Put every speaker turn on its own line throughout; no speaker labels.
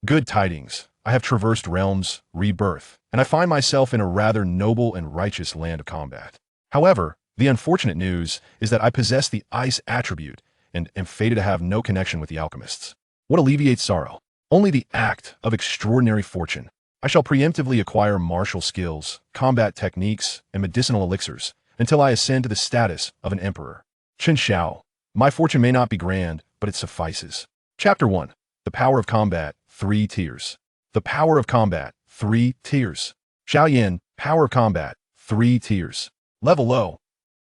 Good tidings. I have traversed realms, rebirth, and I find myself in a rather noble and righteous land of combat. However, the unfortunate news is that I possess the ice attribute and am fated to have no connection with the alchemists. What alleviates sorrow? Only the act of extraordinary fortune. I shall preemptively acquire martial skills, combat techniques, and medicinal elixirs until I ascend to the status of an emperor. Chen Xiao. My fortune may not be grand, but it suffices. Chapter 1. The Power of Combat, 3 Tiers. The Power of Combat, 3 Tiers. Xiaoyan, Power of Combat, 3 Tiers. Level Low.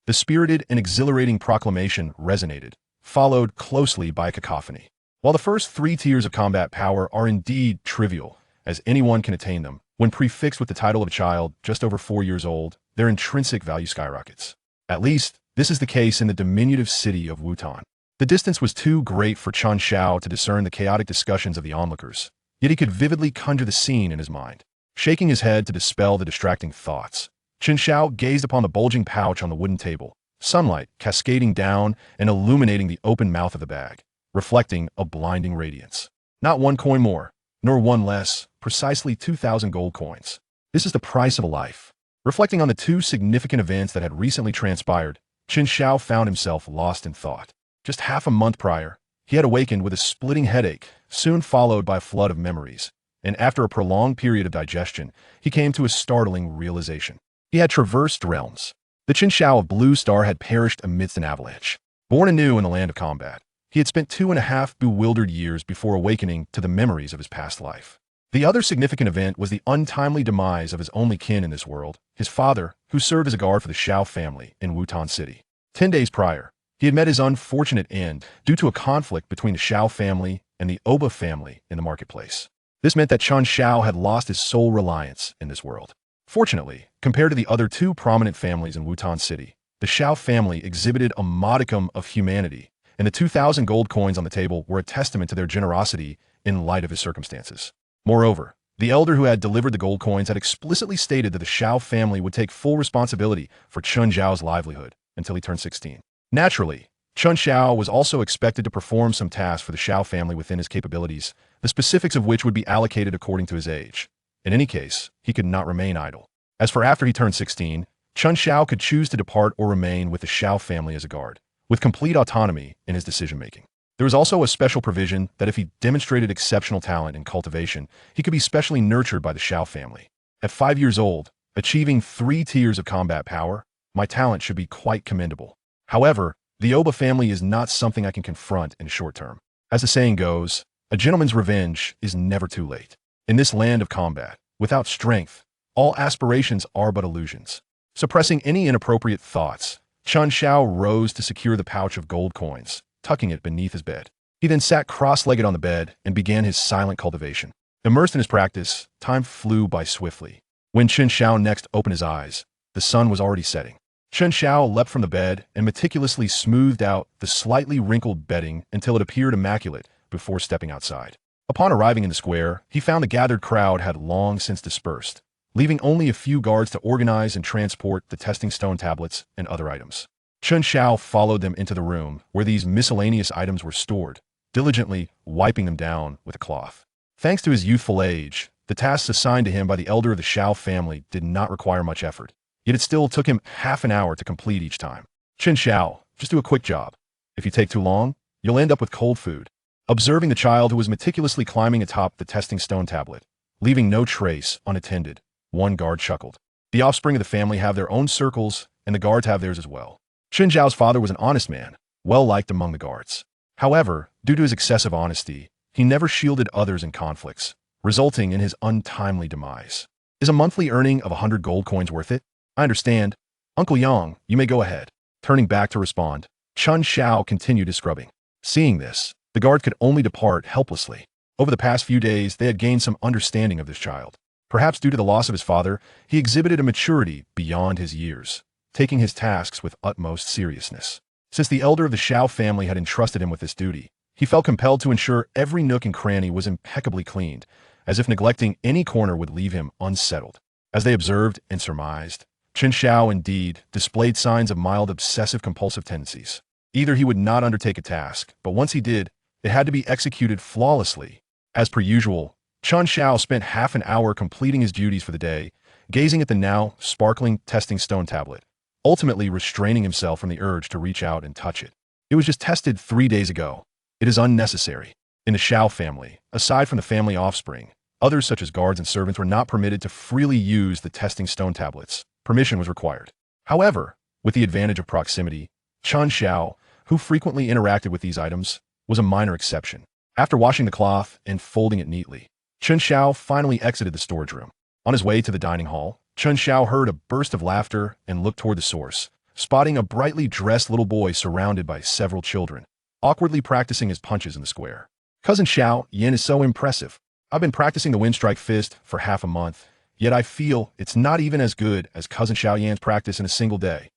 The spirited and exhilarating proclamation resonated, followed closely by a cacophony. While the first 3 tiers of combat power are indeed trivial, as anyone can attain them, when prefixed with the title of a child just over 4 years old, their intrinsic value skyrockets. At least, this is the case in the diminutive city of Wutan. The distance was too great for Chen Xiao to discern the chaotic discussions of the onlookers, yet he could vividly conjure the scene in his mind. Shaking his head to dispel the distracting thoughts, Chen Xiao gazed upon the bulging pouch on the wooden table, sunlight cascading down and illuminating the open mouth of the bag, reflecting a blinding radiance. Not 1 coin more, nor 1 less, precisely 2,000 gold coins. This is the price of a life. Reflecting on the 2 significant events that had recently transpired, Chen Xiao found himself lost in thought. Just half a month prior, he had awakened with a splitting headache, soon followed by a flood of memories, and after a prolonged period of digestion, he came to a startling realization. He had traversed realms. The Chen Xiao of Blue Star had perished amidst an avalanche. Born anew in the land of combat, he had spent 2.5 bewildered years before awakening to the memories of his past life. The other significant event was the untimely demise of his only kin in this world, his father, who served as a guard for the Xiao family in Wutan City. 10 days prior, he had met his unfortunate end due to a conflict between the Xiao family and the Oba family in the marketplace. This meant that Chen Xiao had lost his sole reliance in this world. Fortunately, compared to the other 2 prominent families in Wutan City, the Xiao family exhibited a modicum of humanity, and the 2,000 gold coins on the table were a testament to their generosity in light of his circumstances. Moreover, the elder who had delivered the gold coins had explicitly stated that the Xiao family would take full responsibility for Chen Xiao's livelihood until he turned 16. Naturally, Chen Xiao was also expected to perform some tasks for the Xiao family within his capabilities, the specifics of which would be allocated according to his age. In any case, he could not remain idle. As for after he turned 16, Chen Xiao could choose to depart or remain with the Xiao family as a guard, with complete autonomy in his decision-making. There was also a special provision that if he demonstrated exceptional talent in cultivation, he could be specially nurtured by the Xiao family. At 5 years old, achieving 3 tiers of combat power, my talent should be quite commendable. However, the Oba family is not something I can confront in the short term. As the saying goes, a gentleman's revenge is never too late. In this land of combat, without strength, all aspirations are but illusions. Suppressing any inappropriate thoughts, Chen Xiao rose to secure the pouch of gold coins, tucking it beneath his bed. He then sat cross-legged on the bed and began his silent cultivation. Immersed in his practice, time flew by swiftly. When Chen Xiao next opened his eyes, the sun was already setting. Chen Xiao leapt from the bed and meticulously smoothed out the slightly wrinkled bedding until it appeared immaculate before stepping outside. Upon arriving in the square, he found the gathered crowd had long since dispersed, leaving only a few guards to organize and transport the testing stone tablets and other items. Chen Xiao followed them into the room where these miscellaneous items were stored, diligently wiping them down with a cloth. Thanks to his youthful age, the tasks assigned to him by the elder of the Xiao family did not require much effort, yet it still took him half an hour to complete each time. Chen Xiao, just do a quick job. If you take too long, you'll end up with cold food. Observing the child who was meticulously climbing atop the testing stone tablet, leaving no trace unattended, one guard chuckled. The offspring of the family have their own circles, and the guards have theirs as well. Chen Xiao's father was an honest man, well-liked among the guards. However, due to his excessive honesty, he never shielded others in conflicts, resulting in his untimely demise. Is a monthly earning of 100 gold coins worth it? I understand. Uncle Yang, you may go ahead. Turning back to respond, Chen Xiao continued his scrubbing. Seeing this, the guard could only depart helplessly. Over the past few days, they had gained some understanding of this child. Perhaps due to the loss of his father, he exhibited a maturity beyond his years, taking his tasks with utmost seriousness. Since the elder of the Xiao family had entrusted him with this duty, he felt compelled to ensure every nook and cranny was impeccably cleaned, as if neglecting any corner would leave him unsettled. As they observed and surmised, Chen Xiao indeed displayed signs of mild obsessive-compulsive tendencies. Either he would not undertake a task, but once he did, it had to be executed flawlessly. As per usual, Chen Xiao spent half an hour completing his duties for the day, gazing at the now sparkling testing stone tablet, ultimately restraining himself from the urge to reach out and touch it. It was just tested 3 days ago. It is unnecessary. In the Xiao family, aside from the family offspring, others such as guards and servants were not permitted to freely use the testing stone tablets. Permission was required. However, with the advantage of proximity, Chen Xiao, who frequently interacted with these items, was a minor exception. After washing the cloth and folding it neatly, Chen Xiao finally exited the storage room. On his way to the dining hall, Chen Xiao heard a burst of laughter and looked toward the source, spotting a brightly dressed little boy surrounded by several children, awkwardly practicing his punches in the square. Cousin Xiao Yan is so impressive. I've been practicing the wind strike fist for half a month, yet I feel it's not even as good as Cousin Xiao Yan's practice in a single day.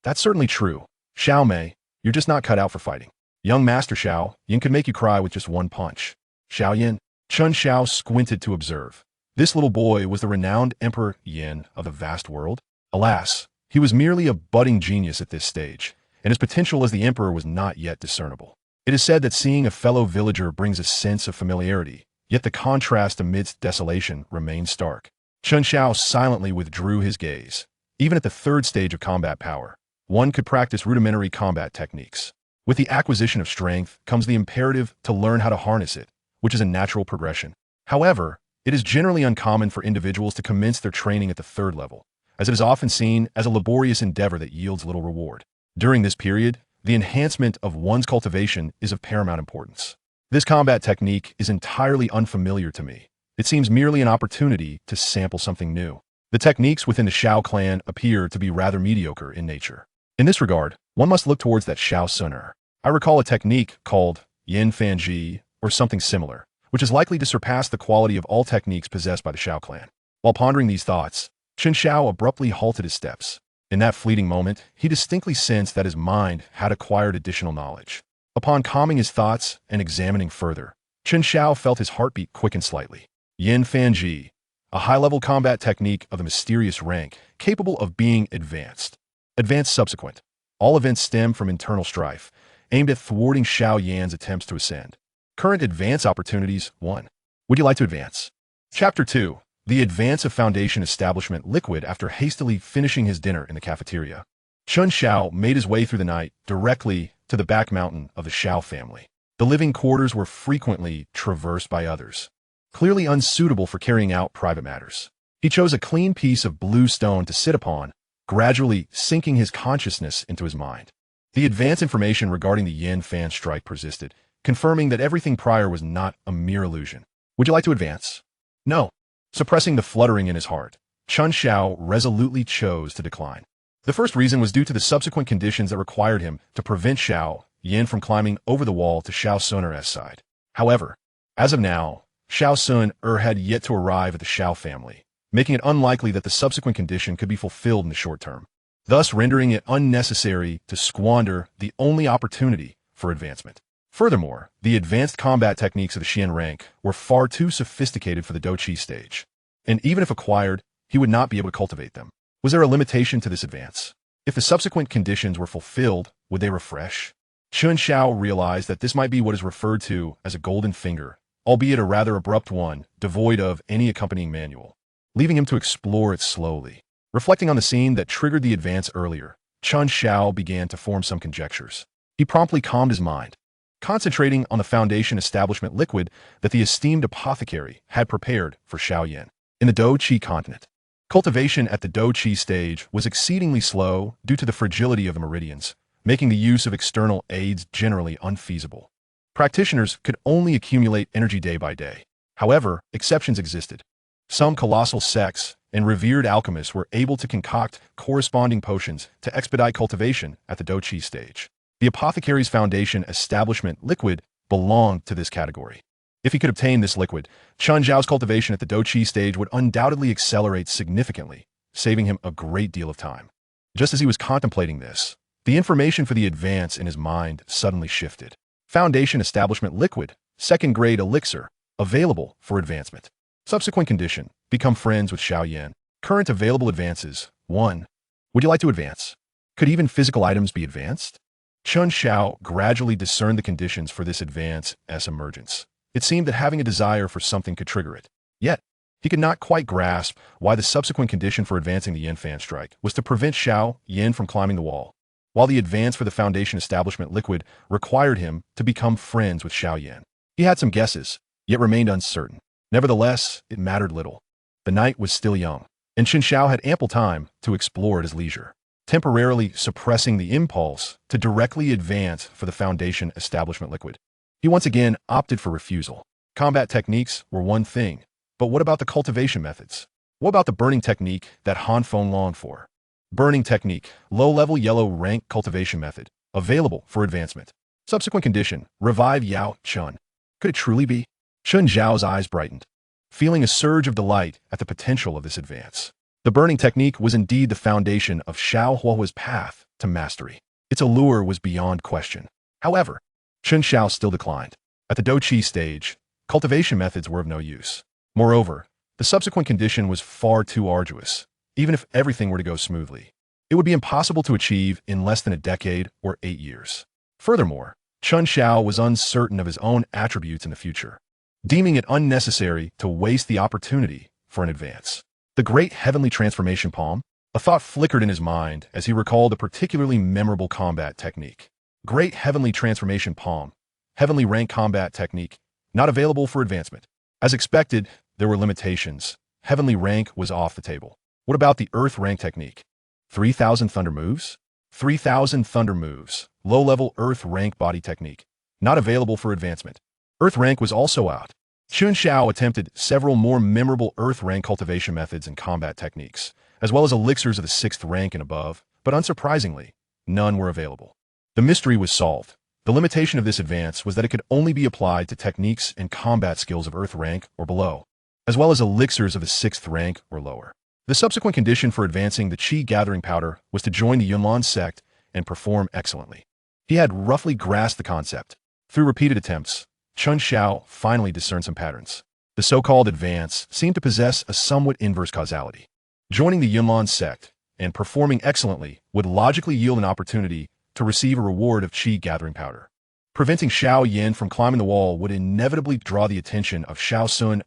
That's certainly true. Xiao Mei, you're just not cut out for fighting. Young Master Xiao Yan could make you cry with just one punch. Xiao Yan, Chen Xiao squinted to observe. This little boy was the renowned Emperor Yan of the vast world. Alas, he was merely a budding genius at this stage, and his potential as the emperor was not yet discernible. It is said that seeing a fellow villager brings a sense of familiarity, yet the contrast amidst desolation remains stark. Chen Xiao silently withdrew his gaze. Even at the third stage of combat power, one could practice rudimentary combat techniques. With the acquisition of strength comes the imperative to learn how to harness it, which is a natural progression. However, it is generally uncommon for individuals to commence their training at the third level, as it is often seen as a laborious endeavor that yields little reward. During this period, the enhancement of one's cultivation is of paramount importance. This combat technique is entirely unfamiliar to me. It seems merely an opportunity to sample something new. The techniques within the Xiao clan appear to be rather mediocre in nature. In this regard, one must look towards that Xiao Suner. I recall a technique called infancy or something similar, which is likely to surpass the quality of all techniques possessed by the Xiao clan. While pondering these thoughts, Chen Xiao abruptly halted his steps. In that fleeting moment, he distinctly sensed that his mind had acquired additional knowledge. Upon calming his thoughts and examining further, Chen Xiao felt his heartbeat quicken slightly. Yin Fanji, a high-level combat technique of the mysterious rank, capable of being advanced. Advanced subsequent. All events stem from internal strife, aimed at thwarting Xiao Yan's attempts to ascend. Current advance opportunities 1. Would you like to advance? Chapter 2. The advance of Foundation Establishment liquid after hastily finishing his dinner in the cafeteria. Chen Xiao made his way through the night directly to the back mountain of the Xiao family. The living quarters were frequently traversed by others, clearly unsuitable for carrying out private matters. He chose a clean piece of blue stone to sit upon, gradually sinking his consciousness into his mind. The advance information regarding the Yin Fan strike persisted, confirming that everything prior was not a mere illusion. Would you like to advance? No. Suppressing the fluttering in his heart, Chen Xiao resolutely chose to decline. The first reason was due to the subsequent conditions that required him to prevent Xiao Yan from climbing over the wall to Xiao Suner's side. However, as of now, Xiao Sun had yet to arrive at the Xiao family, making it unlikely that the subsequent condition could be fulfilled in the short term, thus rendering it unnecessary to squander the only opportunity for advancement. Furthermore, the advanced combat techniques of the Xian rank were far too sophisticated for the Douqi stage, and even if acquired, he would not be able to cultivate them. Was there a limitation to this advance? If the subsequent conditions were fulfilled, would they refresh? Chen Xiao realized that this might be what is referred to as a golden finger, albeit a rather abrupt one, devoid of any accompanying manual, leaving him to explore it slowly. Reflecting on the scene that triggered the advance earlier, Chen Xiao began to form some conjectures. He promptly calmed his mind, concentrating on the Foundation Establishment liquid that the esteemed apothecary had prepared for Xiao Yan. In the Douqi Continent, cultivation at the Douqi stage was exceedingly slow due to the fragility of the meridians, making the use of external aids generally unfeasible. Practitioners could only accumulate energy day by day. However, exceptions existed. Some colossal sects and revered alchemists were able to concoct corresponding potions to expedite cultivation at the Douqi stage. The apothecary's Foundation Establishment liquid belonged to this category. If he could obtain this liquid, Chen Xiao's cultivation at the Douqi stage would undoubtedly accelerate significantly, saving him a great deal of time. Just as he was contemplating this, the information for the advance in his mind suddenly shifted. Foundation Establishment liquid, second-grade elixir, available for advancement. Subsequent condition, become friends with Xiao Yan. Current available advances, 1. Would you like to advance? Could even physical items be advanced? Chen Xiao gradually discerned the conditions for this advance as emergence. It seemed that having a desire for something could trigger it. Yet, he could not quite grasp why the subsequent condition for advancing the infant strike was to prevent Xiao Yin from climbing the wall, while the advance for the Foundation Establishment liquid required him to become friends with Xiao Yin. He had some guesses, yet remained uncertain. Nevertheless, it mattered little. The night was still young, and Chen Xiao had ample time to explore at his leisure, temporarily suppressing the impulse to directly advance for the Foundation Establishment liquid. He once again opted for refusal. Combat techniques were one thing, but what about the cultivation methods? What about the burning technique that Han Feng longed for? Burning technique, low-level yellow rank cultivation method, available for advancement. Subsequent condition, revive Yao Chun. Could it truly be? Chen Xiao's eyes brightened, feeling a surge of delight at the potential of this advance. The burning technique was indeed the foundation of Xiao Huahua's path to mastery. Its allure was beyond question. However, Chen Xiao still declined. At the Douqi stage, cultivation methods were of no use. Moreover, the subsequent condition was far too arduous. Even if everything were to go smoothly, it would be impossible to achieve in less than a decade or 8 years. Furthermore, Chen Xiao was uncertain of his own attributes in the future, deeming it unnecessary to waste the opportunity for an advance. The great heavenly transformation palm? A thought flickered in his mind as he recalled a particularly memorable combat technique. Great heavenly transformation palm, heavenly rank combat technique, not available for advancement. As expected, there were limitations. Heavenly rank was off the table. What about the Earth rank technique? 3,000 thunder moves? 3,000 thunder moves, low-level Earth rank body technique, not available for advancement. Earth rank was also out. Chen Xiao attempted several more memorable Earth rank cultivation methods and combat techniques, as well as elixirs of the 6th rank and above, but unsurprisingly, none were available. The mystery was solved. The limitation of this advance was that it could only be applied to techniques and combat skills of Earth rank or below, as well as elixirs of the 6th rank or lower. The subsequent condition for advancing the Qi gathering powder was to join the Yunlan sect and perform excellently. He had roughly grasped the concept. Through repeated attempts, Chen Xiao finally discerned some patterns. The so-called advance seemed to possess a somewhat inverse causality. Joining the Yunlan sect and performing excellently would logically yield an opportunity to receive a reward of Qi gathering powder. Preventing Xiao Yin from climbing the wall would inevitably draw the attention of Xiao Sun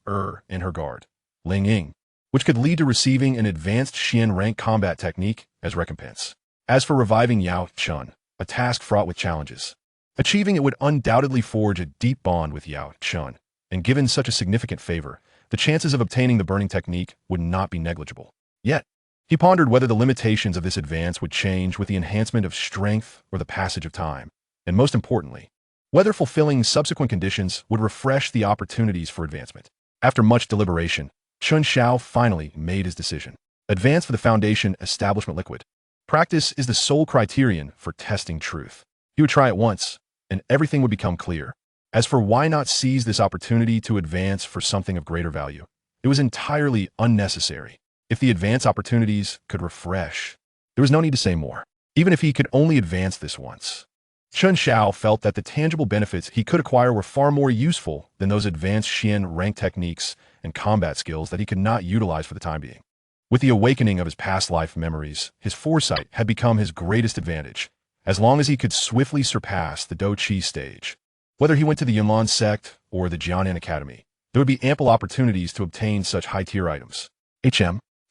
and her guard, Ling Ying, which could lead to receiving an advanced Xian rank combat technique as recompense. As for reviving Yao Chun, a task fraught with challenges. Achieving it would undoubtedly forge a deep bond with Yao Chun, and given such a significant favor, the chances of obtaining the burning technique would not be negligible. Yet, he pondered whether the limitations of this advance would change with the enhancement of strength or the passage of time, and most importantly, whether fulfilling subsequent conditions would refresh the opportunities for advancement. After much deliberation, Chen Xiao finally made his decision. Advance for the Foundation Establishment liquid. Practice is the sole criterion for testing truth. He would try it once, and everything would become clear. As for why not seize this opportunity to advance for something of greater value, it was entirely unnecessary. If the advance opportunities could refresh, there was no need to say more, even if he could only advance this once. Chen Xiao felt that the tangible benefits he could acquire were far more useful than those advanced Xian rank techniques and combat skills that he could not utilize for the time being. With the awakening of his past life memories, his foresight had become his greatest advantage, as long as he could swiftly surpass the Douqi stage. Whether he went to the Yunlan sect or the Jianan Academy, there would be ample opportunities to obtain such high-tier items.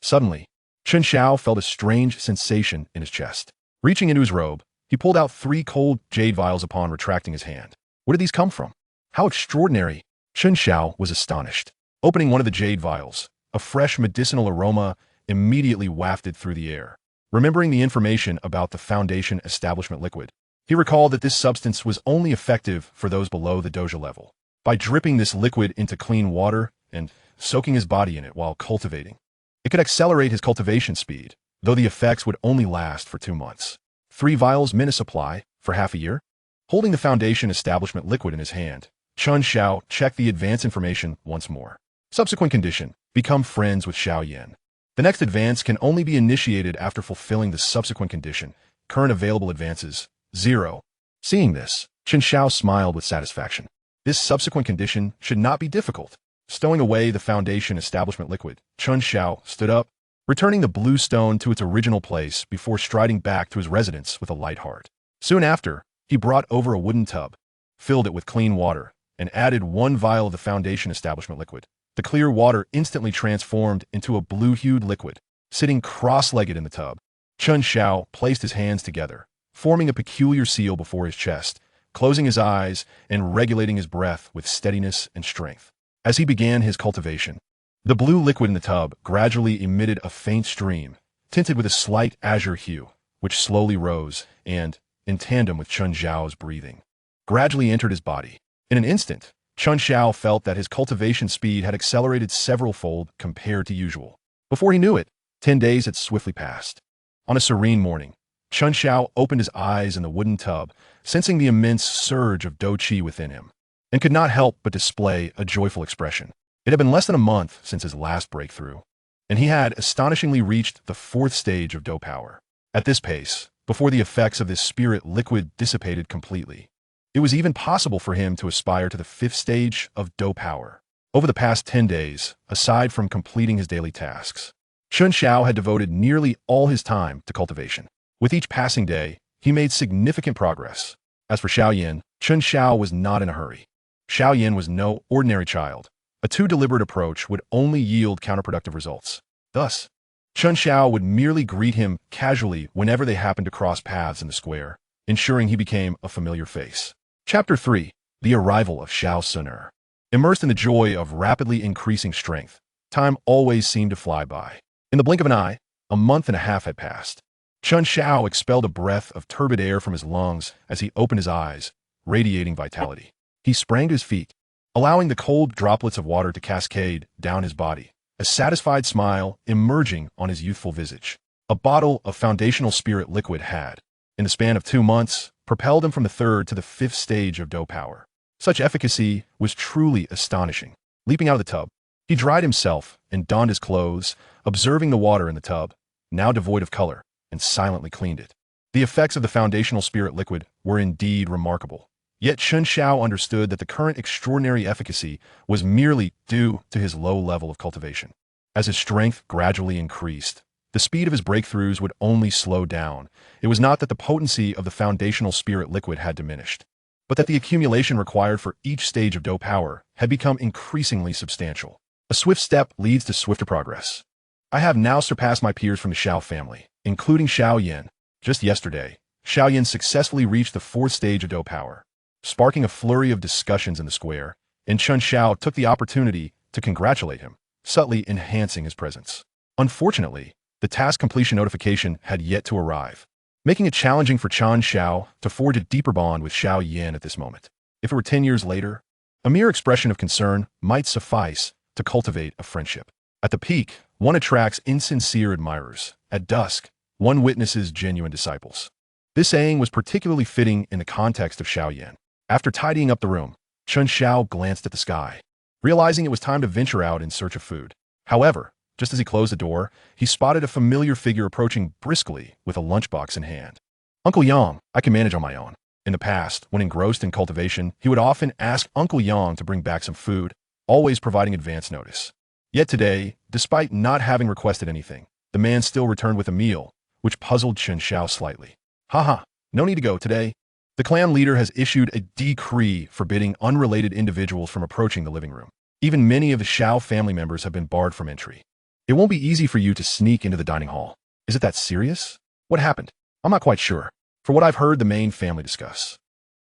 Suddenly, Chen Xiao felt a strange sensation in his chest. Reaching into his robe, he pulled out 3 cold jade vials upon retracting his hand. Where did these come from? How extraordinary! Chen Xiao was astonished. Opening one of the jade vials, a fresh medicinal aroma immediately wafted through the air. Remembering the information about the Foundation Establishment liquid, he recalled that this substance was only effective for those below the doja level. By dripping this liquid into clean water and soaking his body in it while cultivating, it could accelerate his cultivation speed, though the effects would only last for 2 months. 3 vials meant a supply for half a year. Holding the Foundation Establishment liquid in his hand, Chen Xiao checked the advance information once more. Subsequent condition, become friends with Xiao Yin. The next advance can only be initiated after fulfilling the subsequent condition. Current available advances, 0. Seeing this, Chen Xiao smiled with satisfaction. This subsequent condition should not be difficult. Stowing away the Foundation Establishment liquid, Chen Xiao stood up, returning the blue stone to its original place before striding back to his residence with a light heart. Soon after, he brought over a wooden tub, filled it with clean water, and added 1 vial of the foundation establishment liquid. The clear water instantly transformed into a blue-hued liquid, sitting cross-legged in the tub. Chen Xiao placed his hands together, forming a peculiar seal before his chest, closing his eyes and regulating his breath with steadiness and strength. As he began his cultivation, the blue liquid in the tub gradually emitted a faint stream, tinted with a slight azure hue, which slowly rose and, in tandem with Chen Xiao's breathing, gradually entered his body. In an instant, Chen Xiao felt that his cultivation speed had accelerated several-fold compared to usual. Before he knew it, 10 days had swiftly passed. On a serene morning, Chen Xiao opened his eyes in the wooden tub, sensing the immense surge of Douqi within him, and could not help but display a joyful expression. It had been less than a month since his last breakthrough, and he had astonishingly reached the 4th stage of Dou power. At this pace, before the effects of this spirit liquid dissipated completely, it was even possible for him to aspire to the 5th stage of Dou power. Over the past 10 days, aside from completing his daily tasks, Chen Xiao had devoted nearly all his time to cultivation. With each passing day, he made significant progress. As for Xiaoyan, Chen Xiao was not in a hurry. Xiaoyan was no ordinary child. A too deliberate approach would only yield counterproductive results. Thus, Chen Xiao would merely greet him casually whenever they happened to cross paths in the square, ensuring he became a familiar face. Chapter 3. The Arrival of Xiao Suner. Immersed in the joy of rapidly increasing strength, time always seemed to fly by. In the blink of an eye, a month and a half had passed. Chen Xiao expelled a breath of turbid air from his lungs as he opened his eyes, radiating vitality. He sprang to his feet, allowing the cold droplets of water to cascade down his body, a satisfied smile emerging on his youthful visage. A bottle of foundational spirit liquid had, in the span of 2 months, propelled him from the 3rd to the 5th stage of Dou power. Such efficacy was truly astonishing. Leaping out of the tub, he dried himself and donned his clothes, observing the water in the tub, now devoid of color, and silently cleaned it. The effects of the foundational spirit liquid were indeed remarkable. Yet Chen Xiao understood that the current extraordinary efficacy was merely due to his low level of cultivation. As his strength gradually increased, the speed of his breakthroughs would only slow down. It was not that the potency of the foundational spirit liquid had diminished, but that the accumulation required for each stage of Dou power had become increasingly substantial. A swift step leads to swifter progress. I have now surpassed my peers from the Xiao family, including Xiaoyan. Just yesterday, Xiaoyan successfully reached the 4th stage of Dou power, sparking a flurry of discussions in the square, and Chen Xiao took the opportunity to congratulate him, subtly enhancing his presence. Unfortunately, the task completion notification had yet to arrive, making it challenging for Chen Xiao to forge a deeper bond with Xiaoyan at this moment. If it were 10 years later, a mere expression of concern might suffice to cultivate a friendship. At the peak, one attracts insincere admirers. At dusk, one witnesses genuine disciples. This saying was particularly fitting in the context of Xiaoyan. After tidying up the room, Chen Xiao glanced at the sky, realizing it was time to venture out in search of food. However, just as he closed the door, he spotted a familiar figure approaching briskly with a lunchbox in hand. Uncle Yang, I can manage on my own. In the past, when engrossed in cultivation, he would often ask Uncle Yang to bring back some food, always providing advance notice. Yet today, despite not having requested anything, the man still returned with a meal, which puzzled Chen Xiao slightly. Haha, no need to go today. The clan leader has issued a decree forbidding unrelated individuals from approaching the living room. Even many of the Xiao family members have been barred from entry. It won't be easy for you to sneak into the dining hall. Is it that serious? What happened? I'm not quite sure. For what I've heard the main family discuss,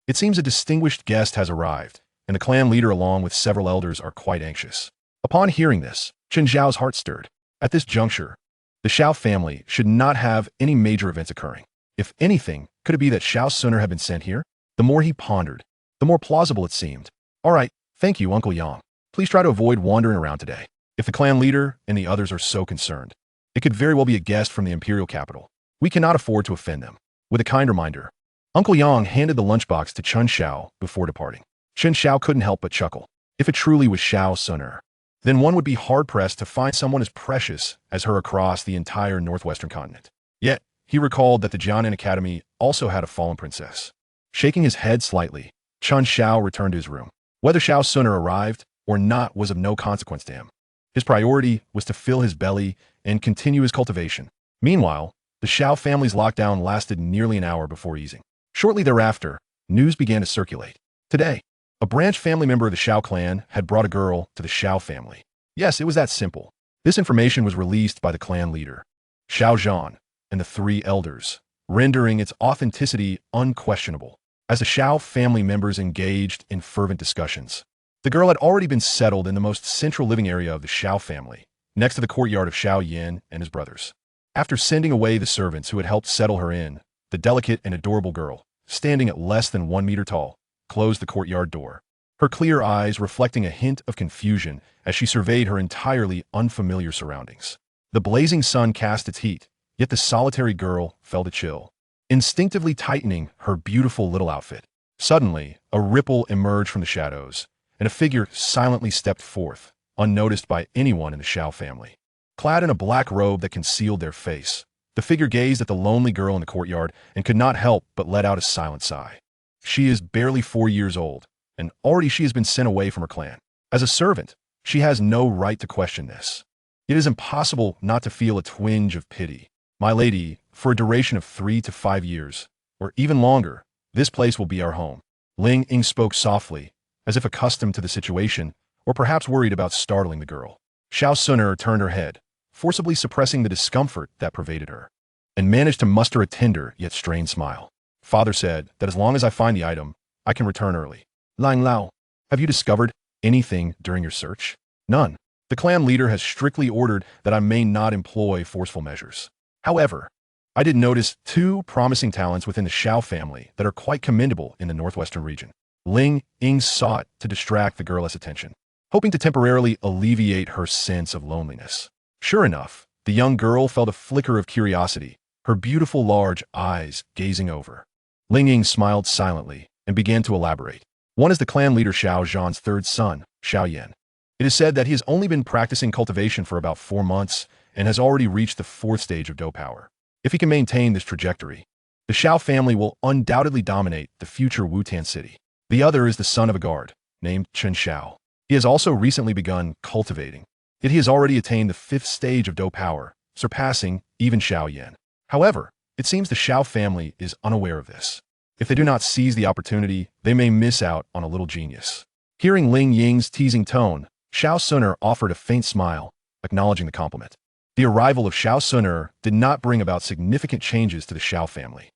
it seems a distinguished guest has arrived, and the clan leader along with several elders are quite anxious. Upon hearing this, Chen Xiao's heart stirred. At this juncture, the Xiao family should not have any major events occurring. If anything, could it be that Xiao Suner had been sent here? The more he pondered, the more plausible it seemed. All right, thank you, Uncle Yang. Please try to avoid wandering around today. If the clan leader and the others are so concerned, it could very well be a guest from the imperial capital. We cannot afford to offend them. With a kind reminder, Uncle Yang handed the lunchbox to Chen Xiao before departing. Chen Xiao couldn't help but chuckle. If it truly was Xiao Suner, then one would be hard-pressed to find someone as precious as her across the entire northwestern continent. Yet, he recalled that the Jianan Academy also had a fallen princess. Shaking his head slightly, Chen Xiao returned to his room. Whether Xiao Suner arrived or not was of no consequence to him. His priority was to fill his belly and continue his cultivation. Meanwhile, the Xiao family's lockdown lasted nearly an hour before easing. Shortly thereafter, news began to circulate. Today, A branch family member of the Xiao clan had brought a girl to the Xiao family. Yes, it was that simple. This information was released by the clan leader, Xiao Zhan, and the three elders, rendering its authenticity unquestionable. As the Xiao family members engaged in fervent discussions, the girl had already been settled in the most central living area of the Xiao family, next to the courtyard of Xiao Yin and his brothers. After sending away the servants who had helped settle her in, the delicate and adorable girl, standing at less than 1 meter tall, closed the courtyard door, her clear eyes reflecting a hint of confusion as she surveyed her entirely unfamiliar surroundings. The blazing sun cast its heat, yet the solitary girl felt a chill, instinctively tightening her beautiful little outfit. Suddenly, a ripple emerged from the shadows, and a figure silently stepped forth, unnoticed by anyone in the Xiao family. Clad in a black robe that concealed their face, the figure gazed at the lonely girl in the courtyard and could not help but let out a silent sigh. She is barely 4 years old, and already she has been sent away from her clan. As a servant, she has no right to question this. It is impossible not to feel a twinge of pity. My lady, for a duration of 3 to 5 years, or even longer, this place will be our home. Ling Ying spoke softly, as if accustomed to the situation, or perhaps worried about startling the girl. Xiao Suner turned her head, forcibly suppressing the discomfort that pervaded her, and managed to muster a tender yet strained smile. Father said that as long as I find the item, I can return early. Lang Lao, have you discovered anything during your search? None. The clan leader has strictly ordered that I may not employ forceful measures. However, I did notice 2 promising talents within the Xiao family that are quite commendable in the northwestern region. Ling Ying sought to distract the girl's attention, hoping to temporarily alleviate her sense of loneliness. Sure enough, the young girl felt a flicker of curiosity, her beautiful large eyes gazing over. Ling Ying smiled silently and began to elaborate. One is the clan leader Xiao Zhan's 3rd son, Xiao Yan. It is said that he has only been practicing cultivation for about 4 months and has already reached the 4th stage of power. If he can maintain this trajectory, the Xiao family will undoubtedly dominate the future Wutan city. The other is the son of a guard, named Chen Xiao. He has also recently begun cultivating, yet he has already attained the 5th stage of power, surpassing even Xiao Yan. However, it seems the Xiao family is unaware of this. If they do not seize the opportunity, they may miss out on a little genius. Hearing Ling Ying's teasing tone, Xiao Suner offered a faint smile, acknowledging the compliment. The arrival of Xiao Suner did not bring about significant changes to the Xiao family.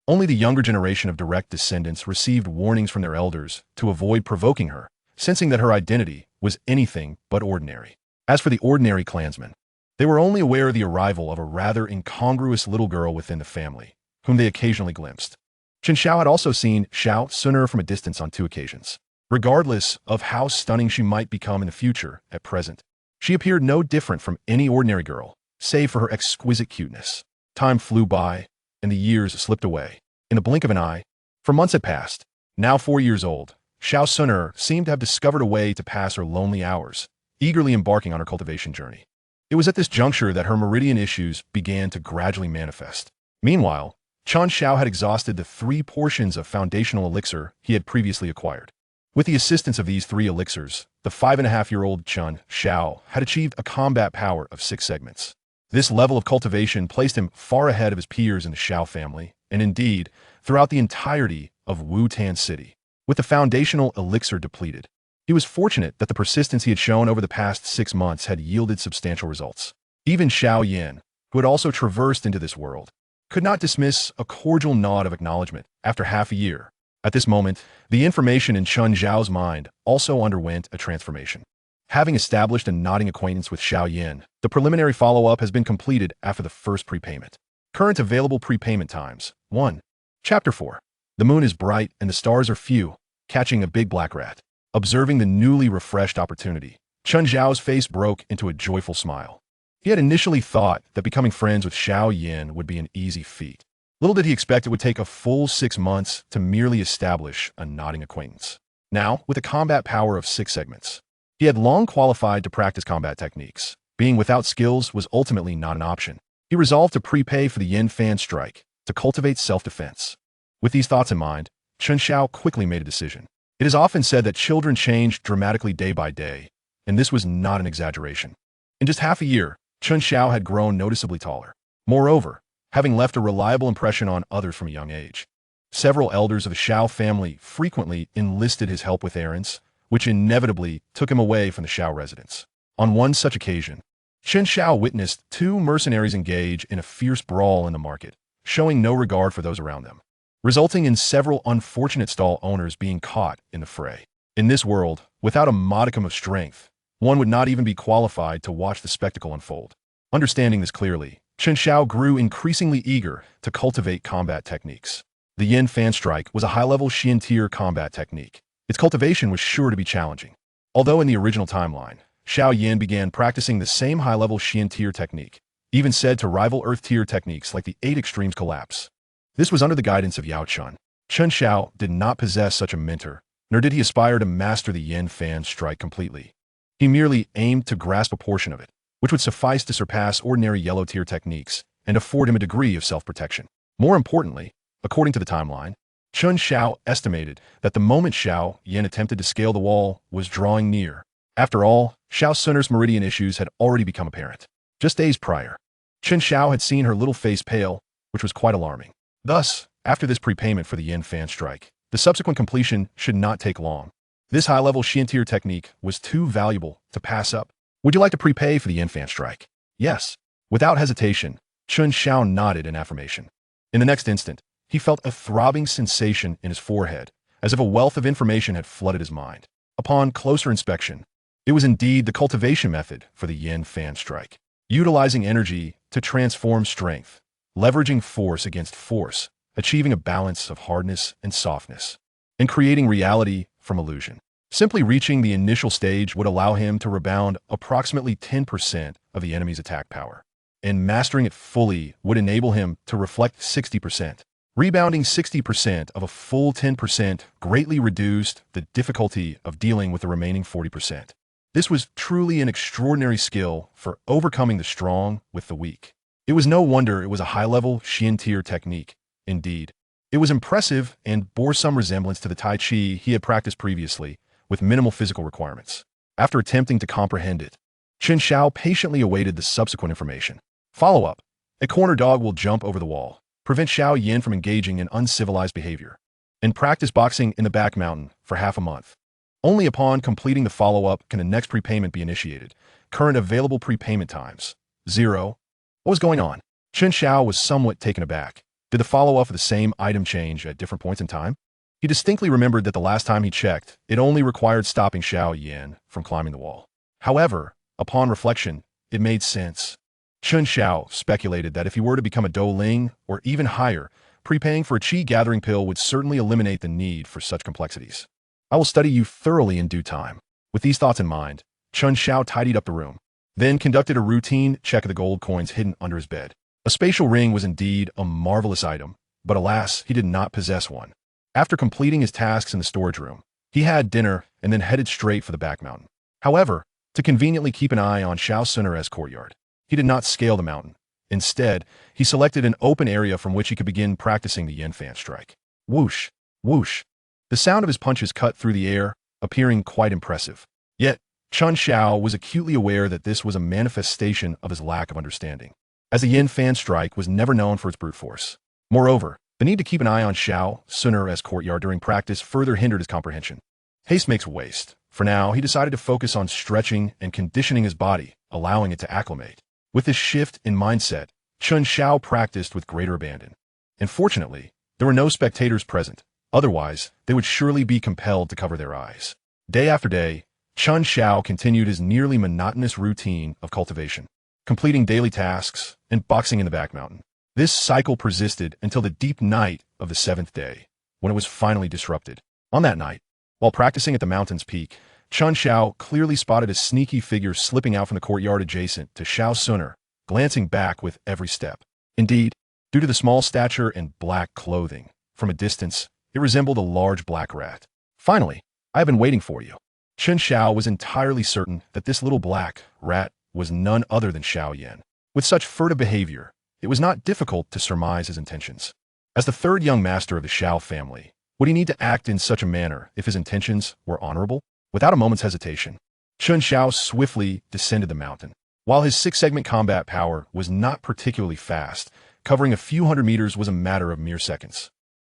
Only the younger generation of direct descendants received warnings from their elders to avoid provoking her, sensing that her identity was anything but ordinary. As for the ordinary clansmen, they were only aware of the arrival of a rather incongruous little girl within the family, whom they occasionally glimpsed. Chen Xiao had also seen Xiao Suner from a distance on 2 occasions. Regardless of how stunning she might become in the future, at present, she appeared no different from any ordinary girl, save for her exquisite cuteness. Time flew by, and the years slipped away. In the blink of an eye, for months had passed. Now 4 years old, Xiao Suner seemed to have discovered a way to pass her lonely hours, eagerly embarking on her cultivation journey. It was at this juncture that her meridian issues began to gradually manifest. Meanwhile, Chen Xiao had exhausted the 3 portions of foundational elixir he had previously acquired. With the assistance of these 3 elixirs, the 5.5-year-old Chen Xiao had achieved a combat power of 6 segments. This level of cultivation placed him far ahead of his peers in the Xiao family, and indeed, throughout the entirety of Wutan City. With the foundational elixir depleted, he was fortunate that the persistence he had shown over the past 6 months had yielded substantial results. Even Xiao Yin, who had also traversed into this world, could not dismiss a cordial nod of acknowledgement after half a year. At this moment, the information in Chen Xiao's mind also underwent a transformation. Having established a nodding acquaintance with Xiao Yin, the preliminary follow-up has been completed after the first prepayment. Current available prepayment times. 1. Chapter 4. The moon is bright and the stars are few, catching a big black rat. Observing the newly refreshed opportunity, Chen Xiao's face broke into a joyful smile. He had initially thought that becoming friends with Xiao Yin would be an easy feat. Little did he expect it would take a full 6 months to merely establish a nodding acquaintance. Now, with a combat power of 6 segments, he had long qualified to practice combat techniques. Being without skills was ultimately not an option. He resolved to prepay for the Yin Fan strike to cultivate self-defense. With these thoughts in mind, Chen Xiao quickly made a decision. It is often said that children change dramatically day by day, and this was not an exaggeration. In just half a year, Chen Xiao had grown noticeably taller. Moreover, having left a reliable impression on others from a young age, Several elders of the Xiao family frequently enlisted his help with errands, which inevitably took him away from the Xiao residence. On one such occasion, Chen Xiao witnessed two mercenaries engage in a fierce brawl in the market, showing no regard for those around them, resulting in several unfortunate stall owners being caught in the fray. In this world, without a modicum of strength, one would not even be qualified to watch the spectacle unfold. Understanding this clearly, Chen Xiao grew increasingly eager to cultivate combat techniques. The Yin Fan Strike was a high-level Xian tier combat technique. Its cultivation was sure to be challenging. Although in the original timeline, Xiao Yin began practicing the same high-level Xian tier technique, even said to rival Earth tier techniques like the 8 Extremes Collapse. This was under the guidance of Yao Chun. Chen Xiao did not possess such a mentor, nor did he aspire to master the Yin Fan Strike completely. He merely aimed to grasp a portion of it, which would suffice to surpass ordinary yellow tier techniques and afford him a degree of self-protection. More importantly, according to the timeline, Chen Xiao estimated that the moment Xiao Yin attempted to scale the wall was drawing near. After all, Xiao Sun's meridian issues had already become apparent. Just days prior, Chen Xiao had seen her little face pale, which was quite alarming. Thus, after this prepayment for the Yin Fan Strike, the subsequent completion should not take long. This high-level Xian tier technique was too valuable to pass up. Would you like to prepay for the Yin Fan Strike? Yes. Without hesitation, Chen Xiao nodded in affirmation. In the next instant, he felt a throbbing sensation in his forehead, as if a wealth of information had flooded his mind. Upon closer inspection, it was indeed the cultivation method for the Yin Fan Strike, utilizing energy to transform strength, leveraging force against force, achieving a balance of hardness and softness, and creating reality from illusion. Simply reaching the initial stage would allow him to rebound approximately 10% of the enemy's attack power, and mastering it fully would enable him to reflect 60%. Rebounding 60% of a full 10% greatly reduced the difficulty of dealing with the remaining 40%. This was truly an extraordinary skill for overcoming the strong with the weak. It was no wonder it was a high-level Xian tier technique. Indeed, it was impressive and bore some resemblance to the Tai Chi he had practiced previously, with minimal physical requirements. After attempting to comprehend it, Chen Xiao patiently awaited the subsequent information. Follow-up. A corner dog will jump over the wall, prevent Xiao Yin from engaging in uncivilized behavior, and practice boxing in the back mountain for half a month. Only upon completing the follow-up can the next prepayment be initiated. Current available prepayment times: 0. What was going on? Chen Xiao was somewhat taken aback. Did the follow-up of the same item change at different points in time? He distinctly remembered that the last time he checked, it only required stopping Xiao Yin from climbing the wall. However, upon reflection, it made sense. Chen Xiao speculated that if he were to become a Douling or even higher, prepaying for a Qi gathering pill would certainly eliminate the need for such complexities. I will study you thoroughly in due time. With these thoughts in mind, Chen Xiao tidied up the room, then conducted a routine check of the gold coins hidden under his bed. A spatial ring was indeed a marvelous item, but alas, he did not possess one. After completing his tasks in the storage room, he had dinner and then headed straight for the back mountain. However, to conveniently keep an eye on Xiao Sun's courtyard, he did not scale the mountain. Instead, he selected an open area from which he could begin practicing the Yin Fan Strike. Whoosh, whoosh. The sound of his punches cut through the air, appearing quite impressive. Yet, Chen Xiao was acutely aware that this was a manifestation of his lack of understanding, as the Yin Fan Strike was never known for its brute force. Moreover, the need to keep an eye on Xiao Sun's courtyard during practice further hindered his comprehension. Haste makes waste. For now, he decided to focus on stretching and conditioning his body, allowing it to acclimate. With this shift in mindset, Chen Xiao practiced with greater abandon. And fortunately, there were no spectators present. Otherwise, they would surely be compelled to cover their eyes. Day after day, Chen Xiao continued his nearly monotonous routine of cultivation, completing daily tasks and boxing in the back mountain. This cycle persisted until the deep night of the 7th day, when it was finally disrupted. On that night, while practicing at the mountain's peak, Chen Xiao clearly spotted a sneaky figure slipping out from the courtyard adjacent to Xiao Sun, glancing back with every step. Indeed, due to the small stature and black clothing, from a distance, it resembled a large black rat. Finally, I have been waiting for you. Chen Xiao was entirely certain that this little black rat was none other than Xiao Yin. With such furtive behavior, it was not difficult to surmise his intentions. As the third young master of the Xiao family, would he need to act in such a manner if his intentions were honorable? Without a moment's hesitation, Chen Xiao swiftly descended the mountain. While his 6-segment combat power was not particularly fast, covering a few hundred meters was a matter of mere seconds.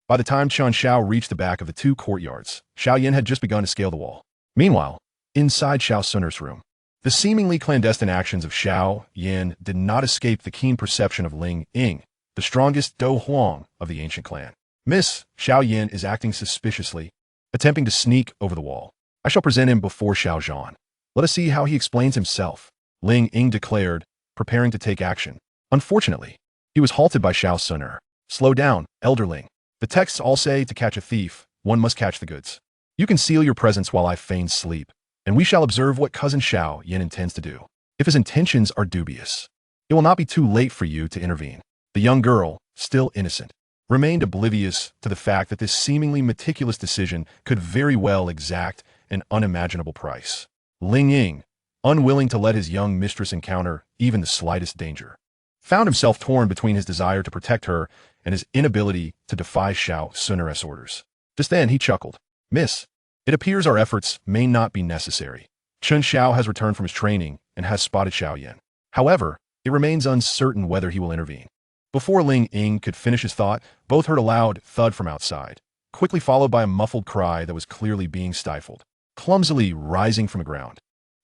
By the time Chen Xiao reached the back of the two courtyards, Xiao Yin had just begun to scale the wall. Meanwhile, inside Xiao Sun'er's room, the seemingly clandestine actions of Xiao Yin did not escape the keen perception of Ling Ying, the strongest Do Huang of the ancient clan. Miss, Xiao Yin is acting suspiciously, attempting to sneak over the wall. I shall present him before Xiao Zhan. Let us see how he explains himself, Ling Ying declared, preparing to take action. Unfortunately, he was halted by Xiao Sun'er. Slow down, elderling. The texts all say to catch a thief, one must catch the goods. You conceal your presence while I feign sleep, and we shall observe what cousin Xiao Yin intends to do. If his intentions are dubious, it will not be too late for you to intervene. The young girl, still innocent, remained oblivious to the fact that this seemingly meticulous decision could very well exact an unimaginable price. Ling Ying, unwilling to let his young mistress encounter even the slightest danger, found himself torn between his desire to protect her and his inability to defy Xiao Sun'er's orders. Just then he chuckled. Miss, it appears our efforts may not be necessary. Chen Xiao has returned from his training and has spotted Xiao Yin. However, it remains uncertain whether he will intervene. Before Ling Ying could finish his thought, both heard a loud thud from outside, quickly followed by a muffled cry that was clearly being stifled, clumsily rising from the ground.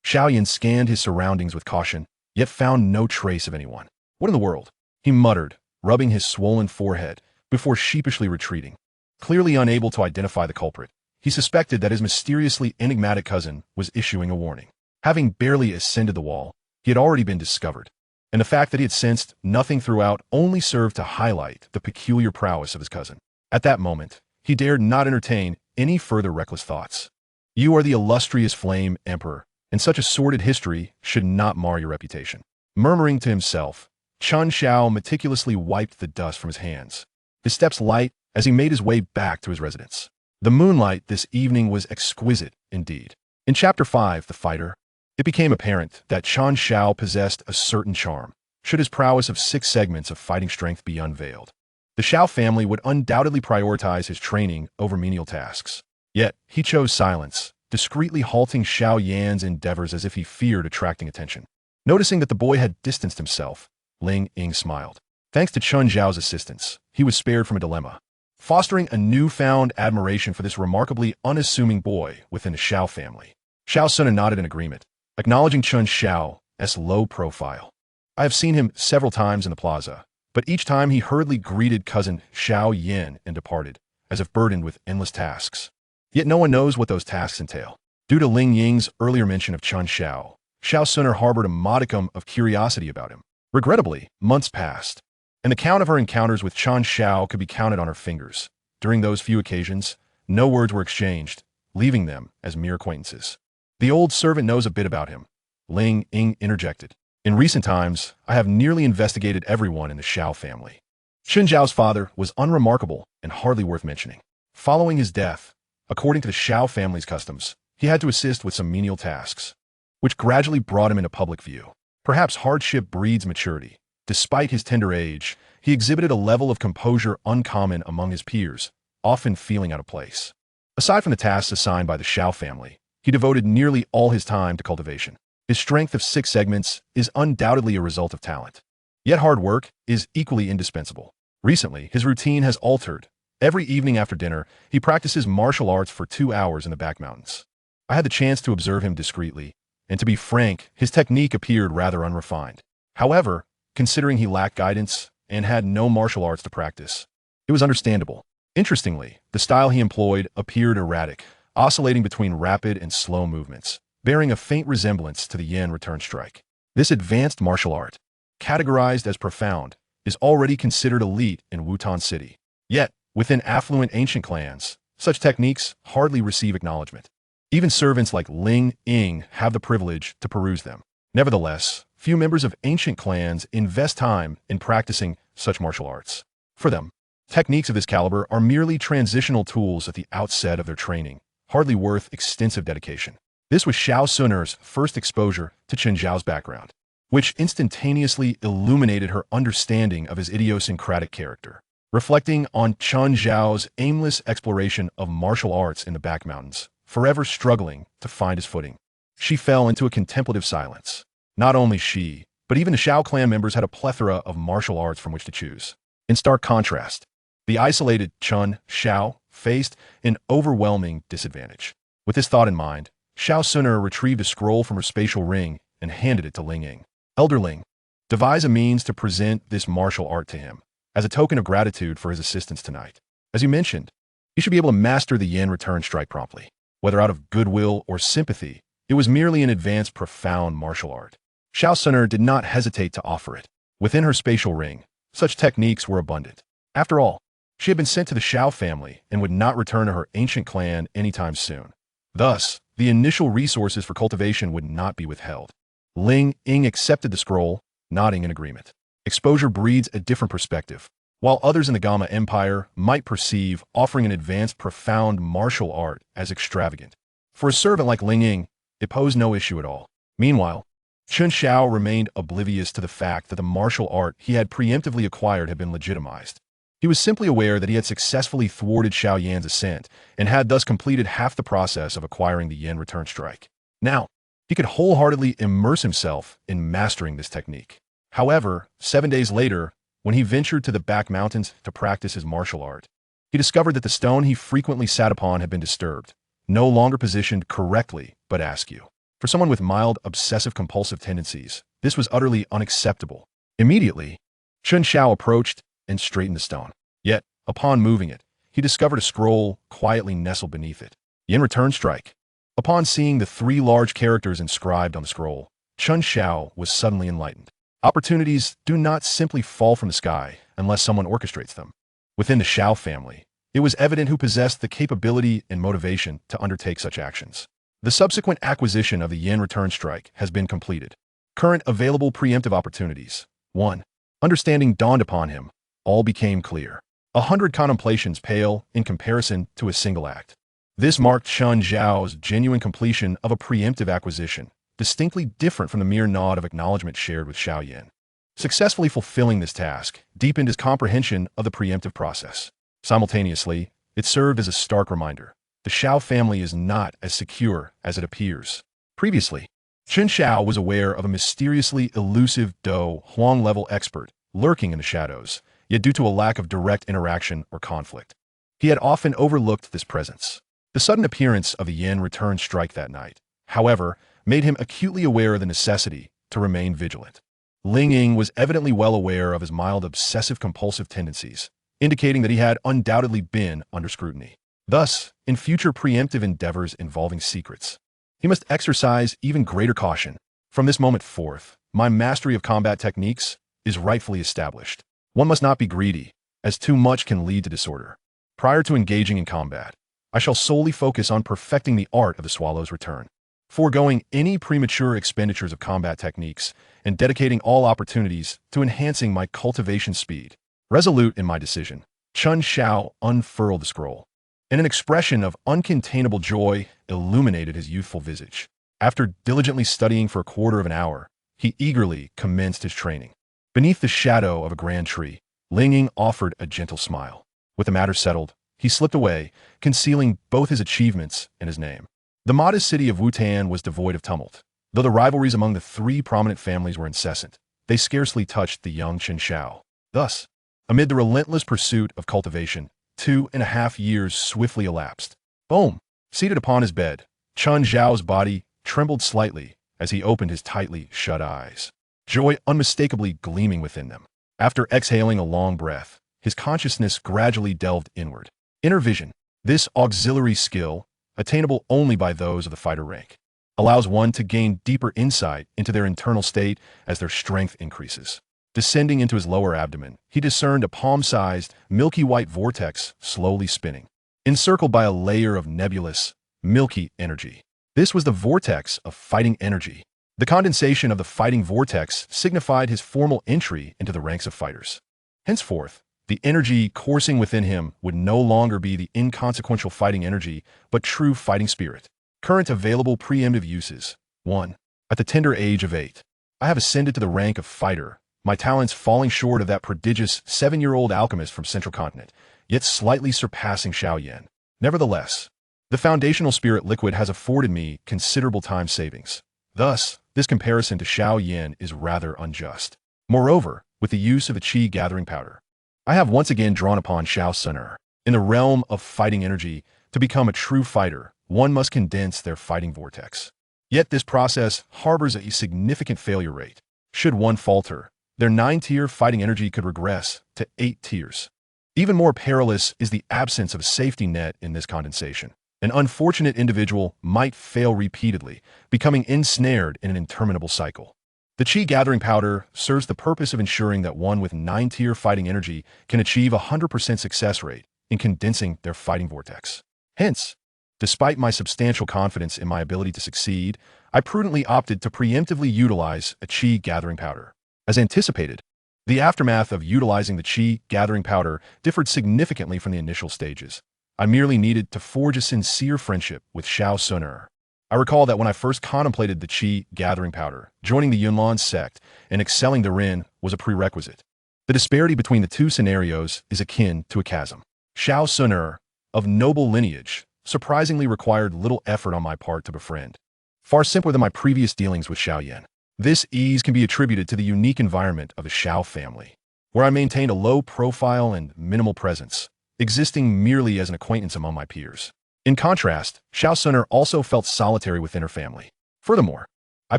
Xiao Yin scanned his surroundings with caution, yet found no trace of anyone. What in the world? He muttered, rubbing his swollen forehead before sheepishly retreating. Clearly unable to identify the culprit, he suspected that his mysteriously enigmatic cousin was issuing a warning. Having barely ascended the wall, he had already been discovered, and the fact that he had sensed nothing throughout only served to highlight the peculiar prowess of his cousin. At that moment, he dared not entertain any further reckless thoughts. You are the illustrious Flame Emperor, and such a sordid history should not mar your reputation. Murmuring to himself, Chen Xiao meticulously wiped the dust from his hands, his steps light as he made his way back to his residence. The moonlight this evening was exquisite indeed. In Chapter 5, The Fighter, it became apparent that Chen Xiao possessed a certain charm, should his prowess of 6 segments of fighting strength be unveiled. The Xiao family would undoubtedly prioritize his training over menial tasks. Yet, he chose silence, discreetly halting Xiao Yan's endeavors as if he feared attracting attention. Noticing that the boy had distanced himself, Ling Ying smiled. Thanks to Chen Xiao's assistance, he was spared from a dilemma, fostering a newfound admiration for this remarkably unassuming boy within the Xiao family. Xiao Sun nodded in agreement, acknowledging Chen Xiao's low profile. I have seen him several times in the plaza, but each time he hurriedly greeted cousin Xiao Yin and departed, as if burdened with endless tasks. Yet no one knows what those tasks entail. Due to Ling Ying's earlier mention of Chen Xiao, Xiao Sun harbored a modicum of curiosity about him. Regrettably, months passed, and the count of her encounters with Chen Xiao could be counted on her fingers. During those few occasions, no words were exchanged, leaving them as mere acquaintances. The old servant knows a bit about him, Ling Ying interjected. In recent times, I have nearly investigated everyone in the Xiao family. Chen Zhao's father was unremarkable and hardly worth mentioning. Following his death, according to the Xiao family's customs, he had to assist with some menial tasks, which gradually brought him into public view. Perhaps hardship breeds maturity. Despite his tender age, he exhibited a level of composure uncommon among his peers, often feeling out of place. Aside from the tasks assigned by the Xiao family, he devoted nearly all his time to cultivation. His strength of 6 segments is undoubtedly a result of talent. Yet hard work is equally indispensable. Recently, his routine has altered. Every evening after dinner, he practices martial arts for 2 hours in the back mountains. I had the chance to observe him discreetly, and to be frank, his technique appeared rather unrefined. However, considering he lacked guidance and had no martial arts to practice, it was understandable. Interestingly, the style he employed appeared erratic, oscillating between rapid and slow movements, bearing a faint resemblance to the Yin return strike. This advanced martial art, categorized as profound, is already considered elite in Wutan City. Yet, within affluent ancient clans, such techniques hardly receive acknowledgement. Even servants like Ling Ying have the privilege to peruse them. Nevertheless, few members of ancient clans invest time in practicing such martial arts. For them, techniques of this caliber are merely transitional tools at the outset of their training, hardly worth extensive dedication. This was Xiao Sun'er's first exposure to Chen Xiao's background, which instantaneously illuminated her understanding of his idiosyncratic character. Reflecting on Chen Xiao's aimless exploration of martial arts in the back mountains, forever struggling to find his footing, she fell into a contemplative silence. Not only she, but even the Xiao clan members had a plethora of martial arts from which to choose. In stark contrast, The isolated Chen Xiao faced an overwhelming disadvantage. With this thought in mind, Xiao sooner retrieved a scroll from her spatial ring and handed it to Ling Ying. Elderling, devise a means to present this martial art to him, as a token of gratitude for his assistance tonight. As you mentioned, he should be able to master the yen return strike promptly. Whether out of goodwill or sympathy, it was merely an advanced, profound martial art. Xiao Suner did not hesitate to offer it. Within her spatial ring, such techniques were abundant. After all, she had been sent to the Xiao family and would not return to her ancient clan anytime soon. Thus, the initial resources for cultivation would not be withheld. Ling Ying accepted the scroll, nodding in agreement. Exposure breeds a different perspective. While others in the Gamma Empire might perceive offering an advanced, profound martial art as extravagant, for a servant like Ling Ying, it posed no issue at all. Meanwhile, Chen Xiao remained oblivious to the fact that the martial art he had preemptively acquired had been legitimized. He was simply aware that he had successfully thwarted Xiao Yan's ascent and had thus completed half the process of acquiring the yen return strike. Now, he could wholeheartedly immerse himself in mastering this technique. However, 7 days later, when he ventured to the back mountains to practice his martial art, he discovered that the stone he frequently sat upon had been disturbed, no longer positioned correctly but askew. For someone with mild obsessive-compulsive tendencies, this was utterly unacceptable. Immediately, Chen Xiao approached and straightened the stone. Yet, upon moving it, he discovered a scroll quietly nestled beneath it. Yen return strike. Upon seeing the 3 large characters inscribed on the scroll, Chen Xiao was suddenly enlightened. Opportunities do not simply fall from the sky unless someone orchestrates them. Within the Xiao family, it was evident who possessed the capability and motivation to undertake such actions. The subsequent acquisition of the yen return strike has been completed. Current available preemptive opportunities. 1. Understanding dawned upon him. All became clear. 100 contemplations pale in comparison to a single act. This marked Chen Xiao's genuine completion of a preemptive acquisition, distinctly different from the mere nod of acknowledgement shared with Xiao Yan. Successfully fulfilling this task deepened his comprehension of the preemptive process. Simultaneously, it served as a stark reminder. The Xiao family is not as secure as it appears. Previously, Chen Xiao was aware of a mysteriously elusive Do Huang-level expert lurking in the shadows, yet due to a lack of direct interaction or conflict, he had often overlooked this presence. The sudden appearance of the yen return strike that night, however, made him acutely aware of the necessity to remain vigilant. Ling Ying was evidently well aware of his mild obsessive-compulsive tendencies, indicating that he had undoubtedly been under scrutiny. Thus, in future preemptive endeavors involving secrets, he must exercise even greater caution. From this moment forth, my mastery of combat techniques is rightfully established. One must not be greedy, as too much can lead to disorder. Prior to engaging in combat, I shall solely focus on perfecting the art of the swallow's return, foregoing any premature expenditures of combat techniques and dedicating all opportunities to enhancing my cultivation speed. Resolute in my decision, Chen Xiao unfurled the scroll, and an expression of uncontainable joy illuminated his youthful visage. After diligently studying for a quarter of an hour, he eagerly commenced his training. Beneath the shadow of a grand tree, Ling Ying offered a gentle smile. With the matter settled, he slipped away, concealing both his achievements and his name. The modest city of Wutan was devoid of tumult. Though the rivalries among the 3 prominent families were incessant, they scarcely touched the young Chen Xiao. Thus, amid the relentless pursuit of cultivation, 2.5 years swiftly elapsed. Boom! Seated upon his bed, Chen Xiao's body trembled slightly as he opened his tightly shut eyes, joy unmistakably gleaming within them. After exhaling a long breath, his consciousness gradually delved inward. Inner vision, this auxiliary skill, attainable only by those of the fighter rank, allows one to gain deeper insight into their internal state as their strength increases. Descending into his lower abdomen, he discerned a palm-sized, milky white vortex slowly spinning, encircled by a layer of nebulous, milky energy. This was the vortex of fighting energy. The condensation of the fighting vortex signified his formal entry into the ranks of fighters. Henceforth, the energy coursing within him would no longer be the inconsequential fighting energy, but true fighting spirit. Current available preemptive uses. 1. At the tender age of 8, I have ascended to the rank of fighter, my talents falling short of that prodigious 7-year-old alchemist from Central Continent, yet slightly surpassing Xiao Yan. Nevertheless, the foundational spirit liquid has afforded me considerable time savings. Thus, this comparison to Xiao Yan is rather unjust. Moreover, with the use of the qi gathering powder, I have once again drawn upon Xiao Suner. In the realm of fighting energy, to become a true fighter, one must condense their fighting vortex. Yet this process harbors a significant failure rate. Should one falter, their 9-tier fighting energy could regress to 8 tiers. Even more perilous is the absence of a safety net in this condensation. An unfortunate individual might fail repeatedly, becoming ensnared in an interminable cycle. The Qi gathering powder serves the purpose of ensuring that one with 9-tier fighting energy can achieve a 100% success rate in condensing their fighting vortex. Hence, despite my substantial confidence in my ability to succeed, I prudently opted to preemptively utilize a Qi gathering powder. As anticipated, the aftermath of utilizing the Qi gathering powder differed significantly from the initial stages. I merely needed to forge a sincere friendship with Xiao Suner. I recall that when I first contemplated the Qi gathering powder, joining the Yunlan sect and excelling therein was a prerequisite. The disparity between the two scenarios is akin to a chasm. Xiao Suner, of noble lineage, surprisingly required little effort on my part to befriend. Far simpler than my previous dealings with Xiao Yan. This ease can be attributed to the unique environment of the Xiao family, where I maintained a low profile and minimal presence, existing merely as an acquaintance among my peers. In contrast, Xiao Suner also felt solitary within her family. Furthermore, I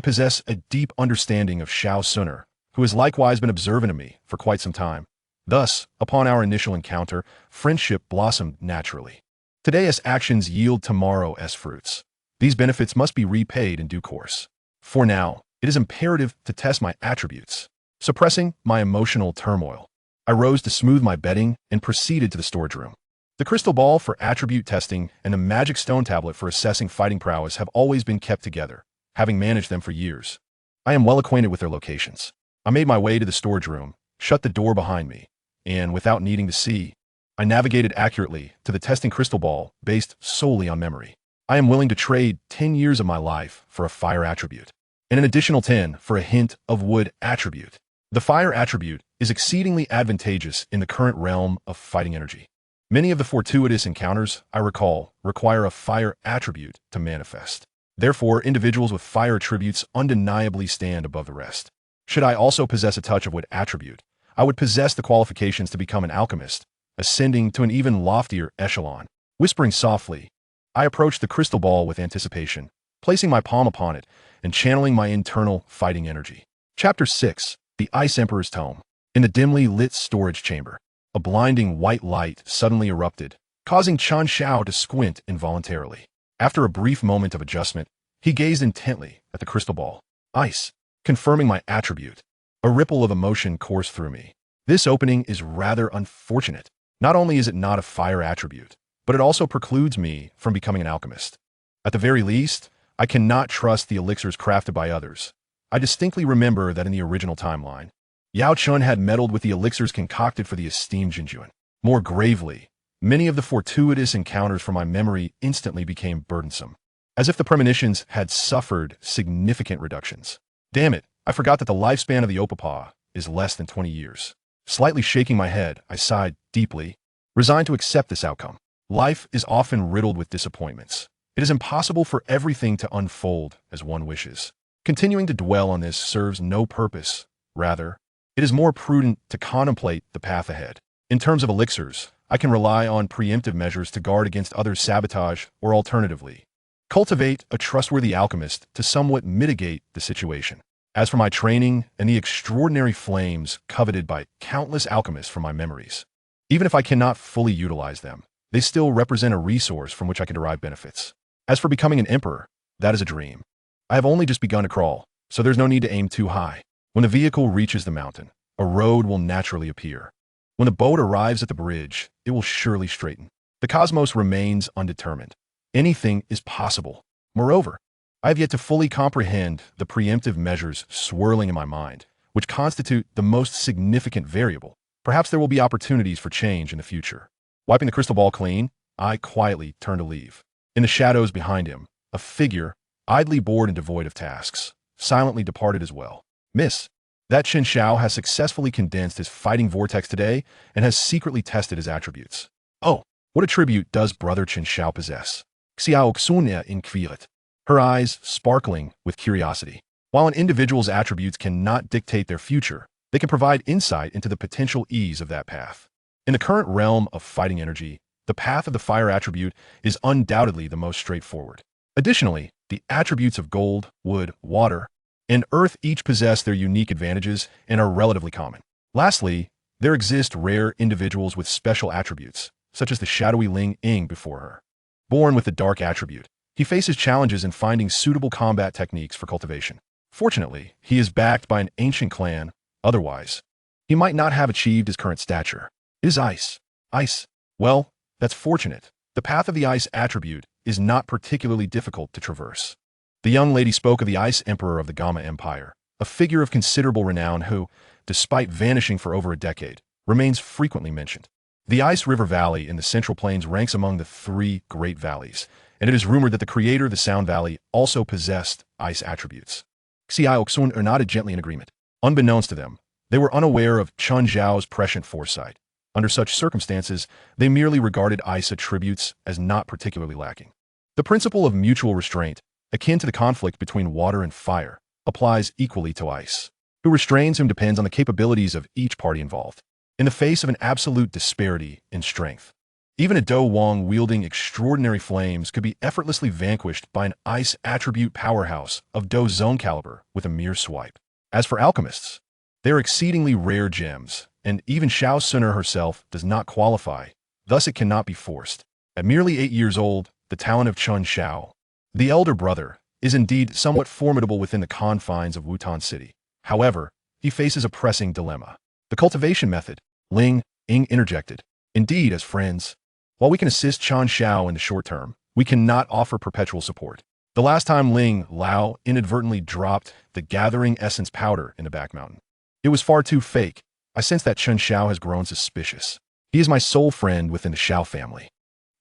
possess a deep understanding of Xiao Suner, who has likewise been observant of me for quite some time. Thus, upon our initial encounter, friendship blossomed naturally. Today's actions yield tomorrow's fruits. These benefits must be repaid in due course. For now, it is imperative to test my attributes. Suppressing my emotional turmoil, I rose to smooth my bedding and proceeded to the storage room. The crystal ball for attribute testing and the magic stone tablet for assessing fighting prowess have always been kept together, having managed them for years. I am well acquainted with their locations. I made my way to the storage room, shut the door behind me, and without needing to see, I navigated accurately to the testing crystal ball based solely on memory. I am willing to trade 10 years of my life for a fire attribute, and an additional 10 for a hint of wood attribute. The fire attribute is exceedingly advantageous in the current realm of fighting energy. Many of the fortuitous encounters, I recall, require a fire attribute to manifest. Therefore, individuals with fire attributes undeniably stand above the rest. Should I also possess a touch of wood attribute, I would possess the qualifications to become an alchemist, ascending to an even loftier echelon. Whispering softly, I approached the crystal ball with anticipation, placing my palm upon it and channeling my internal fighting energy. Chapter 6. The Ice Emperor's Tome. In the dimly lit storage chamber, a blinding white light suddenly erupted, causing Chen Xiao to squint involuntarily. After a brief moment of adjustment, he gazed intently at the crystal ball. Ice, confirming my attribute. A ripple of emotion coursed through me. This opening is rather unfortunate. Not only is it not a fire attribute, but it also precludes me from becoming an alchemist. At the very least, I cannot trust the elixirs crafted by others. I distinctly remember that in the original timeline, Yao Chun had meddled with the elixirs concocted for the esteemed Jinjuan. More gravely, many of the fortuitous encounters from my memory instantly became burdensome, as if the premonitions had suffered significant reductions. Damn it, I forgot that the lifespan of the Opapa is less than 20 years. Slightly shaking my head, I sighed deeply, resigned to accept this outcome. Life is often riddled with disappointments. It is impossible for everything to unfold as one wishes. Continuing to dwell on this serves no purpose. Rather, it is more prudent to contemplate the path ahead. In terms of elixirs, I can rely on preemptive measures to guard against others' sabotage or alternatively, cultivate a trustworthy alchemist to somewhat mitigate the situation. As for my training and the extraordinary flames coveted by countless alchemists from my memories, even if I cannot fully utilize them, they still represent a resource from which I can derive benefits. As for becoming an emperor, that is a dream. I have only just begun to crawl, so there's no need to aim too high. When the vehicle reaches the mountain, a road will naturally appear. When the boat arrives at the bridge, it will surely straighten. The cosmos remains undetermined. Anything is possible. Moreover, I have yet to fully comprehend the preemptive measures swirling in my mind, which constitute the most significant variable. Perhaps there will be opportunities for change in the future. Wiping the crystal ball clean, I quietly turned to leave. In the shadows behind him, a figure, idly bored and devoid of tasks, silently departed as well. Miss, that Chen Xiao has successfully condensed his fighting vortex today and has secretly tested his attributes. Oh, what attribute does brother Chen Xiao possess? Xiao Xunia inquirit, her eyes sparkling with curiosity. While an individual's attributes cannot dictate their future, they can provide insight into the potential ease of that path. In the current realm of fighting energy, the path of the fire attribute is undoubtedly the most straightforward. Additionally, the attributes of gold, wood, water, and earth each possess their unique advantages and are relatively common. Lastly, there exist rare individuals with special attributes, such as the shadowy Ling Ying before her. Born with the dark attribute, he faces challenges in finding suitable combat techniques for cultivation. Fortunately, he is backed by an ancient clan. Otherwise, he might not have achieved his current stature. It is ice. Ice. Well, that's fortunate. The path of the ice attribute is not particularly difficult to traverse. The young lady spoke of the Ice Emperor of the Gamma Empire, a figure of considerable renown who, despite vanishing for over a decade, remains frequently mentioned. The Ice River Valley in the Central Plains ranks among the 3 Great Valleys, and it is rumored that the creator of the Sound Valley also possessed ice attributes. Xiao Xun nodded gently in agreement. Unbeknownst to them, they were unaware of Chen Xiao's prescient foresight. Under such circumstances, they merely regarded ice attributes as not particularly lacking. The principle of mutual restraint, akin to the conflict between water and fire, applies equally to ice. Who restrains him depends on the capabilities of each party involved. In the face of an absolute disparity in strength, even a Do Wang wielding extraordinary flames could be effortlessly vanquished by an ice attribute powerhouse of Do Zone caliber with a mere swipe. As for alchemists, they are exceedingly rare gems, and even Xiao Suner herself does not qualify, thus it cannot be forced. At merely 8 years old, the talent of Chen Xiao, the elder brother, is indeed somewhat formidable within the confines of Wutan City. However, he faces a pressing dilemma. The cultivation method, Ling Ying interjected. Indeed, as friends, while we can assist Chen Xiao in the short term, we cannot offer perpetual support. The last time Ling Lao inadvertently dropped the gathering essence powder in the back mountain, it was far too fake. I sense that Chen Xiao has grown suspicious. He is my sole friend within the Xiao family,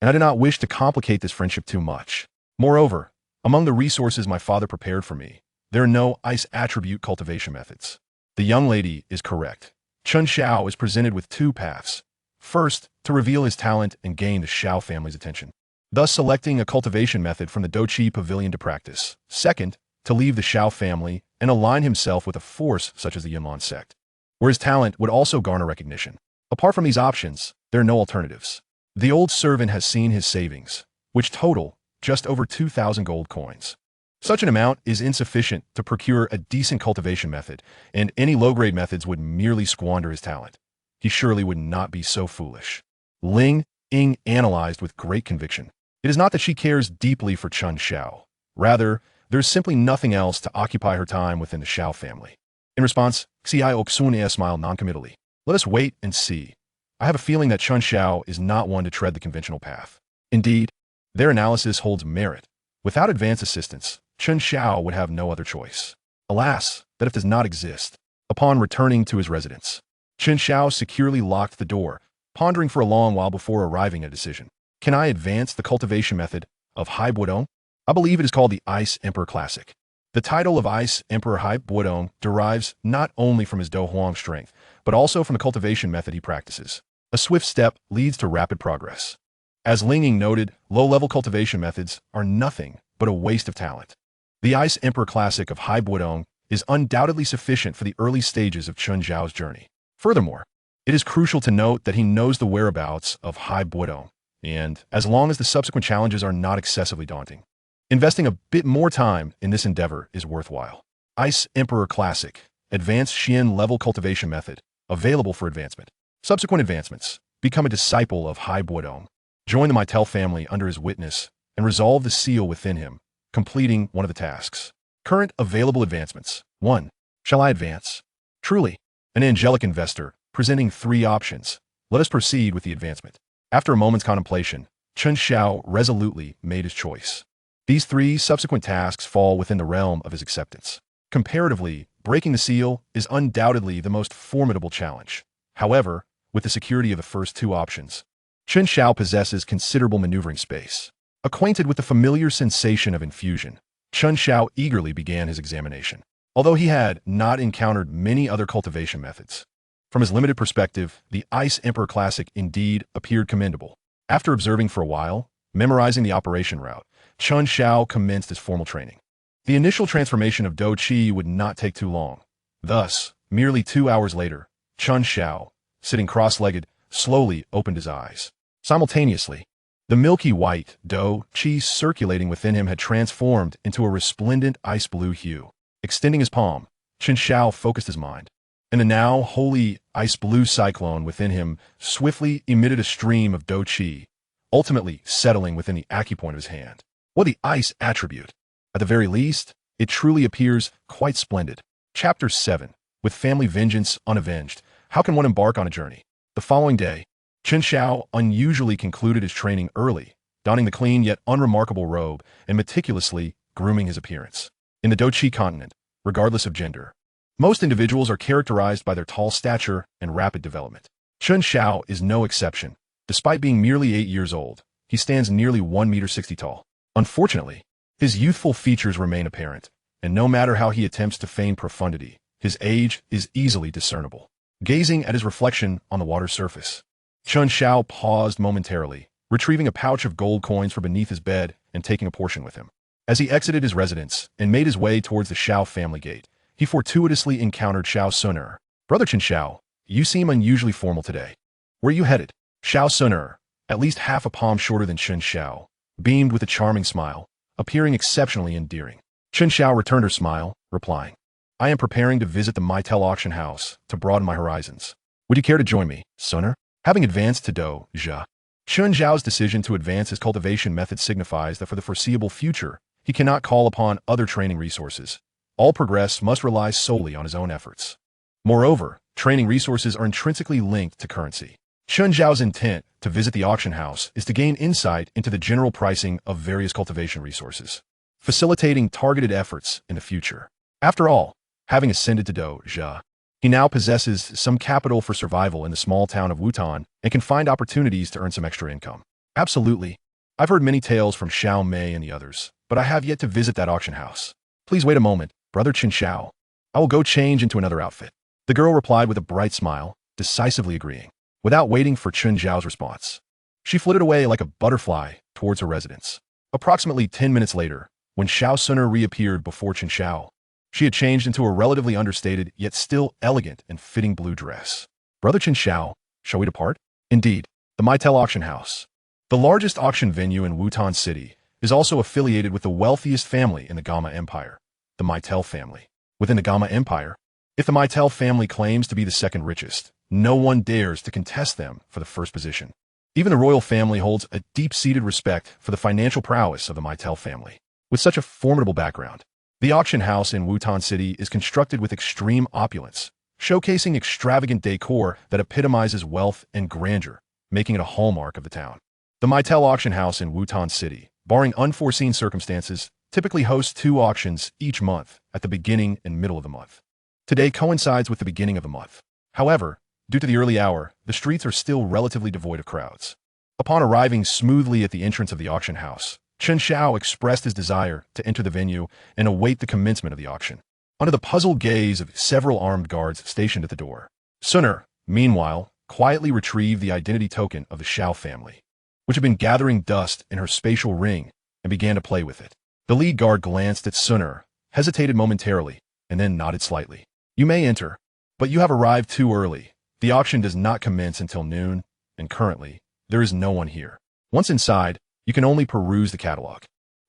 and I do not wish to complicate this friendship too much. Moreover, among the resources my father prepared for me, there are no ice attribute cultivation methods. The young lady is correct. Chen Xiao is presented with 2 paths. First, to reveal his talent and gain the Xiao family's attention, thus selecting a cultivation method from the Douqi Pavilion to practice. Second, to leave the Xiao family and align himself with a force such as the Yunlan sect, where his talent would also garner recognition. Apart from these options, there are no alternatives. The old servant has seen his savings, which total just over 2,000 gold coins. Such an amount is insufficient to procure a decent cultivation method, and any low-grade methods would merely squander his talent. He surely would not be so foolish. Ling Ying analyzed with great conviction. It is not that she cares deeply for Chen Xiao. Rather, there is simply nothing else to occupy her time within the Xiao family. In response, Xiao Xun smiled noncommittally. Let us wait and see. I have a feeling that Chen Xiao is not one to tread the conventional path. Indeed, their analysis holds merit. Without advance assistance, Chen Xiao would have no other choice. Alas, that it does not exist. Upon returning to his residence, Chen Xiao securely locked the door, pondering for a long while before arriving at a decision. Can I advance the cultivation method of Hai Buodong? I believe it is called the Ice Emperor Classic. The title of Ice Emperor Hai Buodong derives not only from his Do Huang strength, but also from the cultivation method he practices. A swift step leads to rapid progress. As Ling Ying noted, low-level cultivation methods are nothing but a waste of talent. The Ice Emperor Classic of Hai Buodong is undoubtedly sufficient for the early stages of Chen Xiao's journey. Furthermore, it is crucial to note that he knows the whereabouts of Hai Buodong, and as long as the subsequent challenges are not excessively daunting, investing a bit more time in this endeavor is worthwhile. Ice Emperor Classic, Advanced Xian Level Cultivation Method, available for advancement. Subsequent advancements: become a disciple of Hai Buodong, join the Maitel family under his witness, and resolve the seal within him, completing one of the tasks. Current available advancements. 1. Shall I advance? Truly, an angelic investor, presenting 3 options. Let us proceed with the advancement. After a moment's contemplation, Chen Xiao resolutely made his choice. These 3 subsequent tasks fall within the realm of his acceptance. Comparatively, breaking the seal is undoubtedly the most formidable challenge. However, with the security of the first 2 options, Chen Xiao possesses considerable maneuvering space. Acquainted with the familiar sensation of infusion, Chen Xiao eagerly began his examination. Although he had not encountered many other cultivation methods, from his limited perspective, the Ice Emperor Classic indeed appeared commendable. After observing for a while, memorizing the operation route, Chen Xiao commenced his formal training. The initial transformation of Douqi would not take too long. Thus, merely 2 hours later, Chen Xiao, sitting cross-legged, slowly opened his eyes. Simultaneously, the milky white Douqi circulating within him had transformed into a resplendent ice blue hue. Extending his palm, Chen Xiao focused his mind, and the now wholly ice blue cyclone within him swiftly emitted a stream of Douqi, ultimately settling within the acupoint of his hand. What the ice attribute? At the very least, it truly appears quite splendid. Chapter 7. With family vengeance unavenged, how can one embark on a journey? The following day, Chen Xiao unusually concluded his training early, donning the clean yet unremarkable robe and meticulously grooming his appearance. In the Douqi Continent, regardless of gender, most individuals are characterized by their tall stature and rapid development. Chen Xiao is no exception. Despite being merely 8 years old, he stands nearly 1 meter 60 tall. Unfortunately, his youthful features remain apparent, and no matter how he attempts to feign profundity, his age is easily discernible. Gazing at his reflection on the water's surface, Chen Xiao paused momentarily, retrieving a pouch of gold coins from beneath his bed and taking a portion with him. As he exited his residence and made his way towards the Xiao family gate, he fortuitously encountered Xiao Suner. "Brother Chen Xiao, you seem unusually formal today. Where are you headed?" Xiao Suner, at least half a palm shorter than Chen Xiao, beamed with a charming smile, appearing exceptionally endearing. Chen Xiao returned her smile, replying, "I am preparing to visit the Maitel auction house to broaden my horizons. Would you care to join me, Suner?" Having advanced to Douqi, Chen Xiao's decision to advance his cultivation method signifies that for the foreseeable future, he cannot call upon other training resources. All progress must rely solely on his own efforts. Moreover, training resources are intrinsically linked to currency. Chen Xiao's intent to visit the auction house is to gain insight into the general pricing of various cultivation resources, facilitating targeted efforts in the future. After all, having ascended to Douqi, he now possesses some capital for survival in the small town of Wutan and can find opportunities to earn some extra income. Absolutely. I've heard many tales from Xiao Mei and the others, but I have yet to visit that auction house. Please wait a moment, Brother Chen Xiao. I will go change into another outfit. The girl replied with a bright smile, decisively agreeing. Without waiting for Chen Xiao's response, she flitted away like a butterfly towards her residence. Approximately 10 minutes later, when Xiao Suner reappeared before Chen Xiao, she had changed into a relatively understated yet still elegant and fitting blue dress. "Brother Chen Xiao, shall we depart?" Indeed, the Maitel auction house, the largest auction venue in Wutan City, is also affiliated with the wealthiest family in the Gamma Empire, the Maitel family. Within the Gamma Empire, if the Maitel family claims to be the second richest, no one dares to contest them for the first position. Even the royal family holds a deep-seated respect for the financial prowess of the Maitel family. With such a formidable background, the auction house in Wutan City is constructed with extreme opulence, showcasing extravagant decor that epitomizes wealth and grandeur, making it a hallmark of the town. The Maitel auction house in Wutan City, barring unforeseen circumstances, typically hosts 2 auctions each month at the beginning and middle of the month. Today coincides with the beginning of the month. However, due to the early hour, the streets are still relatively devoid of crowds. Upon arriving smoothly at the entrance of the auction house, Chen Xiao expressed his desire to enter the venue and await the commencement of the auction. Under the puzzled gaze of several armed guards stationed at the door, Suner, meanwhile, quietly retrieved the identity token of the Xiao family, which had been gathering dust in her spatial ring, and began to play with it. The lead guard glanced at Suner, hesitated momentarily, and then nodded slightly. "You may enter, but you have arrived too early. The auction does not commence until noon, and currently, there is no one here. Once inside, you can only peruse the catalog."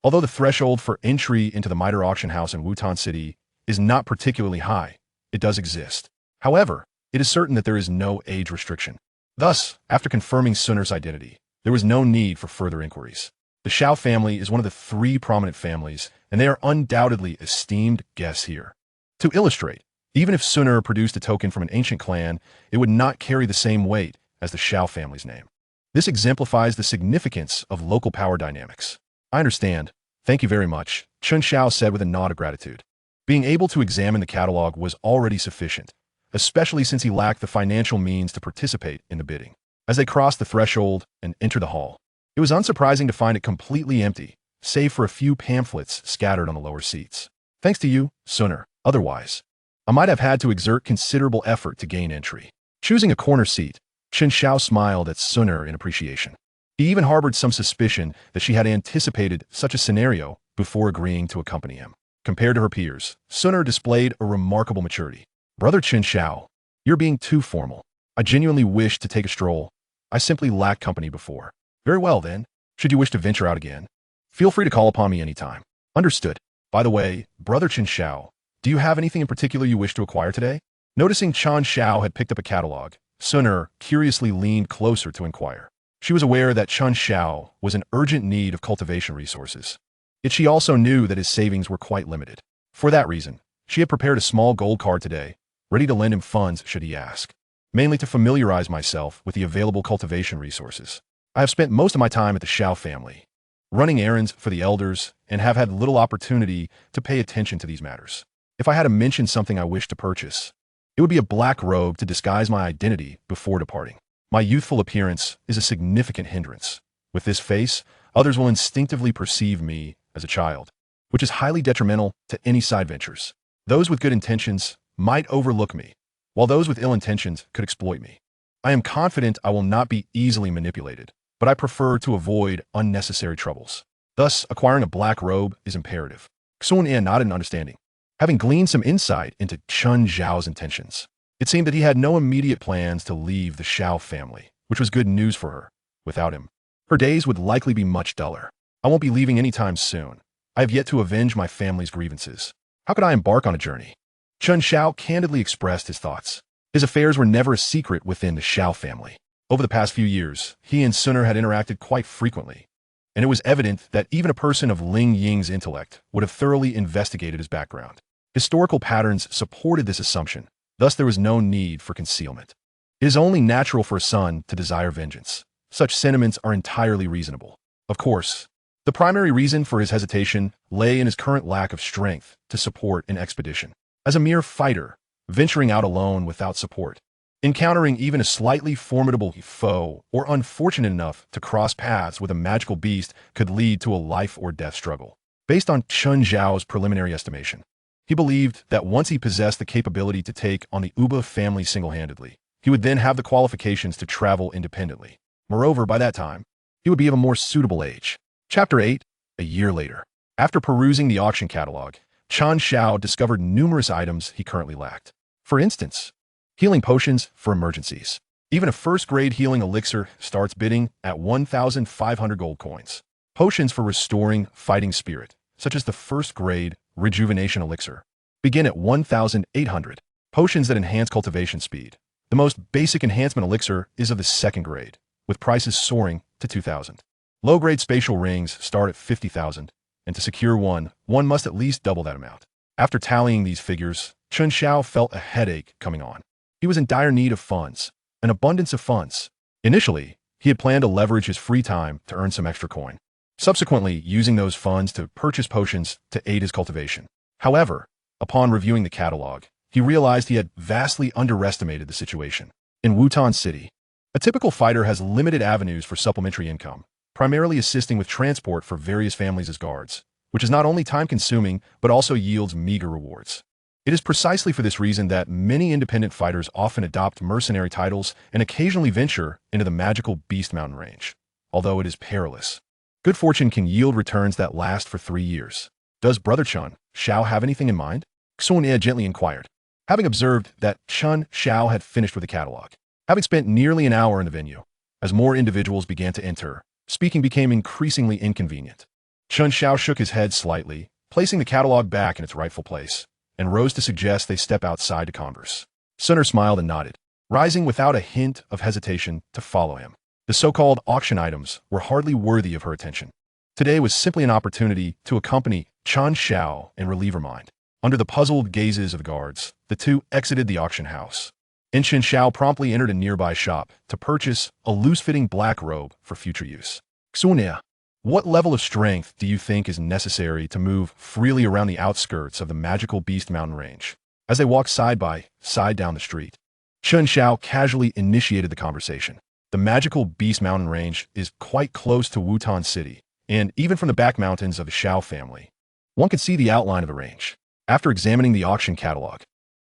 Although the threshold for entry into the Miter auction house in Wutan City is not particularly high, it does exist. However, it is certain that there is no age restriction. Thus, after confirming Suner's identity, there was no need for further inquiries. The Xiao family is one of the 3 prominent families, and they are undoubtedly esteemed guests here. To illustrate, even if Suner produced a token from an ancient clan, it would not carry the same weight as the Xiao family's name. This exemplifies the significance of local power dynamics. "I understand. Thank you very much," Chen Xiao said with a nod of gratitude. Being able to examine the catalog was already sufficient, especially since he lacked the financial means to participate in the bidding. As they crossed the threshold and entered the hall, it was unsurprising to find it completely empty, save for a few pamphlets scattered on the lower seats. "Thanks to you, Suner. Otherwise, I might have had to exert considerable effort to gain entry." Choosing a corner seat, Chen Xiao smiled at Suner in appreciation. He even harbored some suspicion that she had anticipated such a scenario before agreeing to accompany him. Compared to her peers, Suner displayed a remarkable maturity. "Brother Chen Xiao, you're being too formal. I genuinely wish to take a stroll. I simply lacked company before. Very well, then. Should you wish to venture out again, feel free to call upon me anytime. Understood. By the way, Brother Chen Xiao, do you have anything in particular you wish to acquire today? Noticing Chen Xiao had picked up a catalog, Sun curiously leaned closer to inquire. She was aware that Chen Xiao was in urgent need of cultivation resources. Yet she also knew that his savings were quite limited. For that reason, she had prepared a small gold card today, ready to lend him funds should he ask. Mainly to familiarize myself with the available cultivation resources. I have spent most of my time at the Xiao family, running errands for the elders, and have had little opportunity to pay attention to these matters. If I had to mention something I wished to purchase, it would be a black robe to disguise my identity before departing. My youthful appearance is a significant hindrance. With this face, others will instinctively perceive me as a child, which is highly detrimental to any side ventures. Those with good intentions might overlook me, while those with ill intentions could exploit me. I am confident I will not be easily manipulated, but I prefer to avoid unnecessary troubles. Thus, acquiring a black robe is imperative. Xun Yan nodded in understanding. Having gleaned some insight into Chen Xiao's intentions, it seemed that he had no immediate plans to leave the Xiao family, which was good news for her. Without him, her days would likely be much duller. I won't be leaving anytime soon. I have yet to avenge my family's grievances. How could I embark on a journey? Chen Xiao candidly expressed his thoughts. His affairs were never a secret within the Xiao family. Over the past few years, he and Sun had interacted quite frequently, and it was evident that even a person of Ling Ying's intellect would have thoroughly investigated his background. Historical patterns supported this assumption, thus there was no need for concealment. It is only natural for a son to desire vengeance. Such sentiments are entirely reasonable. Of course, the primary reason for his hesitation lay in his current lack of strength to support an expedition. As a mere fighter, venturing out alone without support, encountering even a slightly formidable foe, or unfortunate enough to cross paths with a magical beast could lead to a life-or-death struggle. Based on Chen Xiao's preliminary estimation, he believed that once he possessed the capability to take on the Uba family single-handedly, he would then have the qualifications to travel independently. Moreover, by that time, he would be of a more suitable age. Chapter 8, a year later. After perusing the auction catalog, Chen Xiao discovered numerous items he currently lacked. For instance, healing potions for emergencies. Even a first-grade healing elixir starts bidding at 1,500 gold coins. Potions for restoring fighting spirit, such as the first-grade rejuvenation elixir, begin at 1,800. Potions that enhance cultivation speed. The most basic enhancement elixir is of the second grade, with prices soaring to 2,000. Low-grade spatial rings start at 50,000, and to secure one must at least double that amount. After tallying these figures, Chen Xiao felt a headache coming on. He was in dire need of funds, an abundance of funds. Initially, he had planned to leverage his free time to earn some extra coin, subsequently using those funds to purchase potions to aid his cultivation. However, upon reviewing the catalog, he realized he had vastly underestimated the situation. In Wutan City, a typical fighter has limited avenues for supplementary income, primarily assisting with transport for various families as guards, which is not only time-consuming but also yields meager rewards. It is precisely for this reason that many independent fighters often adopt mercenary titles and occasionally venture into the magical Beast Mountain range, although it is perilous. Good fortune can yield returns that last for 3 years. Does Brother Chen Xiao have anything in mind? Xun Ye gently inquired, having observed that Chen Xiao had finished with the catalog. Having spent nearly an hour in the venue, as more individuals began to enter, speaking became increasingly inconvenient. Chen Xiao shook his head slightly, placing the catalog back in its rightful place, and rose to suggest they step outside to converse. Sun smiled and nodded, rising without a hint of hesitation to follow him. The so-called auction items were hardly worthy of her attention. Today was simply an opportunity to accompany Chen Xiao and relieve her mind. Under the puzzled gazes of the guards, the two exited the auction house. Chen Xiao promptly entered a nearby shop to purchase a loose-fitting black robe for future use. Xunia, what level of strength do you think is necessary to move freely around the outskirts of the magical Beast Mountain range? As they walked side by side down the street, Chen Xiao casually initiated the conversation. The magical Beast Mountain range is quite close to Wutan City, and even from the back mountains of the Xiao family, one could see the outline of the range. After examining the auction catalog,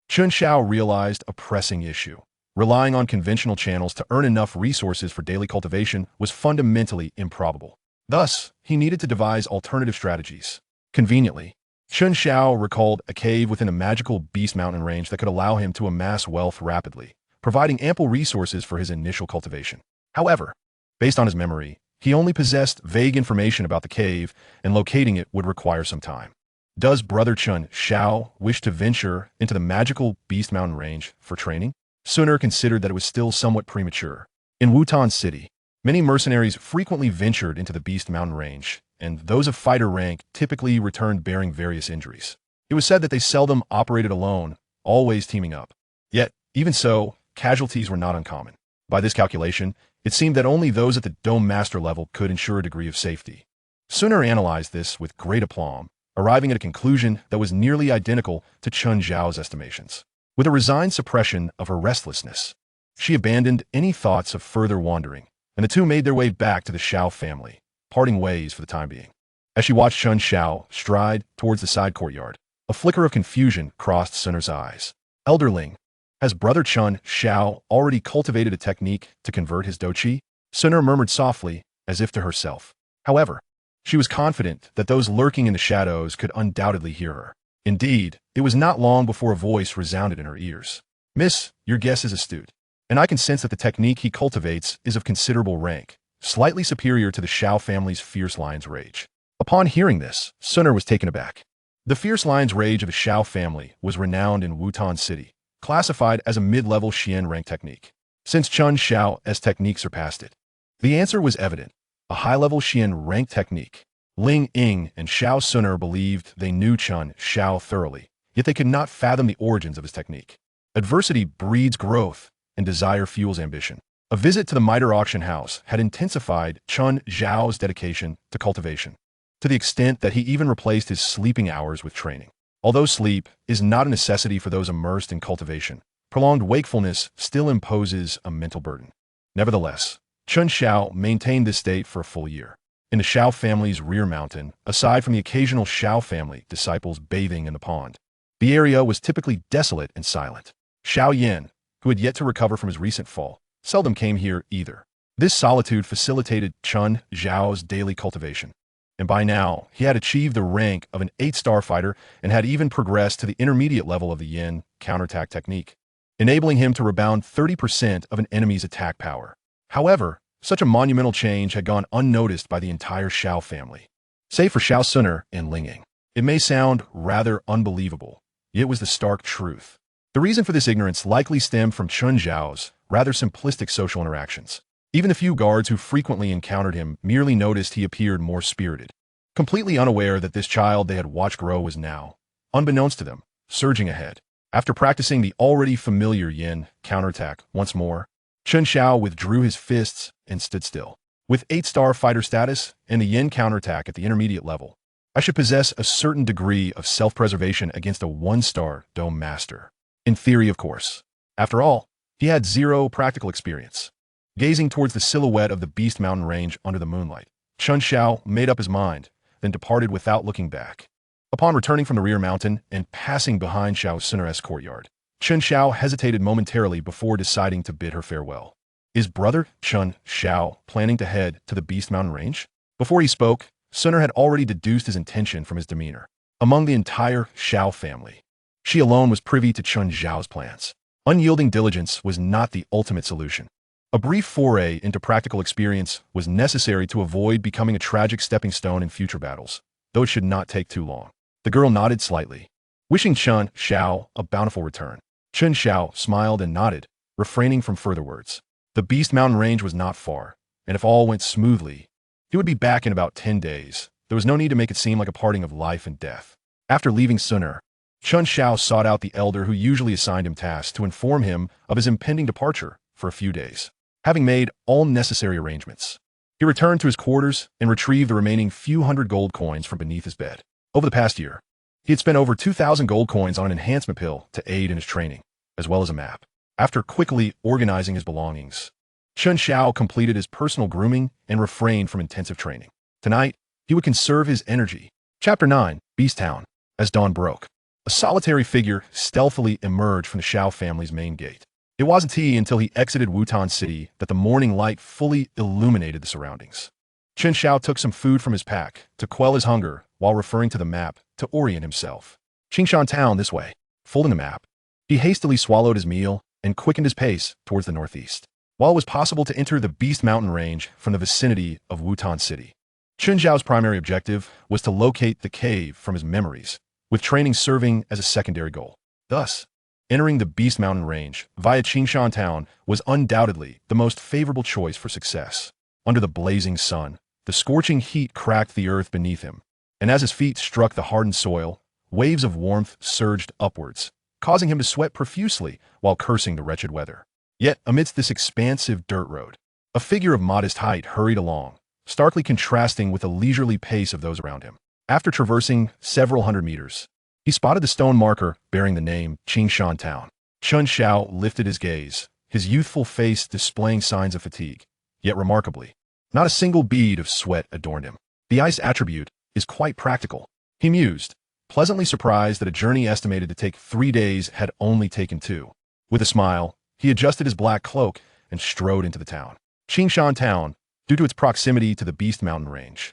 Chen Xiao realized a pressing issue. Relying on conventional channels to earn enough resources for daily cultivation was fundamentally improbable. Thus, he needed to devise alternative strategies. Conveniently, Chen Xiao recalled a cave within a magical Beast Mountain range that could allow him to amass wealth rapidly, providing ample resources for his initial cultivation. However, based on his memory, he only possessed vague information about the cave, and locating it would require some time. Does Brother Chen Xiao wish to venture into the magical Beast Mountain range for training? Sun considered that it was still somewhat premature. In Wutan City, many mercenaries frequently ventured into the Beast Mountain range, and those of fighter rank typically returned bearing various injuries. It was said that they seldom operated alone, always teaming up. Yet, even so, casualties were not uncommon. By this calculation, it seemed that only those at the Dome Master level could ensure a degree of safety. Sun analyzed this with great aplomb, arriving at a conclusion that was nearly identical to Chen Xiao's estimations. With a resigned suppression of her restlessness, she abandoned any thoughts of further wandering, and the two made their way back to the Xiao family, parting ways for the time being. As she watched Chen Xiao stride towards the side courtyard, a flicker of confusion crossed Sun's eyes. Elderling, has Brother Chen Xiao already cultivated a technique to convert his Douqi? Sun murmured softly, as if to herself. However, she was confident that those lurking in the shadows could undoubtedly hear her. Indeed, it was not long before a voice resounded in her ears. Miss, your guess is astute, and I can sense that the technique he cultivates is of considerable rank, slightly superior to the Xiao family's fierce lion's rage. Upon hearing this, Sun was taken aback. The fierce lion's rage of the Xiao family was renowned in Wutan City, classified as a mid-level Xian rank technique. Since Chen Xiao's technique surpassed it, the answer was evident. A high-level Xian rank technique. Ling Ying and Xiao Sun believed they knew Chen Xiao thoroughly, yet they could not fathom the origins of his technique. Adversity breeds growth, and desire fuels ambition. A visit to the Mitre auction house had intensified Chen Xiao's dedication to cultivation, to the extent that he even replaced his sleeping hours with training. Although sleep is not a necessity for those immersed in cultivation, prolonged wakefulness still imposes a mental burden. Nevertheless, Chen Xiao maintained this state for a full year. In the Xiao family's rear mountain, aside from the occasional Xiao family disciples bathing in the pond, the area was typically desolate and silent. Xiao Yan, who had yet to recover from his recent fall, seldom came here either. This solitude facilitated Chen Xiao's daily cultivation, and by now he had achieved the rank of an 8-star fighter and had even progressed to the intermediate level of the Yin counterattack technique, enabling him to rebound 30% of an enemy's attack power. However, such a monumental change had gone unnoticed by the entire Xiao family, save for Xiao Sun and Ling Ying. It may sound rather unbelievable, yet it was the stark truth. The reason for this ignorance likely stemmed from Chen Xiao's rather simplistic social interactions. Even the few guards who frequently encountered him merely noticed he appeared more spirited, completely unaware that this child they had watched grow was now, unbeknownst to them, surging ahead. After practicing the already familiar Yin counterattack once more, Chen Xiao withdrew his fists and stood still. With 8-star fighter status and the Yin counterattack at the intermediate level, I should possess a certain degree of self-preservation against a 1-star Dome Master. In theory, of course. After all, he had zero practical experience. Gazing towards the silhouette of the Beast Mountain range under the moonlight, Chen Xiao made up his mind, then departed without looking back. Upon returning from the rear mountain and passing behind Xiao Sun's courtyard, Chen Xiao hesitated momentarily before deciding to bid her farewell. Is Brother Chen Xiao planning to head to the Beast Mountain range? Before he spoke, Sun had already deduced his intention from his demeanor. Among the entire Xiao family, she alone was privy to Chen Xiao's plans. Unyielding diligence was not the ultimate solution. A brief foray into practical experience was necessary to avoid becoming a tragic stepping stone in future battles, though it should not take too long. The girl nodded slightly, wishing Chen Xiao a bountiful return. Chen Xiao smiled and nodded, refraining from further words. The Beast Mountain range was not far, and if all went smoothly, he would be back in about 10 days. There was no need to make it seem like a parting of life and death. After leaving Sun, Chen Xiao sought out the elder who usually assigned him tasks to inform him of his impending departure for a few days. Having made all necessary arrangements, he returned to his quarters and retrieved the remaining few hundred gold coins from beneath his bed. Over the past year, he had spent over 2,000 gold coins on an enhancement pill to aid in his training, as well as a map. After quickly organizing his belongings, Chen Xiao completed his personal grooming and refrained from intensive training. Tonight, he would conserve his energy. Chapter 9, Beast Town. As dawn broke, a solitary figure stealthily emerged from the Xiao family's main gate. It wasn't he until he exited Wutan City that the morning light fully illuminated the surroundings. Chen Xiao took some food from his pack to quell his hunger while referring to the map to orient himself. Qingshan Town this way. Folding the map, he hastily swallowed his meal and quickened his pace towards the northeast. While it was possible to enter the Beast Mountain range from the vicinity of Wutan City, Chen Xiao's primary objective was to locate the cave from his memories, with training serving as a secondary goal. Thus, entering the Beast Mountain range via Qingshan Town was undoubtedly the most favorable choice for success. Under the blazing sun, the scorching heat cracked the earth beneath him, and as his feet struck the hardened soil, waves of warmth surged upwards, causing him to sweat profusely while cursing the wretched weather. Yet, amidst this expansive dirt road, a figure of modest height hurried along, starkly contrasting with the leisurely pace of those around him. After traversing several hundred meters, he spotted the stone marker bearing the name Qingshan Town. Chen Xiao lifted his gaze, his youthful face displaying signs of fatigue. Yet remarkably, not a single bead of sweat adorned him. The ice attribute is quite practical, he mused, pleasantly surprised that a journey estimated to take 3 days had only taken 2. With a smile, he adjusted his black cloak and strode into the town. Qingshan Town, due to its proximity to the Beast Mountain range,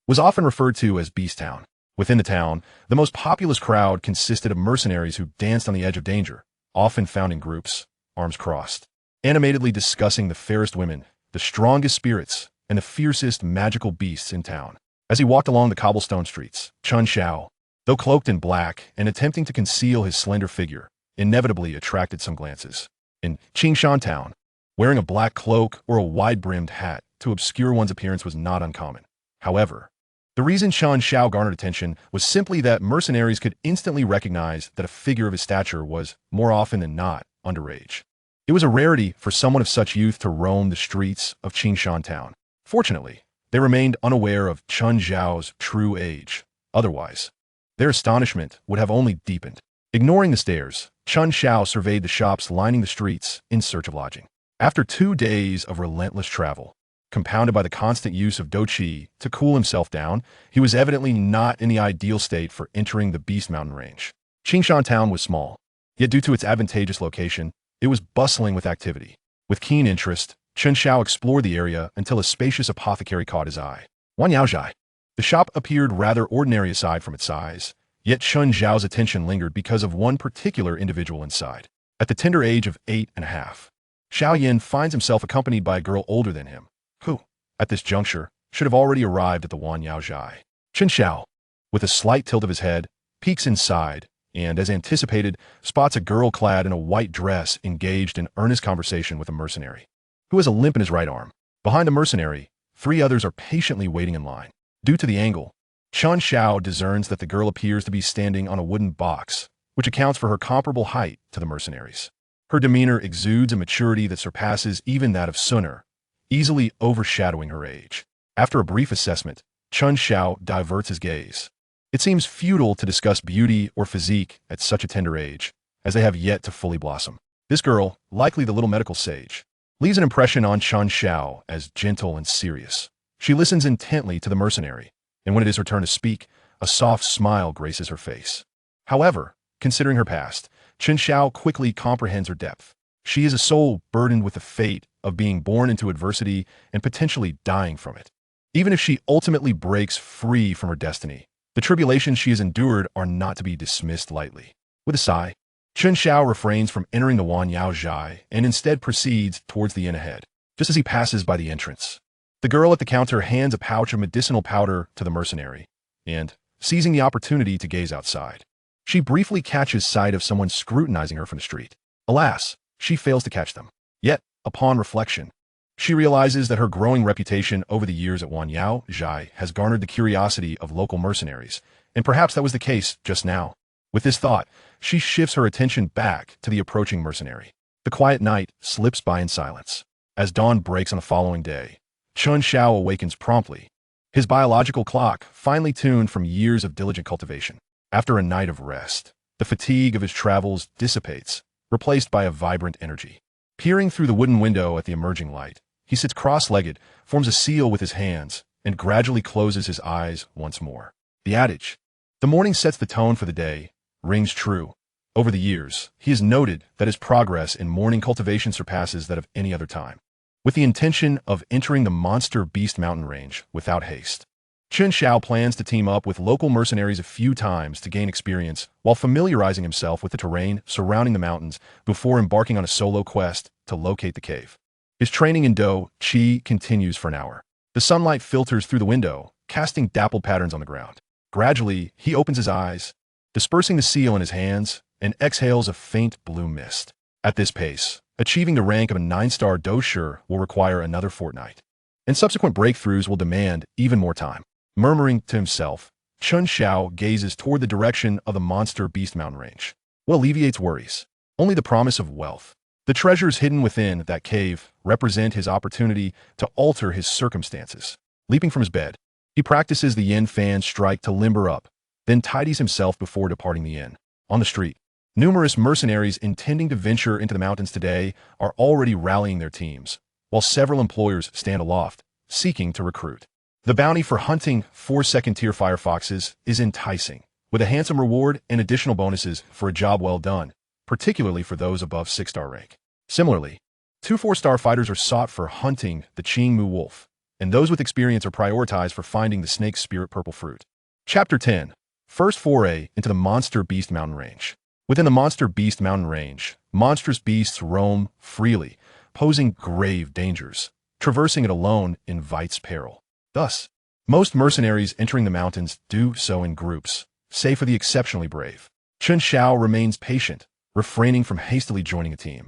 was often referred to as Beast Town. Within the town, the most populous crowd consisted of mercenaries who danced on the edge of danger, often found in groups, arms crossed, animatedly discussing the fairest women, the strongest spirits, and the fiercest magical beasts in town. As he walked along the cobblestone streets, Chen Xiao, though cloaked in black and attempting to conceal his slender figure, inevitably attracted some glances. In Qingshan Town, wearing a black cloak or a wide-brimmed hat to obscure one's appearance was not uncommon. However, the reason Chen Xiao garnered attention was simply that mercenaries could instantly recognize that a figure of his stature was, more often than not, underage. It was a rarity for someone of such youth to roam the streets of Qingshan Town. Fortunately, they remained unaware of Chen Xiao's true age. Otherwise, their astonishment would have only deepened. Ignoring the stares, Chen Xiao surveyed the shops lining the streets in search of lodging. After 2 days of relentless travel, compounded by the constant use of Douqi to cool himself down, he was evidently not in the ideal state for entering the Beast Mountain range. Qingshan Town was small, yet due to its advantageous location, it was bustling with activity. With keen interest, Chen Xiao explored the area until a spacious apothecary caught his eye. Wanyaozhai. The shop appeared rather ordinary aside from its size, yet Chen Xiao's attention lingered because of one particular individual inside. At the tender age of 8.5, Xiao Yin finds himself accompanied by a girl older than him, who, at this juncture, should have already arrived at the Wanyaozhai. Chen Xiao, with a slight tilt of his head, peeks inside, and, as anticipated, spots a girl clad in a white dress engaged in earnest conversation with a mercenary, who has a limp in his right arm. Behind the mercenary, 3 others are patiently waiting in line. Due to the angle, Chen Xiao discerns that the girl appears to be standing on a wooden box, which accounts for her comparable height to the mercenaries. Her demeanor exudes a maturity that surpasses even that of Sun'er, easily overshadowing her age. After a brief assessment, Chen Xiao diverts his gaze. It seems futile to discuss beauty or physique at such a tender age, as they have yet to fully blossom. This girl, likely the little medical sage, leaves an impression on Chen Xiao as gentle and serious. She listens intently to the mercenary, and when it is her turn to speak, a soft smile graces her face. However, considering her past, Chen Xiao quickly comprehends her depth. She is a soul burdened with the fate of being born into adversity and potentially dying from it. Even if she ultimately breaks free from her destiny, the tribulations she has endured are not to be dismissed lightly. With a sigh, Chen Xiao refrains from entering the Wanyaozhai and instead proceeds towards the inn ahead. Just as he passes by the entrance, the girl at the counter hands a pouch of medicinal powder to the mercenary, and, seizing the opportunity to gaze outside, she briefly catches sight of someone scrutinizing her from the street. Alas, she fails to catch them. Yet, upon reflection, she realizes that her growing reputation over the years at Wanyaozhai has garnered the curiosity of local mercenaries, and perhaps that was the case just now. With this thought, she shifts her attention back to the approaching mercenary. The quiet night slips by in silence. As dawn breaks on the following day, Chen Xiao awakens promptly, his biological clock finely tuned from years of diligent cultivation. After a night of rest, the fatigue of his travels dissipates, replaced by a vibrant energy. Peering through the wooden window at the emerging light, he sits cross-legged, forms a seal with his hands, and gradually closes his eyes once more. The adage, "The morning sets the tone for the day," rings true. Over the years, he has noted that his progress in morning cultivation surpasses that of any other time. With the intention of entering the monster Beast Mountain range without haste, Chen Xiao plans to team up with local mercenaries a few times to gain experience while familiarizing himself with the terrain surrounding the mountains before embarking on a solo quest to locate the cave. His training in Douqi continues for an hour. The sunlight filters through the window, casting dappled patterns on the ground. Gradually, he opens his eyes, dispersing the seal in his hands, and exhales a faint blue mist. At this pace, achieving the rank of a 9-star Douqi will require another fortnight, and subsequent breakthroughs will demand even more time. Murmuring to himself, Chen Xiao gazes toward the direction of the monster beast mountain range. What alleviates worries? Only the promise of wealth. The treasures hidden within that cave represent his opportunity to alter his circumstances. Leaping from his bed, he practices the yin fan strike to limber up, then tidies himself before departing the inn. On the street, numerous mercenaries intending to venture into the mountains today are already rallying their teams, while several employers stand aloft, seeking to recruit. The bounty for hunting 4 second-tier firefoxes is enticing, with a handsome reward and additional bonuses for a job well done, particularly for those above 6-star rank. Similarly, 2 4-star fighters are sought for hunting the Qingmu wolf, and those with experience are prioritized for finding the snake's spirit purple fruit. Chapter 10. First foray into the Monster Beast Mountain Range. Within the Monster Beast Mountain Range, monstrous beasts roam freely, posing grave dangers. Traversing it alone invites peril. Thus, most mercenaries entering the mountains do so in groups, save for the exceptionally brave. Chen Xiao remains patient, refraining from hastily joining a team.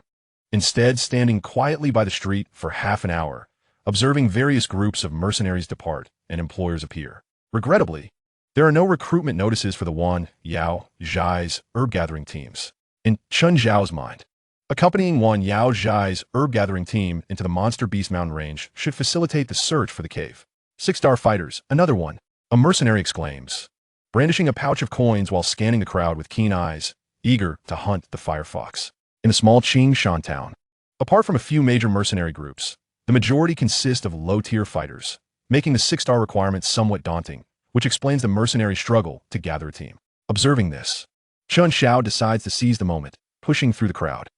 Instead, standing quietly by the street for half an hour, observing various groups of mercenaries depart and employers appear. Regrettably, there are no recruitment notices for the Wan, Yao, Zhai's herb-gathering teams. In Chen Xiao's mind, accompanying Wan Yao Zhai's herb-gathering team into the Monster Beast Mountain Range should facilitate the search for the cave. 6-star fighters, another one, a mercenary exclaims, brandishing a pouch of coins while scanning the crowd with keen eyes, eager to hunt the firefox. In a small Qingshan town, apart from a few major mercenary groups, the majority consist of low-tier fighters, making the 6-star requirement somewhat daunting, which explains the mercenary struggle to gather a team. Observing this, Chen Xiao decides to seize the moment, pushing through the crowd.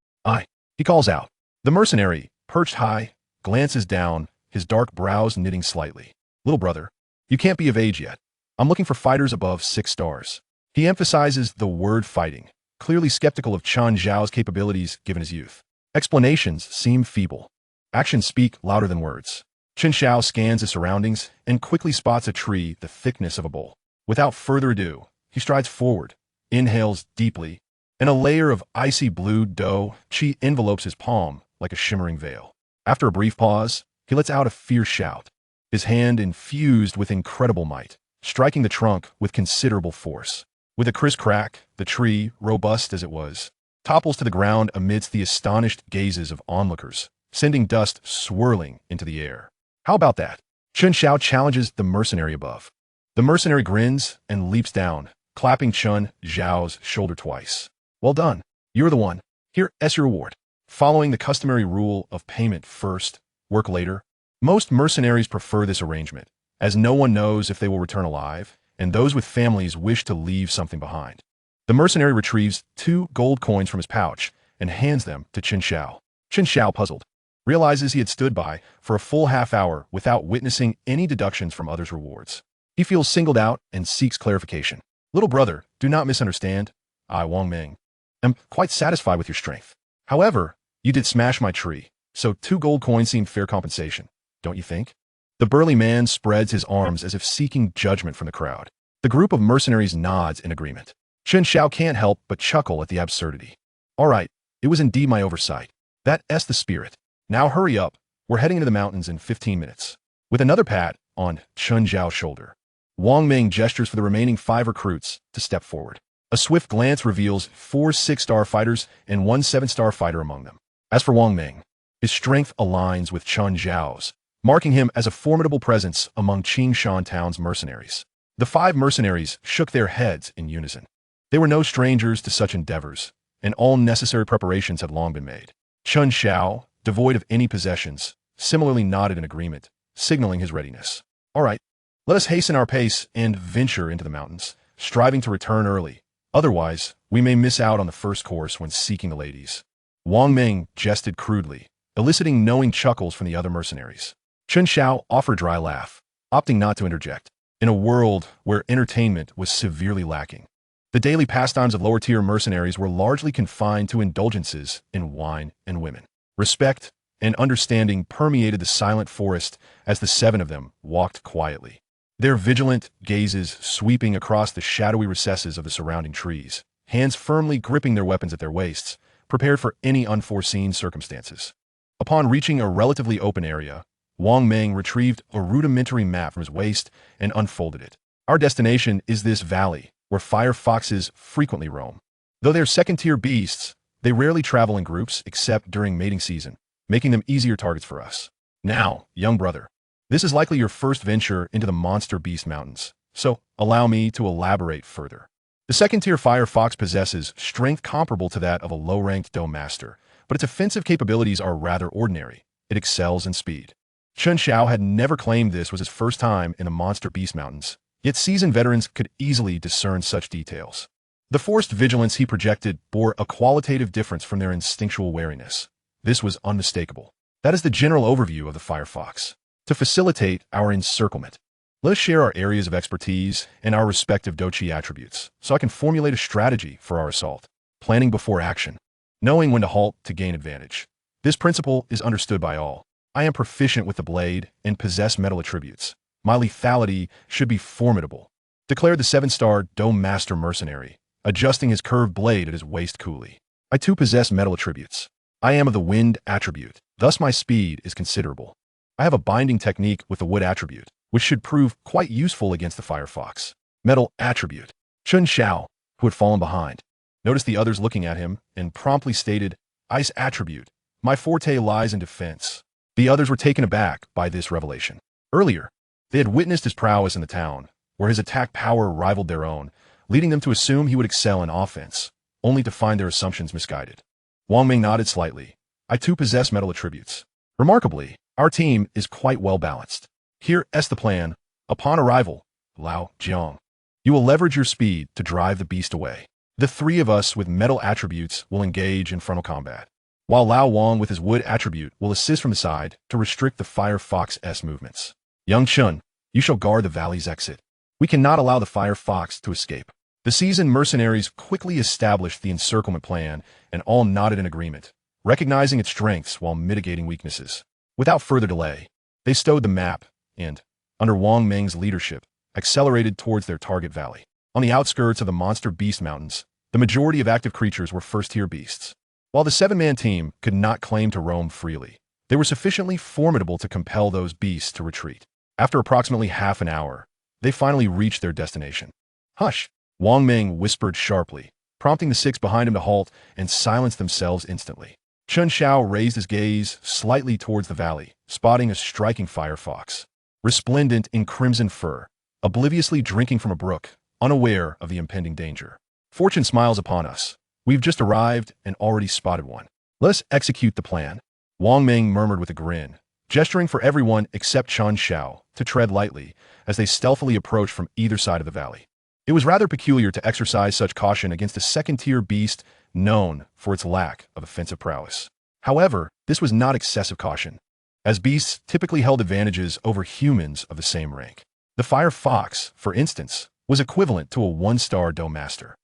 He calls out. The mercenary, perched high, glances down, his dark brows knitting slightly. Little brother, you can't be of age yet. I'm looking for fighters above 6 stars. He emphasizes the word fighting, clearly skeptical of Chen Xiao's capabilities given his youth. Explanations seem feeble. Actions speak louder than words. Chen Xiao scans his surroundings and quickly spots a tree the thickness of a bowl. Without further ado, he strides forward, inhales deeply, and a layer of icy blue Douqi envelopes his palm like a shimmering veil. After a brief pause, he lets out a fierce shout, his hand infused with incredible might, striking the trunk with considerable force. With a crisp crack, the tree, robust as it was, topples to the ground amidst the astonished gazes of onlookers, sending dust swirling into the air. How about that? Chen Xiao challenges the mercenary above. The mercenary grins and leaps down, clapping Chen Xiao's shoulder twice. Well done. You're the one. Here's your reward. Following the customary rule of payment first, work later, most mercenaries prefer this arrangement, as no one knows if they will return alive, and those with families wish to leave something behind. The mercenary retrieves 2 gold coins from his pouch and hands them to Chen Xiao. Chen Xiao, puzzled, realizes he had stood by for a full half hour without witnessing any deductions from others' rewards. He feels singled out and seeks clarification. Little brother, do not misunderstand. I, Wang Ming, am quite satisfied with your strength. However, you did smash my tree, so 2 gold coins seem fair compensation, don't you think? The burly man spreads his arms as if seeking judgment from the crowd. The group of mercenaries nods in agreement. Chen Xiao can't help but chuckle at the absurdity. All right, it was indeed my oversight. That's the spirit. Now hurry up, we're heading into the mountains in 15 minutes. With another pat on Chen Xiao's shoulder, Wang Ming gestures for the remaining 5 recruits to step forward. A swift glance reveals 4 6-star fighters and 1 7-star fighter among them. As for Wang Ming, his strength aligns with Chen Xiao's, marking him as a formidable presence among Qingshan Town's mercenaries. The 5 mercenaries shook their heads in unison. They were no strangers to such endeavors, and all necessary preparations had long been made. Chen Xiao, devoid of any possessions, similarly nodded in agreement, signaling his readiness. All right, let us hasten our pace and venture into the mountains, striving to return early. Otherwise, we may miss out on the first course when seeking the ladies. Wang Ming jested crudely, eliciting knowing chuckles from the other mercenaries. Chen Xiao offered a dry laugh, opting not to interject. in a world where entertainment was severely lacking. The daily pastimes of lower-tier mercenaries were largely confined to indulgences in wine and women. Respect and understanding permeated the silent forest as the seven of them walked quietly, their vigilant gazes sweeping across the shadowy recesses of the surrounding trees, hands firmly gripping their weapons at their waists, prepared for any unforeseen circumstances. Upon reaching a relatively open area, Wang Meng retrieved a rudimentary map from his waist and unfolded it. Our destination is this valley, where fire foxes frequently roam. Though they're second-tier beasts, they rarely travel in groups except during mating season, making them easier targets for us. Now, young brother, this is likely your first venture into the monster beast mountains, so allow me to elaborate further. The second-tier fire fox possesses strength comparable to that of a low-ranked dome master, but its offensive capabilities are rather ordinary. It excels in speed. Chen Xiao had never claimed this was his first time in the monster beast mountains, yet seasoned veterans could easily discern such details. The forced vigilance he projected bore a qualitative difference from their instinctual wariness. This was unmistakable. That is the general overview of the fire fox. To facilitate our encirclement, let us share our areas of expertise and our respective Douqi attributes, so I can formulate a strategy for our assault. Planning before action. Knowing when to halt to gain advantage. This principle is understood by all. I am proficient with the blade and possess metal attributes. My lethality should be formidable, declared the 7-star Dome Master mercenary, adjusting his curved blade at his waist coolly. I too possess metal attributes. I am of the wind attribute, thus my speed is considerable. I have a binding technique with the wood attribute, which should prove quite useful against the fire fox. Metal attribute. Chen Xiao, who had fallen behind, noticed the others looking at him and promptly stated, ice attribute. My forte lies in defense. The others were taken aback by this revelation. Earlier, they had witnessed his prowess in the town, where his attack power rivaled their own, leading them to assume he would excel in offense, only to find their assumptions misguided. Wang Ming nodded slightly. I too possess metal attributes. Remarkably, our team is quite well balanced. Here is the plan. Upon arrival, Lao Jiang, you will leverage your speed to drive the beast away. The three of us with metal attributes will engage in frontal combat, while Lao Wang with his wood attribute will assist from the side to restrict the fire fox's movements. Young Chun, you shall guard the valley's exit. We cannot allow the fire fox to escape. The seasoned mercenaries quickly established the encirclement plan and all nodded in agreement, recognizing its strengths while mitigating weaknesses. Without further delay, they stowed the map and, under Wang Meng's leadership, accelerated towards their target valley. On the outskirts of the monster beast mountains, the majority of active creatures were first-tier beasts. While the 7-man team could not claim to roam freely, they were sufficiently formidable to compel those beasts to retreat. After approximately half an hour, they finally reached their destination. Hush! Wang Meng whispered sharply, prompting the 6 behind him to halt and silence themselves instantly. Chen Xiao raised his gaze slightly towards the valley, spotting a striking fire fox, resplendent in crimson fur, obliviously drinking from a brook, unaware of the impending danger. Fortune smiles upon us. We've just arrived and already spotted one. Let us execute the plan. Wang Meng murmured with a grin, gesturing for everyone except Chen Xiao to tread lightly as they stealthily approached from either side of the valley. It was rather peculiar to exercise such caution against a second-tier beast known for its lack of offensive prowess. However, this was not excessive caution, as beasts typically held advantages over humans of the same rank. The fire fox, for instance, was equivalent to a 1-star Dome Master.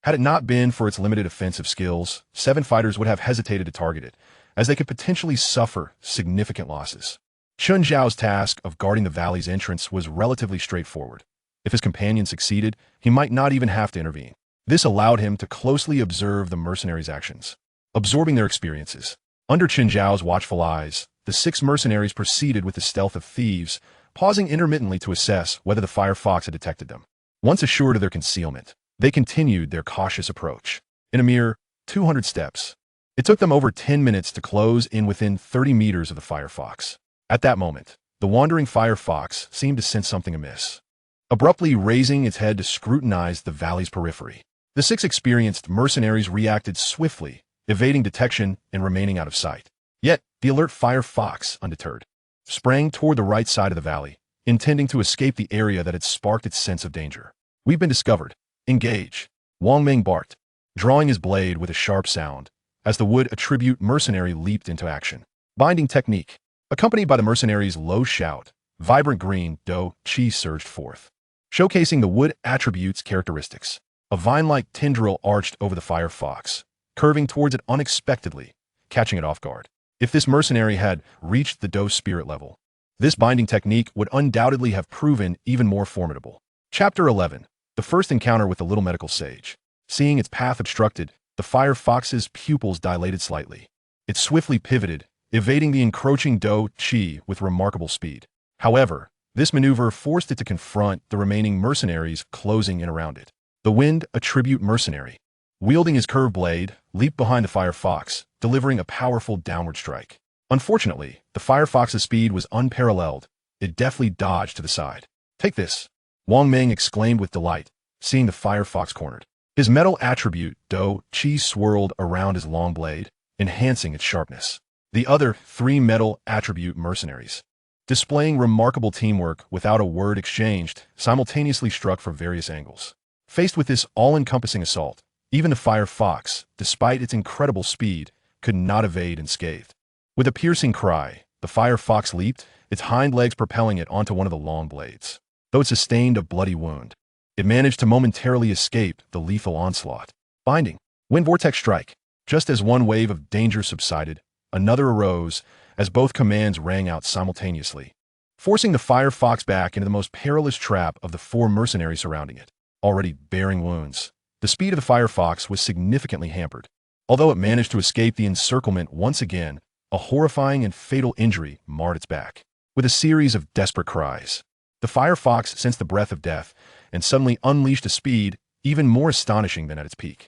Had it not been for its limited offensive skills, 7 fighters would have hesitated to target it, as they could potentially suffer significant losses. Chen Zhao's task of guarding the valley's entrance was relatively straightforward. If his companion succeeded, he might not even have to intervene. This allowed him to closely observe the mercenaries' actions, absorbing their experiences. Under Chen Zhao's watchful eyes, the 6 mercenaries proceeded with the stealth of thieves, pausing intermittently to assess whether the fire fox had detected them. Once assured of their concealment, they continued their cautious approach. In a mere 200 steps, it took them over 10 minutes to close in within 30 meters of the fire fox. At that moment, the wandering fire fox seemed to sense something amiss, abruptly raising its head to scrutinize the valley's periphery. The 6 experienced mercenaries reacted swiftly, evading detection and remaining out of sight. Yet, the alert fire fox, undeterred, sprang toward the right side of the valley, intending to escape the area that had sparked its sense of danger. We've been discovered. Engage. Wang Meng barked, drawing his blade with a sharp sound, as the wood attribute mercenary leaped into action. Binding technique. Accompanied by the mercenary's low shout, vibrant green Douqi surged forth. showcasing the wood attributes characteristics. A vine-like tendril arched over the fire fox, curving towards it unexpectedly, catching it off guard. If this mercenary had reached the Douqi spirit level, this binding technique would undoubtedly have proven even more formidable. Chapter 11. The first encounter with the little medical sage. Seeing its path obstructed, the fire fox's pupils dilated slightly. It swiftly pivoted, evading the encroaching Douqi with remarkable speed. However, this maneuver forced it to confront the remaining mercenaries closing in around it. The wind attribute mercenary, wielding his curved blade, leaped behind the fire fox, delivering a powerful downward strike. Unfortunately, the fire fox's speed was unparalleled. It deftly dodged to the side. "Take this," Wang Meng exclaimed with delight, seeing the fire fox cornered. His metal attribute, Douqi, swirled around his long blade, enhancing its sharpness. The other 3 metal attribute mercenaries, displaying remarkable teamwork without a word exchanged, simultaneously struck from various angles. Faced with this all-encompassing assault, even the fire fox, despite its incredible speed, could not evade unscathed. With a piercing cry, the fire fox leaped, its hind legs propelling it onto one of the long blades. Though it sustained a bloody wound, it managed to momentarily escape the lethal onslaught. Binding. Wind vortex strike. Just as one wave of danger subsided, another arose as both commands rang out simultaneously, forcing the fire fox back into the most perilous trap of the 4 mercenaries surrounding it, already bearing wounds. The speed of the fire fox was significantly hampered. Although it managed to escape the encirclement once again, a horrifying and fatal injury marred its back. With a series of desperate cries, the fire fox sensed the breath of death and suddenly unleashed a speed even more astonishing than at its peak.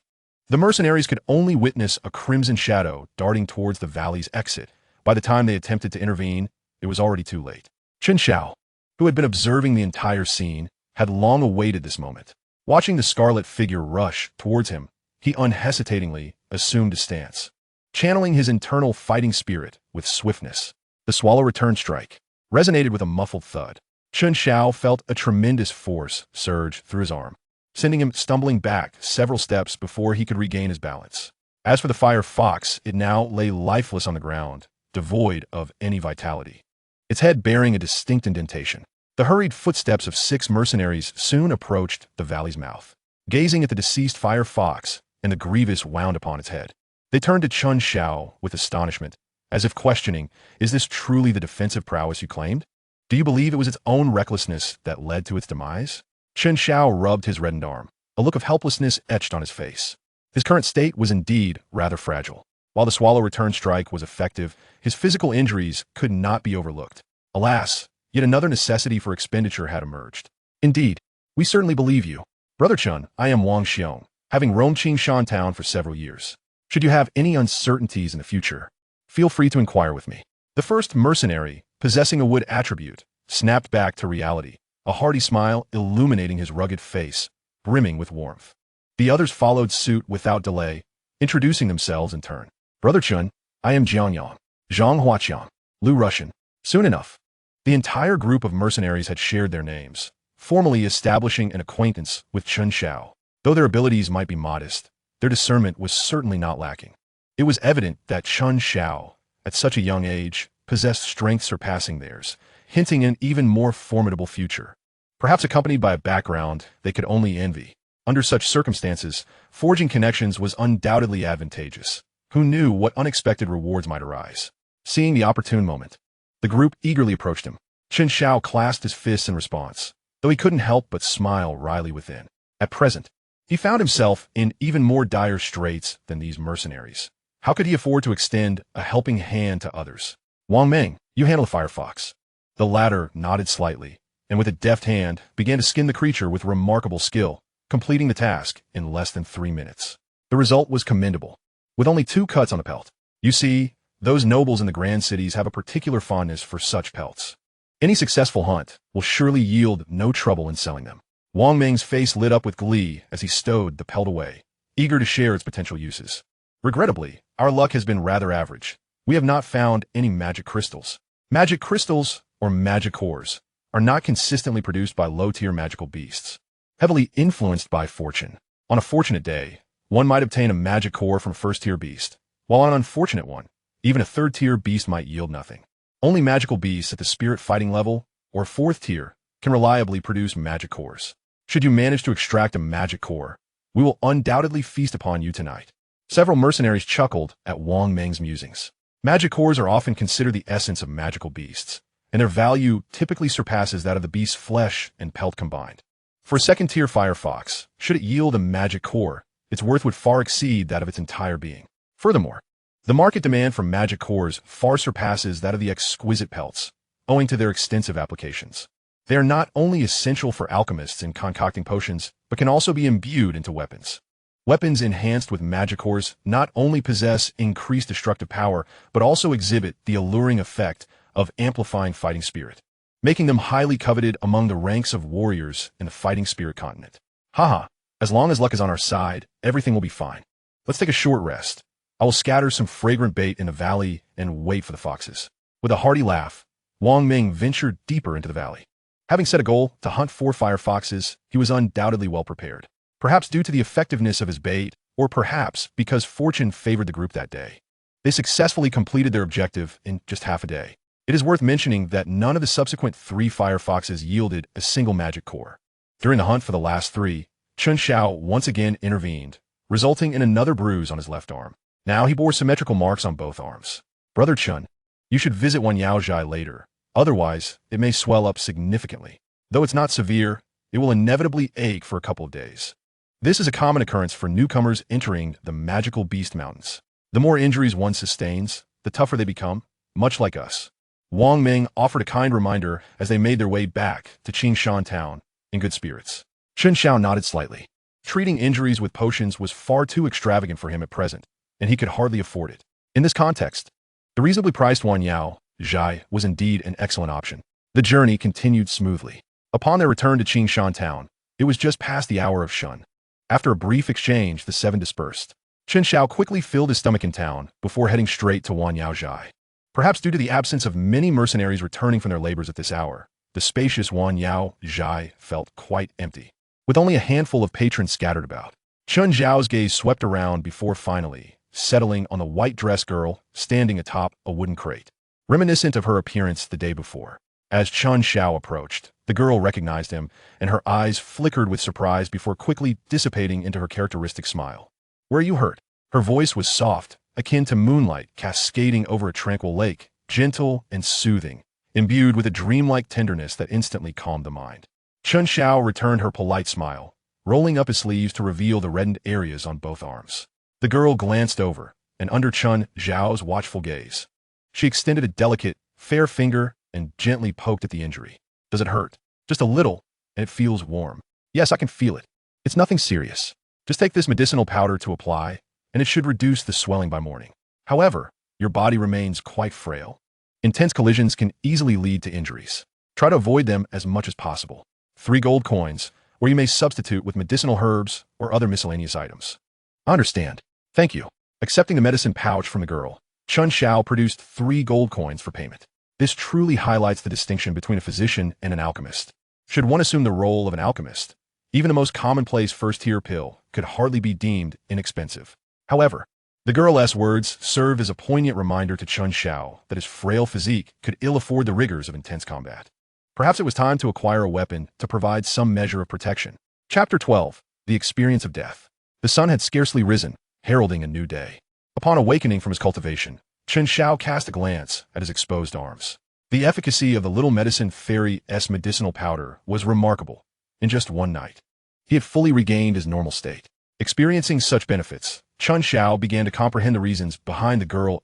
The mercenaries could only witness a crimson shadow darting towards the valley's exit. By the time they attempted to intervene, it was already too late. Chen Xiao, who had been observing the entire scene, had long awaited this moment. Watching the scarlet figure rush towards him, he unhesitatingly assumed a stance, channeling his internal fighting spirit with swiftness. The swallow return strike resonated with a muffled thud. Chen Xiao felt a tremendous force surge through his arm, sending him stumbling back several steps before he could regain his balance. As for the fire fox, it now lay lifeless on the ground, devoid of any vitality, its head bearing a distinct indentation. The hurried footsteps of 6 mercenaries soon approached the valley's mouth. Gazing at the deceased fire fox and the grievous wound upon its head, they turned to Chen Xiao with astonishment, as if questioning, "Is this truly the defensive prowess you claimed? Do you believe it was its own recklessness that led to its demise?" Chen Xiao rubbed his reddened arm, a look of helplessness etched on his face. His current state was indeed rather fragile. While the swallow return strike was effective, his physical injuries could not be overlooked. Alas, yet another necessity for expenditure had emerged. "Indeed, we certainly believe you. Brother Chen, I am Wang Xiong, having roamed Qingshan town for several years. Should you have any uncertainties in the future, feel free to inquire with me." The first mercenary, possessing a wood attribute, snapped back to reality, a hearty smile illuminating his rugged face, brimming with warmth. The others followed suit without delay, introducing themselves in turn. "Brother Chen, I am Jiang Yang, Zhang Huaqiang, Lu Russian." Soon enough, the entire group of mercenaries had shared their names, formally establishing an acquaintance with Chen Xiao. Though their abilities might be modest, their discernment was certainly not lacking. It was evident that Chen Xiao, at such a young age, possessed strength surpassing theirs, hinting an even more formidable future, perhaps accompanied by a background they could only envy. Under such circumstances, forging connections was undoubtedly advantageous. Who knew what unexpected rewards might arise? Seeing the opportune moment, the group eagerly approached him. Chen Xiao clasped his fists in response, though he couldn't help but smile wryly within. At present, he found himself in even more dire straits than these mercenaries. How could he afford to extend a helping hand to others? "Wang Meng, you handle the fire fox." The latter nodded slightly, and with a deft hand began to skin the creature with remarkable skill, completing the task in less than 3 minutes. The result was commendable, with only 2 cuts on the pelt. You see, those nobles in the grand cities have a particular fondness for such pelts. Any successful hunt will surely yield no trouble in selling them. Wang Meng's face lit up with glee as he stowed the pelt away, eager to share its potential uses. "Regrettably, our luck has been rather average. We have not found any magic crystals. Magic crystals, or magic cores, are not consistently produced by low-tier magical beasts, heavily influenced by fortune. On a fortunate day, one might obtain a magic core from a first-tier beast, while on an unfortunate one, even a third-tier beast might yield nothing. Only magical beasts at the spirit fighting level, or 4th tier, can reliably produce magic cores. Should you manage to extract a magic core, we will undoubtedly feast upon you tonight. Several mercenaries chuckled at Wang Meng's musings. Magic cores are often considered the essence of magical beasts, and their value typically surpasses that of the beast's flesh and pelt combined. For a second-tier firefox, should it yield a magic core, its worth would far exceed that of its entire being. Furthermore, the market demand for magic cores far surpasses that of the exquisite pelts, owing to their extensive applications. They are not only essential for alchemists in concocting potions, but can also be imbued into weapons. Weapons enhanced with magic cores not only possess increased destructive power, but also exhibit the alluring effect of amplifying fighting spirit, making them highly coveted among the ranks of warriors in the fighting spirit continent. Haha, as long as luck is on our side, everything will be fine. Let's take a short rest. I will scatter some fragrant bait in the valley and wait for the foxes. With a hearty laugh, Wang Ming ventured deeper into the valley. Having set a goal to hunt 4 firefoxes, he was undoubtedly well prepared. Perhaps due to the effectiveness of his bait, or perhaps because fortune favored the group that day. They successfully completed their objective in just half a day. It is worth mentioning that none of the subsequent 3 firefoxes yielded a single magic core. During the hunt for the last 3, Chen Xiao once again intervened, resulting in another bruise on his left arm. Now he bore symmetrical marks on both arms. Brother Chen, you should visit Wanyaozhai later. Otherwise, it may swell up significantly. Though it's not severe, it will inevitably ache for a couple of days. This is a common occurrence for newcomers entering the magical beast mountains. The more injuries one sustains, the tougher they become, much like us. Wang Ming offered a kind reminder as they made their way back to Qingshan town in good spirits. Chen Xiao nodded slightly. Treating injuries with potions was far too extravagant for him at present, and he could hardly afford it. In this context, the reasonably priced Wanyaozhai was indeed an excellent option. The journey continued smoothly. Upon their return to Qingshan town, it was just past the hour of shun. After a brief exchange, the 7 dispersed. Chen Xiao quickly filled his stomach in town before heading straight to Wanyaozhai. Perhaps due to the absence of many mercenaries returning from their labors at this hour, the spacious Wanyaozhai felt quite empty, with only a handful of patrons scattered about. Chen Xiao's gaze swept around before finally settling on the white-dressed girl standing atop a wooden crate, reminiscent of her appearance the day before. As Chen Xiao approached, the girl recognized him, and her eyes flickered with surprise before quickly dissipating into her characteristic smile. "Where are you hurt?" Her voice was soft, akin to moonlight cascading over a tranquil lake, gentle and soothing, imbued with a dreamlike tenderness that instantly calmed the mind. Chen Xiao returned her polite smile, rolling up his sleeves to reveal the reddened areas on both arms. The girl glanced over, and under Chen Xiao's watchful gaze, she extended a delicate, fair finger and gently poked at the injury. "Does it hurt?" "Just a little, and it feels warm." "Yes, I can feel it. It's nothing serious. Just take this medicinal powder to apply, and it should reduce the swelling by morning. However, your body remains quite frail. Intense collisions can easily lead to injuries. Try to avoid them as much as possible. 3 gold coins, or you may substitute with medicinal herbs or other miscellaneous items." "I understand. Thank you." Accepting the medicine pouch from the girl, Chen Xiao produced 3 gold coins for payment. This truly highlights the distinction between a physician and an alchemist. Should one assume the role of an alchemist, even the most commonplace first-tier pill could hardly be deemed inexpensive. However, the girl's words served as a poignant reminder to Chen Xiao that his frail physique could ill afford the rigors of intense combat. Perhaps it was time to acquire a weapon to provide some measure of protection. Chapter 12. The Experience of Death. The sun had scarcely risen, heralding a new day. Upon awakening from his cultivation, Chen Xiao cast a glance at his exposed arms. The efficacy of the little medicine fairy's medicinal powder was remarkable. In just one night, he had fully regained his normal state. Experiencing such benefits, Chen Xiao began to comprehend the reasons behind the girl's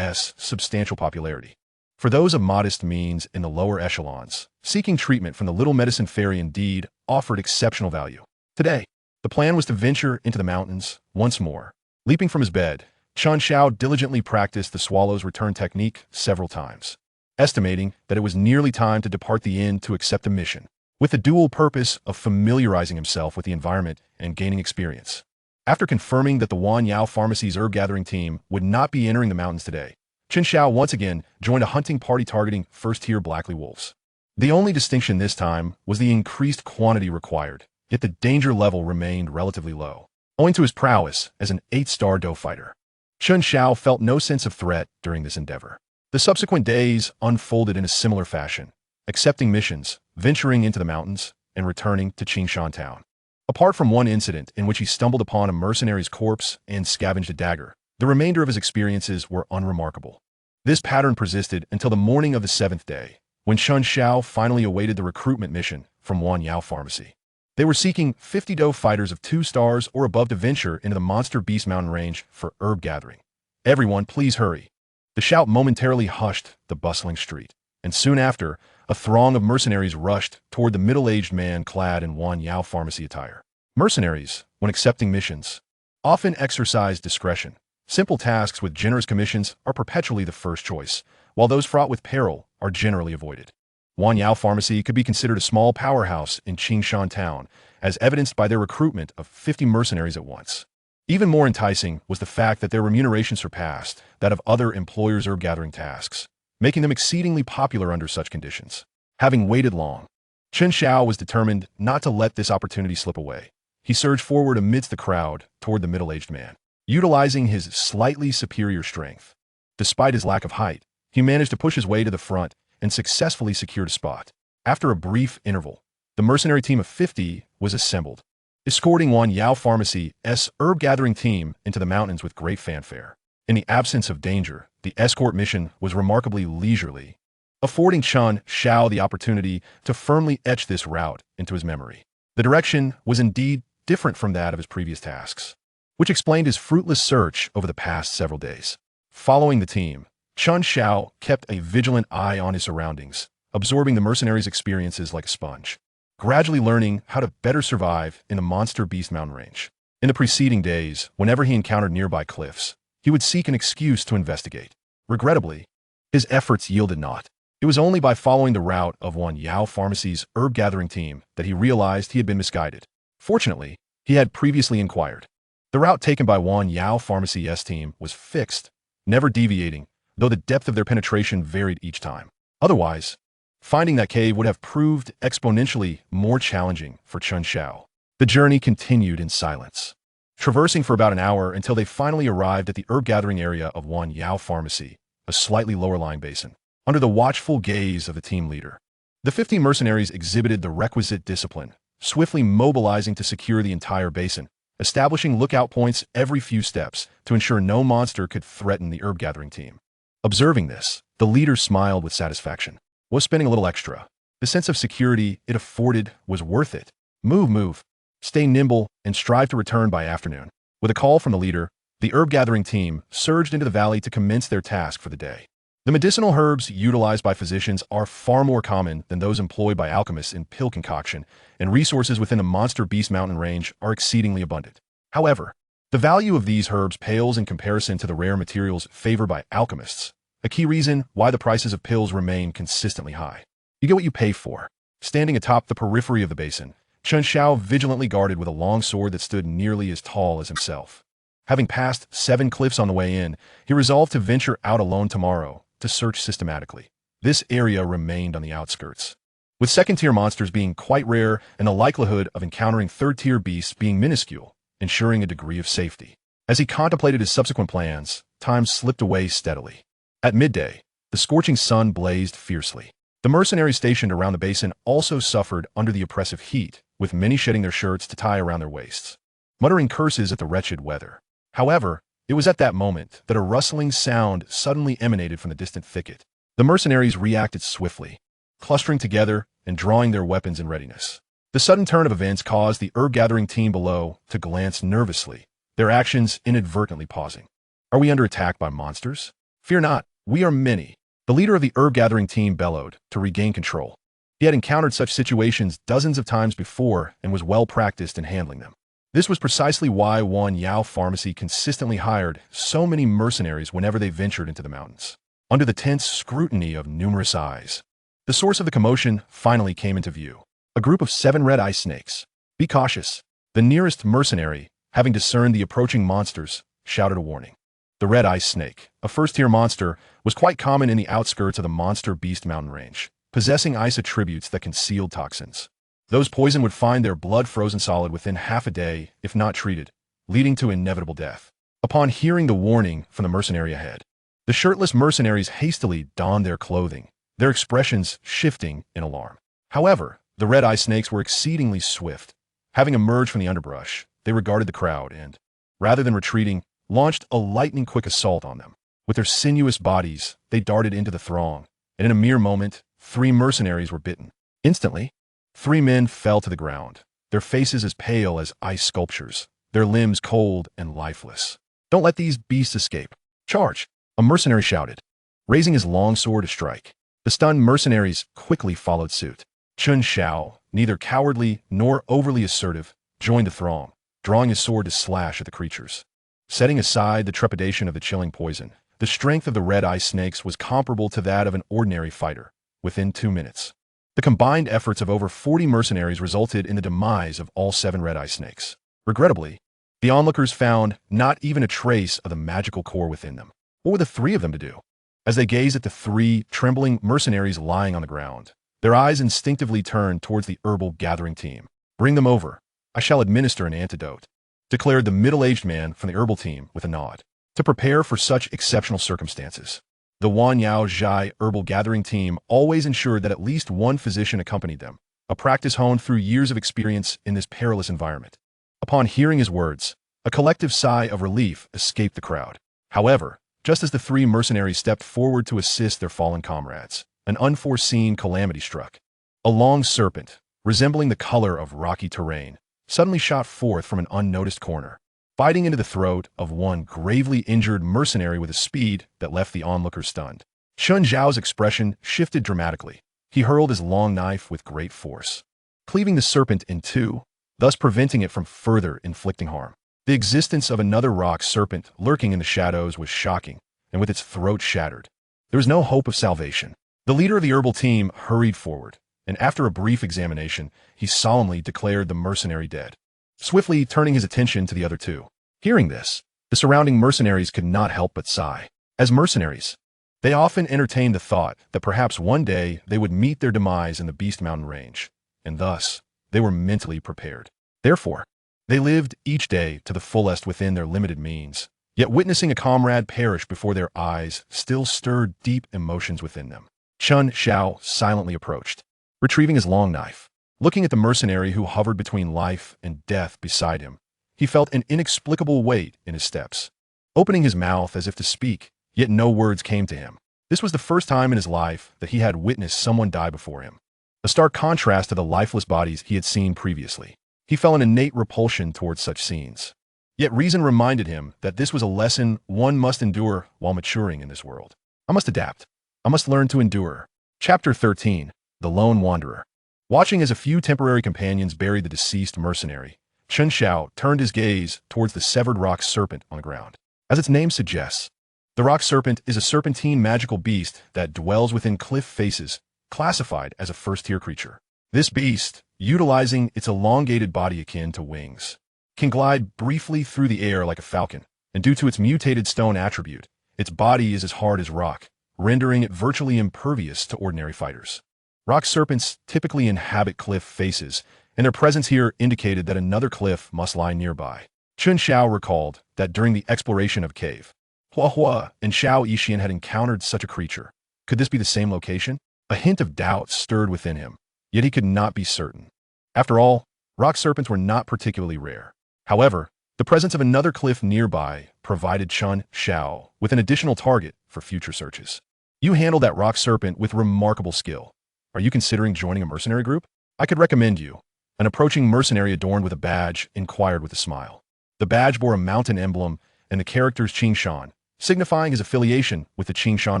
substantial popularity. For those of modest means in the lower echelons, seeking treatment from the little medicine fairy indeed offered exceptional value. Today, the plan was to venture into the mountains once more. Leaping from his bed, Chen Xiao diligently practiced the swallow's return technique several times, estimating that it was nearly time to depart the inn to accept a mission, with the dual purpose of familiarizing himself with the environment and gaining experience. After confirming that the Wanyao Pharmacy's herb-gathering team would not be entering the mountains today, Chen Xiao once again joined a hunting party targeting first-tier blackly wolves. The only distinction this time was the increased quantity required, yet the danger level remained relatively low, owing to his prowess as an 8-star doe fighter. Chen Xiao felt no sense of threat during this endeavor. The subsequent days unfolded in a similar fashion, accepting missions, venturing into the mountains and returning to Qingshan town. Apart from one incident in which he stumbled upon a mercenary's corpse and scavenged a dagger, the remainder of his experiences were unremarkable. This pattern persisted until the morning of the 7th day, when Chen Xiao finally awaited the recruitment mission from Yao Pharmacy. They were seeking 50 doe fighters of 2 stars or above to venture into the Monster Beast Mountain range for herb gathering. "Everyone, please hurry." The shout momentarily hushed the bustling street, and soon after, a throng of mercenaries rushed toward the middle-aged man clad in Yao Pharmacy attire. Mercenaries, when accepting missions, often exercise discretion. Simple tasks with generous commissions are perpetually the first choice, while those fraught with peril are generally avoided. Yao Pharmacy could be considered a small powerhouse in Qingshan town, as evidenced by their recruitment of 50 mercenaries at once. Even more enticing was the fact that their remuneration surpassed that of other employers' herb-gathering tasks, making them exceedingly popular under such conditions. Having waited long, Chen Xiao was determined not to let this opportunity slip away. He surged forward amidst the crowd toward the middle-aged man, utilizing his slightly superior strength. Despite his lack of height, he managed to push his way to the front and successfully secured a spot. After a brief interval, the mercenary team of 50 was assembled, escorting Yao Pharmacy's herb-gathering team into the mountains with great fanfare. In the absence of danger, the escort mission was remarkably leisurely, affording Chen Xiao the opportunity to firmly etch this route into his memory. The direction was indeed different from that of his previous tasks, which explained his fruitless search over the past several days. Following the team, Chen Xiao kept a vigilant eye on his surroundings, absorbing the mercenaries' experiences like a sponge, gradually learning how to better survive in the Monster Beast Mountain range. In the preceding days, whenever he encountered nearby cliffs, he would seek an excuse to investigate. Regrettably, his efforts yielded naught. It was only by following the route of Yao Pharmacy's herb-gathering team that he realized he had been misguided. Fortunately, he had previously inquired. The route taken by Yao Pharmacy's team was fixed, never deviating, though the depth of their penetration varied each time. Otherwise, finding that cave would have proved exponentially more challenging for Chen Xiao. The journey continued in silence, traversing for about an hour until they finally arrived at the herb-gathering area of Yao Pharmacy, a slightly lower-lying basin, under the watchful gaze of the team leader. The 50 mercenaries exhibited the requisite discipline, swiftly mobilizing to secure the entire basin, establishing lookout points every few steps to ensure no monster could threaten the herb-gathering team. Observing this, the leader smiled with satisfaction. Was spending a little extra. The sense of security it afforded was worth it. Move. Stay nimble and strive to return by afternoon. With a call from the leader, the herb-gathering team surged into the valley to commence their task for the day. The medicinal herbs utilized by physicians are far more common than those employed by alchemists in pill concoction, and resources within the Monster Beast Mountain range are exceedingly abundant. However, the value of these herbs pales in comparison to the rare materials favored by alchemists, a key reason why the prices of pills remain consistently high. You get what you pay for. Standing atop the periphery of the basin, Chen Xiao vigilantly guarded with a long sword that stood nearly as tall as himself. Having passed 7 cliffs on the way in, he resolved to venture out alone tomorrow to search systematically. This area remained on the outskirts, with second-tier monsters being quite rare and the likelihood of encountering third-tier beasts being minuscule, ensuring a degree of safety. As he contemplated his subsequent plans, time slipped away steadily. At midday, the scorching sun blazed fiercely. The mercenaries stationed around the basin also suffered under the oppressive heat, with many shedding their shirts to tie around their waists, muttering curses at the wretched weather. However, it was at that moment that a rustling sound suddenly emanated from the distant thicket. The mercenaries reacted swiftly, clustering together and drawing their weapons in readiness. The sudden turn of events caused the herb-gathering team below to glance nervously, their actions inadvertently pausing. Are we under attack by monsters? Fear not, we are many. The leader of the herb-gathering team bellowed to regain control. He had encountered such situations dozens of times before and was well practiced in handling them. This was precisely why Yao Pharmacy consistently hired so many mercenaries whenever they ventured into the mountains. Under the tense scrutiny of numerous eyes, the source of the commotion finally came into view. A group of 7 red ice snakes. Be cautious. The nearest mercenary, having discerned the approaching monsters, shouted a warning. The red ice snake, a first-tier monster, was quite common in the outskirts of the Monster Beast Mountain range, possessing ice attributes that concealed toxins. Those poison would find their blood frozen solid within half a day if not treated, leading to inevitable death. Upon hearing the warning from the mercenary ahead, the shirtless mercenaries hastily donned their clothing, their expressions shifting in alarm. However, the red-eye snakes were exceedingly swift. Having emerged from the underbrush, they regarded the crowd and, rather than retreating, launched a lightning-quick assault on them. With their sinuous bodies, they darted into the throng, and in a mere moment, 3 mercenaries were bitten. Instantly, 3 men fell to the ground, their faces as pale as ice sculptures, their limbs cold and lifeless. "Don't let these beasts escape. Charge!" a mercenary shouted, raising his long sword to strike. The stunned mercenaries quickly followed suit. Chen Xiao, neither cowardly nor overly assertive, joined the throng, drawing his sword to slash at the creatures. Setting aside the trepidation of the chilling poison, the strength of the red-eye snakes was comparable to that of an ordinary fighter. Within 2 minutes, the combined efforts of over 40 mercenaries resulted in the demise of all 7 red-eye snakes. Regrettably, the onlookers found not even a trace of the magical core within them. What were the 3 of them to do? As they gazed at the 3 trembling mercenaries lying on the ground, their eyes instinctively turned towards the herbal gathering team. "Bring them over. I shall administer an antidote," declared the middle-aged man from the herbal team with a nod. To prepare for such exceptional circumstances, the Wanyao Zhai herbal gathering team always ensured that at least one physician accompanied them, a practice honed through years of experience in this perilous environment. Upon hearing his words, a collective sigh of relief escaped the crowd. However, just as the 3 mercenaries stepped forward to assist their fallen comrades, an unforeseen calamity struck. A long serpent, resembling the color of rocky terrain, suddenly shot forth from an unnoticed corner, biting into the throat of one gravely injured mercenary with a speed that left the onlookers stunned. Chen Xiao's expression shifted dramatically. He hurled his long knife with great force, cleaving the serpent in 2, thus preventing it from further inflicting harm. The existence of another rock serpent lurking in the shadows was shocking, and with its throat shattered, there was no hope of salvation. The leader of the herbal team hurried forward, and after a brief examination, he solemnly declared the mercenary dead, swiftly turning his attention to the other 2. Hearing this, the surrounding mercenaries could not help but sigh. As mercenaries, they often entertained the thought that perhaps one day they would meet their demise in the Beast Mountain range, and thus, they were mentally prepared. Therefore, they lived each day to the fullest within their limited means, yet witnessing a comrade perish before their eyes still stirred deep emotions within them. Chen Xiao silently approached, retrieving his long knife. Looking at the mercenary who hovered between life and death beside him, he felt an inexplicable weight in his steps. Opening his mouth as if to speak, yet no words came to him. This was the first time in his life that he had witnessed someone die before him, a stark contrast to the lifeless bodies he had seen previously. He felt an innate repulsion towards such scenes. Yet reason reminded him that this was a lesson one must endure while maturing in this world. "I must adapt. I must learn to endure." Chapter 13. The Lone Wanderer. Watching as a few temporary companions buried the deceased mercenary, Chen Xiao turned his gaze towards the severed rock serpent on the ground. As its name suggests, the rock serpent is a serpentine magical beast that dwells within cliff faces, classified as a first-tier creature. This beast, utilizing its elongated body akin to wings, can glide briefly through the air like a falcon, and due to its mutated stone attribute, its body is as hard as rock, rendering it virtually impervious to ordinary fighters. Rock serpents typically inhabit cliff faces, and their presence here indicated that another cliff must lie nearby. Chen Xiao recalled that during the exploration of cave, Hua Hua and Xiao Yixian had encountered such a creature. Could this be the same location? A hint of doubt stirred within him, yet he could not be certain. After all, rock serpents were not particularly rare. However, the presence of another cliff nearby provided Chen Xiao with an additional target for future searches. "You handled that rock serpent with remarkable skill. Are you considering joining a mercenary group? I could recommend you." An approaching mercenary adorned with a badge inquired with a smile. The badge bore a mountain emblem and the characters Qingshan, signifying his affiliation with the Qingshan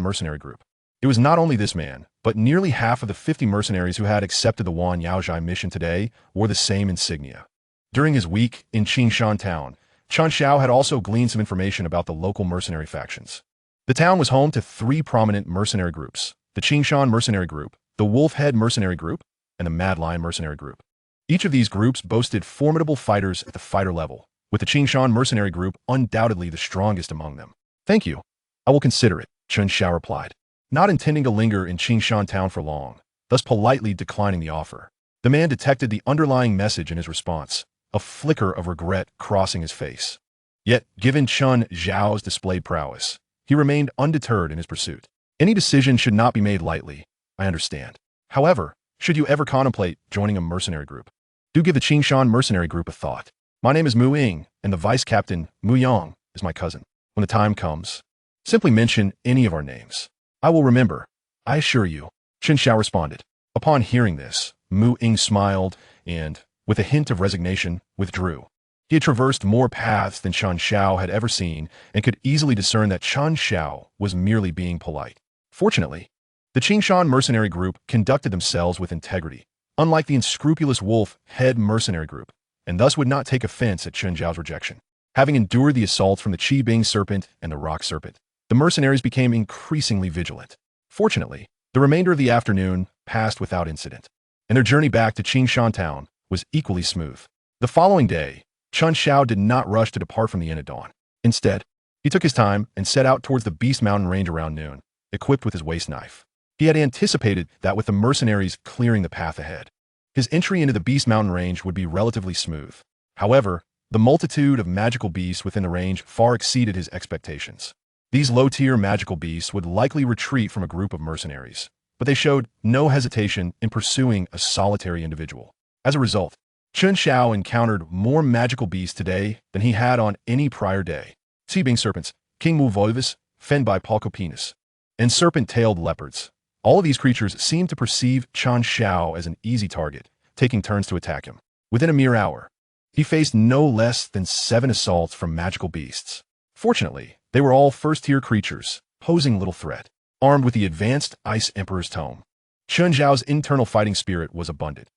mercenary group. It was not only this man, but nearly half of the 50 mercenaries who had accepted the Wan Yaozhai mission today wore the same insignia. During his week in Qingshan town, Chen Xiao had also gleaned some information about the local mercenary factions. The town was home to 3 prominent mercenary groups: the Qingshan mercenary group, the Wolfhead mercenary group, and the Mad Lion mercenary group. Each of these groups boasted formidable fighters at the fighter level, with the Qingshan mercenary group undoubtedly the strongest among them. "Thank you. I will consider it," Chen Xiao replied, not intending to linger in Qingshan town for long, thus politely declining the offer. The man detected the underlying message in his response, a flicker of regret crossing his face. Yet, given Chen Xiao's displayed prowess, he remained undeterred in his pursuit. "Any decision should not be made lightly, I understand. However, Should you ever contemplate joining a mercenary group? Do give the Qingshan mercenary group a thought. My name is Mu Ying, and the vice captain, Mu Yang, is my cousin. When the time comes, simply mention any of our names. I will remember, I assure you. Chen Xiao responded. Upon hearing this, Mu Ying smiled and, with a hint of resignation, withdrew. He had traversed more paths than Chen Xiao had ever seen and could easily discern that Chen Xiao was merely being polite. Fortunately, the Qingshan mercenary group conducted themselves with integrity, unlike the unscrupulous wolf head mercenary group, and thus would not take offense at Chen Xiao's rejection. Having endured the assaults from the Qi Bing serpent and the rock serpent, the mercenaries became increasingly vigilant. Fortunately, the remainder of the afternoon passed without incident, and their journey back to Qingshan town was equally smooth. The following day, Chen Xiao did not rush to depart from the inn at dawn. Instead, he took his time and set out towards the Beast Mountain range around noon, equipped with his waist knife. He had anticipated that with the mercenaries clearing the path ahead, his entry into the Beast Mountain range would be relatively smooth. However, the multitude of magical beasts within the range far exceeded his expectations. These low-tier magical beasts would likely retreat from a group of mercenaries, but they showed no hesitation in pursuing a solitary individual. As a result, Chen Xiao encountered more magical beasts today than he had on any prior day. Qi Bing serpents, King Mu Volvis, fenned by Palcopenis, and serpent-tailed leopards. All of these creatures seemed to perceive Chen Xiao as an easy target, taking turns to attack him. Within a mere hour, he faced no less than 7 assaults from magical beasts. Fortunately, they were all first-tier creatures, posing little threat. Armed with the advanced Ice Emperor's tome, Chen Xiao's internal fighting spirit was abundant.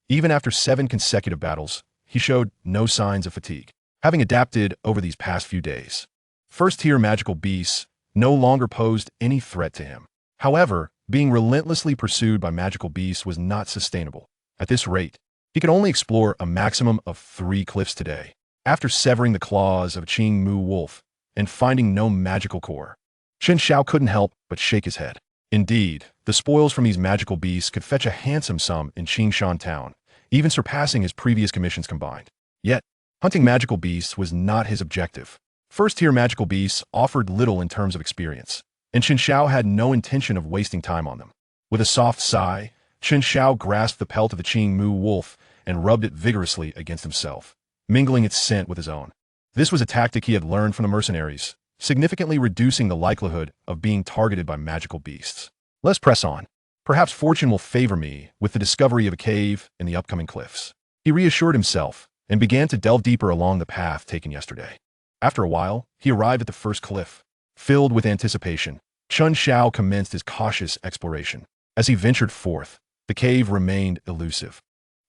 Even after 7 consecutive battles, he showed no signs of fatigue, having adapted over these past few days. First-tier magical beasts no longer posed any threat to him. However, being relentlessly pursued by magical beasts was not sustainable. At this rate, he could only explore a maximum of 3 cliffs today. After severing the claws of Qing Mu Wolf and finding no magical core, Chen Xiao couldn't help but shake his head. Indeed, the spoils from these magical beasts could fetch a handsome sum in Qingshan town, even surpassing his previous commissions combined. Yet, hunting magical beasts was not his objective. First-tier magical beasts offered little in terms of experience, and Chen Xiao had no intention of wasting time on them. With a soft sigh, Chen Xiao grasped the pelt of the Qing Mu wolf and rubbed it vigorously against himself, mingling its scent with his own. This was a tactic he had learned from the mercenaries, significantly reducing the likelihood of being targeted by magical beasts. Let's press on. Perhaps fortune will favor me with the discovery of a cave in the upcoming cliffs. He reassured himself and began to delve deeper along the path taken yesterday. After a while, he arrived at the first cliff. Filled with anticipation, Chen Xiao commenced his cautious exploration. As he ventured forth, the cave remained elusive.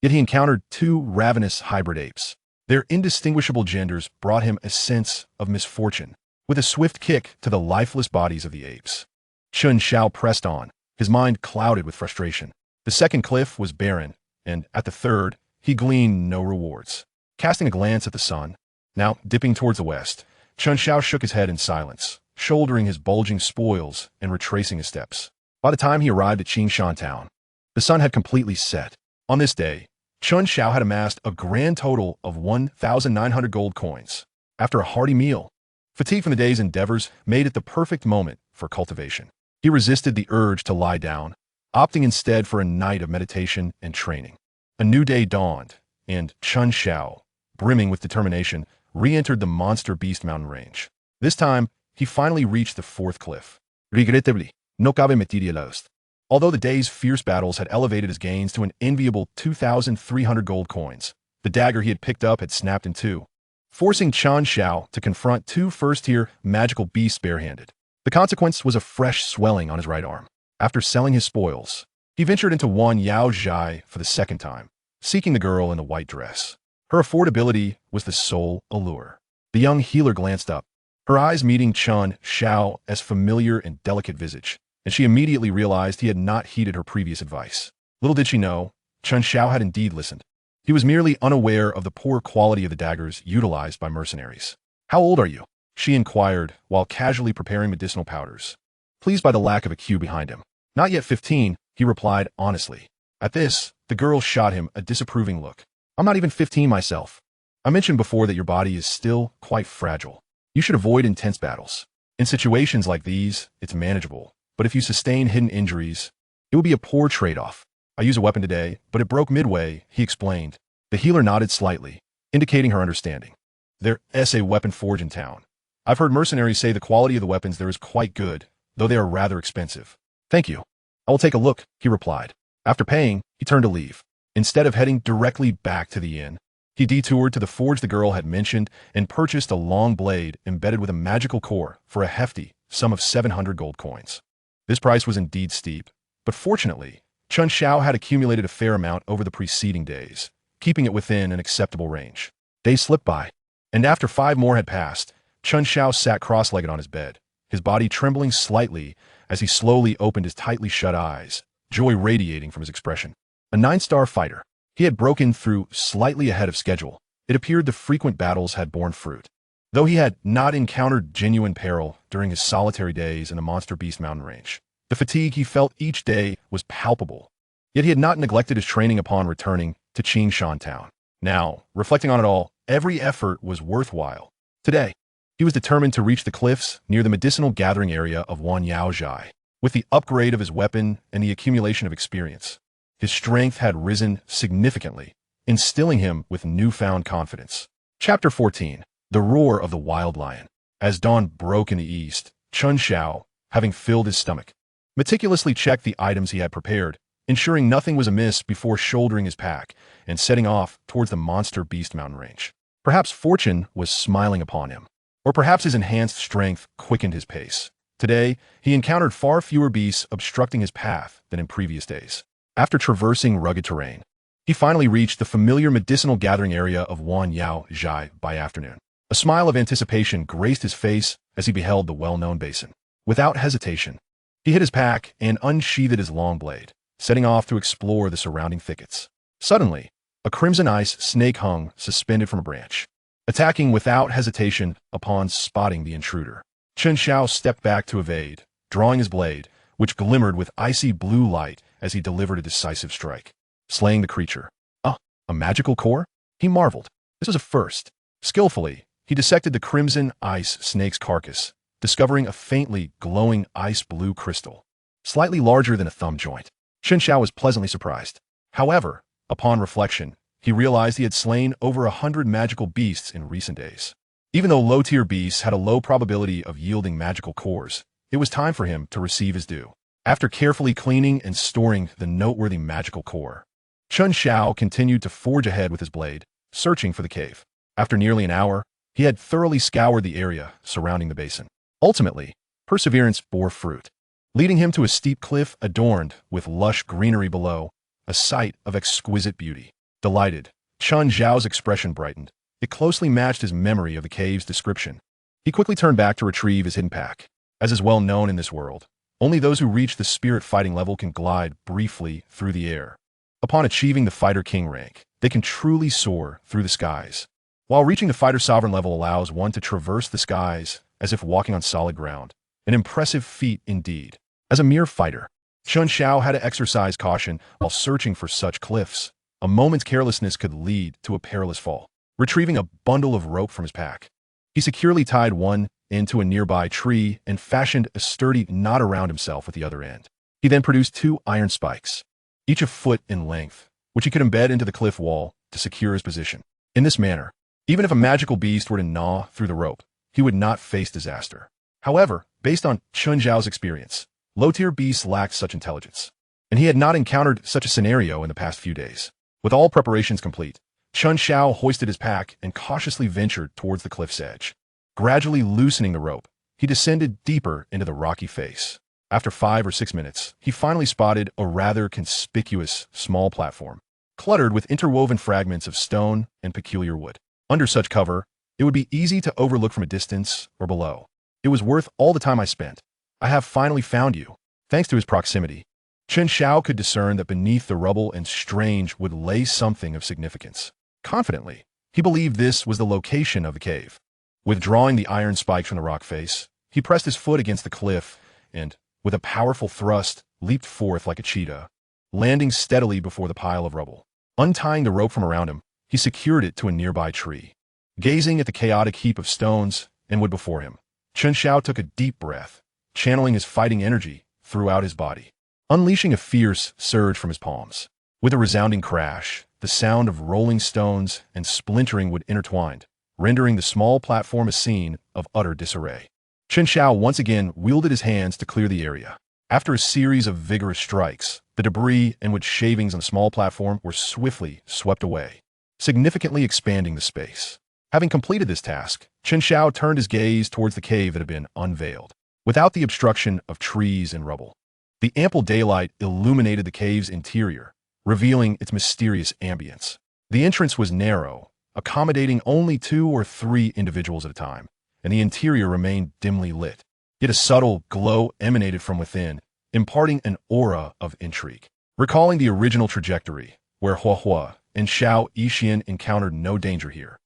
Yet he encountered 2 ravenous hybrid apes. Their indistinguishable genders brought him a sense of misfortune. With a swift kick to the lifeless bodies of the apes, Chen Xiao pressed on, his mind clouded with frustration. The second cliff was barren, and at the third, he gleaned no rewards. Casting a glance at the sun, now dipping towards the west, Chen Xiao shook his head in silence, shouldering his bulging spoils and retracing his steps. By the time he arrived at Qingshan town, the sun had completely set. On this day, Chen Xiao had amassed a grand total of 1,900 gold coins. After a hearty meal, fatigue from the day's endeavors made it the perfect moment for cultivation. He resisted the urge to lie down, opting instead for a night of meditation and training. A new day dawned, and Chen Xiao, brimming with determination, re-entered the monster Beast Mountain range. This time, he finally reached the 4th cliff. Regrettably, no cabe metiria lost. Although the day's fierce battles had elevated his gains to an enviable 2,300 gold coins, the dagger he had picked up had snapped in 2, forcing Chen Xiao to confront 2 first-tier magical beasts barehanded. The consequence was a fresh swelling on his right arm. After selling his spoils, he ventured into one Yao Zhai for the 2nd time, seeking the girl in the white dress. Her affordability was the sole allure. The young healer glanced up, her eyes meeting Chen Xiao's familiar and delicate visage, and she immediately realized he had not heeded her previous advice. Little did she know, Chen Xiao had indeed listened. He was merely unaware of the poor quality of the daggers utilized by mercenaries. "How old are you?" she inquired while casually preparing medicinal powders, pleased by the lack of a cue behind him. "Not yet 15, he replied honestly. At this, the girl shot him a disapproving look. "I'm not even 15 myself. I mentioned before that your body is still quite fragile. You should avoid intense battles. In situations like these, it's manageable, but if you sustain hidden injuries, it would be a poor trade-off. I use a weapon today, but it broke midway, he explained. The healer nodded slightly, indicating her understanding. There's a weapon forge in town. I've heard mercenaries say the quality of the weapons there is quite good, though they are rather expensive. Thank you. I will take a look, he replied. After paying, he turned to leave. Instead of heading directly back to the inn, he detoured to the forge the girl had mentioned and purchased a long blade embedded with a magical core for a hefty sum of 700 gold coins. This price was indeed steep, but fortunately, Chen Xiao had accumulated a fair amount over the preceding days, keeping it within an acceptable range. Days slipped by, and after 5 more had passed, Chen Xiao sat cross-legged on his bed, his body trembling slightly as he slowly opened his tightly shut eyes, joy radiating from his expression. A 9-star fighter, he had broken through slightly ahead of schedule. It appeared the frequent battles had borne fruit. Though he had not encountered genuine peril during his solitary days in the Monster Beast mountain range, the fatigue he felt each day was palpable. Yet he had not neglected his training upon returning to Qingshan town. Now, reflecting on it all, every effort was worthwhile. Today, he was determined to reach the cliffs near the medicinal gathering area of Wanyaozhai. With the upgrade of his weapon and the accumulation of experience, his strength had risen significantly, instilling him with newfound confidence. Chapter 14. The Roar of the Wild Lion. As dawn broke in the east, Chen Xiao, having filled his stomach, meticulously checked the items he had prepared, ensuring nothing was amiss before shouldering his pack and setting off towards the Monster Beast mountain range. Perhaps fortune was smiling upon him, or perhaps his enhanced strength quickened his pace. Today, he encountered far fewer beasts obstructing his path than in previous days. After traversing rugged terrain, he finally reached the familiar medicinal gathering area of Wanyaozhai by afternoon. A smile of anticipation graced his face as he beheld the well-known basin. Without hesitation, he hid his pack and unsheathed his long blade, setting off to explore the surrounding thickets. Suddenly, a crimson ice snake hung suspended from a branch, attacking without hesitation upon spotting the intruder. Chen Xiao stepped back to evade, drawing his blade, which glimmered with icy blue light as he delivered a decisive strike, slaying the creature. A magical core? He marveled. This was a first. Skillfully, he dissected the crimson ice snake's carcass, discovering a faintly glowing ice blue crystal, slightly larger than a thumb joint. Chen Xiao was pleasantly surprised. However, upon reflection, he realized he had slain over 100 magical beasts in recent days. Even though low-tier beasts had a low probability of yielding magical cores, it was time for him to receive his due. After carefully cleaning and storing the noteworthy magical core, Chen Xiao continued to forge ahead with his blade, searching for the cave. After nearly an hour, he had thoroughly scoured the area surrounding the basin. Ultimately, perseverance bore fruit, leading him to a steep cliff adorned with lush greenery below, a sight of exquisite beauty. Delighted, Chen Xiao's expression brightened. It closely matched his memory of the cave's description. He quickly turned back to retrieve his hidden pack. As is well known in this world, only those who reach the spirit fighting level can glide briefly through the air. Upon achieving the Fighter King rank, they can truly soar through the skies. While reaching the Fighter Sovereign level allows one to traverse the skies as if walking on solid ground, an impressive feat indeed. As a mere fighter, Chen Xiao had to exercise caution while searching for such cliffs. A moment's carelessness could lead to a perilous fall. Retrieving a bundle of rope from his pack, he securely tied one end to a nearby tree and fashioned a sturdy knot around himself with the other end. He then produced 2 iron spikes, each a foot in length, which he could embed into the cliff wall to secure his position. In this manner, even if a magical beast were to gnaw through the rope, he would not face disaster. However, based on Chen Xiao's experience, low-tier beasts lacked such intelligence, and he had not encountered such a scenario in the past few days. With all preparations complete, Chen Xiao hoisted his pack and cautiously ventured towards the cliff's edge. Gradually loosening the rope, he descended deeper into the rocky face. After 5 or 6 minutes, he finally spotted a rather conspicuous small platform, cluttered with interwoven fragments of stone and peculiar wood. Under such cover, it would be easy to overlook from a distance or below. It was worth all the time I spent. I have finally found you. Thanks to his proximity, Chen Xiao could discern that beneath the rubble and strange would lay something of significance. Confidently, he believed this was the location of the cave. Withdrawing the iron spikes from the rock face, he pressed his foot against the cliff and, with a powerful thrust, leaped forth like a cheetah, landing steadily before the pile of rubble. Untying the rope from around him, he secured it to a nearby tree. Gazing at the chaotic heap of stones and wood before him, Chen Xiao took a deep breath, channeling his fighting energy throughout his body. unleashing a fierce surge from his palms. With a resounding crash, the sound of rolling stones and splintering wood intertwined, rendering the small platform a scene of utter disarray. Chen Xiao once again wielded his hands to clear the area. After a series of vigorous strikes, the debris and wood shavings on the small platform were swiftly swept away, significantly expanding the space. Having completed this task, Chen Xiao turned his gaze towards the cave that had been unveiled. Without the obstruction of trees and rubble, the ample daylight illuminated the cave's interior, revealing its mysterious ambience. The entrance was narrow, accommodating only 2 or 3 individuals at a time, and the interior remained dimly lit. Yet a subtle glow emanated from within, imparting an aura of intrigue. Recalling the original trajectory, where Hua and Xiao Yixian encountered no danger here,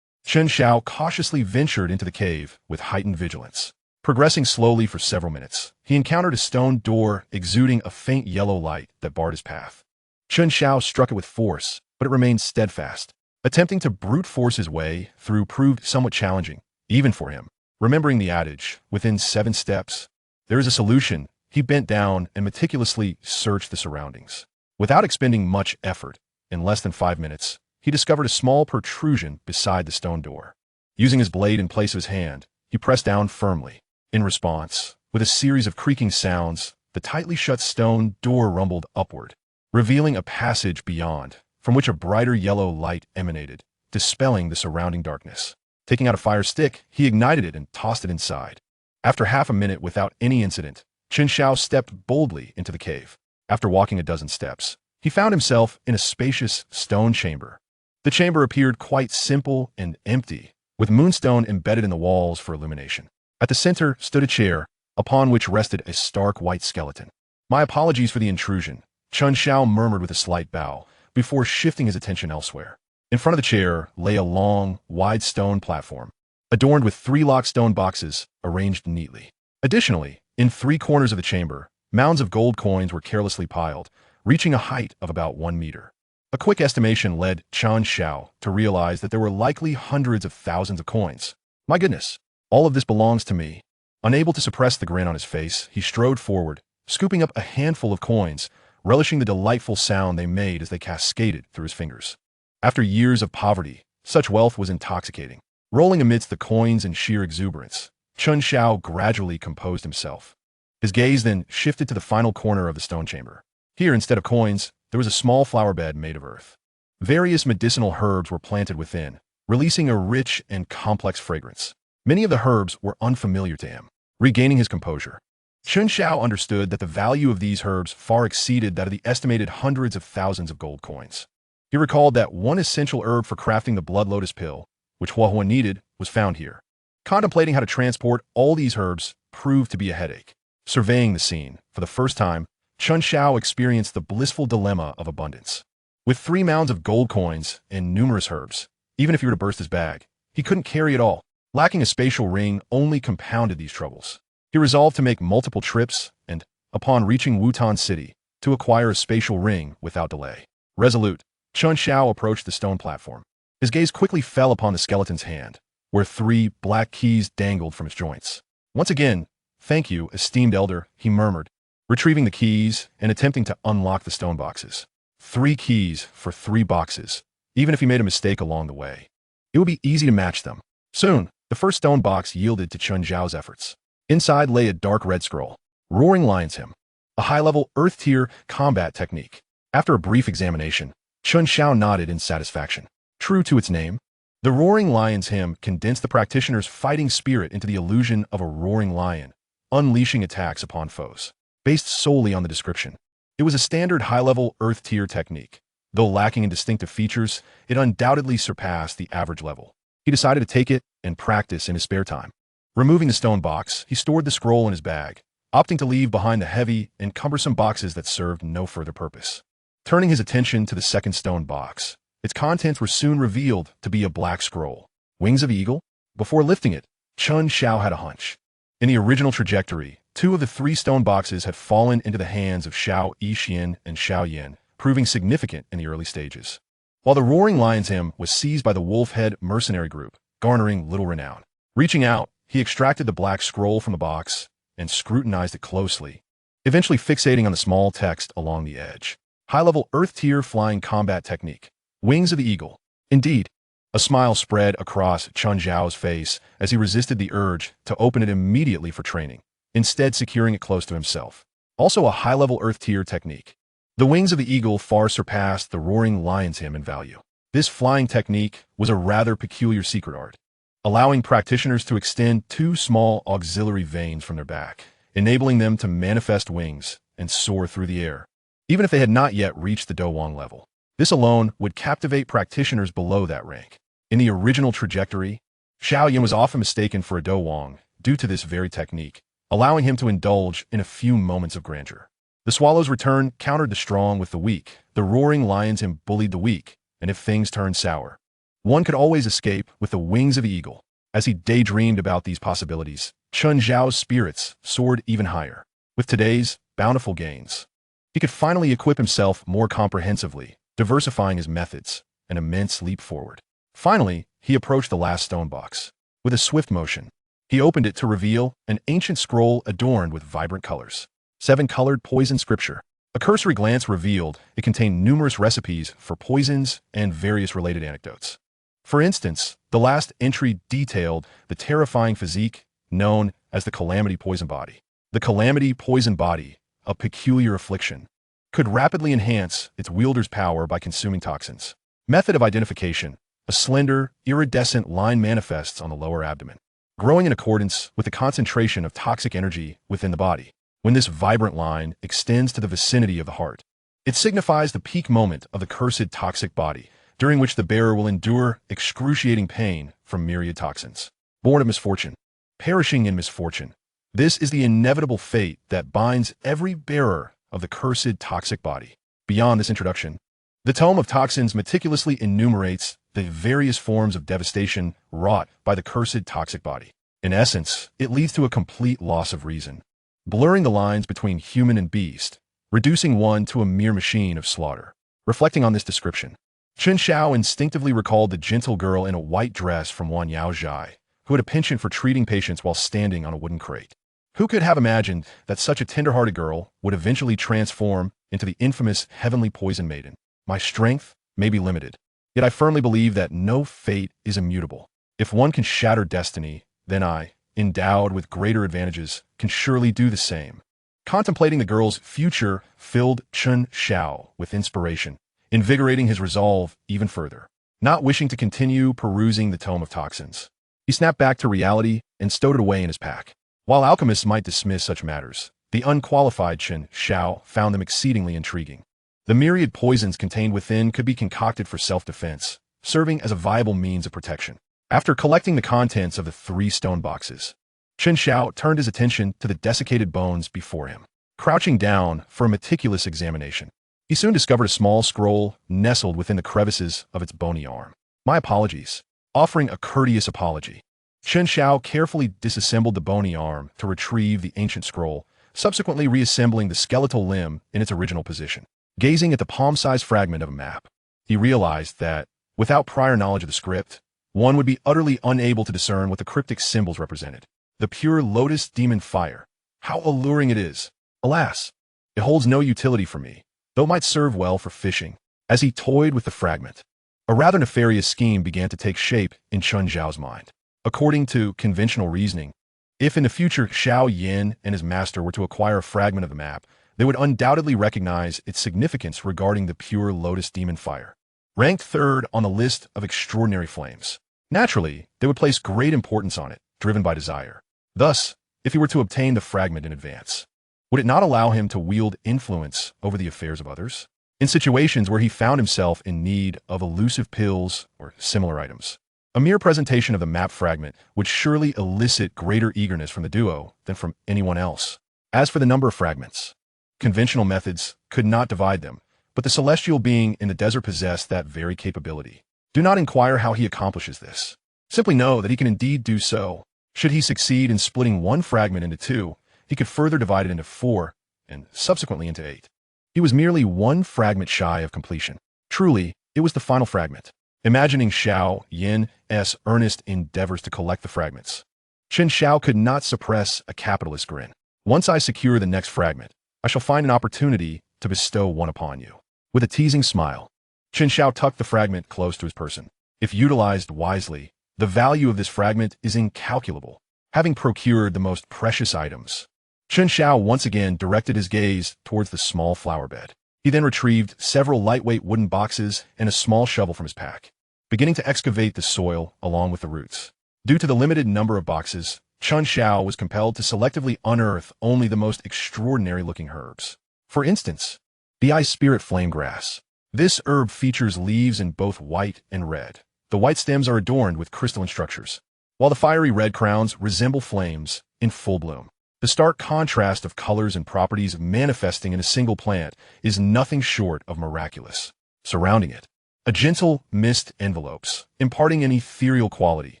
Chen Xiao cautiously ventured into the cave with heightened vigilance. Progressing slowly for several minutes, he encountered a stone door exuding a faint yellow light that barred his path. Chen Xiao struck it with force, but it remained steadfast. Attempting to brute force his way through proved somewhat challenging, even for him. Remembering the adage, within 7 steps, there is a solution, he bent down and meticulously searched the surroundings. Without expending much effort, in less than 5 minutes, he discovered a small protrusion beside the stone door. Using his blade in place of his hand, he pressed down firmly. In response, with a series of creaking sounds, the tightly shut stone door rumbled upward, revealing a passage beyond, from which a brighter yellow light emanated, dispelling the surrounding darkness. Taking out a fire stick, he ignited it and tossed it inside. After half a minute without any incident, Chen Xiao stepped boldly into the cave. After walking a dozen steps, he found himself in a spacious stone chamber. The chamber appeared quite simple and empty, with moonstone embedded in the walls for illumination. At the center stood a chair, upon which rested a stark white skeleton. "My apologies for the intrusion," Chen Xiao murmured with a slight bow, before shifting his attention elsewhere. In front of the chair lay a long, wide stone platform, adorned with 3 locked stone boxes arranged neatly. Additionally, in 3 corners of the chamber, mounds of gold coins were carelessly piled, reaching a height of about 1 meter. A quick estimation led Chen Xiao to realize that there were likely hundreds of thousands of coins. "My goodness, all of this belongs to me." Unable to suppress the grin on his face, he strode forward, scooping up a handful of coins, relishing the delightful sound they made as they cascaded through his fingers. After years of poverty, such wealth was intoxicating. Rolling amidst the coins in sheer exuberance, Chen Xiao gradually composed himself. His gaze then shifted to the final corner of the stone chamber. Here, instead of coins, there was a small flower bed made of earth. Various medicinal herbs were planted within, releasing a rich and complex fragrance. Many of the herbs were unfamiliar to him. Regaining his composure, Chen Xiao understood that the value of these herbs far exceeded that of the estimated hundreds of thousands of gold coins. He recalled that one essential herb for crafting the blood lotus pill, which Hua needed, was found here. Contemplating how to transport all these herbs proved to be a headache. Surveying the scene, for the first time, Chen Xiao experienced the blissful dilemma of abundance. With 3 mounds of gold coins and numerous herbs, even if he were to burst his bag, he couldn't carry it all. Lacking a spatial ring only compounded these troubles. He resolved to make multiple trips and, upon reaching Wutan City, to acquire a spatial ring without delay. Resolute, Chen Xiao approached the stone platform. His gaze quickly fell upon the skeleton's hand, where 3 black keys dangled from its joints. Once again, "Thank you, esteemed elder," he murmured, retrieving the keys and attempting to unlock the stone boxes. 3 keys for 3 boxes. Even if he made a mistake along the way, it would be easy to match them. Soon, the first stone box yielded to Chen Xiao's efforts. Inside lay a dark red scroll, Roaring Lion's Hymn, a high-level Earth-tier combat technique. After a brief examination, Chen Xiao nodded in satisfaction. True to its name, the Roaring Lion's Hymn condensed the practitioner's fighting spirit into the illusion of a roaring lion, unleashing attacks upon foes. Based solely on the description, it was a standard high-level Earth-tier technique. Though lacking in distinctive features, it undoubtedly surpassed the average level. He decided to take it and practice in his spare time. Removing the stone box, he stored the scroll in his bag, opting to leave behind the heavy and cumbersome boxes that served no further purpose. Turning his attention to the second stone box, its contents were soon revealed to be a black scroll. Wings of Eagle? Before lifting it, Chen Xiao had a hunch. In the original trajectory, 2 of the 3 stone boxes had fallen into the hands of Xiao Yixian and Xiao Yan, proving significant in the early stages. While the Roaring Lion's Hymn was seized by the Wolf-Head mercenary group, garnering little renown. Reaching out, he extracted the black scroll from the box and scrutinized it closely. eventually fixating on the small text along the edge. High-level Earth-tier flying combat technique. Wings of the eagle. Indeed, a smile spread across Chen Xiao's face as he resisted the urge to open it immediately for training, instead securing it close to himself. Also a high-level Earth-tier technique. The wings of the eagle far surpassed the roaring lion's hymn in value. This flying technique was a rather peculiar secret art, allowing practitioners to extend two small auxiliary veins from their back, enabling them to manifest wings and soar through the air, even if they had not yet reached the Douwang level. This alone would captivate practitioners below that rank. In the original trajectory, Xiao Yan was often mistaken for a Douwang due to this very technique, allowing him to indulge in a few moments of grandeur. The swallow's return countered the strong with the weak. The roaring lions him bullied the weak, and if things turned sour, one could always escape with the wings of the eagle. As he daydreamed about these possibilities, Chen Xiao's spirits soared even higher. With today's bountiful gains, he could finally equip himself more comprehensively, diversifying his methods, an immense leap forward. Finally, he approached the last stone box. With a swift motion, he opened it to reveal an ancient scroll adorned with vibrant colors. 7-colored poison scripture. A cursory glance revealed it contained numerous recipes for poisons and various related anecdotes. For instance, the last entry detailed the terrifying physique known as the Calamity Poison Body. The Calamity Poison Body, a peculiar affliction, could rapidly enhance its wielder's power by consuming toxins. Method of identification. A slender, iridescent line manifests on the lower abdomen, growing in accordance with the concentration of toxic energy within the body. When this vibrant line extends to the vicinity of the heart, it signifies the peak moment of the cursed toxic body, during which the bearer will endure excruciating pain from myriad toxins. Born of misfortune, perishing in misfortune. This is the inevitable fate that binds every bearer of the cursed toxic body. Beyond this introduction, the tome of toxins meticulously enumerates the various forms of devastation wrought by the cursed toxic body. In essence, it leads to a complete loss of reason, blurring the lines between human and beast, reducing one to a mere machine of slaughter. Reflecting on this description, Chen Xiao instinctively recalled the gentle girl in a white dress from Wan Yaozhai, who had a penchant for treating patients while standing on a wooden crate. Who could have imagined that such a tender-hearted girl would eventually transform into the infamous heavenly poison maiden? My strength may be limited, yet I firmly believe that no fate is immutable. If one can shatter destiny, then I, endowed with greater advantages, can surely do the same. Contemplating the girl's future filled Chen Xiao with inspiration, invigorating his resolve even further. Not wishing to continue perusing the tome of toxins, he snapped back to reality and stowed it away in his pack. While alchemists might dismiss such matters, the unqualified Chen Xiao found them exceedingly intriguing. The myriad poisons contained within could be concocted for self-defense, serving as a viable means of protection. After collecting the contents of the 3 stone boxes, Chen Xiao turned his attention to the desiccated bones before him. Crouching down for a meticulous examination, he soon discovered a small scroll nestled within the crevices of its bony arm. My apologies. Offering a courteous apology, Chen Xiao carefully disassembled the bony arm to retrieve the ancient scroll, subsequently reassembling the skeletal limb in its original position. Gazing at the palm-sized fragment of a map, he realized that, without prior knowledge of the script, one would be utterly unable to discern what the cryptic symbols represented. The pure lotus demon fire. How alluring it is. Alas, it holds no utility for me, though it might serve well for fishing. As he toyed with the fragment, a rather nefarious scheme began to take shape in Chen Xiao's mind. According to conventional reasoning, if in the future Xiao Yan and his master were to acquire a fragment of the map, they would undoubtedly recognize its significance regarding the pure lotus demon fire. Ranked 3rd on the list of extraordinary flames. Naturally, they would place great importance on it, driven by desire. Thus, if he were to obtain the fragment in advance, would it not allow him to wield influence over the affairs of others? In situations where he found himself in need of elusive pills or similar items, a mere presentation of the map fragment would surely elicit greater eagerness from the duo than from anyone else. As for the number of fragments, conventional methods could not divide them, but the celestial being in the desert possessed that very capability. Do not inquire how he accomplishes this. Simply know that he can indeed do so. Should he succeed in splitting one fragment into 2, he could further divide it into 4, and subsequently into 8. He was merely one fragment shy of completion. Truly, it was the final fragment. Imagining Xiao Yan's earnest endeavors to collect the fragments, Chen Xiao could not suppress a capitalist grin. Once I secure the next fragment, I shall find an opportunity to bestow one upon you. With a teasing smile, Chen Xiao tucked the fragment close to his person. If utilized wisely, the value of this fragment is incalculable. Having procured the most precious items, Chen Xiao once again directed his gaze towards the small flower bed. He then retrieved several lightweight wooden boxes and a small shovel from his pack, beginning to excavate the soil along with the roots. Due to the limited number of boxes, Chen Xiao was compelled to selectively unearth only the most extraordinary-looking herbs. For instance, the ice spirit flame grass. This herb features leaves in both white and red. The white stems are adorned with crystalline structures, while the fiery red crowns resemble flames in full bloom. The stark contrast of colors and properties manifesting in a single plant is nothing short of miraculous. Surrounding it, a gentle mist envelopes, imparting an ethereal quality,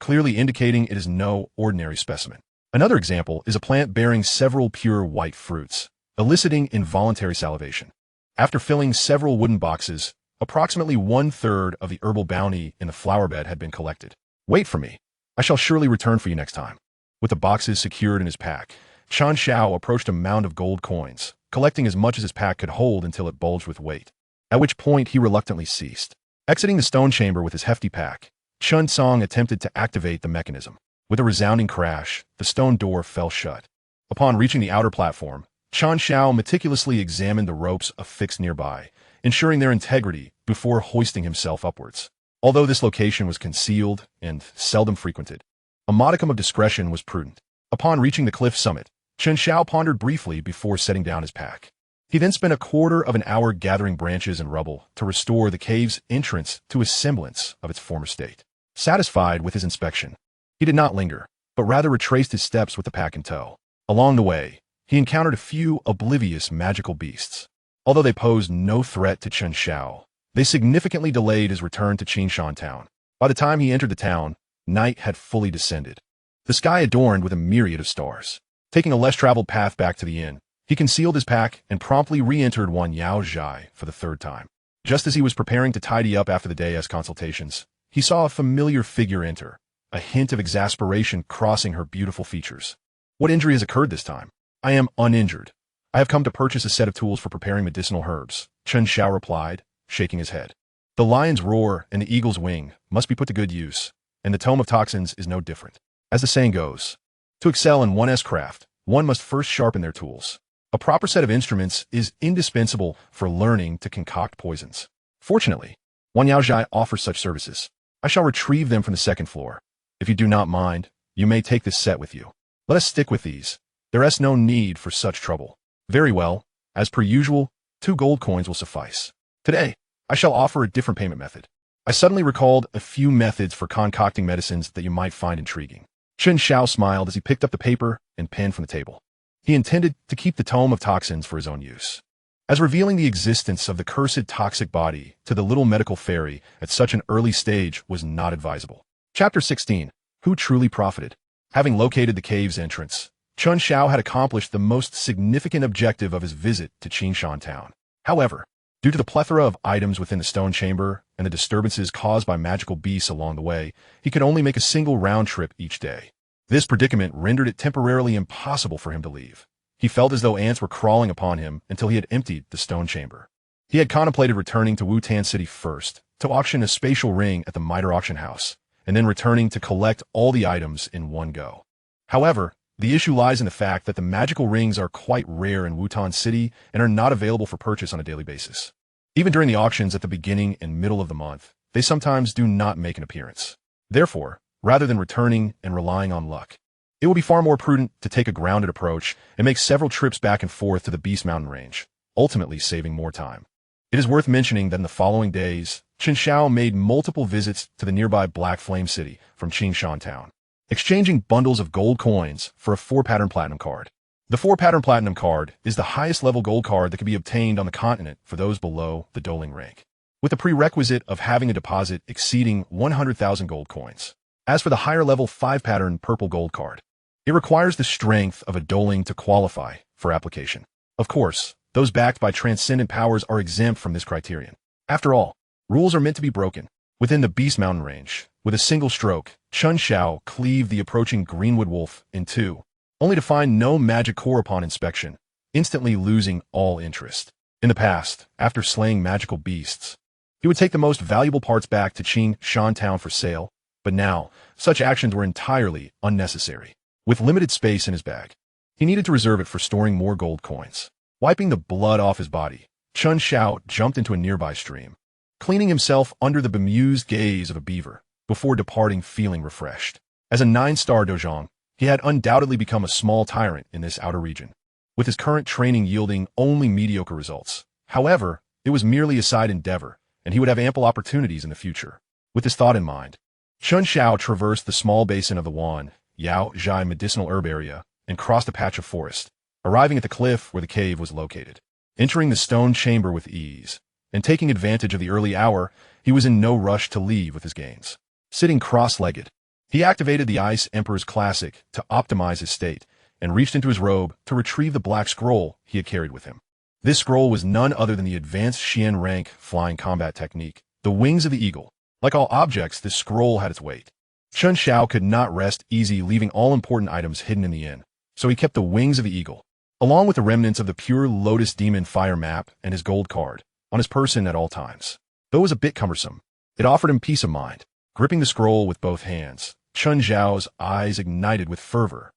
clearly indicating it is no ordinary specimen. Another example is a plant bearing several pure white fruits, eliciting involuntary salivation. After filling several wooden boxes, approximately 1/3 of the herbal bounty in the flower bed had been collected. Wait for me. I shall surely return for you next time. With the boxes secured in his pack, Chen Xiao approached a mound of gold coins, collecting as much as his pack could hold until it bulged with weight, at which point he reluctantly ceased. Exiting the stone chamber with his hefty pack, Chen Song attempted to activate the mechanism. With a resounding crash, the stone door fell shut. Upon reaching the outer platform, Chen Xiao meticulously examined the ropes affixed nearby, ensuring their integrity before hoisting himself upwards. Although this location was concealed and seldom frequented, a modicum of discretion was prudent. Upon reaching the cliff summit, Chen Xiao pondered briefly before setting down his pack. He then spent a quarter of an hour gathering branches and rubble to restore the cave's entrance to a semblance of its former state. Satisfied with his inspection, he did not linger, but rather retraced his steps with the pack in tow. Along the way, he encountered a few oblivious magical beasts. Although they posed no threat to Chen Xiao, they significantly delayed his return to Qingshan town. By the time he entered the town, night had fully descended, the sky adorned with a myriad of stars. Taking a less traveled path back to the inn, he concealed his pack and promptly re-entered Wanyaozhai for the third time. Just as he was preparing to tidy up after the day's consultations, he saw a familiar figure enter, a hint of exasperation crossing her beautiful features. What injury has occurred this time? I am uninjured. I have come to purchase a set of tools for preparing medicinal herbs, Chen Xiao replied, shaking his head. The lion's roar and the eagle's wing must be put to good use, and the tome of toxins is no different. As the saying goes, to excel in one's craft, one must first sharpen their tools. A proper set of instruments is indispensable for learning to concoct poisons. Fortunately, Wanyaozhai offers such services. I shall retrieve them from the second floor. If you do not mind, you may take this set with you. Let us stick with these. There is no need for such trouble. Very well. As per usual, 2 gold coins will suffice. Today, I shall offer a different payment method. I suddenly recalled a few methods for concocting medicines that you might find intriguing. Chen Xiao smiled as he picked up the paper and pen from the table. He intended to keep the tome of toxins for his own use, as revealing the existence of the cursed toxic body to the little medical fairy at such an early stage was not advisable. Chapter 16. Who truly profited? Having located the cave's entrance, Chen Xiao had accomplished the most significant objective of his visit to Qingshan town. However, due to the plethora of items within the stone chamber and the disturbances caused by magical beasts along the way, he could only make a single round trip each day. This predicament rendered it temporarily impossible for him to leave. He felt as though ants were crawling upon him until he had emptied the stone chamber. He had contemplated returning to Wutan City first, to auction a spatial ring at the Mitre auction house, and then returning to collect all the items in one go. However, the issue lies in the fact that the magical rings are quite rare in Wutan City and are not available for purchase on a daily basis. Even during the auctions at the beginning and middle of the month, they sometimes do not make an appearance. Therefore, rather than returning and relying on luck, it will be far more prudent to take a grounded approach and make several trips back and forth to the Beast Mountain Range, ultimately saving more time. It is worth mentioning that in the following days, Chen Xiao made multiple visits to the nearby Black Flame City from Qingshan town, exchanging bundles of gold coins for a 4-pattern platinum card. The 4-pattern platinum card is the highest level gold card that can be obtained on the continent for those below the doling rank, with the prerequisite of having a deposit exceeding 100,000 gold coins. As for the higher level 5-pattern purple gold card, it requires the strength of a doling to qualify for application. Of course, those backed by transcendent powers are exempt from this criterion. After all, rules are meant to be broken. Within the Beast Mountain Range, with a single stroke, Chen Xiao cleaved the approaching Greenwood Wolf in two, only to find no magic core upon inspection. instantly losing all interest. In the past, after slaying magical beasts, he would take the most valuable parts back to Chen Xiao town for sale, but now, such actions were entirely unnecessary. With limited space in his bag, he needed to reserve it for storing more gold coins. Wiping the blood off his body, Chen Xiao jumped into a nearby stream, cleaning himself under the bemused gaze of a beaver, before departing feeling refreshed. As a 9-star dojang, he had undoubtedly become a small tyrant in this outer region, with his current training yielding only mediocre results. However, it was merely a side endeavor, and he would have ample opportunities in the future. With this thought in mind, Chen Xiao traversed the small basin of the Wan Yao Zhai medicinal herb area and crossed a patch of forest, arriving at the cliff where the cave was located. Entering the stone chamber with ease, and taking advantage of the early hour, he was in no rush to leave with his gains. Sitting cross-legged, he activated the Ice Emperor's Classic to optimize his state, and reached into his robe to retrieve the black scroll he had carried with him. This scroll was none other than the advanced Xian rank flying combat technique, the Wings of the Eagle. Like all objects, this scroll had its weight. Chen Xiao could not rest easy leaving all important items hidden in the inn, so he kept the Wings of the Eagle, along with the remnants of the pure Lotus Demon Fire map and his gold card, on his person at all times. Though it was a bit cumbersome, it offered him peace of mind. Gripping the scroll with both hands, Chen Xiao's eyes ignited with fervor.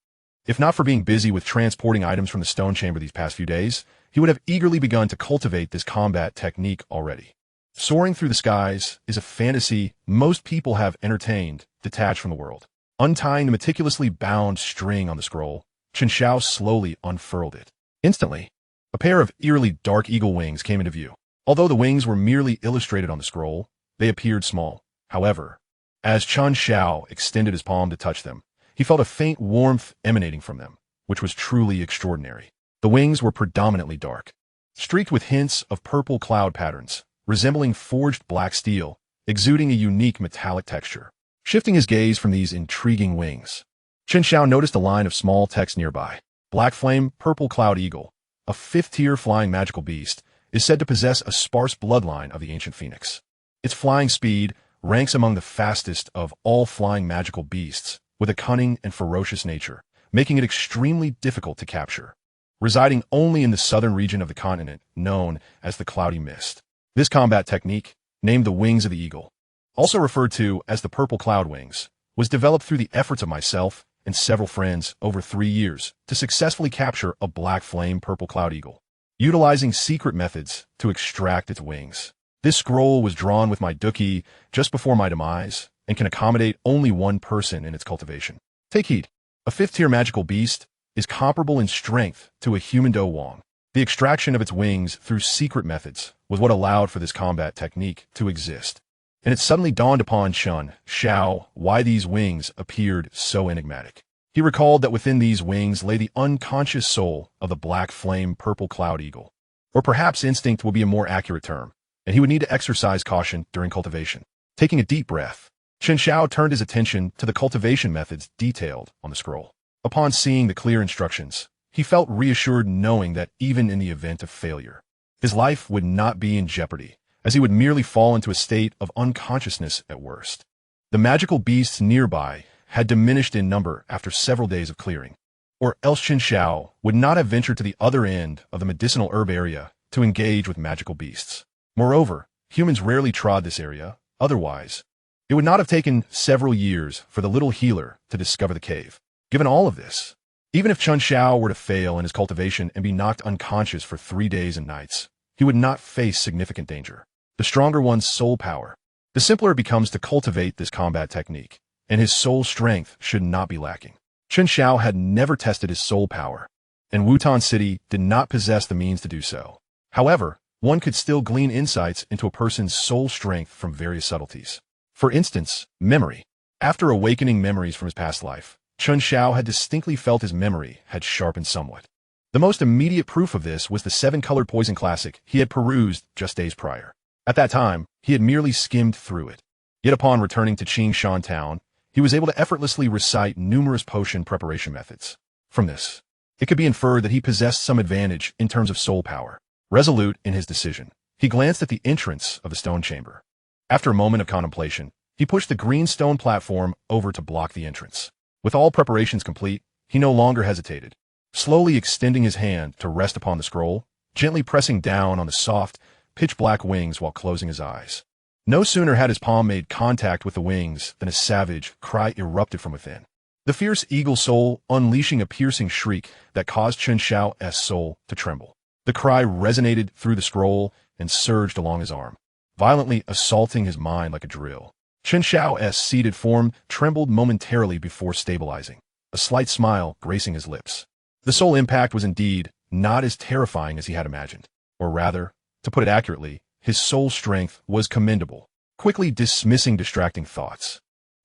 If not for being busy with transporting items from the stone chamber these past few days, he would have eagerly begun to cultivate this combat technique already. Soaring through the skies is a fantasy most people have entertained, detached from the world. Untying the meticulously bound string on the scroll, Chen Xiao slowly unfurled it. Instantly, a pair of eerily dark eagle wings came into view. Although the wings were merely illustrated on the scroll, they appeared small. However, as Chen Xiao extended his palm to touch them, he felt a faint warmth emanating from them, which was truly extraordinary. The wings were predominantly dark, streaked with hints of purple cloud patterns, resembling forged black steel, exuding a unique metallic texture. Shifting his gaze from these intriguing wings, Chen Xiao noticed a line of small text nearby. Black Flame Purple Cloud Eagle, a 5th-tier flying magical beast, is said to possess a sparse bloodline of the ancient phoenix. Its flying speed ranks among the fastest of all flying magical beasts, with a cunning and ferocious nature, making it extremely difficult to capture. Residing only in the southern region of the continent, known as the Cloudy Mist. This combat technique, named the Wings of the Eagle, also referred to as the Purple Cloud Wings, was developed through the efforts of myself and several friends over 3 years to successfully capture a Black Flame Purple Cloud Eagle, utilizing secret methods to extract its wings. This scroll was drawn with my Douqi just before my demise and can accommodate only one person in its cultivation. Take heed. A 5th-tier magical beast is comparable in strength to a human Do Wong. The extraction of its wings through secret methods was what allowed for this combat technique to exist. And it suddenly dawned upon Chen Xiao why these wings appeared so enigmatic. He recalled that within these wings lay the unconscious soul of the Black Flame Purple Cloud Eagle. Or perhaps instinct will be a more accurate term, and he would need to exercise caution during cultivation. Taking a deep breath, Chen Xiao turned his attention to the cultivation methods detailed on the scroll. Upon seeing the clear instructions, he felt reassured knowing that even in the event of failure, his life would not be in jeopardy, as he would merely fall into a state of unconsciousness at worst. The magical beasts nearby had diminished in number after several days of clearing, or else Chen Xiao would not have ventured to the other end of the medicinal herb area to engage with magical beasts. Moreover, humans rarely trod this area, otherwise, it would not have taken several years for the little healer to discover the cave. Given all of this, even if Chen Xiao were to fail in his cultivation and be knocked unconscious for 3 days and nights, he would not face significant danger. The stronger one's soul power, the simpler it becomes to cultivate this combat technique, and his soul strength should not be lacking. Chen Xiao had never tested his soul power, and Wutan City did not possess the means to do so. However, one could still glean insights into a person's soul strength from various subtleties. For instance, memory. After awakening memories from his past life, Chen Xiao had distinctly felt his memory had sharpened somewhat. The most immediate proof of this was the 7-colored poison classic he had perused just days prior. At that time, he had merely skimmed through it. Yet upon returning to Chen Xiao town, he was able to effortlessly recite numerous potion preparation methods. From this, it could be inferred that he possessed some advantage in terms of soul power. Resolute in his decision, he glanced at the entrance of the stone chamber. After a moment of contemplation, he pushed the green stone platform over to block the entrance. With all preparations complete, he no longer hesitated. slowly extending his hand to rest upon the scroll, gently pressing down on the soft, pitch-black wings while closing his eyes. No sooner had his palm made contact with the wings than a savage cry erupted from within. The fierce eagle soul unleashing a piercing shriek that caused Chen Xiao's soul to tremble. The cry resonated through the scroll and surged along his arm, violently assaulting his mind like a drill. Chen Xiao's seated form trembled momentarily before stabilizing, a slight smile gracing his lips. The soul impact was indeed not as terrifying as he had imagined. Or rather, to put it accurately, his soul strength was commendable, quickly dismissing distracting thoughts.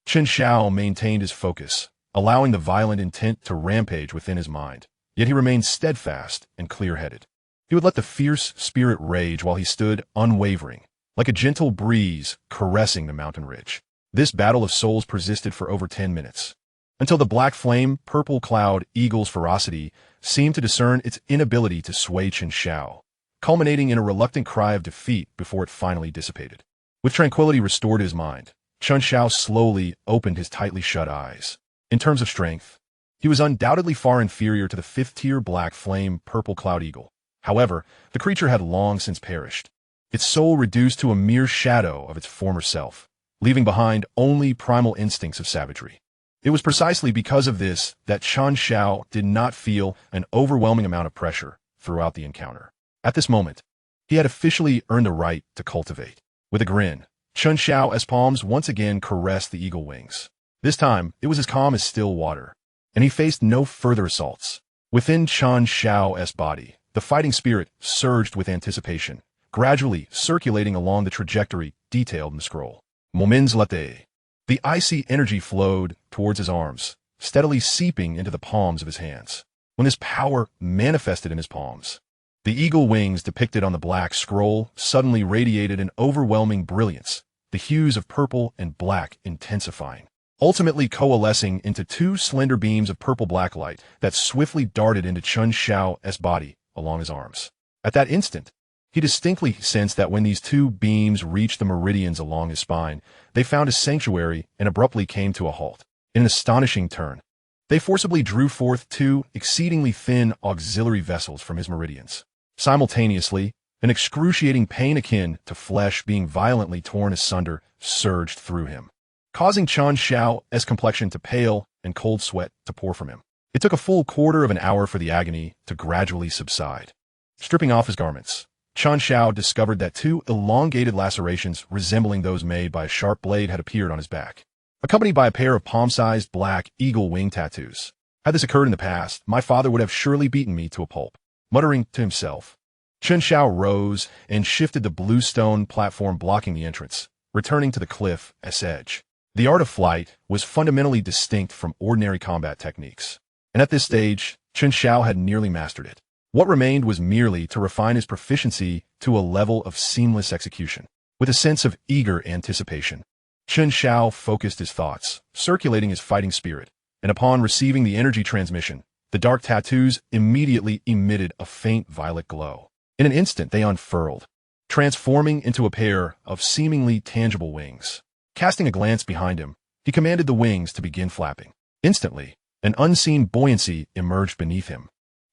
Chen Xiao maintained his focus, allowing the violent intent to rampage within his mind, yet he remained steadfast and clear-headed. He would let the fierce spirit rage while he stood unwavering, like a gentle breeze caressing the mountain ridge. This battle of souls persisted for over 10 minutes, until the black flame, purple cloud eagle's ferocity seemed to discern its inability to sway Chen Xiao, culminating in a reluctant cry of defeat before it finally dissipated. With tranquility restored to his mind, Chen Xiao slowly opened his tightly shut eyes. In terms of strength, he was undoubtedly far inferior to the fifth-tier black flame purple cloud eagle. However, the creature had long since perished, its soul reduced to a mere shadow of its former self, leaving behind only primal instincts of savagery. It was precisely because of this that Chen Xiao did not feel an overwhelming amount of pressure throughout the encounter. At this moment, he had officially earned the right to cultivate. With a grin, Chen Xiao's palms once again caressed the eagle wings. This time, it was as calm as still water, and he faced no further assaults. Within Chen Xiao's body, the fighting spirit surged with anticipation, gradually circulating along the trajectory detailed in the scroll. Moments later, the icy energy flowed towards his arms, steadily seeping into the palms of his hands. When this power manifested in his palms, the eagle wings depicted on the black scroll suddenly radiated an overwhelming brilliance, the hues of purple and black intensifying, ultimately coalescing into two slender beams of purple-black light that swiftly darted into Chen Xiao's body along his arms. At that instant, he distinctly sensed that when these two beams reached the meridians along his spine, they found a sanctuary and abruptly came to a halt. In an astonishing turn, they forcibly drew forth two exceedingly thin auxiliary vessels from his meridians. Simultaneously, an excruciating pain akin to flesh being violently torn asunder surged through him, causing Chen Xiao's complexion to pale and cold sweat to pour from him. It took a full quarter of an hour for the agony to gradually subside. Stripping off his garments, Chen Xiao discovered that two elongated lacerations resembling those made by a sharp blade had appeared on his back, accompanied by a pair of palm-sized black eagle wing tattoos. Had this occurred in the past, my father would have surely beaten me to a pulp. Muttering to himself, Chen Xiao rose and shifted the blue stone platform blocking the entrance, returning to the cliff's edge. The art of flight was fundamentally distinct from ordinary combat techniques, and at this stage, Chen Xiao had nearly mastered it. What remained was merely to refine his proficiency to a level of seamless execution. With a sense of eager anticipation, Chen Xiao focused his thoughts, circulating his fighting spirit, and upon receiving the energy transmission, the dark tattoos immediately emitted a faint violet glow. In an instant, they unfurled, transforming into a pair of seemingly tangible wings. Casting a glance behind him, he commanded the wings to begin flapping. Instantly, an unseen buoyancy emerged beneath him,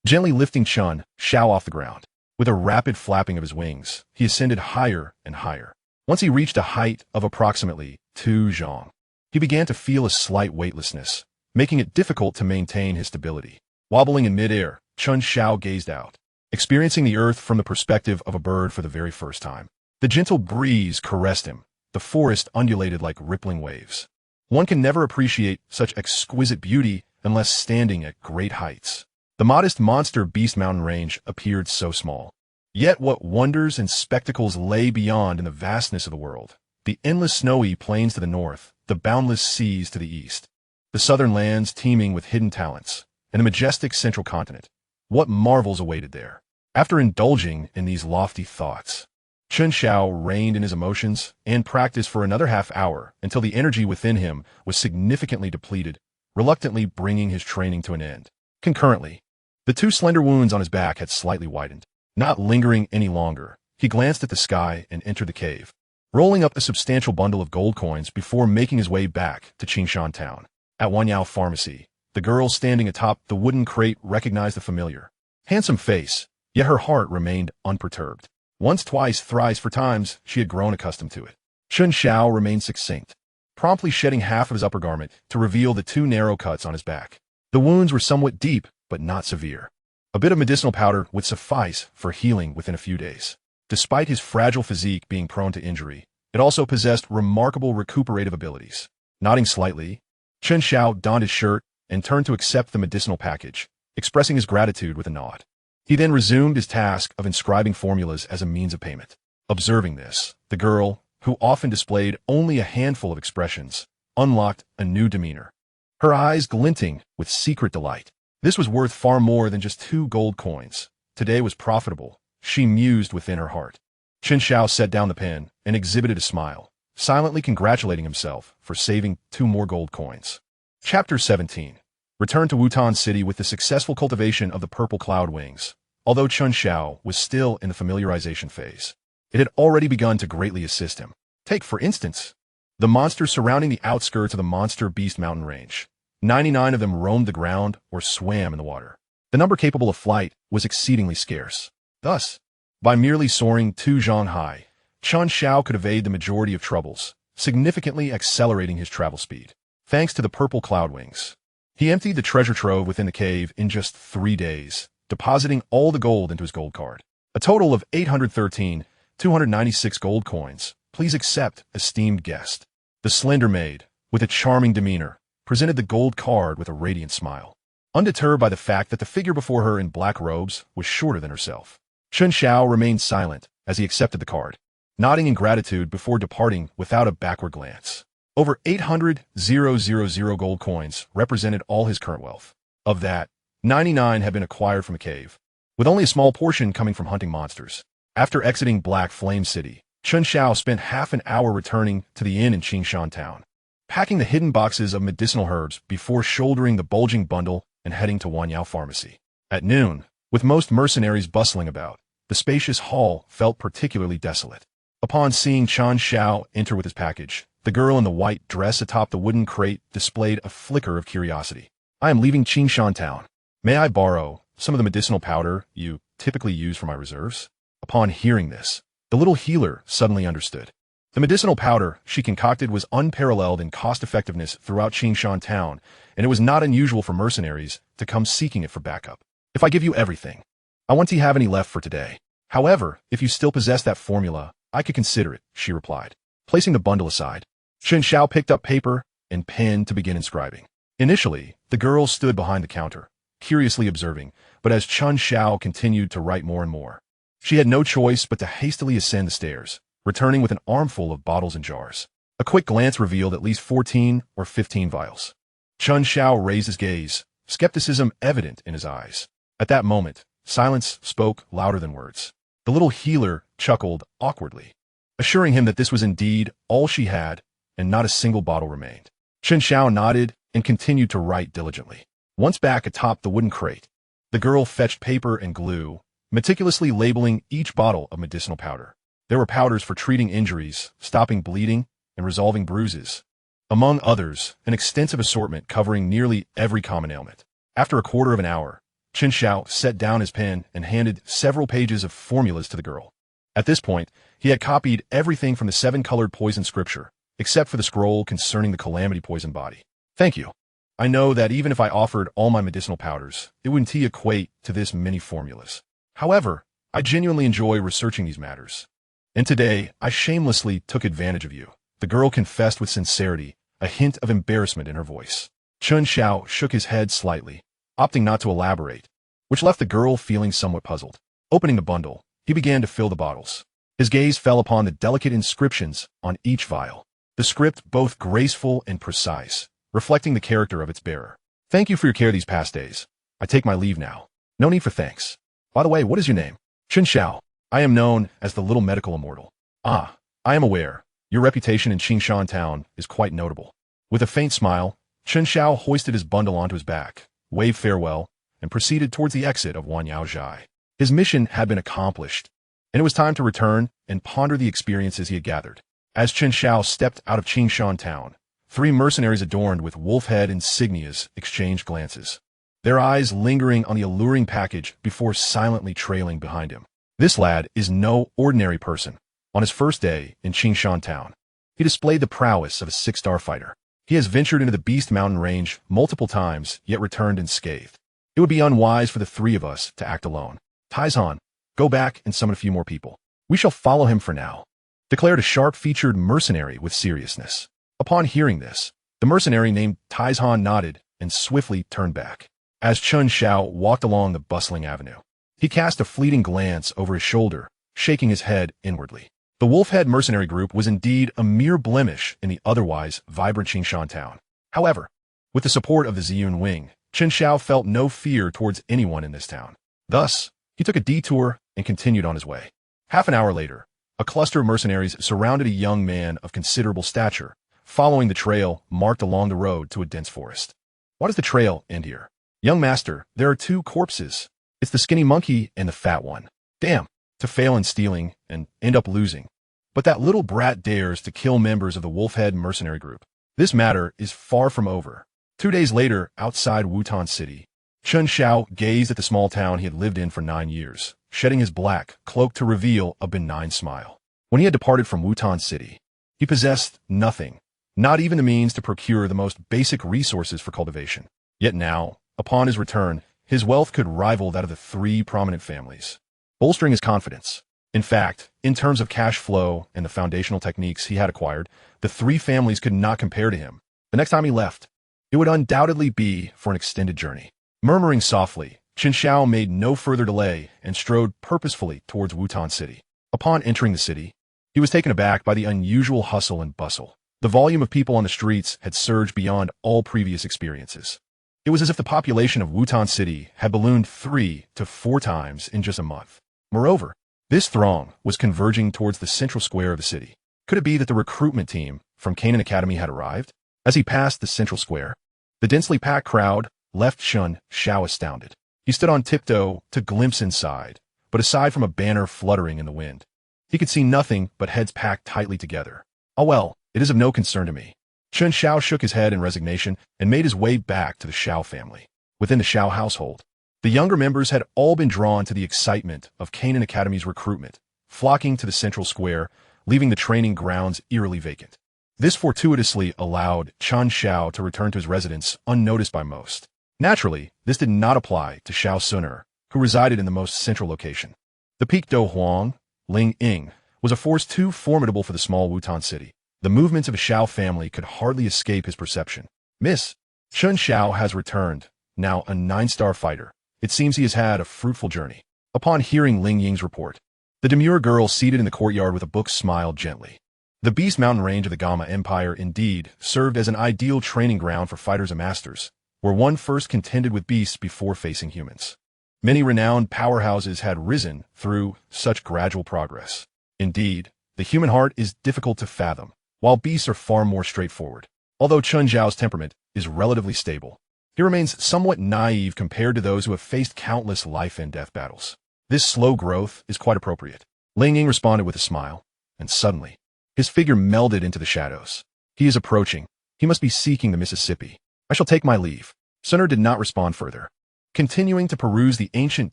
gently lifting Chen Xiao off the ground. With a rapid flapping of his wings, he ascended higher and higher. Once he reached a height of approximately 2 zhong, he began to feel a slight weightlessness, making it difficult to maintain his stability. Wobbling in midair, Chen Xiao gazed out, experiencing the earth from the perspective of a bird for the very first time. The gentle breeze caressed him. The forest undulated like rippling waves. One can never appreciate such exquisite beauty unless standing at great heights. The modest monster Beast Mountain range appeared so small. Yet what wonders and spectacles lay beyond in the vastness of the world. The endless snowy plains to the north, the boundless seas to the east, the southern lands teeming with hidden talents, and the majestic central continent. What marvels awaited there? After indulging in these lofty thoughts, Chen Xiao reined in his emotions and practiced for another half-hour until the energy within him was significantly depleted, reluctantly bringing his training to an end. Concurrently, the two slender wounds on his back had slightly widened. Not lingering any longer, he glanced at the sky and entered the cave, rolling up a substantial bundle of gold coins before making his way back to Qingshan town. At Wanyao Pharmacy, The girl standing atop the wooden crate recognized the familiar, handsome face, yet her heart remained unperturbed. Once, twice, thrice, 4 times, she had grown accustomed to it. Chen Xiao remained succinct, promptly shedding half of his upper garment to reveal the 2 narrow cuts on his back. The wounds were somewhat deep, but not severe. A bit of medicinal powder would suffice for healing within a few days. Despite his fragile physique being prone to injury, it also possessed remarkable recuperative abilities. Nodding slightly, Chen Xiao donned his shirt and turned to accept the medicinal package, expressing his gratitude with a nod. He then resumed his task of inscribing formulas as a means of payment. Observing this, the girl, who often displayed only a handful of expressions, unlocked a new demeanor, her eyes glinting with secret delight. This was worth far more than just 2 gold coins. Today was profitable, she mused within her heart. Chen Xiao set down the pen and exhibited a smile, silently congratulating himself for saving 2 more gold coins. Chapter 17. Returned to Wutan City with the successful cultivation of the purple cloud wings. Although Chen Xiao was still in the familiarization phase, it had already begun to greatly assist him. Take, for instance, the monsters surrounding the outskirts of the Monster Beast mountain range. 99 of them roamed the ground or swam in the water. The number capable of flight was exceedingly scarce. Thus, by merely soaring 2 zhang high, Chen Xiao could evade the majority of troubles, significantly accelerating his travel speed. Thanks to the purple cloud wings, he emptied the treasure trove within the cave in just 3 days, depositing all the gold into his gold card. A total of 813,296 gold coins. Please accept, esteemed guest. The slender maid, with a charming demeanor, presented the gold card with a radiant smile, undeterred by the fact that the figure before her in black robes was shorter than herself. Chen Xiao remained silent as he accepted the card, nodding in gratitude before departing without a backward glance. Over 800,000 gold coins represented all his current wealth. Of that, 99 had been acquired from a cave, with only a small portion coming from hunting monsters. After exiting Black Flame City, Chen Xiao spent half an hour returning to the inn in Qingshan Town, packing the hidden boxes of medicinal herbs before shouldering the bulging bundle and heading to Wanyao Pharmacy. At noon, with most mercenaries bustling about, the spacious hall felt particularly desolate. Upon seeing Chen Xiao enter with his package, the girl in the white dress atop the wooden crate displayed a flicker of curiosity. I am leaving Qingshan Town. May I borrow some of the medicinal powder you typically use for my reserves? Upon hearing this, the little healer suddenly understood. The medicinal powder she concocted was unparalleled in cost-effectiveness throughout Qingshan Town, and it was not unusual for mercenaries to come seeking it for backup. If I give you everything, I won't have any left for today. However, if you still possess that formula, I could consider it, she replied. Placing the bundle aside, Chen Xiao picked up paper and pen to begin inscribing. Initially, the girl stood behind the counter, curiously observing, but as Chen Xiao continued to write more and more, she had no choice but to hastily ascend the stairs, returning with an armful of bottles and jars. A quick glance revealed at least 14 or 15 vials. Chen Xiao raised his gaze, skepticism evident in his eyes. At that moment, silence spoke louder than words. The little healer chuckled awkwardly, assuring him that this was indeed all she had, and not a single bottle remained. Chen Xiao nodded and continued to write diligently. Once back atop the wooden crate, the girl fetched paper and glue, meticulously labeling each bottle of medicinal powder. There were powders for treating injuries, stopping bleeding, and resolving bruises. Among others, an extensive assortment covering nearly every common ailment. After a quarter of an hour, Chen Xiao set down his pen and handed several pages of formulas to the girl. At this point, he had copied everything from the 7-colored poison scripture, except for the scroll concerning the calamity poison body. Thank you. I know that even if I offered all my medicinal powders, it wouldn't equate to this many formulas. However, I genuinely enjoy researching these matters. And today, I shamelessly took advantage of you. The girl confessed with sincerity, a hint of embarrassment in her voice. Chen Xiao shook his head slightly, opting not to elaborate, which left the girl feeling somewhat puzzled. Opening the bundle, he began to fill the bottles. His gaze fell upon the delicate inscriptions on each vial. The script both graceful and precise, reflecting the character of its bearer. Thank you for your care these past days. I take my leave now. No need for thanks. By the way, what is your name? Chen Xiao. I am known as the Little Medical Immortal. Ah, I am aware. Your reputation in Qingshan Town is quite notable. With a faint smile, Chen Xiao hoisted his bundle onto his back, waved farewell, and proceeded towards the exit of Wanyao Zhai. His mission had been accomplished, and it was time to return and ponder the experiences he had gathered. As Chen Xiao stepped out of Qingshan Town, Three mercenaries adorned with wolf head insignias exchanged glances, their eyes lingering on the alluring package before silently trailing behind him. This lad is no ordinary person. On his first day in Qingshan town, he displayed the prowess of a six-star fighter. He has ventured into the Beast Mountain range multiple times, yet returned unscathed. It would be unwise for the three of us to act alone. Taizhan, go back and summon a few more people. We shall follow him for now, declared a sharp-featured mercenary with seriousness. Upon hearing this, the mercenary named Taizhan nodded and swiftly turned back. As Chen Xiao walked along the bustling avenue, he cast a fleeting glance over his shoulder, shaking his head inwardly. The Wolfhead mercenary group was indeed a mere blemish in the otherwise vibrant Qingshan town. However, with the support of the Ziyun Wing, Chen Xiao felt no fear towards anyone in this town. Thus, he took a detour and continued on his way. Half an hour later, a cluster of mercenaries surrounded a young man of considerable stature, following the trail marked along the road to a dense forest. Why does the trail end here? Young master, there are two corpses. It's the skinny monkey and the fat one. Damn, to fail in stealing and end up losing. But that little brat dares to kill members of the Wolfhead mercenary group. This matter is far from over. 2 days later, outside Wutan City, Chen Xiao gazed at the small town he had lived in for 9 years, shedding his black cloak to reveal a benign smile. When he had departed from Wutan City, he possessed nothing, not even the means to procure the most basic resources for cultivation. Yet now, upon his return, his wealth could rival that of the three prominent families, bolstering his confidence. In fact, in terms of cash flow and the foundational techniques he had acquired, the three families could not compare to him. The next time he left, it would undoubtedly be for an extended journey. Murmuring softly, Chen Xiao made no further delay and strode purposefully towards Wutan City. Upon entering the city, he was taken aback by the unusual hustle and bustle. The volume of people on the streets had surged beyond all previous experiences. It was as if the population of Wutan City had ballooned 3 to 4 times in just a month. Moreover, this throng was converging towards the central square of the city. Could it be that the recruitment team from Canaan Academy had arrived? As he passed the central square, the densely packed crowd left Chen Xiao astounded. He stood on tiptoe to glimpse inside, but aside from a banner fluttering in the wind, he could see nothing but heads packed tightly together. Oh well, it is of no concern to me. Chen Xiao shook his head in resignation and made his way back to the Xiao family. Within the Xiao household, the younger members had all been drawn to the excitement of Canaan Academy's recruitment, flocking to the central square, leaving the training grounds eerily vacant. This fortuitously allowed Chen Xiao to return to his residence unnoticed by most. Naturally, this did not apply to Xiao Suner, who resided in the most central location. The Peak Do Huang, Ling Ying, was a force too formidable for the small Wutan city. The movements of a Xiao family could hardly escape his perception. Miss, Chen Xiao has returned, now a 9-star fighter. It seems he has had a fruitful journey. Upon hearing Ling Ying's report, the demure girl seated in the courtyard with a book smiled gently. The Beast Mountain range of the Gamma Empire indeed served as an ideal training ground for fighters and masters, where one first contended with beasts before facing humans. Many renowned powerhouses had risen through such gradual progress. Indeed, the human heart is difficult to fathom, while beasts are far more straightforward. Although Chen Xiao's temperament is relatively stable, he remains somewhat naive compared to those who have faced countless life and death battles. This slow growth is quite appropriate. Ling Ying responded with a smile, and suddenly, his figure melded into the shadows. He is approaching. He must be seeking the Mississippi. I shall take my leave. Suner did not respond further, continuing to peruse the ancient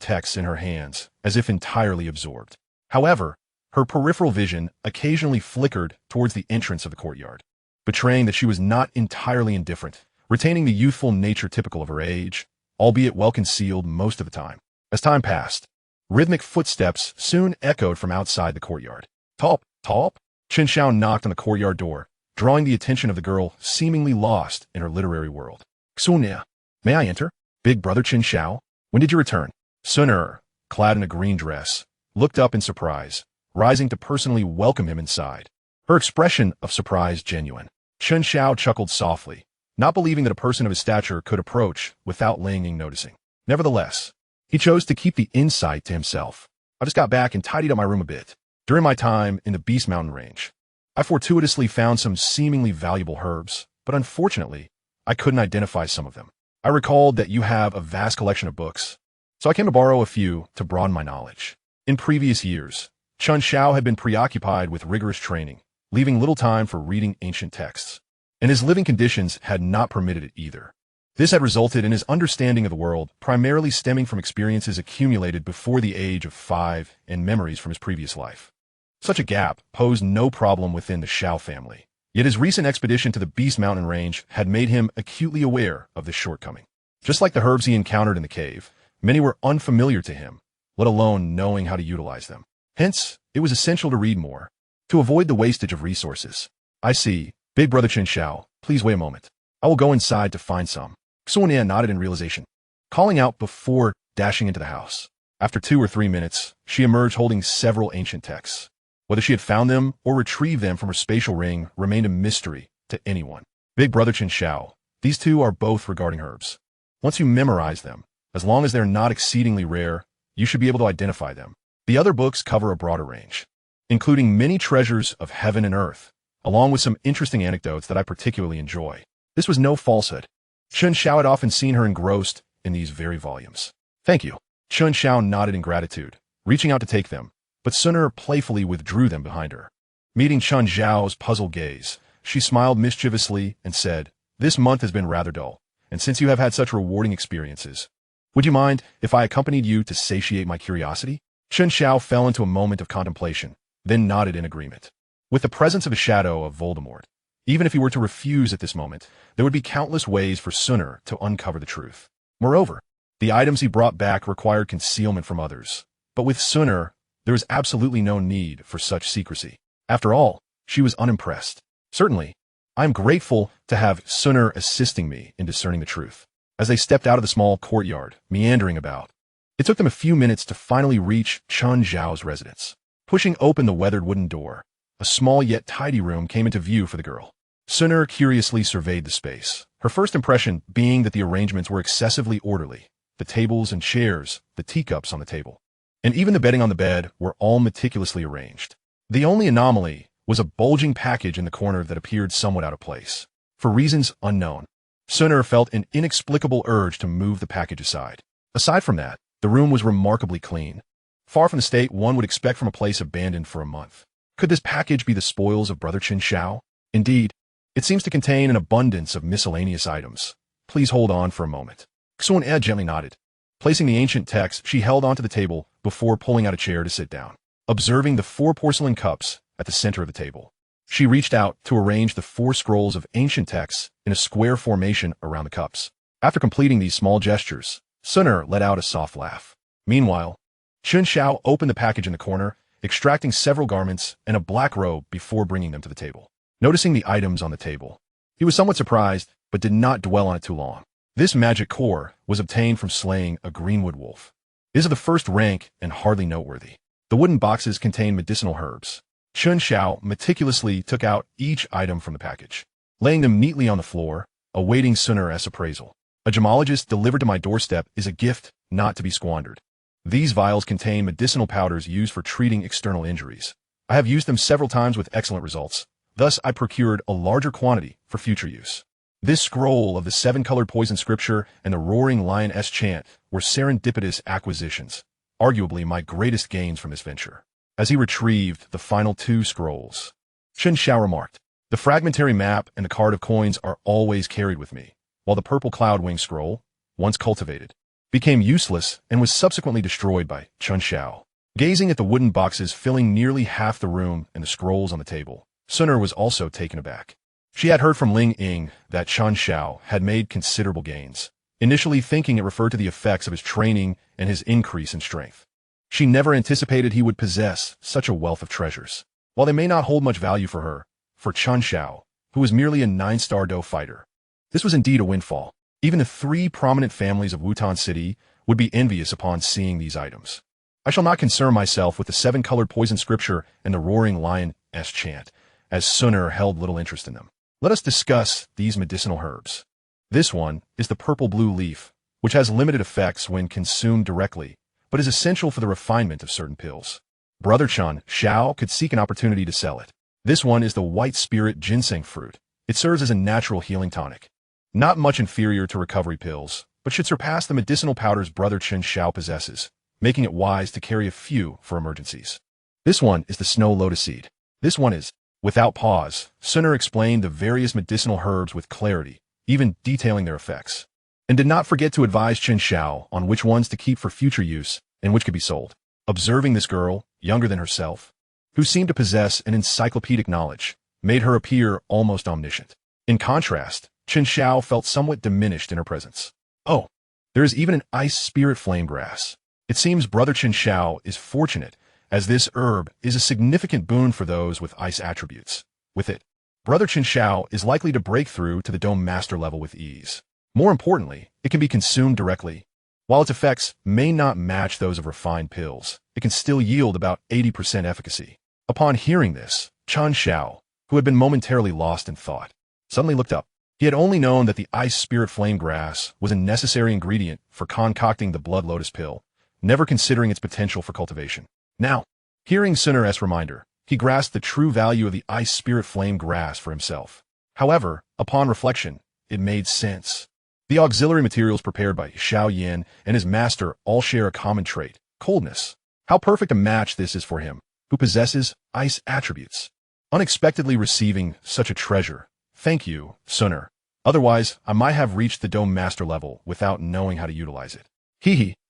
texts in her hands, as if entirely absorbed. However, her peripheral vision occasionally flickered towards the entrance of the courtyard, betraying that she was not entirely indifferent, retaining the youthful nature typical of her age, albeit well concealed most of the time. As time passed, rhythmic footsteps soon echoed from outside the courtyard. Top, top! Chen Xiao knocked on the courtyard door, drawing the attention of the girl seemingly lost in her literary world. Xunia, may I enter? Big brother Chen Xiao, when did you return? Suner, clad in a green dress, looked up in surprise, rising to personally welcome him inside. Her expression of surprise genuine. Chen Xiao chuckled softly, not believing that a person of his stature could approach without Ling Ying noticing. Nevertheless, he chose to keep the insight to himself. I just got back and tidied up my room a bit. During my time in the Beast Mountain range, I fortuitously found some seemingly valuable herbs, but unfortunately, I couldn't identify some of them. I recalled that you have a vast collection of books, so I came to borrow a few to broaden my knowledge. In previous years, Chen Xiao had been preoccupied with rigorous training, leaving little time for reading ancient texts. and his living conditions had not permitted it either. This had resulted in his understanding of the world primarily stemming from experiences accumulated before the age of 5 and memories from his previous life. Such a gap posed no problem within the Xiao family. Yet his recent expedition to the Beast Mountain range had made him acutely aware of this shortcoming. Just like the herbs he encountered in the cave, many were unfamiliar to him, let alone knowing how to utilize them. Hence, it was essential to read more, to avoid the wastage of resources. I see. Big brother Chen Xiao, please wait a moment. I will go inside to find some. Xuan nodded in realization, calling out before dashing into the house. After 2 or 3 minutes, she emerged holding several ancient texts. Whether she had found them or retrieved them from her spatial ring remained a mystery to anyone. Big brother Chen Xiao, these two are both regarding herbs. Once you memorize them, as long as they're not exceedingly rare, you should be able to identify them. The other books cover a broader range, including many treasures of heaven and earth, along with some interesting anecdotes that I particularly enjoy. This was no falsehood. Chen Xiao had often seen her engrossed in these very volumes. Thank you. Chen Xiao nodded in gratitude, reaching out to take them, but Suner playfully withdrew them behind her. Meeting Chen Xiao's puzzled gaze, she smiled mischievously and said, "This month has been rather dull, and since you have had such rewarding experiences, would you mind if I accompanied you to satiate my curiosity?" Chen Xiao fell into a moment of contemplation, then nodded in agreement. With the presence of a shadow of Voldemort, even if he were to refuse at this moment, there would be countless ways for Suner to uncover the truth. Moreover, the items he brought back required concealment from others. But with Suner, there was absolutely no need for such secrecy. After all, she was unimpressed. Certainly, I am grateful to have Suner assisting me in discerning the truth. As they stepped out of the small courtyard, meandering about, it took them a few minutes to finally reach Chen Xiao's residence. Pushing open the weathered wooden door, a small yet tidy room came into view for the girl. Suner curiously surveyed the space, her first impression being that the arrangements were excessively orderly. The tables and chairs, the teacups on the table, and even the bedding on the bed were all meticulously arranged. The only anomaly was a bulging package in the corner that appeared somewhat out of place. For reasons unknown, Suner felt an inexplicable urge to move the package aside. Aside from that, the room was remarkably clean, far from the state one would expect from a place abandoned for a month. Could this package be the spoils of Brother Chen Xiao? Indeed, it seems to contain an abundance of miscellaneous items. Please hold on for a moment. Xuan gently nodded. Placing the ancient text, she held onto the table before pulling out a chair to sit down. Observing the 4 porcelain cups at the center of the table, she reached out to arrange the 4 scrolls of ancient texts in a square formation around the cups. After completing these small gestures, Suner let out a soft laugh. Meanwhile, Chen Xiao opened the package in the corner, extracting several garments and a black robe before bringing them to the table. Noticing the items on the table, he was somewhat surprised, but did not dwell on it too long. This magic core was obtained from slaying a greenwood wolf. It is of the first rank and hardly noteworthy. The wooden boxes contain medicinal herbs. Chen Xiao meticulously took out each item from the package, laying them neatly on the floor, awaiting Suner's appraisal. A gemologist delivered to my doorstep is a gift not to be squandered. These vials contain medicinal powders used for treating external injuries. I have used them several times with excellent results. Thus, I procured a larger quantity for future use. This scroll of the 7-colored poison scripture and the roaring lion's chant were serendipitous acquisitions, arguably my greatest gains from this venture. As he retrieved the final 2 scrolls, Chen Xiao remarked, "The fragmentary map and the card of coins are always carried with me, while the purple cloud-wing scroll, once cultivated, became useless and was subsequently destroyed by Chen Xiao." Gazing at the wooden boxes filling nearly half the room and the scrolls on the table, Suner was also taken aback. She had heard from Ling Ying that Chen Xiao had made considerable gains, initially thinking it referred to the effects of his training and his increase in strength. She never anticipated he would possess such a wealth of treasures. While they may not hold much value for her, for Chen Xiao, who was merely a 9-star Do fighter, this was indeed a windfall. Even the 3 prominent families of Wutan City would be envious upon seeing these items. I shall not concern myself with the 7-colored poison scripture and the roaring lion's chant, as Suner held little interest in them. Let us discuss these medicinal herbs. This one is the purple-blue leaf, which has limited effects when consumed directly, but is essential for the refinement of certain pills. Brother Chen Xiao could seek an opportunity to sell it. This one is the white spirit ginseng fruit. It serves as a natural healing tonic. Not much inferior to recovery pills, but should surpass the medicinal powders Brother Chen Xiao possesses, making it wise to carry a few for emergencies. This one is the snow lotus seed. This one is Without pause, Sooner explained the various medicinal herbs with clarity, even detailing their effects, and did not forget to advise Chen Xiao on which ones to keep for future use and which could be sold. Observing this girl, younger than herself, who seemed to possess an encyclopedic knowledge, made her appear almost omniscient. In contrast, Chen Xiao felt somewhat diminished in her presence. Oh, there is even an ice spirit flame grass. It seems Brother Chen Xiao is fortunate, as this herb is a significant boon for those with ice attributes. With it, Brother Chen Xiao is likely to break through to the Dome Master level with ease. More importantly, it can be consumed directly. While its effects may not match those of refined pills, it can still yield about 80% efficacy. Upon hearing this, Chen Xiao, who had been momentarily lost in thought, suddenly looked up. He had only known that the ice spirit flame grass was a necessary ingredient for concocting the blood lotus pill, never considering its potential for cultivation. Now, hearing Sunner's reminder, he grasped the true value of the ice spirit flame grass for himself. However, upon reflection, it made sense. The auxiliary materials prepared by Xiao Yin and his master all share a common trait, coldness. How perfect a match this is for him, who possesses ice attributes. Unexpectedly receiving such a treasure. Thank you, Sunner. Otherwise, I might have reached the Dome Master level without knowing how to utilize it.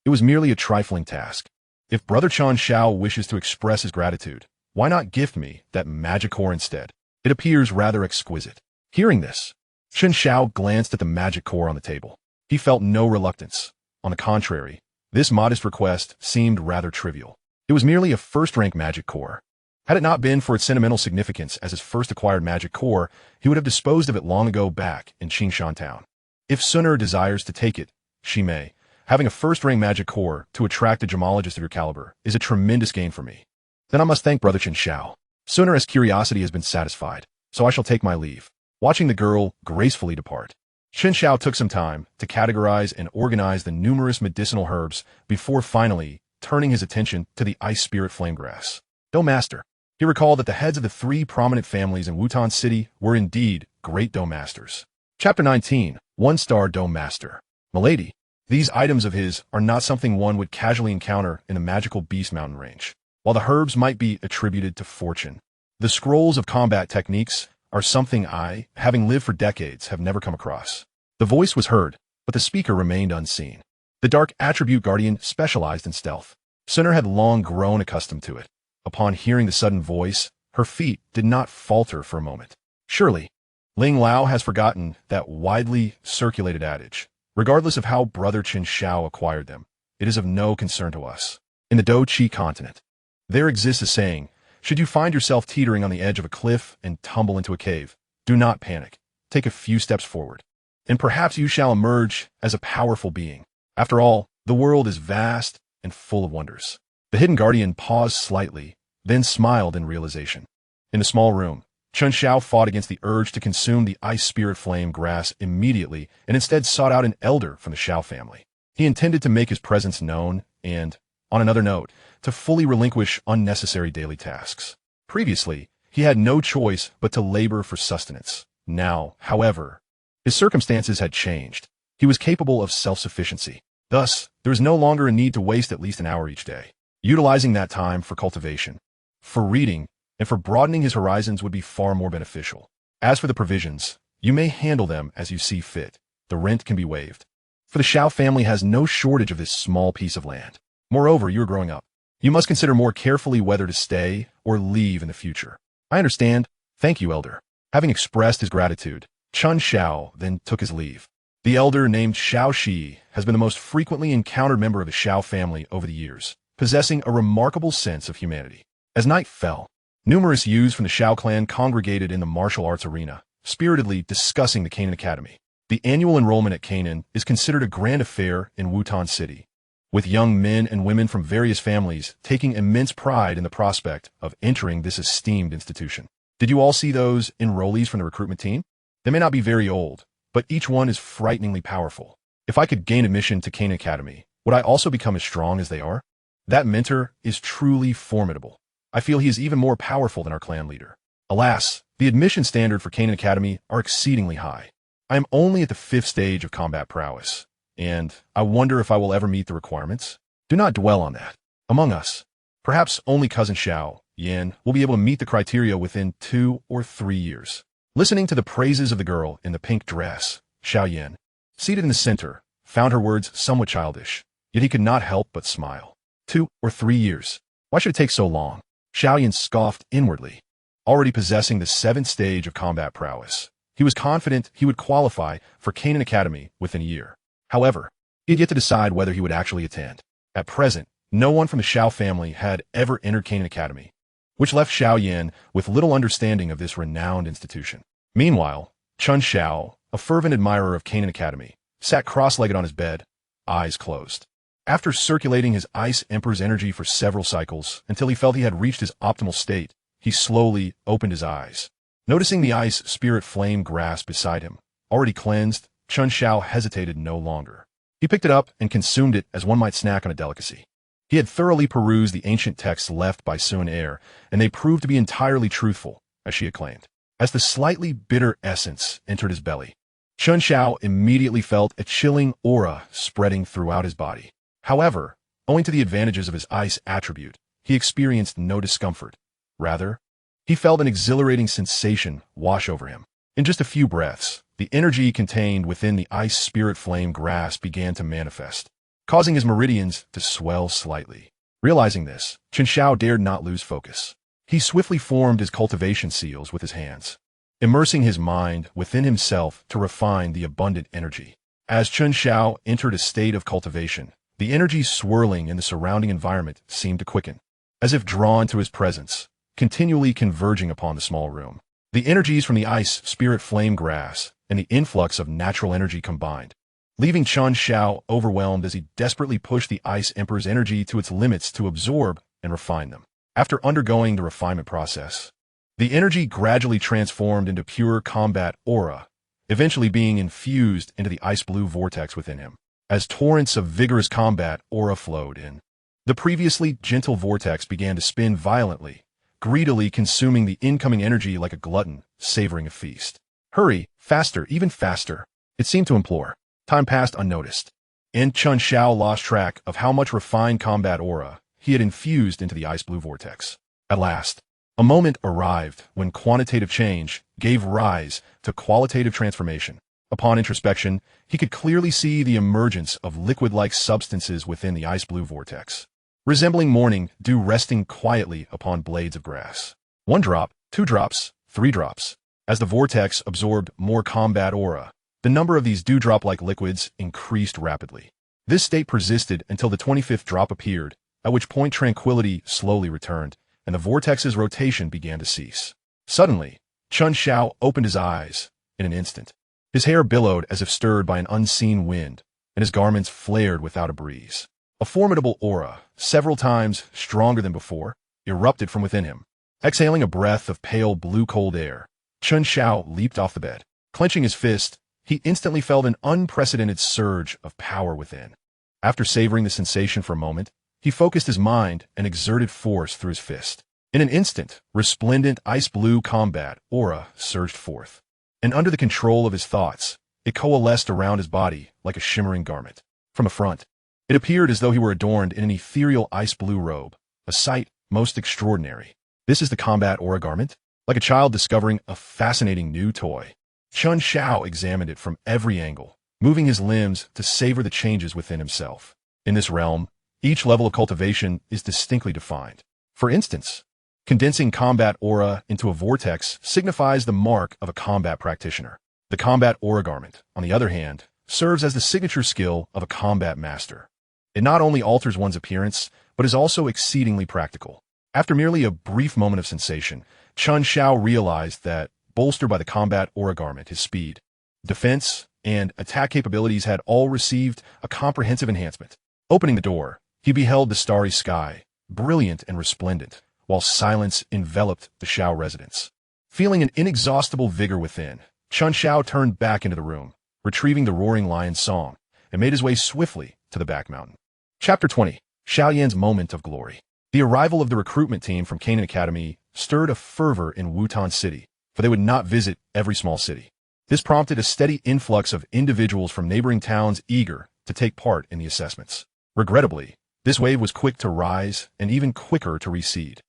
It was merely a trifling task. If Brother Chen Xiao wishes to express his gratitude, why not gift me that magic core instead? It appears rather exquisite. Hearing this, Chen Xiao glanced at the magic core on the table. He felt no reluctance. On the contrary, this modest request seemed rather trivial. It was merely a first-rank magic core. Had it not been for its sentimental significance as his first acquired magic core, he would have disposed of it long ago back in Qingshan Town. If Sunner desires to take it, she may. Having a first-rank magic core to attract a gemologist of your caliber is a tremendous gain for me. Then I must thank Brother Chen Xiao. Sunner's curiosity has been satisfied, so I shall take my leave. Watching the girl gracefully depart, Chen Xiao took some time to categorize and organize the numerous medicinal herbs before finally turning his attention to the ice spirit flame grass. Dome Master. He recalled that the heads of the 3 prominent families in Wutan City were indeed great Dome Masters. Chapter 19, 1-Star Dome Master. Milady, these items of his are not something one would casually encounter in the magical Beast Mountain range. While the herbs might be attributed to fortune, the scrolls of combat techniques are something I, having lived for decades, have never come across. The voice was heard, but the speaker remained unseen. The dark attribute guardian specialized in stealth. Sunner had long grown accustomed to it. Upon hearing the sudden voice, her feet did not falter for a moment. Surely, Ling Lao has forgotten that widely circulated adage. Regardless of how Brother Chen Xiao acquired them, it is of no concern to us. In the Douqi Continent, there exists a saying, should you find yourself teetering on the edge of a cliff and tumble into a cave, do not panic. Take a few steps forward, and perhaps you shall emerge as a powerful being. After all, the world is vast and full of wonders. The hidden guardian paused slightly, then smiled in realization. In the small room, Chen Xiao fought against the urge to consume the ice spirit flame grass immediately and instead sought out an elder from the Xiao family. He intended to make his presence known and, on another note, to fully relinquish unnecessary daily tasks. Previously, he had no choice but to labor for sustenance. Now, however, his circumstances had changed. He was capable of self-sufficiency. Thus, there was no longer a need to waste at least an hour each day. Utilizing that time for cultivation, for reading, and for broadening his horizons would be far more beneficial. As for the provisions, you may handle them as you see fit. The rent can be waived. For the Xiao family has no shortage of this small piece of land. Moreover, you are growing up. You must consider more carefully whether to stay or leave in the future. I understand. Thank you, Elder. Having expressed his gratitude, Chen Xiao then took his leave. The elder named Xiao Shi has been the most frequently encountered member of the Xiao family over the years, possessing a remarkable sense of humanity. As night fell, numerous youths from the Xiao clan congregated in the martial arts arena, spiritedly discussing the Canaan Academy. The annual enrollment at Canaan is considered a grand affair in Wutan City, with young men and women from various families taking immense pride in the prospect of entering this esteemed institution. Did you all see those enrollees from the recruitment team? They may not be very old, but each one is frighteningly powerful. If I could gain admission to Canaan Academy, would I also become as strong as they are? That mentor is truly formidable. I feel he is even more powerful than our clan leader. Alas, the admission standard for Canaan Academy are exceedingly high. I am only at the 5th stage of combat prowess, and I wonder if I will ever meet the requirements. Do not dwell on that. Among us, perhaps only Cousin Xiao, Yan will be able to meet the criteria within 2 or 3 years. Listening to the praises of the girl in the pink dress, Xiao Yan, seated in the center, found her words somewhat childish, yet he could not help but smile. 2 or 3 years. Why should it take so long? Xiao Yan scoffed inwardly. Already possessing the 7th stage of combat prowess, he was confident he would qualify for Canaan Academy within a year. However, he had yet to decide whether he would actually attend. At present, no one from the Xiao family had ever entered Canaan Academy, which left Xiao Yan with little understanding of this renowned institution. Meanwhile, Chen Xiao, a fervent admirer of Canaan Academy, sat cross-legged on his bed, eyes closed. After circulating his Ice Emperor's energy for several cycles until he felt he had reached his optimal state, he slowly opened his eyes. Noticing the ice spirit flame grass beside him, already cleansed, Chen Xiao hesitated no longer. He picked it up and consumed it as one might snack on a delicacy. He had thoroughly perused the ancient texts left by Sun Er, and they proved to be entirely truthful, as she had claimed. As the slightly bitter essence entered his belly, Chen Xiao immediately felt a chilling aura spreading throughout his body. However, owing to the advantages of his ice attribute, he experienced no discomfort. Rather, he felt an exhilarating sensation wash over him. In just a few breaths, the energy contained within the ice spirit flame grass began to manifest, causing his meridians to swell slightly. Realizing this, Chen Xiao dared not lose focus. He swiftly formed his cultivation seals with his hands, immersing his mind within himself to refine the abundant energy. As Chen Xiao entered a state of cultivation, the energy swirling in the surrounding environment seemed to quicken, as if drawn to his presence, continually converging upon the small room. The energies from the ice spirit flame grass and the influx of natural energy combined, leaving Chen Xiao overwhelmed as he desperately pushed the Ice Emperor's energy to its limits to absorb and refine them. After undergoing the refinement process, the energy gradually transformed into pure combat aura, eventually being infused into the ice blue vortex within him. As torrents of vigorous combat aura flowed in, the previously gentle vortex began to spin violently, greedily consuming the incoming energy like a glutton savoring a feast. Hurry, faster, even faster, it seemed to implore. Time passed unnoticed, and Chen Xiao lost track of how much refined combat aura he had infused into the ice blue vortex. At last, a moment arrived when quantitative change gave rise to qualitative transformation. Upon introspection, he could clearly see the emergence of liquid-like substances within the ice blue vortex, resembling morning dew resting quietly upon blades of grass. 1 drop, 2 drops, 3 drops. As the vortex absorbed more combat aura, the number of these dewdrop-like liquids increased rapidly. This state persisted until the 25th drop appeared, at which point tranquility slowly returned, and the vortex's rotation began to cease. Suddenly, Chen Xiao opened his eyes in an instant. His hair billowed as if stirred by an unseen wind, and his garments flared without a breeze. A formidable aura, several times stronger than before, erupted from within him. Exhaling a breath of pale blue cold air, Chen Xiao leaped off the bed. Clenching his fist, he instantly felt an unprecedented surge of power within. After savoring the sensation for a moment, he focused his mind and exerted force through his fist. In an instant, resplendent ice blue combat aura surged forth, and under the control of his thoughts, it coalesced around his body like a shimmering garment. From the front, it appeared as though he were adorned in an ethereal ice blue robe, a sight most extraordinary. This is the combat aura garment? Like a child discovering a fascinating new toy, Chen Xiao examined it from every angle, moving his limbs to savor the changes within himself. In this realm, each level of cultivation is distinctly defined. For instance, condensing combat aura into a vortex signifies the mark of a combat practitioner. The combat aura garment, on the other hand, serves as the signature skill of a combat master. It not only alters one's appearance, but is also exceedingly practical. After merely a brief moment of sensation, Chen Xiao realized that, bolstered by the combat aura garment, his speed, defense, and attack capabilities had all received a comprehensive enhancement. Opening the door, he beheld the starry sky, brilliant and resplendent, while silence enveloped the Xiao residence. Feeling an inexhaustible vigor within, Chen Xiao turned back into the room, retrieving the roaring lion's song, and made his way swiftly to the back mountain. Chapter 20. Xiao Yan's Moment of Glory. The arrival of the recruitment team from Canaan Academy stirred a fervor in Wutan City, for they would not visit every small city. This prompted a steady influx of individuals from neighboring towns eager to take part in the assessments. Regrettably, this wave was quick to rise and even quicker to recede.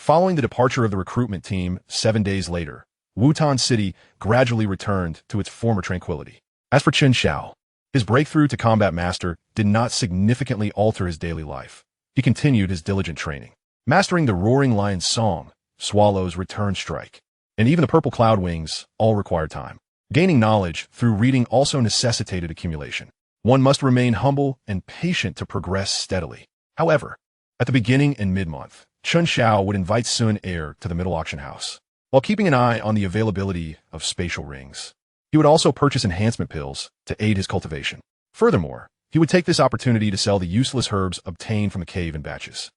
Following the departure of the recruitment team 7 days later, Wutan City gradually returned to its former tranquility. As for Chen Xiao, his breakthrough to combat master did not significantly alter his daily life. He continued his diligent training, mastering the roaring lion's song, swallow's return strike, and even the purple cloud wings all required time. Gaining knowledge through reading also necessitated accumulation. One must remain humble and patient to progress steadily. However, at the beginning and mid-month, Chen Xiao would invite Sun Air to the middle auction house, while keeping an eye on the availability of spatial rings. He would also purchase enhancement pills to aid his cultivation. Furthermore, he would take this opportunity to sell the useless herbs obtained from the cave in batches.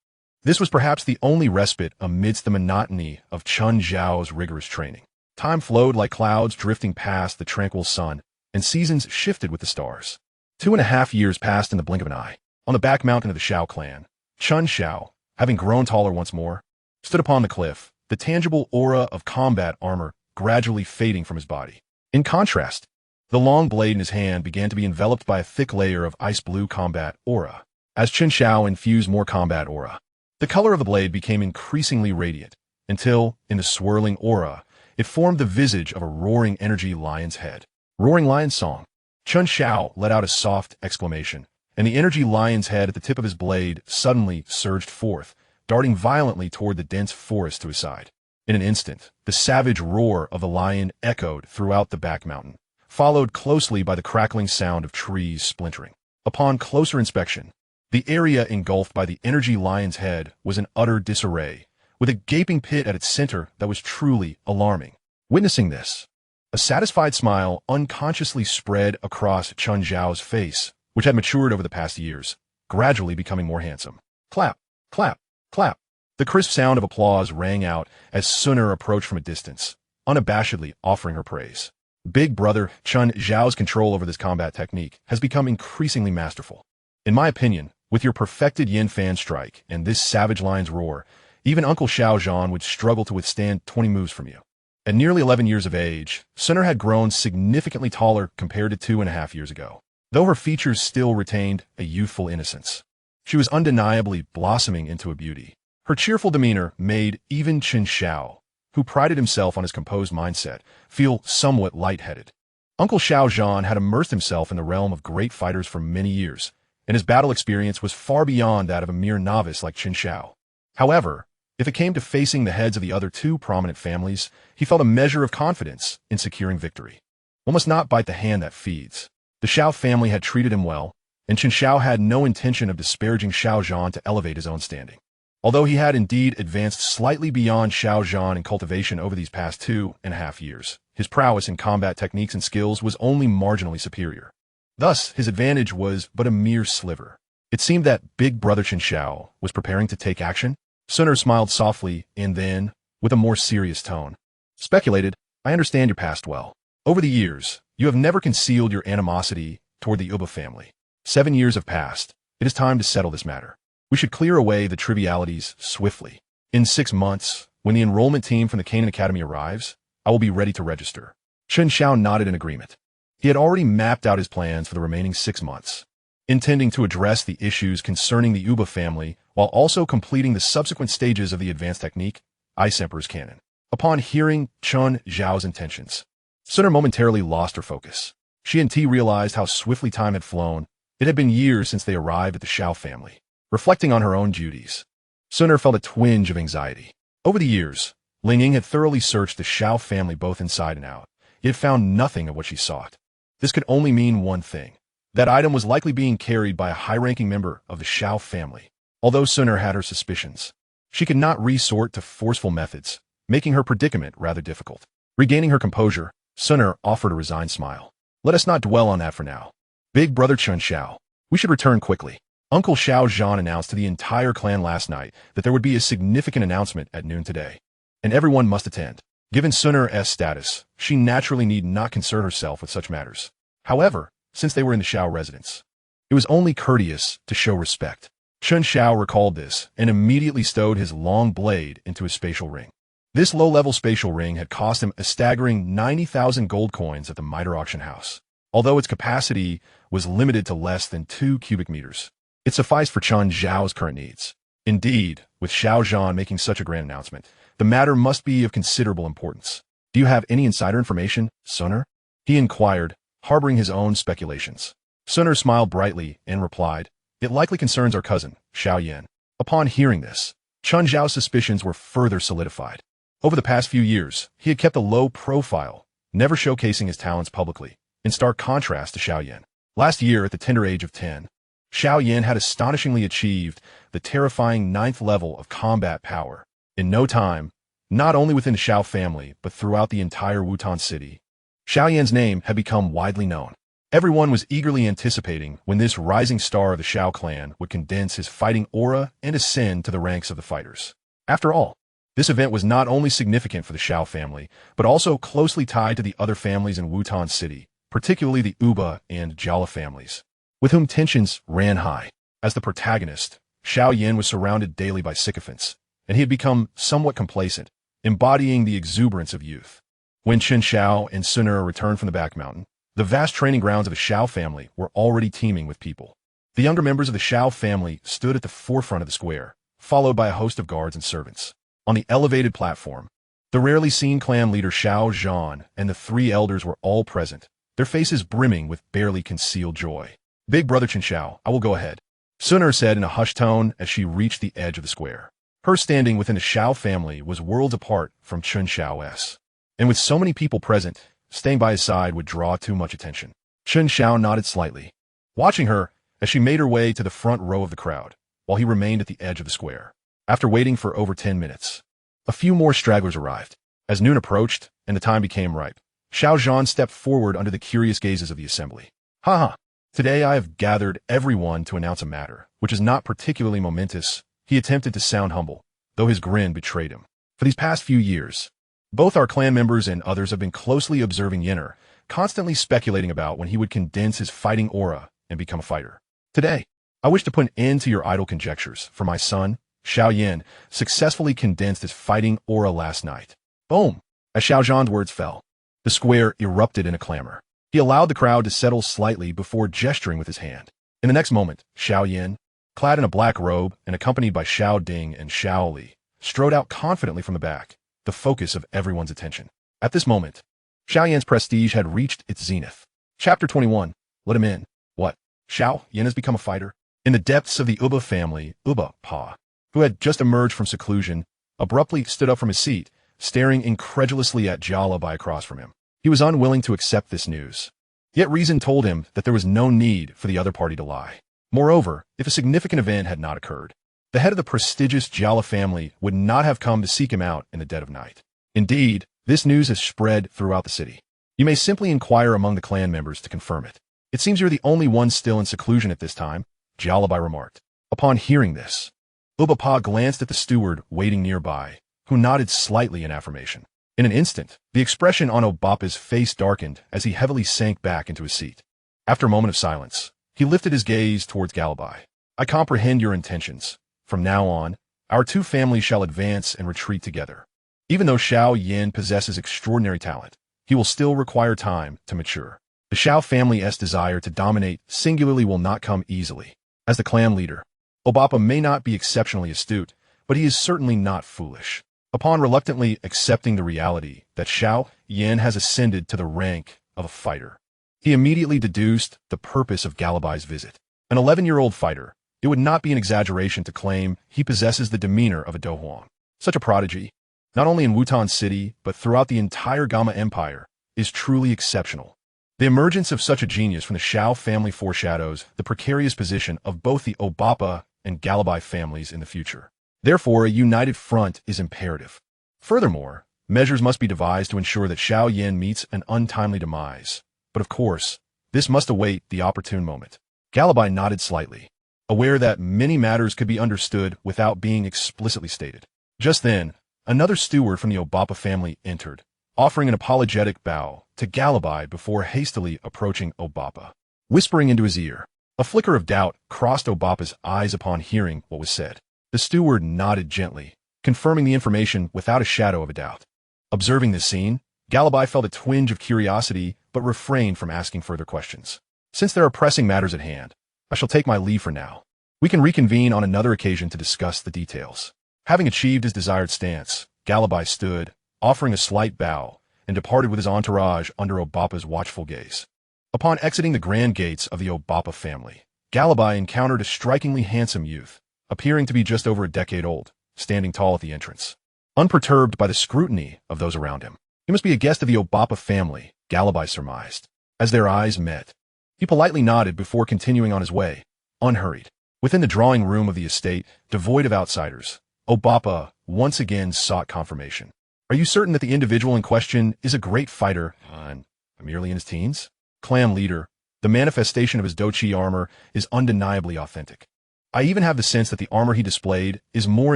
This was perhaps the only respite amidst the monotony of Chen Xiao's rigorous training. Time flowed like clouds drifting past the tranquil sun, and seasons shifted with the stars. 2.5 years passed in the blink of an eye. On the back mountain of the Xiao clan, Chen Xiao, having grown taller once more, stood upon the cliff, the tangible aura of combat armor gradually fading from his body. In contrast, the long blade in his hand began to be enveloped by a thick layer of ice-blue combat aura. As Chen Xiao infused more combat aura, the color of the blade became increasingly radiant, until, in the swirling aura, it formed the visage of a roaring energy lion's head. Roaring lion's song. Chen Xiao let out a soft exclamation, and the energy lion's head at the tip of his blade suddenly surged forth, darting violently toward the dense forest to his side. In an instant, the savage roar of the lion echoed throughout the back mountain, followed closely by the crackling sound of trees splintering. Upon closer inspection, the area engulfed by the energy lion's head was in utter disarray, with a gaping pit at its center that was truly alarming. Witnessing this, a satisfied smile unconsciously spread across Chen Xiao's face, which had matured over the past years, gradually becoming more handsome. Clap, clap, clap. The crisp sound of applause rang out as Suner approached from a distance, unabashedly offering her praise. Big brother Chen Xiao's control over this combat technique has become increasingly masterful. In my opinion, with your perfected yin fan strike and this savage lion's roar, even Uncle Xiao Zhan would struggle to withstand 20 moves from you. At nearly 11 years of age, Suner had grown significantly taller compared to 2.5 years ago. Though her features still retained a youthful innocence, she was undeniably blossoming into a beauty. Her cheerful demeanor made even Chen Xiao, who prided himself on his composed mindset, feel somewhat lightheaded. Uncle Xiao Zhan had immersed himself in the realm of great fighters for many years, and his battle experience was far beyond that of a mere novice like Chen Xiao. However, if it came to facing the heads of the other two prominent families, he felt a measure of confidence in securing victory. One must not bite the hand that feeds. The Xiao family had treated him well, and Chen Xiao had no intention of disparaging Xiao Zhan to elevate his own standing. Although he had indeed advanced slightly beyond Xiao Zhan in cultivation over these past 2.5 years, his prowess in combat techniques and skills was only marginally superior. Thus, his advantage was but a mere sliver. It seemed that big brother Chen Xiao was preparing to take action. Suner smiled softly and then, with a more serious tone, speculated, I understand your past well. Over the years, you have never concealed your animosity toward the Uba family. 7 years have passed. It is time to settle this matter. We should clear away the trivialities swiftly. In 6 months, when the enrollment team from the Canaan Academy arrives, I will be ready to register. Chen Xiao nodded in agreement. He had already mapped out his plans for the remaining 6 months, intending to address the issues concerning the Uba family while also completing the subsequent stages of the advanced technique, Ice Emperor's Cannon. Upon hearing Chen Xiao's intentions, Suner momentarily lost her focus. She and T realized how swiftly time had flown. It had been years since they arrived at the Xiao family. Reflecting on her own duties, Suner felt a twinge of anxiety. Over the years, Ling Ying had thoroughly searched the Xiao family both inside and out, yet found nothing of what she sought. This could only mean one thing. That item was likely being carried by a high-ranking member of the Xiao family. Although Suner had her suspicions, she could not resort to forceful methods, making her predicament rather difficult. Regaining her composure, Suner offered a resigned smile. Let us not dwell on that for now. Big brother Chen Xiao, we should return quickly. Uncle Xiao Zhan announced to the entire clan last night that there would be a significant announcement at noon today, and everyone must attend. Given Suner's status, she naturally need not concern herself with such matters. However, since they were in the Xiao residence, it was only courteous to show respect. Chen Xiao recalled this and immediately stowed his long blade into his spatial ring. This low-level spatial ring had cost him a staggering 90,000 gold coins at the miter auction house. Although its capacity was limited to less than 2 cubic meters, it sufficed for Chen Xiao's current needs. Indeed, With Xiao Zhan making such a grand announcement, the matter must be of considerable importance. Do you have any insider information, Suner? He inquired, harboring his own speculations. Suner smiled brightly and replied, "It likely concerns our cousin, Xiao Yan." Upon hearing this, Chen Xiao's suspicions were further solidified. Over the past few years, he had kept a low profile, never showcasing his talents publicly, in stark contrast to Xiao Yan. Last year, at the tender age of 10, Xiao Yan had astonishingly achieved the terrifying 9th level of combat power. In no time, not only within the Xiao family, but throughout the entire Wutan city, Xiao Yan's name had become widely known. Everyone was eagerly anticipating when this rising star of the Xiao clan would condense his fighting aura and ascend to the ranks of the fighters. After all, this event was not only significant for the Xiao family, but also closely tied to the other families in Wutan City, particularly the Uba and Jiala families, with whom tensions ran high. As the protagonist, Xiao Yan was surrounded daily by sycophants, and he had become somewhat complacent, embodying the exuberance of youth. When Chen Xiao and Suner returned from the back mountain, the vast training grounds of the Xiao family were already teeming with people. The younger members of the Xiao family stood at the forefront of the square, followed by a host of guards and servants. On the elevated platform, the rarely seen clan leader Xiao Zhan and the 3 elders were all present, their faces brimming with barely concealed joy. "Big brother Chen Xiao, I will go ahead," Suner said in a hushed tone as she reached the edge of the square. Her standing within the Xiao family was worlds apart from Chen Xiao's, and with so many people present, staying by his side would draw too much attention. Chen Xiao nodded slightly, watching her as she made her way to the front row of the crowd, while he remained at the edge of the square. After waiting for over 10 minutes, a few more stragglers arrived. As noon approached and the time became ripe, Xiao Zhan stepped forward under the curious gazes of the assembly. "Ha! Today I have gathered everyone to announce a matter, which is not particularly momentous." He attempted to sound humble, though his grin betrayed him. For these past few years, both our clan members and others have been closely observing Yenner, constantly speculating about when he would condense his fighting aura and become a fighter. Today, I wish to put an end to your idle conjectures, for my son, Xiao Yan, successfully condensed his fighting aura last night. Boom! As Xiao Zhan's words fell, the square erupted in a clamor. He allowed the crowd to settle slightly before gesturing with his hand. In the next moment, Xiao Yan, clad in a black robe and accompanied by Xiao Ding and Xiao Li, strode out confidently from the back, the focus of everyone's attention. At this moment, Xiao Yan's prestige had reached its zenith. Chapter 21. Let him in. What? Xiao Yan has become a fighter? In the depths of the Uba family, Uba Pa, who had just emerged from seclusion, abruptly stood up from his seat, staring incredulously at Jiala by across from him. He was unwilling to accept this news. Yet reason told him that there was no need for the other party to lie. Moreover, if a significant event had not occurred, the head of the prestigious Jiala family would not have come to seek him out in the dead of night. Indeed, this news has spread throughout the city. You may simply inquire among the clan members to confirm it. It seems you're the only one still in seclusion at this time, Jialabai remarked. Upon hearing this, Ubapa glanced at the steward waiting nearby, who nodded slightly in affirmation. In an instant, the expression on Obapa's face darkened as he heavily sank back into his seat. After a moment of silence, he lifted his gaze towards Galabai. "I comprehend your intentions. From now on, our 2 families shall advance and retreat together. Even though Xiao Yan possesses extraordinary talent, he will still require time to mature. The Xiao family's desire to dominate singularly will not come easily. As the clan leader, Obapa may not be exceptionally astute, but he is certainly not foolish." Upon reluctantly accepting the reality that Xiao Yan has ascended to the rank of a fighter, he immediately deduced the purpose of Galabai's visit. An 11-year-old fighter, it would not be an exaggeration to claim he possesses the demeanor of a Dohuang. Such a prodigy, not only in Wutan City, but throughout the entire Gama Empire, is truly exceptional. The emergence of such a genius from the Xiao family foreshadows the precarious position of both the Obapa and Galabai families in the future. Therefore, a united front is imperative. Furthermore, measures must be devised to ensure that Xiao Yan meets an untimely demise. But of course, this must await the opportune moment. Galabai nodded slightly, aware that many matters could be understood without being explicitly stated. Just then, another steward from the Obapa family entered, offering an apologetic bow to Galabai before hastily approaching Obapa, whispering into his ear. A flicker of doubt crossed Obapa's eyes upon hearing what was said. The steward nodded gently, confirming the information without a shadow of a doubt. Observing this scene, Galabai felt a twinge of curiosity but refrained from asking further questions. "Since there are pressing matters at hand, I shall take my leave for now. We can reconvene on another occasion to discuss the details." Having achieved his desired stance, Galabai stood, offering a slight bow, and departed with his entourage under Obapa's watchful gaze. Upon exiting the grand gates of the Obapa family, Galabai encountered a strikingly handsome youth, appearing to be just over a decade old, standing tall at the entrance. Unperturbed by the scrutiny of those around him, he must be a guest of the Obapa family, Galabai surmised. As their eyes met, he politely nodded before continuing on his way, unhurried. Within the drawing room of the estate, devoid of outsiders, Obapa once again sought confirmation. Are you certain that the individual in question is a great fighter and merely in his teens? Clan leader, the manifestation of his Douqi armor is undeniably authentic. I even have the sense that the armor he displayed is more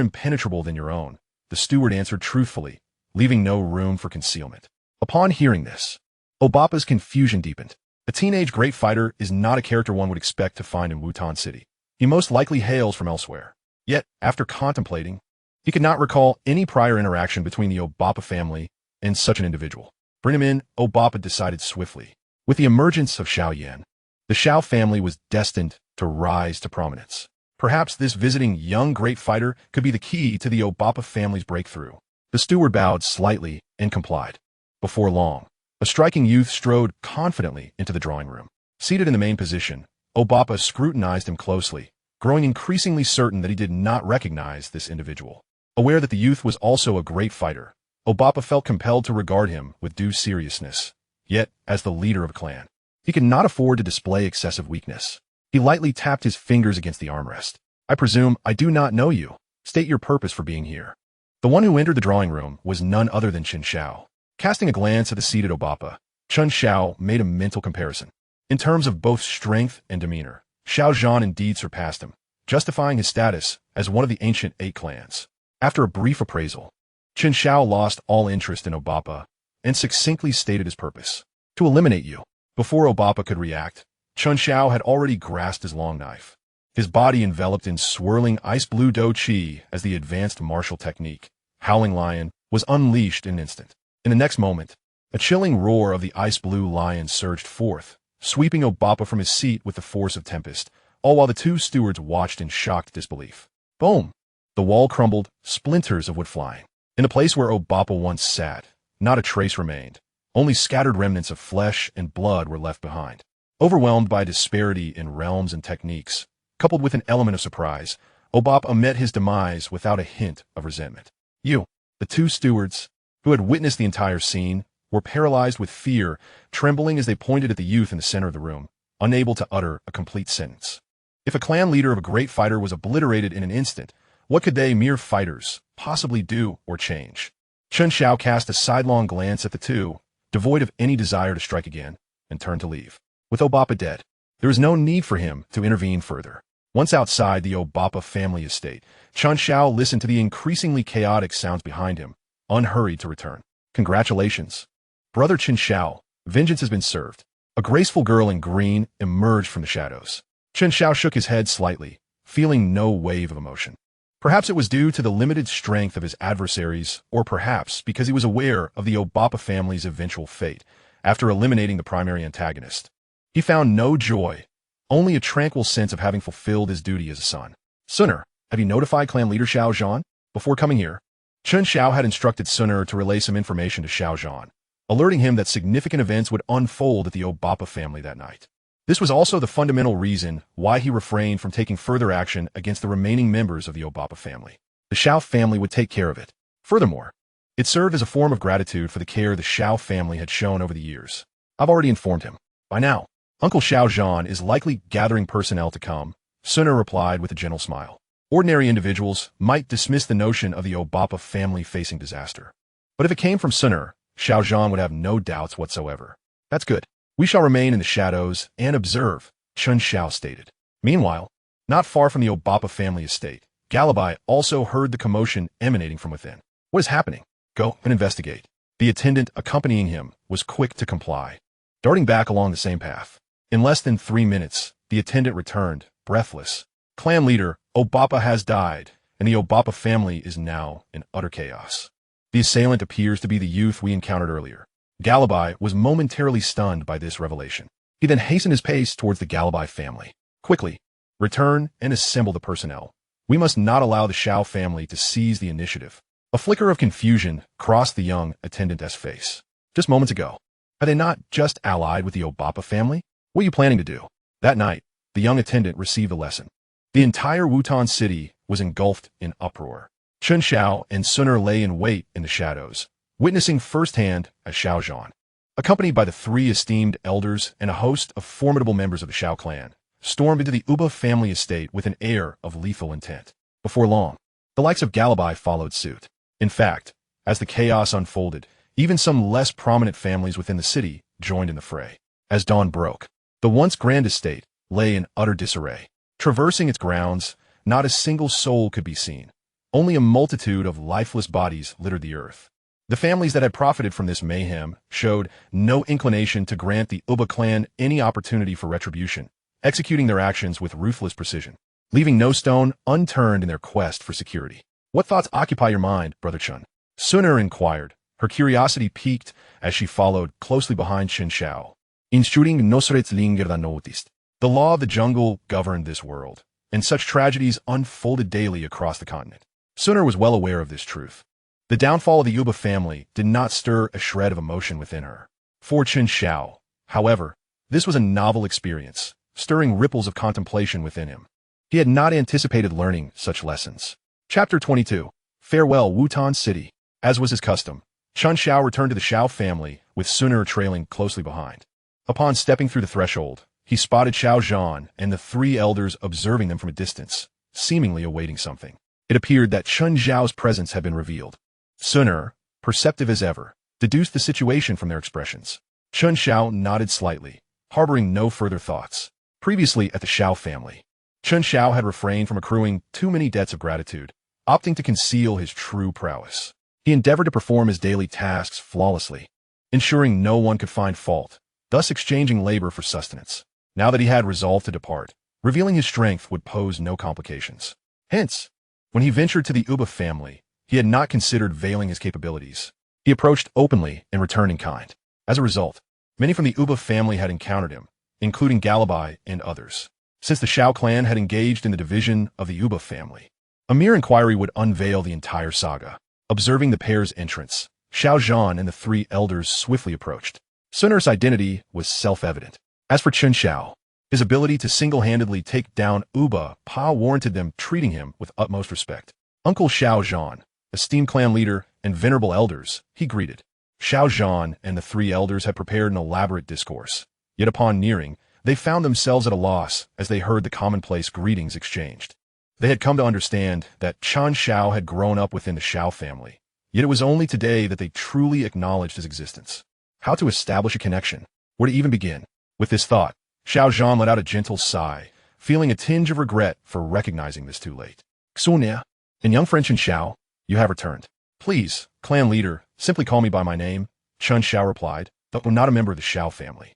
impenetrable than your own, the steward answered truthfully, leaving no room for concealment. Upon hearing this, Obapa's confusion deepened. A teenage great fighter is not a character one would expect to find in Wutan City. He most likely hails from elsewhere. Yet, after contemplating, he could not recall any prior interaction between the Obapa family and such an individual. Bring him in, Obapa decided swiftly. With the emergence of Xiao Yan, the Xiao family was destined to rise to prominence. Perhaps this visiting young great fighter could be the key to the Obapa family's breakthrough. The steward bowed slightly and complied. Before long, a striking youth strode confidently into the drawing room. Seated in the main position, Obapa scrutinized him closely, growing increasingly certain that he did not recognize this individual. Aware that the youth was also a great fighter, Obapa felt compelled to regard him with due seriousness. Yet, as the leader of a clan, he could not afford to display excessive weakness. He lightly tapped his fingers against the armrest. I presume I do not know you. State your purpose for being here. The one who entered the drawing room was none other than Chen Xiao. Casting a glance at the seated Obapa, Chen Xiao made a mental comparison. In terms of both strength and demeanor, Xiao Zhan indeed surpassed him, justifying his status as one of the ancient 8 clans. After a brief appraisal, Chen Xiao lost all interest in Obapa and succinctly stated his purpose: to eliminate you. Before Obapa could react, Chen Xiao had already grasped his long knife. His body enveloped in swirling ice-blue Douqi as the advanced martial technique, Howling Lion, was unleashed in an instant. In the next moment, a chilling roar of the ice-blue lion surged forth, sweeping Obapa from his seat with the force of tempest, all while the 2 stewards watched in shocked disbelief. Boom! The wall crumbled, splinters of wood flying. In the place where Obapa once sat, not a trace remained. Only scattered remnants of flesh and blood were left behind. Overwhelmed by disparity in realms and techniques, coupled with an element of surprise, Obapa met his demise without a hint of resentment. You, the 2 stewards, who had witnessed the entire scene, were paralyzed with fear, trembling as they pointed at the youth in the center of the room, unable to utter a complete sentence. If a clan leader of a great fighter was obliterated in an instant, what could they, mere fighters, possibly do or change? Chen Xiao cast a sidelong glance at the 2, devoid of any desire to strike again, and turned to leave. With Obapa dead, there was no need for him to intervene further. Once outside the Obapa family estate, Chen Xiao listened to the increasingly chaotic sounds behind him, unhurried to return. Congratulations, Brother Chen Xiao, vengeance has been served. A graceful girl in green emerged from the shadows. Chen Xiao shook his head slightly, feeling no wave of emotion. Perhaps it was due to the limited strength of his adversaries, or perhaps because he was aware of the Obapa family's eventual fate after eliminating the primary antagonist. He found no joy, only a tranquil sense of having fulfilled his duty as a son. Sunner, have you notified clan leader Xiao Zhan? Before coming here, Chen Xiao had instructed Sunner to relay some information to Xiao Zhan, alerting him that significant events would unfold at the Obapa family that night. This was also the fundamental reason why he refrained from taking further action against the remaining members of the Obapa family. The Xiao family would take care of it. Furthermore, it served as a form of gratitude for the care the Xiao family had shown over the years. I've already informed him. By now, Uncle Xiao Zhan is likely gathering personnel to come, Sunner replied with a gentle smile. Ordinary individuals might dismiss the notion of the Obapa family facing disaster. But if it came from Sunner, Xiao Zhan would have no doubts whatsoever. That's good. We shall remain in the shadows and observe, Chen Xiao stated. Meanwhile, not far from the Obapa family estate, Galabai also heard the commotion emanating from within. What is happening? Go and investigate. The attendant accompanying him was quick to comply, darting back along the same path. In less than 3 minutes, the attendant returned, breathless. Clan leader, Obapa has died, and the Obapa family is now in utter chaos. The assailant appears to be the youth we encountered earlier. Galabai was momentarily stunned by this revelation. He then hastened his pace towards the Galabai family. Quickly, return and assemble the personnel. We must not allow the Xiao family to seize the initiative. A flicker of confusion crossed the young attendant's face. Just moments ago, are they not just allied with the Obapa family? What are you planning to do? That night, the young attendant received a lesson. The entire Wutan city was engulfed in uproar. Chen Xiao and Suner lay in wait in the shadows, witnessing firsthand as Xiao Zhan, accompanied by the three esteemed elders and a host of formidable members of the Xiao clan, stormed into the Uba family estate with an air of lethal intent. Before long, the likes of Galabai followed suit. In fact, as the chaos unfolded, even some less prominent families within the city joined in the fray. As dawn broke, the once grand estate lay in utter disarray. Traversing its grounds, not a single soul could be seen. Only a multitude of lifeless bodies littered the earth. The families that had profited from this mayhem showed no inclination to grant the Uba clan any opportunity for retribution, executing their actions with ruthless precision, leaving no stone unturned in their quest for security. What thoughts occupy your mind, Brother Chen? Suner inquired, her curiosity piqued as she followed closely behind Chen Xiao. Insuring nosrets linger da noticed. The law of the jungle governed this world, and such tragedies unfolded daily across the continent. Suner was well aware of this truth. The downfall of the Uba family did not stir a shred of emotion within her. For Chen Xiao, however, this was a novel experience, stirring ripples of contemplation within him. He had not anticipated learning such lessons. Chapter 22. Farewell, Wutan City. As was his custom, Chen Xiao returned to the Xiao family, with Suner trailing closely behind. Upon stepping through the threshold, he spotted Xiao Zhan and the three elders observing them from a distance, seemingly awaiting something. It appeared that Chen Xiao's presence had been revealed. Suner, perceptive as ever, deduced the situation from their expressions. Chen Xiao nodded slightly, harboring no further thoughts. Previously at the Xiao family, Chen Xiao had refrained from accruing too many debts of gratitude, opting to conceal his true prowess. He endeavored to perform his daily tasks flawlessly, ensuring no one could find fault, thus exchanging labor for sustenance. Now that he had resolved to depart, revealing his strength would pose no complications. Hence, when he ventured to the Uba family, he had not considered veiling his capabilities. He approached openly and returned in kind. As a result, many from the Uba family had encountered him, including Galabai and others. Since the Xiao clan had engaged in the division of the Uba family, a mere inquiry would unveil the entire saga. Observing the pair's entrance, Xiao Zhan and the three elders swiftly approached. Suner's identity was self-evident. As for Chen Xiao, his ability to single-handedly take down Uba Pa warranted them treating him with utmost respect. Uncle Xiao Zhan, esteemed clan leader, and venerable elders, he greeted. Xiao Zhan and the three elders had prepared an elaborate discourse. Yet upon nearing, they found themselves at a loss as they heard the commonplace greetings exchanged. They had come to understand that Chen Xiao had grown up within the Xiao family, yet it was only today that they truly acknowledged his existence. How to establish a connection? Where to even begin? With this thought, Xiao Zhan let out a gentle sigh, feeling a tinge of regret for recognizing this too late. Xunia, and young friend Chen Xiao, you have returned. Please, clan leader, simply call me by my name, Chen Xiao replied, though not a member of the Xiao family.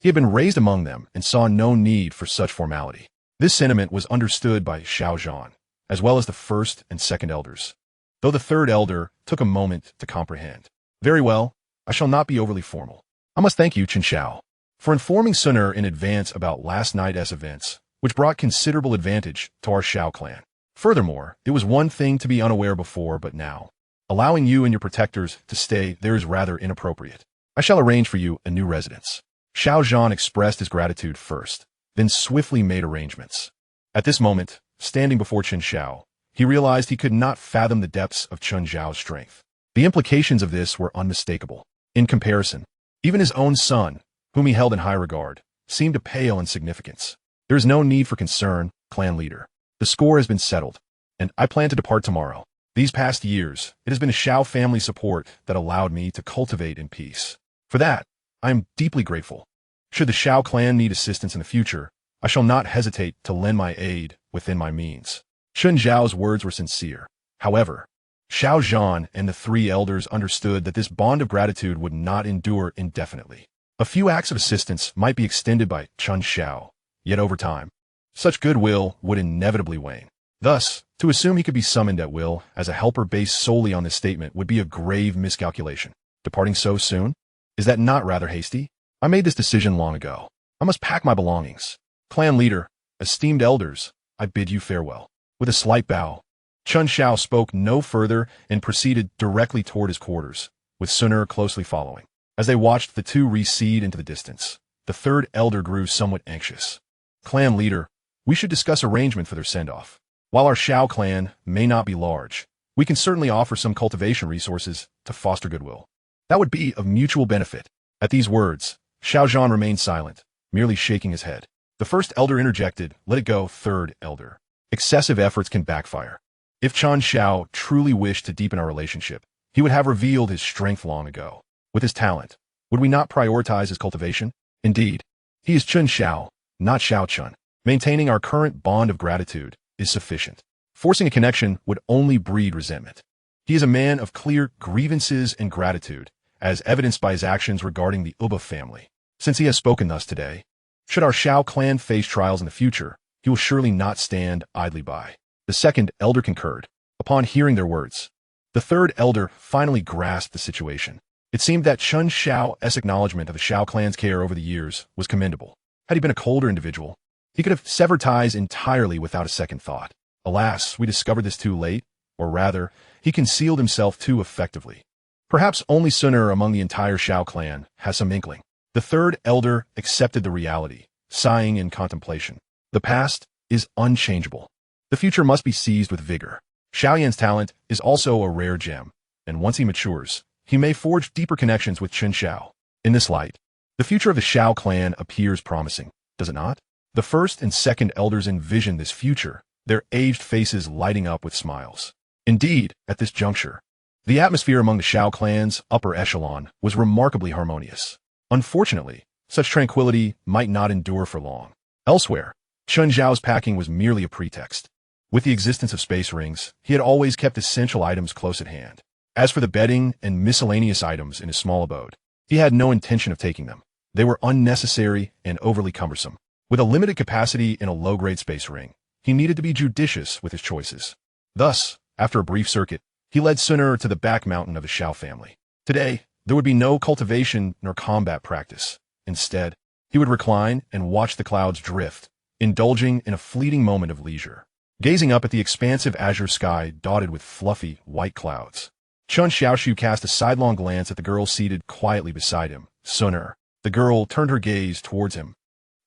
He had been raised among them and saw no need for such formality. This sentiment was understood by Xiao Zhan, as well as the first and second elders, though the third elder took a moment to comprehend. Very well, I shall not be overly formal. I must thank you, Chen Xiao, for informing Suner in advance about last night's events, which brought considerable advantage to our Xiao clan. Furthermore, it was one thing to be unaware before, but now, allowing you and your protectors to stay there is rather inappropriate. I shall arrange for you a new residence. Xiao Zhan expressed his gratitude first, then swiftly made arrangements. At this moment, standing before Chen Xiao, he realized he could not fathom the depths of Chen Xiao's strength. The implications of this were unmistakable. In comparison, even his own son, whom he held in high regard, seemed to pale in significance. There is no need for concern, clan leader. The score has been settled, and I plan to depart tomorrow. These past years, it has been a Xiao family support that allowed me to cultivate in peace. For that, I am deeply grateful. Should the Xiao clan need assistance in the future, I shall not hesitate to lend my aid within my means. Chen Xiao's words were sincere. However, Xiao Zhan and the three elders understood that this bond of gratitude would not endure indefinitely. A few acts of assistance might be extended by Chen Xiao, yet over time, such goodwill would inevitably wane. Thus, to assume he could be summoned at will as a helper based solely on this statement would be a grave miscalculation. Departing so soon? Is that not rather hasty? I made this decision long ago. I must pack my belongings. Clan leader, esteemed elders, I bid you farewell. With a slight bow, Chen Xiao spoke no further and proceeded directly toward his quarters, with Sun Er closely following. As they watched the two recede into the distance, the third elder grew somewhat anxious. Clan leader, we should discuss arrangement for their send-off. While our Xiao clan may not be large, we can certainly offer some cultivation resources to foster goodwill. That would be of mutual benefit. At these words, Xiao Zhan remained silent, merely shaking his head. The first elder interjected, "Let it go, third elder. Excessive efforts can backfire. If Chen Xiao truly wished to deepen our relationship, he would have revealed his strength long ago. With his talent, would we not prioritize his cultivation? Indeed, he is Chen Xiao, not Xiao Chen. Maintaining our current bond of gratitude is sufficient. Forcing a connection would only breed resentment. He is a man of clear grievances and gratitude, as evidenced by his actions regarding the Uba family. Since he has spoken thus today, should our Xiao clan face trials in the future, he will surely not stand idly by." The second elder concurred. Upon hearing their words, the third elder finally grasped the situation. It seemed that Chen Xiao's acknowledgement of the Xiao clan's care over the years was commendable. Had he been a colder individual, he could have severed ties entirely without a second thought. Alas, we discovered this too late, or rather, he concealed himself too effectively. Perhaps only Sun Er among the entire Xiao clan has some inkling. The third elder accepted the reality, sighing in contemplation. The past is unchangeable. The future must be seized with vigor. Xiaoyan's talent is also a rare gem, and once he matures, he may forge deeper connections with Chen Xiao. In this light, the future of the Xiao clan appears promising, does it not? The first and second elders envision this future, their aged faces lighting up with smiles. Indeed, at this juncture, the atmosphere among the Xiao clan's upper echelon was remarkably harmonious. Unfortunately, such tranquility might not endure for long. Elsewhere, Chen Xiao's packing was merely a pretext. With the existence of space rings, he had always kept essential items close at hand. As for the bedding and miscellaneous items in his small abode, he had no intention of taking them. They were unnecessary and overly cumbersome. With a limited capacity in a low-grade space ring, he needed to be judicious with his choices. Thus, after a brief circuit, he led Sun Er to the back mountain of the Xiao family. Today, there would be no cultivation nor combat practice. Instead, he would recline and watch the clouds drift, indulging in a fleeting moment of leisure. Gazing up at the expansive azure sky dotted with fluffy, white clouds, Chen Xiaoshu cast a sidelong glance at the girl seated quietly beside him, Sun Er. The girl turned her gaze towards him,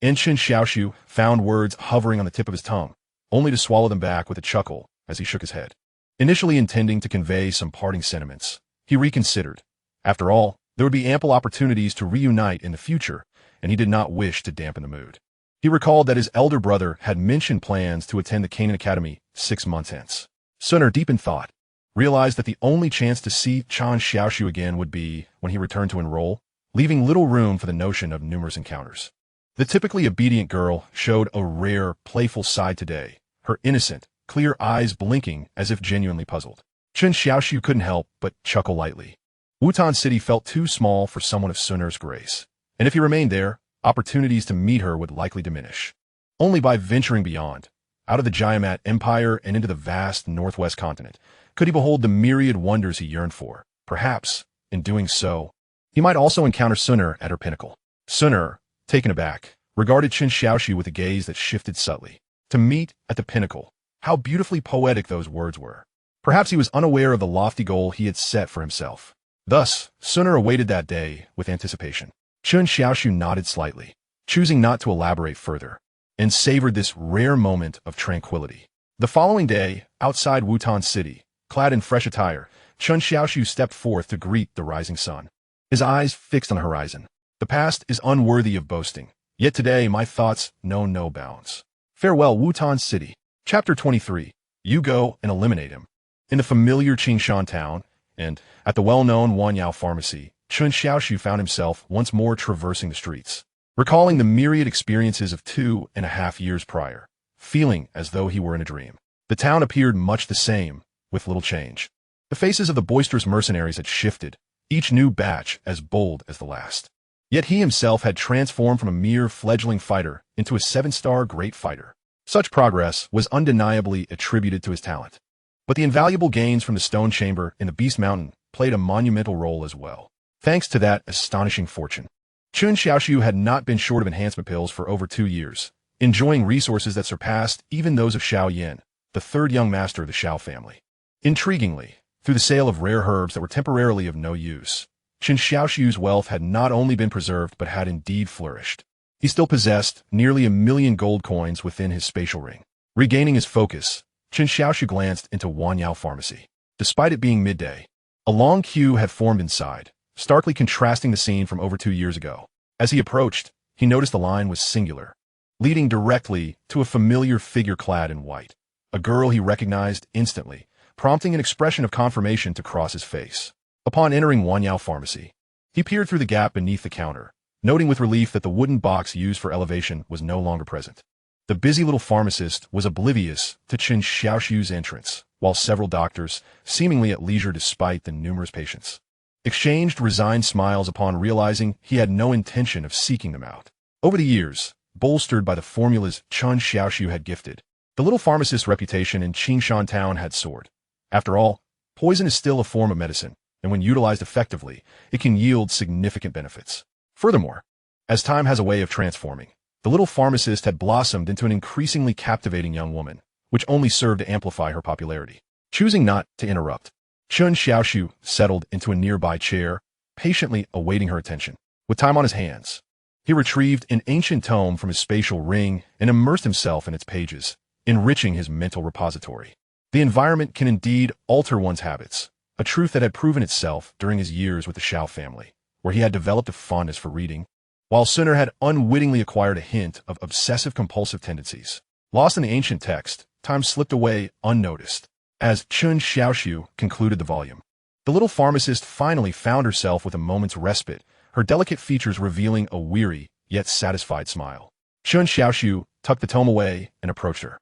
and Chen Xiaoshu found words hovering on the tip of his tongue, only to swallow them back with a chuckle as he shook his head. Initially intending to convey some parting sentiments, he reconsidered. After all, there would be ample opportunities to reunite in the future, and he did not wish to dampen the mood. He recalled that his elder brother had mentioned plans to attend the Canaan Academy 6 months hence. Sun Er, deep in thought, realized that the only chance to see Chen Xiaoshu again would be when he returned to enroll, leaving little room for the notion of numerous encounters. The typically obedient girl showed a rare, playful side today, her innocent, clear eyes blinking as if genuinely puzzled. Chen Xiaoshu couldn't help but chuckle lightly. Wutan City felt too small for someone of Sun Er's grace, and if he remained there, opportunities to meet her would likely diminish. Only by venturing beyond, out of the Jiamat Empire and into the vast northwest continent, could he behold the myriad wonders he yearned for. Perhaps, in doing so, he might also encounter Sun Er at her pinnacle. Sun Er, taken aback, regarded Chen Xiaoshu with a gaze that shifted subtly. To meet at the pinnacle, how beautifully poetic those words were. Perhaps he was unaware of the lofty goal he had set for himself. Thus, Sun Er awaited that day with anticipation. Chen Xiaoshu nodded slightly, choosing not to elaborate further, and savored this rare moment of tranquility. The following day, outside Wutan City, clad in fresh attire, Chen Xiaoshu stepped forth to greet the rising sun. His eyes fixed on the horizon. The past is unworthy of boasting, yet today my thoughts know no bounds. Farewell, Wutan City. Chapter 23. You go and eliminate him. In the familiar Qingshan town, and at the well-known Wanyao pharmacy, Chen Xiaoshu found himself once more traversing the streets, recalling the myriad experiences of 2.5 years prior, feeling as though he were in a dream. The town appeared much the same, with little change. The faces of the boisterous mercenaries had shifted, each new batch as bold as the last. Yet he himself had transformed from a mere fledgling fighter into a 7-star great fighter. Such progress was undeniably attributed to his talent. But the invaluable gains from the stone chamber in the Beast Mountain played a monumental role as well. Thanks to that astonishing fortune, Chen Xiaoshu had not been short of enhancement pills for over 2 years, enjoying resources that surpassed even those of Xiao Yin, the third young master of the Xiao family. Intriguingly, through the sale of rare herbs that were temporarily of no use, Chen Xiao's wealth had not only been preserved but had indeed flourished. He still possessed nearly 1,000,000 gold coins within his spatial ring. Regaining his focus, Chen Xiao glanced into Wanyao Pharmacy. Despite it being midday, a long queue had formed inside, starkly contrasting the scene from over 2 years ago. As he approached, he noticed the line was singular, leading directly to a familiar figure clad in white. A girl he recognized instantly, prompting an expression of confirmation to cross his face. Upon entering Wanyao Pharmacy, he peered through the gap beneath the counter, noting with relief that the wooden box used for elevation was no longer present. The busy little pharmacist was oblivious to Chen Xiao's entrance, while several doctors, seemingly at leisure despite the numerous patients, exchanged resigned smiles upon realizing he had no intention of seeking them out. Over the years, bolstered by the formulas Chen Xiao had gifted, the little pharmacist's reputation in Qingshan town had soared. After all, poison is still a form of medicine, and when utilized effectively, it can yield significant benefits. Furthermore, as time has a way of transforming, the little pharmacist had blossomed into an increasingly captivating young woman, which only served to amplify her popularity. Choosing not to interrupt, Chen Xiao settled into a nearby chair, patiently awaiting her attention. With time on his hands, he retrieved an ancient tome from his spatial ring and immersed himself in its pages, enriching his mental repository. The environment can indeed alter one's habits, a truth that had proven itself during his years with the Xiao family, where he had developed a fondness for reading, while Sooner had unwittingly acquired a hint of obsessive-compulsive tendencies. Lost in the ancient text, time slipped away unnoticed. As Chen Xiao concluded the volume, the little pharmacist finally found herself with a moment's respite, her delicate features revealing a weary, yet satisfied smile. Chen Xiao tucked the tome away and approached her.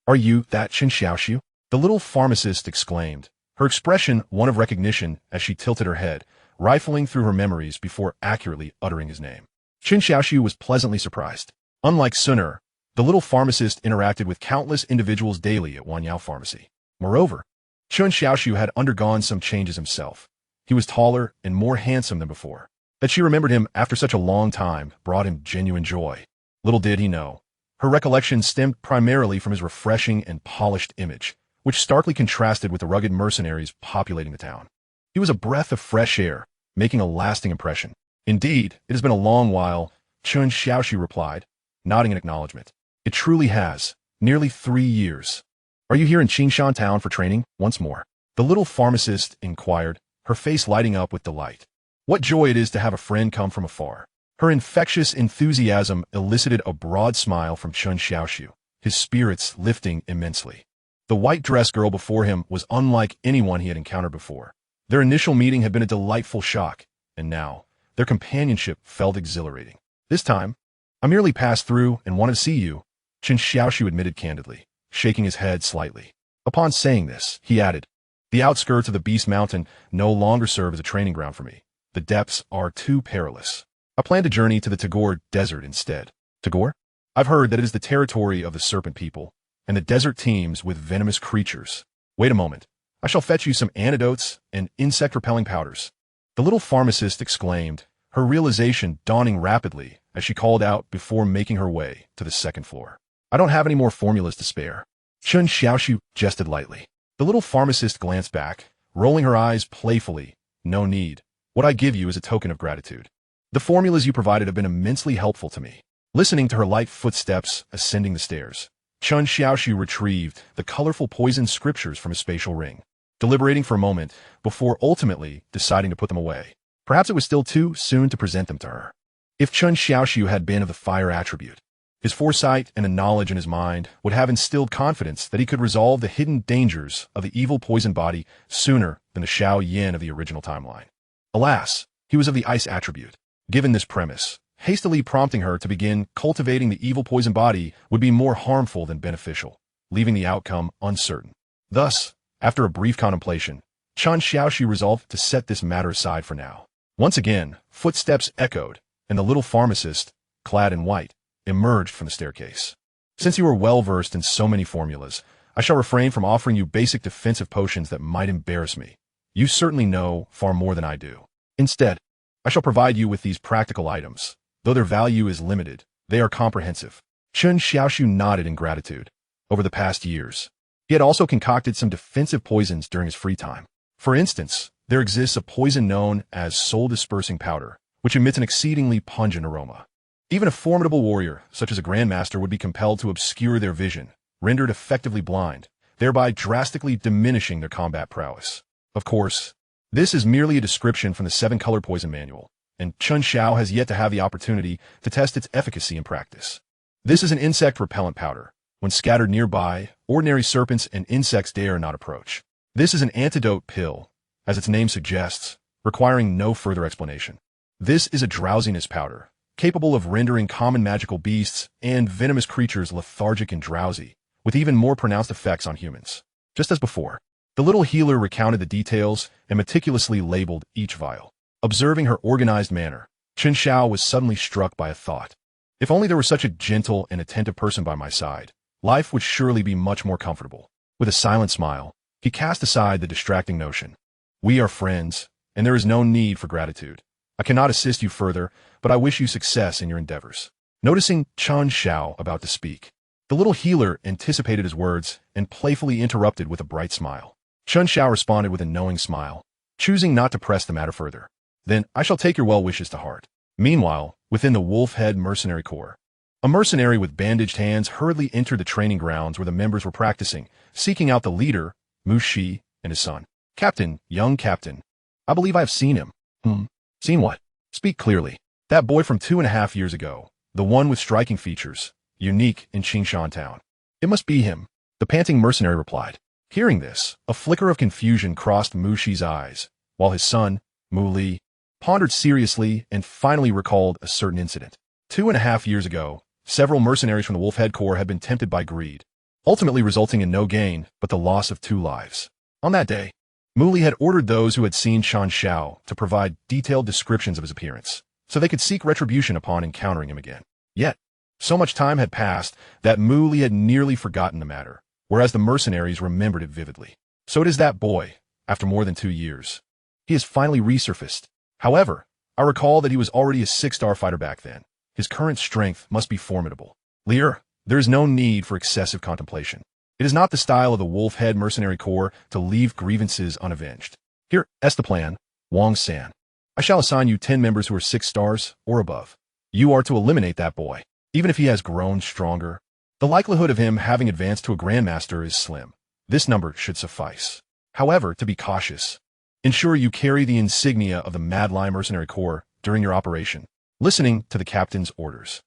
Are you that Chen Xiao? The little pharmacist exclaimed, her expression one of recognition as she tilted her head, rifling through her memories before accurately uttering his name. Chen Xiao was pleasantly surprised. Unlike Sooner, the little pharmacist interacted with countless individuals daily at Wanyao Pharmacy. Moreover, Chen Xiao had undergone some changes himself. He was taller and more handsome than before. That she remembered him after such a long time brought him genuine joy. Little did he know, her recollection stemmed primarily from his refreshing and polished image, which starkly contrasted with the rugged mercenaries populating the town. He was a breath of fresh air, making a lasting impression. Indeed, it has been a long while, Chen Xiao replied, nodding in acknowledgement. It truly has, nearly 3 years. Are you here in Qingshan town for training, once more? The little pharmacist inquired, her face lighting up with delight. What joy it is to have a friend come from afar. Her infectious enthusiasm elicited a broad smile from Chen Xiao, his spirits lifting immensely. The white-dressed girl before him was unlike anyone he had encountered before. Their initial meeting had been a delightful shock, and now, their companionship felt exhilarating. This time, I merely passed through and wanted to see you, Chen Xiao admitted candidly, shaking his head slightly. Upon saying this, he added, the outskirts of the Beast Mountain no longer serve as a training ground for me. The depths are too perilous. I plan to journey to the Tagore Desert instead. Tagore? I've heard that it is the territory of the Serpent People, and the desert teems with venomous creatures. Wait a moment. I shall fetch you some antidotes and insect-repelling powders. The little pharmacist exclaimed, her realization dawning rapidly as she called out before making her way to the second floor. I don't have any more formulas to spare. Chen Xiao jested lightly. The little pharmacist glanced back, rolling her eyes playfully. No need. What I give you is a token of gratitude. The formulas you provided have been immensely helpful to me. Listening to her light footsteps ascending the stairs, Chen Xiao retrieved the colorful poison scriptures from his spatial ring, deliberating for a moment before ultimately deciding to put them away. Perhaps it was still too soon to present them to her. If Chen Xiao had been of the fire attribute, his foresight and the knowledge in his mind would have instilled confidence that he could resolve the hidden dangers of the evil poison body sooner than the Xiao Yin of the original timeline. Alas, he was of the ice attribute. Given this premise, hastily prompting her to begin cultivating the evil poison body would be more harmful than beneficial, leaving the outcome uncertain. Thus, after a brief contemplation, Chen Xiao resolved to set this matter aside for now. Once again, footsteps echoed, and the little pharmacist, clad in white, emerged from the staircase. Since you are well-versed in so many formulas, I shall refrain from offering you basic defensive potions that might embarrass me. You certainly know far more than I do. Instead, I shall provide you with these practical items. Though their value is limited, they are comprehensive. Chen Xiao nodded in gratitude. Over the past years, He had also concocted some defensive poisons during his free time. For instance, there exists a poison known as soul-dispersing powder, which emits an exceedingly pungent aroma. Even a formidable warrior, such as a grandmaster, would be compelled to obscure their vision, rendered effectively blind, thereby drastically diminishing their combat prowess. Of course, this is merely a description from the 7-color poison manual, and Chen Xiao has yet to have the opportunity to test its efficacy in practice. This is an insect repellent powder. When scattered nearby, ordinary serpents and insects dare not approach. This is an antidote pill, as its name suggests, requiring no further explanation. This is a drowsiness powder, capable of rendering common magical beasts and venomous creatures lethargic and drowsy, with even more pronounced effects on humans. Just as before, the little healer recounted the details and meticulously labeled each vial. Observing her organized manner, Chen Xiao was suddenly struck by a thought. If only there were such a gentle and attentive person by my side, life would surely be much more comfortable. With a silent smile, he cast aside the distracting notion. We are friends, and there is no need for gratitude. I cannot assist you further, but I wish you success in your endeavors. Noticing Chen Xiao about to speak, the little healer anticipated his words and playfully interrupted with a bright smile. Chen Xiao responded with a knowing smile, choosing not to press the matter further. Then I shall take your well wishes to heart. Meanwhile, within the Wolf-Head Mercenary Corps, a mercenary with bandaged hands hurriedly entered the training grounds where the members were practicing, seeking out the leader, Mu Shi, and his son. Captain, young captain. I believe I have seen him. Seen what? Speak clearly. That boy from 2.5 years ago, the one with striking features, unique in Qingshan town. It must be him, the panting mercenary replied. Hearing this, a flicker of confusion crossed Mu Shi's eyes, while his son, Mu Li, pondered seriously and finally recalled a certain incident. 2.5 years ago, several mercenaries from the Wolf-Head Corps had been tempted by greed, ultimately resulting in no gain but the loss of 2 lives. On that day, Mu Li had ordered those who had seen Chen Xiao to provide detailed descriptions of his appearance, so they could seek retribution upon encountering him again. Yet, so much time had passed that Mu Li had nearly forgotten the matter, whereas the mercenaries remembered it vividly. So it is that boy, after more than 2 years. He has finally resurfaced. However, I recall that he was already a 6-star fighter back then. His current strength must be formidable. Lear, there is no need for excessive contemplation. It is not the style of the Wolf-Head Mercenary Corps to leave grievances unavenged. Here is the plan, Wang San. I shall assign you 10 members who are 6 stars or above. You are to eliminate that boy, even if he has grown stronger. The likelihood of him having advanced to a grandmaster is slim. This number should suffice. However, to be cautious, ensure you carry the insignia of the Mad Lion Mercenary Corps during your operation, listening to the captain's orders.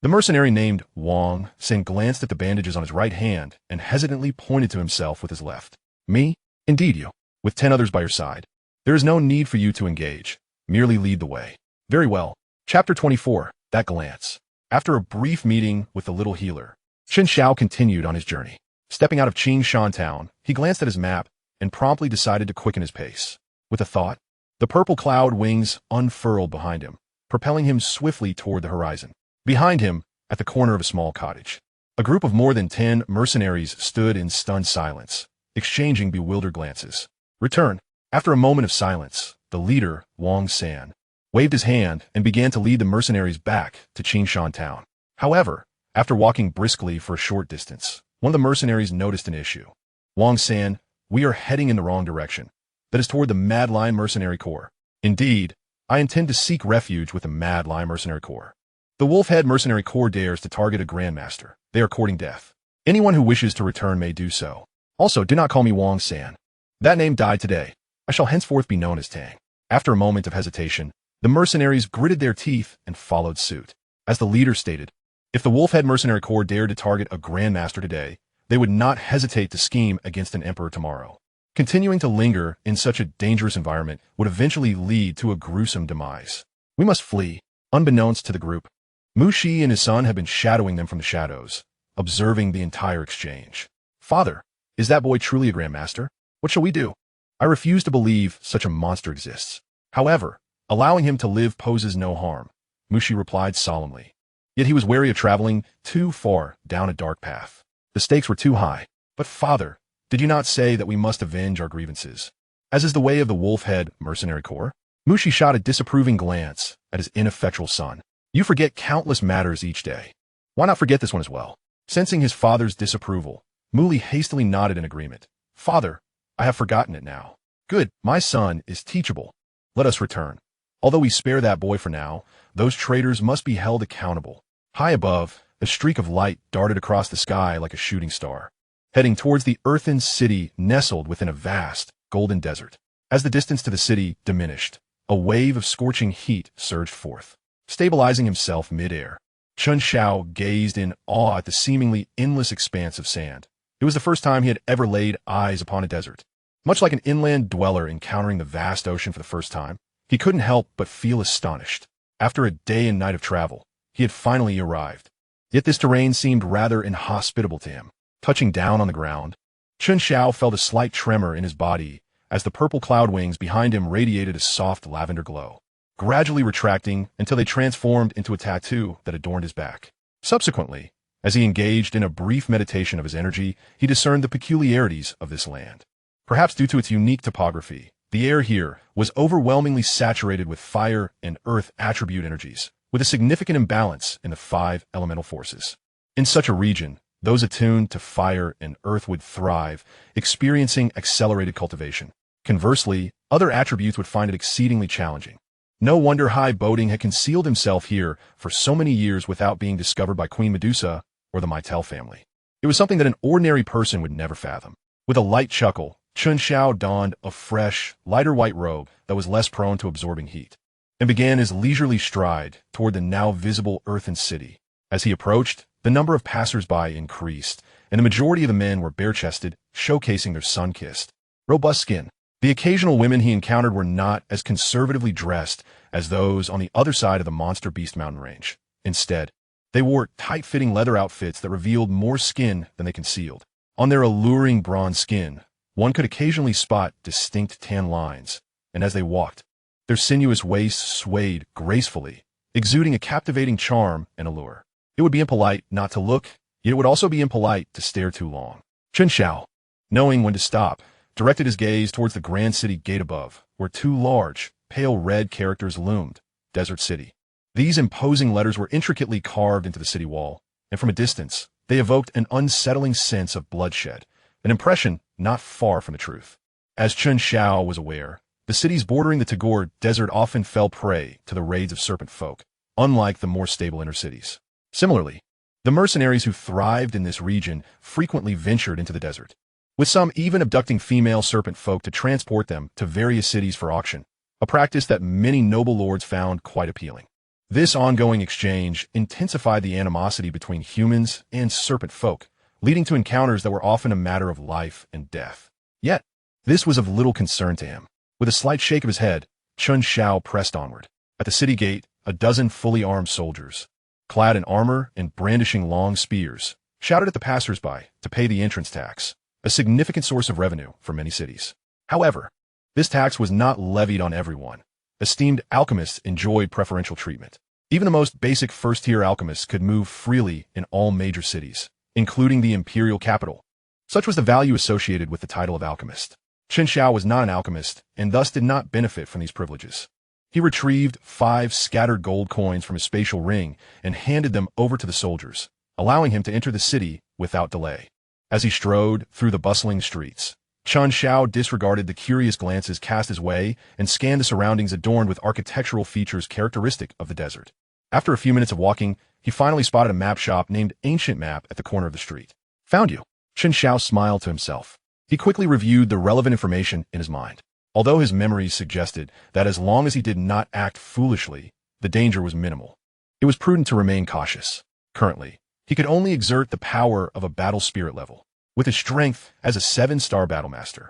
The mercenary named Wang San glanced at the bandages on his right hand and hesitantly pointed to himself with his left. Me? Indeed you, with 10 others by your side. There is no need for you to engage. Merely lead the way. Very well. Chapter 24, That Glance. After a brief meeting with the little healer, Chen Xiao continued on his journey. Stepping out of Qingshan town, he glanced at his map and promptly decided to quicken his pace. With a thought, the purple cloud wings unfurled behind him, propelling him swiftly toward the horizon. Behind him, at the corner of a small cottage, a group of more than 10 mercenaries stood in stunned silence, exchanging bewildered glances. Return. After a moment of silence, the leader, Wang San, waved his hand and began to lead the mercenaries back to Qingshan town. However, after walking briskly for a short distance, one of the mercenaries noticed an issue. Wang San, we are heading in the wrong direction. That is toward the Mad Lion Mercenary Corps. Indeed, I intend to seek refuge with the Mad Lion Mercenary Corps. The Wolf-Head Mercenary Corps dares to target a grandmaster. They are courting death. Anyone who wishes to return may do so. Also, do not call me Wang San. That name died today. I shall henceforth be known as Tang. After a moment of hesitation, the mercenaries gritted their teeth and followed suit. As the leader stated, if the Wolf-Head Mercenary Corps dared to target a grandmaster today, they would not hesitate to scheme against an emperor tomorrow. Continuing to linger in such a dangerous environment would eventually lead to a gruesome demise. We must flee. Unbeknownst to the group, Mu Shi and his son have been shadowing them from the shadows, observing the entire exchange. Father, is that boy truly a grandmaster? What shall we do? I refuse to believe such a monster exists. However, allowing him to live poses no harm, Mu Shi replied solemnly. Yet he was wary of traveling too far down a dark path. The stakes were too high. But father, did you not say that we must avenge our grievances, as is the way of the Wolf-Head Mercenary Corps? Mu Shi shot a disapproving glance at his ineffectual son. You forget countless matters each day. Why not forget this one as well? Sensing his father's disapproval, Muli hastily nodded in agreement. Father, I have forgotten it now. Good, my son is teachable. Let us return. Although we spare that boy for now, those traitors must be held accountable. High above, a streak of light darted across the sky like a shooting star, heading towards the earthen city nestled within a vast, golden desert. As the distance to the city diminished, a wave of scorching heat surged forth. Stabilizing himself mid-air, Chen Xiao gazed in awe at the seemingly endless expanse of sand. It was the first time he had ever laid eyes upon a desert. Much like an inland dweller encountering the vast ocean for the first time, he couldn't help but feel astonished. After a day and night of travel, he had finally arrived. Yet this terrain seemed rather inhospitable to him. Touching down on the ground, Chen Xiao felt a slight tremor in his body as the purple cloud wings behind him radiated a soft lavender glow, gradually retracting until they transformed into a tattoo that adorned his back. Subsequently, as he engaged in a brief meditation of his energy, he discerned the peculiarities of this land. Perhaps due to its unique topography, the air here was overwhelmingly saturated with fire and earth attribute energies, with a significant imbalance in the 5 elemental forces. In such a region, those attuned to fire and earth would thrive, experiencing accelerated cultivation. Conversely, other attributes would find it exceedingly challenging. No wonder High Boding had concealed himself here for so many years without being discovered by Queen Medusa or the Mytel family. It was something that an ordinary person would never fathom. With a light chuckle, Chen Xiao donned a fresh, lighter white robe that was less prone to absorbing heat, and began his leisurely stride toward the now visible earthen city. As he approached, the number of passers-by increased, and the majority of the men were bare-chested, showcasing their sun-kissed, robust skin. The occasional women he encountered were not as conservatively dressed as those on the other side of the Monster Beast mountain range. Instead, they wore tight-fitting leather outfits that revealed more skin than they concealed. On their alluring bronze skin, one could occasionally spot distinct tan lines, and as they walked, their sinuous waists swayed gracefully, exuding a captivating charm and allure. It would be impolite not to look, yet it would also be impolite to stare too long. Chen Xiao, knowing when to stop, directed his gaze towards the grand city gate above, where 2 large, pale red characters loomed, Desert City. These imposing letters were intricately carved into the city wall, and from a distance, they evoked an unsettling sense of bloodshed, an impression not far from the truth. As Chen Xiao was aware, the cities bordering the Tagore Desert often fell prey to the raids of serpent folk, unlike the more stable inner cities. Similarly, the mercenaries who thrived in this region frequently ventured into the desert, with some even abducting female serpent folk to transport them to various cities for auction, a practice that many noble lords found quite appealing. This ongoing exchange intensified the animosity between humans and serpent folk, leading to encounters that were often a matter of life and death. Yet, this was of little concern to him. With a slight shake of his head, Chen Xiao pressed onward. At the city gate, a dozen fully armed soldiers, clad in armor and brandishing long spears, shouted at the passers-by to pay the entrance tax, a significant source of revenue for many cities. However, this tax was not levied on everyone. Esteemed alchemists enjoyed preferential treatment. Even the most basic first-tier alchemists could move freely in all major cities, including the imperial capital. Such was the value associated with the title of alchemist. Chen Xiao was not an alchemist, and thus did not benefit from these privileges. He retrieved 5 scattered gold coins from his spatial ring and handed them over to the soldiers, allowing him to enter the city without delay. As he strode through the bustling streets, Chen Xiao disregarded the curious glances cast his way and scanned the surroundings adorned with architectural features characteristic of the desert. After a few minutes of walking, he finally spotted a map shop named Ancient Map at the corner of the street. Found you. Chen Xiao smiled to himself. He quickly reviewed the relevant information in his mind. Although his memories suggested that as long as he did not act foolishly, the danger was minimal. It was prudent to remain cautious. Currently, he could only exert the power of a battle spirit level, with his strength as a 7-star battlemaster.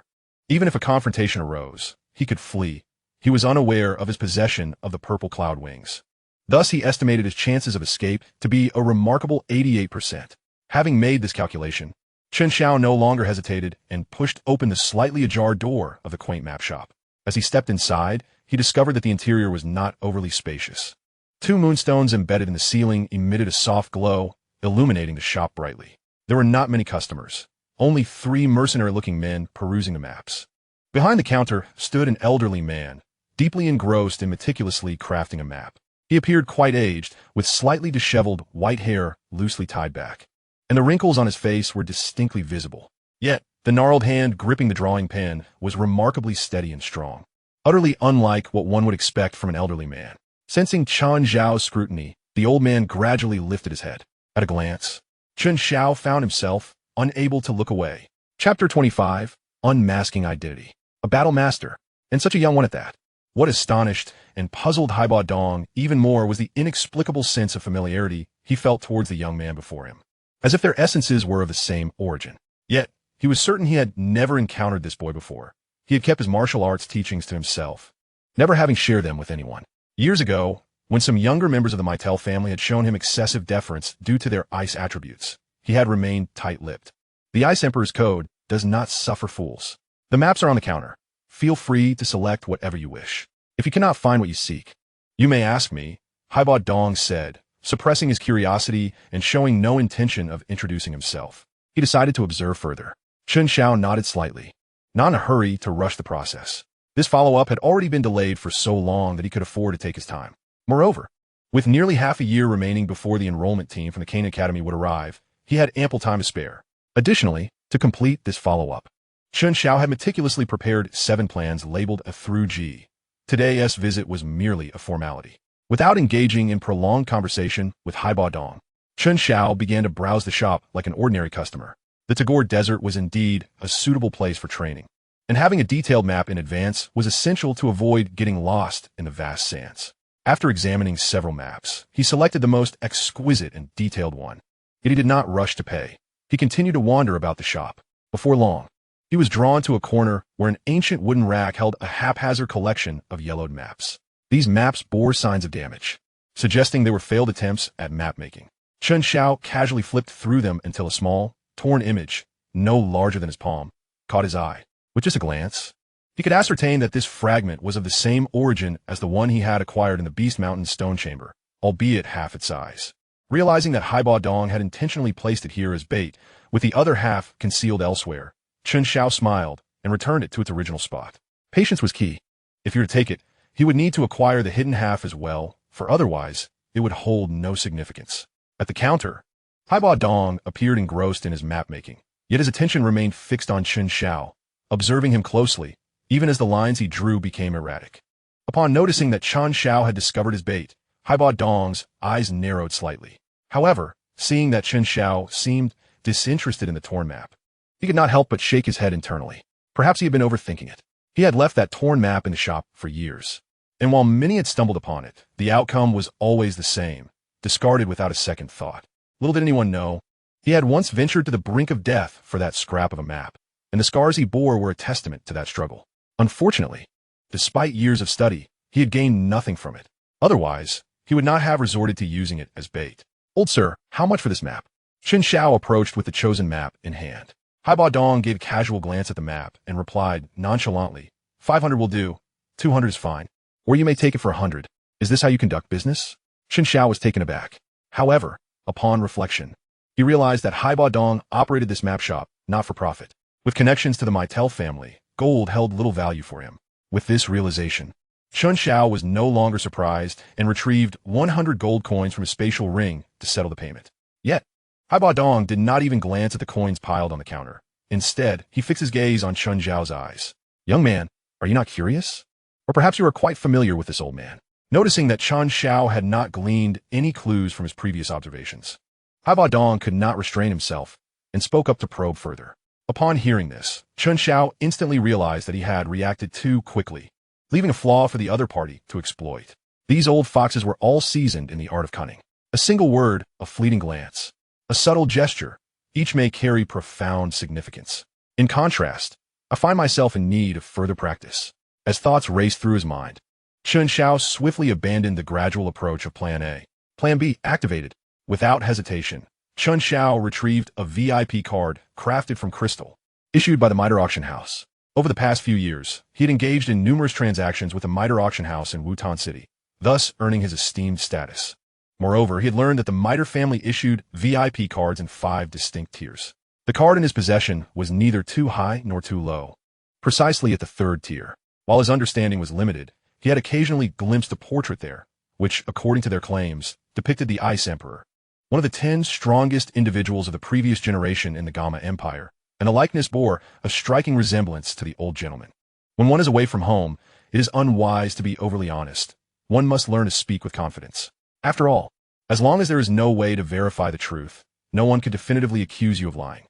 Even if a confrontation arose, he could flee. He was unaware of his possession of the purple cloud wings. Thus, he estimated his chances of escape to be a remarkable 88%. Having made this calculation, Chen Xiao no longer hesitated and pushed open the slightly ajar door of the quaint map shop. As he stepped inside, he discovered that the interior was not overly spacious. 2 moonstones embedded in the ceiling emitted a soft glow, illuminating the shop brightly. There were not many customers, only 3 mercenary-looking men perusing the maps. Behind the counter stood an elderly man, deeply engrossed in meticulously crafting a map. He appeared quite aged, with slightly disheveled white hair loosely tied back. and the wrinkles on his face were distinctly visible. Yet, the gnarled hand gripping the drawing pen was remarkably steady and strong, utterly unlike what one would expect from an elderly man. Sensing Chen Xiao's scrutiny, the old man gradually lifted his head. At a glance, Chen Xiao found himself unable to look away. Chapter 25, Unmasking Identity. A battle master, and such a young one at that. What astonished and puzzled Haiba Dong even more was the inexplicable sense of familiarity he felt towards the young man before him, as if their essences were of the same origin. Yet, he was certain he had never encountered this boy before. He had kept his martial arts teachings to himself, never having shared them with anyone. Years ago, when some younger members of the Meitel family had shown him excessive deference due to their ice attributes, he had remained tight-lipped. The Ice Emperor's code does not suffer fools. The maps are on the counter. Feel free to select whatever you wish. If you cannot find what you seek, you may ask me, Haiba Dong said, suppressing his curiosity and showing no intention of introducing himself. He decided to observe further. Chen Xiao nodded slightly, not in a hurry to rush the process. This follow-up had already been delayed for so long that he could afford to take his time. Moreover, with nearly half a year remaining before the enrollment team from the Canaan Academy would arrive, he had ample time to spare. Additionally, to complete this follow-up, Chen Xiao had meticulously prepared 7 plans labeled A through G. Today's visit was merely a formality. Without engaging in prolonged conversation with Haiba Dong, Chen Xiao began to browse the shop like an ordinary customer. The Tagore Desert was indeed a suitable place for training, and having a detailed map in advance was essential to avoid getting lost in the vast sands. After examining several maps, he selected the most exquisite and detailed one. Yet he did not rush to pay. He continued to wander about the shop. Before long, he was drawn to a corner where an ancient wooden rack held a haphazard collection of yellowed maps. These maps bore signs of damage, suggesting they were failed attempts at map-making. Chen Xiao casually flipped through them until a small, torn image, no larger than his palm, caught his eye. With just a glance, he could ascertain that this fragment was of the same origin as the one he had acquired in the Beast Mountain stone chamber, albeit half its size. Realizing that Haiba Dong had intentionally placed it here as bait, with the other half concealed elsewhere, Chen Xiao smiled and returned it to its original spot. Patience was key. If he were to take it, he would need to acquire the hidden half as well, for otherwise, it would hold no significance. At the counter, Haiba Dong appeared engrossed in his map-making, yet his attention remained fixed on Chen Xiao, observing him closely, even as the lines he drew became erratic. Upon noticing that Chen Xiao had discovered his bait, Haiba Dong's eyes narrowed slightly. However, seeing that Chen Xiao seemed disinterested in the torn map, he could not help but shake his head internally. Perhaps he had been overthinking it. He had left that torn map in the shop for years, and while many had stumbled upon it, the outcome was always the same, discarded without a second thought. Little did anyone know, he had once ventured to the brink of death for that scrap of a map, and the scars he bore were a testament to that struggle. Unfortunately, despite years of study, he had gained nothing from it. Otherwise, he would not have resorted to using it as bait. Old sir, how much for this map? Chen Xiao approached with the chosen map in hand. Haiba Dong gave a casual glance at the map and replied nonchalantly, 500 will do, 200 is fine, or you may take it for 100. Is this how you conduct business? Chen Xiao was taken aback. However, upon reflection, he realized that Haiba Dong operated this map shop not for profit. With connections to the Meitel family, gold held little value for him. With this realization, Chen Xiao was no longer surprised and retrieved 100 gold coins from his spatial ring to settle the payment. Yet, Haiba Dong did not even glance at the coins piled on the counter. Instead, he fixed his gaze on Chen Xiao's eyes. Young man, are you not curious? Or perhaps you are quite familiar with this old man. Noticing that Chen Xiao had not gleaned any clues from his previous observations, Haiba Dong could not restrain himself and spoke up to probe further. Upon hearing this, Chen Xiao instantly realized that he had reacted too quickly, leaving a flaw for the other party to exploit. These old foxes were all seasoned in the art of cunning. A single word, a fleeting glance, a subtle gesture, each may carry profound significance. In contrast, I find myself in need of further practice. As thoughts raced through his mind, Chen Xiao swiftly abandoned the gradual approach of Plan A. Plan B activated. Without hesitation, Chen Xiao retrieved a VIP card crafted from crystal, issued by the Miter Auction House. Over the past few years, he had engaged in numerous transactions with the Miter Auction House in Wutan City, thus earning his esteemed status. Moreover, he had learned that the Miter family issued VIP cards in 5 distinct tiers. The card in his possession was neither too high nor too low, precisely at the 3rd tier. While his understanding was limited, he had occasionally glimpsed a portrait there, which, according to their claims, depicted the Ice Emperor. one of the 10 strongest individuals of the previous generation in the Gamma Empire, and the likeness bore a striking resemblance to the old gentleman. When one is away from home, it is unwise to be overly honest. One must learn to speak with confidence. After all, as long as there is no way to verify the truth, no one could definitively accuse you of lying.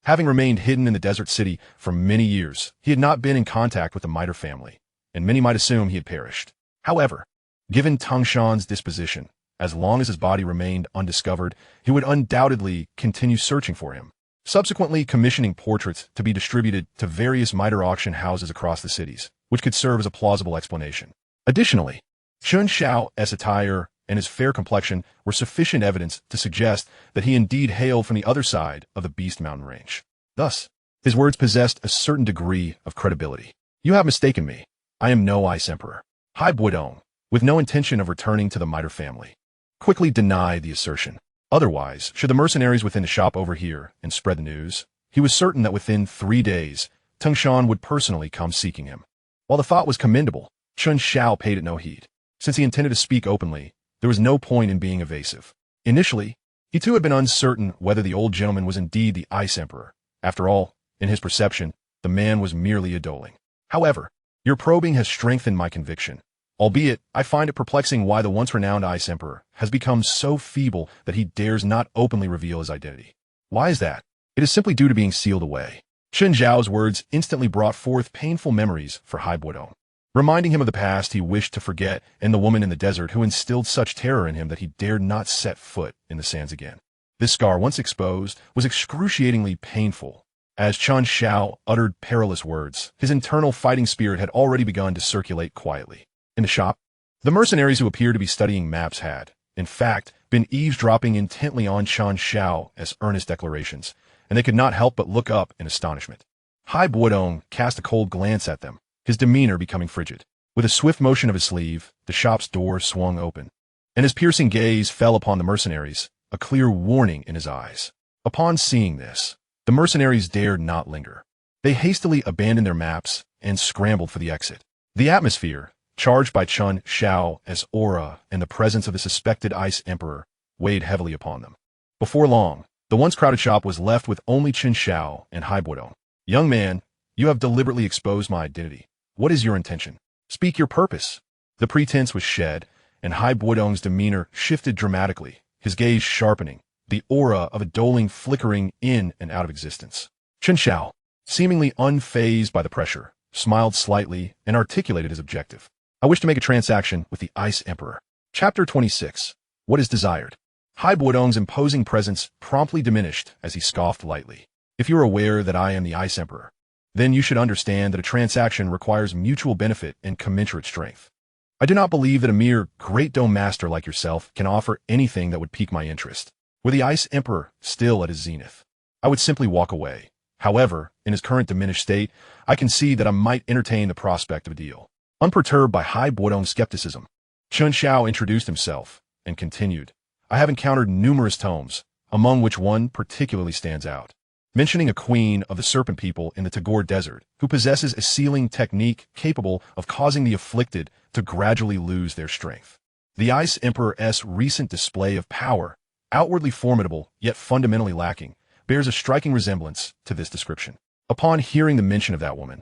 Having remained hidden in the desert city for many years, he had not been in contact with the Miter family, and many might assume he had perished. However, given Tangshan's disposition, as long as his body remained undiscovered, he would undoubtedly continue searching for him, subsequently commissioning portraits to be distributed to various Miter auction houses across the cities, which could serve as a plausible explanation. Additionally, Chen Xiao's attire and his fair complexion were sufficient evidence to suggest that he indeed hailed from the other side of the Beast Mountain range. Thus, his words possessed a certain degree of credibility. You have mistaken me. I am no Ice Emperor. Hai Buodong, with no intention of returning to the Miter family, quickly denied the assertion. Otherwise, should the mercenaries within the shop overhear and spread the news, he was certain that within 3 days, Tangshan would personally come seeking him. While the thought was commendable, Chen Xiao paid it no heed. Since he intended to speak openly, there was no point in being evasive. Initially, he too had been uncertain whether the old gentleman was indeed the Ice Emperor. After all, in his perception, the man was merely adoling. However, your probing has strengthened my conviction, albeit I find it perplexing why the once renowned Ice Emperor has become so feeble that he dares not openly reveal his identity. Why is that? It is simply due to being sealed away. Chen Xiao's words instantly brought forth painful memories for Hai Buodong, reminding him of the past he wished to forget and the woman in the desert who instilled such terror in him that he dared not set foot in the sands again. This scar, once exposed, was excruciatingly painful. As Chen Xiao uttered perilous words, his internal fighting spirit had already begun to circulate quietly. In the shop, the mercenaries who appeared to be studying maps had, in fact, been eavesdropping intently on Chen Xiao's earnest declarations, and they could not help but look up in astonishment. Hai Buodong cast a cold glance at them, his demeanor becoming frigid. With a swift motion of his sleeve, the shop's door swung open, and his piercing gaze fell upon the mercenaries, a clear warning in his eyes. Upon seeing this, the mercenaries dared not linger. They hastily abandoned their maps and scrambled for the exit. The atmosphere, charged by Chen Xiao's aura and the presence of the suspected Ice Emperor, weighed heavily upon them. Before long, the once crowded shop was left with only Chen Xiao and Hai Buodong. Young man, you have deliberately exposed my identity. What is your intention? Speak your purpose. The pretense was shed, and Hai Buodong's demeanor shifted dramatically, his gaze sharpening, the aura of a doling flickering in and out of existence. Chen Xiao, seemingly unfazed by the pressure, smiled slightly and articulated his objective. I wish to make a transaction with the Ice Emperor. Chapter 26. What is desired? Hai Buodong's imposing presence promptly diminished as he scoffed lightly. If you are aware that I am the Ice Emperor, then you should understand that a transaction requires mutual benefit and commensurate strength. I do not believe that a mere Great Dome Master like yourself can offer anything that would pique my interest. Were the Ice Emperor still at his zenith, I would simply walk away. However, in his current diminished state, I can see that I might entertain the prospect of a deal. Unperturbed by Hai Buodong's skepticism, Chen Xiao introduced himself and continued, I have encountered numerous tomes, among which one particularly stands out, mentioning a queen of the serpent people in the Tagore Desert who possesses a sealing technique capable of causing the afflicted to gradually lose their strength. The Ice Emperor's recent display of power, outwardly formidable yet fundamentally lacking, bears a striking resemblance to this description. Upon hearing the mention of that woman,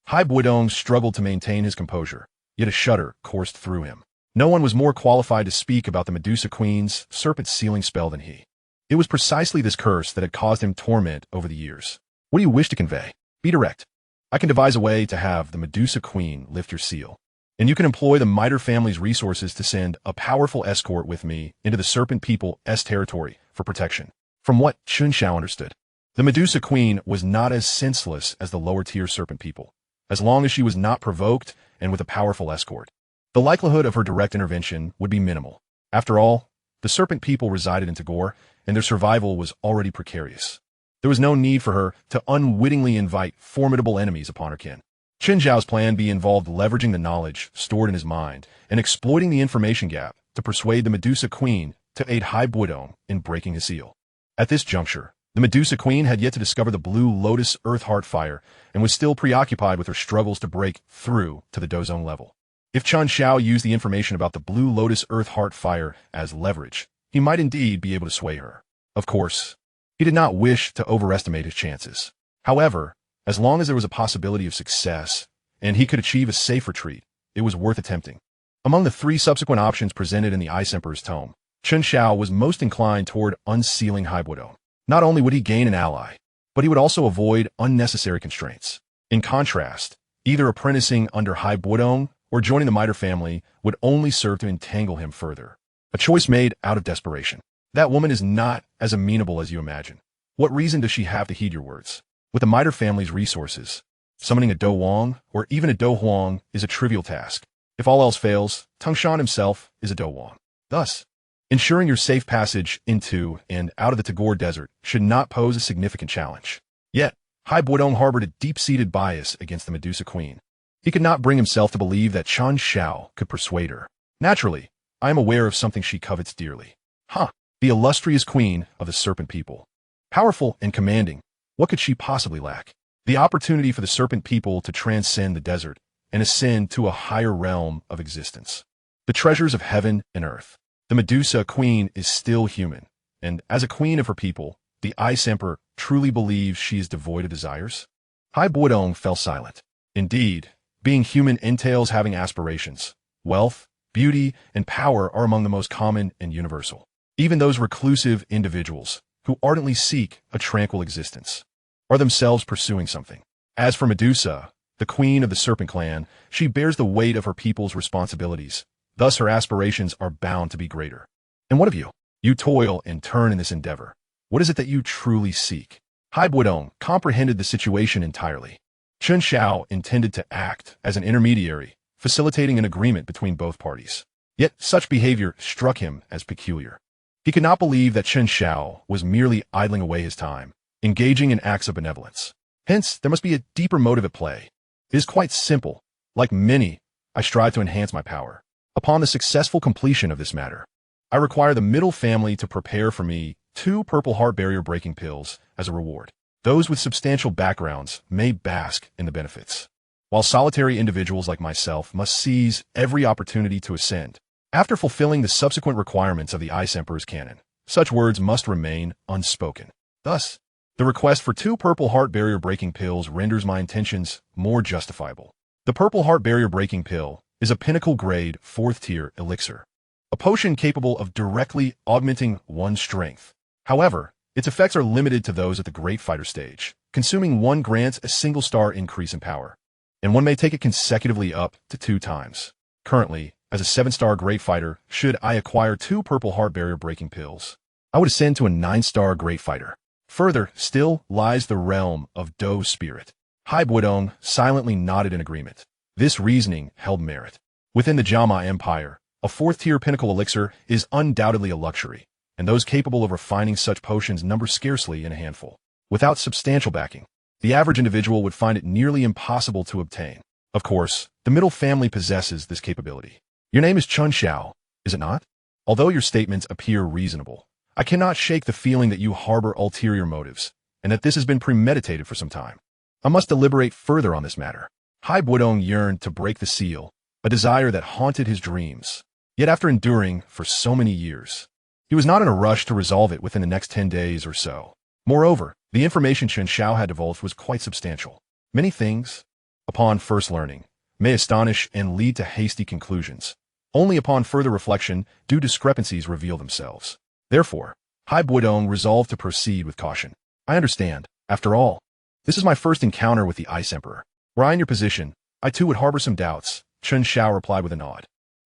Hai Buodong struggled to maintain his composure, yet a shudder coursed through him. No one was more qualified to speak about the Medusa Queen's serpent sealing spell than he. It was precisely this curse that had caused him torment over the years. What do you wish to convey? Be direct. I can devise a way to have the Medusa Queen lift your seal, and you can employ the Miter family's resources to send a powerful escort with me into the Serpent People's territory for protection. From what Chen Xiao understood, the Medusa Queen was not as senseless as the lower-tier Serpent People, as long as she was not provoked and with a powerful escort. The likelihood of her direct intervention would be minimal. After all, the Serpent People resided in Tagore, and their survival was already precarious. There was no need for her to unwittingly invite formidable enemies upon her kin. Chen Xiao's plan B involved leveraging the knowledge stored in his mind and exploiting the information gap to persuade the Medusa Queen to aid Hai Buodong in breaking his seal. At this juncture, the Medusa Queen had yet to discover the Blue Lotus Earth Heart Fire and was still preoccupied with her struggles to break through to the Dozone level. If Chen Xiao used the information about the Blue Lotus Earth Heart Fire as leverage, he might indeed be able to sway her. Of course, he did not wish to overestimate his chances. However, as long as there was a possibility of success, and he could achieve a safe retreat, it was worth attempting. Among the 3 subsequent options presented in the Ice Emperor's tome, Chen Xiao was most inclined toward unsealing Haibuodong. Not only would he gain an ally, but he would also avoid unnecessary constraints. In contrast, either apprenticing under Haibuodong or joining the Miter family would only serve to entangle him further. A choice made out of desperation. That woman is not as amenable as you imagine. What reason does she have to heed your words? With the Miter family's resources, summoning a Do Wang or even a Do Huang is a trivial task. If all else fails, Tangshan himself is a Do Wang. Thus, ensuring your safe passage into and out of the Tagore Desert should not pose a significant challenge. Yet, Haibuodong harbored a deep-seated bias against the Medusa Queen. He could not bring himself to believe that Chen Xiao could persuade her. Naturally, I am aware of something she covets dearly. The illustrious queen of the Serpent People. Powerful and commanding, what could she possibly lack? The opportunity for the Serpent People to transcend the desert and ascend to a higher realm of existence. The treasures of heaven and earth. The Medusa Queen is still human, and as a queen of her people, the Ice Emperor truly believes she is devoid of desires? Haibuodong fell silent. Indeed, being human entails having aspirations. Wealth, beauty, and power are among the most common and universal. Even those reclusive individuals, who ardently seek a tranquil existence, are themselves pursuing something. As for Medusa, the queen of the Serpent Clan, she bears the weight of her people's responsibilities. Thus her aspirations are bound to be greater. And what of you? You toil and turn in this endeavor. What is it that you truly seek? Haibuodong comprehended the situation entirely. Chen Xiao intended to act as an intermediary, facilitating an agreement between both parties. Yet such behavior struck him as peculiar. He could not believe that Chen Xiao was merely idling away his time, engaging in acts of benevolence. Hence, there must be a deeper motive at play. It is quite simple. Like many, I strive to enhance my power. Upon the successful completion of this matter, I require the middle family to prepare for me 2 purple heart barrier breaking pills as a reward. Those with substantial backgrounds may bask in the benefits, while solitary individuals like myself must seize every opportunity to ascend. After fulfilling the subsequent requirements of the Ice Emperor's canon, such words must remain unspoken. Thus, the request for 2 purple heart barrier breaking pills renders my intentions more justifiable. The purple heart barrier breaking pill is a pinnacle grade 4th tier elixir, a potion capable of directly augmenting one's strength. However, its effects are limited to those at the Great Fighter stage. Consuming one grants a single star increase in power, and one may take it consecutively up to 2 times. Currently, as a 7-star Great Fighter, should I acquire 2 purple heart barrier breaking pills, I would ascend to a 9-star Great Fighter. Further still lies the realm of Do Spirit. Haibuodong silently nodded in agreement. This reasoning held merit. Within the Jiama Empire, a 4th-tier pinnacle elixir is undoubtedly a luxury, and those capable of refining such potions number scarcely in a handful. Without substantial backing, the average individual would find it nearly impossible to obtain. Of course, the middle family possesses this capability. Your name is Chen Xiao, is it not? Although your statements appear reasonable, I cannot shake the feeling that you harbor ulterior motives, and that this has been premeditated for some time. I must deliberate further on this matter. Haibuodong yearned to break the seal, a desire that haunted his dreams. Yet after enduring for so many years, he was not in a rush to resolve it within the next 10 days or so. Moreover, the information Chen Xiao had divulged was quite substantial. Many things, upon first learning, may astonish and lead to hasty conclusions. Only upon further reflection do discrepancies reveal themselves. Therefore, Haibuodong resolved to proceed with caution. I understand. After all, this is my first encounter with the Ice Emperor. Were I in your position, I too would harbor some doubts, Chen Xiao replied with a nod.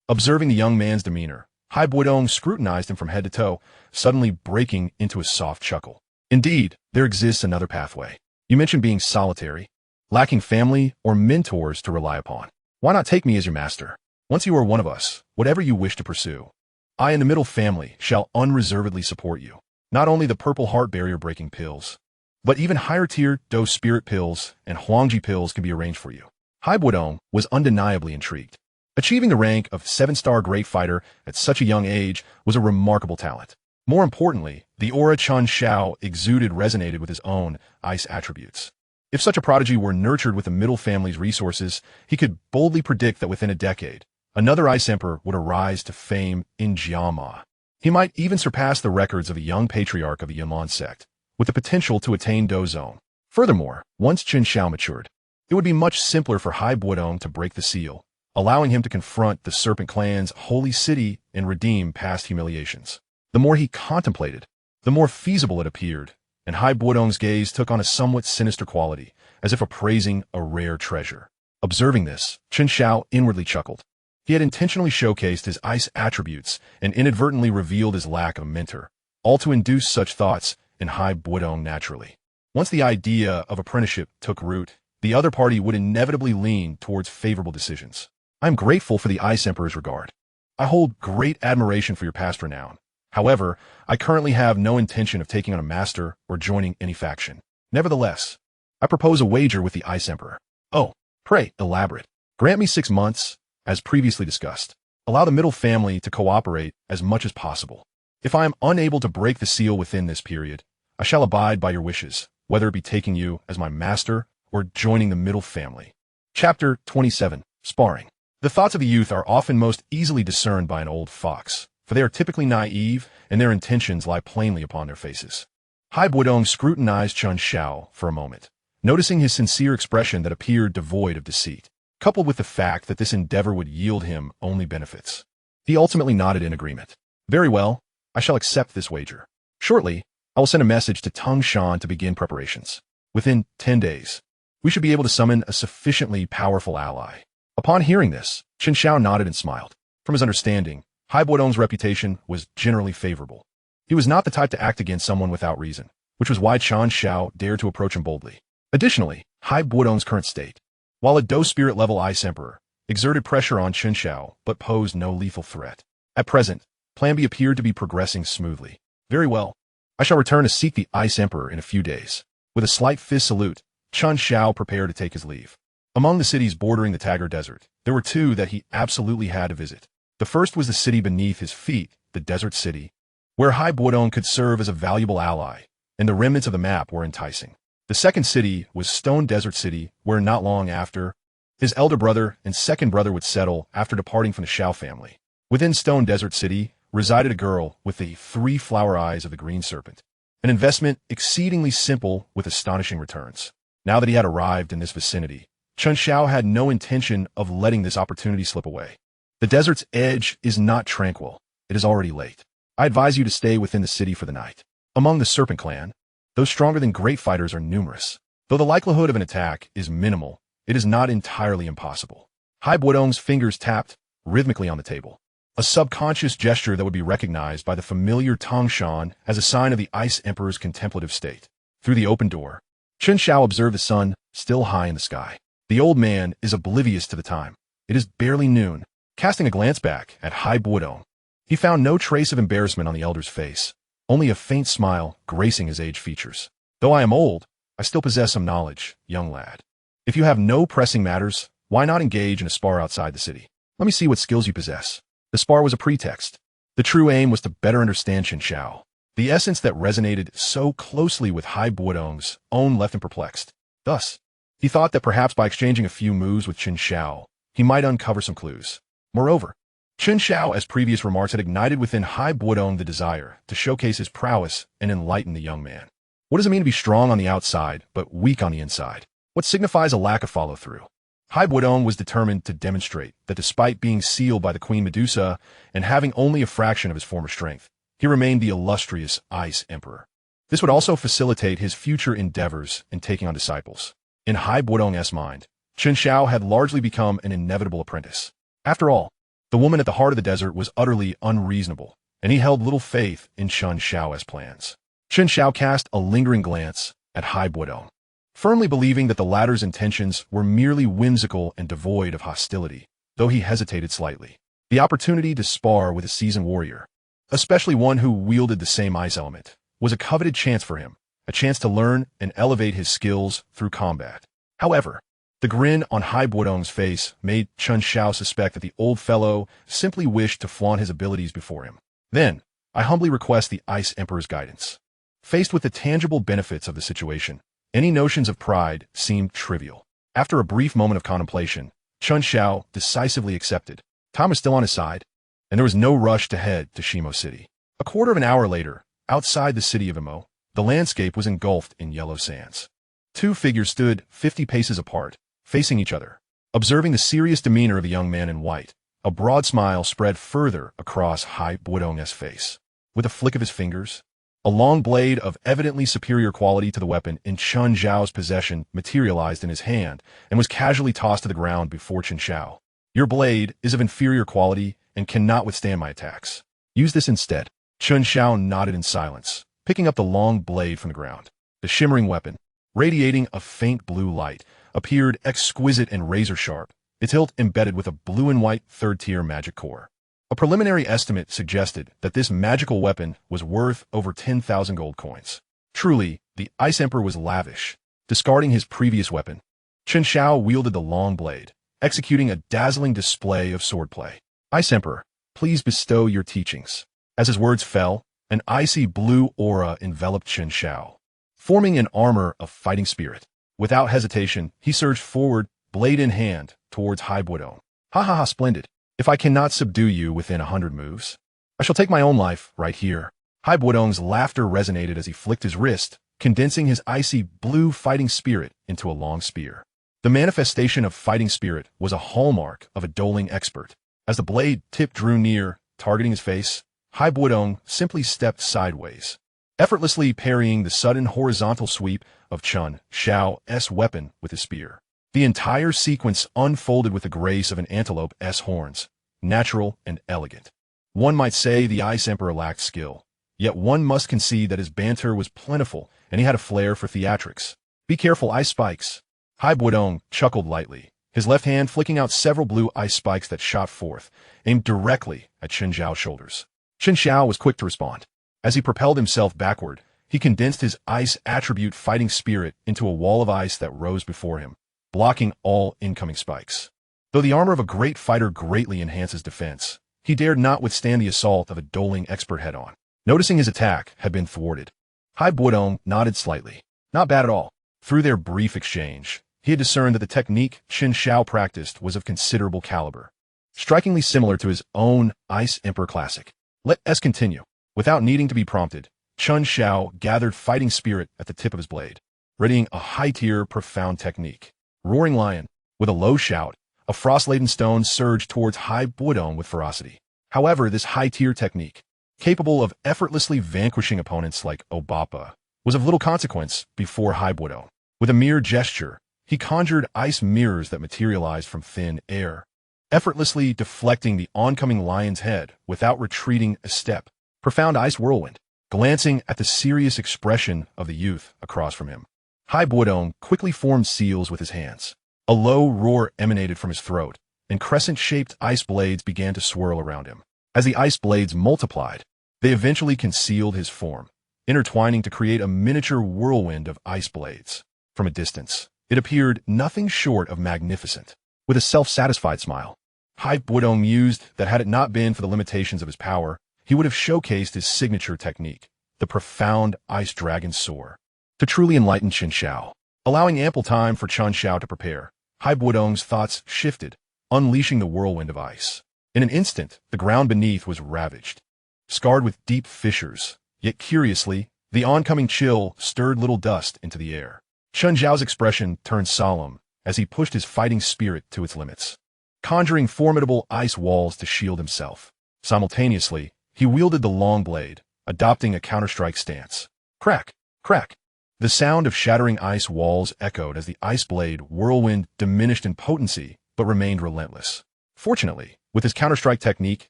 Observing the young man's demeanor, Haibuodong scrutinized him from head to toe, suddenly breaking into a soft chuckle. Indeed, there exists another pathway. You mentioned being solitary, lacking family or mentors to rely upon. Why not take me as your master? Once you are one of us, whatever you wish to pursue, I and the middle family shall unreservedly support you. Not only the purple heart barrier breaking pills, but even higher tier Do spirit pills and Huangji pills can be arranged for you. Haibuodong was undeniably intrigued. Achieving the rank of 7-star Great Fighter at such a young age was a remarkable talent. More importantly, the aura Chen Xiao exuded resonated with his own ice attributes. If such a prodigy were nurtured with the middle family's resources, he could boldly predict that within a decade, another Ice Emperor would arise to fame in Jiama. He might even surpass the records of a young patriarch of the Yunlan sect, with the potential to attain Dozone. Furthermore, once Chen Xiao matured, it would be much simpler for Hai Buodong to break the seal, allowing him to confront the Serpent Clan's holy city and redeem past humiliations. The more he contemplated, the more feasible it appeared, and Hai Buodong's gaze took on a somewhat sinister quality, as if appraising a rare treasure. Observing this, Chen Xiao inwardly chuckled. He had intentionally showcased his ice attributes and inadvertently revealed his lack of a mentor, all to induce such thoughts in Hai Buodong naturally. Once the idea of apprenticeship took root, the other party would inevitably lean towards favorable decisions. I am grateful for the Ice Emperor's regard. I hold great admiration for your past renown. However, I currently have no intention of taking on a master or joining any faction. Nevertheless, I propose a wager with the Ice Emperor. Oh, pray, elaborate. Grant me 6 months, as previously discussed. Allow the middle family to cooperate as much as possible. If I am unable to break the seal within this period, I shall abide by your wishes, whether it be taking you as my master or joining the middle family. Chapter 27. Sparring. The thoughts of the youth are often most easily discerned by an old fox, for they are typically naive and their intentions lie plainly upon their faces. Hai Buodong scrutinized Chen Xiao for a moment, noticing his sincere expression that appeared devoid of deceit, coupled with the fact that this endeavor would yield him only benefits. He ultimately nodded in agreement. Very well, I shall accept this wager. Shortly, I will send a message to Tung Shan to begin preparations. Within 10 days, we should be able to summon a sufficiently powerful ally. Upon hearing this, Chen Xiao nodded and smiled. From his understanding, Hai Buodong's reputation was generally favorable. He was not the type to act against someone without reason, which was why Chen Xiao dared to approach him boldly. Additionally, Hai Buodong's current state, while a Do Spirit level Ice Emperor, exerted pressure on Chen Xiao but posed no lethal threat. At present, Plan B appeared to be progressing smoothly. Very well. I shall return to seek the Ice Emperor in a few days. With a slight fist salute, Chen Xiao prepared to take his leave. Among the cities bordering the Tagar Desert, there were 2 that he absolutely had to visit. The first was the city beneath his feet, the Desert City, where Hai Buodong could serve as a valuable ally, and the remnants of the map were enticing. The second city was Stone Desert City, where not long after, his elder brother and second brother would settle after departing from the Xiao family. Within Stone Desert City resided a girl with the 3 flower eyes of the green serpent, an investment exceedingly simple with astonishing returns. Now that he had arrived in this vicinity, Chen Xiao had no intention of letting this opportunity slip away. The desert's edge is not tranquil. It is already late. I advise you to stay within the city for the night. Among the Serpent Clan, those stronger than great fighters are numerous. Though the likelihood of an attack is minimal, it is not entirely impossible. Hai Buodong's fingers tapped rhythmically on the table, a subconscious gesture that would be recognized by the familiar Tung Shan as a sign of the Ice Emperor's contemplative state. Through the open door, Chen Xiao observed the sun still high in the sky. The old man is oblivious to the time. It is barely noon. Casting a glance back at Hai Buodong, he found no trace of embarrassment on the elder's face, only a faint smile gracing his aged features. Though I am old, I still possess some knowledge, young lad. If you have no pressing matters, why not engage in a spar outside the city? Let me see what skills you possess. The spar was a pretext. The true aim was to better understand Chen Xiao. The essence that resonated so closely with Hai Buodong's own left him perplexed. Thus, he thought that perhaps by exchanging a few moves with Chen Xiao, he might uncover some clues. Moreover, Chen Xiao, as previous remarks, had ignited within Hai Buodong the desire to showcase his prowess and enlighten the young man. What does it mean to be strong on the outside, but weak on the inside? What signifies a lack of follow-through? Hai Buodong was determined to demonstrate that despite being sealed by the Queen Medusa and having only a fraction of his former strength, he remained the illustrious Ice Emperor. This would also facilitate his future endeavors in taking on disciples. In Hai Buodong's mind, Chen Xiao had largely become an inevitable apprentice. After all, the woman at the heart of the desert was utterly unreasonable, and he held little faith in Chen Xiao's plans. Chen Xiao cast a lingering glance at Hai Buodong, firmly believing that the latter's intentions were merely whimsical and devoid of hostility, though he hesitated slightly. The opportunity to spar with a seasoned warrior, especially one who wielded the same ice element, was a coveted chance for him, a chance to learn and elevate his skills through combat. However, the grin on Hai Buodong's face made Chen Xiao suspect that the old fellow simply wished to flaunt his abilities before him. Then, I humbly request the Ice Emperor's guidance. Faced with the tangible benefits of the situation, any notions of pride seemed trivial. After a brief moment of contemplation, Chen Xiao decisively accepted. Tom was still on his side, and there was no rush to head to Shimo City. A quarter of an hour later, outside the city of Imo, the landscape was engulfed in yellow sands. Two figures stood 50 paces apart, facing each other. Observing the serious demeanor of the young man in white, a broad smile spread further across Hai Buodong's face. With a flick of his fingers, a long blade of evidently superior quality to the weapon in Chen Xiao's possession materialized in his hand and was casually tossed to the ground before Chen Xiao. Your blade is of inferior quality and cannot withstand my attacks. Use this instead. Chen Xiao nodded in silence, picking up the long blade from the ground. The shimmering weapon, radiating a faint blue light, appeared exquisite and razor-sharp, its hilt embedded with a blue and white third-tier magic core. A preliminary estimate suggested that this magical weapon was worth over 10,000 gold coins. Truly, the Ice Emperor was lavish. Discarding his previous weapon, Chen Xiao wielded the long blade, executing a dazzling display of swordplay. Ice Emperor, please bestow your teachings. As his words fell, an icy blue aura enveloped Chen Xiao, forming an armor of fighting spirit. Without hesitation, he surged forward, blade in hand, towards Hai Buodong. Ha ha ha, splendid. If I cannot subdue you within 100 moves, I shall take my own life right here. Hai Buodong's laughter resonated as he flicked his wrist, condensing his icy blue fighting spirit into a long spear. The manifestation of fighting spirit was a hallmark of a dueling expert. As the blade tip drew near, targeting his face, Hai Buodong simply stepped sideways, effortlessly parrying the sudden horizontal sweep of Chen Xiao's weapon with his spear. The entire sequence unfolded with the grace of an antelope's horns, natural and elegant. One might say the Ice Emperor lacked skill, yet one must concede that his banter was plentiful and he had a flair for theatrics. Be careful, ice spikes. Hai Buodong chuckled lightly, his left hand flicking out several blue ice spikes that shot forth, aimed directly at Chen Xiao's shoulders. Chen Xiao was quick to respond. As he propelled himself backward, he condensed his ice attribute fighting spirit into a wall of ice that rose before him, blocking all incoming spikes. Though the armor of a great fighter greatly enhances defense, he dared not withstand the assault of a dueling expert head-on. Noticing his attack had been thwarted, Hai Buodong nodded slightly. Not bad at all. Through their brief exchange, he had discerned that the technique Chen Xiao practiced was of considerable caliber, strikingly similar to his own Ice Emperor classic. Let us continue. Without needing to be prompted, Chen Xiao gathered fighting spirit at the tip of his blade, readying a high-tier, profound technique. Roaring Lion. With a low shout, a frost-laden stone surged towards Hai Buodong with ferocity. However, this high-tier technique, capable of effortlessly vanquishing opponents like Obapa, was of little consequence before Hai Buodong. With a mere gesture, he conjured ice mirrors that materialized from thin air, effortlessly deflecting the oncoming lion's head without retreating a step. Profound ice whirlwind. Glancing at the serious expression of the youth across from him, Hai Buodong quickly formed seals with his hands. A low roar emanated from his throat, and crescent-shaped ice blades began to swirl around him. As the ice blades multiplied, they eventually concealed his form, intertwining to create a miniature whirlwind of ice blades. From a distance, it appeared nothing short of magnificent. With a self-satisfied smile, Hai Buodong mused that had it not been for the limitations of his power, he would have showcased his signature technique, the profound ice dragon soar, to truly enlighten Chen Xiao. Allowing ample time for Chen Xiao to prepare, Hai Buodong's thoughts shifted, unleashing the whirlwind of ice. In an instant, the ground beneath was ravaged, scarred with deep fissures, yet curiously, the oncoming chill stirred little dust into the air. Chen Xiao's expression turned solemn as he pushed his fighting spirit to its limits, conjuring formidable ice walls to shield himself. Simultaneously, he wielded the long blade, adopting a counterstrike stance. Crack! Crack! The sound of shattering ice walls echoed as the ice blade whirlwind diminished in potency but remained relentless. Fortunately, with his counterstrike technique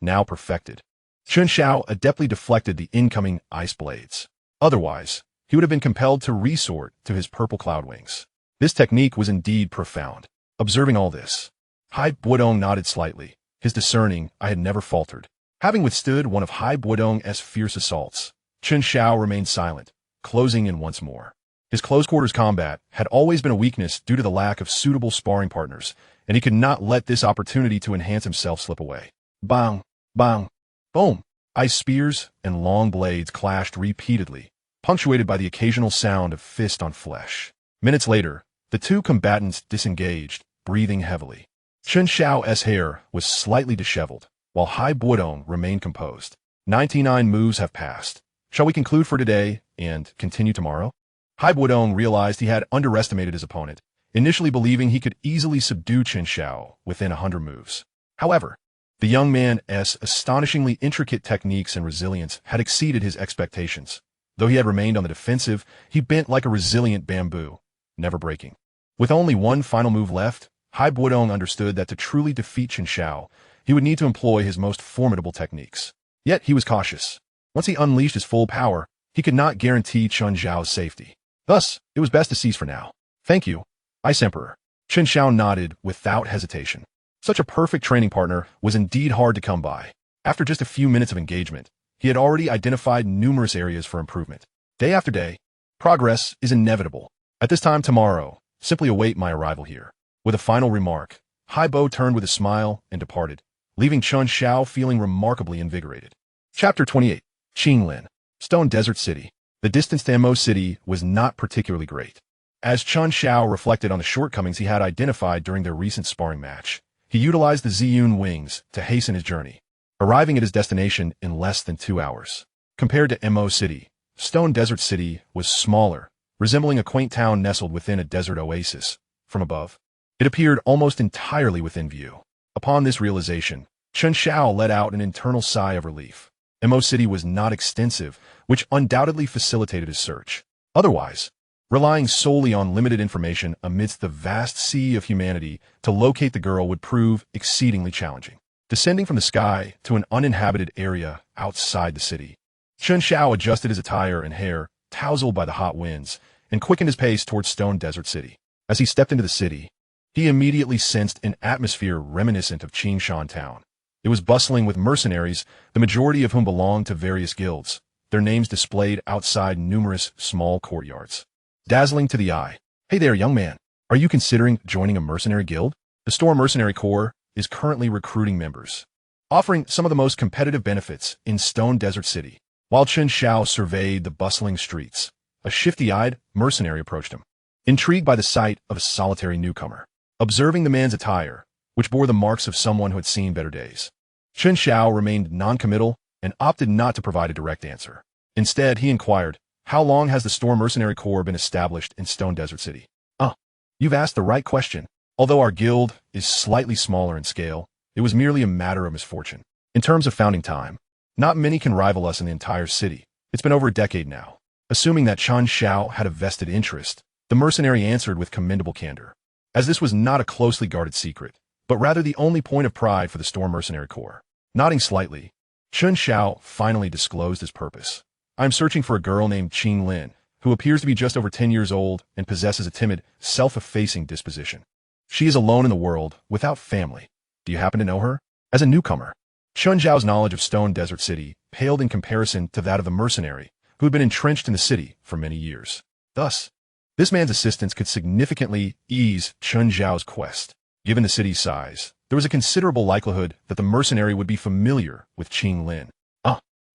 now perfected, Chen Xiao adeptly deflected the incoming ice blades. Otherwise, he would have been compelled to resort to his purple cloud wings. This technique was indeed profound. Observing all this, Hai Buodong nodded slightly. His discerning eye had never faltered. Having withstood one of Hai Buodong's fierce assaults, Chen Xiao remained silent, closing in once more. His close-quarters combat had always been a weakness due to the lack of suitable sparring partners, and he could not let this opportunity to enhance himself slip away. Bang! Bang! Boom! Ice spears and long blades clashed repeatedly, punctuated by the occasional sound of fist on flesh. Minutes later, the two combatants disengaged, breathing heavily. Chen Xiao's hair was slightly disheveled, while Hai Buodong remained composed. 99 moves have passed. Shall we conclude for today and continue tomorrow? Hai Buodong realized he had underestimated his opponent, initially believing he could easily subdue Chen Xiao within 100 moves. However, the young man's astonishingly intricate techniques and resilience had exceeded his expectations. Though he had remained on the defensive, he bent like a resilient bamboo, never breaking. With only one final move left, Hai Buodong understood that to truly defeat Chen Xiao, he would need to employ his most formidable techniques. Yet he was cautious. Once he unleashed his full power, he could not guarantee Chen Xiao's safety. Thus, it was best to cease for now. Thank you, Ice Emperor. Chen Xiao nodded without hesitation. Such a perfect training partner was indeed hard to come by. After just a few minutes of engagement, he had already identified numerous areas for improvement. Day after day, progress is inevitable. At this time tomorrow, simply await my arrival here. With a final remark, Hai Bo turned with a smile and departed, leaving Chen Xiao feeling remarkably invigorated. Chapter 28. Qinglin, Stone Desert City. The distance to Mo City was not particularly great. As Chen Xiao reflected on the shortcomings he had identified during their recent sparring match, he utilized the Ziyun wings to hasten his journey, arriving at his destination in less than 2 hours. Compared to Mo City, Stone Desert City was smaller, resembling a quaint town nestled within a desert oasis. From above, it appeared almost entirely within view. Upon this realization, Chen Xiao let out an internal sigh of relief. Mo City was not extensive, which undoubtedly facilitated his search. Otherwise, relying solely on limited information amidst the vast sea of humanity to locate the girl would prove exceedingly challenging. Descending from the sky to an uninhabited area outside the city, Chen Xiao adjusted his attire and hair, tousled by the hot winds, and quickened his pace towards Stone Desert City. As he stepped into the city, he immediately sensed an atmosphere reminiscent of Qingshan Town. It was bustling with mercenaries, the majority of whom belonged to various guilds, their names displayed outside numerous small courtyards. Dazzling to the eye. Hey there, young man. Are you considering joining a mercenary guild? The Store Mercenary Corps is currently recruiting members, offering some of the most competitive benefits in Stone Desert City. While Chen Xiao surveyed the bustling streets, a shifty-eyed mercenary approached him, intrigued by the sight of a solitary newcomer. Observing the man's attire, which bore the marks of someone who had seen better days, Chen Xiao remained non-committal and opted not to provide a direct answer. Instead, he inquired, "How long has the Store Mercenary Corps been established in Stone Desert City?" You've asked the right question. Although our guild is slightly smaller in scale, it was merely a matter of misfortune. In terms of founding time, not many can rival us in the entire city. It's been over a decade now. Assuming that Chen Xiao had a vested interest, the mercenary answered with commendable candor, as this was not a closely guarded secret, but rather the only point of pride for the Store Mercenary Corps. Nodding slightly, Chen Xiao finally disclosed his purpose. "I'm searching for a girl named Qing Lin, who appears to be just over 10 years old and possesses a timid, self-effacing disposition. She is alone in the world, without family. Do you happen to know her?" As a newcomer, Chen Xiao's knowledge of Stone Desert City paled in comparison to that of the mercenary, who had been entrenched in the city for many years. Thus, this man's assistance could significantly ease Chen Xiao's quest. Given the city's size, there was a considerable likelihood that the mercenary would be familiar with Qing Lin.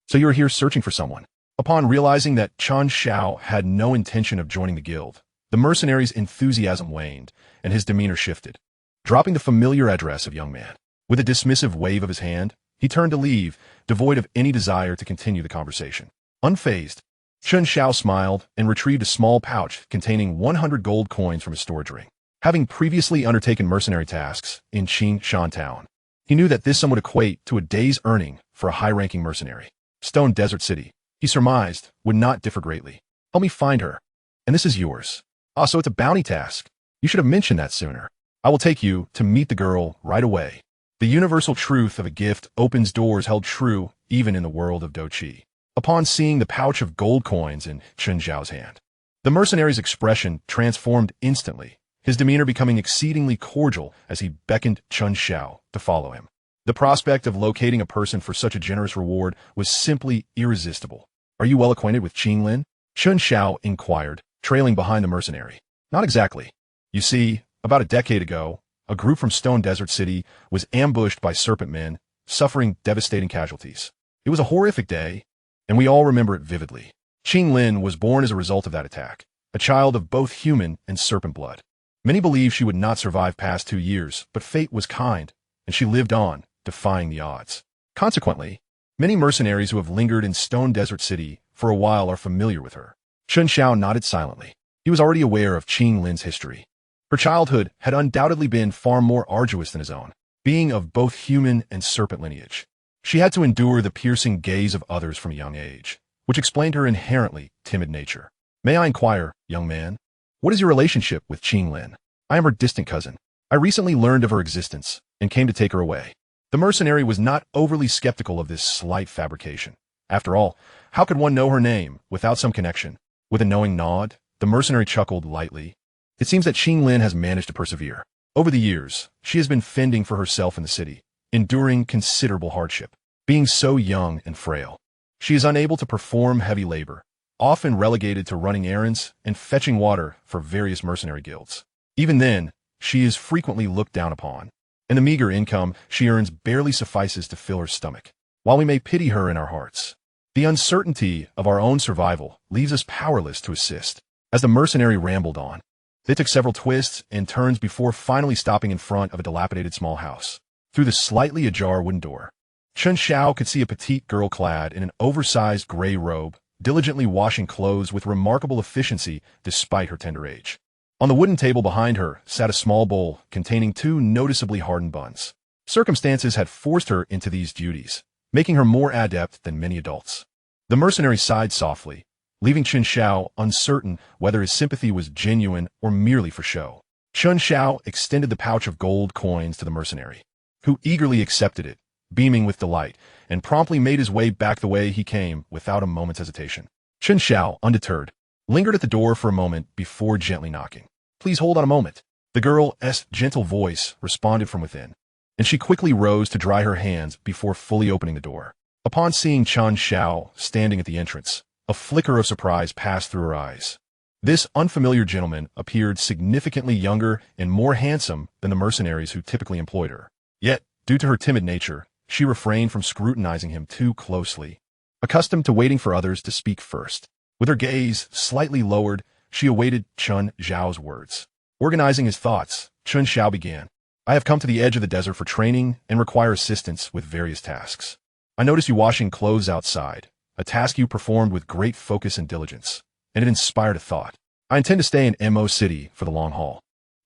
So you are here searching for someone. Upon realizing that Chen Xiao had no intention of joining the guild, the mercenary's enthusiasm waned, and his demeanor shifted. Dropping the familiar address of young man, with a dismissive wave of his hand, he turned to leave, devoid of any desire to continue the conversation. Unfazed, Chen Xiao smiled and retrieved a small pouch containing 100 gold coins from his storage ring. Having previously undertaken mercenary tasks in Qingshan Town, he knew that this sum would equate to a day's earning for a high-ranking mercenary. Stone Desert City, he surmised, would not differ greatly. "Help me find her, and this is yours." So it's a bounty task. You should have mentioned that sooner. I will take you to meet the girl right away. The universal truth of a gift opens doors held true even in the world of Douqi. Upon seeing the pouch of gold coins in Chen Xiao's hand, the mercenary's expression transformed instantly, his demeanor becoming exceedingly cordial as he beckoned Chen Xiao to follow him. The prospect of locating a person for such a generous reward was simply irresistible. "Are you well acquainted with Qing Lin?" Chen Xiao inquired, trailing behind the mercenary. "Not exactly. You see, about a decade ago, a group from Stone Desert City was ambushed by serpent men, suffering devastating casualties. It was a horrific day, and we all remember it vividly. Qing Lin was born as a result of that attack, a child of both human and serpent blood. Many believed she would not survive past 2 years, but fate was kind, and she lived on, defying the odds. Consequently, many mercenaries who have lingered in Stone Desert City for a while are familiar with her. Chen Xiao nodded silently. He was already aware of Qing Lin's history. Her childhood had undoubtedly been far more arduous than his own, being of both human and serpent lineage. She had to endure the piercing gaze of others from a young age, which explained her inherently timid nature. May I inquire, young man, what is your relationship with Qing Lin? I am her distant cousin. I recently learned of her existence and came to take her away. The mercenary was not overly skeptical of this slight fabrication. After all, how could one know her name without some connection? With a knowing nod, the mercenary chuckled lightly. It seems that Qing Lin has managed to persevere. Over the years, she has been fending for herself in the city, enduring considerable hardship. Being so young and frail, she is unable to perform heavy labor, often relegated to running errands and fetching water for various mercenary guilds. Even then, she is frequently looked down upon, and the meager income she earns barely suffices to fill her stomach. While we may pity her in our hearts, the uncertainty of our own survival leaves us powerless to assist. As the mercenary rambled on, they took several twists and turns before finally stopping in front of a dilapidated small house. Through the slightly ajar wooden door, Chen Xiao could see a petite girl clad in an oversized gray robe, diligently washing clothes with remarkable efficiency despite her tender age. On the wooden table behind her sat a small bowl containing 2 noticeably hardened buns. Circumstances had forced her into these duties, making her more adept than many adults. The mercenary sighed softly, leaving Chen Xiao uncertain whether his sympathy was genuine or merely for show. Chen Xiao extended the pouch of gold coins to the mercenary, who eagerly accepted it, beaming with delight, and promptly made his way back the way he came without a moment's hesitation. Chen Xiao, undeterred, lingered at the door for a moment before gently knocking. Please hold on a moment. The girl's gentle voice responded from within, and she quickly rose to dry her hands before fully opening the door. Upon seeing Chen Xiao standing at the entrance, a flicker of surprise passed through her eyes. This unfamiliar gentleman appeared significantly younger and more handsome than the mercenaries who typically employed her. Yet, due to her timid nature, she refrained from scrutinizing him too closely, accustomed to waiting for others to speak first. With her gaze slightly lowered, she awaited Chen Xiao's words. Organizing his thoughts, Chen Xiao began. I have come to the edge of the desert for training and require assistance with various tasks. I notice you washing clothes outside, a task you performed with great focus and diligence, and it inspired a thought. I intend to stay in Mo City for the long haul.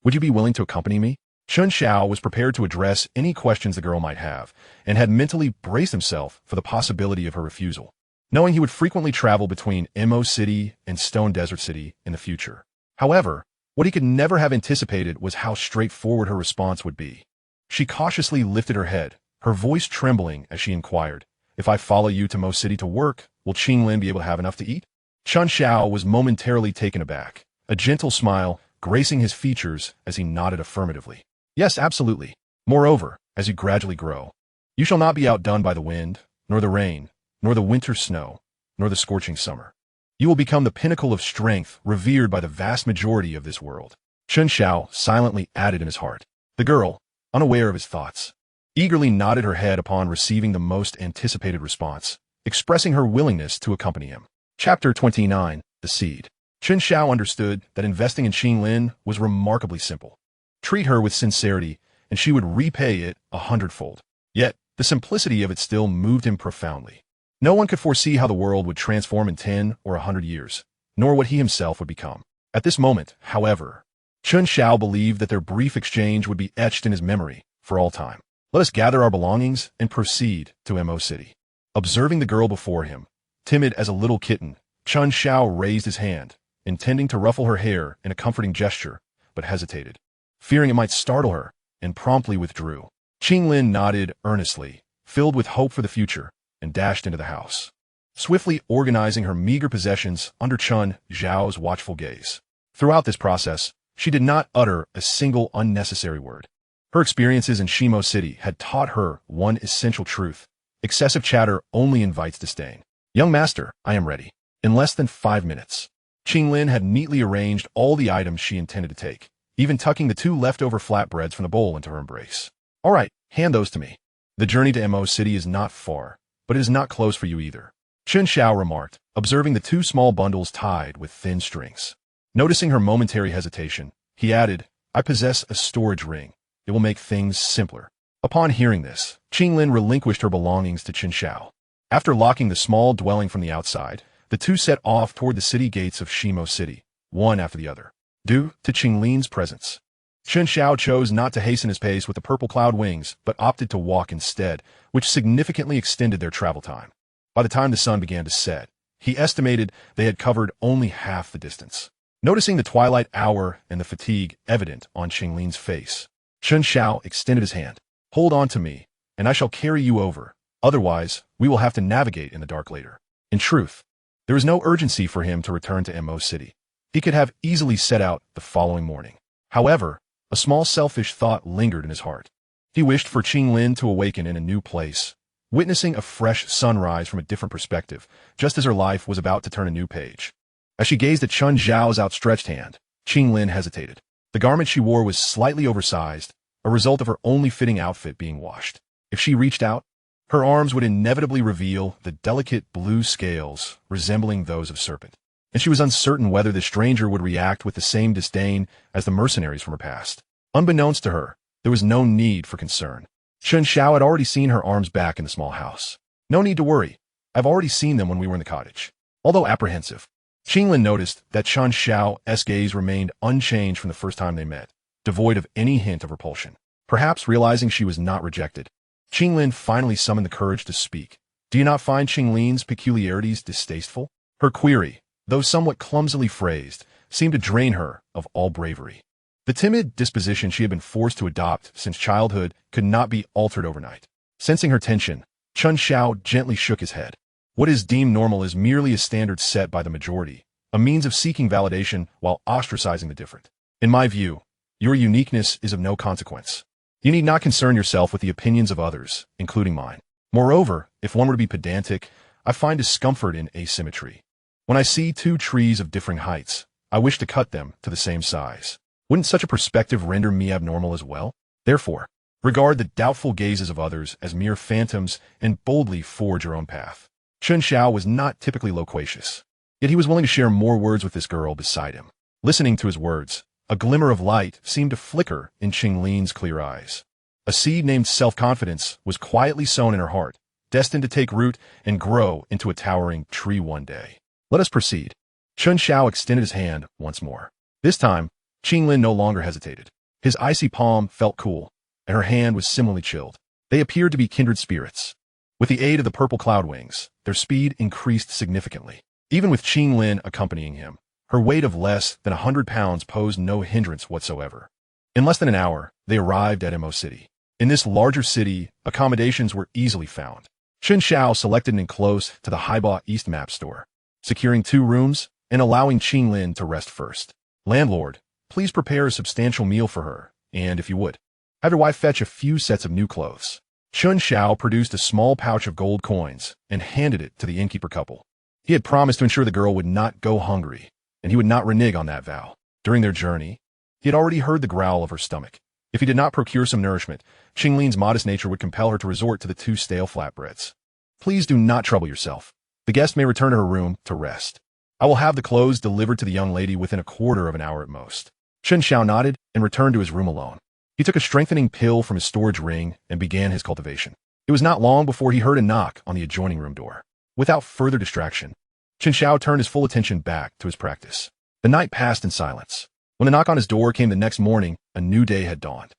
Would you be willing to accompany me? Chen Xiao was prepared to address any questions the girl might have, and had mentally braced himself for the possibility of her refusal, knowing he would frequently travel between Mo City and Stone Desert City in the future. However, what he could never have anticipated was how straightforward her response would be. She cautiously lifted her head, her voice trembling as she inquired, If I follow you to Mo City to work, will Qing Lin be able to have enough to eat? Chen Xiao was momentarily taken aback, a gentle smile gracing his features as he nodded affirmatively. Yes, absolutely. Moreover, as you gradually grow, you shall not be outdone by the wind, nor the rain, nor the winter snow, nor the scorching summer. You will become the pinnacle of strength revered by the vast majority of this world. Chen Xiao silently added in his heart. The girl, unaware of his thoughts, eagerly nodded her head upon receiving the most anticipated response, expressing her willingness to accompany him. Chapter 29, The Seed. Chen Xiao understood that investing in Qing Lin was remarkably simple. Treat her with sincerity, and she would repay it 100-fold. Yet, the simplicity of it still moved him profoundly. No one could foresee how the world would transform in 10 or 100 years, nor what he himself would become. At this moment, however, Chen Xiao believed that their brief exchange would be etched in his memory for all time. Let us gather our belongings and proceed to Mo City. Observing the girl before him, timid as a little kitten, Chen Xiao raised his hand, intending to ruffle her hair in a comforting gesture, but hesitated, fearing it might startle her, and promptly withdrew. Qing Lin nodded earnestly, filled with hope for the future, and dashed into the house, swiftly organizing her meager possessions under Chen Xiao's watchful gaze. Throughout this process, she did not utter a single unnecessary word. Her experiences in Shimo City had taught her one essential truth. Excessive chatter only invites disdain. Young master, I am ready. In less than 5 minutes. Qing Lin had neatly arranged all the items she intended to take, even tucking the 2 leftover flatbreads from the bowl into her embrace. All right, hand those to me. The journey to Mo City is not far, but it is not close for you either. Chen Xiao remarked, observing the 2 small bundles tied with thin strings. Noticing her momentary hesitation, he added, I possess a storage ring. It will make things simpler. Upon hearing this, Qinglin relinquished her belongings to Chen Xiao. After locking the small dwelling from the outside, the two set off toward the city gates of Shimo City, one after the other. Due to Qinglin's presence, Chen Xiao chose not to hasten his pace with the purple cloud wings, but opted to walk instead, which significantly extended their travel time. By the time the sun began to set, he estimated they had covered only half the distance. Noticing the twilight hour and the fatigue evident on Qinglin's face, Chen Xiao extended his hand. Hold on to me, and I shall carry you over. Otherwise, we will have to navigate in the dark later. In truth, there was no urgency for him to return to Mo City. He could have easily set out the following morning. However, a small selfish thought lingered in his heart. He wished for Qinglin to awaken in a new place, witnessing a fresh sunrise from a different perspective, just as her life was about to turn a new page. As she gazed at Chen Xiao's outstretched hand, Qinglin hesitated. The garment she wore was slightly oversized, a result of her only fitting outfit being washed. If she reached out, her arms would inevitably reveal the delicate blue scales resembling those of a serpent, and she was uncertain whether the stranger would react with the same disdain as the mercenaries from her past. Unbeknownst to her, there was no need for concern. Chen Xiao had already seen her arms back in the small house. No need to worry. I've already seen them when we were in the cottage. Although apprehensive, Qinglin noticed that Chen Xiao's gaze remained unchanged from the first time they met, devoid of any hint of repulsion. Perhaps realizing she was not rejected, Qinglin finally summoned the courage to speak. Do you not find Qinglin's peculiarities distasteful? Her query, though somewhat clumsily phrased, seemed to drain her of all bravery. The timid disposition she had been forced to adopt since childhood could not be altered overnight. Sensing her tension, Chen Xiao gently shook his head. What is deemed normal is merely a standard set by the majority, a means of seeking validation while ostracizing the different. In my view, your uniqueness is of no consequence. You need not concern yourself with the opinions of others, including mine. Moreover, if one were to be pedantic, I find discomfort in asymmetry. When I see two trees of differing heights, I wish to cut them to the same size. Wouldn't such a perspective render me abnormal as well? Therefore, regard the doubtful gazes of others as mere phantoms and boldly forge your own path. Chen Xiao was not typically loquacious, yet he was willing to share more words with this girl beside him. Listening to his words, a glimmer of light seemed to flicker in Qinglin's clear eyes. A seed named self-confidence was quietly sown in her heart, destined to take root and grow into a towering tree one day. Let us proceed. Chen Xiao extended his hand once more. This time, Qinglin no longer hesitated. His icy palm felt cool, and her hand was similarly chilled. They appeared to be kindred spirits. With the aid of the purple cloud wings, their speed increased significantly. Even with Qinglin accompanying him, her weight of less than 100 pounds posed no hindrance whatsoever. In less than an hour, they arrived at Mo City. In this larger city, accommodations were easily found. Chen Xiao selected an enclose to the Haiba East Map store, securing 2 rooms and allowing Qinglin to rest first. Landlord, please prepare a substantial meal for her, and if you would, have your wife fetch a few sets of new clothes. Chen Xiao produced a small pouch of gold coins and handed it to the innkeeper couple. He had promised to ensure the girl would not go hungry, and he would not renege on that vow. During their journey, he had already heard the growl of her stomach. If he did not procure some nourishment, Qinglin's modest nature would compel her to resort to the 2 stale flatbreads. Please do not trouble yourself. The guest may return to her room to rest. I will have the clothes delivered to the young lady within a quarter of an hour at most. Chen Xiao nodded and returned to his room alone. He took a strengthening pill from his storage ring and began his cultivation. It was not long before he heard a knock on the adjoining room door. Without further distraction, Chen Xiao turned his full attention back to his practice. The night passed in silence. When the knock on his door came the next morning, a new day had dawned.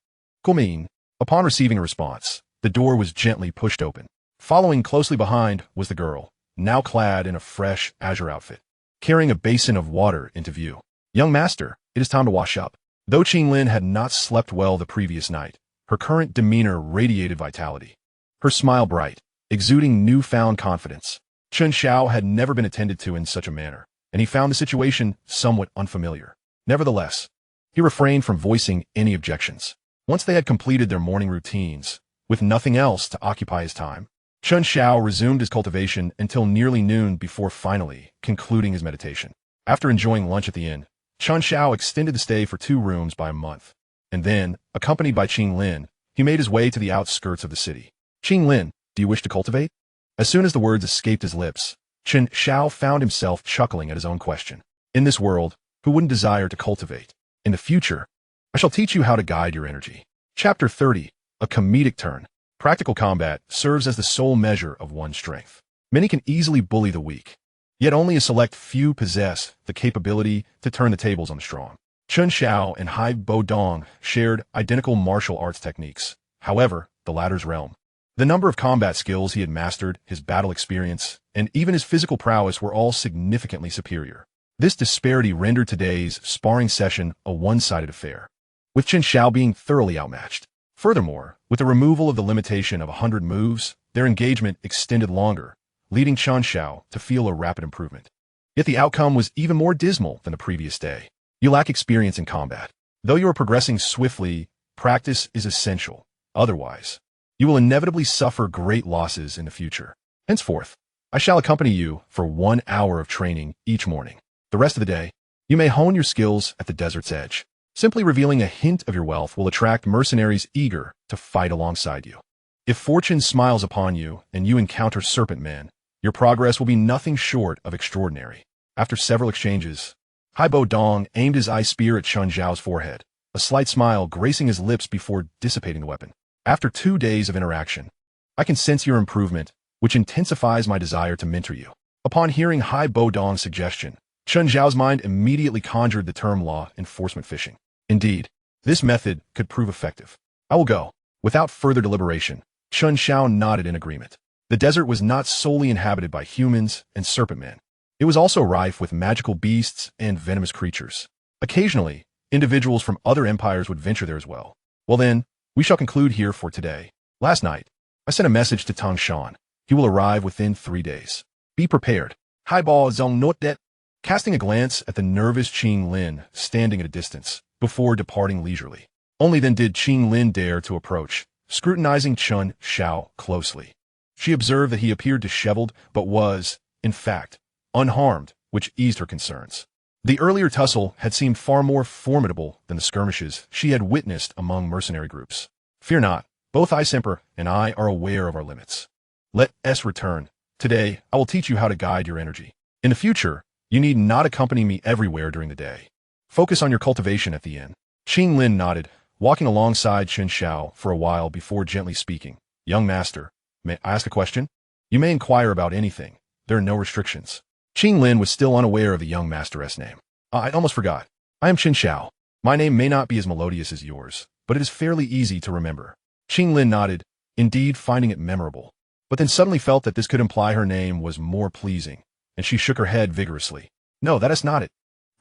Guoming. Upon receiving a response, the door was gently pushed open. Following closely behind was the girl, now clad in a fresh azure outfit, carrying a basin of water into view. Young master, it is time to wash up. Though Qinglin had not slept well the previous night, her current demeanor radiated vitality. Her smile bright, exuding newfound confidence. Chen Xiao had never been attended to in such a manner, and he found the situation somewhat unfamiliar. Nevertheless, he refrained from voicing any objections. Once they had completed their morning routines, with nothing else to occupy his time, Chen Xiao resumed his cultivation until nearly noon before finally concluding his meditation. After enjoying lunch at the inn, Chen Xiao extended the stay for 2 rooms by a month, and then, accompanied by Qinglin, he made his way to the outskirts of the city. Qinglin, do you wish to cultivate? As soon as the words escaped his lips, Chen Xiao found himself chuckling at his own question. In this world, who wouldn't desire to cultivate? In the future, I shall teach you how to guide your energy. Chapter 30. A comedic turn. Practical combat serves as the sole measure of one's strength. Many can easily bully the weak, yet only a select few possess the capability to turn the tables on the strong. Chen Xiao and Hai Bo Dong shared identical martial arts techniques. However, the latter's realm, the number of combat skills he had mastered, his battle experience, and even his physical prowess were all significantly superior. This disparity rendered today's sparring session a one-sided affair, with Chen Xiao being thoroughly outmatched. Furthermore, with the removal of the limitation of 100 moves, their engagement extended longer, leading Chen Xiao to feel a rapid improvement. Yet the outcome was even more dismal than the previous day. You lack experience in combat. Though you are progressing swiftly, practice is essential. Otherwise, you will inevitably suffer great losses in the future. Henceforth, I shall accompany you for 1 hour of training each morning. The rest of the day, you may hone your skills at the desert's edge. Simply revealing a hint of your wealth will attract mercenaries eager to fight alongside you. If fortune smiles upon you and you encounter serpent men, your progress will be nothing short of extraordinary. After several exchanges, Hai Bo Dong aimed his ice spear at Chen Xiao's forehead, a slight smile gracing his lips before dissipating the weapon. After 2 days of interaction, I can sense your improvement, which intensifies my desire to mentor you. Upon hearing Hai Bo Dong's suggestion, Chen Xiao's mind immediately conjured the term law enforcement fishing. Indeed, this method could prove effective. I will go. Without further deliberation, Chen Xiao nodded in agreement. The desert was not solely inhabited by humans and serpent men. It was also rife with magical beasts and venomous creatures. Occasionally, individuals from other empires would venture there as well. Well then, we shall conclude here for today. Last night, I sent a message to Tang Shan. He will arrive within 3 days. Be prepared. Hai Bo Zong note that. Casting a glance at the nervous Qing Lin standing at a distance, before departing leisurely. Only then did Qing Lin dare to approach, scrutinizing Chen Xiao closely. She observed that he appeared disheveled, but was, in fact, unharmed, which eased her concerns. The earlier tussle had seemed far more formidable than the skirmishes she had witnessed among mercenary groups. Fear not, both Isemper and I are aware of our limits. Let us return. Today, I will teach you how to guide your energy. In the future, you need not accompany me everywhere during the day. Focus on your cultivation at the inn. Qing Lin nodded, walking alongside Chen Xiao for a while before gently speaking. Young master, may I ask a question? You may inquire about anything. There are no restrictions. Qing Lin was still unaware of the young master's name. I almost forgot. I am Chen Xiao. My name may not be as melodious as yours, but it is fairly easy to remember. Qing Lin nodded, indeed finding it memorable, but then suddenly felt that this could imply her name was more pleasing, and she shook her head vigorously. No, that is not it.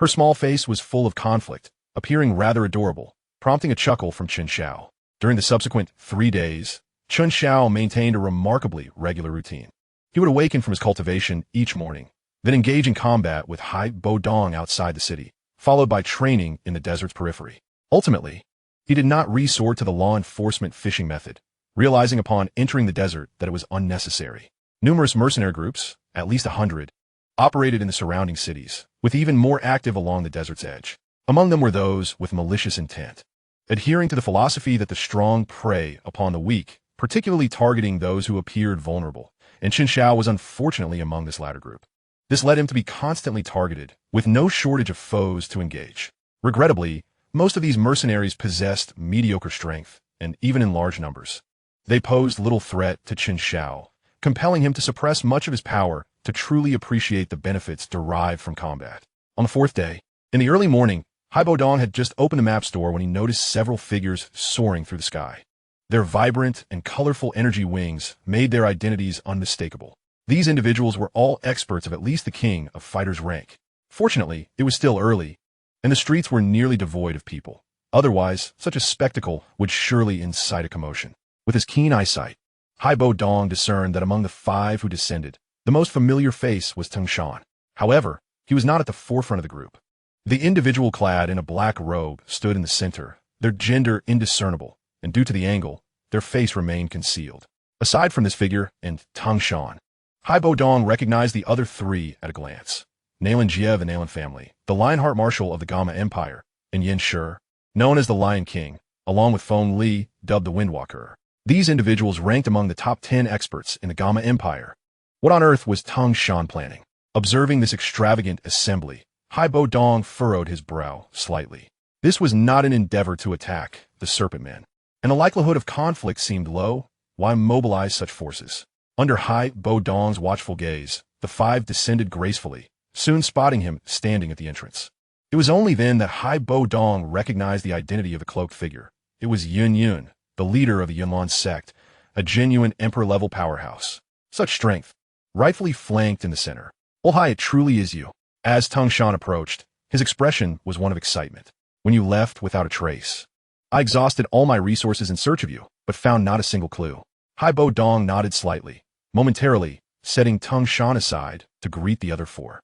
Her small face was full of conflict, appearing rather adorable, prompting a chuckle from Chen Xiao. During the subsequent 3 days, Chen Xiao maintained a remarkably regular routine. He would awaken from his cultivation each morning, then engage in combat with Hai Bo Dong outside the city, followed by training in the desert's periphery. Ultimately, he did not resort to the law enforcement fishing method, realizing upon entering the desert that it was unnecessary. Numerous mercenary groups, at least 100, operated in the surrounding cities, with even more active along the desert's edge. Among them were those with malicious intent, adhering to the philosophy that the strong prey upon the weak, particularly targeting those who appeared vulnerable, and Chen Xiao was unfortunately among this latter group. This led him to be constantly targeted, with no shortage of foes to engage. Regrettably, most of these mercenaries possessed mediocre strength, and even in large numbers. They posed little threat to Chen Xiao, compelling him to suppress much of his power to truly appreciate the benefits derived from combat. On the 4th day, in the early morning, Hai Bo Dong had just opened the map store when he noticed several figures soaring through the sky. Their vibrant and colorful energy wings made their identities unmistakable. These individuals were all experts of at least the king of fighters' rank. Fortunately, it was still early, and the streets were nearly devoid of people. Otherwise, such a spectacle would surely incite a commotion. With his keen eyesight, Hai Bo Dong discerned that among the 5 who descended, the most familiar face was Tang Shan. However, he was not at the forefront of the group. The individual clad in a black robe stood in the center, their gender indiscernible, and due to the angle, their face remained concealed. Aside from this figure and Tang Shan, Hai Bo Dong recognized the other 3 at a glance. Nalan Jie of the Nalan family, the Lionheart Marshal of the Gamma Empire, and Yin Shi, known as the Lion King, along with Feng Li, dubbed the Windwalker. These individuals ranked among the top 10 experts in the Gamma Empire. What on earth was Tang Shan planning? Observing this extravagant assembly, Hai Bo Dong furrowed his brow slightly. This was not an endeavor to attack the Serpent Men, and the likelihood of conflict seemed low. Why mobilize such forces? Under Hai Bo Dong's watchful gaze, the five descended gracefully, soon spotting him standing at the entrance. It was only then that Hai Bo Dong recognized the identity of the cloaked figure. It was Yun Yun, the leader of the Yunlan sect, a genuine emperor-level powerhouse. Such strength, rightfully flanked in the center. Oh Hai, it truly is you. As Tung Shan approached, his expression was one of excitement. When you left without a trace, I exhausted all my resources in search of you, but found not a single clue. Hai Bo Dong nodded slightly, momentarily setting Tung Shan aside to greet the other four.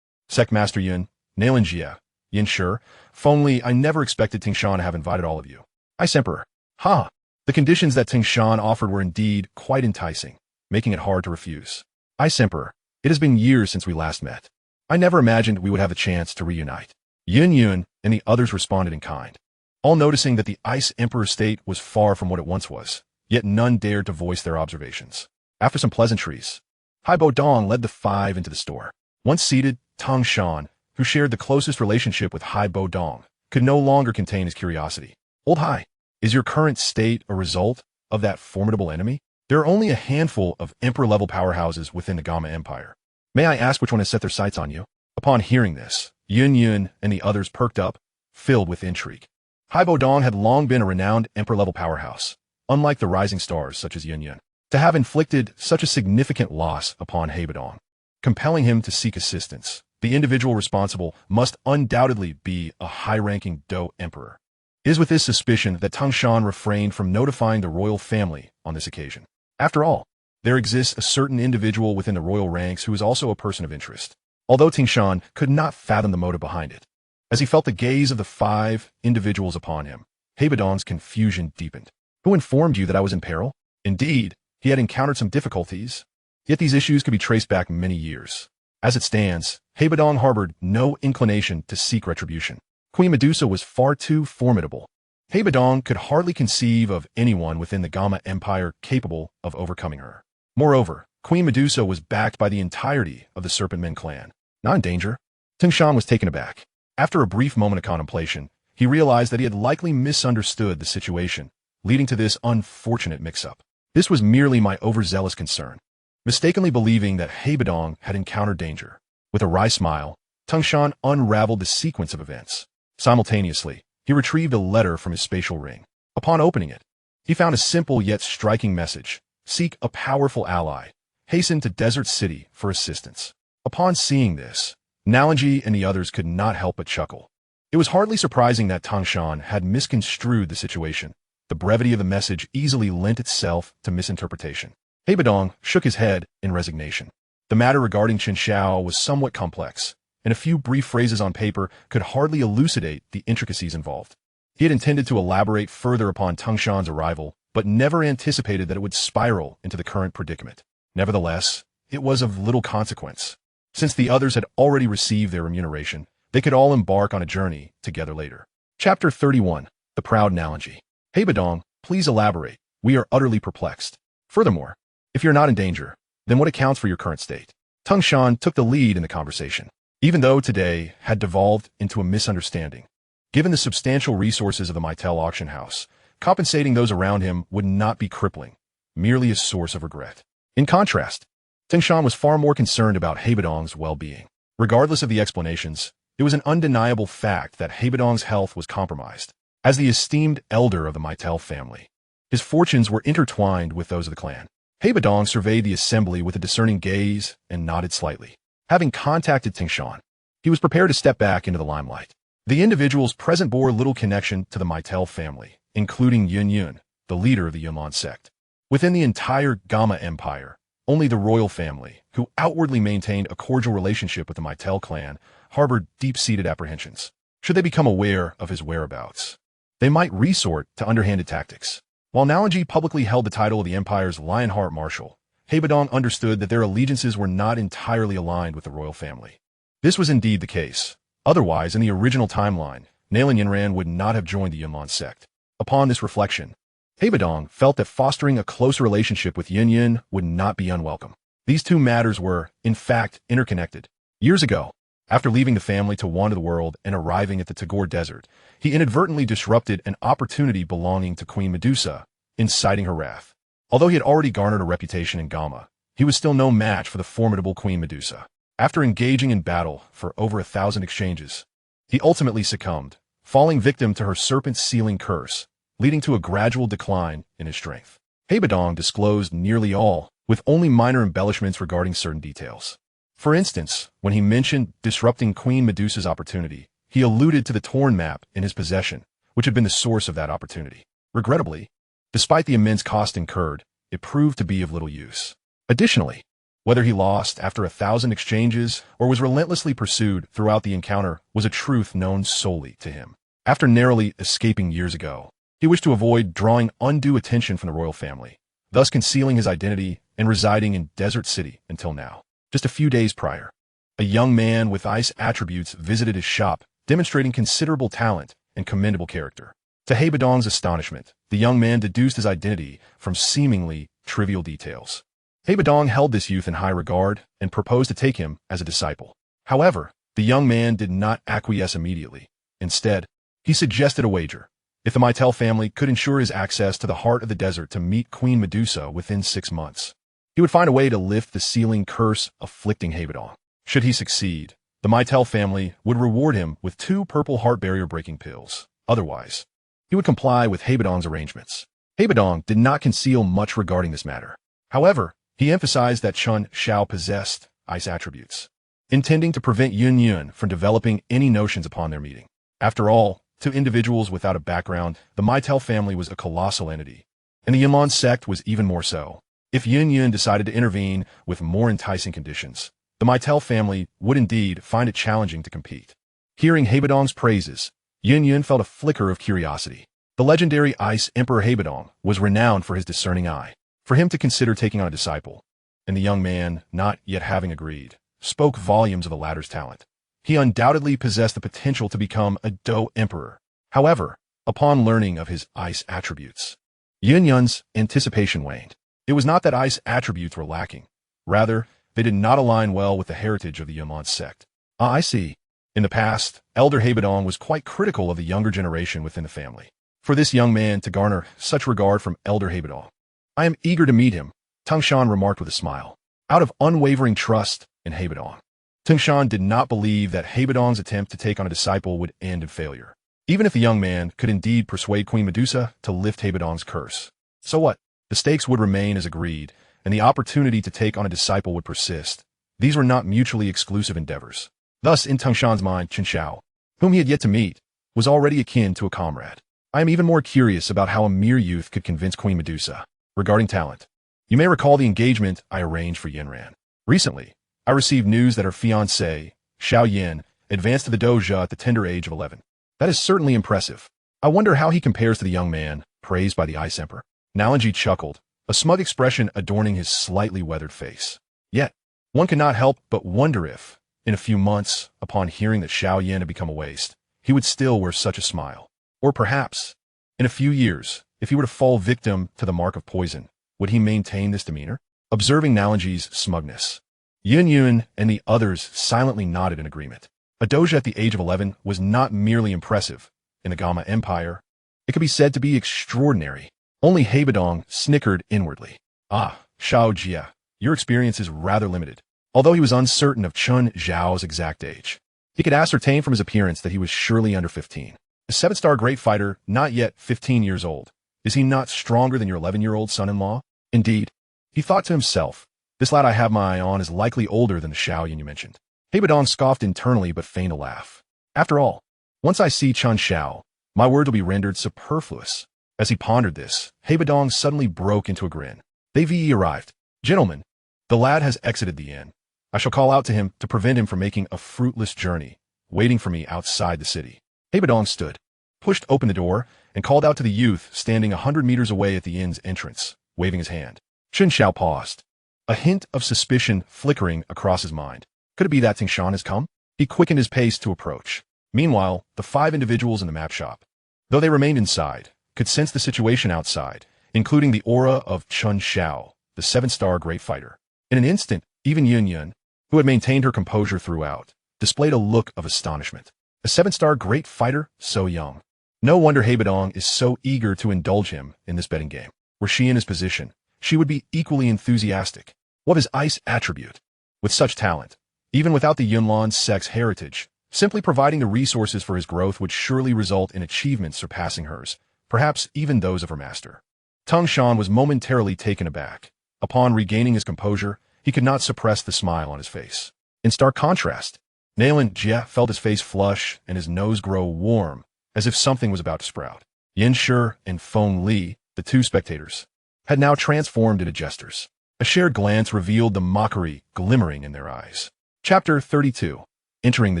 Sectmaster Yun, Nailan Jia, Yin Shi, if only I never expected Ting Shan to have invited all of you. Ice Emperor. Ha! The conditions that Ting Shan offered were indeed quite enticing, making it hard to refuse. Ice Emperor, it has been years since we last met. I never imagined we would have the chance to reunite. Yun Yun and the others responded in kind, all noticing that the Ice Emperor state was far from what it once was, yet none dared to voice their observations. After some pleasantries, Hai Bo Dong led the five into the store. Once seated, Tung Shan, who shared the closest relationship with Hai Bo Dong, could no longer contain his curiosity. Old Hai, is your current state a result of that formidable enemy? There are only a handful of emperor-level powerhouses within the Gamma Empire. May I ask which one has set their sights on you? Upon hearing this, Yun Yun and the others perked up, filled with intrigue. Hai Bo Dong had long been a renowned emperor-level powerhouse, unlike the rising stars such as Yun Yun, to have inflicted such a significant loss upon Hai Bo Dong, compelling him to seek assistance. The individual responsible must undoubtedly be a high-ranking Dou emperor. It is with this suspicion that Tung Shan refrained from notifying the royal family on this occasion. After all, there exists a certain individual within the royal ranks who is also a person of interest, although Ting Shan could not fathom the motive behind it. As he felt the gaze of the five individuals upon him, Hai Bo Dong's confusion deepened. Who informed you that I was in peril? Indeed, he had encountered some difficulties, yet these issues could be traced back many years. As it stands, Hai Bo Dong harbored no inclination to seek retribution. Queen Medusa was far too formidable. Hai Bo Dong could hardly conceive of anyone within the Gamma Empire capable of overcoming her. Moreover, Queen Medusa was backed by the entirety of the Serpent Men clan. Not in danger. Tung Shan was taken aback. After a brief moment of contemplation, he realized that he had likely misunderstood the situation, leading to this unfortunate mix-up. This was merely my overzealous concern, mistakenly believing that Hai Bo Dong had encountered danger. With a wry smile, Tung Shan unraveled the sequence of events. Simultaneously, he retrieved a letter from his spatial ring. Upon opening it, he found a simple yet striking message. Seek a powerful ally. Hasten to Desert City for assistance. Upon seeing this, Nalanji and the others could not help but chuckle. It was hardly surprising that Tung Shan had misconstrued the situation. The brevity of the message easily lent itself to misinterpretation. Hai Bo Dong shook his head in resignation. The matter regarding Chen Xiao was somewhat complex, and a few brief phrases on paper could hardly elucidate the intricacies involved. He had intended to elaborate further upon Tung Shan's arrival, but never anticipated that it would spiral into the current predicament. Nevertheless, it was of little consequence. Since the others had already received their remuneration, they could all embark on a journey together later. Chapter 31. The Proud Nalanji. Hai Bo Dong, please elaborate. We are utterly perplexed. Furthermore, if you're not in danger, then what accounts for your current state? Tung Shan took the lead in the conversation, even though today had devolved into a misunderstanding. Given the substantial resources of the Mytel auction house, compensating those around him would not be crippling, merely a source of regret. In contrast, Tung Shan was far more concerned about Hai Bo Dong's well-being. Regardless of the explanations, it was an undeniable fact that Hai Bo Dong's health was compromised. As the esteemed elder of the Mytel family, his fortunes were intertwined with those of the clan. Hai Bo Dong surveyed the assembly with a discerning gaze and nodded slightly. Having contacted Tung Shan, he was prepared to step back into the limelight. The individuals present bore little connection to the Mytel family, including Yun Yun, the leader of the Yunlan sect. Within the entire Gamma Empire, only the royal family, who outwardly maintained a cordial relationship with the Mytel clan, harbored deep-seated apprehensions. Should they become aware of his whereabouts, they might resort to underhanded tactics. While Nalanji publicly held the title of the Empire's Lionheart Marshal, Hai Bo Dong understood that their allegiances were not entirely aligned with the royal family. This was indeed the case. Otherwise, in the original timeline, Nailan Yinran would not have joined the Yunlan sect. Upon this reflection, Hai Bo Dong felt that fostering a close relationship with Yun Yun would not be unwelcome. These two matters were, in fact, interconnected. Years ago, After leaving the family to wander the world and arriving at the Tagore Desert, he inadvertently disrupted an opportunity belonging to Queen Medusa, inciting her wrath. Although he had already garnered a reputation in Gama, he was still no match for the formidable Queen Medusa. After engaging in battle for over 1,000 exchanges, he ultimately succumbed, falling victim to her serpent-sealing curse, leading to a gradual decline in his strength. Hebadong disclosed nearly all, with only minor embellishments regarding certain details. For instance, when he mentioned disrupting Queen Medusa's opportunity, he alluded to the torn map in his possession, which had been the source of that opportunity. Regrettably, despite the immense cost incurred, it proved to be of little use. Additionally, whether he lost after 1,000 exchanges or was relentlessly pursued throughout the encounter was a truth known solely to him. After narrowly escaping years ago, he wished to avoid drawing undue attention from the royal family, thus concealing his identity and residing in Desert City until now. Just a few days prior, a young man with ice attributes visited his shop, demonstrating considerable talent and commendable character. To Hebadong's astonishment, the young man deduced his identity from seemingly trivial details. Hebadong held this youth in high regard and proposed to take him as a disciple. However, the young man did not acquiesce immediately. Instead, he suggested a wager. If the Mytel family could ensure his access to the heart of the desert to meet Queen Medusa within 6 months, he would find a way to lift the sealing curse afflicting Hebadong. Should he succeed, the Mytel family would reward him with 2 purple heart barrier-breaking pills. Otherwise, he would comply with Hebadong's arrangements. Hebadong did not conceal much regarding this matter. However, he emphasized that Chen Xiao possessed ice attributes, intending to prevent Yun Yun from developing any notions upon their meeting. After all, to individuals without a background, the Mytel family was a colossal entity, and the Yunlin sect was even more so. If Yun Yun decided to intervene with more enticing conditions, the Mytel family would indeed find it challenging to compete. Hearing Hebadong's praises, Yun Yun felt a flicker of curiosity. The legendary Ice Emperor Hebadong was renowned for his discerning eye. For him to consider taking on a disciple, and the young man, not yet having agreed, spoke volumes of the latter's talent. He undoubtedly possessed the potential to become a Do Emperor. However, upon learning of his ice attributes, Yun Yun's anticipation waned. It was not that ice attributes were lacking. Rather, they did not align well with the heritage of the Yunlin sect. I see. In the past, Elder Hebadong was quite critical of the younger generation within the family. For this young man to garner such regard from Elder Hebadong, I am eager to meet him, Tangshan remarked with a smile. Out of unwavering trust in Hebadong, Tangshan did not believe that Hebadong's attempt to take on a disciple would end in failure. Even if the young man could indeed persuade Queen Medusa to lift Hebadong's curse. So what? The stakes would remain as agreed, and the opportunity to take on a disciple would persist. These were not mutually exclusive endeavors. Thus, in Tangshan's mind, Chen Xiao, whom he had yet to meet, was already akin to a comrade. I am even more curious about how a mere youth could convince Queen Medusa. Regarding talent, you may recall the engagement I arranged for Yinran. Recently, I received news that her fiancé, Xiao Yin, advanced to the Doja at the tender age of 11. That is certainly impressive. I wonder how he compares to the young man praised by the Ice Emperor. Nalanji chuckled, a smug expression adorning his slightly weathered face. Yet, one cannot help but wonder if, in a few months, upon hearing that Xiao Yin had become a waste, he would still wear such a smile. Or perhaps, in a few years, if he were to fall victim to the mark of poison, would he maintain this demeanor? Observing Nalanji's smugness, Yun Yun and the others silently nodded in agreement. A doja at the age of 11 was not merely impressive. In the Gama Empire, it could be said to be extraordinary. Only Hebadong snickered inwardly. Ah, Xiao Jia, your experience is rather limited. Although he was uncertain of Chen Xiao's exact age, he could ascertain from his appearance that he was surely under 15. A 7-star great fighter, not yet 15 years old. Is he not stronger than your 11-year-old son-in-law? Indeed, he thought to himself, this lad I have my eye on is likely older than the Xiao Yin you mentioned. Hebadong scoffed internally but feigned a laugh. After all, once I see Chen Xiao, my words will be rendered superfluous. As he pondered this, Hebadong suddenly broke into a grin. They VE arrived. Gentlemen, the lad has exited the inn. I shall call out to him to prevent him from making a fruitless journey, waiting for me outside the city. Hebadong stood, pushed open the door, and called out to the youth standing 100 meters away at the inn's entrance, waving his hand. Chen Xiao paused, a hint of suspicion flickering across his mind. Could it be that Tangshan has come? He quickened his pace to approach. Meanwhile, the 5 individuals in the map shop, though they remained inside, could sense the situation outside, including the aura of Chen Xiao, the 7-star great fighter. In an instant, even Yun Yun, who had maintained her composure throughout, displayed a look of astonishment. A 7-star great fighter, so young. No wonder Hebadong is so eager to indulge him in this betting game. Were she in his position, she would be equally enthusiastic. What is ice attribute? With such talent, even without the Yunlan sect's heritage, simply providing the resources for his growth would surely result in achievements surpassing hers, perhaps even those of her master. Tung Shan was momentarily taken aback. Upon regaining his composure, he could not suppress the smile on his face. In stark contrast, Nailan Jie felt his face flush and his nose grow warm, as if something was about to sprout. Yin Shi and Feng Li, the two spectators, had now transformed into jesters. A shared glance revealed the mockery glimmering in their eyes. Chapter 32. Entering the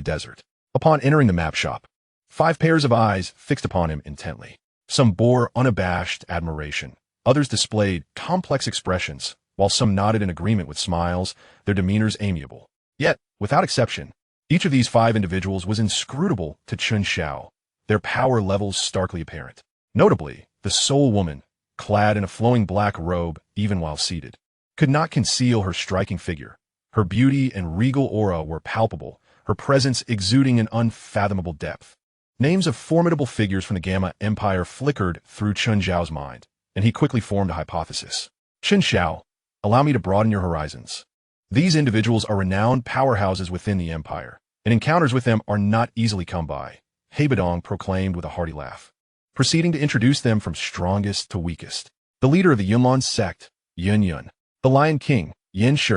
desert. Upon entering the map shop, 5 pairs of eyes fixed upon him intently. Some bore unabashed admiration. Others displayed complex expressions, while some nodded in agreement with smiles, their demeanors amiable. Yet, without exception, each of these 5 individuals was inscrutable to Chen Xiao, their power levels starkly apparent. Notably, the sole woman, clad in a flowing black robe even while seated, could not conceal her striking figure. Her beauty and regal aura were palpable, her presence exuding an unfathomable depth. Names of formidable figures from the Gamma Empire flickered through Chen Xiao's mind, and he quickly formed a hypothesis. Chen Xiao, allow me to broaden your horizons. These individuals are renowned powerhouses within the Empire, and encounters with them are not easily come by, Hebadong proclaimed with a hearty laugh, proceeding to introduce them from strongest to weakest. The leader of the Yunlan sect, Yun Yun, the Lion King, Yin Shi,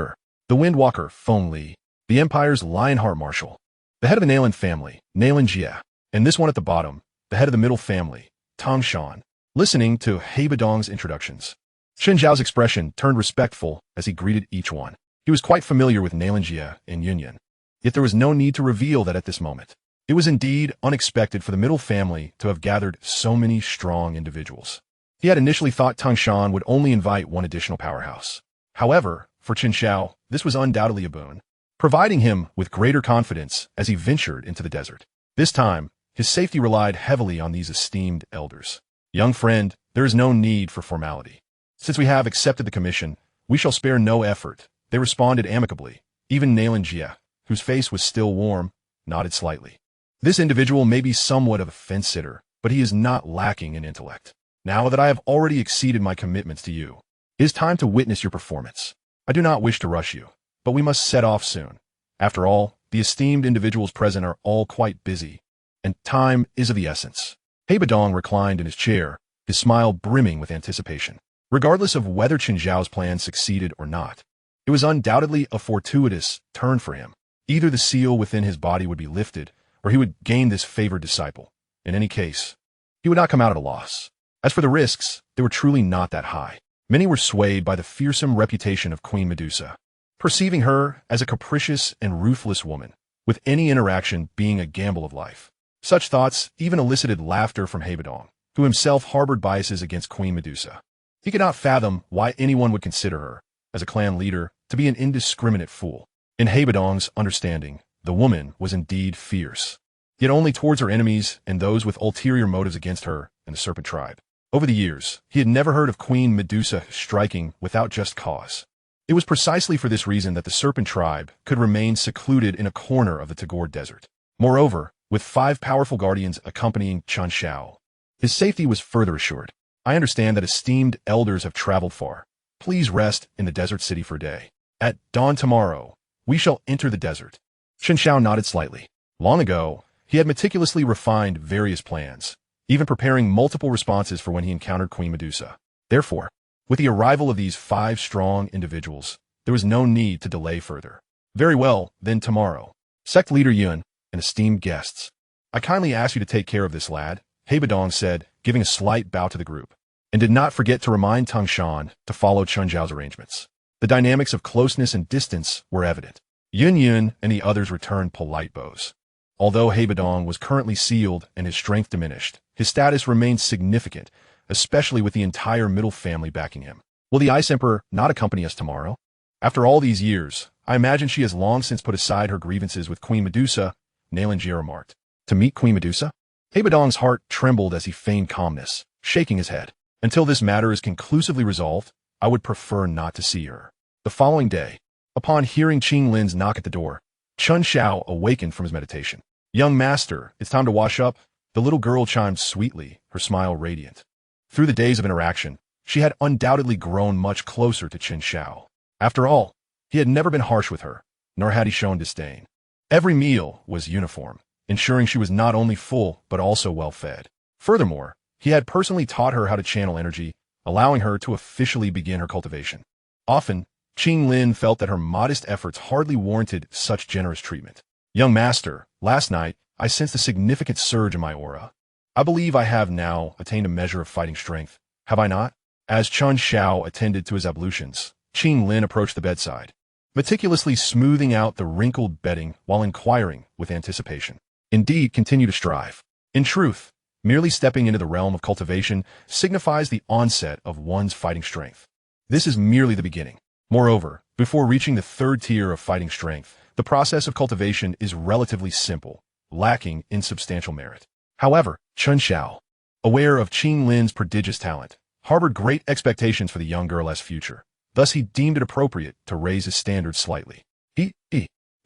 the Windwalker, Feng Li, the Empire's Lionheart Marshal, the head of the Nailan family, Nailan Jie, and this one at the bottom, the head of the middle family, Tang Shan. Listening to Hebadong's introductions, Chen Xiao's expression turned respectful as he greeted each one. He was quite familiar with Nailan Jie and Yun Yun, yet there was no need to reveal that at this moment. It was indeed unexpected for the middle family to have gathered so many strong individuals. He had initially thought Tang Shan would only invite one additional powerhouse. However, for Chen Xiao, this was undoubtedly a boon, providing him with greater confidence as he ventured into the desert. This time, his safety relied heavily on these esteemed elders. Young friend, there is no need for formality. Since we have accepted the commission, we shall spare no effort. They responded amicably. Even Nailan Jie, whose face was still warm, nodded slightly. This individual may be somewhat of a fence-sitter, but he is not lacking in intellect. Now that I have already exceeded my commitments to you, it is time to witness your performance. I do not wish to rush you, but we must set off soon. After all, the esteemed individuals present are all quite busy, and time is of the essence. Hebadong reclined in his chair, his smile brimming with anticipation. Regardless of whether Chen Xiao's plan succeeded or not, it was undoubtedly a fortuitous turn for him. Either the seal within his body would be lifted, or he would gain this favored disciple. In any case, he would not come out at a loss. As for the risks, they were truly not that high. Many were swayed by the fearsome reputation of Queen Medusa, perceiving her as a capricious and ruthless woman, with any interaction being a gamble of life. Such thoughts even elicited laughter from Hebadong, who himself harbored biases against Queen Medusa. He could not fathom why anyone would consider her, as a clan leader, to be an indiscriminate fool. In Hebadong's understanding, the woman was indeed fierce, yet only towards her enemies and those with ulterior motives against her and the Serpent Tribe. Over the years, he had never heard of Queen Medusa striking without just cause. It was precisely for this reason that the Serpent Tribe could remain secluded in a corner of the Tagore Desert. Moreover, with 5 powerful guardians accompanying Chen Xiao, his safety was further assured. I understand that esteemed elders have traveled far. Please rest in the desert city for a day. At dawn tomorrow, we shall enter the desert. Chen Xiao nodded slightly. Long ago, he had meticulously refined various plans, even preparing multiple responses for when he encountered Queen Medusa. Therefore, with the arrival of these 5 strong individuals, there was no need to delay further. Very well, then tomorrow. Sect leader Yun and esteemed guests, I kindly ask you to take care of this lad, Hebadong said, giving a slight bow to the group, and did not forget to remind Tang Shan to follow Chen Xiao's arrangements. The dynamics of closeness and distance were evident. Yun Yun and the others returned polite bows. Although Hebadong was currently sealed and his strength diminished, his status remained significant, especially with the entire middle family backing him. Will the Ice Emperor not accompany us tomorrow? After all these years, I imagine she has long since put aside her grievances with Queen Medusa, Nailan Jie remarked. To meet Queen Medusa? Hebadong's heart trembled as he feigned calmness, shaking his head. Until this matter is conclusively resolved, I would prefer not to see her. The following day, upon hearing Qing Lin's knock at the door, Chen Xiao awakened from his meditation. Young master, it's time to wash up. The little girl chimed sweetly, her smile radiant. Through the days of interaction, she had undoubtedly grown much closer to Chen Xiao. After all, he had never been harsh with her, nor had he shown disdain. Every meal was uniform, ensuring she was not only full but also well fed. Furthermore, he had personally taught her how to channel energy, allowing her to officially begin her cultivation. Often, Qing Lin felt that her modest efforts hardly warranted such generous treatment. Young master, last night, I sensed a significant surge in my aura. I believe I have now attained a measure of fighting strength, have I not? As Chen Xiao attended to his ablutions, Qing Lin approached the bedside, meticulously smoothing out the wrinkled bedding while inquiring with anticipation. Indeed, continue to strive. In truth, merely stepping into the realm of cultivation signifies the onset of one's fighting strength. This is merely the beginning. Moreover, before reaching the third tier of fighting strength, the process of cultivation is relatively simple, lacking in substantial merit. However, Chen Xiao, aware of Qing Lin's prodigious talent, harbored great expectations for the young girl's future. Thus he deemed it appropriate to raise his standards slightly.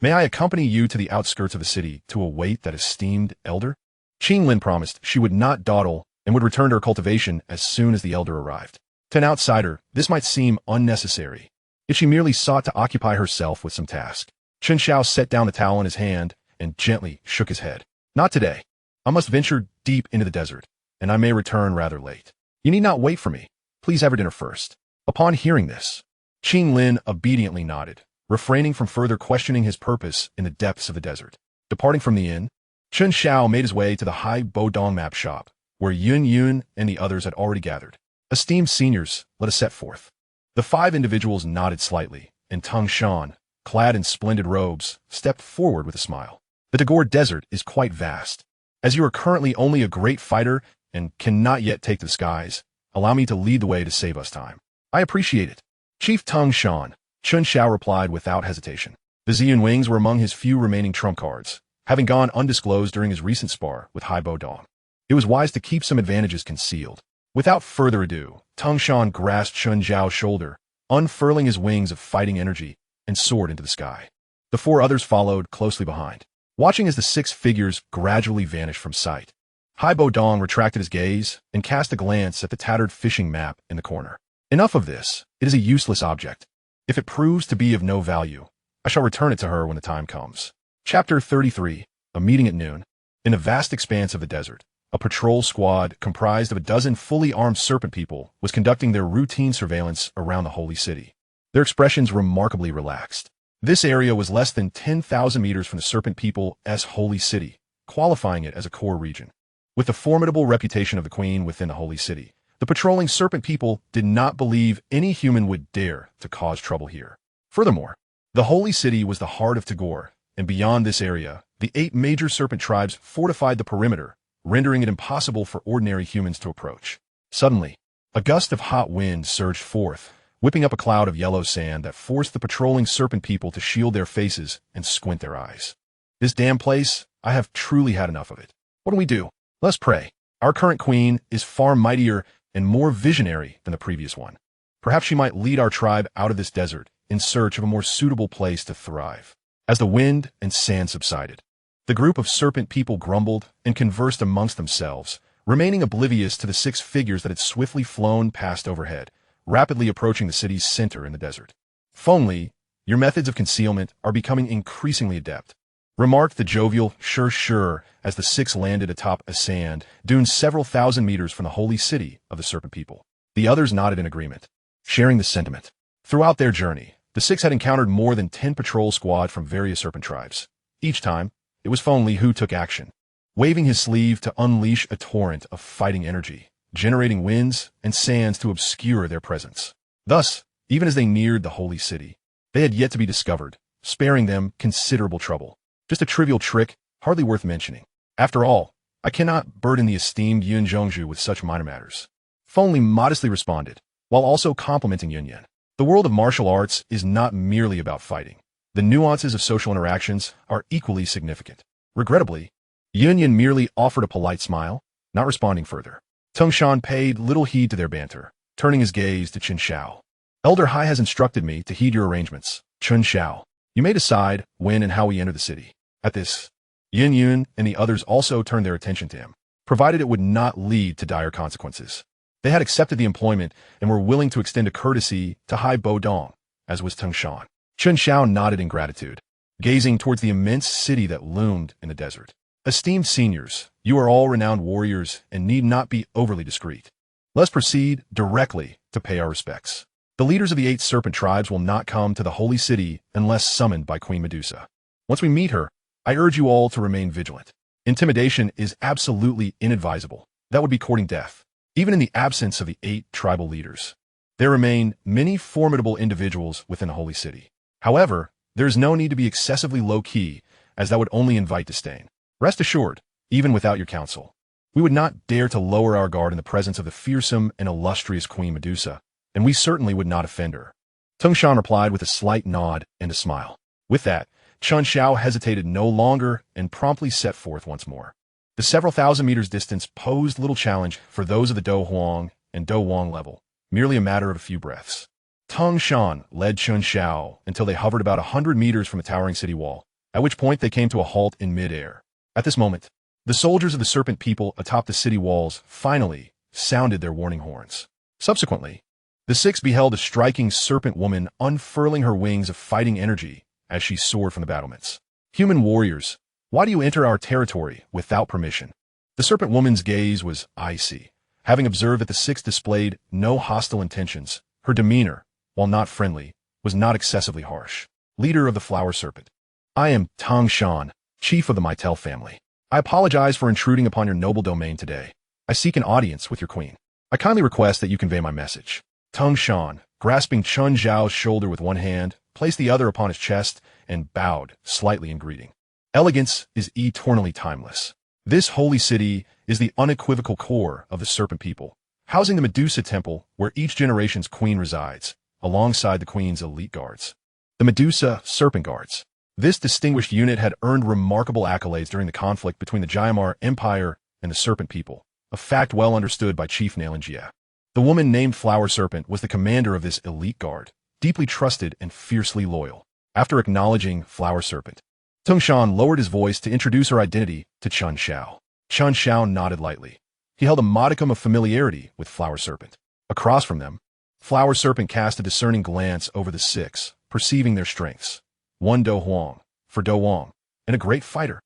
May I accompany you to the outskirts of the city to await that esteemed elder? Qing Lin promised she would not dawdle and would return to her cultivation as soon as the elder arrived. To an outsider, this might seem unnecessary, yet she merely sought to occupy herself with some task. Chen Xiao set down the towel in his hand and gently shook his head. Not today. I must venture deep into the desert, and I may return rather late. You need not wait for me. Please have your dinner first. Upon hearing this, Qing Lin obediently nodded, refraining from further questioning his purpose in the depths of the desert. Departing from the inn, Chen Xiao made his way to the Hai Bodong map shop, where Yun Yun and the others had already gathered. Esteemed seniors, let us set forth. The 5 individuals nodded slightly, and Tung Shan, clad in splendid robes, stepped forward with a smile. The Douqi Desert is quite vast. As you are currently only a great fighter and cannot yet take the skies, allow me to lead the way to save us time. I appreciate it. Chief Tung Shan, Chen Xiao replied without hesitation. The Ziyun Wings were among his few remaining trump cards, having gone undisclosed during his recent spar with Hai Bodong. It was wise to keep some advantages concealed. Without further ado, Tung Shan grasped Chen Xiao's shoulder, unfurling his wings of fighting energy, and soared into the sky. The 4 others followed closely behind, watching as the 6 figures gradually vanished from sight. Hai Bodong retracted his gaze and cast a glance at the tattered fishing map in the corner. Enough of this. It is a useless object. If it proves to be of no value, I shall return it to her when the time comes. Chapter 33. A meeting at noon. In the vast expanse of the desert, a patrol squad comprised of a dozen fully armed serpent people was conducting their routine surveillance around the holy city. Their expressions remarkably relaxed. This area was less than 10,000 meters from the serpent people's holy city, qualifying it as a core region. With the formidable reputation of the queen within the holy city, the patrolling serpent people did not believe any human would dare to cause trouble here. Furthermore, the holy city was the heart of Douqi, and beyond this area, the 8 major serpent tribes fortified the perimeter, rendering it impossible for ordinary humans to approach. Suddenly, a gust of hot wind surged forth, whipping up a cloud of yellow sand that forced the patrolling serpent people to shield their faces and squint their eyes. This damn place, I have truly had enough of it. What do we do? Let's pray. Our current queen is far mightier and more visionary than the previous one. Perhaps she might lead our tribe out of this desert in search of a more suitable place to thrive. As the wind and sand subsided, the group of serpent people grumbled and conversed amongst themselves, remaining oblivious to the 6 figures that had swiftly flown past overhead, rapidly approaching the city's center in the desert. Feng Li, your methods of concealment are becoming increasingly adept, remarked the jovial sure as the 6 landed atop a sand dune several thousand meters from the holy city of the serpent people. The others nodded in agreement, sharing the sentiment. Throughout their journey, the 6 had encountered more than 10 patrol squads from various serpent tribes. Each time, it was Feng Li who took action, waving his sleeve to unleash a torrent of fighting energy, generating winds and sands to obscure their presence. Thus, even as they neared the holy city, they had yet to be discovered, sparing them considerable trouble. Just a trivial trick, hardly worth mentioning. After all, I cannot burden the esteemed Yun Zhongzhu with such minor matters. Feng Li modestly responded, while also complimenting Yun Yan. The world of martial arts is not merely about fighting. The nuances of social interactions are equally significant. Regrettably, Yun Yan merely offered a polite smile, not responding further. Tung Shan paid little heed to their banter, turning his gaze to Chen Xiao. Elder Hai has instructed me to heed your arrangements, Chen Xiao. You may decide when and how we enter the city. At this, Yin Yun and the others also turned their attention to him, provided it would not lead to dire consequences. They had accepted the employment and were willing to extend a courtesy to Hai Bo Dong, as was Chen Xiao. Chen Xiao nodded in gratitude, gazing towards the immense city that loomed in the desert. Esteemed seniors, you are all renowned warriors and need not be overly discreet. Let's proceed directly to pay our respects. The leaders of the 8 serpent tribes will not come to the holy city unless summoned by Queen Medusa. Once we meet her, I urge you all to remain vigilant. Intimidation is absolutely inadvisable. That would be courting death. Even in the absence of the 8 tribal leaders, there remain many formidable individuals within the holy city. However, there is no need to be excessively low-key, as that would only invite disdain. Rest assured, even without your counsel, we would not dare to lower our guard in the presence of the fearsome and illustrious Queen Medusa, and we certainly would not offend her. Tung Shan replied with a slight nod and a smile. With that, Chen Xiao hesitated no longer and promptly set forth once more. The several thousand meters distance posed little challenge for those of the Do Huang and Do Wang level, merely a matter of a few breaths. Tung Shan led Chen Xiao until they hovered about 100 meters from the towering city wall, at which point they came to a halt in midair. At this moment, the soldiers of the serpent people atop the city walls finally sounded their warning horns. Subsequently, the 6 beheld a striking serpent woman unfurling her wings of fighting energy as she soared from the battlements. Human warriors, why do you enter our territory without permission? The serpent woman's gaze was icy. Having observed that the 6 displayed no hostile intentions, her demeanor, while not friendly, was not excessively harsh. Leader of the flower serpent. I am Tang Shan, chief of the Maitel family. I apologize for intruding upon your noble domain today. I seek an audience with your queen. I kindly request that you convey my message. Tung Shan, grasping Chen Xiao's shoulder with one hand, placed the other upon his chest and bowed slightly in greeting. Elegance is eternally timeless. This holy city is the unequivocal core of the serpent people, housing the Medusa temple where each generation's queen resides, alongside the queen's elite guards. The Medusa Serpent Guards. This distinguished unit had earned remarkable accolades during the conflict between the Jiamar Empire and the serpent people, a fact well understood by Chief Nalinjia. The woman named Flower Serpent was the commander of this elite guard, deeply trusted and fiercely loyal. After acknowledging Flower Serpent, Tung Shan lowered his voice to introduce her identity to Chen Xiao. Chen Xiao nodded lightly. He held a modicum of familiarity with Flower Serpent. Across from them, Flower Serpent cast a discerning glance over the 6, perceiving their strengths. One Do Huang, for Do Wang, and a great fighter.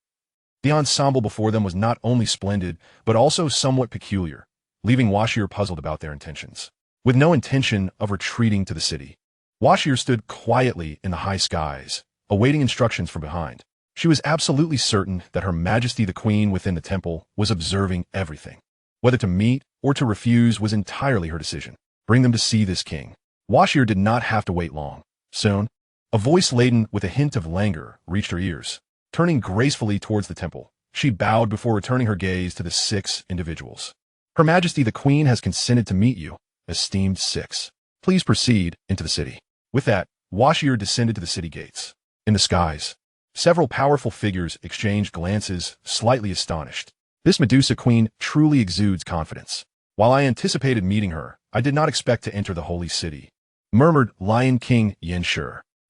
The ensemble before them was not only splendid, but also somewhat peculiar, leaving Washir puzzled about their intentions. With no intention of retreating to the city, Washir stood quietly in the high skies, awaiting instructions from behind. She was absolutely certain that Her Majesty the Queen within the temple was observing everything. Whether to meet or to refuse was entirely her decision. Bring them to see this king. Washir did not have to wait long. Soon, a voice laden with a hint of languor reached her ears. Turning gracefully towards the temple, she bowed before returning her gaze to the 6 individuals. Her Majesty the Queen has consented to meet you, esteemed 6. Please proceed into the city. With that, Washir descended to the city gates. In the skies, several powerful figures exchanged glances, slightly astonished. This Medusa Queen truly exudes confidence. While I anticipated meeting her, I did not expect to enter the holy city, murmured Lion King Yen Shi.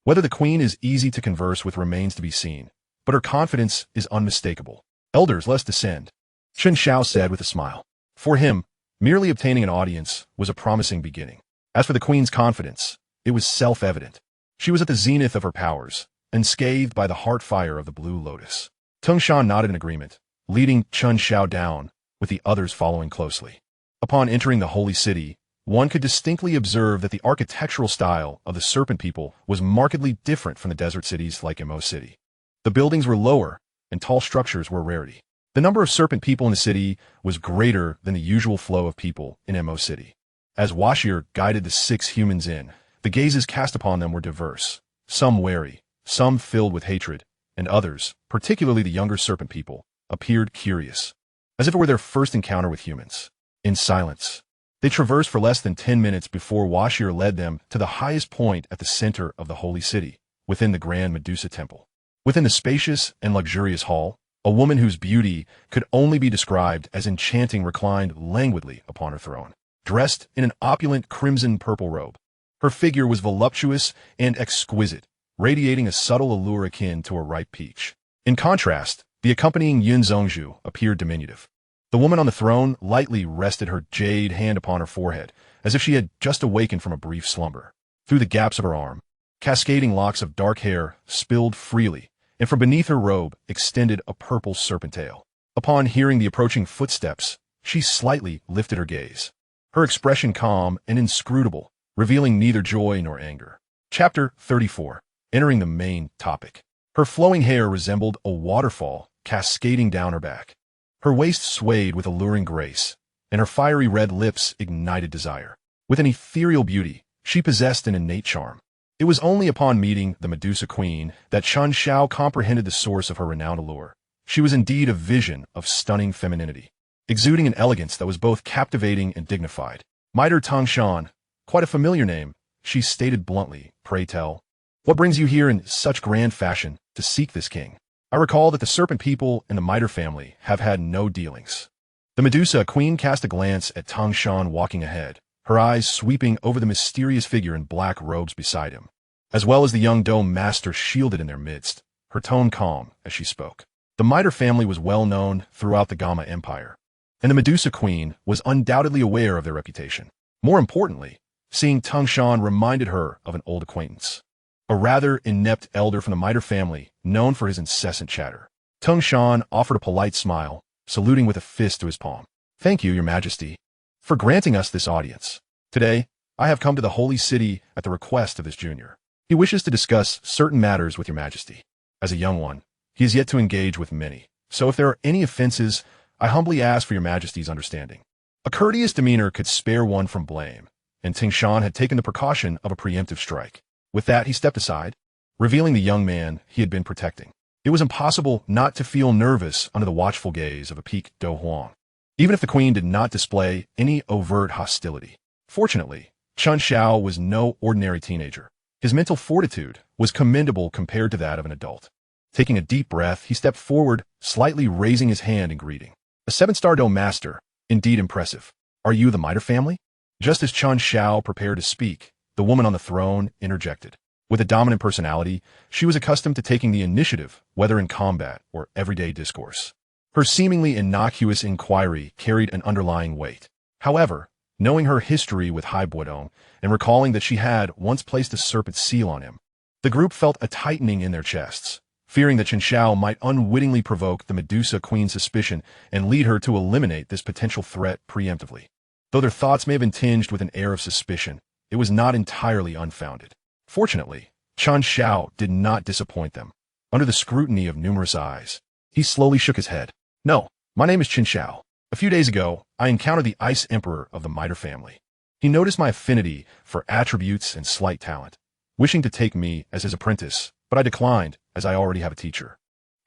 Whether the queen is easy to converse with remains to be seen, but her confidence is unmistakable. Elders, let's descend, Chen Xiao said with a smile. For him, merely obtaining an audience was a promising beginning. As for the queen's confidence, it was self-evident. She was at the zenith of her powers, unscathed by the heart fire of the Blue Lotus. Tung Shan nodded in agreement, leading Chen Xiao down, with the others following closely. Upon entering the holy city, one could distinctly observe that the architectural style of the serpent people was markedly different from the desert cities like Mo City. The buildings were lower, and tall structures were a rarity. The number of serpent people in the city was greater than the usual flow of people in Mo City. As Washir guided the 6 humans in, the gazes cast upon them were diverse, some wary, some filled with hatred, and others, particularly the younger serpent people, appeared curious, as if it were their first encounter with humans. In silence, they traversed for less than 10 minutes before Washir led them to the highest point at the center of the holy city, within the grand Medusa temple. Within the spacious and luxurious hall, a woman whose beauty could only be described as enchanting reclined languidly upon her throne, dressed in an opulent crimson-purple robe. Her figure was voluptuous and exquisite, radiating a subtle allure akin to a ripe peach. In contrast, the accompanying Yun Zhongzhu appeared diminutive. The woman on the throne lightly rested her jade hand upon her forehead, as if she had just awakened from a brief slumber. Through the gaps of her arm, cascading locks of dark hair spilled freely, and from beneath her robe extended a purple serpent tail. Upon hearing the approaching footsteps, she slightly lifted her gaze, her expression calm and inscrutable, revealing neither joy nor anger. Chapter 34. Entering the main topic. Her flowing hair resembled a waterfall cascading down her back. Her waist swayed with alluring grace, and her fiery red lips ignited desire. With an ethereal beauty, she possessed an innate charm. It was only upon meeting the Medusa Queen that Chen Xiao comprehended the source of her renowned allure. She was indeed a vision of stunning femininity, exuding an elegance that was both captivating and dignified. Mitre Tangshan, quite a familiar name, she stated bluntly. Pray tell, what brings you here in such grand fashion to seek this king? I recall that the serpent people and the Mitre family have had no dealings. The Medusa Queen cast a glance at Tangshan walking ahead, her eyes sweeping over the mysterious figure in black robes beside him, as well as the young Dome Master shielded in their midst, her tone calm as she spoke. The Mitre family was well known throughout the Gamma Empire, and the Medusa Queen was undoubtedly aware of their reputation. More importantly, seeing Tangshan reminded her of an old acquaintance, a rather inept elder from the Mitre family known for his incessant chatter. Tangshan offered a polite smile, saluting with a fist to his palm. Thank you, Your Majesty, for granting us this audience. Today, I have come to the Holy City at the request of this junior. He wishes to discuss certain matters with Your Majesty. As a young one, he is yet to engage with many, so if there are any offenses, I humbly ask for Your Majesty's understanding. A courteous demeanor could spare one from blame, and Tangshan had taken the precaution of a preemptive strike. With that, he stepped aside, revealing the young man he had been protecting. It was impossible not to feel nervous under the watchful gaze of a peaked Do Huang, even if the queen did not display any overt hostility. Fortunately, Chen Xiao was no ordinary teenager. His mental fortitude was commendable compared to that of an adult. Taking a deep breath, he stepped forward, slightly raising his hand in greeting. A 7-star Dome Master, indeed impressive. Are you the Mitre family? Just as Chen Xiao prepared to speak, the woman on the throne interjected. With a dominant personality, she was accustomed to taking the initiative, whether in combat or everyday discourse. Her seemingly innocuous inquiry carried an underlying weight. However, knowing her history with Hai Buodong and recalling that she had once placed a serpent seal on him, the group felt a tightening in their chests, fearing that Chen Xiao might unwittingly provoke the Medusa Queen's suspicion and lead her to eliminate this potential threat preemptively. Though their thoughts may have been tinged with an air of suspicion, it was not entirely unfounded. Fortunately, Chen Xiao did not disappoint them. Under the scrutiny of numerous eyes, he slowly shook his head. No, my name is Chen Xiao. A few days ago, I encountered the Ice Emperor of the Mitre family. He noticed my affinity for attributes and slight talent, wishing to take me as his apprentice, but I declined as I already have a teacher.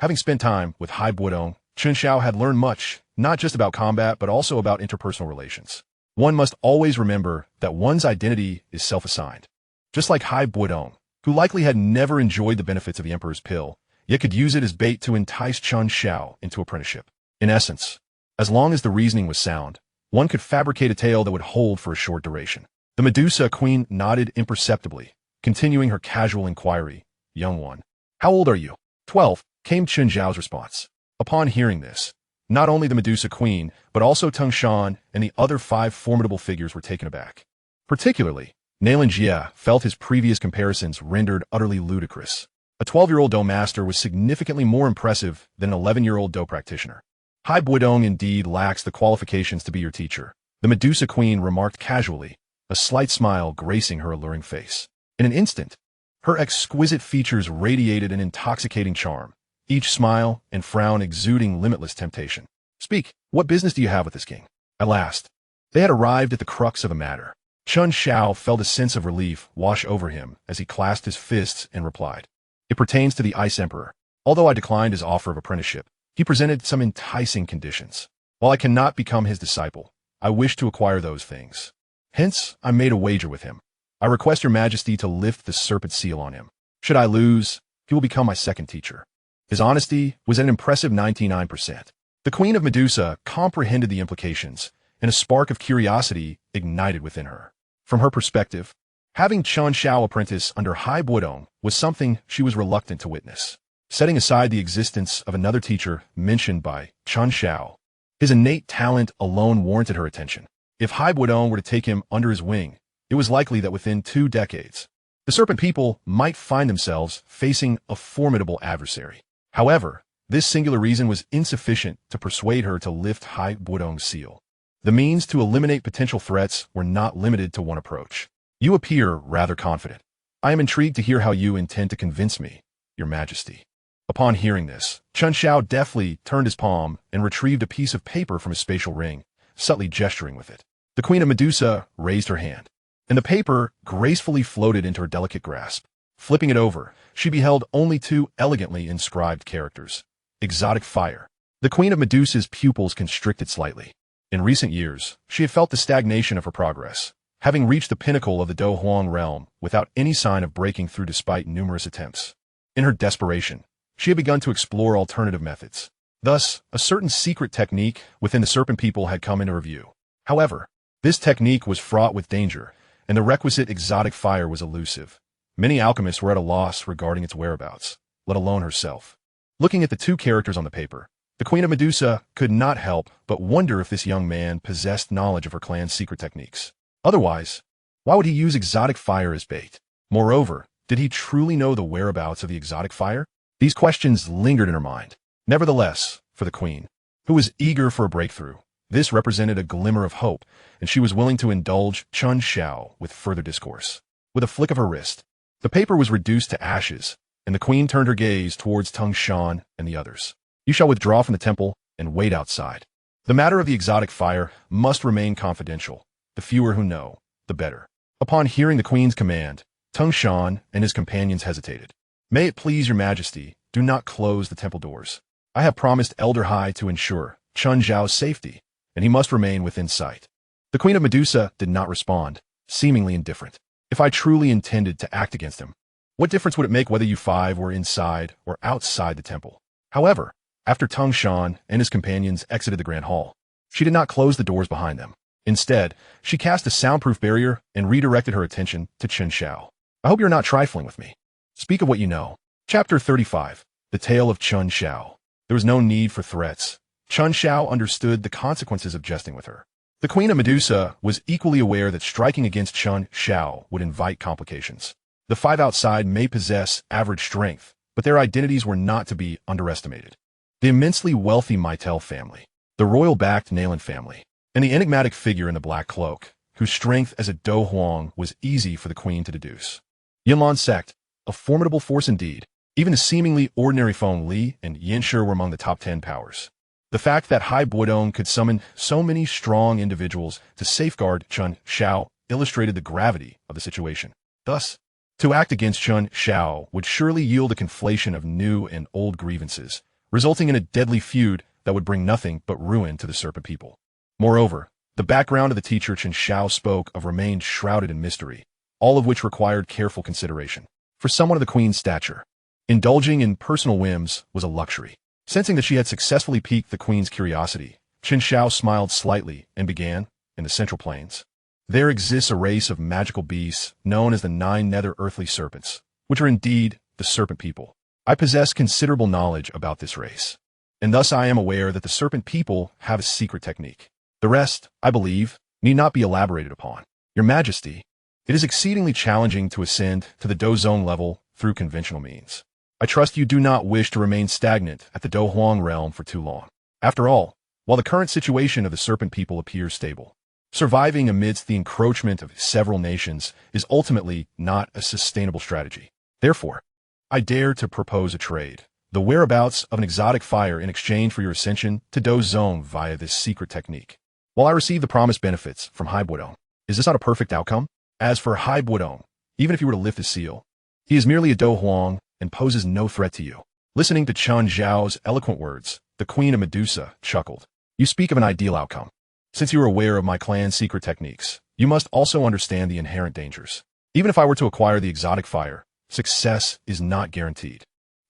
Having spent time with Hai Buodong, Chen Xiao had learned much, not just about combat, but also about interpersonal relations. One must always remember that one's identity is self-assigned. Just like Hai Buodong, who likely had never enjoyed the benefits of the Emperor's pill, yet could use it as bait to entice Chen Xiao into apprenticeship. In essence, as long as the reasoning was sound, one could fabricate a tale that would hold for a short duration. The Medusa Queen nodded imperceptibly, continuing her casual inquiry. Young one, how old are you? 12, came Chen Xiao's response. Upon hearing this, not only the Medusa Queen, but also Tangshan and the other 5 formidable figures were taken aback. Particularly, Nailan Jia felt his previous comparisons rendered utterly ludicrous. A 12-year-old Do Master was significantly more impressive than an 11-year-old Do Practitioner. Hai Buodong indeed lacks the qualifications to be your teacher, the Medusa Queen remarked casually, a slight smile gracing her alluring face. In an instant, her exquisite features radiated an intoxicating charm, each smile and frown exuding limitless temptation. Speak, what business do you have with this king? At last, they had arrived at the crux of the matter. Chen Xiao felt a sense of relief wash over him as he clasped his fists and replied. It pertains to the Ice Emperor. Although I declined his offer of apprenticeship, he presented some enticing conditions. While I cannot become his disciple, I wish to acquire those things. Hence, I made a wager with him. I request Your Majesty to lift the serpent seal on him. Should I lose, he will become my second teacher. His honesty was at an impressive 99%. The Queen of Medusa comprehended the implications, and a spark of curiosity ignited within her. From her perspective, Having Chen Xiao apprentice under Hai Buodong was something she was reluctant to witness. Setting aside the existence of another teacher mentioned by Chen Xiao, his innate talent alone warranted her attention. If Hai Buodong were to take him under his wing, it was likely that within 2 decades, the Serpent People might find themselves facing a formidable adversary. However, this singular reason was insufficient to persuade her to lift Hai Buodong's seal. The means to eliminate potential threats were not limited to one approach. You appear rather confident. I am intrigued to hear how you intend to convince me, Your Majesty. Upon hearing this, Chen Xiao deftly turned his palm and retrieved a piece of paper from his spatial ring, subtly gesturing with it. The Queen of Medusa raised her hand, and the paper gracefully floated into her delicate grasp. Flipping it over, she beheld only 2 elegantly inscribed characters. Exotic fire. The Queen of Medusa's pupils constricted slightly. In recent years, she had felt the stagnation of her progress, having reached the pinnacle of the Do Huang realm without any sign of breaking through despite numerous attempts. In her desperation, she had begun to explore alternative methods. Thus, a certain secret technique within the Serpent People had come into her view. However, this technique was fraught with danger, and the requisite exotic fire was elusive. Many alchemists were at a loss regarding its whereabouts, let alone herself. Looking at the 2 characters on the paper, the Queen of Medusa could not help but wonder if this young man possessed knowledge of her clan's secret techniques. Otherwise, why would he use exotic fire as bait? Moreover, did he truly know the whereabouts of the exotic fire? These questions lingered in her mind. Nevertheless, for the Queen, who was eager for a breakthrough, this represented a glimmer of hope, and she was willing to indulge Chen Xiao with further discourse. With a flick of her wrist, the paper was reduced to ashes, and the Queen turned her gaze towards Tung Shan and the others. You shall withdraw from the temple and wait outside. The matter of the exotic fire must remain confidential. The fewer who know, the better. Upon hearing the Queen's command, Tung Shan and his companions hesitated. May it please Your Majesty, do not close the temple doors. I have promised Elder Hai to ensure Chen Xiao's safety, and he must remain within sight. The Queen of Medusa did not respond, seemingly indifferent. If I truly intended to act against him, what difference would it make whether you 5 were inside or outside the temple? However, after Tung Shan and his companions exited the Grand Hall, she did not close the doors behind them. Instead, she cast a soundproof barrier and redirected her attention to Chen Xiao. I hope you're not trifling with me. Speak of what you know. Chapter 35. The Tale of Chen Xiao. There was no need for threats. Chen Xiao understood the consequences of jesting with her. The Queen of Medusa was equally aware that striking against Chen Xiao would invite complications. The 5 outside may possess average strength, but their identities were not to be underestimated. The immensely wealthy Maitel family, the royal-backed Nalen family, and the enigmatic figure in the black cloak, whose strength as a Do Huang was easy for the Queen to deduce. Yinlan's sect, a formidable force indeed. Even the seemingly ordinary Feng Li and Yanshi were among the top 10 powers. The fact that Hai Buodong could summon so many strong individuals to safeguard Chen Xiao illustrated the gravity of the situation. Thus, to act against Chen Xiao would surely yield a conflation of new and old grievances, resulting in a deadly feud that would bring nothing but ruin to the Serpent People. Moreover, the background of the teacher Chen Xiao spoke of remained shrouded in mystery, all of which required careful consideration. For someone of the Queen's stature, indulging in personal whims was a luxury. Sensing that she had successfully piqued the Queen's curiosity, Chen Xiao smiled slightly and began, in the Central Plains. There exists a race of magical beasts known as the 9 nether earthly serpents, which are indeed the Serpent People. I possess considerable knowledge about this race, and thus I am aware that the Serpent People have a secret technique. The rest, I believe, need not be elaborated upon. Your Majesty, it is exceedingly challenging to ascend to the Do Zone level through conventional means. I trust you do not wish to remain stagnant at the Do Huang realm for too long. After all, while the current situation of the Serpent People appears stable, surviving amidst the encroachment of several nations is ultimately not a sustainable strategy. Therefore, I dare to propose a trade, the whereabouts of an exotic fire in exchange for your ascension to Do Zone via this secret technique. While I receive the promised benefits from Hai Buodong, is this not a perfect outcome? As for Hai Buodong, even if you were to lift his seal, he is merely a Do Huang and poses no threat to you. Listening to Chen Xiao's eloquent words, the Queen of Medusa chuckled. You speak of an ideal outcome. Since you are aware of my clan's secret techniques, you must also understand the inherent dangers. Even if I were to acquire the exotic fire, success is not guaranteed.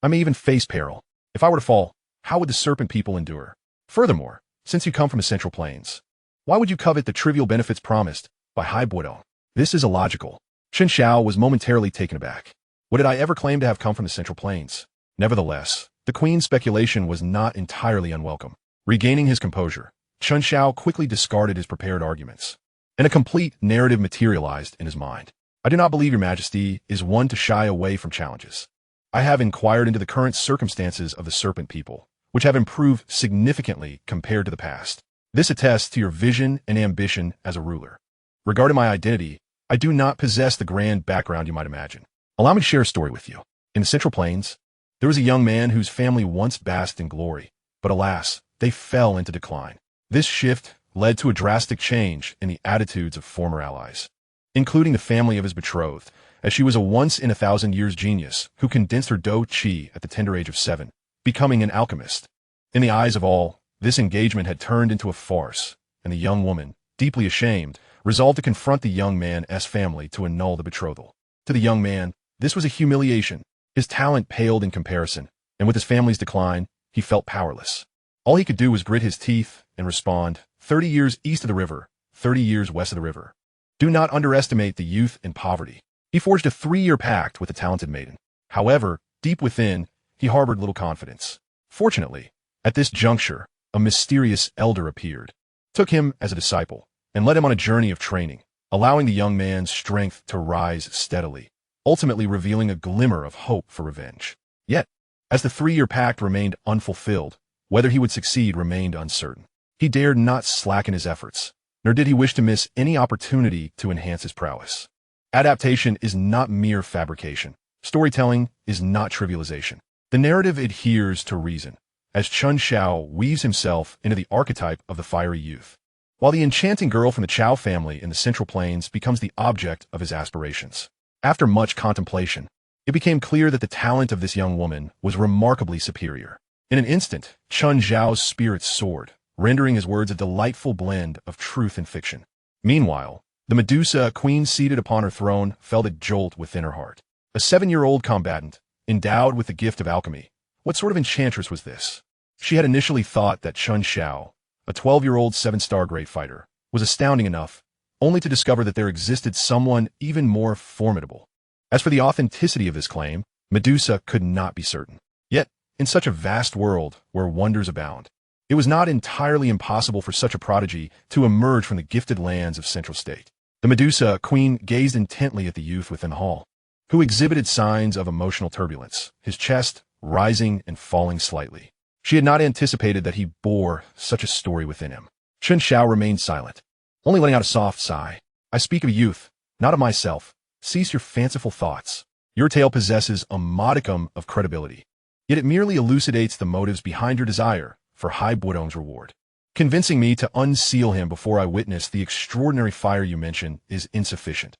I may even face peril. If I were to fall, how would the Serpent People endure? Furthermore, since you come from the Central Plains, why would you covet the trivial benefits promised by Hai Buodong? This is illogical. Chen Xiao was momentarily taken aback. What did I ever claim to have come from the Central Plains? Nevertheless, the queen's speculation was not entirely unwelcome. Regaining his composure, Chen Xiao quickly discarded his prepared arguments, and a complete narrative materialized in his mind. I do not believe your majesty is one to shy away from challenges. I have inquired into the current circumstances of the serpent people, which have improved significantly compared to the past. This attests to your vision and ambition as a ruler. Regarding my identity, I do not possess the grand background you might imagine. Allow me to share a story with you. In the Central Plains, there was a young man whose family once basked in glory, but alas, they fell into decline. This shift led to a drastic change in the attitudes of former allies, including the family of his betrothed, as she was a once-in-a-thousand-years genius who condensed her Douqi at the tender age of 7, becoming an alchemist. In the eyes of all, this engagement had turned into a farce, and the young woman, deeply ashamed, resolved to confront the young man's family to annul the betrothal. To the young man, this was a humiliation. His talent paled in comparison, and with his family's decline, he felt powerless. All he could do was grit his teeth and respond, 30 years east of the river, 30 years west of the river. Do not underestimate the youth and poverty. He forged a 3-year pact with the talented maiden. However, deep within, he harbored little confidence. Fortunately, at this juncture, a mysterious elder appeared, took him as a disciple, and led him on a journey of training, allowing the young man's strength to rise steadily, ultimately revealing a glimmer of hope for revenge. Yet, as the 3-year pact remained unfulfilled, whether he would succeed remained uncertain. He dared not slacken his efforts, nor did he wish to miss any opportunity to enhance his prowess. Adaptation is not mere fabrication. Storytelling is not trivialization. The narrative adheres to reason, as Chen Xiao weaves himself into the archetype of the fiery youth, while the enchanting girl from the Qiao family in the Central Plains becomes the object of his aspirations. After much contemplation, it became clear that the talent of this young woman was remarkably superior. In an instant, Chen Xiao's spirits soared, rendering his words a delightful blend of truth and fiction. Meanwhile, the Medusa queen seated upon her throne felt a jolt within her heart. A 7-year-old combatant, endowed with the gift of alchemy. What sort of enchantress was this? She had initially thought that Chen Xiao, a 12-year-old 7-star great fighter, was astounding enough, only to discover that there existed someone even more formidable. As for the authenticity of this claim, Medusa could not be certain. Yet, in such a vast world where wonders abound, it was not entirely impossible for such a prodigy to emerge from the gifted lands of Central State. The Medusa queen gazed intently at the youth within the hall, who exhibited signs of emotional turbulence, his chest rising and falling slightly. She had not anticipated that he bore such a story within him. Chen Xiao remained silent, only letting out a soft sigh. I speak of youth, not of myself. Cease your fanciful thoughts. Your tale possesses a modicum of credibility, yet it merely elucidates the motives behind your desire for Hai Buodong's reward. Convincing me to unseal him before I witness the extraordinary fire you mention is insufficient,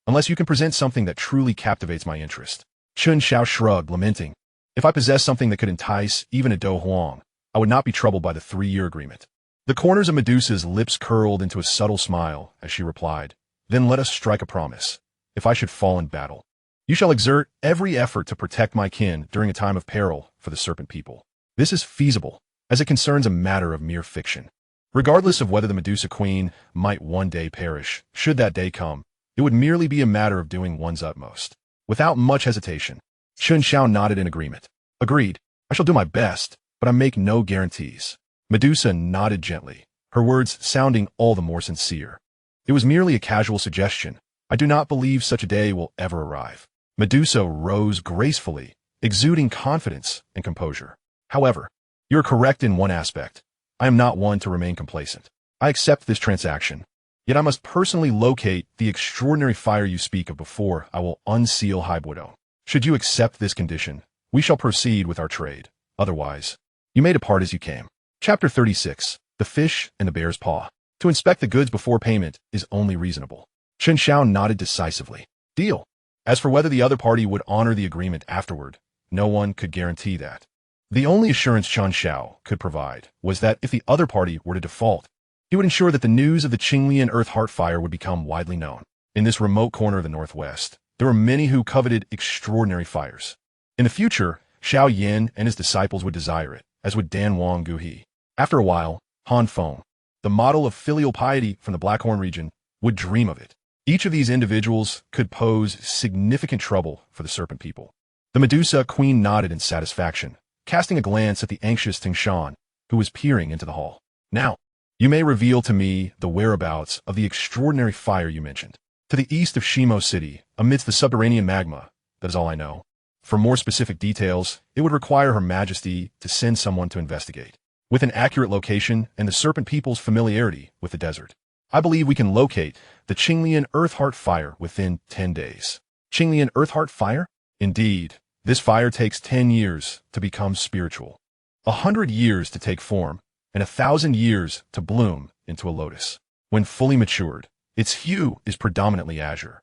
unless you can present something that truly captivates my interest. Chen Xiao shrugged, lamenting, if I possessed something that could entice even a Do Huang, I would not be troubled by the 3-year agreement. The corners of Medusa's lips curled into a subtle smile as she replied, then let us strike a promise. If I should fall in battle, you shall exert every effort to protect my kin during a time of peril for the serpent people. This is feasible, as it concerns a matter of mere fiction. Regardless of whether the Medusa queen might one day perish, should that day come, it would merely be a matter of doing one's utmost. Without much hesitation, Chen Xiao nodded in agreement. Agreed, I shall do my best, but I make no guarantees. Medusa nodded gently, her words sounding all the more sincere. It was merely a casual suggestion. I do not believe such a day will ever arrive. Medusa rose gracefully, exuding confidence and composure. However, you are correct in one aspect. I am not one to remain complacent. I accept this transaction, yet I must personally locate the extraordinary fire you speak of before I will unseal Hai Buodong. Should you accept this condition, we shall proceed with our trade. Otherwise, you may depart as you came. Chapter 36. The Fish and the Bear's Paw. To inspect the goods before payment is only reasonable. Chen Xiao nodded decisively. Deal. As for whether the other party would honor the agreement afterward, no one could guarantee that. The only assurance Chen Xiao could provide was that if the other party were to default, he would ensure that the news of the Qinglian Earth Heart Fire would become widely known. In this remote corner of the Northwest, there were many who coveted extraordinary fires. In the future, Xiao Yin and his disciples would desire it, as would Dan Wang Guhi. After a while, Han Feng, the model of filial piety from the Blackhorn region, would dream of it. Each of these individuals could pose significant trouble for the serpent people. The Medusa Queen nodded in satisfaction, casting a glance at the anxious Chen Xiao, who was peering into the hall. Now, you may reveal to me the whereabouts of the extraordinary fire you mentioned. To the east of Shimo City, amidst the subterranean magma, that is all I know. For more specific details, it would require Her Majesty to send someone to investigate. With an accurate location and the serpent people's familiarity with the desert, I believe we can locate the Qinglian Earthheart Fire within 10 days. Qinglian Earthheart Fire? Indeed, this fire takes 10 years to become spiritual, 100 years to take form, and 1,000 years to bloom into a lotus. When fully matured, its hue is predominantly azure,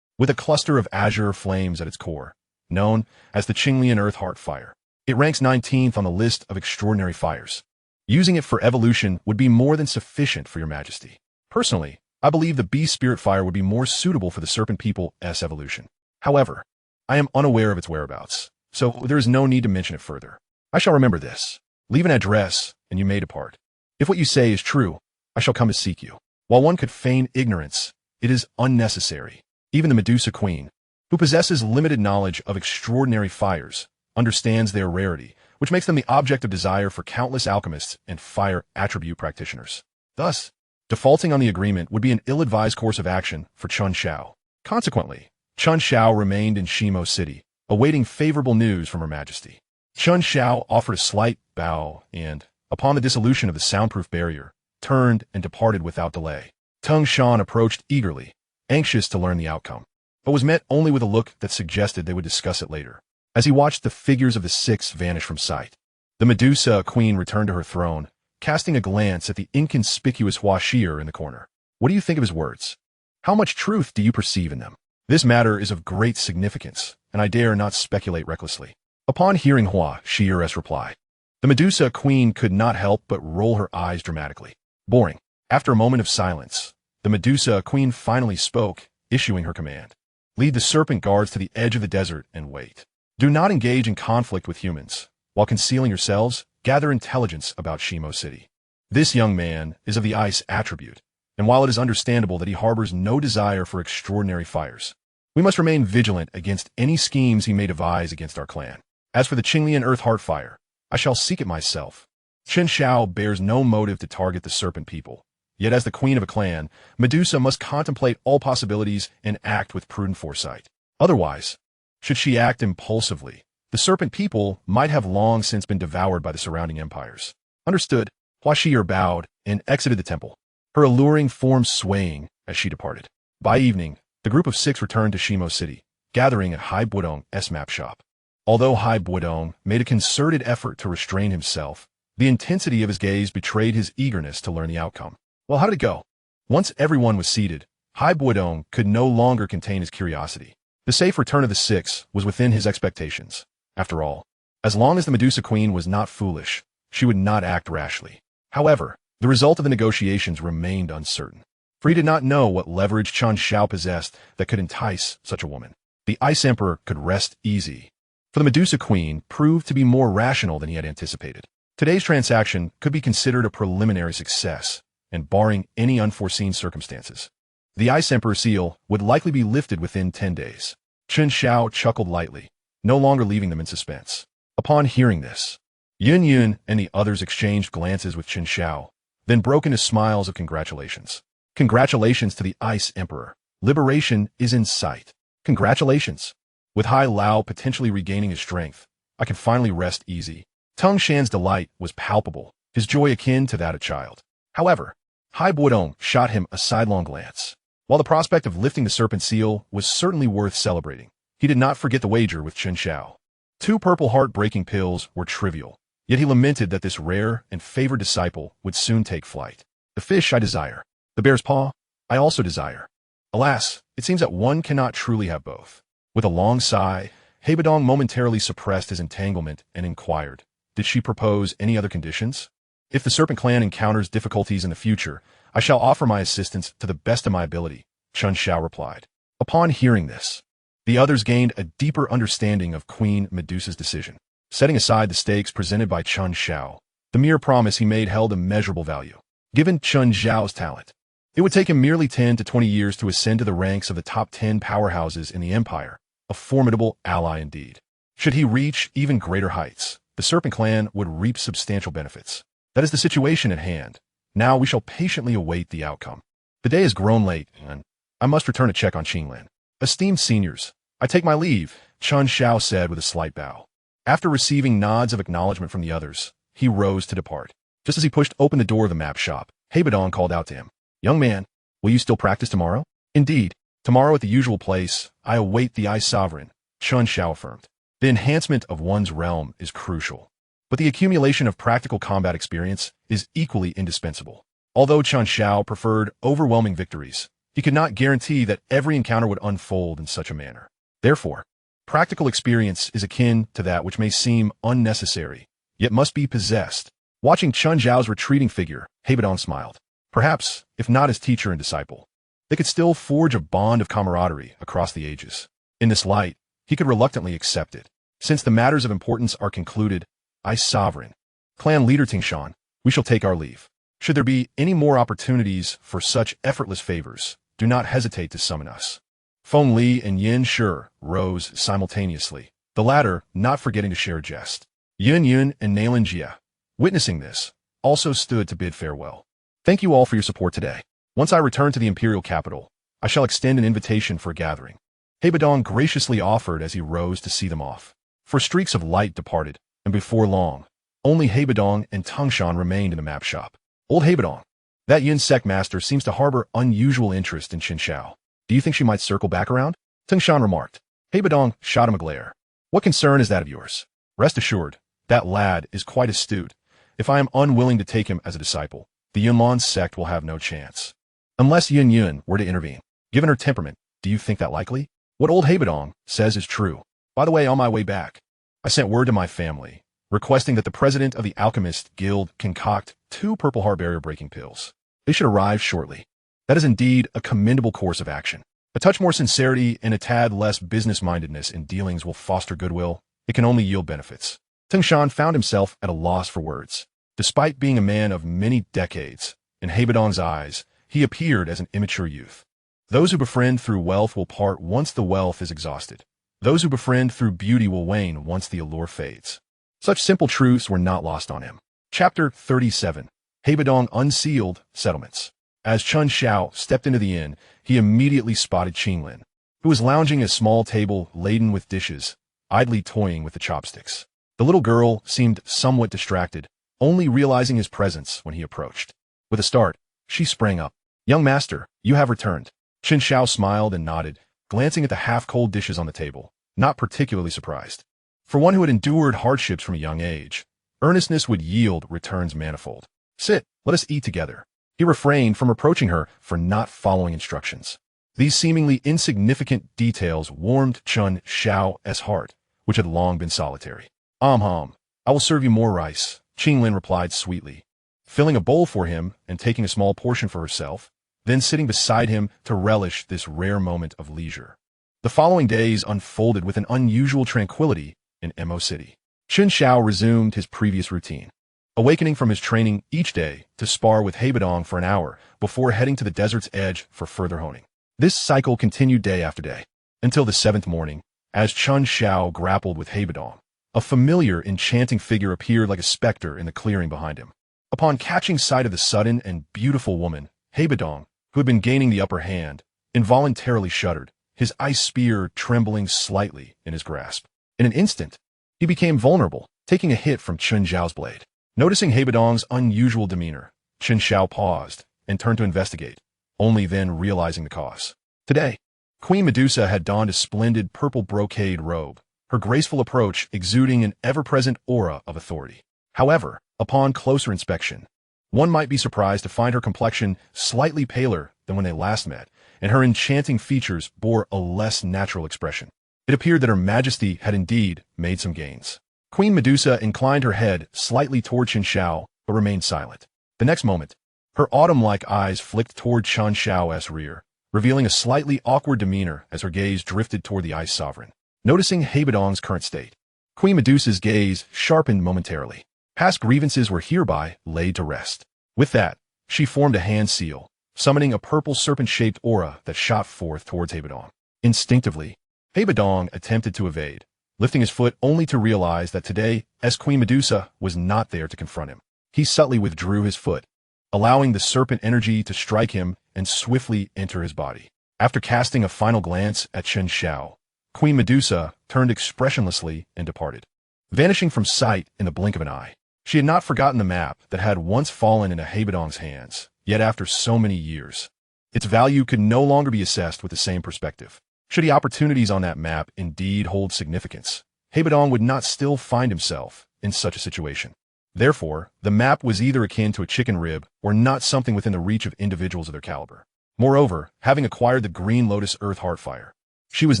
with a cluster of azure flames at its core, known as the Qinglian Earthheart Fire. It ranks 19th on the list of extraordinary fires. Using it for evolution would be more than sufficient for Your Majesty. Personally, I believe the Beast Spirit Fire would be more suitable for the Serpent People's evolution. However, I am unaware of its whereabouts, so there is no need to mention it further. I shall remember this. Leave an address, and you may depart. If what you say is true, I shall come to seek you. While one could feign ignorance, it is unnecessary. Even the Medusa Queen, who possesses limited knowledge of extraordinary fires, understands their rarity, which makes them the object of desire for countless alchemists and fire attribute practitioners. Thus, defaulting on the agreement would be an ill-advised course of action for Chen Xiao. Consequently, Chen Xiao remained in Shimo City, awaiting favorable news from Her Majesty. Chen Xiao offered a slight bow and, upon the dissolution of the soundproof barrier, turned and departed without delay. Chen Xiao approached eagerly, anxious to learn the outcome, but was met only with a look that suggested they would discuss it later. As he watched the figures of the six vanish from sight, the Medusa Queen returned to her throne, casting a glance at the inconspicuous Huashir in the corner. What do you think of his words? How much truth do you perceive in them? This matter is of great significance, and I dare not speculate recklessly. Upon hearing Huashir's reply, the Medusa Queen could not help but roll her eyes dramatically. Boring. After a moment of silence, the Medusa Queen finally spoke, issuing her command. Lead the serpent guards to the edge of the desert and wait. Do not engage in conflict with humans. While concealing yourselves, gather intelligence about Shimo City. This young man is of the ice attribute, and while it is understandable that he harbors no desire for extraordinary fires, we must remain vigilant against any schemes he may devise against our clan. As for the Qinglian Earthheart Fire, I shall seek it myself. Chen Xiao bears no motive to target the serpent people. Yet as the queen of a clan, Medusa must contemplate all possibilities and act with prudent foresight. Otherwise, should she act impulsively, the serpent people might have long since been devoured by the surrounding empires. Understood. Huashir bowed and exited the temple, her alluring form swaying as she departed. By evening, the group of six returned to Shimo City, gathering at Hai Buodong's map shop. Although Hai Buodong made a concerted effort to restrain himself, the intensity of his gaze betrayed his eagerness to learn the outcome. Well, how did it go? Once everyone was seated, Hai Buodong could no longer contain his curiosity. The safe return of the six was within his expectations. After all, as long as the Medusa Queen was not foolish, she would not act rashly. However, the result of the negotiations remained uncertain, for he did not know what leverage Chen Xiao possessed that could entice such a woman. The Ice Emperor could rest easy, for the Medusa Queen proved to be more rational than he had anticipated. Today's transaction could be considered a preliminary success, and barring any unforeseen circumstances, the Ice Emperor seal would likely be lifted within 10 days. Chen Xiao chuckled lightly, no longer leaving them in suspense. Upon hearing this, Yun Yun and the others exchanged glances with Chen Xiao, then broke into smiles of congratulations. Congratulations to the Ice Emperor. Liberation is in sight. Congratulations. With Hai Lao potentially regaining his strength, I can finally rest easy. Tung Shan's delight was palpable, his joy akin to that of a child. However, Hai Buodong shot him a sidelong glance. While the prospect of lifting the serpent seal was certainly worth celebrating, he did not forget the wager with Chen Xiao. 2 purple heart-breaking pills were trivial, yet he lamented that this rare and favored disciple would soon take flight. The fish I desire. The bear's paw I also desire. Alas, it seems that one cannot truly have both. With a long sigh, Hai Buodong momentarily suppressed his entanglement and inquired, did she propose any other conditions? If the Serpent Clan encounters difficulties in the future, I shall offer my assistance to the best of my ability, Chen Xiao replied. Upon hearing this, the others gained a deeper understanding of Queen Medusa's decision. Setting aside the stakes presented by Chen Xiao, the mere promise he made held immeasurable value. Given Chen Xiao's talent, It would take him merely 10 to 20 years to ascend to the ranks of the top 10 powerhouses in the empire, a formidable ally indeed. Should he reach even greater heights, the Serpent Clan would reap substantial benefits. That is the situation at hand. Now we shall patiently await the outcome. The day has grown late, and I must return to check on Qinglin. Esteemed seniors, I take my leave, Chen Xiao said with a slight bow. After receiving nods of acknowledgement from the others, he rose to depart. Just as he pushed open the door of the map shop, Hebadong called out to him. Young man, will you still practice tomorrow? Indeed, tomorrow at the usual place, I await the Ice Sovereign, Chen Xiao affirmed. The enhancement of one's realm is crucial, but the accumulation of practical combat experience is equally indispensable. Although Chen Xiao preferred overwhelming victories, he could not guarantee that every encounter would unfold in such a manner. Therefore, practical experience is akin to that which may seem unnecessary, yet must be possessed. Watching Chen Xiao's retreating figure, Hebadong smiled. Perhaps, if not as teacher and disciple, they could still forge a bond of camaraderie across the ages. In this light, he could reluctantly accept it. Since the matters of importance are concluded, Ice Sovereign, Clan Leader Tingshan, we shall take our leave. Should there be any more opportunities for such effortless favors, do not hesitate to summon us. Feng Li and Yin Shi rose simultaneously, the latter not forgetting to share a jest. Yun Yun and Nailin Jia, witnessing this, also stood to bid farewell. Thank you all for your support today. Once I return to the imperial capital, I shall extend an invitation for a gathering. Hebadong graciously offered as he rose to see them off. For streaks of light departed, and before long, only Hebadong and Tangshan remained in the map shop. Old Hebadong, that Yin sect master seems to harbor unusual interest in Chen Xiao. Do you think she might circle back around? Tangshan remarked. Hebadong shot him a glare. What concern is that of yours? Rest assured, that lad is quite astute. If I am unwilling to take him as a disciple, the Yunlan sect will have no chance. Unless Yun Yun were to intervene. Given her temperament, do you think that likely? What old Hebadong says is true. By the way, on my way back, I sent word to my family, requesting that the president of the Alchemist Guild concoct 2 Purple Heart barrier-breaking pills. They should arrive shortly. That is indeed a commendable course of action. A touch more sincerity and a tad less business-mindedness in dealings will foster goodwill. It can only yield benefits. Tangshan found himself at a loss for words. Despite being a man of many decades, in Hebadong's eyes, he appeared as an immature youth. Those who befriend through wealth will part once the wealth is exhausted. Those who befriend through beauty will wane once the allure fades. Such simple truths were not lost on him. Chapter 37. Hebadong Unsealed Settlements. As Chen Xiao stepped into the inn, he immediately spotted Qinglin, who was lounging at a small table laden with dishes, idly toying with the chopsticks. The little girl seemed somewhat distracted, only realizing his presence when he approached. With a start, she sprang up. Young master, you have returned. Chen Xiao smiled and nodded, glancing at the half-cold dishes on the table, not particularly surprised. For one who had endured hardships from a young age, earnestness would yield returns manifold. Sit, let us eat together. He refrained from reproaching her for not following instructions. These seemingly insignificant details warmed Chen Xiao's heart, which had long been solitary. I will serve you more rice, Qinglin replied sweetly, filling a bowl for him and taking a small portion for herself, then sitting beside him to relish this rare moment of leisure. The following days unfolded with an unusual tranquility in Mo City. Chen Xiao resumed his previous routine, awakening from his training each day to spar with Hebadong for an hour before heading to the desert's edge for further honing. This cycle continued day after day, until the 7th morning, as Chen Xiao grappled with Hebadong. A familiar, enchanting figure appeared like a specter in the clearing behind him. Upon catching sight of the sudden and beautiful woman, Hebadong, who had been gaining the upper hand, involuntarily shuddered, his ice spear trembling slightly in his grasp. In an instant, he became vulnerable, taking a hit from Chen Xiao's blade. Noticing Hebadong's unusual demeanor, Chen Xiao paused and turned to investigate, only then realizing the cause. Today, Queen Medusa had donned a splendid purple brocade robe, her graceful approach exuding an ever-present aura of authority. However, upon closer inspection, one might be surprised to find her complexion slightly paler than when they last met, and her enchanting features bore a less natural expression. It appeared that Her Majesty had indeed made some gains. Queen Medusa inclined her head slightly toward Chen Xiao, but remained silent. The next moment, her autumn-like eyes flicked toward Chen Xiao's rear, revealing a slightly awkward demeanor as her gaze drifted toward the Ice Sovereign. Noticing Hebadong's current state, Queen Medusa's gaze sharpened momentarily. Past grievances were hereby laid to rest. With that, she formed a hand seal, summoning a purple serpent-shaped aura that shot forth towards Hebadong. Instinctively, Hebadong attempted to evade, lifting his foot only to realize that today, as Queen Medusa was not there to confront him. He subtly withdrew his foot, allowing the serpent energy to strike him and swiftly enter his body. After casting a final glance at Chen Xiao, Queen Medusa turned expressionlessly and departed, vanishing from sight in the blink of an eye. She had not forgotten the map that had once fallen into Hebadong's hands, yet after so many years, its value could no longer be assessed with the same perspective. Should the opportunities on that map indeed hold significance, Hebadong would not still find himself in such a situation. Therefore, the map was either akin to a chicken rib or not something within the reach of individuals of their caliber. Moreover, having acquired the Green Lotus Earth Heartfire, she was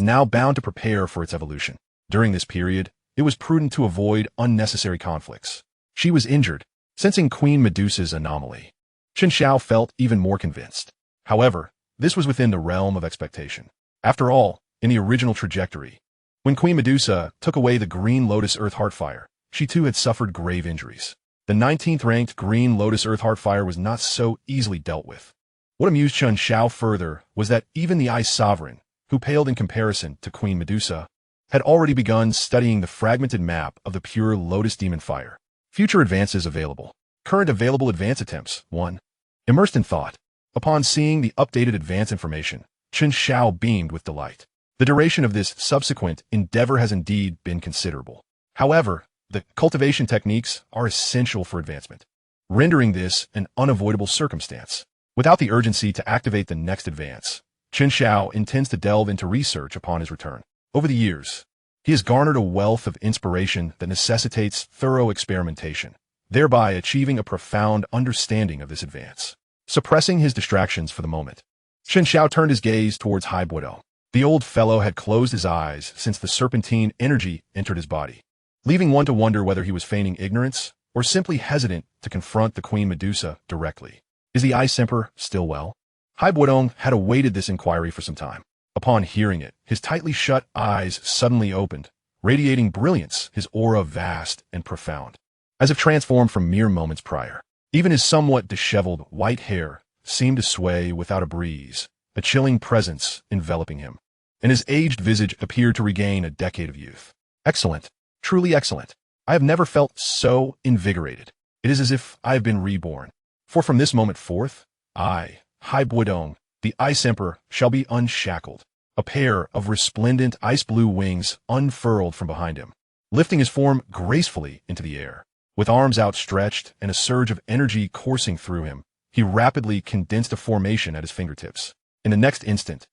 now bound to prepare for its evolution. During this period, it was prudent to avoid unnecessary conflicts. She was injured. Sensing Queen Medusa's anomaly, Chen Xiao felt even more convinced. However, this was within the realm of expectation. After all, in the original trajectory, when Queen Medusa took away the Green Lotus Earth Heartfire, she too had suffered grave injuries. The 19th-ranked Green Lotus Earth Heartfire was not so easily dealt with. What amused Chen Xiao further was that even the Ice Sovereign, who paled in comparison to Queen Medusa, had already begun studying the fragmented map of the pure Lotus Demon Fire. Future advances available. Current available advance attempts. 1. Immersed in thought. Upon seeing the updated advance information, Chen Xiao beamed with delight. The duration of this subsequent endeavor has indeed been considerable. However, the cultivation techniques are essential for advancement, rendering this an unavoidable circumstance. Without the urgency to activate the next advance, Chen Xiao intends to delve into research upon his return. Over the years, he has garnered a wealth of inspiration that necessitates thorough experimentation, thereby achieving a profound understanding of this advance. Suppressing his distractions for the moment, Chen Xiao turned his gaze towards Hebadong. The old fellow had closed his eyes since the serpentine energy entered his body, leaving one to wonder whether he was feigning ignorance or simply hesitant to confront the Queen Medusa directly. Is the Ice Emperor still well? Hebadong had awaited this inquiry for some time. Upon hearing it, his tightly shut eyes suddenly opened, radiating brilliance, his aura vast and profound, as if transformed from mere moments prior. Even his somewhat disheveled white hair seemed to sway without a breeze, a chilling presence enveloping him, and his aged visage appeared to regain a decade of youth. Excellent. Truly excellent. I have never felt so invigorated. It is as if I have been reborn. For from this moment forth, I, Hebadong, the Ice Emperor, shall be unshackled. A pair of resplendent ice-blue wings unfurled from behind him, lifting his form gracefully into the air. With arms outstretched and a surge of energy coursing through him, he rapidly condensed a formation at his fingertips. In the next instant,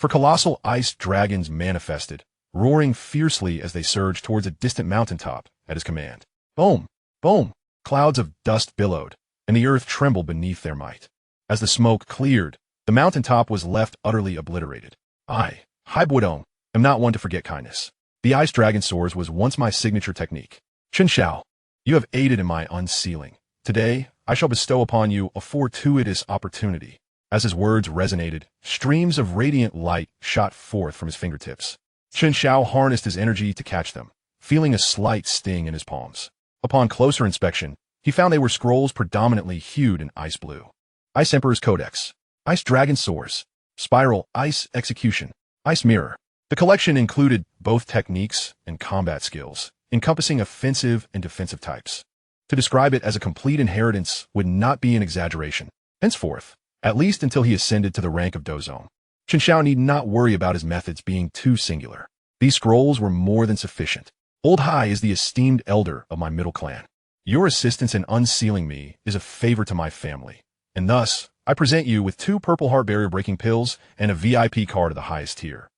colossal ice dragons manifested, roaring fiercely as they surged towards a distant mountaintop at his command. Boom! Boom! Clouds of dust billowed, and the earth trembled beneath their might. As the smoke cleared, the mountaintop was left utterly obliterated. I, Hebadong, am not one to forget kindness. The ice dragon soars was once my signature technique. Chen Xiao, you have aided in my unsealing. Today, I shall bestow upon you a fortuitous opportunity. As his words resonated, streams of radiant light shot forth from his fingertips. Chen Xiao harnessed his energy to catch them, feeling a slight sting in his palms. Upon closer inspection, he found they were scrolls predominantly hued in ice blue. Ice Emperor's Codex, Ice Dragon Source, Spiral Ice Execution, Ice Mirror. The collection included both techniques and combat skills, encompassing offensive and defensive types. To describe it as a complete inheritance would not be an exaggeration. Henceforth, at least until he ascended to the rank of Dozong, Chen Xiao need not worry about his methods being too singular. These scrolls were more than sufficient. Old Hai is the esteemed elder of my middle clan. Your assistance in unsealing me is a favor to my family, and thus, I present you with 2 purple heart barrier breaking pills and a VIP card of the highest tier.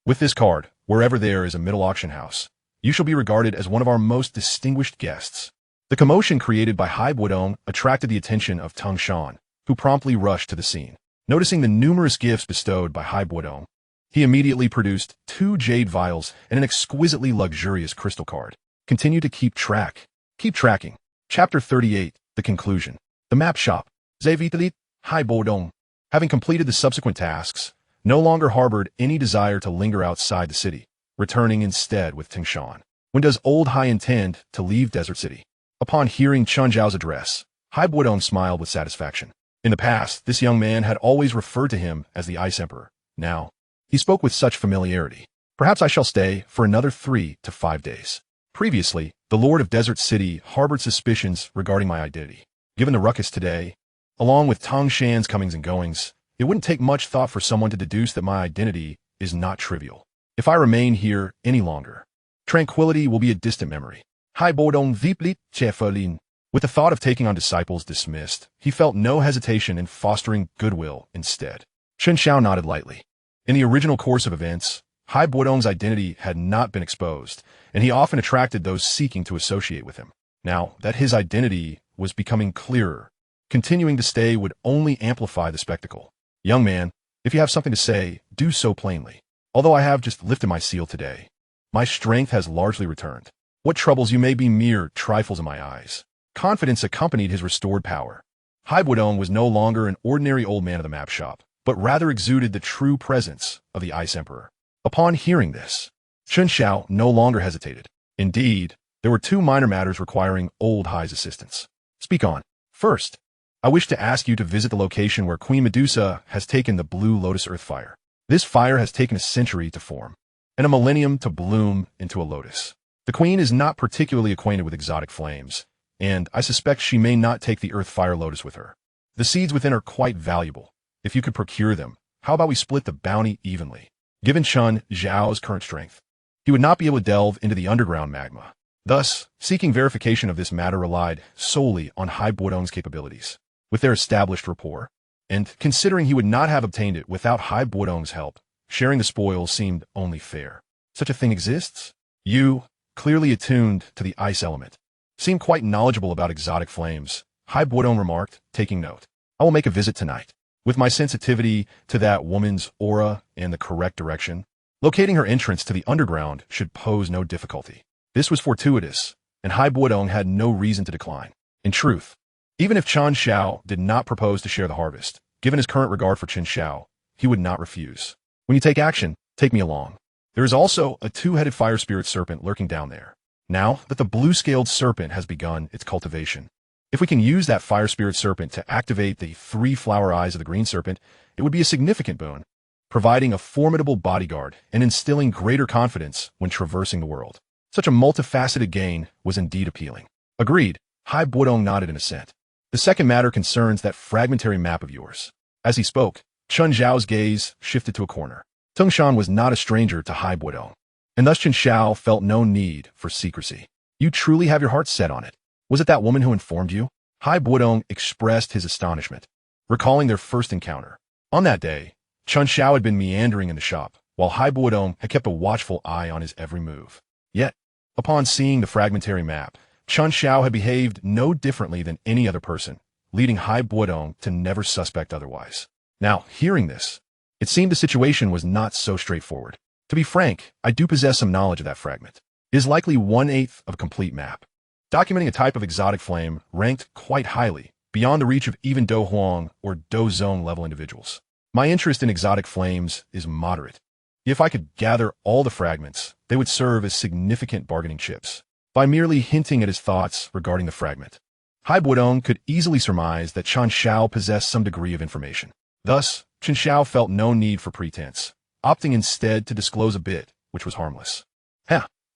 With this card, wherever there is a middle auction house, you shall be regarded as one of our most distinguished guests. The commotion created by Hebadong attracted the attention of Tung Shan, who promptly rushed to the scene. Noticing the numerous gifts bestowed by Hebadong, he immediately produced 2 jade vials and an exquisitely luxurious crystal card. Continue to keep tracking. Chapter 38, The Conclusion. The Map Shop. Zavitalit, Hebadong, having completed the subsequent tasks, no longer harbored any desire to linger outside the city, returning instead with Tung Shan. When does Old Hai intend to leave Desert City? Upon hearing Chen Xiao's address, Hebadong smiled with satisfaction. In the past, this young man had always referred to him as the Ice Emperor. Now, he spoke with such familiarity. Perhaps I shall stay for another 3 to 5 days. Previously, the Lord of Desert City harbored suspicions regarding my identity. Given the ruckus today, along with Tong Shan's comings and goings, it wouldn't take much thought for someone to deduce that my identity is not trivial. If I remain here any longer, tranquility will be a distant memory. Hai Bodong Viplit Chefolin. With the thought of taking on disciples dismissed, he felt no hesitation in fostering goodwill instead. Chen Xiao nodded lightly. In the original course of events, Hai Bodong's identity had not been exposed, and he often attracted those seeking to associate with him. Now that his identity was becoming clearer, continuing to stay would only amplify the spectacle. Young man, if you have something to say, do so plainly. Although I have just lifted my seal today, my strength has largely returned. What troubles you may be mere trifles in my eyes. Confidence accompanied his restored power. Hai Bodong was no longer an ordinary old man of the map shop, but rather exuded the true presence of the Ice Emperor. Upon hearing this, Chen Xiao no longer hesitated. Indeed, there were 2 minor matters requiring old Hai's assistance. Speak on. First, I wish to ask you to visit the location where Queen Medusa has taken the Blue Lotus Earth Fire. This fire has taken a century to form, and a millennium to bloom into a lotus. The Queen is not particularly acquainted with exotic flames, and I suspect she may not take the Earth Fire Lotus with her. The seeds within are quite valuable. If you could procure them, how about we split the bounty evenly? Given Chen Xiao's current strength, he would not be able to delve into the underground magma. Thus, seeking verification of this matter relied solely on Hai Bodong's capabilities. With their established rapport, and considering he would not have obtained it without Hai Bodong's help, sharing the spoils seemed only fair. Such a thing exists? You, clearly attuned to the ice element, seem quite knowledgeable about exotic flames, Hai Bodong remarked, taking note. I will make a visit tonight. With my sensitivity to that woman's aura and the correct direction, locating her entrance to the underground should pose no difficulty. This was fortuitous, and Hai Bodong had no reason to decline. In truth, even if Chen Xiao did not propose to share the harvest, given his current regard for Chen Xiao, he would not refuse. When you take action, take me along. There is also a 2-headed fire spirit serpent lurking down there. Now that the blue-scaled serpent has begun its cultivation, if we can use that fire spirit serpent to activate the 3 flower eyes of the green serpent, it would be a significant boon, providing a formidable bodyguard and instilling greater confidence when traversing the world. Such a multifaceted gain was indeed appealing. Agreed, Hai Bodong nodded in assent. The second matter concerns that fragmentary map of yours. As he spoke, Chen Xiao's gaze shifted to a corner. Tong Shan was not a stranger to Hai Bodong, and thus Chen Xiao felt no need for secrecy. You truly have your heart set on it. Was it that woman who informed you? Hai Bodong expressed his astonishment, recalling their first encounter. On that day, Chen Xiao had been meandering in the shop, while Hai Bodong had kept a watchful eye on his every move. Yet, upon seeing the fragmentary map, Chen Xiao had behaved no differently than any other person, leading Hai Bodong to never suspect otherwise. Now, hearing this, it seemed the situation was not so straightforward. To be frank, I do possess some knowledge of that fragment. It is likely 1/8 of a complete map, documenting a type of exotic flame ranked quite highly, beyond the reach of even Do Huang or Do Zone level individuals. My interest in exotic flames is moderate. If I could gather all the fragments, they would serve as significant bargaining chips. By merely hinting at his thoughts regarding the fragment, Hai Bodong could easily surmise that Chen Xiao possessed some degree of information. Thus, Chen Xiao felt no need for pretense, opting instead to disclose a bit, which was harmless.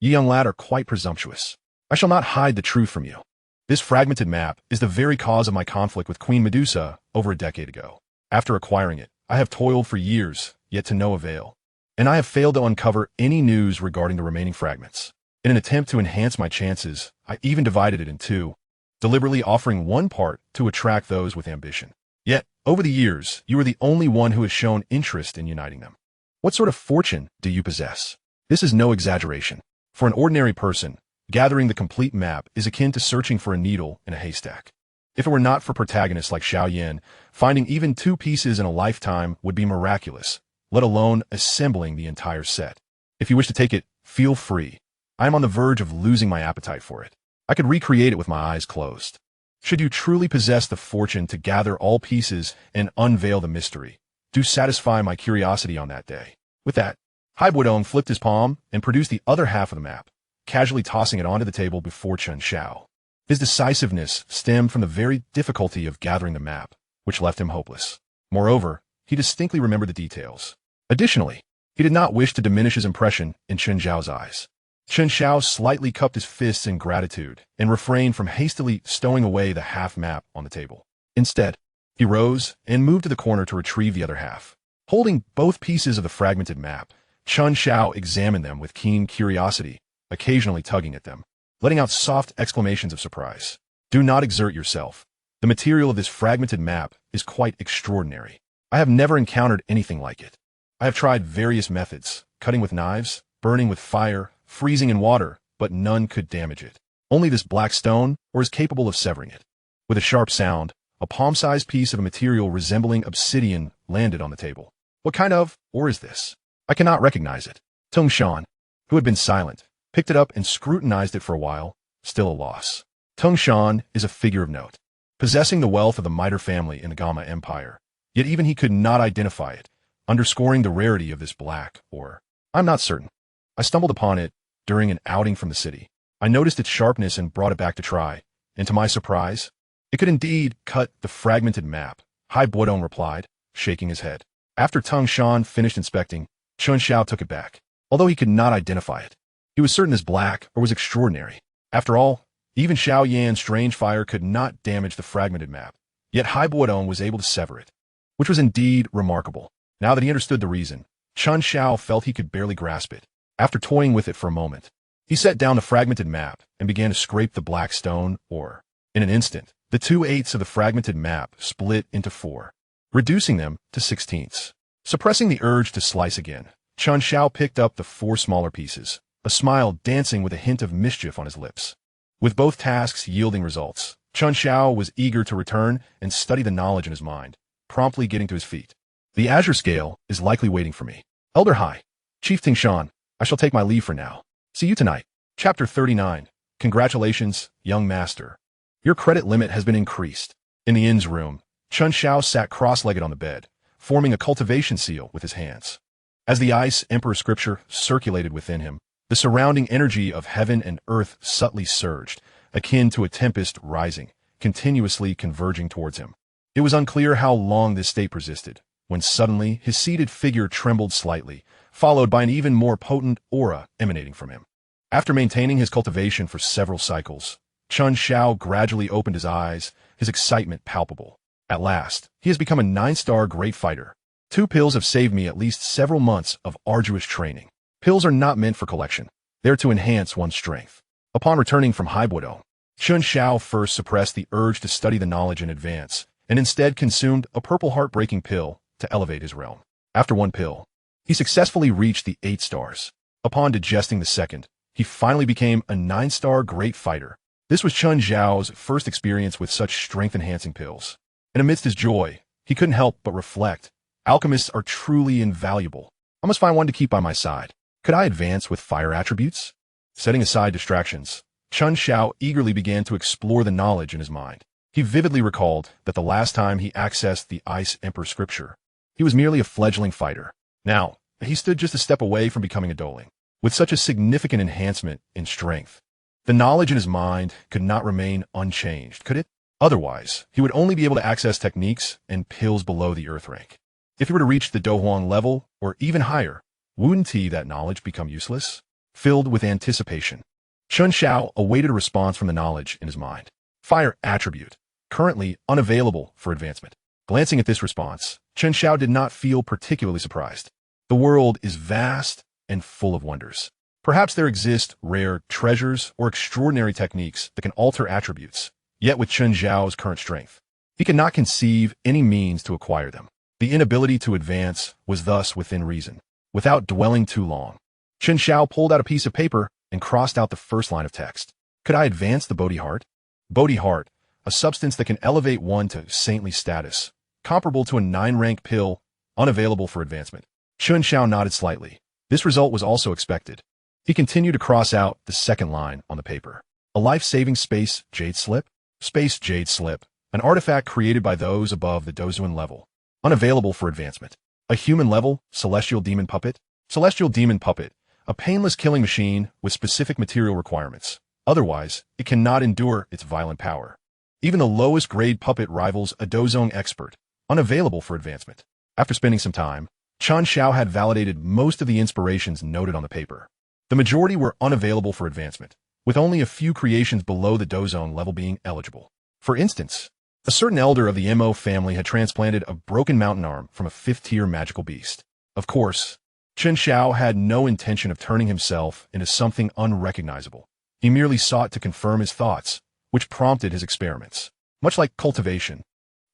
You young lad are quite presumptuous. I shall not hide the truth from you. This fragmented map is the very cause of my conflict with Queen Medusa over a decade ago. After acquiring it, I have toiled for years, yet to no avail, and I have failed to uncover any news regarding the remaining fragments. In an attempt to enhance my chances, I even divided it in 2, deliberately offering one part to attract those with ambition. Yet, over the years, you are the only one who has shown interest in uniting them. What sort of fortune do you possess? This is no exaggeration. For an ordinary person, gathering the complete map is akin to searching for a needle in a haystack. If it were not for protagonists like Xiao Yan, finding even 2 pieces in a lifetime would be miraculous, let alone assembling the entire set. If you wish to take it, feel free. I am on the verge of losing my appetite for it. I could recreate it with my eyes closed. Should you truly possess the fortune to gather all pieces and unveil the mystery, do satisfy my curiosity on that day. With that, Hai Bodong flipped his palm and produced the other half of the map, casually tossing it onto the table before Chen Xiao. His decisiveness stemmed from the very difficulty of gathering the map, which left him hopeless. Moreover, he distinctly remembered the details. Additionally, he did not wish to diminish his impression in Chen Xiao's eyes. Chen Xiao slightly cupped his fists in gratitude and refrained from hastily stowing away the half map on the table. Instead, he rose and moved to the corner to retrieve the other half. Holding both pieces of the fragmented map, Chen Xiao examined them with keen curiosity, occasionally tugging at them, letting out soft exclamations of surprise. Do not exert yourself. The material of this fragmented map is quite extraordinary. I have never encountered anything like it. I have tried various methods, cutting with knives, burning with fire, freezing in water, but none could damage it. Only this black stone is capable of severing it. With a sharp sound, a palm-sized piece of a material resembling obsidian landed on the table. What kind of ore is this? I cannot recognize it. Tung Shan, who had been silent, picked it up and scrutinized it for a while, still a loss. Tung Shan is a figure of note, possessing the wealth of the Mitre family in the Gamma Empire, yet even he could not identify it, underscoring the rarity of this black ore. I'm not certain. I stumbled upon it during an outing from the city. I noticed its sharpness and brought it back to try, and to my surprise, it could indeed cut the fragmented map, Hai Buodong replied, shaking his head. After Tung Shan finished inspecting, Chen Xiao took it back. Although he could not identify it, he was certain this black ore was extraordinary. After all, even Xiao Yan's strange fire could not damage the fragmented map, yet Hai Buodong was able to sever it, which was indeed remarkable. Now that he understood the reason, Chen Xiao felt he could barely grasp it. After toying with it for a moment, he set down the fragmented map and began to scrape the black stone ore. In an instant, the 2/8 of the fragmented map split into 4, reducing them to 16ths. Suppressing the urge to slice again, Chen Xiao picked up the 4 smaller pieces, a smile dancing with a hint of mischief on his lips. With both tasks yielding results, Chen Xiao was eager to return and study the knowledge in his mind, promptly getting to his feet. The Azure Scale is likely waiting for me. Elder Hai, Chief Tingshan, I shall take my leave for now. See you tonight. Chapter 39. Congratulations, young master. Your credit limit has been increased. In the inn's room, Chen Xiao sat cross-legged on the bed, forming a cultivation seal with his hands. As the Ice Emperor scripture circulated within him, the surrounding energy of heaven and earth subtly surged, akin to a tempest rising, continuously converging towards him. It was unclear how long this state persisted, when suddenly his seated figure trembled slightly, followed by an even more potent aura emanating from him. After maintaining his cultivation for several cycles, Chen Xiao gradually opened his eyes, his excitement palpable. At last, he has become a 9-star great fighter. 2 pills have saved me at least several months of arduous training. Pills are not meant for collection. They are to enhance one's strength. Upon returning from Hai Buodong, Chen Xiao first suppressed the urge to study the knowledge in advance, and instead consumed a purple heart-breaking pill to elevate his realm. After 1 pill, he successfully reached the 8 stars. Upon digesting the second, he finally became a 9-star great fighter. This was Chen Xiao's first experience with such strength-enhancing pills. And amidst his joy, he couldn't help but reflect, alchemists are truly invaluable. I must find one to keep by my side. Could I advance with fire attributes? Setting aside distractions, Chen Xiao eagerly began to explore the knowledge in his mind. He vividly recalled that the last time he accessed the Ice Emperor scripture, he was merely a fledgling fighter. Now, he stood just a step away from becoming a doling. With such a significant enhancement in strength, the knowledge in his mind could not remain unchanged, could it? Otherwise, he would only be able to access techniques and pills below the earth rank. If he were to reach the Dohuang level, or even higher, wouldn't that knowledge become useless? Filled with anticipation, Chen Xiao awaited a response from the knowledge in his mind. Fire attribute, currently unavailable for advancement. Glancing at this response, Chen Xiao did not feel particularly surprised. The world is vast and full of wonders. Perhaps there exist rare treasures or extraordinary techniques that can alter attributes. Yet with Chen Xiao's current strength, he could not conceive any means to acquire them. The inability to advance was thus within reason. Without dwelling too long, Chen Xiao pulled out a piece of paper and crossed out the first line of text. Could I advance the Bodhi Heart? Bodhi Heart, a substance that can elevate one to saintly status, comparable to a 9-rank pill, unavailable for advancement. Chen Xiao nodded slightly. This result was also expected. He continued to cross out the second line on the paper. A life-saving space jade slip? Space jade slip, an artifact created by those above the Dozuan level, unavailable for advancement. A human-level celestial demon puppet? Celestial demon puppet, a painless killing machine with specific material requirements. Otherwise, it cannot endure its violent power. Even the lowest grade puppet rivals a Dozong expert, unavailable for advancement. After spending some time, Chen Xiao had validated most of the inspirations noted on the paper. The majority were unavailable for advancement, with only a few creations below the Dozong level being eligible. For instance, a certain elder of the Mo family had transplanted a broken mountain arm from a 5th-tier magical beast. Of course, Chen Xiao had no intention of turning himself into something unrecognizable. He merely sought to confirm his thoughts, which prompted his experiments. Much like cultivation,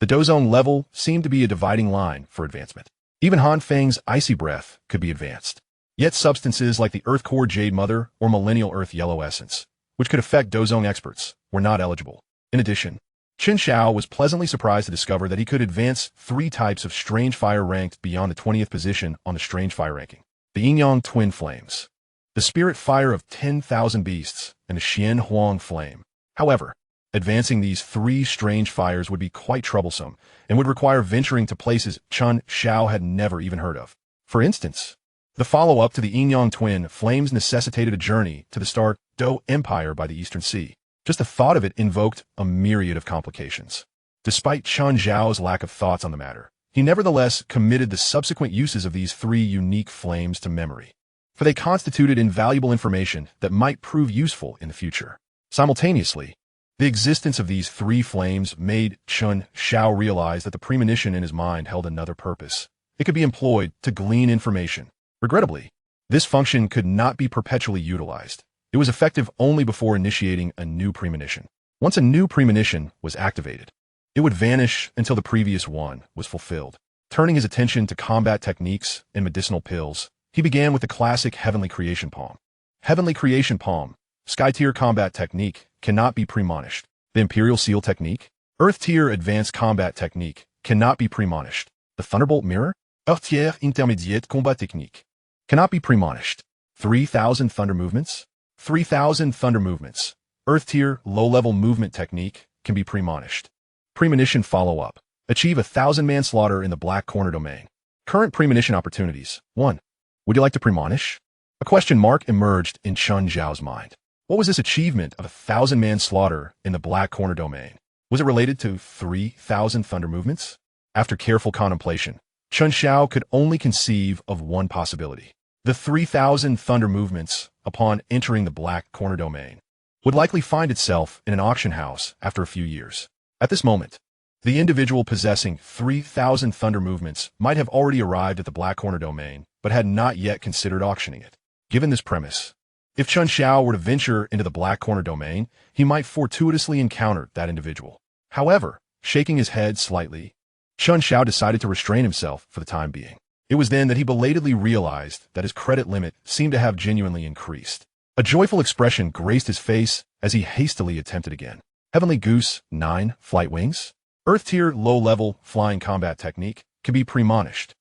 the Dozong level seemed to be a dividing line for advancement. Even Han Feng's icy breath could be advanced. Yet substances like the Earth Core Jade Mother or Millennial Earth Yellow Essence, which could affect Dozong experts, were not eligible. In addition, Chen Xiao was pleasantly surprised to discover that he could advance 3 types of Strange Fire ranked beyond the 20th position on the Strange Fire ranking. The Yin-Yang Twin Flames, the Spirit Fire of 10,000 Beasts, and the Xian Huang Flame. However, advancing these 3 strange fires would be quite troublesome and would require venturing to places Chen Xiao had never even heard of. For instance, the follow-up to the Yin-Yang Twin Flames necessitated a journey to the star Do Empire by the Eastern Sea. Just the thought of it invoked a myriad of complications. Despite Chen Xiao's lack of thoughts on the matter, he nevertheless committed the subsequent uses of these 3 unique flames to memory, for they constituted invaluable information that might prove useful in the future. Simultaneously, the existence of these 3 flames made Chen Xiao realize that the premonition in his mind held another purpose. It could be employed to glean information. Regrettably, this function could not be perpetually utilized. It was effective only before initiating a new premonition. Once a new premonition was activated, it would vanish until the previous one was fulfilled. Turning his attention to combat techniques and medicinal pills, he began with the classic Heavenly Creation Palm. Heavenly Creation Palm, Sky-tier combat technique, cannot be premonished. The Imperial Seal technique, Earth-tier advanced combat technique, cannot be premonished. The Thunderbolt Mirror, Earth-tier intermediate combat technique, cannot be premonished. 3,000 Thunder Movements, 3,000 Thunder Movements, Earth-tier low-level movement technique, can be premonished. Premonition Follow-up, achieve 1,000 manslaughter in the Black Corner domain. Current premonition opportunities. 1. Would you like to premonish? A question mark emerged in Chen Xiao's mind. What was this achievement of 1,000 manslaughter in the Black Corner domain? Was it related to 3,000 Thunder Movements? After careful contemplation, Chen Xiao could only conceive of one possibility. The 3,000 Thunder Movements, upon entering the Black Corner domain, would likely find itself in an auction house after a few years. At this moment, the individual possessing 3,000 Thunder Movements might have already arrived at the Black Corner domain, but had not yet considered auctioning it. Given this premise, if Chen Xiao were to venture into the Black Corner domain, he might fortuitously encounter that individual. However, shaking his head slightly, Chen Xiao decided to restrain himself for the time being. It was then that he belatedly realized that his credit limit seemed to have genuinely increased. A joyful expression graced his face as he hastily attempted again. Heavenly Goose 9 Flight Wings, Earth-tier low-level flying combat technique, can be premonished.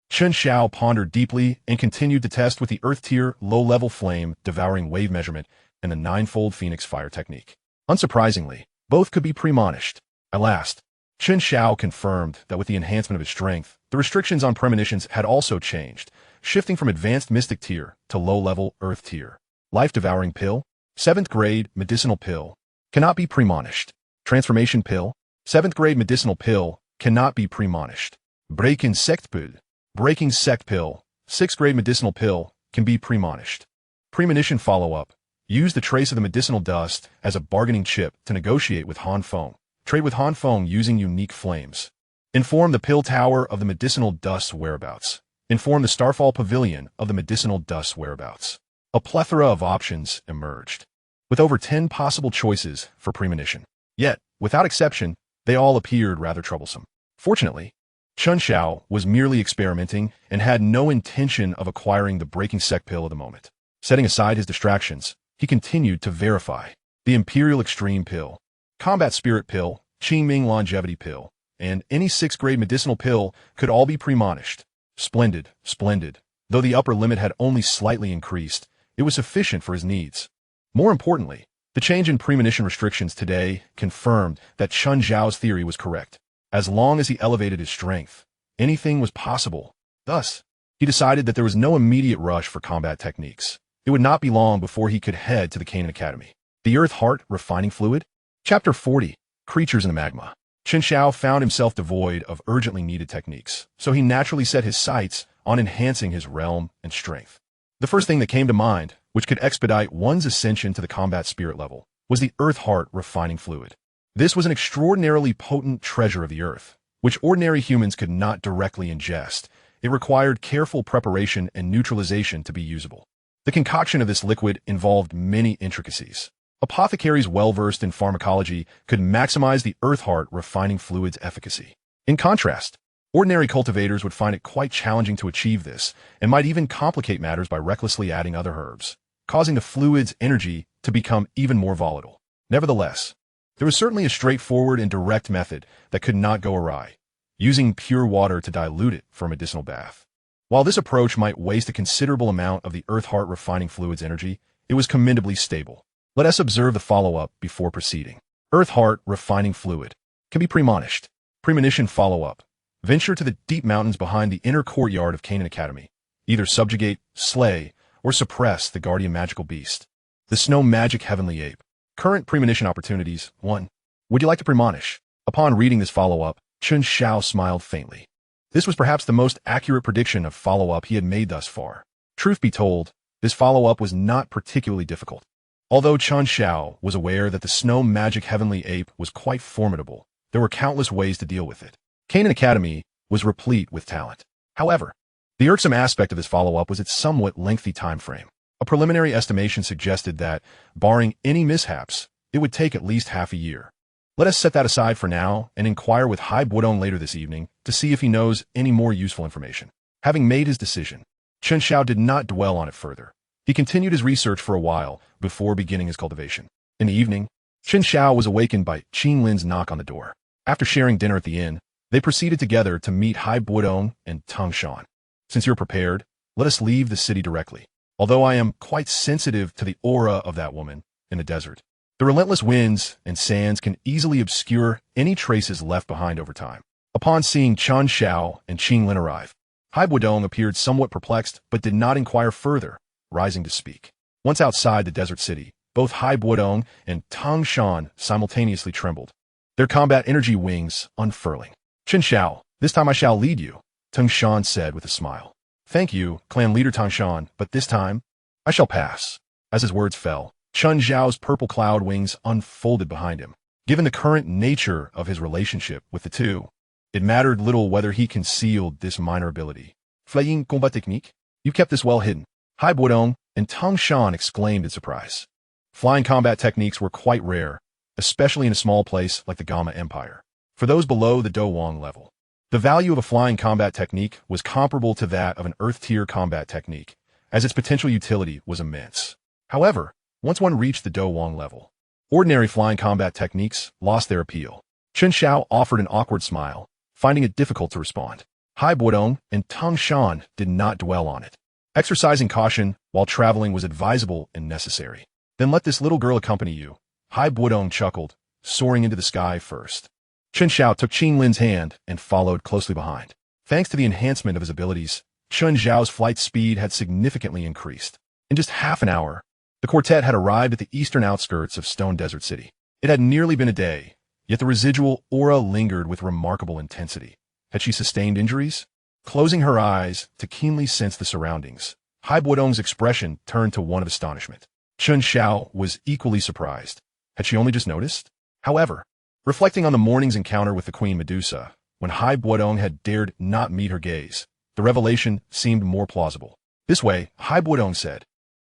Chen Xiao pondered deeply and continued to test with the Earth-tier low-level flame devouring wave measurement and the 9-fold Phoenix Fire technique. Unsurprisingly, both could be premonished. At last, Chen Xiao confirmed that with the enhancement of his strength, the restrictions on premonitions had also changed, shifting from advanced mystic tier to low-level Earth tier. Life-devouring pill, 7th grade medicinal pill, cannot be premonished. Transformation pill, 7th grade medicinal pill, cannot be premonished. Breaking sect pill, breaking sect pill, 6th grade medicinal pill, can be premonished. Premonition follow-up, use the trace of the medicinal dust as a bargaining chip to negotiate with Han Feng. Trade with Han Feng using unique flames. Inform the Pill Tower of the medicinal dust's whereabouts. Inform the Starfall Pavilion of the medicinal dust's whereabouts. A plethora of options emerged, with over 10 possible choices for premonition. Yet, without exception, they all appeared rather troublesome. Fortunately, Chen Xiao was merely experimenting and had no intention of acquiring the breaking sect pill at the moment. Setting aside his distractions, he continued to verify. The Imperial Extreme Pill, Combat Spirit Pill, Qingming Longevity Pill, and any 6th grade medicinal pill could all be premonished. Splendid, splendid. Though the upper limit had only slightly increased, it was sufficient for his needs. More importantly, the change in premonition restrictions today confirmed that Chen Xiao's theory was correct. As long as he elevated his strength, anything was possible. Thus, he decided that there was no immediate rush for combat techniques. It would not be long before he could head to the Canaan Academy. The Earth Heart Refining Fluid? Chapter 40. creatures in the magma. Chen Xiao found himself devoid of urgently needed techniques, so he naturally set his sights on enhancing his realm and strength. The first thing that came to mind, which could expedite one's ascension to the combat spirit level, was the Earth Heart refining fluid. This was an extraordinarily potent treasure of the earth, which ordinary humans could not directly ingest. It required careful preparation and neutralization to be usable. The concoction of this liquid involved many intricacies. Apothecaries well-versed in pharmacology could maximize the Earth Heart refining fluid's efficacy. In contrast, ordinary cultivators would find it quite challenging to achieve this and might even complicate matters by recklessly adding other herbs, causing the fluid's energy to become even more volatile. Nevertheless, there was certainly a straightforward and direct method that could not go awry, using pure water to dilute it for a medicinal bath. While this approach might waste a considerable amount of the Earth Heart refining fluid's energy, it was commendably stable. Let us observe the follow-up before proceeding. Earth Heart refining fluid can be premonished. Premonition follow-up. Venture to the deep mountains behind the inner courtyard of Canaan Academy. Either subjugate, slay, or suppress the guardian magical beast. The snow magic heavenly ape. Current premonition opportunities. 1. Would you like to premonish? Upon reading this follow-up, Chen Xiao smiled faintly. This was perhaps the most accurate prediction of follow-up he had made thus far. Truth be told, this follow-up was not particularly difficult. Although Chen Xiao was aware that the snow magic heavenly ape was quite formidable, there were countless ways to deal with it. Canaan Academy was replete with talent. However, the irksome aspect of this follow-up was its somewhat lengthy time frame. A preliminary estimation suggested that, barring any mishaps, it would take at least half a year. Let us set that aside for now and inquire with Hai Buodong later this evening to see if he knows any more useful information. Having made his decision, Chen Xiao did not dwell on it further. He continued his research for a while before beginning his cultivation. In the evening, Chen Xiao was awakened by Qing Lin's knock on the door. After sharing dinner at the inn, they proceeded together to meet Hai Buodong and Tang Shan. Since you're prepared, let us leave the city directly. Although I am quite sensitive to the aura of that woman in the desert, the relentless winds and sands can easily obscure any traces left behind over time. Upon seeing Chen Xiao and Qing Lin arrive, Hai Buodong appeared somewhat perplexed but did not inquire further, rising to speak. Once outside the desert city, both Hai Buodong and Tang Shan simultaneously trembled, their combat energy wings unfurling. Chen Xiao, this time I shall lead you, Tang Shan said with a smile. Thank you, clan leader Tang Shan, but this time, I shall pass. As his words fell, Chen Xiao's purple cloud wings unfolded behind him. Given the current nature of his relationship with the two, it mattered little whether he concealed this minor ability. Flying combat technique? You kept this well hidden. Hai Buodong and Tang Shan exclaimed in surprise. Flying combat techniques were quite rare, especially in a small place like the Gamma Empire. For those below the Douwang level, the value of a flying combat technique was comparable to that of an Earth-tier combat technique, as its potential utility was immense. However, once one reached the Douwang level, ordinary flying combat techniques lost their appeal. Chen Xiao offered an awkward smile, finding it difficult to respond. Hai Buodong and Tang Shan did not dwell on it. Exercising caution while traveling was advisable and necessary. Then let this little girl accompany you. Hai Buodong chuckled, soaring into the sky first. Chen Xiao took Qing Lin's hand and followed closely behind. Thanks to the enhancement of his abilities, Chen Xiao's flight speed had significantly increased. In just half an hour, the quartet had arrived at the eastern outskirts of Stone Desert City. It had nearly been a day, yet the residual aura lingered with remarkable intensity. Had she sustained injuries? Closing her eyes to keenly sense the surroundings, Hai Buodong's expression turned to one of astonishment. Chen Xiao was equally surprised. Had she only just noticed? However, reflecting on the morning's encounter with the Queen Medusa, when Hai Buodong had dared not meet her gaze, the revelation seemed more plausible. This way, Hai Buodong said,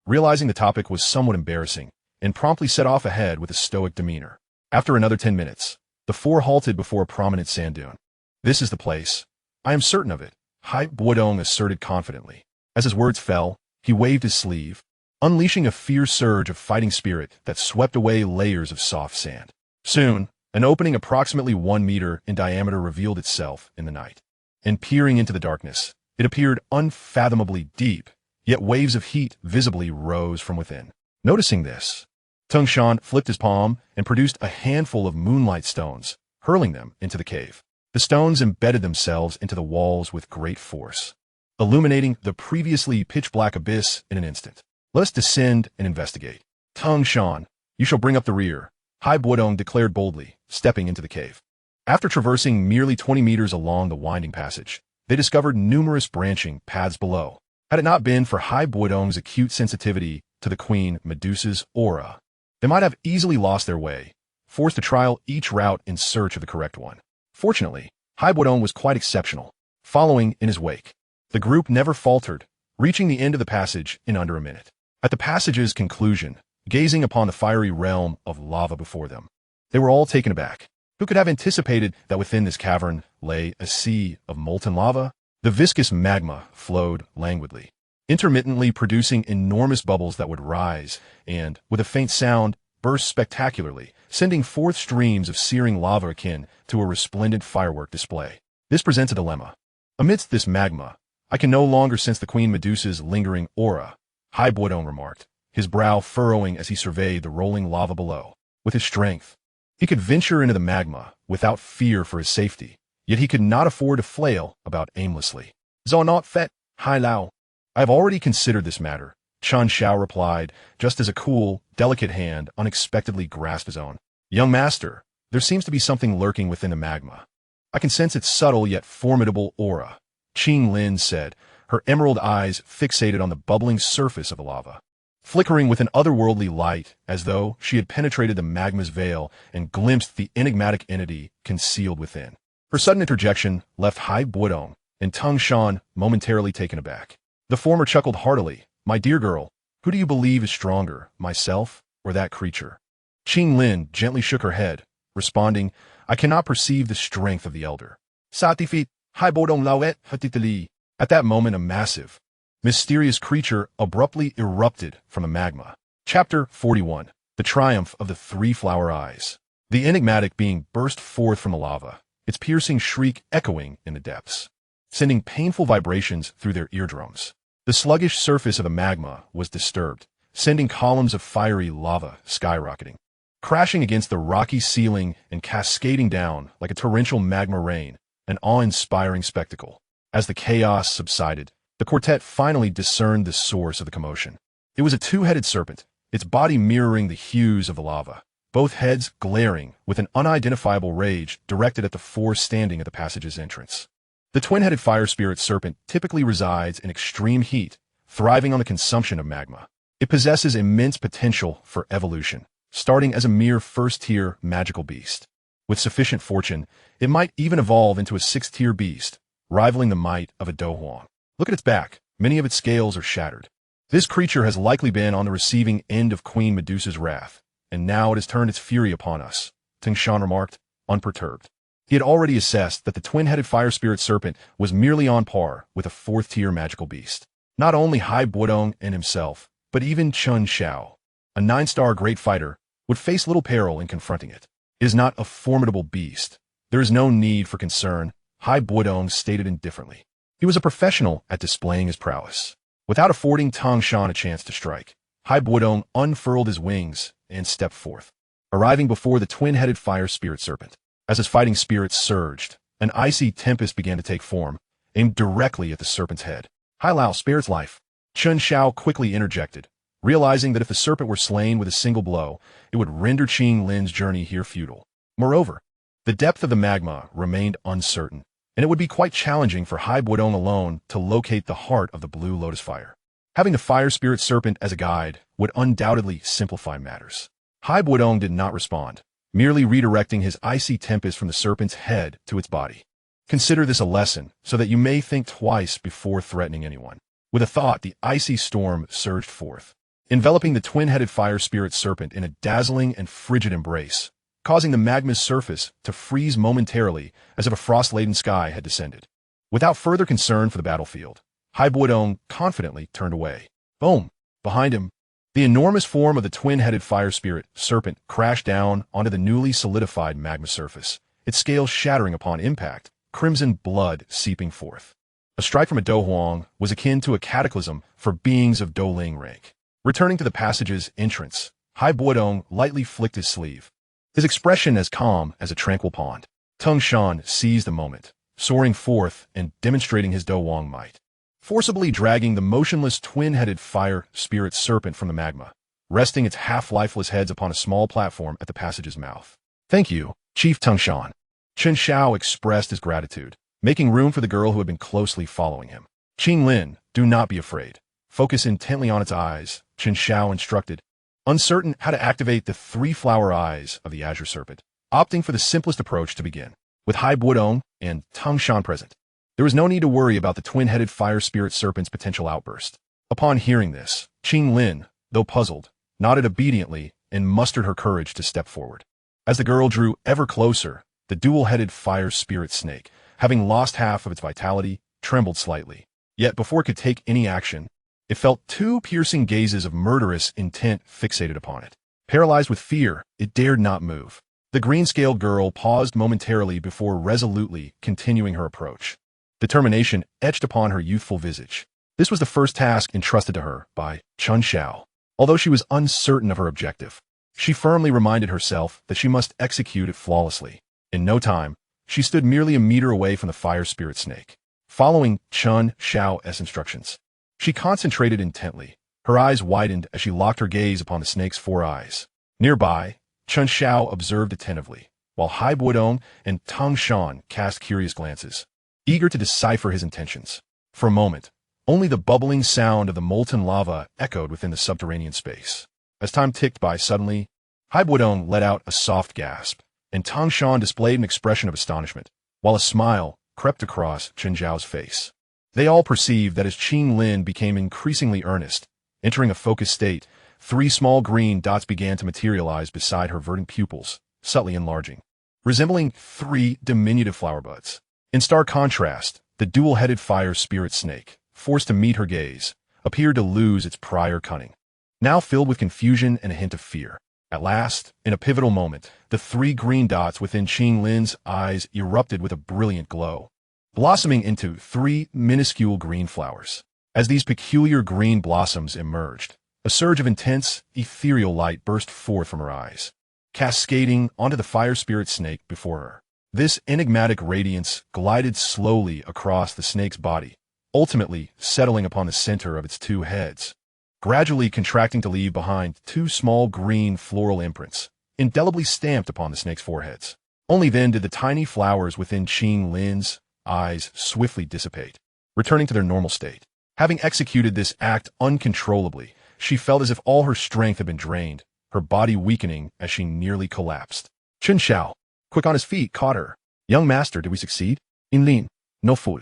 realizing the topic was somewhat embarrassing, and promptly set off ahead with a stoic demeanor. After another 10 minutes, the four halted before a prominent sand dune. This is the place. I am certain of it, Hai Buodong asserted confidently. As his words fell, he waved his sleeve, unleashing a fierce surge of fighting spirit that swept away layers of soft sand. Soon, an opening approximately 1 meter in diameter revealed itself in the night. And peering into the darkness, it appeared unfathomably deep, yet waves of heat visibly rose from within. Noticing this, Tang Shan flipped his palm and produced a handful of moonlight stones, hurling them into the cave. The stones embedded themselves into the walls with great force, illuminating the previously pitch-black abyss in an instant. Let us descend and investigate. Tang Shan, you shall bring up the rear. Hai Buodong declared boldly, stepping into the cave. After traversing merely 20 meters along the winding passage, they discovered numerous branching paths below. Had it not been for Hai Buodong's acute sensitivity to the Queen Medusa's aura, they might have easily lost their way, forced to trial each route in search of the correct one. Fortunately, Hai Buodong was quite exceptional, following in his wake. The group never faltered, reaching the end of the passage in under a minute. At the passage's conclusion, gazing upon the fiery realm of lava before them, they were all taken aback. Who could have anticipated that within this cavern lay a sea of molten lava? The viscous magma flowed languidly, intermittently producing enormous bubbles that would rise and, with a faint sound, burst spectacularly, sending forth streams of searing lava akin to a resplendent firework display. This presents a dilemma. Amidst this magma, I can no longer sense the Queen Medusa's lingering aura, Hai Buodong remarked, his brow furrowing as he surveyed the rolling lava below. With his strength, he could venture into the magma without fear for his safety, yet he could not afford to flail about aimlessly. "Zo not fet, Hai Lao. I have already considered this matter," Chen Xiao replied, just as a cool, delicate hand unexpectedly grasped his own. "Young master, there seems to be something lurking within the magma. I can sense its subtle yet formidable aura," Qing Lin said, her emerald eyes fixated on the bubbling surface of the lava, flickering with an otherworldly light as though she had penetrated the magma's veil and glimpsed the enigmatic entity concealed within. Her sudden interjection left Hai Buodong and Tung Shan momentarily taken aback. The former chuckled heartily. "My dear girl, who do you believe is stronger, myself or that creature?" Qing Lin gently shook her head, responding, "I cannot perceive the strength of the elder." "Satifit, Hai Buodong Lauet Hatitali." At that moment, a massive, mysterious creature abruptly erupted from the magma. Chapter 41. The Triumph of the Three Flower Eyes. The enigmatic being burst forth from the lava, its piercing shriek echoing in the depths, sending painful vibrations through their eardrums. The sluggish surface of the magma was disturbed, sending columns of fiery lava skyrocketing, crashing against the rocky ceiling and cascading down like a torrential magma rain, an awe-inspiring spectacle. As the chaos subsided, the quartet finally discerned the source of the commotion. It was a two-headed serpent, its body mirroring the hues of the lava, both heads glaring with an unidentifiable rage directed at the four standing at the passage's entrance. The twin-headed fire spirit serpent typically resides in extreme heat, thriving on the consumption of magma. It possesses immense potential for evolution, starting as a mere first-tier magical beast. With sufficient fortune, it might even evolve into a sixth-tier beast, rivaling the might of a Douhuang. Look at its back. Many of its scales are shattered. This creature has likely been on the receiving end of Queen Medusa's wrath, and now it has turned its fury upon us, Tung Shan remarked, unperturbed. He had already assessed that the twin-headed fire spirit serpent was merely on par with a fourth-tier magical beast. Not only Hai Buodong and himself, but even Chen Xiao, a 9-star great fighter, would face little peril in confronting it. It is not a formidable beast. There is no need for concern, Hai Buodong stated indifferently. He was a professional at displaying his prowess. Without affording Tung Shan a chance to strike, Hai Buodong unfurled his wings and stepped forth, arriving before the twin-headed fire spirit serpent. As his fighting spirits surged, an icy tempest began to take form, aimed directly at the serpent's head. "Hai Lao, spare its life," Chen Xiao quickly interjected, realizing that if the serpent were slain with a single blow, it would render Qing Lin's journey here futile. Moreover, the depth of the magma remained uncertain, and it would be quite challenging for Hai Buodong alone to locate the heart of the blue lotus fire. Having the fire spirit serpent as a guide would undoubtedly simplify matters. Hai Buodong did not respond, merely redirecting his icy tempest from the serpent's head to its body. Consider this a lesson so that you may think twice before threatening anyone. With a thought, the icy storm surged forth, enveloping the twin-headed fire spirit serpent in a dazzling and frigid embrace, causing the magma's surface to freeze momentarily as if a frost-laden sky had descended. Without further concern for the battlefield, Hai Buodong confidently turned away. Boom! Behind him, the enormous form of the twin-headed fire spirit serpent crashed down onto the newly solidified magma surface, its scales shattering upon impact, crimson blood seeping forth. A strike from a Douhuang was akin to a cataclysm for beings of Douling rank. Returning to the passage's entrance, Hai Buodong lightly flicked his sleeve, his expression as calm as a tranquil pond. Tung Shan seized the moment, soaring forth and demonstrating his Douhuang might. Forcibly dragging the motionless twin-headed fire spirit serpent from the magma, resting its half-lifeless heads upon a small platform at the passage's mouth. "Thank you, Chief Tung-shan." Chen Xiao expressed his gratitude, making room for the girl who had been closely following him. "Qing Lin, do not be afraid. Focus intently on its eyes," Chen Xiao instructed, uncertain how to activate the three-flower eyes of the Azure Serpent, opting for the simplest approach to begin. With Hai Buodong and Tung-shan present, there was no need to worry about the twin-headed fire spirit serpent's potential outburst. Upon hearing this, Qing Lin, though puzzled, nodded obediently and mustered her courage to step forward. As the girl drew ever closer, the dual-headed fire spirit snake, having lost half of its vitality, trembled slightly. Yet before it could take any action, it felt two piercing gazes of murderous intent fixated upon it. Paralyzed with fear, it dared not move. The green-scaled girl paused momentarily before resolutely continuing her approach. Determination etched upon her youthful visage. This was the first task entrusted to her by Chen Xiao. Although she was uncertain of her objective, she firmly reminded herself that she must execute it flawlessly. In no time, she stood merely a meter away from the fire spirit snake. Following Chen Xiao's instructions, she concentrated intently. Her eyes widened as she locked her gaze upon the snake's four eyes. Nearby, Chen Xiao observed attentively, while Hai Buodong and Tang Shan cast curious glances, eager to decipher his intentions. For a moment, only the bubbling sound of the molten lava echoed within the subterranean space. As time ticked by suddenly, Hai Buodong let out a soft gasp, and Tang Shan displayed an expression of astonishment, while a smile crept across Chen Xiao's face. They all perceived that as Qing Lin became increasingly earnest, entering a focused state, three small green dots began to materialize beside her verdant pupils, subtly enlarging, resembling three diminutive flower buds. In stark contrast, the dual-headed fire spirit snake, forced to meet her gaze, appeared to lose its prior cunning, now filled with confusion and a hint of fear. At last, in a pivotal moment, the three green dots within Qing Lin's eyes erupted with a brilliant glow, blossoming into three minuscule green flowers. As these peculiar green blossoms emerged, a surge of intense, ethereal light burst forth from her eyes, cascading onto the fire spirit snake before her. This enigmatic radiance glided slowly across the snake's body, ultimately settling upon the center of its two heads, gradually contracting to leave behind two small green floral imprints, indelibly stamped upon the snake's foreheads. Only then did the tiny flowers within Qing Lin's eyes swiftly dissipate, returning to their normal state. Having executed this act uncontrollably, she felt as if all her strength had been drained, her body weakening as she nearly collapsed. Chen Xiao, quick on his feet, caught her. "Young master, did we succeed?" "In Lin, no fool,"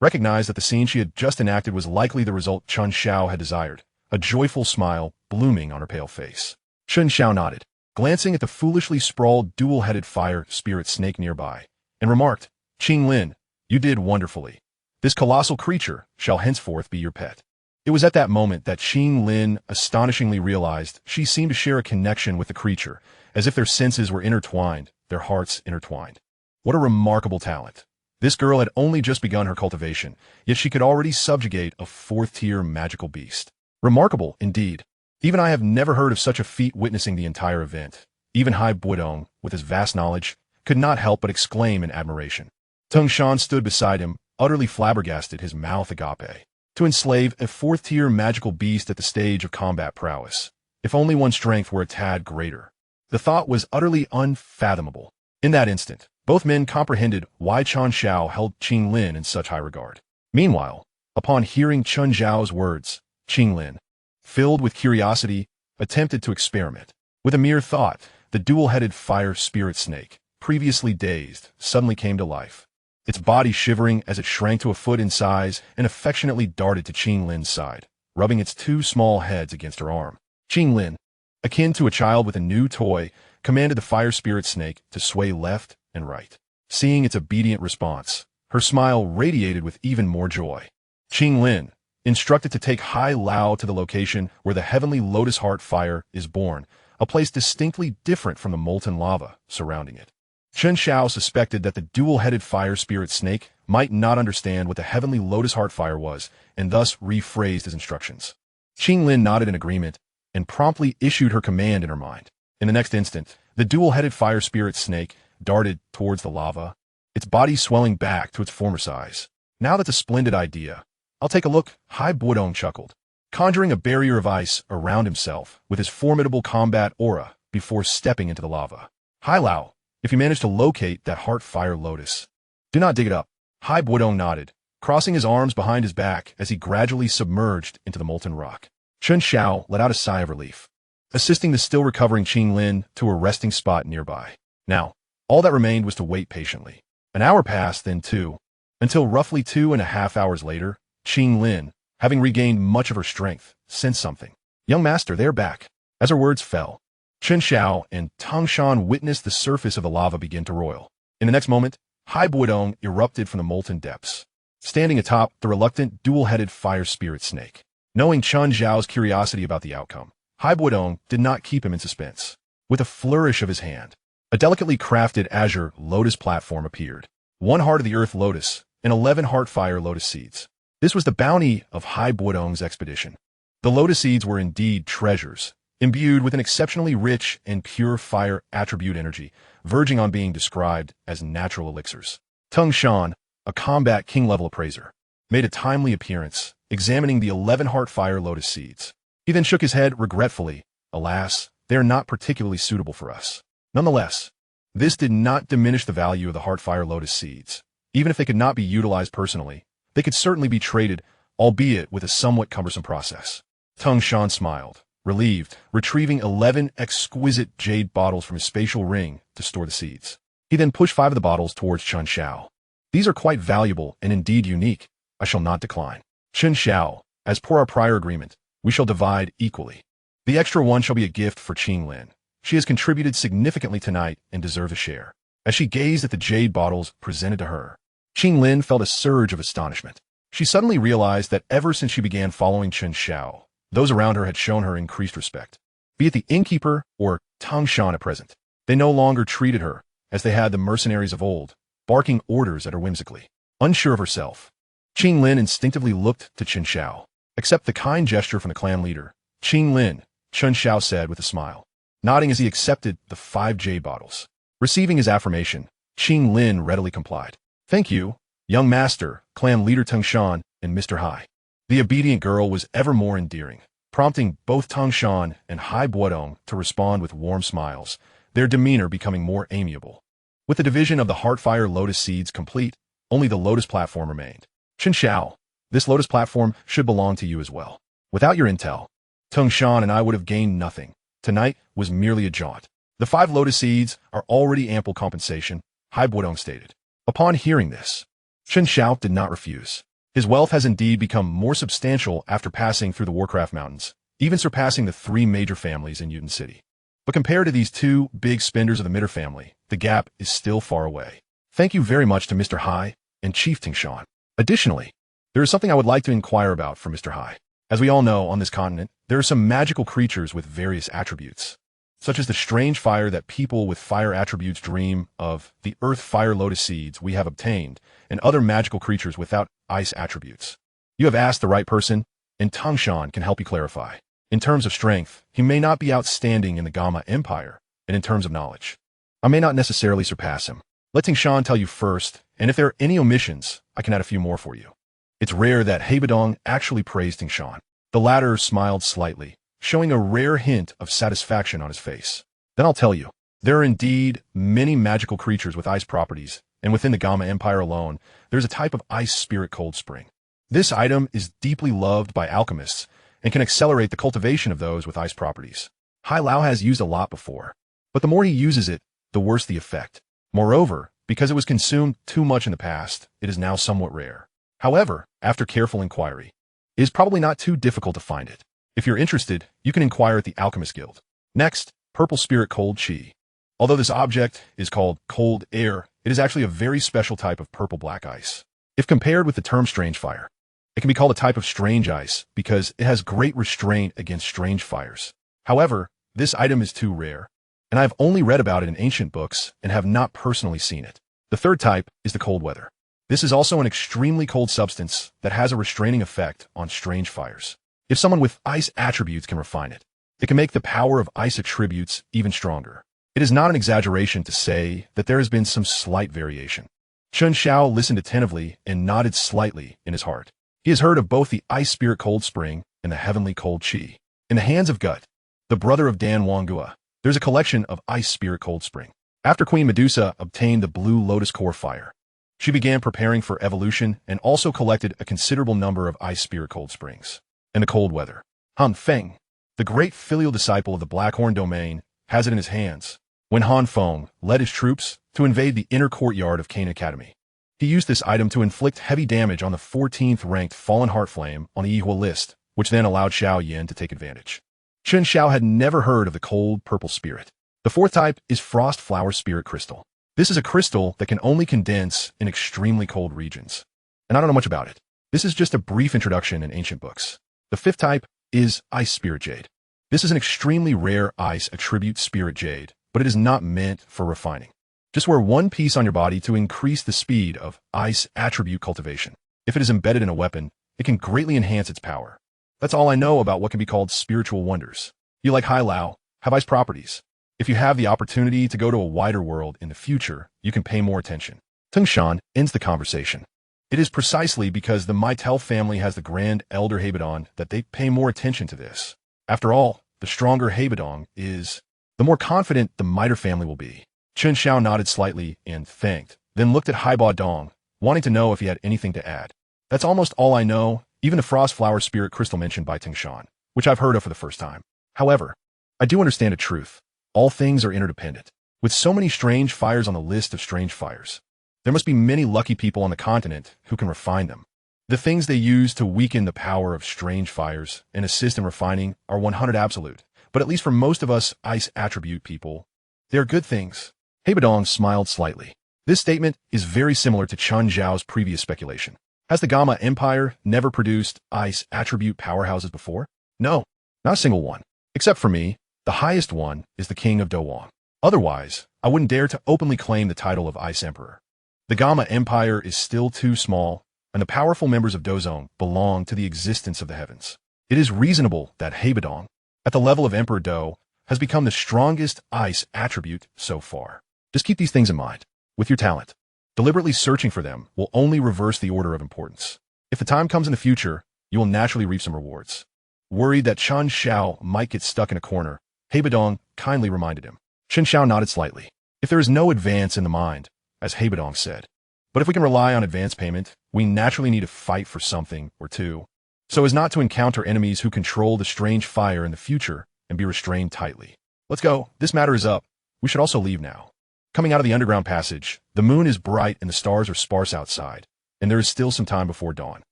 recognized that the scene she had just enacted was likely the result Chen Xiao had desired, a joyful smile blooming on her pale face. Chen Xiao nodded, glancing at the foolishly sprawled dual-headed fire spirit snake nearby, and remarked, "Qing Lin, you did wonderfully. This colossal creature shall henceforth be your pet." It was at that moment that Qing Lin astonishingly realized she seemed to share a connection with the creature, as if their senses were intertwined, their hearts intertwined. What a remarkable talent. This girl had only just begun her cultivation, yet she could already subjugate a fourth-tier magical beast. Remarkable, indeed. Even I have never heard of such a feat witnessing the entire event. Even Hai Buodong, with his vast knowledge, could not help but exclaim in admiration. Tung Shan stood beside him, utterly flabbergasted, his mouth agape. To enslave a fourth-tier magical beast at the stage of combat prowess, if only one's strength were a tad greater. The thought was utterly unfathomable. In that instant, both men comprehended why Chen Xiao held Qing Lin in such high regard. Meanwhile, upon hearing Chen Xiao's words, Qing Lin, filled with curiosity, attempted to experiment. With a mere thought, the dual-headed fire spirit snake, previously dazed, suddenly came to life, its body shivering as it shrank to a foot in size and affectionately darted to Qing Lin's side, rubbing its two small heads against her arm. Qing Lin, akin to a child with a new toy, commanded the fire spirit snake to sway left and right. Seeing its obedient response, her smile radiated with even more joy. Qing Lin, instructed to take Hai Lao to the location where the heavenly lotus heart fire is born, a place distinctly different from the molten lava surrounding it. Chen Xiao suspected that the dual-headed fire spirit snake might not understand what the heavenly lotus heart fire was, and thus rephrased his instructions. Qing Lin nodded in agreement and promptly issued her command in her mind. In the next instant, the dual-headed fire spirit snake darted towards the lava, its body swelling back to its former size. "Now that's a splendid idea. I'll take a look," Hai Buodong chuckled. conjuring a barrier of ice around himself with his formidable combat aura before stepping into the lava. Hai Lao, if you manage to locate that heart fire lotus, do not dig it up. Hai Buodong nodded, crossing his arms behind his back as he gradually submerged into the molten rock. Chen Xiao let out a sigh of relief, assisting the still recovering Qing Lin to a resting spot nearby. Now, all that remained was to wait patiently. An hour passed, then two, until roughly 2.5 hours later, Qing Lin, having regained much of her strength, sensed something. "Young master, they are back." As her words fell, Chen Xiao and Tangshan witnessed the surface of the lava begin to roil. In the next moment, Hai Buodong erupted from the molten depths, standing atop the reluctant dual-headed fire spirit snake. Knowing Chen Xiao's curiosity about the outcome, Hai Buodong did not keep him in suspense. With a flourish of his hand, a delicately crafted azure lotus platform appeared. 1 heart of the earth lotus and 11 heart fire lotus seeds. This was the bounty of Hai Buodong's expedition. The lotus seeds were indeed treasures, imbued with an exceptionally rich and pure fire attribute energy, verging on being described as natural elixirs. Tung Shan, a combat king-level appraiser, made a timely appearance, examining the 11 heart fire lotus seeds. He then shook his head regretfully. "Alas, they are not particularly suitable for us." Nonetheless, this did not diminish the value of the heart fire lotus seeds. Even if they could not be utilized personally, they could certainly be traded, albeit with a somewhat cumbersome process. Tung Shan smiled, relieved, retrieving 11 exquisite jade bottles from his spatial ring to store the seeds. He then pushed 5 of the bottles towards Chen Xiao. "These are quite valuable and indeed unique. I shall not decline." "Chen Xiao, as per our prior agreement, we shall divide equally. The extra one shall be a gift for Qing Lin. She has contributed significantly tonight and deserves a share." As she gazed at the jade bottles presented to her, Qing Lin felt a surge of astonishment. She suddenly realized that ever since she began following Chen Xiao, those around her had shown her increased respect. Be it the innkeeper or Tangshan at present, they no longer treated her as they had the mercenaries of old, barking orders at her whimsically. Unsure of herself, Qing Lin instinctively looked to Chen Xiao. "Accept the kind gesture from the clan leader, Qing Lin," Chen Xiao said with a smile, nodding as he accepted the 5 jade bottles. Receiving his affirmation, Qing Lin readily complied. "Thank you, young master, clan leader Tangshan, and Mr. Hai." The obedient girl was ever more endearing, prompting both Tangshan and Hai Buodong to respond with warm smiles, their demeanor becoming more amiable. With the division of the Heartfire lotus seeds complete, only the lotus platform remained. "Chen Xiao, this lotus platform should belong to you as well. Without your intel, Tangshan and I would have gained nothing. Tonight was merely a jaunt. The 5 lotus seeds are already ample compensation," Hai Buodong stated. Upon hearing this, Chen Xiao did not refuse. His wealth has indeed become more substantial after passing through the Warcraft Mountains, even surpassing the 3 major families in Yuten City. But compared to these 2 big spenders of the Mitter family, the gap is still far away. "Thank you very much to Mr. Hai and Chief Tangshan. Additionally, there is something I would like to inquire about for Mr. Hai. As we all know, on this continent, there are some magical creatures with various attributes, such as the strange fire that people with fire attributes dream of, the earth fire lotus seeds we have obtained, and other magical creatures without ice attributes. You have asked the right person, and Tangshan can help you clarify. In terms of strength, he may not be outstanding in the Gamma Empire, and in terms of knowledge, I may not necessarily surpass him. Let Tangshan tell you first, and if there are any omissions, I can add a few more for you." It's rare that Hai Buodong actually praised Tangshan. The latter smiled slightly, showing a rare hint of satisfaction on his face. "Then I'll tell you. There are indeed many magical creatures with ice properties, and within the Gamma Empire alone, there's a type of ice spirit cold spring. This item is deeply loved by alchemists and can accelerate the cultivation of those with ice properties. Hai Lao has used a lot before, but the more he uses it, the worse the effect. Moreover, because it was consumed too much in the past, it is now somewhat rare. However, after careful inquiry, it is probably not too difficult to find it. If you're interested, you can inquire at the Alchemist Guild." Next, Purple Spirit Cold Chi. Although this object is called cold air, it is actually a very special type of purple black ice. If compared with the term strange fire, it can be called a type of strange ice because it has great restraint against strange fires. However, this item is too rare, and I have only read about it in ancient books and have not personally seen it. The third type is the cold weather. This is also an extremely cold substance that has a restraining effect on strange fires. If someone with ice attributes can refine it, it can make the power of ice attributes even stronger. It is not an exaggeration to say that there has been some slight variation. Chen Xiao listened attentively and nodded slightly in his heart. He has heard of both the ice spirit cold spring and the heavenly cold chi. In the hands of Gut, the brother of Dan Wangua, there's a collection of ice spirit cold spring. After Queen Medusa obtained the blue lotus core fire, she began preparing for evolution and also collected a considerable number of ice spirit cold springs. In the cold weather, Han Feng, the great filial disciple of the Blackhorn domain, has it in his hands. When Han Feng led his troops to invade the inner courtyard of Kane Academy, he used this item to inflict heavy damage on the 14th ranked Fallen Heart Flame on the Yihua list, which then allowed Xiao Yin to take advantage. Chen Xiao had never heard of the cold purple spirit. The fourth type is Frost Flower Spirit Crystal. This is a crystal that can only condense in extremely cold regions. And I don't know much about it. This is just a brief introduction in ancient books. The fifth type is Ice Spirit Jade. This is an extremely rare ice attribute spirit jade, but it is not meant for refining. Just wear one piece on your body to increase the speed of ice attribute cultivation. If it is embedded in a weapon, it can greatly enhance its power. That's all I know about what can be called spiritual wonders. You like Hai Lao, have ice properties. If you have the opportunity to go to a wider world in the future, you can pay more attention. Tung Shan ends the conversation. It is precisely because the Maitel family has the Grand Elder Hebadong that they pay more attention to this. After all, the stronger Hebadong is, the more confident the Miter family will be. Chen Xiao nodded slightly and thanked, then looked at Haiba Dong, wanting to know if he had anything to add. That's almost all I know, even the Frost Flower Spirit Crystal mentioned by Tung Shan, which I've heard of for the first time. However, I do understand a truth. All things are interdependent. With so many strange fires on the list of strange fires, there must be many lucky people on the continent who can refine them. The things they use to weaken the power of strange fires and assist in refining are 100 absolute, but at least for most of us ice attribute people, they are good things. Hebadong smiled slightly. This statement is very similar to Chen Xiao's previous speculation. Has the Gamma Empire never produced ice attribute powerhouses before? No, not a single one. Except for me, the highest one is the King of Dowang. Otherwise, I wouldn't dare to openly claim the title of Ice Emperor. The Gamma Empire is still too small, and the powerful members of Dozong belong to the existence of the heavens. It is reasonable that Hebadong, at the level of Emperor Do, has become the strongest ice attribute so far. Just keep these things in mind. With your talent, deliberately searching for them will only reverse the order of importance. If the time comes in the future, you will naturally reap some rewards. Worried that Chen Xiao might get stuck in a corner, Hebadong kindly reminded him. Chen Xiao nodded slightly. If there is no advance in the mind, as Hebadong said, but if we can rely on advance payment, we naturally need to fight for something or two, so as not to encounter enemies who control the strange fire in the future and be restrained tightly. Let's go. This matter is up. We should also leave now. Coming out of the underground passage, the moon is bright and the stars are sparse outside, and there is still some time before dawn.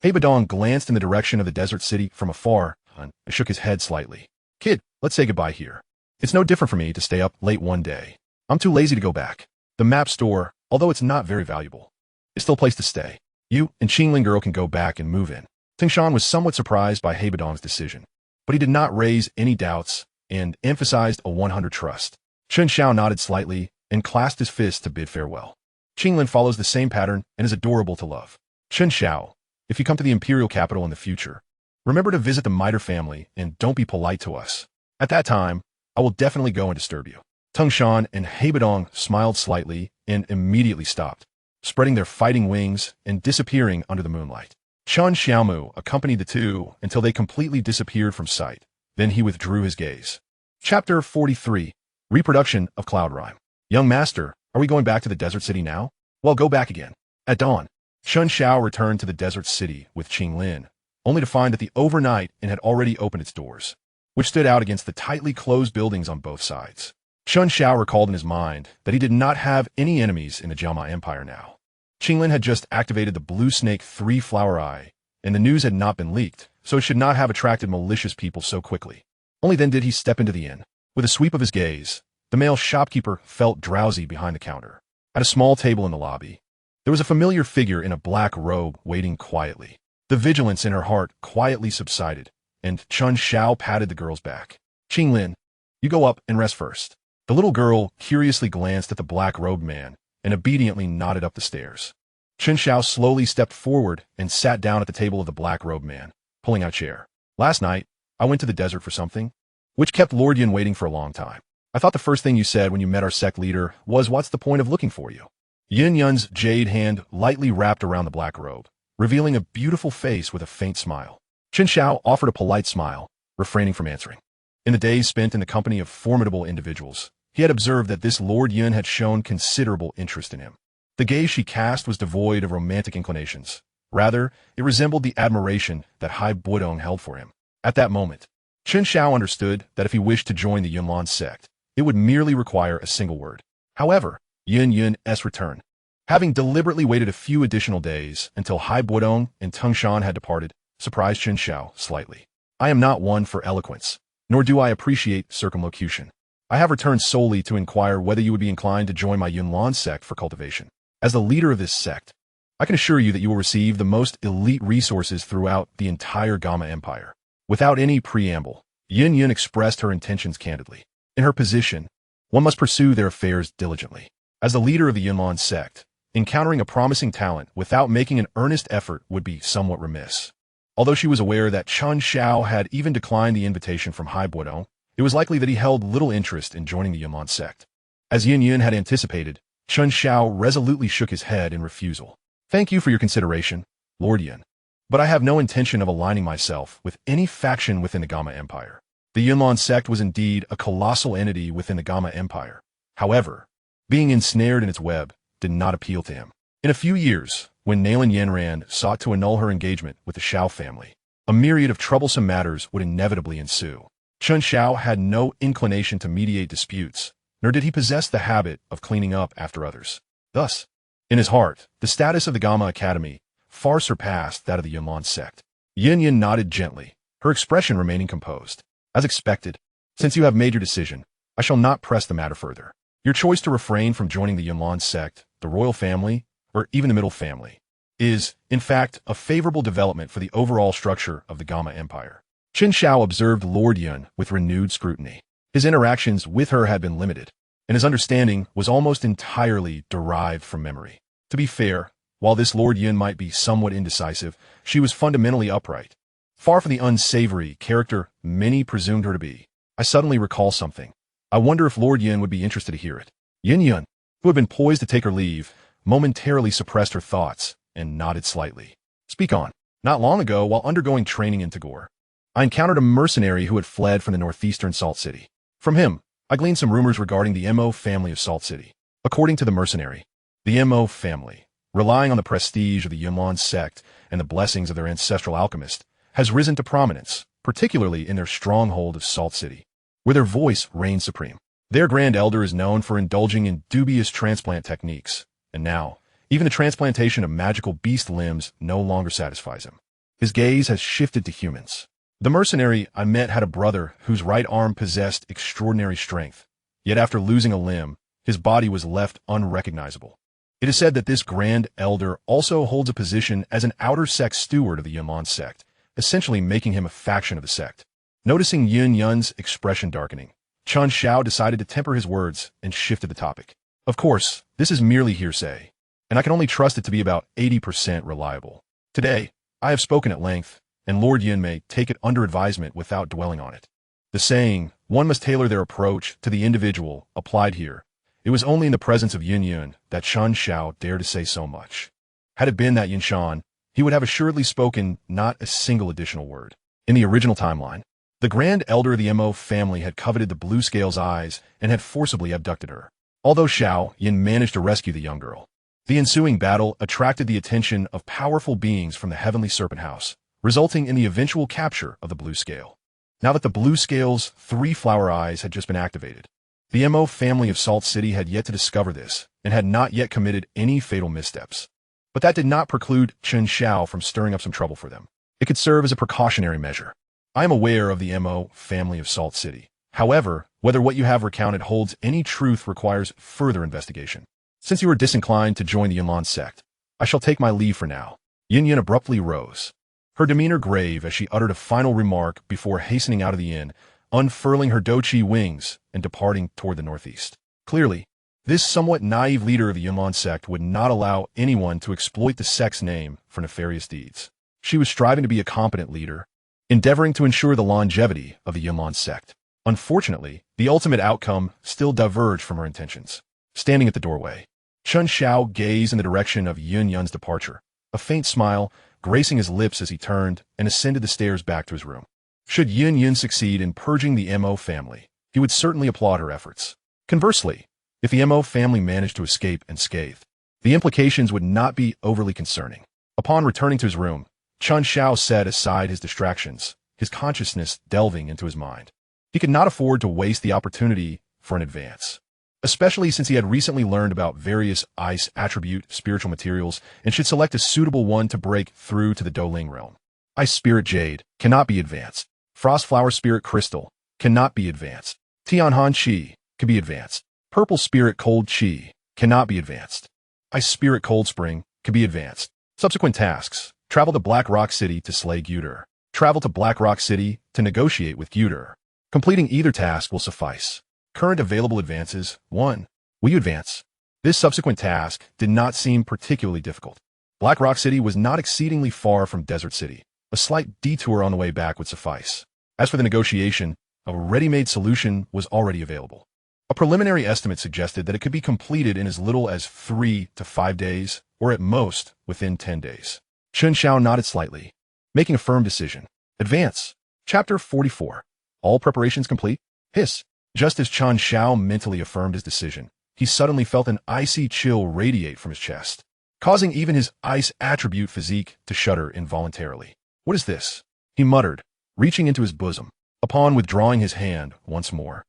Hebadong glanced in the direction of the desert city from afar and shook his head slightly. Kid, let's say goodbye here. It's no different for me to stay up late one day. I'm too lazy to go back. The map store, although it's not very valuable, is still a place to stay. You and Qingling girl can go back and move in. Tingshan was somewhat surprised by Hebadong's decision, but he did not raise any doubts and emphasized a 100 trust. Chen Xiao nodded slightly and clasped his fist to bid farewell. Qinglin follows the same pattern and is adorable to love. Chen Xiao, if you come to the imperial capital in the future, remember to visit the Miter family and don't be polite to us. At that time, I will definitely go and disturb you. Tingshan and Hebadong smiled slightly and immediately stopped, spreading their fighting wings and disappearing under the moonlight. Chen Xiaomu accompanied the two until they completely disappeared from sight. Then he withdrew his gaze. Chapter 43. Reproduction of Cloud Rhyme. Young master, are we going back to the desert city now? Well, go back again. At dawn, Chen Xiao returned to the desert city with Qinglin, only to find that the overnight inn had already opened its doors, which stood out against the tightly closed buildings on both sides. Chen Xiao recalled in his mind that he did not have any enemies in the Jiama Empire now. Qinglin had just activated the Blue Snake 3-flower eye, and the news had not been leaked, so it should not have attracted malicious people so quickly. Only then did he step into the inn. With a sweep of his gaze, the male shopkeeper felt drowsy behind the counter. At a small table in the lobby, there was a familiar figure in a black robe waiting quietly. The vigilance in her heart quietly subsided, and Chen Xiao patted the girl's back. Qinglin, you go up and rest first. The little girl curiously glanced at the black-robed man and obediently nodded up the stairs. Chen Xiao slowly stepped forward and sat down at the table of the black-robed man, pulling out a chair. Last night, I went to the desert for something, which kept Lord Yin waiting for a long time. I thought the first thing you said when you met our sect leader was, what's the point of looking for you? Yin Yun's jade hand lightly wrapped around the black robe, revealing a beautiful face with a faint smile. Chen Xiao offered a polite smile, refraining from answering. In the days spent in the company of formidable individuals, he had observed that this Lord Yun had shown considerable interest in him. The gaze she cast was devoid of romantic inclinations. Rather, it resembled the admiration that Hai Buodong held for him. At that moment, Chen Xiao understood that if he wished to join the Yunlan sect, it would merely require a single word. However, Yun's return. Having deliberately waited a few additional days until Hai Buodong and Tangshan had departed, surprised Chen Xiao slightly. I am not one for eloquence, nor do I appreciate circumlocution. I have returned solely to inquire whether you would be inclined to join my Yunlan sect for cultivation. As the leader of this sect, I can assure you that you will receive the most elite resources throughout the entire Gamma Empire. Without any preamble, Yun expressed her intentions candidly. In her position, one must pursue their affairs diligently. As the leader of the Yunlan sect, encountering a promising talent without making an earnest effort would be somewhat remiss. Although she was aware that Chen Xiao had even declined the invitation from Hai Buodong, it was likely that he held little interest in joining the Yunlan sect. As Yun had anticipated, Chen Xiao resolutely shook his head in refusal. Thank you for your consideration, Lord Yun. But I have no intention of aligning myself with any faction within the Gamma Empire. The Yunlan sect was indeed a colossal entity within the Gamma Empire. However, being ensnared in its web did not appeal to him. In a few years, when Nalan Yanran sought to annul her engagement with the Xiao family, a myriad of troublesome matters would inevitably ensue. Chen Xiao had no inclination to mediate disputes, nor did he possess the habit of cleaning up after others. Thus, in his heart, the status of the Gamma Academy far surpassed that of the Yunlan sect. Yun nodded gently, her expression remaining composed. As expected, since you have made your decision, I shall not press the matter further. Your choice to refrain from joining the Yunlan sect, the royal family, or even the middle family, is, in fact, a favorable development for the overall structure of the Gamma Empire. Chen Xiao observed Lord Yun with renewed scrutiny. His interactions with her had been limited, and his understanding was almost entirely derived from memory. To be fair, while this Lord Yun might be somewhat indecisive, she was fundamentally upright, far from the unsavory character many presumed her to be. I suddenly recall something. I wonder if Lord Yun would be interested to hear it. Yun, who had been poised to take her leave, momentarily suppressed her thoughts and nodded slightly. Speak on. Not long ago, while undergoing training in Tagore, I encountered a mercenary who had fled from the northeastern Salt City. From him, I gleaned some rumors regarding the Mo family of Salt City. According to the mercenary, the Mo family, relying on the prestige of the Yunlan sect and the blessings of their ancestral alchemist, has risen to prominence, particularly in their stronghold of Salt City, where their voice reigns supreme. Their grand elder is known for indulging in dubious transplant techniques, and now, even the transplantation of magical beast limbs no longer satisfies him. His gaze has shifted to humans. The mercenary I met had a brother whose right arm possessed extraordinary strength, yet after losing a limb, his body was left unrecognizable. It is said that this grand elder also holds a position as an outer sect steward of the Yunlan sect, essentially making him a faction of the sect. Noticing Yun's expression darkening, Chen Xiao decided to temper his words and shifted the topic. Of course, this is merely hearsay, and I can only trust it to be about 80% reliable. Today, I have spoken at length, and Lord Yun may take it under advisement without dwelling on it. The saying, one must tailor their approach to the individual, applied here. It was only in the presence of Yun that Chen Xiao dared to say so much. Had it been that Yunshan, he would have assuredly spoken not a single additional word. In the original timeline, the grand elder of the Mo family had coveted the blue scale's eyes and had forcibly abducted her. Although Xiao Yin managed to rescue the young girl, the ensuing battle attracted the attention of powerful beings from the Heavenly Serpent House, resulting in the eventual capture of the blue scale. Now that the blue scale's 3 flower eyes had just been activated, the Mo family of Salt City had yet to discover this and had not yet committed any fatal missteps. But that did not preclude Chen Xiao from stirring up some trouble for them. It could serve as a precautionary measure. I am aware of the Mo family of Salt City. However, whether what you have recounted holds any truth requires further investigation. Since you are disinclined to join the Yunlan sect, I shall take my leave for now. Yun abruptly rose, her demeanor grave as she uttered a final remark before hastening out of the inn, unfurling her Douqi wings and departing toward the northeast. Clearly, this somewhat naive leader of the Yunlan sect would not allow anyone to exploit the sect's name for nefarious deeds. She was striving to be a competent leader, endeavoring to ensure the longevity of the Yunlan sect. Unfortunately, the ultimate outcome still diverged from her intentions. Standing at the doorway, Chen Xiao gazed in the direction of Yun's departure. A faint smile gracing his lips as he turned and ascended the stairs back to his room. Should Yin Yun succeed in purging the Mo family, he would certainly applaud her efforts. Conversely, if the Mo family managed to escape unscathed, the implications would not be overly concerning. Upon returning to his room, Chen Xiao set aside his distractions, his consciousness delving into his mind. He could not afford to waste the opportunity for an advance, especially since he had recently learned about various ice attribute spiritual materials and should select a suitable one to break through to the Douling realm. Ice Spirit Jade cannot be advanced. Frost Flower Spirit Crystal cannot be advanced. Tianhan Qi can be advanced. Purple Spirit Cold Qi cannot be advanced. Ice Spirit Cold Spring can be advanced. Subsequent tasks: travel to Black Rock City to slay Gyuder. Travel to Black Rock City to negotiate with Gyuder. Completing either task will suffice. Current available advances: 1. Will you advance? This subsequent task did not seem particularly difficult. Black Rock City was not exceedingly far from Desert City. A slight detour on the way back would suffice. As for the negotiation, a ready-made solution was already available. A preliminary estimate suggested that it could be completed in as little as 3 to 5 days, or at most, within 10 days. Chen Xiao nodded slightly, making a firm decision. Advance. Chapter 44. All preparations complete? Hiss. Just as Chen Xiao mentally affirmed his decision, he suddenly felt an icy chill radiate from his chest, causing even his ice attribute physique to shudder involuntarily. What is this? He muttered, reaching into his bosom. Upon withdrawing his hand once more,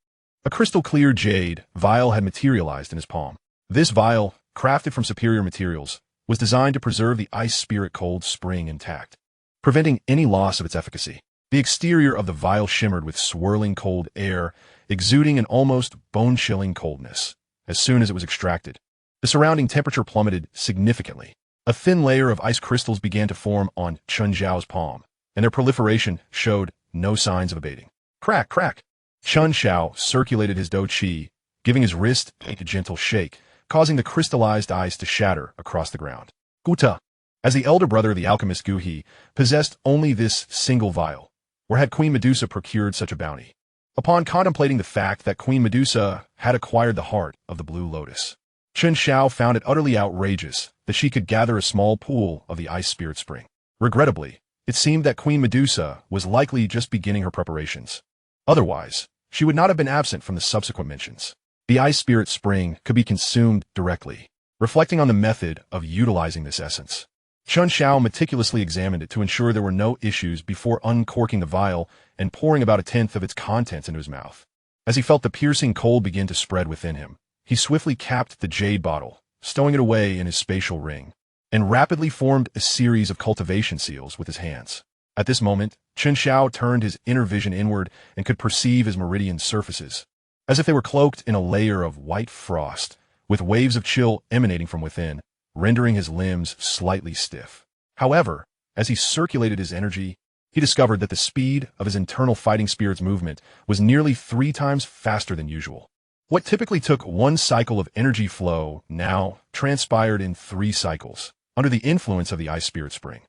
a crystal-clear jade vial had materialized in his palm. This vial, crafted from superior materials, was designed to preserve the ice spirit cold spring intact, preventing any loss of its efficacy. The exterior of the vial shimmered with swirling cold air, exuding an almost bone-chilling coldness. As soon as it was extracted, the surrounding temperature plummeted significantly. A thin layer of ice crystals began to form on Chen Xiao's palm, and their proliferation showed no signs of abating. Crack, crack! Chen Xiao circulated his Douqi, giving his wrist a gentle shake, causing the crystallized ice to shatter across the ground. Guta, as the elder brother of the alchemist Guhi, possessed only this single vial, or had Queen Medusa procured such a bounty? Upon contemplating the fact that Queen Medusa had acquired the heart of the Blue Lotus, Chen Xiao found it utterly outrageous that she could gather a small pool of the ice spirit spring. Regrettably, it seemed that Queen Medusa was likely just beginning her preparations. Otherwise, she would not have been absent from the subsequent mentions. The ice spirit spring could be consumed directly. Reflecting on the method of utilizing this essence, Chen Xiao meticulously examined it to ensure there were no issues before uncorking the vial and pouring about 1/10 of its contents into his mouth. As he felt the piercing cold begin to spread within him, he swiftly capped the jade bottle, stowing it away in his spatial ring, and rapidly formed a series of cultivation seals with his hands. At this moment, Chen Xiao turned his inner vision inward and could perceive his meridian surfaces, as if they were cloaked in a layer of white frost, with waves of chill emanating from within, rendering his limbs slightly stiff. However, as he circulated his energy, he discovered that the speed of his internal fighting spirit's movement was nearly 3 times faster than usual. What typically took 1 cycle of energy flow now transpired in 3 cycles, under the influence of the ice spirit spring.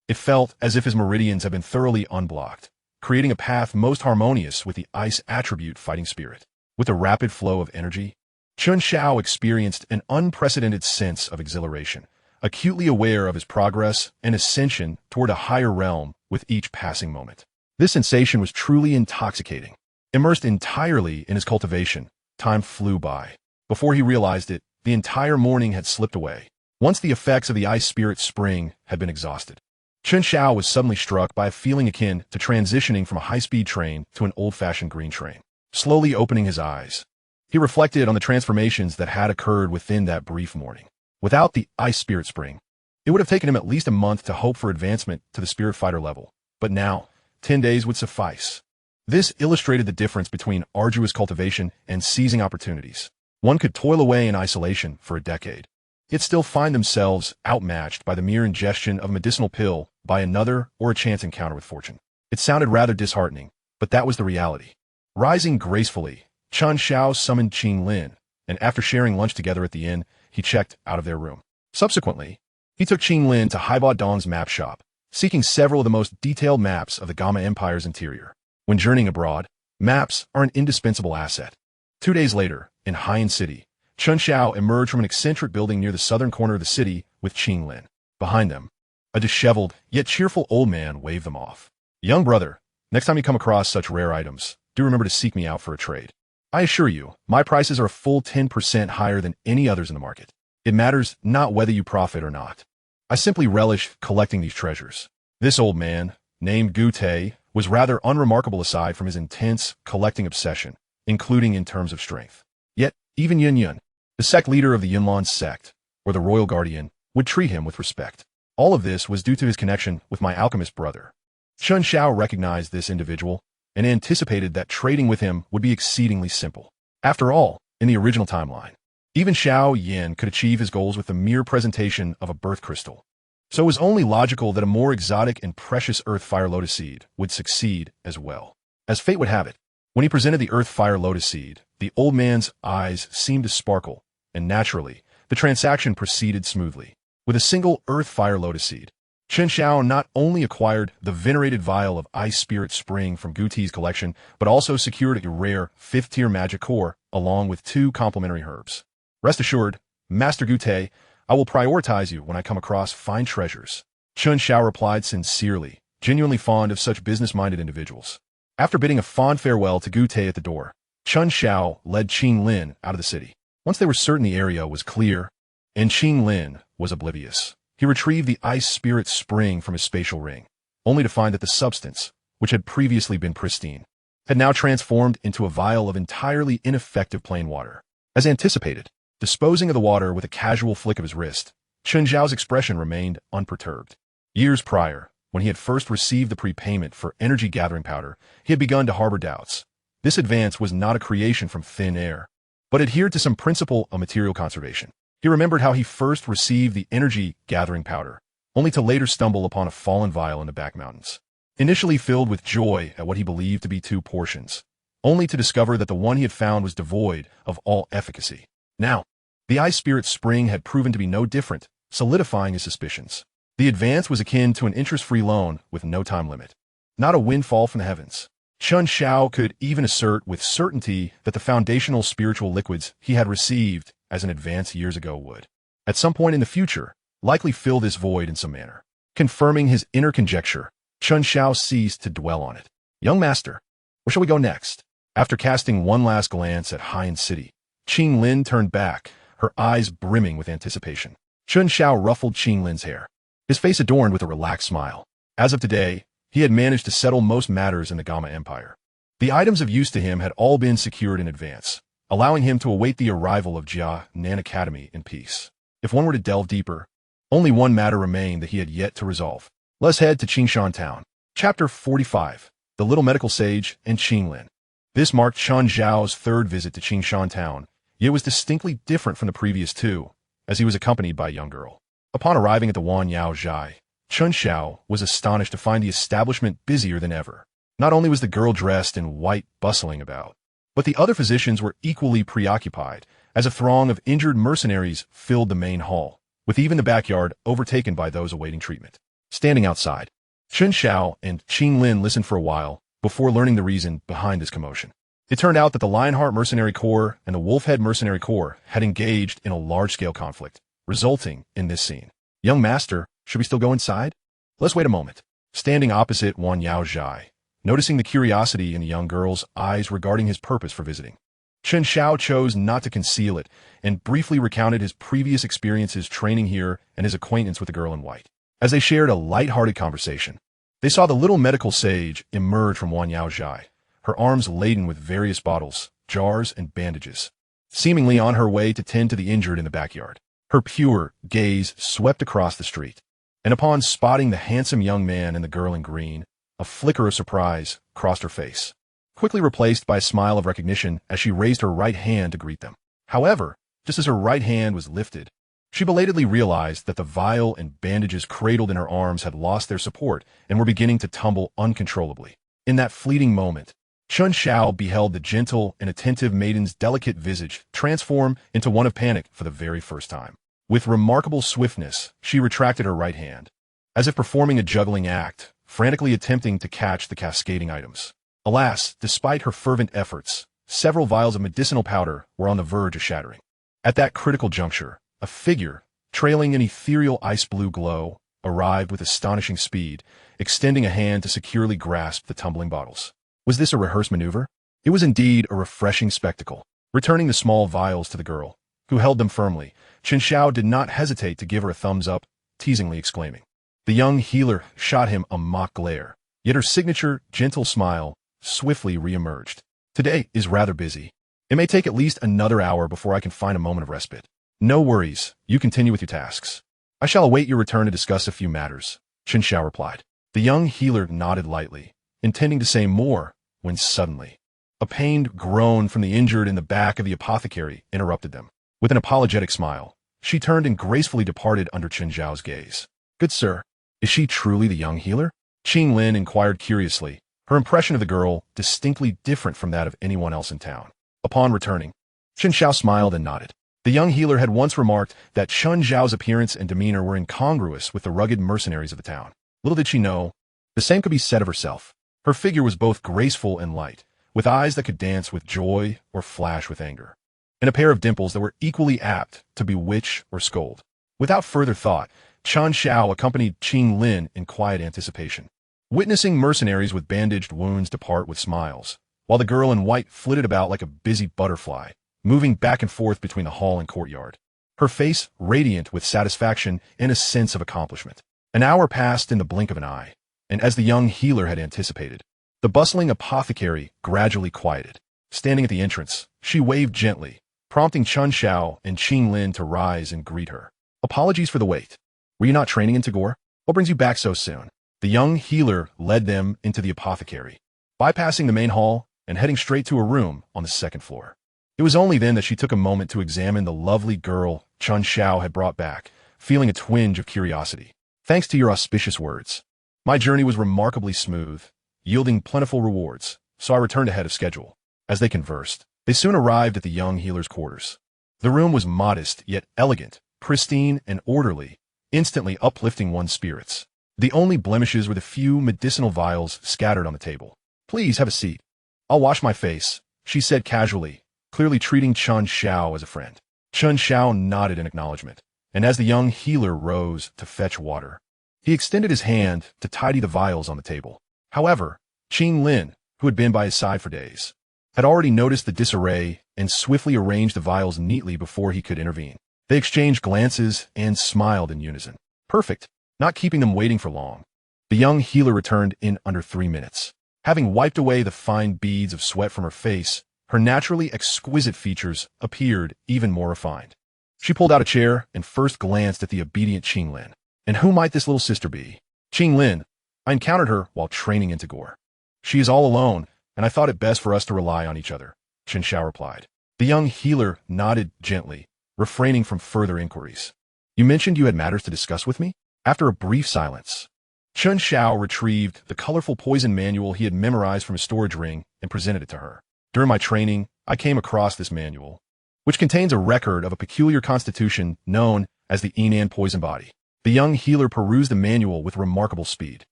It felt as if his meridians had been thoroughly unblocked, creating a path most harmonious with the ice attribute fighting spirit. With a rapid flow of energy, Chen Xiao experienced an unprecedented sense of exhilaration, acutely aware of his progress and ascension toward a higher realm with each passing moment. This sensation was truly intoxicating. Immersed entirely in his cultivation, time flew by. Before he realized it, the entire morning had slipped away. Once the effects of the ice spirit spring had been exhausted, Chen Xiao was suddenly struck by a feeling akin to transitioning from a high-speed train to an old-fashioned green train. Slowly opening his eyes, he reflected on the transformations that had occurred within that brief morning. Without the ice spirit spring, it would have taken him at least a month to hope for advancement to the spirit fighter level. But now, 10 days would suffice. This illustrated the difference between arduous cultivation and seizing opportunities. One could toil away in isolation for a decade, yet still find themselves outmatched by the mere ingestion of a medicinal pill by another or a chance encounter with fortune. It sounded rather disheartening, but that was the reality. Rising gracefully, Chen Xiao summoned Qing Lin, and after sharing lunch together at the inn, he checked out of their room. Subsequently, he took Qing Lin to Haiba Dong's map shop, seeking several of the most detailed maps of the Gamma Empire's interior. When journeying abroad, maps are an indispensable asset. 2 days later, in Haiyan City, Chen Xiao emerged from an eccentric building near the southern corner of the city with Qing Lin. Behind them, A disheveled, yet cheerful old man waved them off. Young brother, next time you come across such rare items, do remember to seek me out for a trade. I assure you, my prices are a full 10% higher than any others in the market. It matters not whether you profit or not. I simply relish collecting these treasures. This old man, named Douqi, was rather unremarkable aside from his intense collecting obsession, including in terms of strength. Yet, even Yin Yun, the sect leader of the Yunlan sect, or the royal guardian, would treat him with respect. All of this was due to his connection with my alchemist brother. Chen Xiao recognized this individual and anticipated that trading with him would be exceedingly simple. After all, in the original timeline, even Xiao Yin could achieve his goals with the mere presentation of a birth crystal. So it was only logical that a more exotic and precious earth fire lotus seed would succeed as well. As fate would have it, when he presented the earth fire lotus seed, the old man's eyes seemed to sparkle, and naturally, the transaction proceeded smoothly. With a single earth fire lotus seed, Chen Xiao not only acquired the venerated vial of Ice Spirit Spring from Douqi's collection, but also secured a rare 5th-tier magic core, along with 2 complementary herbs. Rest assured, Master Douqi, I will prioritize you when I come across fine treasures. Chen Xiao replied sincerely, genuinely fond of such business-minded individuals. After bidding a fond farewell to Douqi at the door, Chen Xiao led Qing Lin out of the city. Once they were certain the area was clear, and Qing Lin was oblivious, he retrieved the Ice Spirit Spring from his spatial ring, only to find that the substance, which had previously been pristine, had now transformed into a vial of entirely ineffective plain water. As anticipated, disposing of the water with a casual flick of his wrist, Chen Xiao's expression remained unperturbed. Years prior, when he had first received the prepayment for energy gathering powder, he had begun to harbor doubts. This advance was not a creation from thin air, but adhered to some principle of material conservation. He remembered how he first received the energy gathering powder, only to later stumble upon a fallen vial in the back mountains. Initially filled with joy at what he believed to be 2 portions, only to discover that the one he had found was devoid of all efficacy. Now, the Ice Spirit Spring had proven to be no different, solidifying his suspicions. The advance was akin to an interest-free loan with no time limit, not a windfall from the heavens. Chen Xiao could even assert with certainty that the foundational spiritual liquids he had received as an advance years ago would, at some point in the future, likely fill this void in some manner. Confirming his inner conjecture, Chen Xiao ceased to dwell on it. Young master, where shall we go next? After casting one last glance at Haiyan City, Qing Lin turned back, her eyes brimming with anticipation. Chen Xiao ruffled Qing Lin's hair, his face adorned with a relaxed smile. As of today, he had managed to settle most matters in the Gamma Empire. The items of use to him had all been secured in advance, allowing him to await the arrival of Jia Nan Academy in peace. If one were to delve deeper, only one matter remained that he had yet to resolve. Let's head to Qingshan Town. Chapter 45. The Little Medical Sage and Qing Lin. This marked Chen Xiao's 3rd visit to Qingshan Town, yet was distinctly different from the previous 2, as he was accompanied by a young girl. Upon arriving at the Wanyao Zhai, Chen Xiao was astonished to find the establishment busier than ever. Not only was the girl dressed in white bustling about, but the other physicians were equally preoccupied, as a throng of injured mercenaries filled the main hall, with even the backyard overtaken by those awaiting treatment. Standing outside, Chen Xiao and Qing Lin listened for a while before learning the reason behind this commotion. It turned out that the Lionheart Mercenary Corps and the Wolfhead Mercenary Corps had engaged in a large-scale conflict, resulting in this scene. Young master, should we still go inside? Let's wait a moment. Standing opposite Wanyao Zhai, noticing the curiosity in the young girl's eyes regarding his purpose for visiting, Chen Xiao chose not to conceal it and briefly recounted his previous experiences training here and his acquaintance with the girl in white. As they shared a light-hearted conversation, they saw the little medical sage emerge from Wanyao Zhai, her arms laden with various bottles, jars, and bandages, seemingly on her way to tend to the injured in the backyard. Her pure gaze swept across the street, and upon spotting the handsome young man and the girl in green, a flicker of surprise crossed her face, quickly replaced by a smile of recognition as she raised her right hand to greet them. However, just as her right hand was lifted, she belatedly realized that the vial and bandages cradled in her arms had lost their support and were beginning to tumble uncontrollably. In that fleeting moment, Chen Xiao beheld the gentle and attentive maiden's delicate visage transform into one of panic for the very first time. With remarkable swiftness, she retracted her right hand, as if performing a juggling act, frantically attempting to catch the cascading items. Alas, despite her fervent efforts, several vials of medicinal powder were on the verge of shattering. At that critical juncture, a figure, trailing an ethereal ice-blue glow, arrived with astonishing speed, extending a hand to securely grasp the tumbling bottles. Was this a rehearsed maneuver? It was indeed a refreshing spectacle. Returning the small vials to the girl, who held them firmly, Chen Xiao did not hesitate to give her a thumbs up, teasingly exclaiming. The young healer shot him a mock glare, yet her signature, gentle smile swiftly re-emerged. Today is rather busy. It may take at least another hour before I can find a moment of respite. No worries, you continue with your tasks. I shall await your return to discuss a few matters, Chen Xiao replied. The young healer nodded lightly, intending to say more, when suddenly, a pained groan from the injured in the back of the apothecary interrupted them. With an apologetic smile, she turned and gracefully departed under Chen Xiao's gaze. Good sir, is she truly the young healer? Qing Lin inquired curiously, her impression of the girl distinctly different from that of anyone else in town. Upon returning, Chen Xiao smiled and nodded. The young healer had once remarked that Chen Xiao's appearance and demeanor were incongruous with the rugged mercenaries of the town. Little did she know, the same could be said of herself. Her figure was both graceful and light, with eyes that could dance with joy or flash with anger, and a pair of dimples that were equally apt to bewitch or scold. Without further thought, Chen Xiao accompanied Qing Lin in quiet anticipation, witnessing mercenaries with bandaged wounds depart with smiles, while the girl in white flitted about like a busy butterfly, moving back and forth between the hall and courtyard, her face radiant with satisfaction and a sense of accomplishment. An hour passed in the blink of an eye, and as the young healer had anticipated, the bustling apothecary gradually quieted. Standing at the entrance, she waved gently, prompting Chen Xiao and Qing Lin to rise and greet her. Apologies for the wait. Were you not training in Tagore? What brings you back so soon? The young healer led them into the apothecary, bypassing the main hall and heading straight to a room on the second floor. It was only then that she took a moment to examine the lovely girl Chen Xiao had brought back, feeling a twinge of curiosity. Thanks to your auspicious words, my journey was remarkably smooth, yielding plentiful rewards, so I returned ahead of schedule. As they conversed, they soon arrived at the young healer's quarters. The room was modest yet elegant, pristine and orderly, instantly uplifting one's spirits. The only blemishes were the few medicinal vials scattered on the table. Please have a seat. I'll wash my face, she said casually, clearly treating Chen Xiao as a friend. Chen Xiao nodded in acknowledgement, and as the young healer rose to fetch water, he extended his hand to tidy the vials on the table. However, Qing Lin, who had been by his side for days, had already noticed the disarray and swiftly arranged the vials neatly before he could intervene. They exchanged glances and smiled in unison. Perfect, not keeping them waiting for long. The young healer returned in under 3 minutes. Having wiped away the fine beads of sweat from her face, her naturally exquisite features appeared even more refined. She pulled out a chair and first glanced at the obedient Qing Lin. And who might this little sister be? Qing Lin, I encountered her while training in Tagore. She is all alone, and I thought it best for us to rely on each other, Chen Xiao replied. The young healer nodded gently, refraining from further inquiries. You mentioned you had matters to discuss with me? After a brief silence, Chen Xiao retrieved the colorful poison manual he had memorized from his storage ring and presented it to her. During my training, I came across this manual, which contains a record of a peculiar constitution known as the Yinan poison body. The young healer perused the manual with remarkable speed.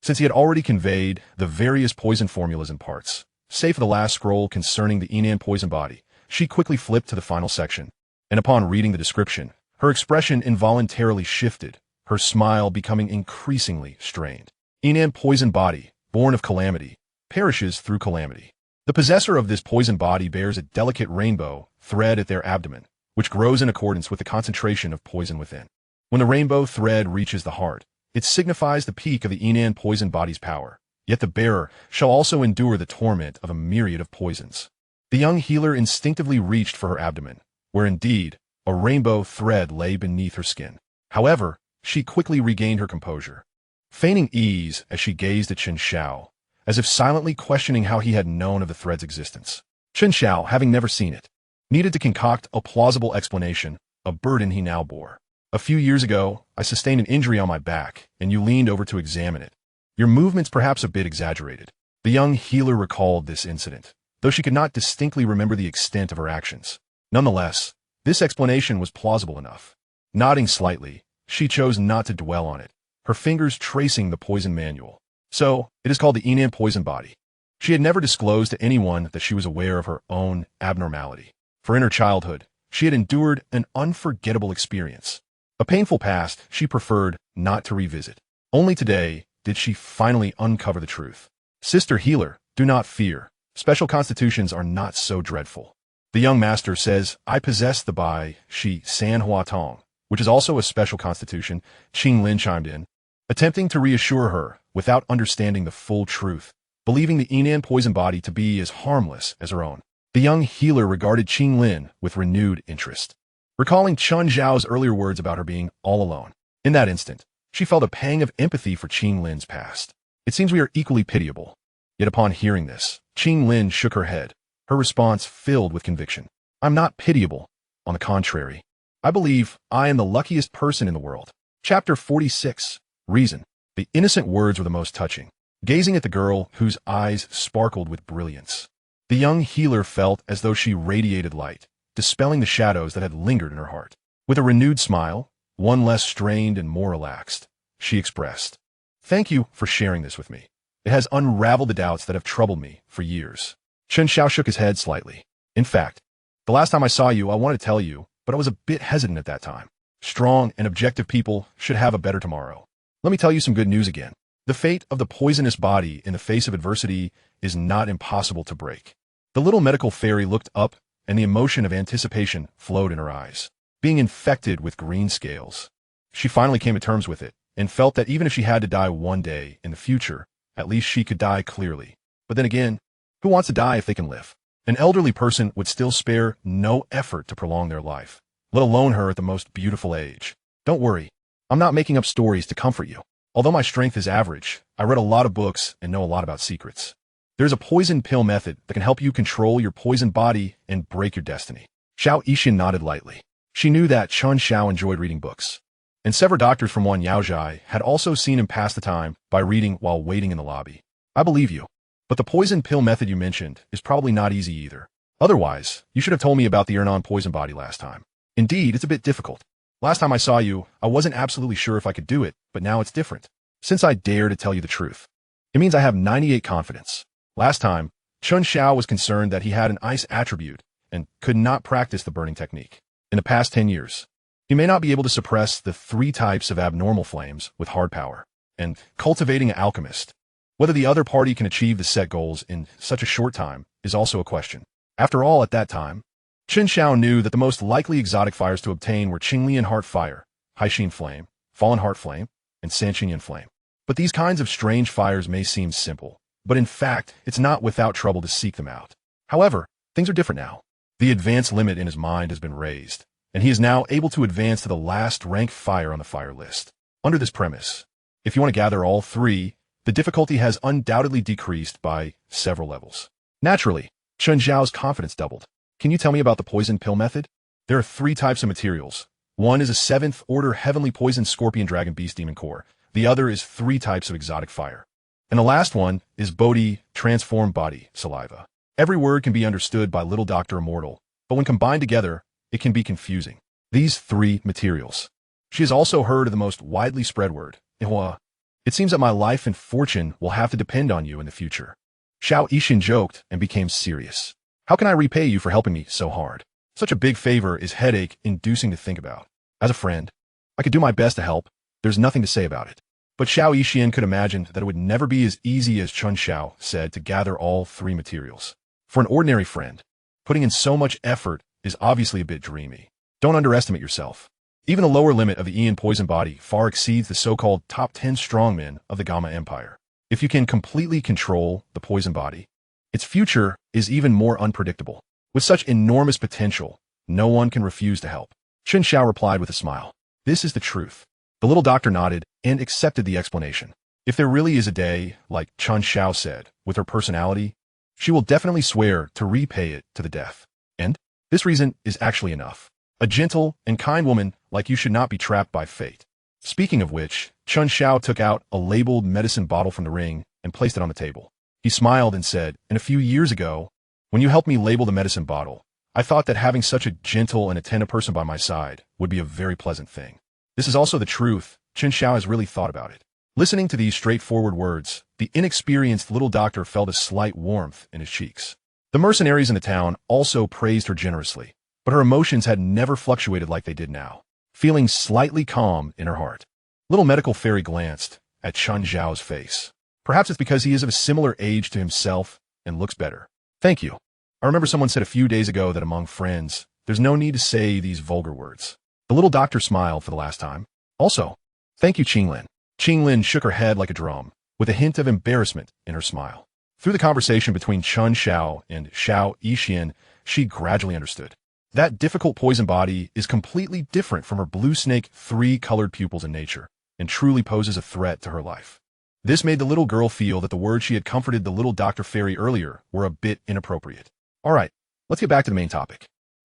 Since he had already conveyed the various poison formulas and parts, save for the last scroll concerning the Yinan poison body, she quickly flipped to the final section, and upon reading the description, her expression involuntarily shifted, her smile becoming increasingly strained. Yinan poison body, born of calamity, perishes through calamity. The possessor of this poison body bears a delicate rainbow thread at their abdomen, which grows in accordance with the concentration of poison within. When the rainbow thread reaches the heart, it signifies the peak of the Yinan poison body's power, yet the bearer shall also endure the torment of a myriad of poisons. The young healer instinctively reached for her abdomen, where indeed a rainbow thread lay beneath her skin. However, she quickly regained her composure, feigning ease as she gazed at Chen Xiao, as if silently questioning how he had known of the thread's existence. Chen Xiao, having never seen it, needed to concoct a plausible explanation, a burden he now bore. A few years ago, I sustained an injury on my back, and you leaned over to examine it. Your movements perhaps a bit exaggerated. The young healer recalled this incident, though she could not distinctly remember the extent of her actions. Nonetheless, this explanation was plausible enough. Nodding slightly, she chose not to dwell on it, her fingers tracing the poison manual. So, it is called the Yinan poison body. She had never disclosed to anyone that she was aware of her own abnormality. For in her childhood, she had endured an unforgettable experience. A painful past she preferred not to revisit. Only today did she finally uncover the truth. Sister Healer, do not fear. Special constitutions are not so dreadful. The young master says, I possess the Bai Shi San Hua Tong, which is also a special constitution. Qing Lin chimed in, attempting to reassure her without understanding the full truth, believing the Yinan poison body to be as harmless as her own. The young healer regarded Qing Lin with renewed interest, recalling Chen Xiao's earlier words about her being all alone. In that instant, she felt a pang of empathy for Qing Lin's past. It seems we are equally pitiable. Yet upon hearing this, Qing Lin shook her head, her response filled with conviction. I'm not pitiable. On the contrary, I believe I am the luckiest person in the world. Chapter 46. Reason. The innocent words were the most touching, gazing at the girl whose eyes sparkled with brilliance. The young healer felt as though she radiated light, dispelling the shadows that had lingered in her heart. With a renewed smile, one less strained and more relaxed, she expressed, thank you for sharing this with me. It has unraveled the doubts that have troubled me for years. Chen Xiao shook his head slightly. In fact, the last time I saw you, I wanted to tell you, but I was a bit hesitant at that time. Strong and objective people should have a better tomorrow. Let me tell you some good news again. The fate of the poisonous body in the face of adversity is not impossible to break. The little medical fairy looked up, and the emotion of anticipation flowed in her eyes. Being infected with green scales, she finally came to terms with it, and felt that even if she had to die one day in the future, at least she could die clearly. But then again, who wants to die if they can live? An elderly person would still spare no effort to prolong their life, let alone her at the most beautiful age. Don't worry, I'm not making up stories to comfort you. Although my strength is average, I read a lot of books and know a lot about secrets. There's a poison pill method that can help you control your poisoned body and break your destiny. Xiao Yixin nodded lightly. She knew that Chen Xiao enjoyed reading books, and several doctors from Wan Yaozhai had also seen him pass the time by reading while waiting in the lobby. I believe you, but the poison pill method you mentioned is probably not easy either. Otherwise, you should have told me about the Ernan poison body last time. Indeed, it's a bit difficult. Last time I saw you, I wasn't absolutely sure if I could do it, but now it's different. Since I dare to tell you the truth, it means I have 98 confidence. Last time, Chen Xiao was concerned that he had an ice attribute and could not practice the burning technique. In the past 10 years, he may not be able to suppress the 3 types of abnormal flames with hard power, and cultivating an alchemist. Whether the other party can achieve the set goals in such a short time is also a question. After all, at that time, Chen Xiao knew that the most likely exotic fires to obtain were Qinglian Heart Fire, Haixin Flame, Fallen Heart Flame, and Sanqinyan Flame. But these kinds of strange fires may seem simple, but in fact, it's not without trouble to seek them out. However, things are different now. The advance limit in his mind has been raised, and he is now able to advance to the last rank fire on the fire list. Under this premise, if you want to gather all 3, the difficulty has undoubtedly decreased by several levels. Naturally, Chen Xiao's confidence doubled. Can you tell me about the poison pill method? There are 3 types of materials. One is a 7th order heavenly poison scorpion dragon beast demon core. The other is 3 types of exotic fire. And the last one is Bodhi transformed body saliva. Every word can be understood by Little Dr. Immortal, but when combined together, it can be confusing. These 3 materials. She has also heard of the most widely spread word, Ihua. It seems that my life and fortune will have to depend on you in the future. Xiao Yixin joked and became serious. How can I repay you for helping me so hard? Such a big favor is headache-inducing to think about. As a friend, I could do my best to help. There's nothing to say about it. But Xiao Yixin could imagine that it would never be as easy as Chen Xiao said to gather all 3 materials. For an ordinary friend, putting in so much effort is obviously a bit dreamy. Don't underestimate yourself. Even the lower limit of the Yinan poison body far exceeds the so-called top 10 strongmen of the Gamma Empire. If you can completely control the poison body, its future is even more unpredictable. With such enormous potential, no one can refuse to help. Chen Xiao replied with a smile. This is the truth. The little doctor nodded and accepted the explanation. If there really is a day, like Chen Xiao said, with her personality, she will definitely swear to repay it to the death. And this reason is actually enough. A gentle and kind woman like you should not be trapped by fate. Speaking of which, Chen Xiao took out a labeled medicine bottle from the ring and placed it on the table. He smiled and said, and a few years ago, when you helped me label the medicine bottle, I thought that having such a gentle and attentive person by my side would be a very pleasant thing. This is also the truth. Chen Xiao has really thought about it. Listening to these straightforward words, the inexperienced little doctor felt a slight warmth in his cheeks. The mercenaries in the town also praised her generously, but her emotions had never fluctuated like they did now, feeling slightly calm in her heart. Little medical fairy glanced at Chen Xiao's face. Perhaps it's because he is of a similar age to himself and looks better. Thank you. I remember someone said a few days ago that among friends, there's no need to say these vulgar words. The little doctor smiled for the last time. Also, thank you, Qinglin. Qinglin shook her head like a drum, with a hint of embarrassment in her smile. Through the conversation between Chen Xiao and Xiao Yixian, she gradually understood. That difficult poison body is completely different from her blue snake three-colored pupils in nature, and truly poses a threat to her life. This made the little girl feel that the words she had comforted the little Dr. Fairy earlier were a bit inappropriate. All right, let's get back to the main topic.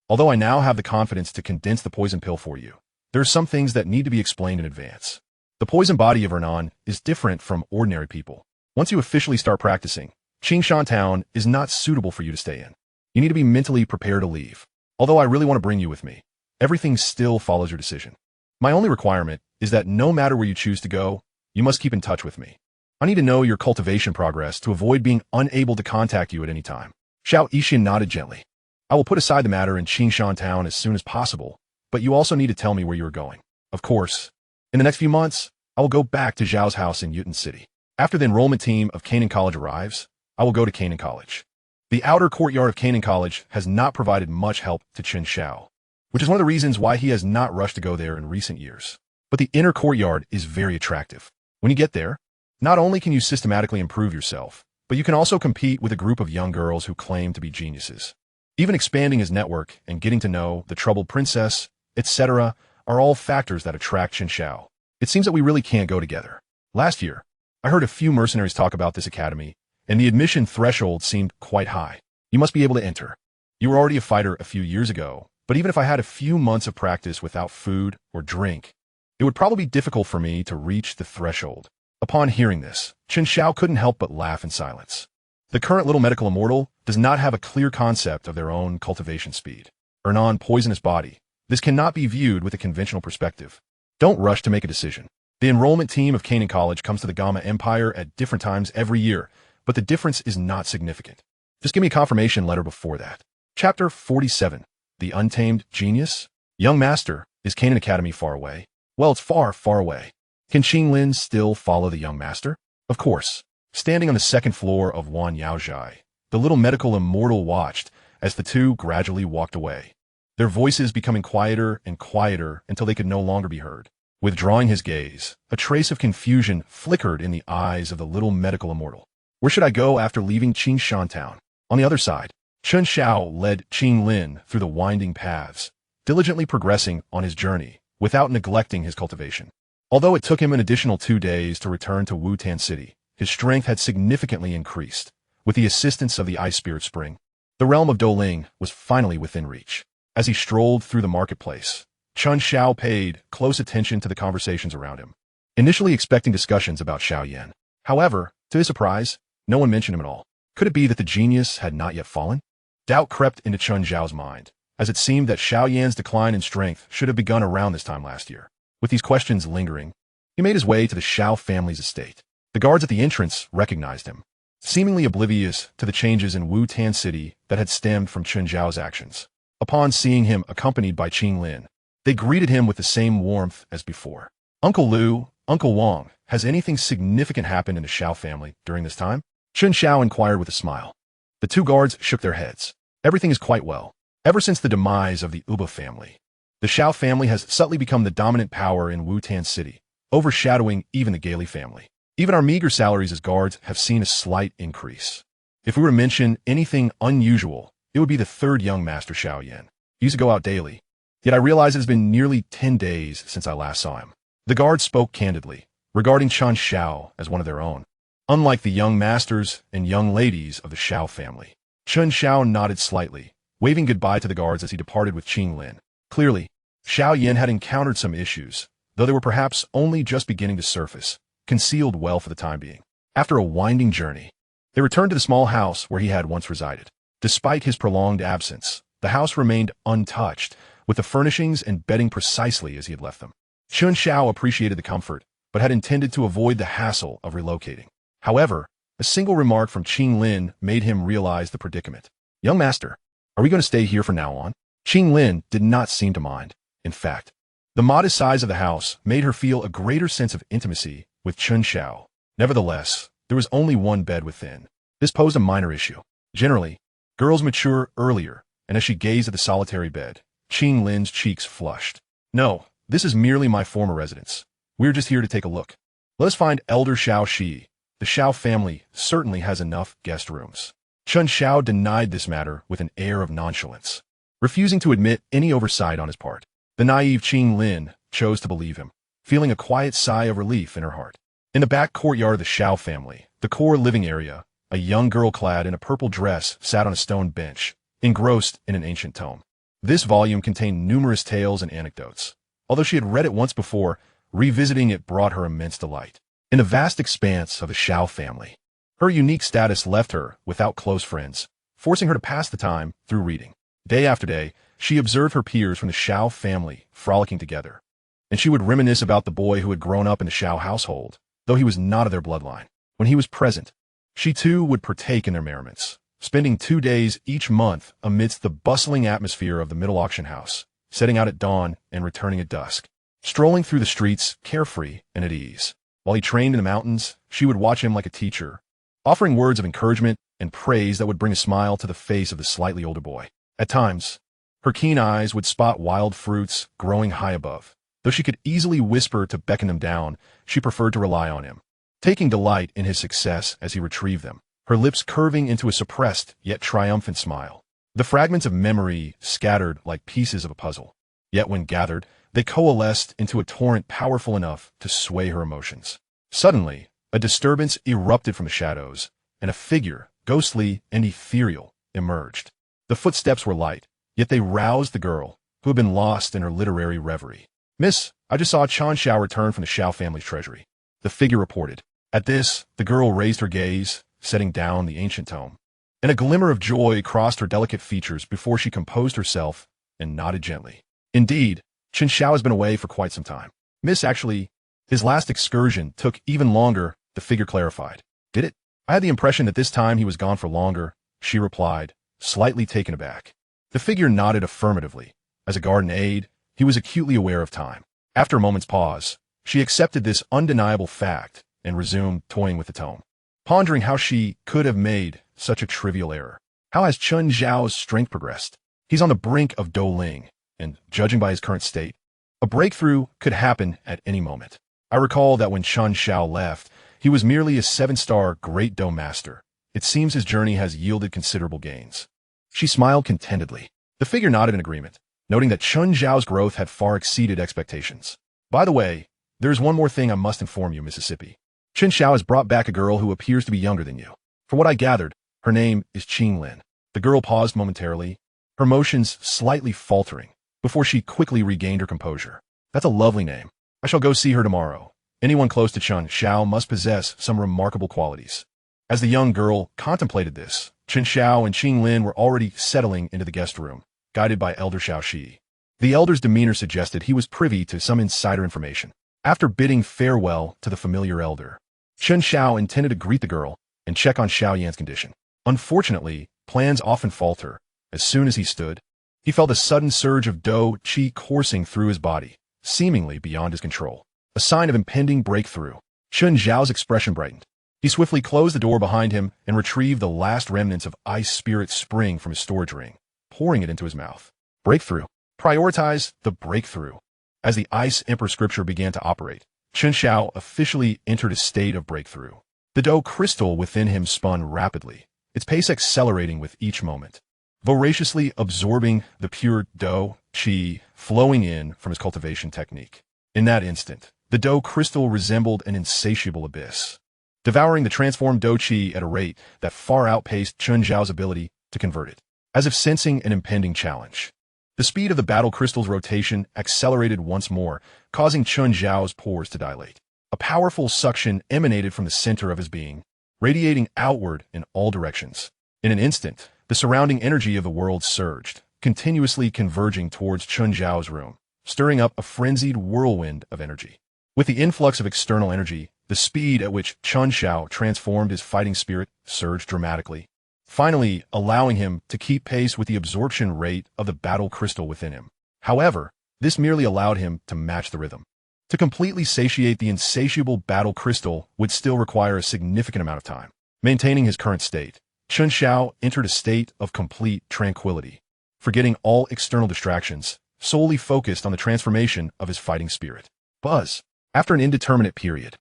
Although I now have the confidence to condense the poison pill for you, there are some things that need to be explained in advance. The poison body of Hernan is different from ordinary people. Once you officially start practicing, Qingshan Town is not suitable for you to stay in. You need to be mentally prepared to leave. Although I really want to bring you with me, everything still follows your decision. My only requirement is that no matter where you choose to go, you must keep in touch with me. I need to know your cultivation progress to avoid being unable to contact you at any time. Xiao Yixian nodded gently. I will put aside the matter in Qingshan Town as soon as possible, but you also need to tell me where you are going. Of course, in the next few months, I will go back to Zhao's house in Yutun City. After the enrollment team of Canaan College arrives, I will go to Canaan College. The outer courtyard of Canaan College has not provided much help to Chen Xiao, which is one of the reasons why he has not rushed to go there in recent years. But the inner courtyard is very attractive. When you get there, not only can you systematically improve yourself, but you can also compete with a group of young girls who claim to be geniuses. Even expanding his network and getting to know the troubled princess, etc., are all factors that attract Chen Xiao. It seems that we really can't go together. Last year, I heard a few mercenaries talk about this academy, and the admission threshold seemed quite high. You must be able to enter. You were already a fighter a few years ago, but even if I had a few months of practice without food or drink, it would probably be difficult for me to reach the threshold. Upon hearing this, Chen Xiao couldn't help but laugh in silence. The current little medical immortal does not have a clear concept of their own cultivation speed. Hernan poisonous body. This cannot be viewed with a conventional perspective. Don't rush to make a decision. The enrollment team of Canaan College comes to the Gamma Empire at different times every year, but the difference is not significant. Just give me a confirmation letter before that. Chapter 47. The Untamed Genius? Young Master, is Canaan Academy far away? Well, it's far, far away. Can Qinglin still follow the young master? Of course. Standing on the second floor of Wan Yaozhai, the little medical immortal watched as the two gradually walked away, their voices becoming quieter and quieter until they could no longer be heard. Withdrawing his gaze, a trace of confusion flickered in the eyes of the little medical immortal. Where should I go after leaving Qingshan Town? On the other side, Chen Xiao led Qinglin through the winding paths, diligently progressing on his journey without neglecting his cultivation. Although it took him an additional 2 days to return to Wutan City, his strength had significantly increased. With the assistance of the Ice Spirit Spring, the realm of Douling was finally within reach. As he strolled through the marketplace, Chen Xiao paid close attention to the conversations around him, initially expecting discussions about Xiao Yan. However, to his surprise, no one mentioned him at all. Could it be that the genius had not yet fallen? Doubt crept into Chen Xiao's mind, as it seemed that Xiao Yan's decline in strength should have begun around this time last year. With these questions lingering, he made his way to the Xiao family's estate. The guards at the entrance recognized him, seemingly oblivious to the changes in Wutan City that had stemmed from Chen Xiao's actions. Upon seeing him accompanied by Qinglin, they greeted him with the same warmth as before. Uncle Lu, Uncle Wang, has anything significant happened in the Xiao family during this time? Chen Xiao inquired with a smile. The two guards shook their heads. Everything is quite well. Ever since the demise of the Uba family, the Xiao family has subtly become the dominant power in Wutan City, overshadowing even the Gailey family. Even our meager salaries as guards have seen a slight increase. If we were to mention anything unusual, it would be the third young master Xiao Yan. He used to go out daily, yet I realize it has been nearly 10 days since I last saw him. The guards spoke candidly, regarding Chen Xiao as one of their own, unlike the young masters and young ladies of the Xiao family. Chen Xiao nodded slightly, waving goodbye to the guards as he departed with Qinglin. Clearly, Xiao Yan had encountered some issues, though they were perhaps only just beginning to surface, concealed well for the time being. After a winding journey, they returned to the small house where he had once resided. Despite his prolonged absence, the house remained untouched, with the furnishings and bedding precisely as he had left them. Chen Xiao appreciated the comfort, but had intended to avoid the hassle of relocating. However, a single remark from Qinglin made him realize the predicament. Young master, are we going to stay here from now on? Qinglin did not seem to mind. In fact, The modest size of the house made her feel a greater sense of intimacy with Chen Xiao. Nevertheless, there was only one bed within. This posed a minor issue. Generally, girls mature earlier, and as she gazed at the solitary bed, Qing Lin's cheeks flushed. "No, this is merely my former residence. We're just here to take a look. Let us find Elder Xiao Shi. The Xiao family certainly has enough guest rooms." Chen Xiao denied this matter with an air of nonchalance, refusing to admit any oversight on his part. The naive Qing Lin chose to believe him, feeling a quiet sigh of relief in her heart. In the back courtyard of the Xiao family, the core living area, a young girl clad in a purple dress sat on a stone bench, engrossed in an ancient tome. This volume contained numerous tales and anecdotes. Although she had read it once before, revisiting it brought her immense delight. In the vast expanse of the Xiao family, her unique status left her without close friends, forcing her to pass the time through reading. Day after day, she observed her peers from the Xiao family frolicking together, and she would reminisce about the boy who had grown up in the Xiao household, though he was not of their bloodline. When he was present, she too would partake in their merriments, spending 2 days each month amidst the bustling atmosphere of the middle auction house, setting out at dawn and returning at dusk, strolling through the streets carefree and at ease. While he trained in the mountains, she would watch him like a teacher, offering words of encouragement and praise that would bring a smile to the face of the slightly older boy. At times, her keen eyes would spot wild fruits growing high above. Though she could easily whisper to beckon them down, she preferred to rely on him, taking delight in his success as he retrieved them, her lips curving into a suppressed yet triumphant smile. The fragments of memory scattered like pieces of a puzzle. Yet when gathered, they coalesced into a torrent powerful enough to sway her emotions. Suddenly, a disturbance erupted from the shadows, and a figure, ghostly and ethereal, emerged. The footsteps were light, yet they roused the girl, who had been lost in her literary reverie. "Miss, I just saw Chen Xiao return from the Xiao family's treasury," the figure reported. At this, the girl raised her gaze, setting down the ancient tome, and a glimmer of joy crossed her delicate features before she composed herself and nodded gently. "Indeed, Chen Xiao has been away for quite some time. Miss, actually, his last excursion took even longer," the figure clarified. "Did it? I had the impression that this time he was gone for longer," she replied, slightly taken aback. The figure nodded affirmatively. As a garden aide, he was acutely aware of time. After a moment's pause, she accepted this undeniable fact and resumed toying with the tome, pondering how she could have made such a trivial error. How has Chen Xiao's strength progressed? He's on the brink of Douqi, and judging by his current state, a breakthrough could happen at any moment. I recall that when Chen Xiao left, he was merely a 7-star Great Dough Master. It seems his journey has yielded considerable gains. She smiled contentedly. The figure nodded in agreement, noting that Chen Xiao's growth had far exceeded expectations. "By the way, there's one more thing I must inform you, Mississippi. Chen Xiao has brought back a girl who appears to be younger than you. From what I gathered, her name is Qing Lin." The girl paused momentarily, her motions slightly faltering, before she quickly regained her composure. "That's a lovely name. I shall go see her tomorrow. Anyone close to Chen Xiao must possess some remarkable qualities." As the young girl contemplated this, Chen Xiao and Qing Lin were already settling into the guest room, guided by Elder Xiao Shi. The elder's demeanor suggested he was privy to some insider information. After bidding farewell to the familiar elder, Chen Xiao intended to greet the girl and check on Xiao Yan's condition. Unfortunately, plans often falter. As soon as he stood, he felt a sudden surge of Dou Qi coursing through his body, seemingly beyond his control. A sign of impending breakthrough. Chen Xiao's expression brightened. He swiftly closed the door behind him and retrieved the last remnants of ice spirit spring from his storage ring, pouring it into his mouth. Breakthrough. Prioritize the breakthrough. As the Ice Emperor scripture began to operate, Chen Xiao officially entered a state of breakthrough. The Dou crystal within him spun rapidly, its pace accelerating with each moment, voraciously absorbing the pure Dou Qi flowing in from his cultivation technique. In that instant, the Dou crystal resembled an insatiable abyss, devouring the transformed Dou Qi at a rate that far outpaced Chen Xiao's ability to convert it. As if sensing an impending challenge, the speed of the battle crystal's rotation accelerated once more, causing Chen Xiao's pores to dilate. A powerful suction emanated from the center of his being, radiating outward in all directions. In an instant, the surrounding energy of the world surged, continuously converging towards Chen Xiao's room, stirring up a frenzied whirlwind of energy. With the influx of external energy, the speed at which Chen Xiao transformed his fighting spirit surged dramatically, finally allowing him to keep pace with the absorption rate of the battle crystal within him. However, This merely allowed him to match the rhythm. To completely satiate the insatiable battle crystal would still require a significant amount of time. Maintaining his current state, Chen Xiao entered a state of complete tranquility, forgetting all external distractions, solely focused on the transformation of his fighting spirit. Buzz. After an indeterminate period,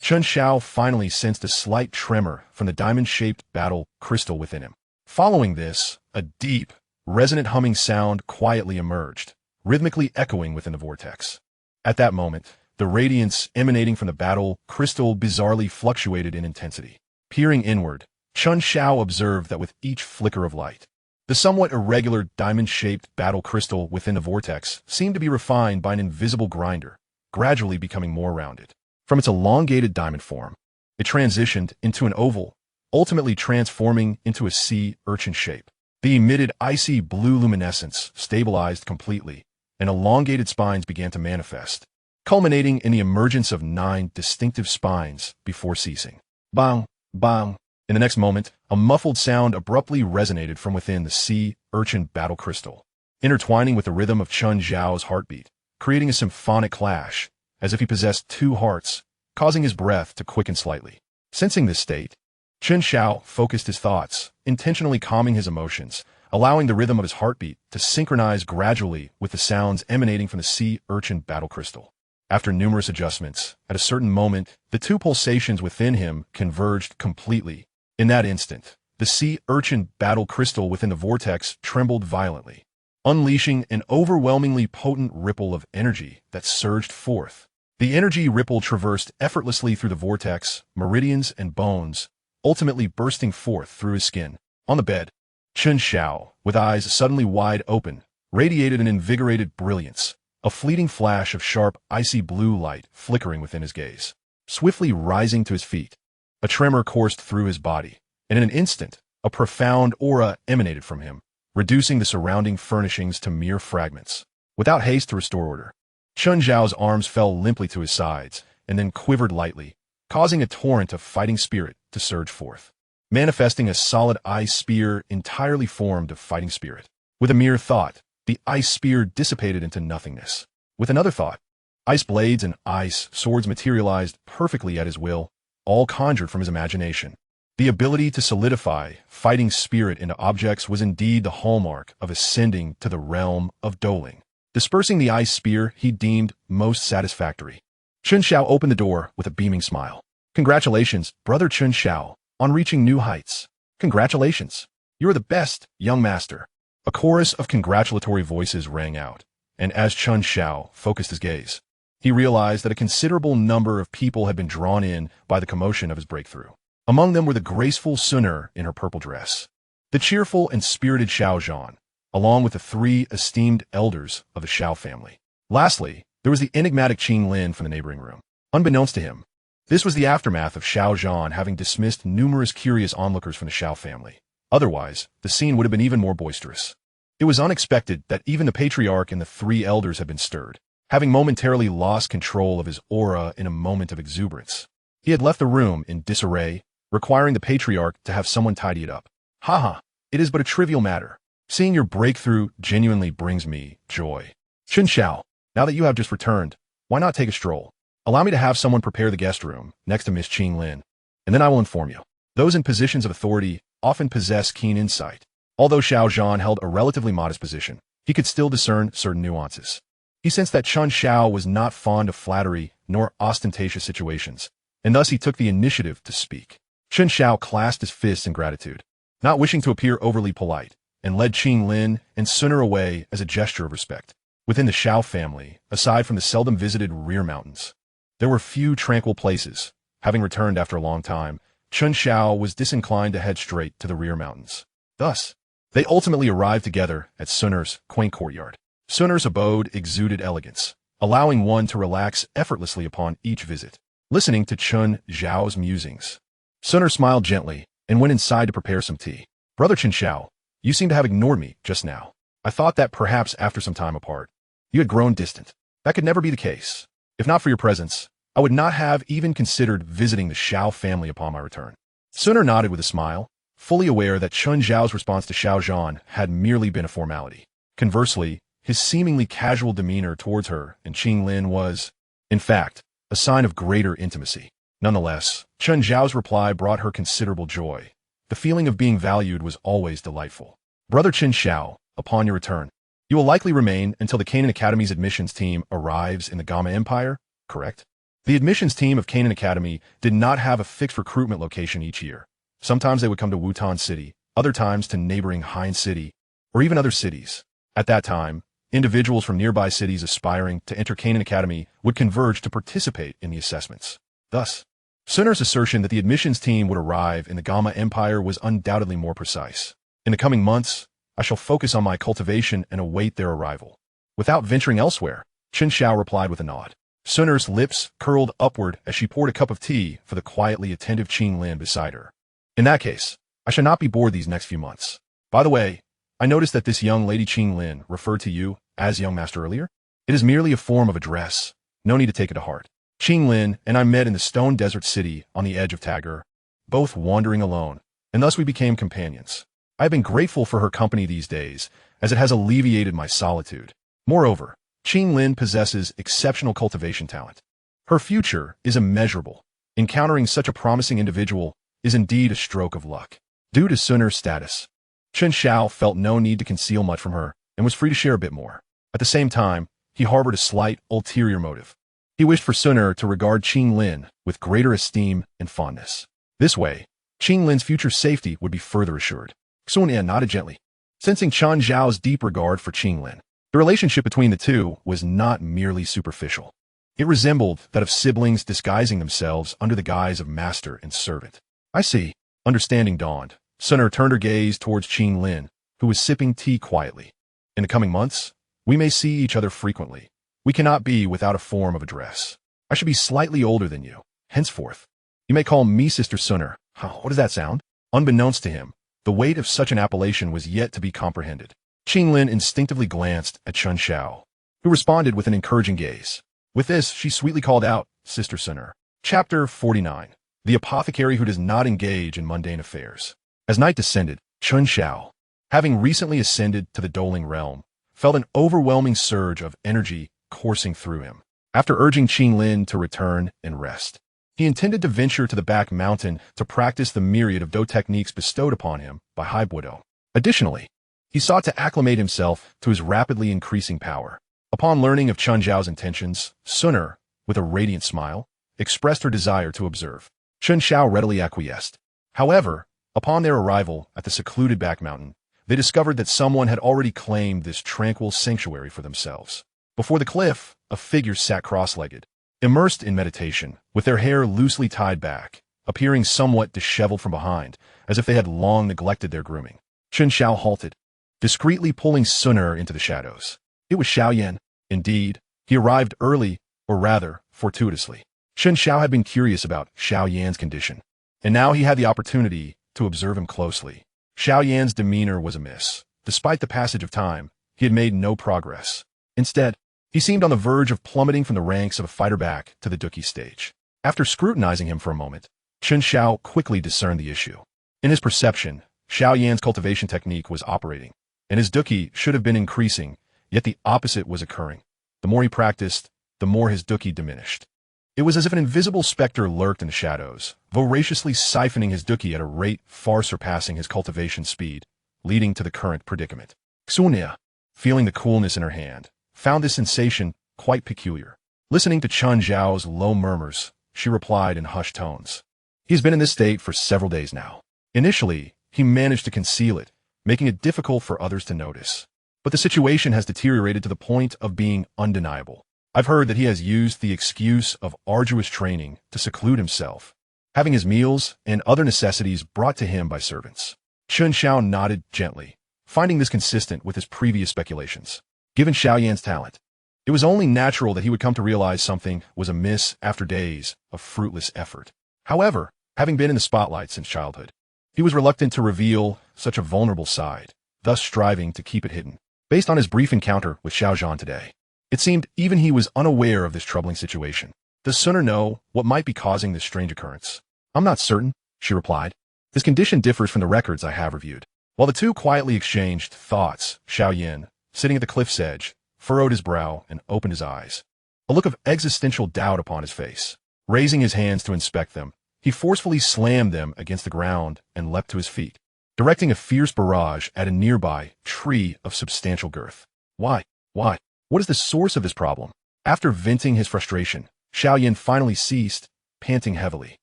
Chen Xiao finally sensed a slight tremor from the diamond-shaped battle crystal within him. Following this, a deep, resonant humming sound quietly emerged, rhythmically echoing within the vortex. At that moment, the radiance emanating from the battle crystal bizarrely fluctuated in intensity. Peering inward, Chen Xiao observed that with each flicker of light, the somewhat irregular diamond-shaped battle crystal within the vortex seemed to be refined by an invisible grinder, gradually becoming more rounded. From its elongated diamond form, it transitioned into an oval, ultimately transforming into a sea urchin shape. The emitted icy blue luminescence stabilized completely, and elongated spines began to manifest, culminating in the emergence of 9 distinctive spines before ceasing. Bang! Bang! In the next moment, a muffled sound abruptly resonated from within the sea urchin battle crystal, intertwining with the rhythm of Chen Xiao's heartbeat, creating a symphonic clash, as if he possessed 2 hearts, causing his breath to quicken slightly. Sensing this state, Chen Xiao focused his thoughts, intentionally calming his emotions, allowing the rhythm of his heartbeat to synchronize gradually with the sounds emanating from the sea urchin battle crystal. After numerous adjustments, at a certain moment, the 2 pulsations within him converged completely. In that instant, the sea urchin battle crystal within the vortex trembled violently, unleashing an overwhelmingly potent ripple of energy that surged forth. The energy ripple traversed effortlessly through the vortex, meridians, and bones, ultimately bursting forth through his skin. On the bed, Chen Xiao, with eyes suddenly wide open, radiated an invigorated brilliance, a fleeting flash of sharp, icy blue light flickering within his gaze. Swiftly rising to his feet, a tremor coursed through his body, and in an instant, a profound aura emanated from him, reducing the surrounding furnishings to mere fragments. Without haste to restore order, Chen Xiao's arms fell limply to his sides, and then quivered lightly, causing a torrent of fighting spirit to surge forth, manifesting a solid ice spear entirely formed of fighting spirit. With a mere thought, the ice spear dissipated into nothingness. With another thought, ice blades and ice swords materialized perfectly at his will, all conjured from his imagination. The ability to solidify fighting spirit into objects was indeed the hallmark of ascending to the realm of doling. Dispersing the ice spear he deemed most satisfactory. Chen Xiao opened the door with a beaming smile. Congratulations, brother Chen Xiao, on reaching new heights. Congratulations. You are the best, young master. A chorus of congratulatory voices rang out, and as Chen Xiao focused his gaze, he realized that a considerable number of people had been drawn in by the commotion of his breakthrough. Among them were the graceful Suner in her purple dress, the cheerful and spirited Xiao Zhan, along with the 3 esteemed elders of the Xiao family. Lastly, there was the enigmatic Qing Lin from the neighboring room. Unbeknownst to him, this was the aftermath of Xiao Zhan having dismissed numerous curious onlookers from the Xiao family. Otherwise, the scene would have been even more boisterous. It was unexpected that even the patriarch and the 3 elders had been stirred, having momentarily lost control of his aura in a moment of exuberance. He had left the room in disarray, requiring the patriarch to have someone tidy it up. Haha, it is but a trivial matter. Seeing your breakthrough genuinely brings me joy. Chen Xiao, now that you have just returned, why not take a stroll? Allow me to have someone prepare the guest room next to Miss Qing Lin, and then I will inform you. Those in positions of authority often possess keen insight. Although Xiao Zhan held a relatively modest position, he could still discern certain nuances. He sensed that Chen Xiao was not fond of flattery nor ostentatious situations, and thus he took the initiative to speak. Chen Xiao clasped his fists in gratitude, not wishing to appear overly polite, and led Qing Lin and Suner away as a gesture of respect. Within the Xiao family, aside from the seldom visited rear mountains, there were few tranquil places. Having returned after a long time, Chen Xiao was disinclined to head straight to the rear mountains. Thus, they ultimately arrived together at Suner's quaint courtyard. Suner's abode exuded elegance, allowing one to relax effortlessly upon each visit. Listening to Chen Xiao's musings, Suner smiled gently and went inside to prepare some tea. Brother Chen Xiao, you seem to have ignored me just now. I thought that perhaps after some time apart, you had grown distant. That could never be the case. If not for your presence, I would not have even considered visiting the Xiao family upon my return. Suner nodded with a smile, fully aware that Chen Xiao's response to Xiao Zhan had merely been a formality. Conversely, his seemingly casual demeanor towards her and Qing Lin was, in fact, a sign of greater intimacy. Nonetheless, Chen Xiao's reply brought her considerable joy. The feeling of being valued was always delightful. Brother Chen Xiao, upon your return, you will likely remain until the Canaan Academy's admissions team arrives in the Gamma Empire, correct? The admissions team of Canaan Academy did not have a fixed recruitment location each year. Sometimes they would come to Wutan City, other times to neighboring Hein City, or even other cities. At that time, individuals from nearby cities aspiring to enter Canaan Academy would converge to participate in the assessments. Thus, Sunur's assertion that the admissions team would arrive in the Gamma Empire was undoubtedly more precise. In the coming months, I shall focus on my cultivation and await their arrival. Without venturing elsewhere, Chen Xiao replied with a nod. Sunur's lips curled upward as she poured a cup of tea for the quietly attentive Qing Lin beside her. In that case, I shall not be bored these next few months. By the way, I noticed that this young lady Qing Lin referred to you as young master earlier. It is merely a form of address. No need to take it to heart. Qing Lin and I met in the stone desert city on the edge of Tagur, both wandering alone, and thus we became companions. I have been grateful for her company these days, as it has alleviated my solitude. Moreover, Qing Lin possesses exceptional cultivation talent. Her future is immeasurable. Encountering such a promising individual is indeed a stroke of luck. Due to Sunur's status, Chen Xiao felt no need to conceal much from her and was free to share a bit more. At the same time, he harbored a slight, ulterior motive. He wished for Sunur to regard Qing Lin with greater esteem and fondness. This way, Qing Lin's future safety would be further assured. Sun Yan nodded gently, sensing Chen Xiao's deep regard for Qing Lin. The relationship between the two was not merely superficial. It resembled that of siblings disguising themselves under the guise of master and servant. I see. Understanding dawned. Sunur turned her gaze towards Qing Lin, who was sipping tea quietly. In the coming months, we may see each other frequently. We cannot be without a form of address. I should be slightly older than you. Henceforth, you may call me Sister Sunur. What does that sound? Unbeknownst to him, the weight of such an appellation was yet to be comprehended. Qing Lin instinctively glanced at Chen Xiao, who responded with an encouraging gaze. With this, she sweetly called out, Sister Sunur. Chapter 49. The apothecary who does not engage in mundane affairs. As night descended, Chen Xiao, having recently ascended to the Doling realm, felt an overwhelming surge of energy coursing through him. After urging Qing Lin to return and rest, he intended to venture to the back mountain to practice the myriad of Do techniques bestowed upon him by Hai Budo. Additionally, he sought to acclimate himself to his rapidly increasing power. Upon learning of Chen Xiao's intentions, Sunur, with a radiant smile, expressed her desire to observe. Chen Xiao readily acquiesced. However, upon their arrival at the secluded back mountain, they discovered that someone had already claimed this tranquil sanctuary for themselves. Before the cliff, a figure sat cross-legged, immersed in meditation, with their hair loosely tied back, appearing somewhat disheveled from behind, as if they had long neglected their grooming. Chen Xiao halted, discreetly pulling Sunur into the shadows. It was Xiao Yan. Indeed, he arrived early, or rather, fortuitously. Chen Xiao had been curious about Xiao Yan's condition, and now he had the opportunity to observe him closely. Xiao Yan's demeanor was amiss. Despite the passage of time, he had made no progress. Instead, he seemed on the verge of plummeting from the ranks of a fighter back to the Douqi stage. After scrutinizing him for a moment, Chen Xiao quickly discerned the issue. In his perception, Xiao Yan's cultivation technique was operating, and his Douqi should have been increasing, yet the opposite was occurring. The more he practiced, the more his Douqi diminished. It was as if an invisible specter lurked in the shadows, voraciously siphoning his Douqi at a rate far surpassing his cultivation speed, leading to the current predicament. Xunia, feeling the coolness in her hand, found this sensation quite peculiar. Listening to Chen Xiao's low murmurs, she replied in hushed tones. He's been in this state for several days now. Initially, he managed to conceal it, making it difficult for others to notice. But the situation has deteriorated to the point of being undeniable. I've heard that he has used the excuse of arduous training to seclude himself, having his meals and other necessities brought to him by servants. Chen Xiao nodded gently, finding this consistent with his previous speculations. Given Xiao Yan's talent, it was only natural that he would come to realize something was amiss after days of fruitless effort. However, having been in the spotlight since childhood, he was reluctant to reveal such a vulnerable side, thus striving to keep it hidden. Based on his brief encounter with Xiao Zhan today, it seemed even he was unaware of this troubling situation. Does Sunur know what might be causing this strange occurrence? I'm not certain, she replied. This condition differs from the records I have reviewed. While the two quietly exchanged thoughts, Xiao Yan, sitting at the cliff's edge, furrowed his brow and opened his eyes. A look of existential doubt upon his face. Raising his hands to inspect them, he forcefully slammed them against the ground and leapt to his feet, directing a fierce barrage at a nearby tree of substantial girth. Why? What is the source of this problem? After venting his frustration, Xiao finally ceased, panting heavily,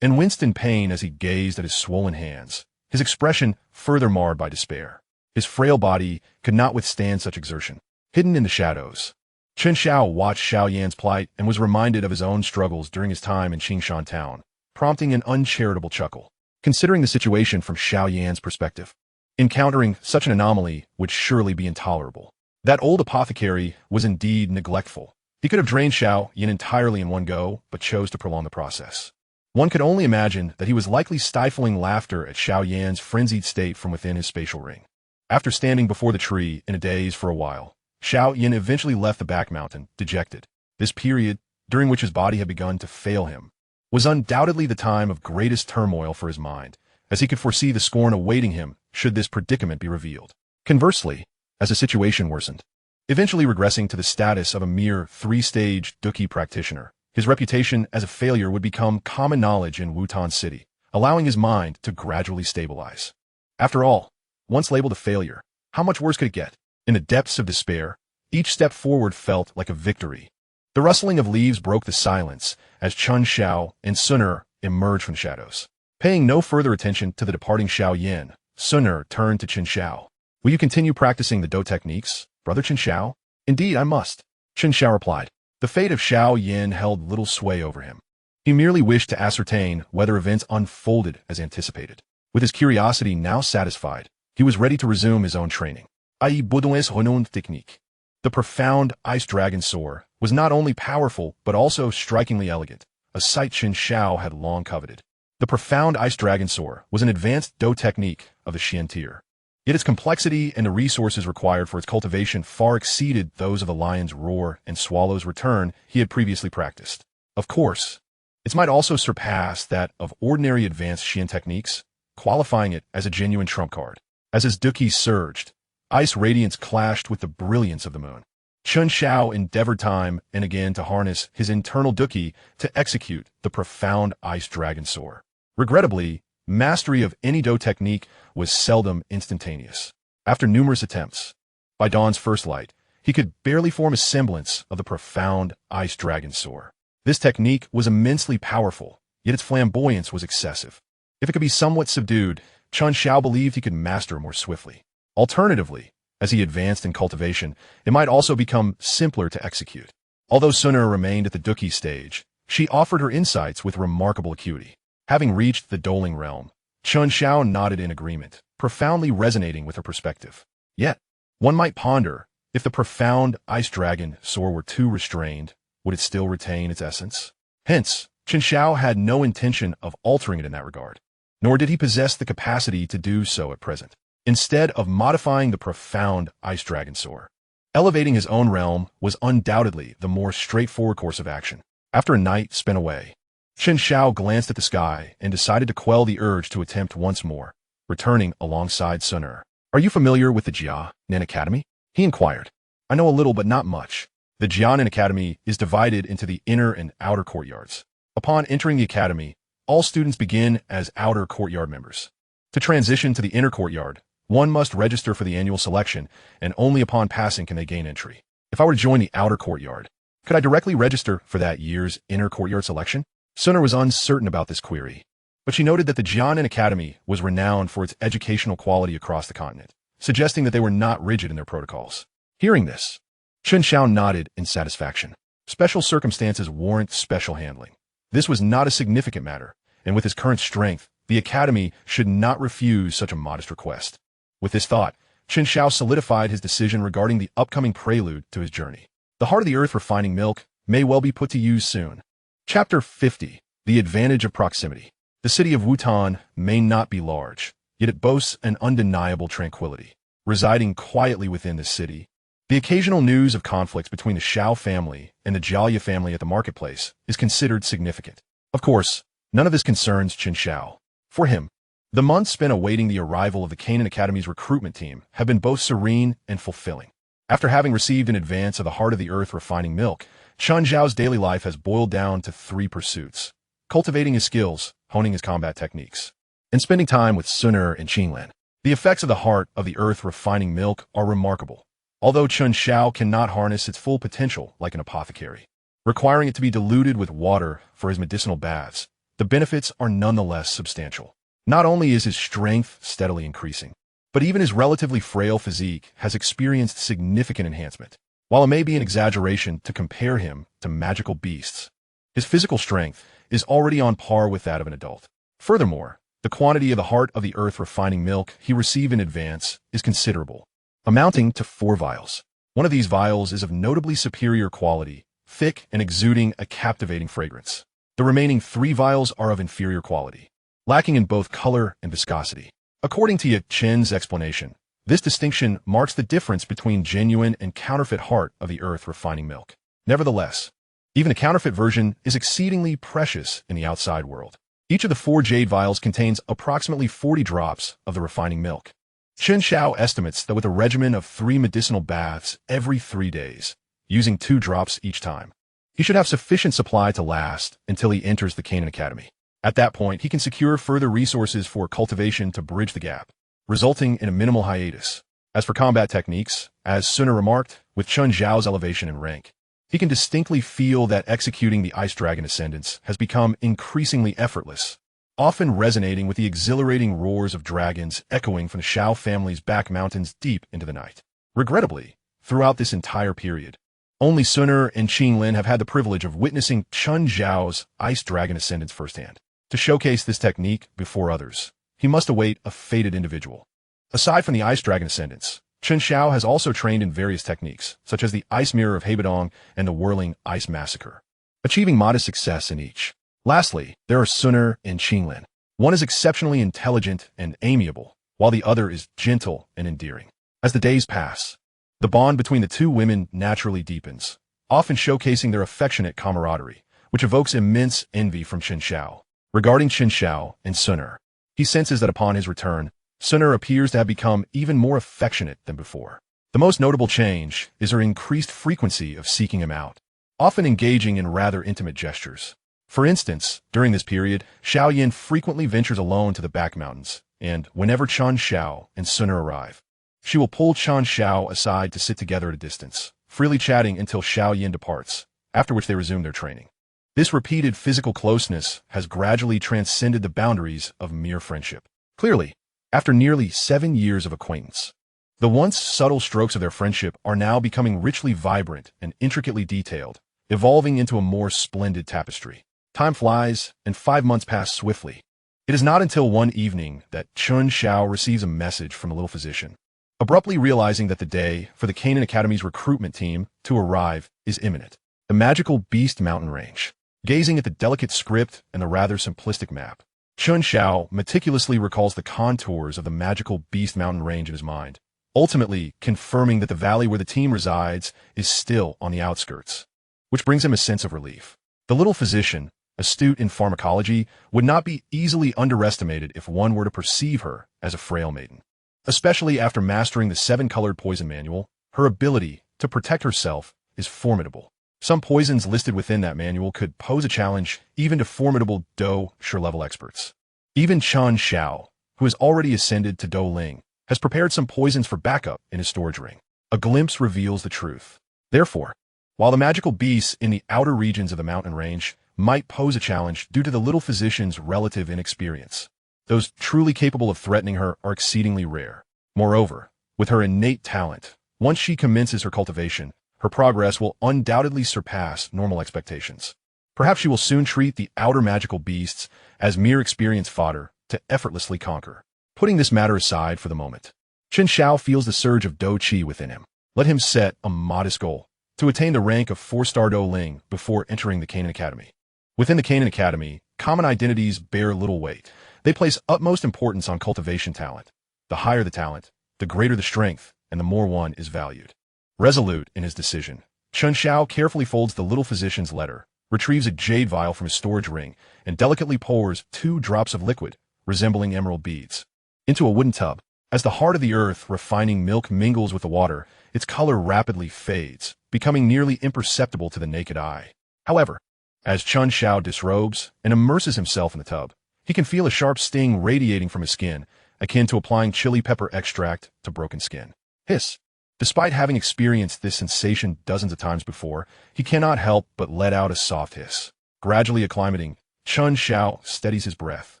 and winced in pain as he gazed at his swollen hands, his expression further marred by despair. His frail body could not withstand such exertion. Hidden in the shadows, Chen Xiao watched Xiao plight and was reminded of his own struggles during his time in Qingshan town, prompting an uncharitable chuckle. Considering the situation from Xiao perspective, encountering such an anomaly would surely be intolerable. That old apothecary was indeed neglectful. He could have drained Xiao entirely in one go, but chose to prolong the process. One could only imagine that he was likely stifling laughter at Xiao frenzied state from within his spatial ring. After standing before the tree in a daze for a while, Xiao eventually left the back mountain, dejected. This period, during which his body had begun to fail him, was undoubtedly the time of greatest turmoil for his mind, as he could foresee the scorn awaiting him should this predicament be revealed. Conversely, as the situation worsened, eventually regressing to the status of a mere three-stage Douqi practitioner, his reputation as a failure would become common knowledge in Wutan City, allowing his mind to gradually stabilize. After all, once labeled a failure, how much worse could it get? In the depths of despair, each step forward felt like a victory. The rustling of leaves broke the silence as Chen Xiao and Sun emerged from the shadows. Paying no further attention to the departing Xiao, Sun turned to Chen Xiao. Will you continue practicing the Do techniques, Brother Chen Xiao? Indeed, I must, Chen Xiao replied. The fate of Xiao held little sway over him. He merely wished to ascertain whether events unfolded as anticipated. With his curiosity now satisfied, he was ready to resume his own training. Technique. The profound ice dragon sword was not only powerful but also strikingly elegant, a sight Chen Xiao had long coveted. The profound ice dragon sword was an advanced Do technique of the Xian tier. Yet its complexity and the resources required for its cultivation far exceeded those of the lion's roar and swallow's return he had previously practiced. Of course, it might also surpass that of ordinary advanced Xian techniques, qualifying it as a genuine trump card. As his Douqi surged, ice radiance clashed with the brilliance of the moon. Chen Xiao endeavored time and again to harness his internal Douqi to execute the profound ice dragon sword. Regrettably, mastery of any Do technique was seldom instantaneous. After numerous attempts, by dawn's first light, he could barely form a semblance of the profound ice dragon sword. This technique was immensely powerful, yet its flamboyance was excessive. If it could be somewhat subdued, Chen Xiao believed he could master more swiftly. Alternatively, as he advanced in cultivation, it might also become simpler to execute. Although Sun remained at the Douqi stage, she offered her insights with remarkable acuity. Having reached the Doling realm, Chen Xiao nodded in agreement, profoundly resonating with her perspective. Yet, one might ponder, if the profound ice dragon sword were too restrained, would it still retain its essence? Hence, Chen Xiao had no intention of altering it in that regard, nor did he possess the capacity to do so at present. Instead of modifying the profound ice dragon sword, elevating his own realm was undoubtedly the more straightforward course of action. After a night spent away, Chen Xiao glanced at the sky and decided to quell the urge to attempt once more, returning alongside Sun. Are you familiar with the Jianan Academy? He inquired. I know a little but not much. The Jianan Academy is divided into the inner and outer courtyards. Upon entering the academy, all students begin as outer courtyard members. To transition to the inner courtyard, one must register for the annual selection, and only upon passing can they gain entry. If I were to join the outer courtyard, could I directly register for that year's inner courtyard selection? Sun was uncertain about this query, but she noted that the Jianan Academy was renowned for its educational quality across the continent, suggesting that they were not rigid in their protocols. Hearing this, Chen Xiao nodded in satisfaction. Special circumstances warrant special handling. This was not a significant matter, and with his current strength, the academy should not refuse such a modest request. With this thought, Chen Xiao solidified his decision regarding the upcoming prelude to his journey. The heart of the earth refining milk may well be put to use soon. Chapter 50. The Advantage of Proximity. The city of Wutan may not be large, yet it boasts an undeniable tranquility. Residing quietly within this city, the occasional news of conflicts between the Xiao family and the Jiaye family at the marketplace is considered significant. Of course, none of this concerns Chen Xiao. For him, the months spent awaiting the arrival of the Canaan Academy's recruitment team have been both serene and fulfilling. After having received an advance of the heart of the earth refining milk, Chen Xiao's daily life has boiled down to 3 pursuits: cultivating his skills, honing his combat techniques, and spending time with Sun Er and Qinglin. The effects of the heart of the earth refining milk are remarkable, although Chen Xiao cannot harness its full potential like an apothecary, requiring it to be diluted with water for his medicinal baths. The benefits are nonetheless substantial. Not only is his strength steadily increasing, but even his relatively frail physique has experienced significant enhancement. While it may be an exaggeration to compare him to magical beasts, his physical strength is already on par with that of an adult. Furthermore, the quantity of the heart of the earth refining milk he received in advance is considerable, amounting to 4 vials. One of these vials is of notably superior quality, thick and exuding a captivating fragrance. The remaining 3 vials are of inferior quality, lacking in both color and viscosity. According to Chen's explanation, this distinction marks the difference between genuine and counterfeit heart of the earth refining milk. Nevertheless, even a counterfeit version is exceedingly precious in the outside world. Each of the 4 jade vials contains approximately 40 drops of the refining milk. Chen Xiao estimates that with a regimen of 3 medicinal baths every 3 days, using 2 drops each time, he should have sufficient supply to last until he enters the Canaan Academy. At that point, he can secure further resources for cultivation to bridge the gap, resulting in a minimal hiatus. As for combat techniques, as Sun Er remarked, with Chen Xiao's elevation in rank, he can distinctly feel that executing the Ice Dragon Ascendance has become increasingly effortless, often resonating with the exhilarating roars of dragons echoing from the Xiao family's back mountains deep into the night. Regrettably, throughout this entire period, only Sun Er and Qinglin have had the privilege of witnessing Chen Xiao's Ice Dragon Ascendance firsthand. To showcase this technique before others, he must await a fated individual. Aside from the Ice Dragon Ascendance, Chen Xiao has also trained in various techniques, such as the Ice Mirror of Hebadong and the Whirling Ice Massacre, achieving modest success in each. Lastly, there are Sun Er and Qinglin. One is exceptionally intelligent and amiable, while the other is gentle and endearing. As the days pass, the bond between the 2 women naturally deepens, often showcasing their affectionate camaraderie, which evokes immense envy from Chen Xiao. Regarding Chen Xiao and Sun Er, he senses that upon his return, Sun Er appears to have become even more affectionate than before. The most notable change is her increased frequency of seeking him out, often engaging in rather intimate gestures. For instance, during this period, Xiao Yin frequently ventures alone to the back mountains, and whenever Chen Xiao and Sun Er arrive, she will pull Chen Xiao aside to sit together at a distance, freely chatting until Xiao Yin departs, after which they resume their training. This repeated physical closeness has gradually transcended the boundaries of mere friendship. Clearly, after nearly 7 years of acquaintance, the once subtle strokes of their friendship are now becoming richly vibrant and intricately detailed, evolving into a more splendid tapestry. Time flies, and 5 months pass swiftly. It is not until one evening that Chen Xiao receives a message from the little physician, abruptly realizing that the day for the Canaan Academy's recruitment team to arrive is imminent. The magical Beast Mountain Range. Gazing at the delicate script and the rather simplistic map, Chen Xiao meticulously recalls the contours of the magical Beast Mountain Range in his mind, ultimately confirming that the valley where the team resides is still on the outskirts, which brings him a sense of relief. The little physician, astute in pharmacology, would not be easily underestimated if one were to perceive her as a frail maiden. Especially after mastering the 7-colored poison manual, her ability to protect herself is formidable. Some poisons listed within that manual could pose a challenge even to formidable Douqi level experts. Even Chen Xiao, who has already ascended to Douqi Ling, has prepared some poisons for backup in his storage ring. A glimpse reveals the truth. Therefore, while the magical beasts in the outer regions of the mountain range might pose a challenge due to the little physician's relative inexperience, those truly capable of threatening her are exceedingly rare. Moreover, with her innate talent, once she commences her cultivation, her progress will undoubtedly surpass normal expectations. Perhaps she will soon treat the outer magical beasts as mere experience fodder to effortlessly conquer. Putting this matter aside for the moment, Chen Xiao feels the surge of Dou Qi within him. Let him set a modest goal to attain the rank of 4-star Douqi Ling before entering the Canaan Academy. Within the Canaan Academy, common identities bear little weight. They place utmost importance on cultivation talent. The higher the talent, the greater the strength, and the more one is valued. Resolute in his decision, Chen Xiao carefully folds the little physician's letter, retrieves a jade vial from his storage ring, and delicately pours 2 drops of liquid, resembling emerald beads, into a wooden tub. As the heart of the earth refining milk mingles with the water, its color rapidly fades, becoming nearly imperceptible to the naked eye. However, as Chen Xiao disrobes and immerses himself in the tub, he can feel a sharp sting radiating from his skin, akin to applying chili pepper extract to broken skin. Hiss. Despite having experienced this sensation dozens of times before, he cannot help but let out a soft hiss. Gradually acclimating, Chen Xiao steadies his breath,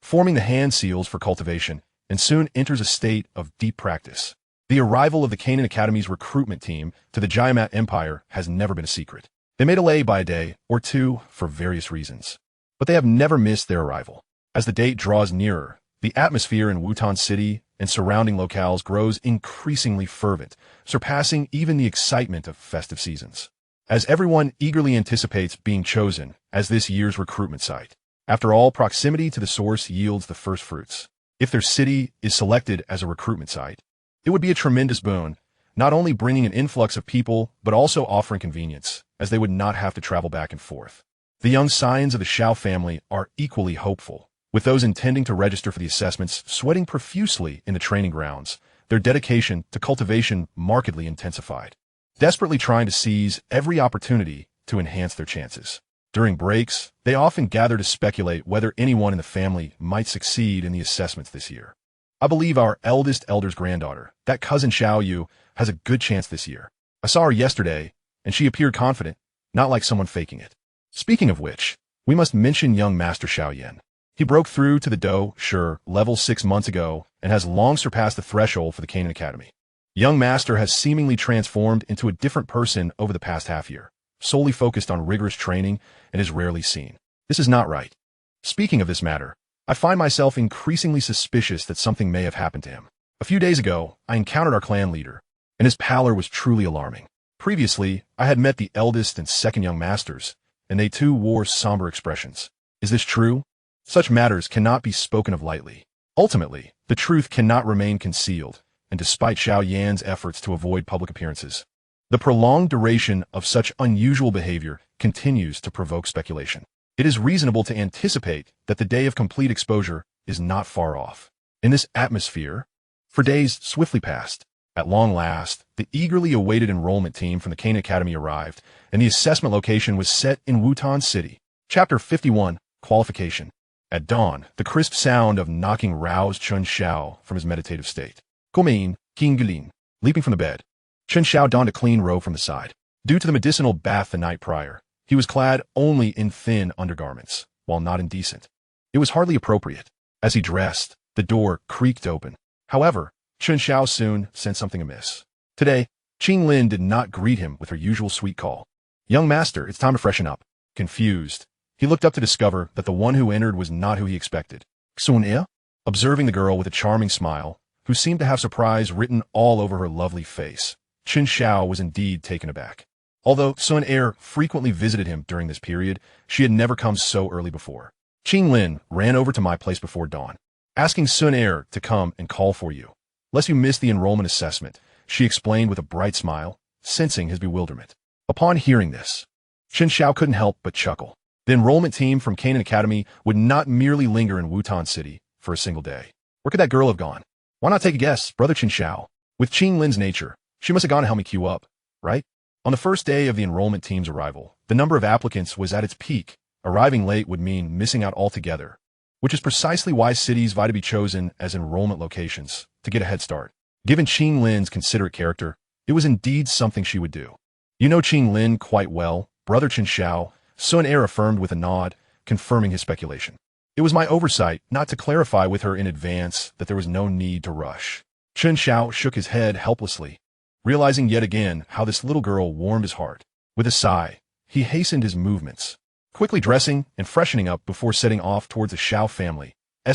forming the hand seals for cultivation, and soon enters a state of deep practice. The arrival of the Canaan Academy's recruitment team to the Jiamat Empire has never been a secret. They may delay by a day or two for various reasons, but they have never missed their arrival. As the date draws nearer, the atmosphere in Wutan City and surrounding locales grows increasingly fervent, surpassing even the excitement of festive seasons, as everyone eagerly anticipates being chosen as this year's recruitment site. After all, proximity to the source yields the first fruits. If their city is selected as a recruitment site, it would be a tremendous boon, not only bringing an influx of people, but also offering convenience, as they would not have to travel back and forth. The young scions of the Xiao family are equally hopeful, with those intending to register for the assessments sweating profusely in the training grounds, their dedication to cultivation markedly intensified, desperately trying to seize every opportunity to enhance their chances. During breaks, they often gather to speculate whether anyone in the family might succeed in the assessments this year. I believe our eldest elder's granddaughter, that cousin Xiao Yu, has a good chance this year. I saw her yesterday, and she appeared confident, not like someone faking it. Speaking of which, we must mention young Master Xiao Yan. He broke through to the Douqi level 6 months ago and has long surpassed the threshold for the Canaan Academy. Young Master has seemingly transformed into a different person over the past half year, solely focused on rigorous training and is rarely seen. This is not right. Speaking of this matter, I find myself increasingly suspicious that something may have happened to him. A few days ago, I encountered our clan leader, and his pallor was truly alarming. Previously, I had met the eldest and second young masters, and they too wore somber expressions. Is this true? Such matters cannot be spoken of lightly. Ultimately, the truth cannot remain concealed, and despite Xiao Yan's efforts to avoid public appearances, the prolonged duration of such unusual behavior continues to provoke speculation. It is reasonable to anticipate that the day of complete exposure is not far off. In this atmosphere, for days swiftly passed. At long last, the eagerly awaited enrollment team from the Canaan Academy arrived, and the assessment location was set in Wutan City. Chapter 51, Qualification. At dawn, the crisp sound of knocking roused Chen Xiao from his meditative state. Gomein, Qinglin. Leaping from the bed, Chen Xiao donned a clean robe from the side. Due to the medicinal bath the night prior, he was clad only in thin undergarments, while not indecent. It was hardly appropriate. As he dressed, the door creaked open. However, Chen Xiao soon sensed something amiss. Today, Qinglin did not greet him with her usual sweet call. Young master, it's time to freshen up. Confused, he looked up to discover that the one who entered was not who he expected. Sun. Observing the girl with a charming smile, who seemed to have surprise written all over her lovely face, Chen Xiao was indeed taken aback. Although Sun frequently visited him during this period, she had never come so early before. Qinglin ran over to my place before dawn, asking Sun to come and call for you. Lest you miss the enrollment assessment, she explained with a bright smile, sensing his bewilderment. Upon hearing this, Chen Xiao couldn't help but chuckle. The enrollment team from Canaan Academy would not merely linger in Wutan City for a single day. Where could that girl have gone? Why not take a guess, brother Chen Xiao? With Qinglin's nature, she must have gone to help me queue up, right? On the first day of the enrollment team's arrival, the number of applicants was at its peak. Arriving late would mean missing out altogether, which is precisely why cities vie to be chosen as enrollment locations to get a head start. Given Qinglin's considerate character, it was indeed something she would do. You know Qinglin quite well, brother Chen Xiao, Sun affirmed with a nod, confirming his speculation. It was my oversight not to clarify with her in advance that there was no need to rush. Chen Xiao shook his head helplessly, realizing yet again how this little girl warmed his heart. With a sigh, he hastened his movements, quickly dressing and freshening up before setting off towards the Xiao family's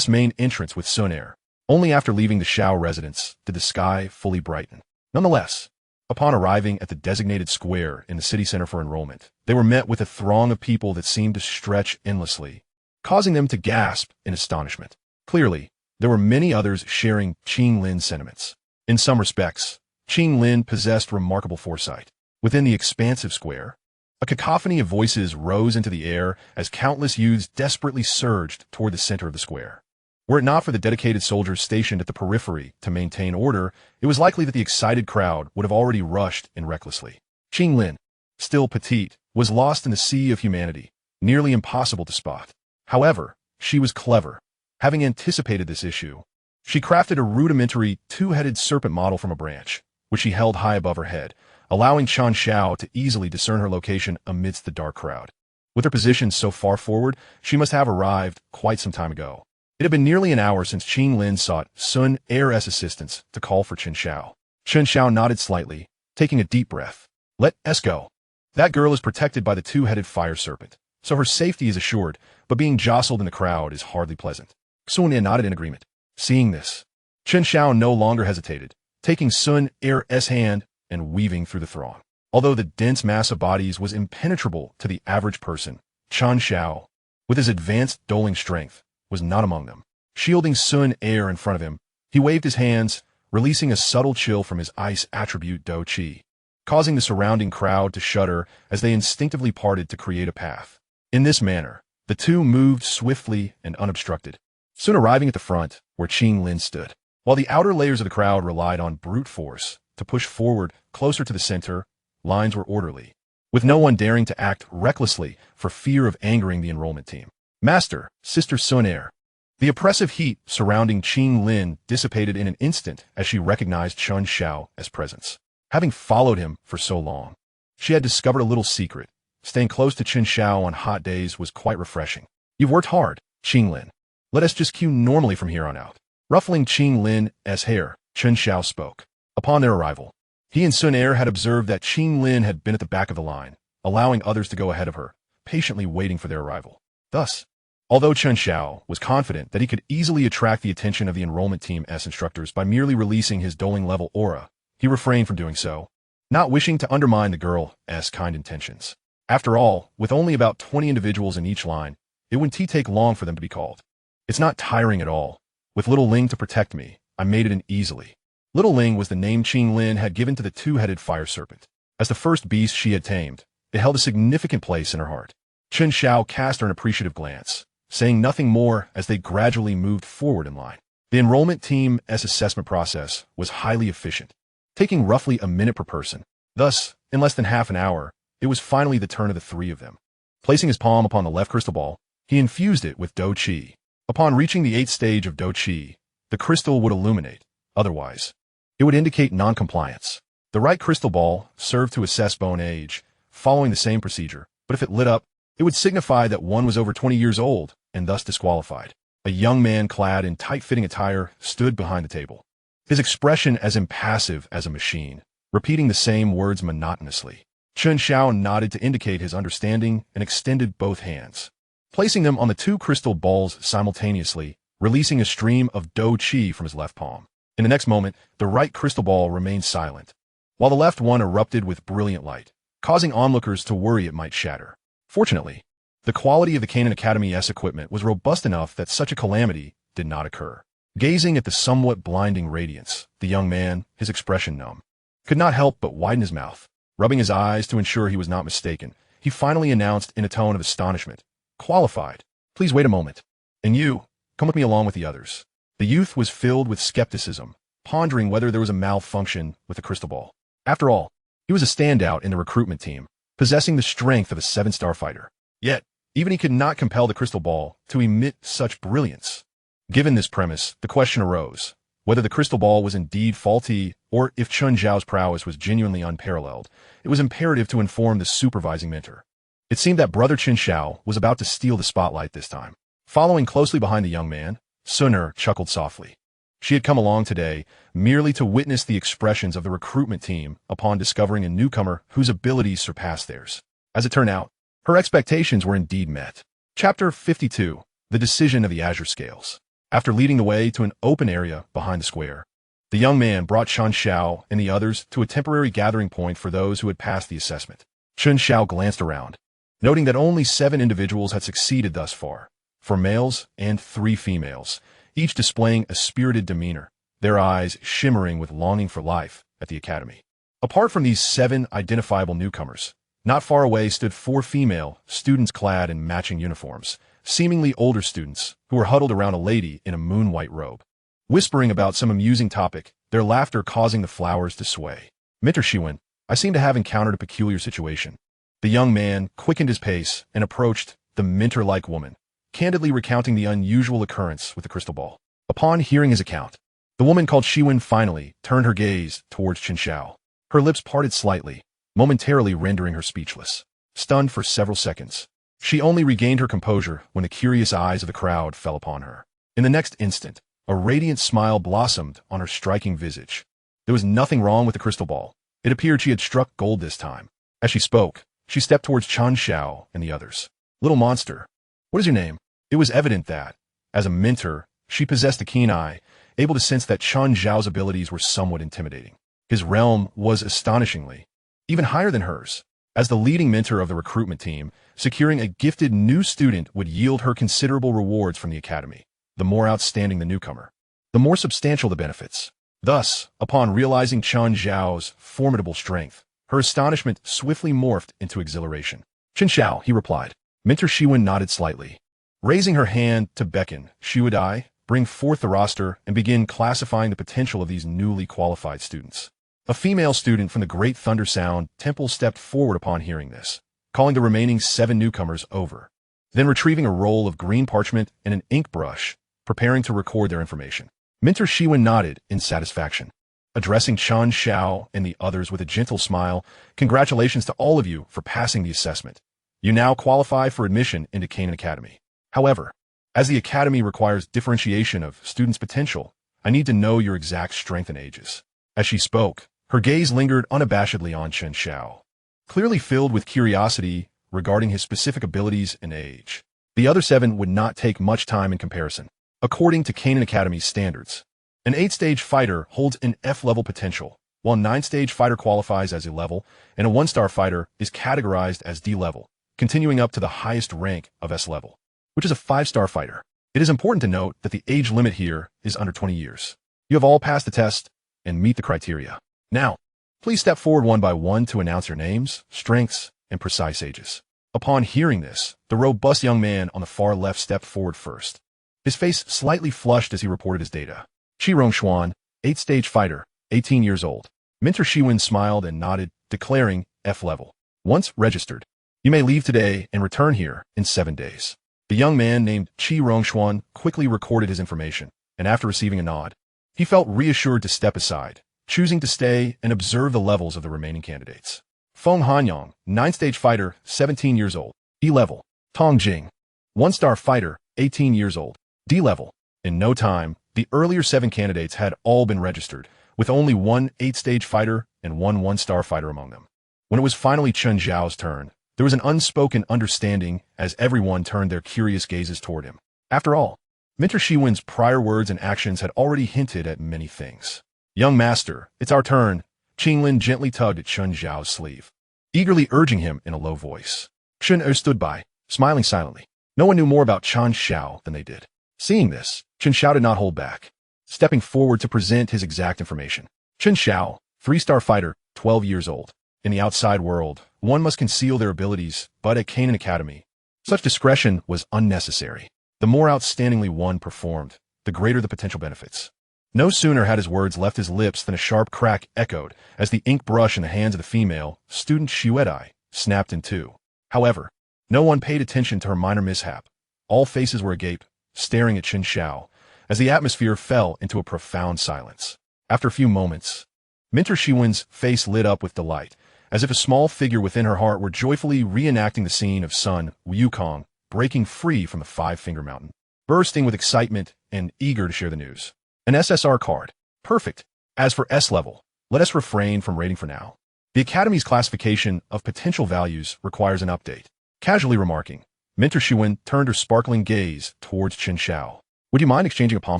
main entrance with Sun. Only after leaving the Xiao residence did the sky fully brighten. Nonetheless, upon arriving at the designated square in the city center for enrollment, they were met with a throng of people that seemed to stretch endlessly, causing them to gasp in astonishment. Clearly, there were many others sharing Qinglin's sentiments. In some respects, Qinglin possessed remarkable foresight. Within the expansive square, a cacophony of voices rose into the air as countless youths desperately surged toward the center of the square. Were it not for the dedicated soldiers stationed at the periphery to maintain order, it was likely that the excited crowd would have already rushed in recklessly. Qing Lin, still petite, was lost in the sea of humanity, nearly impossible to spot. However, she was clever. Having anticipated this issue, she crafted a rudimentary two-headed serpent model from a branch, which she held high above her head, allowing Chen Xiao to easily discern her location amidst the dark crowd. With her position so far forward, she must have arrived quite some time ago. It had been nearly an hour since Qing Lin sought Sun Er's assistance to call for Chen Xiao. Chen Xiao nodded slightly, taking a deep breath. Let us go. That girl is protected by the two-headed fire serpent, so her safety is assured, but being jostled in the crowd is hardly pleasant. Sun Er nodded in agreement. Seeing this, Chen Xiao no longer hesitated, taking Sun Er's hand and weaving through the throng. Although the dense mass of bodies was impenetrable to the average person, Chen Xiao, with his advanced doling strength, was not among them. Shielding Sun Er in front of him, he waved his hands, releasing a subtle chill from his ice attribute Douqi, causing the surrounding crowd to shudder as they instinctively parted to create a path. In this manner, the two moved swiftly and unobstructed, soon arriving at the front where Qing Lin stood. While the outer layers of the crowd relied on brute force to push forward closer to the center, lines were orderly, with no one daring to act recklessly for fear of angering the enrollment team. Master, Sister Sun Er. The oppressive heat surrounding Qing Lin dissipated in an instant as she recognized Chen Xiao as presence. Having followed him for so long, she had discovered a little secret. Staying close to Chen Xiao on hot days was quite refreshing. You've worked hard, Qing Lin. Let us just queue normally from here on out. Ruffling Qing Lin's hair, Chen Xiao spoke. Upon their arrival, he and Sun Er had observed that Qing Lin had been at the back of the line, allowing others to go ahead of her, patiently waiting for their arrival. Thus, although Chen Xiao was confident that he could easily attract the attention of the enrollment team's instructors by merely releasing his doling level aura, he refrained from doing so, not wishing to undermine the girl's kind intentions. After all, with only about 20 individuals in each line, it wouldn't take long for them to be called. It's not tiring at all. With Little Ling to protect me, I made it in easily. Little Ling was the name Qing Lin had given to the two-headed fire serpent. As the first beast she had tamed, it held a significant place in her heart. Chen Xiao cast her an appreciative glance, saying nothing more as they gradually moved forward in line. The enrollment team's assessment process was highly efficient, taking roughly a minute per person. Thus, in less than half an hour, it was finally the turn of the three of them. Placing his palm upon the left crystal ball, he infused it with Douqi. Upon reaching the 8th stage of Douqi, the crystal would illuminate. Otherwise, it would indicate non-compliance. The right crystal ball served to assess bone age, following the same procedure, but if it lit up, it would signify that one was over 20 years old and thus disqualified. A young man clad in tight-fitting attire stood behind the table, his expression as impassive as a machine, repeating the same words monotonously. Chen Xiao nodded to indicate his understanding and extended both hands, placing them on the two crystal balls simultaneously, releasing a stream of Douqi from his left palm. In the next moment, the right crystal ball remained silent, while the left one erupted with brilliant light, causing onlookers to worry it might shatter. Fortunately, the quality of the Canaan Academy's equipment was robust enough that such a calamity did not occur. Gazing at the somewhat blinding radiance, the young man, his expression numb, could not help but widen his mouth. Rubbing his eyes to ensure he was not mistaken, he finally announced in a tone of astonishment, "Qualified. Please wait a moment. And you, come with me along with the others." The youth was filled with skepticism, pondering whether there was a malfunction with the crystal ball. After all, he was a standout in the recruitment team, possessing the strength of a 7-star fighter. Yet, even he could not compel the crystal ball to emit such brilliance. Given this premise, the question arose, whether the crystal ball was indeed faulty or if Chen Xiao's prowess was genuinely unparalleled. It was imperative to inform the supervising mentor. It seemed that brother Chen Xiao was about to steal the spotlight this time. Following closely behind the young man, Sun Er chuckled softly. She had come along today merely to witness the expressions of the recruitment team upon discovering a newcomer whose abilities surpassed theirs. As it turned out, her expectations were indeed met. Chapter 52, The Decision of the Azure Scales. After leading the way to an open area behind the square, the young man brought Chen Xiao and the others to a temporary gathering point for those who had passed the assessment. Chen Xiao glanced around, noting that only 7 individuals had succeeded thus far, 4 males and 3 females, each displaying a spirited demeanor, their eyes shimmering with longing for life at the academy. Apart from these 7 identifiable newcomers, not far away stood 4 female students clad in matching uniforms, seemingly older students who were huddled around a lady in a moon-white robe, whispering about some amusing topic, their laughter causing the flowers to sway. Mentor Shiwen, I seem to have encountered a peculiar situation. The young man quickened his pace and approached the mentor-like woman, candidly recounting the unusual occurrence with the crystal ball. Upon hearing his account, the woman called Shiwen finally turned her gaze towards Chen Xiao. Her lips parted slightly, momentarily rendering her speechless. Stunned for several seconds, she only regained her composure when the curious eyes of the crowd fell upon her. In the next instant, a radiant smile blossomed on her striking visage. There was nothing wrong with the crystal ball. It appeared she had struck gold this time. As she spoke, she stepped towards Chen Xiao and the others. Little monster, what is your name? It was evident that, as a mentor, she possessed a keen eye, able to sense that Chen Xiao's abilities were somewhat intimidating. His realm was astonishingly, even higher than hers. As the leading mentor of the recruitment team, securing a gifted new student would yield her considerable rewards from the academy. The more outstanding the newcomer, the more substantial the benefits. Thus, upon realizing Chen Xiao's formidable strength, her astonishment swiftly morphed into exhilaration. Chen Xiao, he replied. Mentor Shiwen nodded slightly. Raising her hand to beckon, Shiwadai, bring forth the roster and begin classifying the potential of these newly qualified students. A female student from the Great Thunder Sound Temple stepped forward upon hearing this, calling the remaining 7 newcomers over, then retrieving a roll of green parchment and an ink brush, preparing to record their information. Mentor Shiwen nodded in satisfaction. Addressing Chen Xiao and the others with a gentle smile, congratulations to all of you for passing the assessment. You now qualify for admission into Canaan Academy. However, as the Academy requires differentiation of students' potential, I need to know your exact strength and ages. As she spoke, her gaze lingered unabashedly on Chen Xiao, clearly filled with curiosity regarding his specific abilities and age. The other 7 would not take much time in comparison. According to Canaan Academy's standards, an 8-stage fighter holds an F-level potential, while a 9-stage fighter qualifies as a level, and a 1-star fighter is categorized as D-level, continuing up to the highest rank of S-level, which is a 5-star fighter. It is important to note that the age limit here is under 20 years. You have all passed the test and meet the criteria. Now, please step forward one by one to announce your names, strengths, and precise ages. Upon hearing this, the robust young man on the far left stepped forward first. His face slightly flushed as he reported his data. Qi Rongshuan, 8-stage fighter, 18 years old. Mentor Shiwen smiled and nodded, declaring F level. Once registered, you may leave today and return here in 7 days. The young man named Qi Rongshuan quickly recorded his information, and after receiving a nod, he felt reassured to step aside, choosing to stay and observe the levels of the remaining candidates. Feng Hanyang, 9-stage fighter, 17 years old, E-level. Tong Jing, 1-star fighter, 18 years old, D-level. In no time, the earlier 7 candidates had all been registered, with only one 8-stage fighter and one 1-star fighter among them. When it was finally Chen Xiao's turn, there was an unspoken understanding as everyone turned their curious gazes toward him. After all, Mentor Shiwen's prior words and actions had already hinted at many things. Young master, it's our turn. Qinglin gently tugged at Chen Xiao's sleeve, eagerly urging him in a low voice. Chen Xiao stood by, smiling silently. No one knew more about Chen Xiao than they did. Seeing this, Chen Xiao did not hold back, stepping forward to present his exact information. Chen Xiao, 3-star fighter, 12 years old. In the outside world, one must conceal their abilities, but at Canaan Academy, such discretion was unnecessary. The more outstandingly one performed, the greater the potential benefits. No sooner had his words left his lips than a sharp crack echoed as the ink brush in the hands of the female student Shiwedai snapped in two. However, no one paid attention to her minor mishap. All faces were agape, staring at Chen Xiao, as the atmosphere fell into a profound silence. After a few moments, Mentor Shiwen's face lit up with delight, as if a small figure within her heart were joyfully reenacting the scene of Sun Wukong breaking free from the Five-Finger Mountain, bursting with excitement and eager to share the news. An SSR card. Perfect. As for S-level, let us refrain from rating for now. The Academy's classification of potential values requires an update. Casually remarking, Mentor Shiwen turned her sparkling gaze towards Chen Xiao. Would you mind exchanging a palm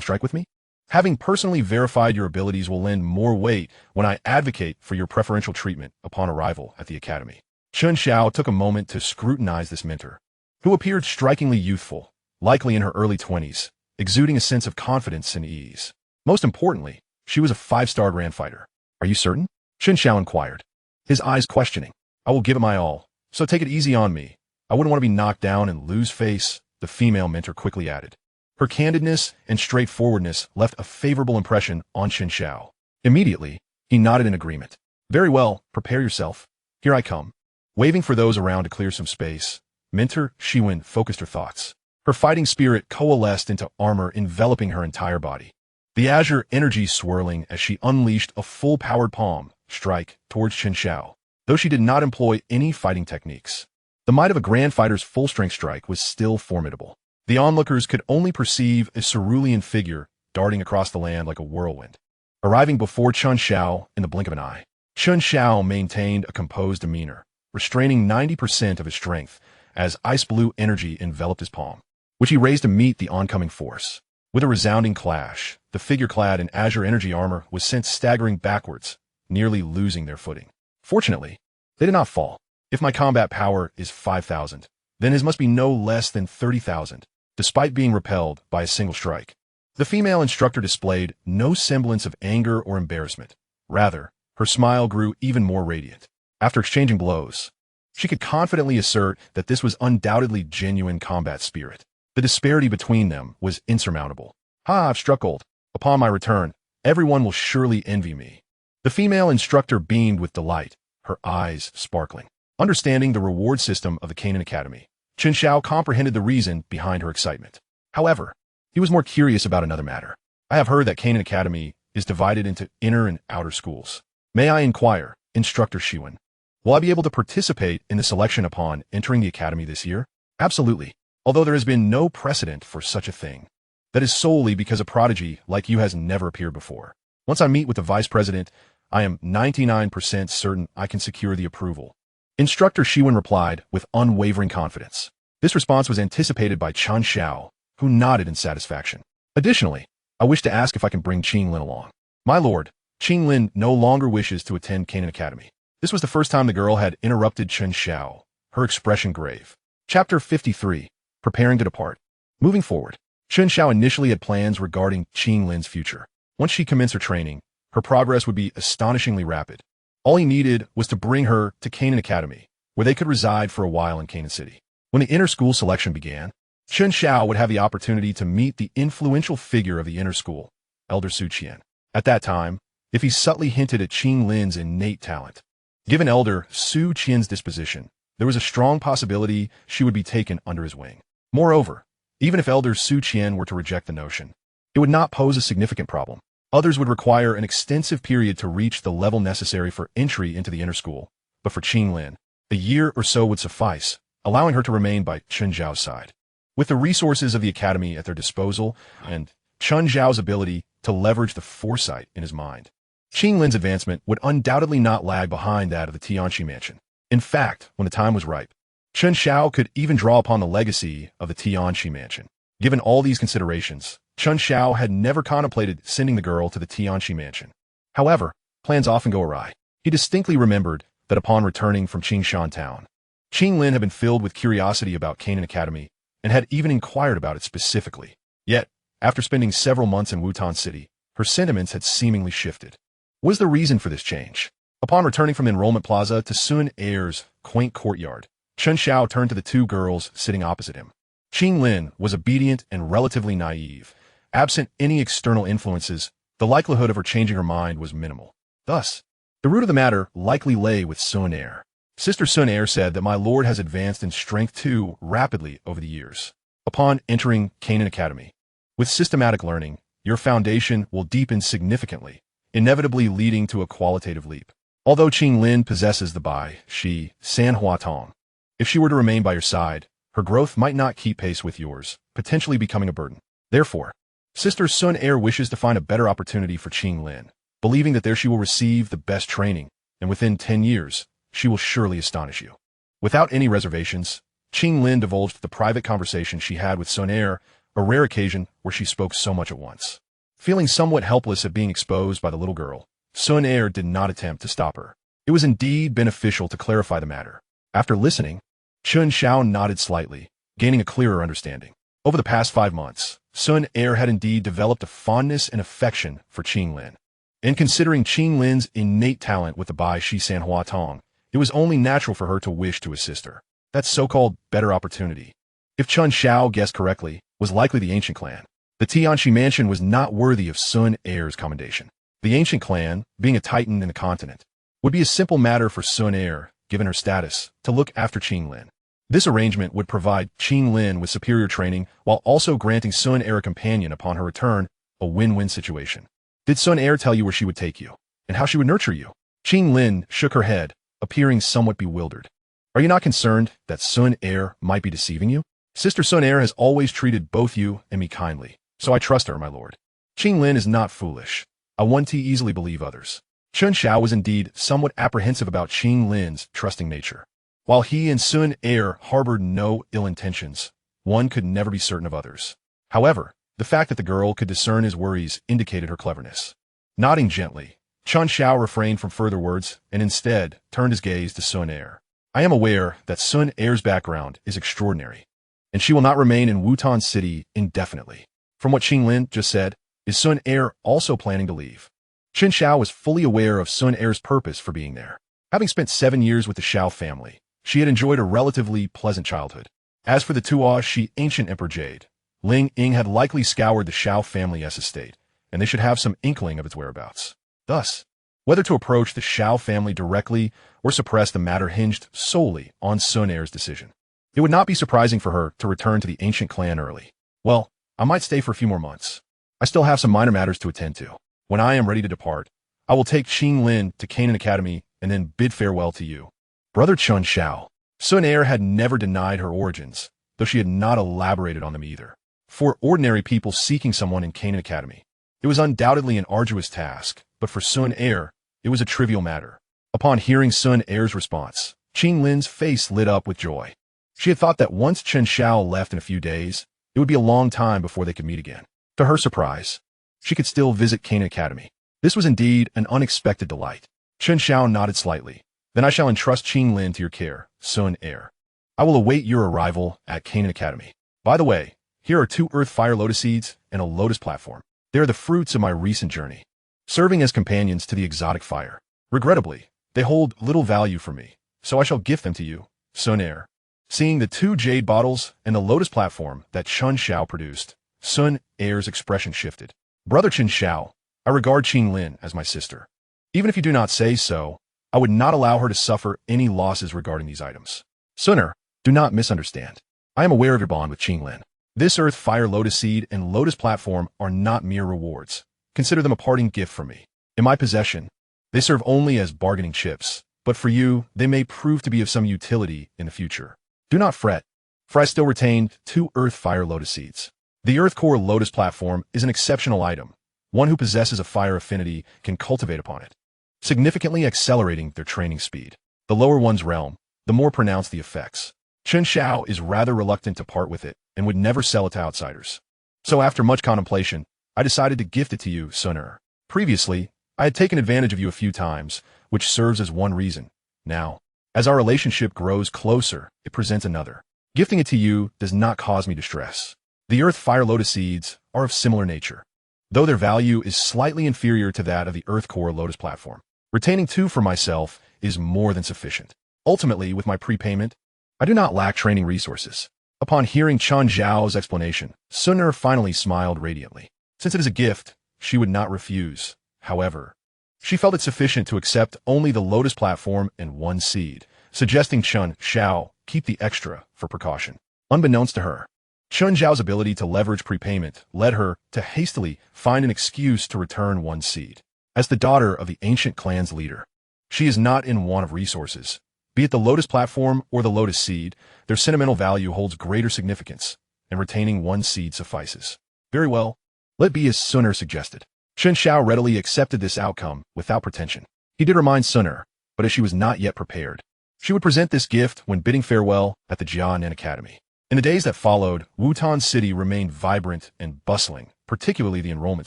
strike with me? Having personally verified your abilities will lend more weight when I advocate for your preferential treatment upon arrival at the Academy. Chen Xiao took a moment to scrutinize this mentor, who appeared strikingly youthful, likely in her early 20s, exuding a sense of confidence and ease. Most importantly, she was a 5-star grand fighter. Are you certain? Chen Xiao inquired, his eyes questioning. I will give it my all, so take it easy on me. I wouldn't want to be knocked down and lose face the female mentor quickly added. Her candidness and straightforwardness left a favorable impression on Chen Xiao. Immediately, he nodded in agreement. Very well, prepare yourself. Here I come. Waving for those around to clear some space, Mentor Shiwen focused her thoughts. Her fighting spirit coalesced into armor enveloping her entire body. The azure energy swirling as she unleashed a full-powered palm strike towards Chen Xiao, though she did not employ any fighting techniques. The might of a grand fighter's full-strength strike was still formidable. The onlookers could only perceive a cerulean figure darting across the land like a whirlwind, arriving before Chen Xiao in the blink of an eye. Chen Xiao maintained a composed demeanor, restraining 90% of his strength as ice-blue energy enveloped his palm, which he raised to meet the oncoming force. With a resounding clash, the figure clad in azure energy armor was sent staggering backwards, nearly losing their footing. Fortunately, they did not fall. If my combat power is 5,000, then his must be no less than 30,000, despite being repelled by a single strike. The female instructor displayed no semblance of anger or embarrassment. Rather, her smile grew even more radiant. After exchanging blows, she could confidently assert that this was undoubtedly genuine combat spirit. The disparity between them was insurmountable. Ha, I've struck gold. Upon my return, everyone will surely envy me. The female instructor beamed with delight, her eyes sparkling. Understanding the reward system of the Canaan Academy, Chen Xiao comprehended the reason behind her excitement. However, he was more curious about another matter. I have heard that Canaan Academy is divided into inner and outer schools. May I inquire, Instructor Shiwen, will I be able to participate in the selection upon entering the academy this year? Absolutely, although there has been no precedent for such a thing. That is solely because a prodigy like you has never appeared before. Once I meet with the vice president, I am 99% certain I can secure the approval. Instructor Shiwen replied with unwavering confidence. This response was anticipated by Chen Xiao, who nodded in satisfaction. Additionally, I wish to ask if I can bring Qing Lin along. My lord, Qing Lin no longer wishes to attend Canaan Academy. This was the first time the girl had interrupted Chen Xiao, her expression grave. Chapter 53. Preparing to depart. Moving forward, Chen Xiao initially had plans regarding Qing Lin's future. Once she commenced her training, her progress would be astonishingly rapid. All he needed was to bring her to Canaan Academy, where they could reside for a while in Canaan City. When the inter-school selection began, Chen Xiao would have the opportunity to meet the influential figure of the inter-school, Elder Su Qian. At that time, if he subtly hinted at Qing Lin's innate talent, given Elder Su Qian's disposition, there was a strong possibility she would be taken under his wing. Moreover, even if Elder Su Qian were to reject the notion, it would not pose a significant problem. Others would require an extensive period to reach the level necessary for entry into the inner school, but for Qing Lin, a year or so would suffice, allowing her to remain by Chen Zhao's side. With the resources of the academy at their disposal and Chen Zhao's ability to leverage the foresight in his mind, Qing Lin's advancement would undoubtedly not lag behind that of the Tianqi mansion. In fact, when the time was ripe, Chen Xiao could even draw upon the legacy of the Tianqi mansion. Given all these considerations, Chen Xiao had never contemplated sending the girl to the Tianqi mansion. However, plans often go awry. He distinctly remembered that upon returning from Qingshan town, Qing Lin had been filled with curiosity about Canaan Academy and had even inquired about it specifically. Yet, after spending several months in Wutan City, her sentiments had seemingly shifted. What was the reason for this change? Upon returning from the enrollment plaza to Sun Er's quaint courtyard, Chen Xiao turned to the two girls sitting opposite him. Qing Lin was obedient and relatively naive. Absent any external influences, the likelihood of her changing her mind was minimal. Thus, the root of the matter likely lay with Sun Er. Sister Sun Er said that my lord has advanced in strength too rapidly over the years. Upon entering Canaan Academy, with systematic learning, your foundation will deepen significantly, inevitably leading to a qualitative leap. Although Qing Lin possesses the Bai, Shi, San Hua Tong, if she were to remain by your side, her growth might not keep pace with yours, potentially becoming a burden. Therefore, Sister Sun Er wishes to find a better opportunity for Qing Lin, believing that there she will receive the best training, and within 10 years, she will surely astonish you. Without any reservations, Qing Lin divulged the private conversation she had with Sun Er, a rare occasion where she spoke so much at once. Feeling somewhat helpless at being exposed by the little girl, Sun Er did not attempt to stop her. It was indeed beneficial to clarify the matter. After listening, Chen Xiao nodded slightly, gaining a clearer understanding. Over the past 5 months, Sun Er had indeed developed a fondness and affection for Qing Lin. In considering Qing Lin's innate talent with the Bai Shi San Hua Tong, it was only natural for her to wish to assist her. That so-called better opportunity if Chen Xiao guessed correctly, was likely the ancient clan. The Tianxi mansion was not worthy of Sun Er's commendation. The ancient clan, being a titan in the continent, would be a simple matter for Sun Er, given her status, to look after Qinglin. This arrangement would provide Qinglin with superior training while also granting Sun Er a companion upon her return, a win-win situation. Did Sun Er tell you where she would take you, and how she would nurture you? Qinglin shook her head, appearing somewhat bewildered. Are you not concerned that Sun Er might be deceiving you? Sister Sun Er has always treated both you and me kindly, so I trust her, my lord. Qinglin is not foolish. I want to easily believe others. Chen Xiao was indeed somewhat apprehensive about Qinglin's trusting nature. While he and Sun Er harbored no ill intentions, one could never be certain of others. However, the fact that the girl could discern his worries indicated her cleverness. Nodding gently, Chen Xiao refrained from further words and instead turned his gaze to Sun Er. I am aware that Sun Er's background is extraordinary, and she will not remain in Wutan City indefinitely. From what Qinglin just said, is Sun Er also planning to leave? Chen Xiao was fully aware of Sun Er's purpose for being there. Having spent 7 years with the Xiao family, she had enjoyed a relatively pleasant childhood. As for the Tuoshi ancient Emperor Jade, Ling Ying had likely scoured the Xiao family's estate, and they should have some inkling of its whereabouts. Thus, whether to approach the Xiao family directly or suppress the matter hinged solely on Sun Er's decision. It would not be surprising for her to return to the ancient clan early. Well, I might stay for a few more months. I still have some minor matters to attend to. When I am ready to depart, I will take Qinglin to Canaan Academy and then bid farewell to you. Brother Chen Xiao. Sun Er had never denied her origins, though she had not elaborated on them either. For ordinary people seeking someone in Canaan Academy, it was undoubtedly an arduous task, but for Sun Er, it was a trivial matter. Upon hearing Sun Er's response, Qinglin's face lit up with joy. She had thought that once Chen Xiao left in a few days, it would be a long time before they could meet again. To her surprise, she could still visit Canaan Academy. This was indeed an unexpected delight. Chen Xiao nodded slightly. Then I shall entrust Qinglin to your care, Sun Er. I will await your arrival at Canaan Academy. By the way, here are 2 earth fire lotus seeds and a lotus platform. They are the fruits of my recent journey, serving as companions to the exotic fire. Regrettably, they hold little value for me, so I shall gift them to you, Sun Er. Seeing the 2 jade bottles and the lotus platform that Chen Xiao produced, Sun Er's expression shifted. Brother Chen Xiao, I regard Qinglin as my sister. Even if you do not say so, I would not allow her to suffer any losses regarding these items. Sun Er, do not misunderstand. I am aware of your bond with Qinglin. This earth fire lotus seed and lotus platform are not mere rewards. Consider them a parting gift from me. In my possession, they serve only as bargaining chips, but for you, they may prove to be of some utility in the future. Do not fret, for I still retained 2 earth fire lotus seeds. The earth core lotus platform is an exceptional item. One who possesses a fire affinity can cultivate upon it, significantly accelerating their training speed. The lower one's realm, the more pronounced the effects. Chen Xiao is rather reluctant to part with it and would never sell it to outsiders. So after much contemplation, I decided to gift it to you, Sun Er. Previously, I had taken advantage of you a few times, which serves as one reason. Now, as our relationship grows closer, it presents another. Gifting it to you does not cause me distress. The earth fire lotus seeds are of similar nature, though their value is slightly inferior to that of the earth core lotus platform. Retaining 2 for myself is more than sufficient. Ultimately, with my prepayment, I do not lack training resources. Upon hearing Chen Xiao's explanation, Sun Er finally smiled radiantly. Since it is a gift, she would not refuse. However, she felt it sufficient to accept only the lotus platform and 1 seed, suggesting Chen Xiao keep the extra for precaution. Unbeknownst to her, Chen Xiao's ability to leverage prepayment led her to hastily find an excuse to return 1 seed. As the daughter of the ancient clan's leader, she is not in want of resources. Be it the lotus platform or the lotus seed, their sentimental value holds greater significance, and retaining 1 seed suffices. Very well, let be as Sun Er suggested. Chen Xiao readily accepted this outcome without pretension. He did remind Sun Er, but as she was not yet prepared, she would present this gift when bidding farewell at the Jianan Academy. In the days that followed, Wutan City remained vibrant and bustling, particularly the enrollment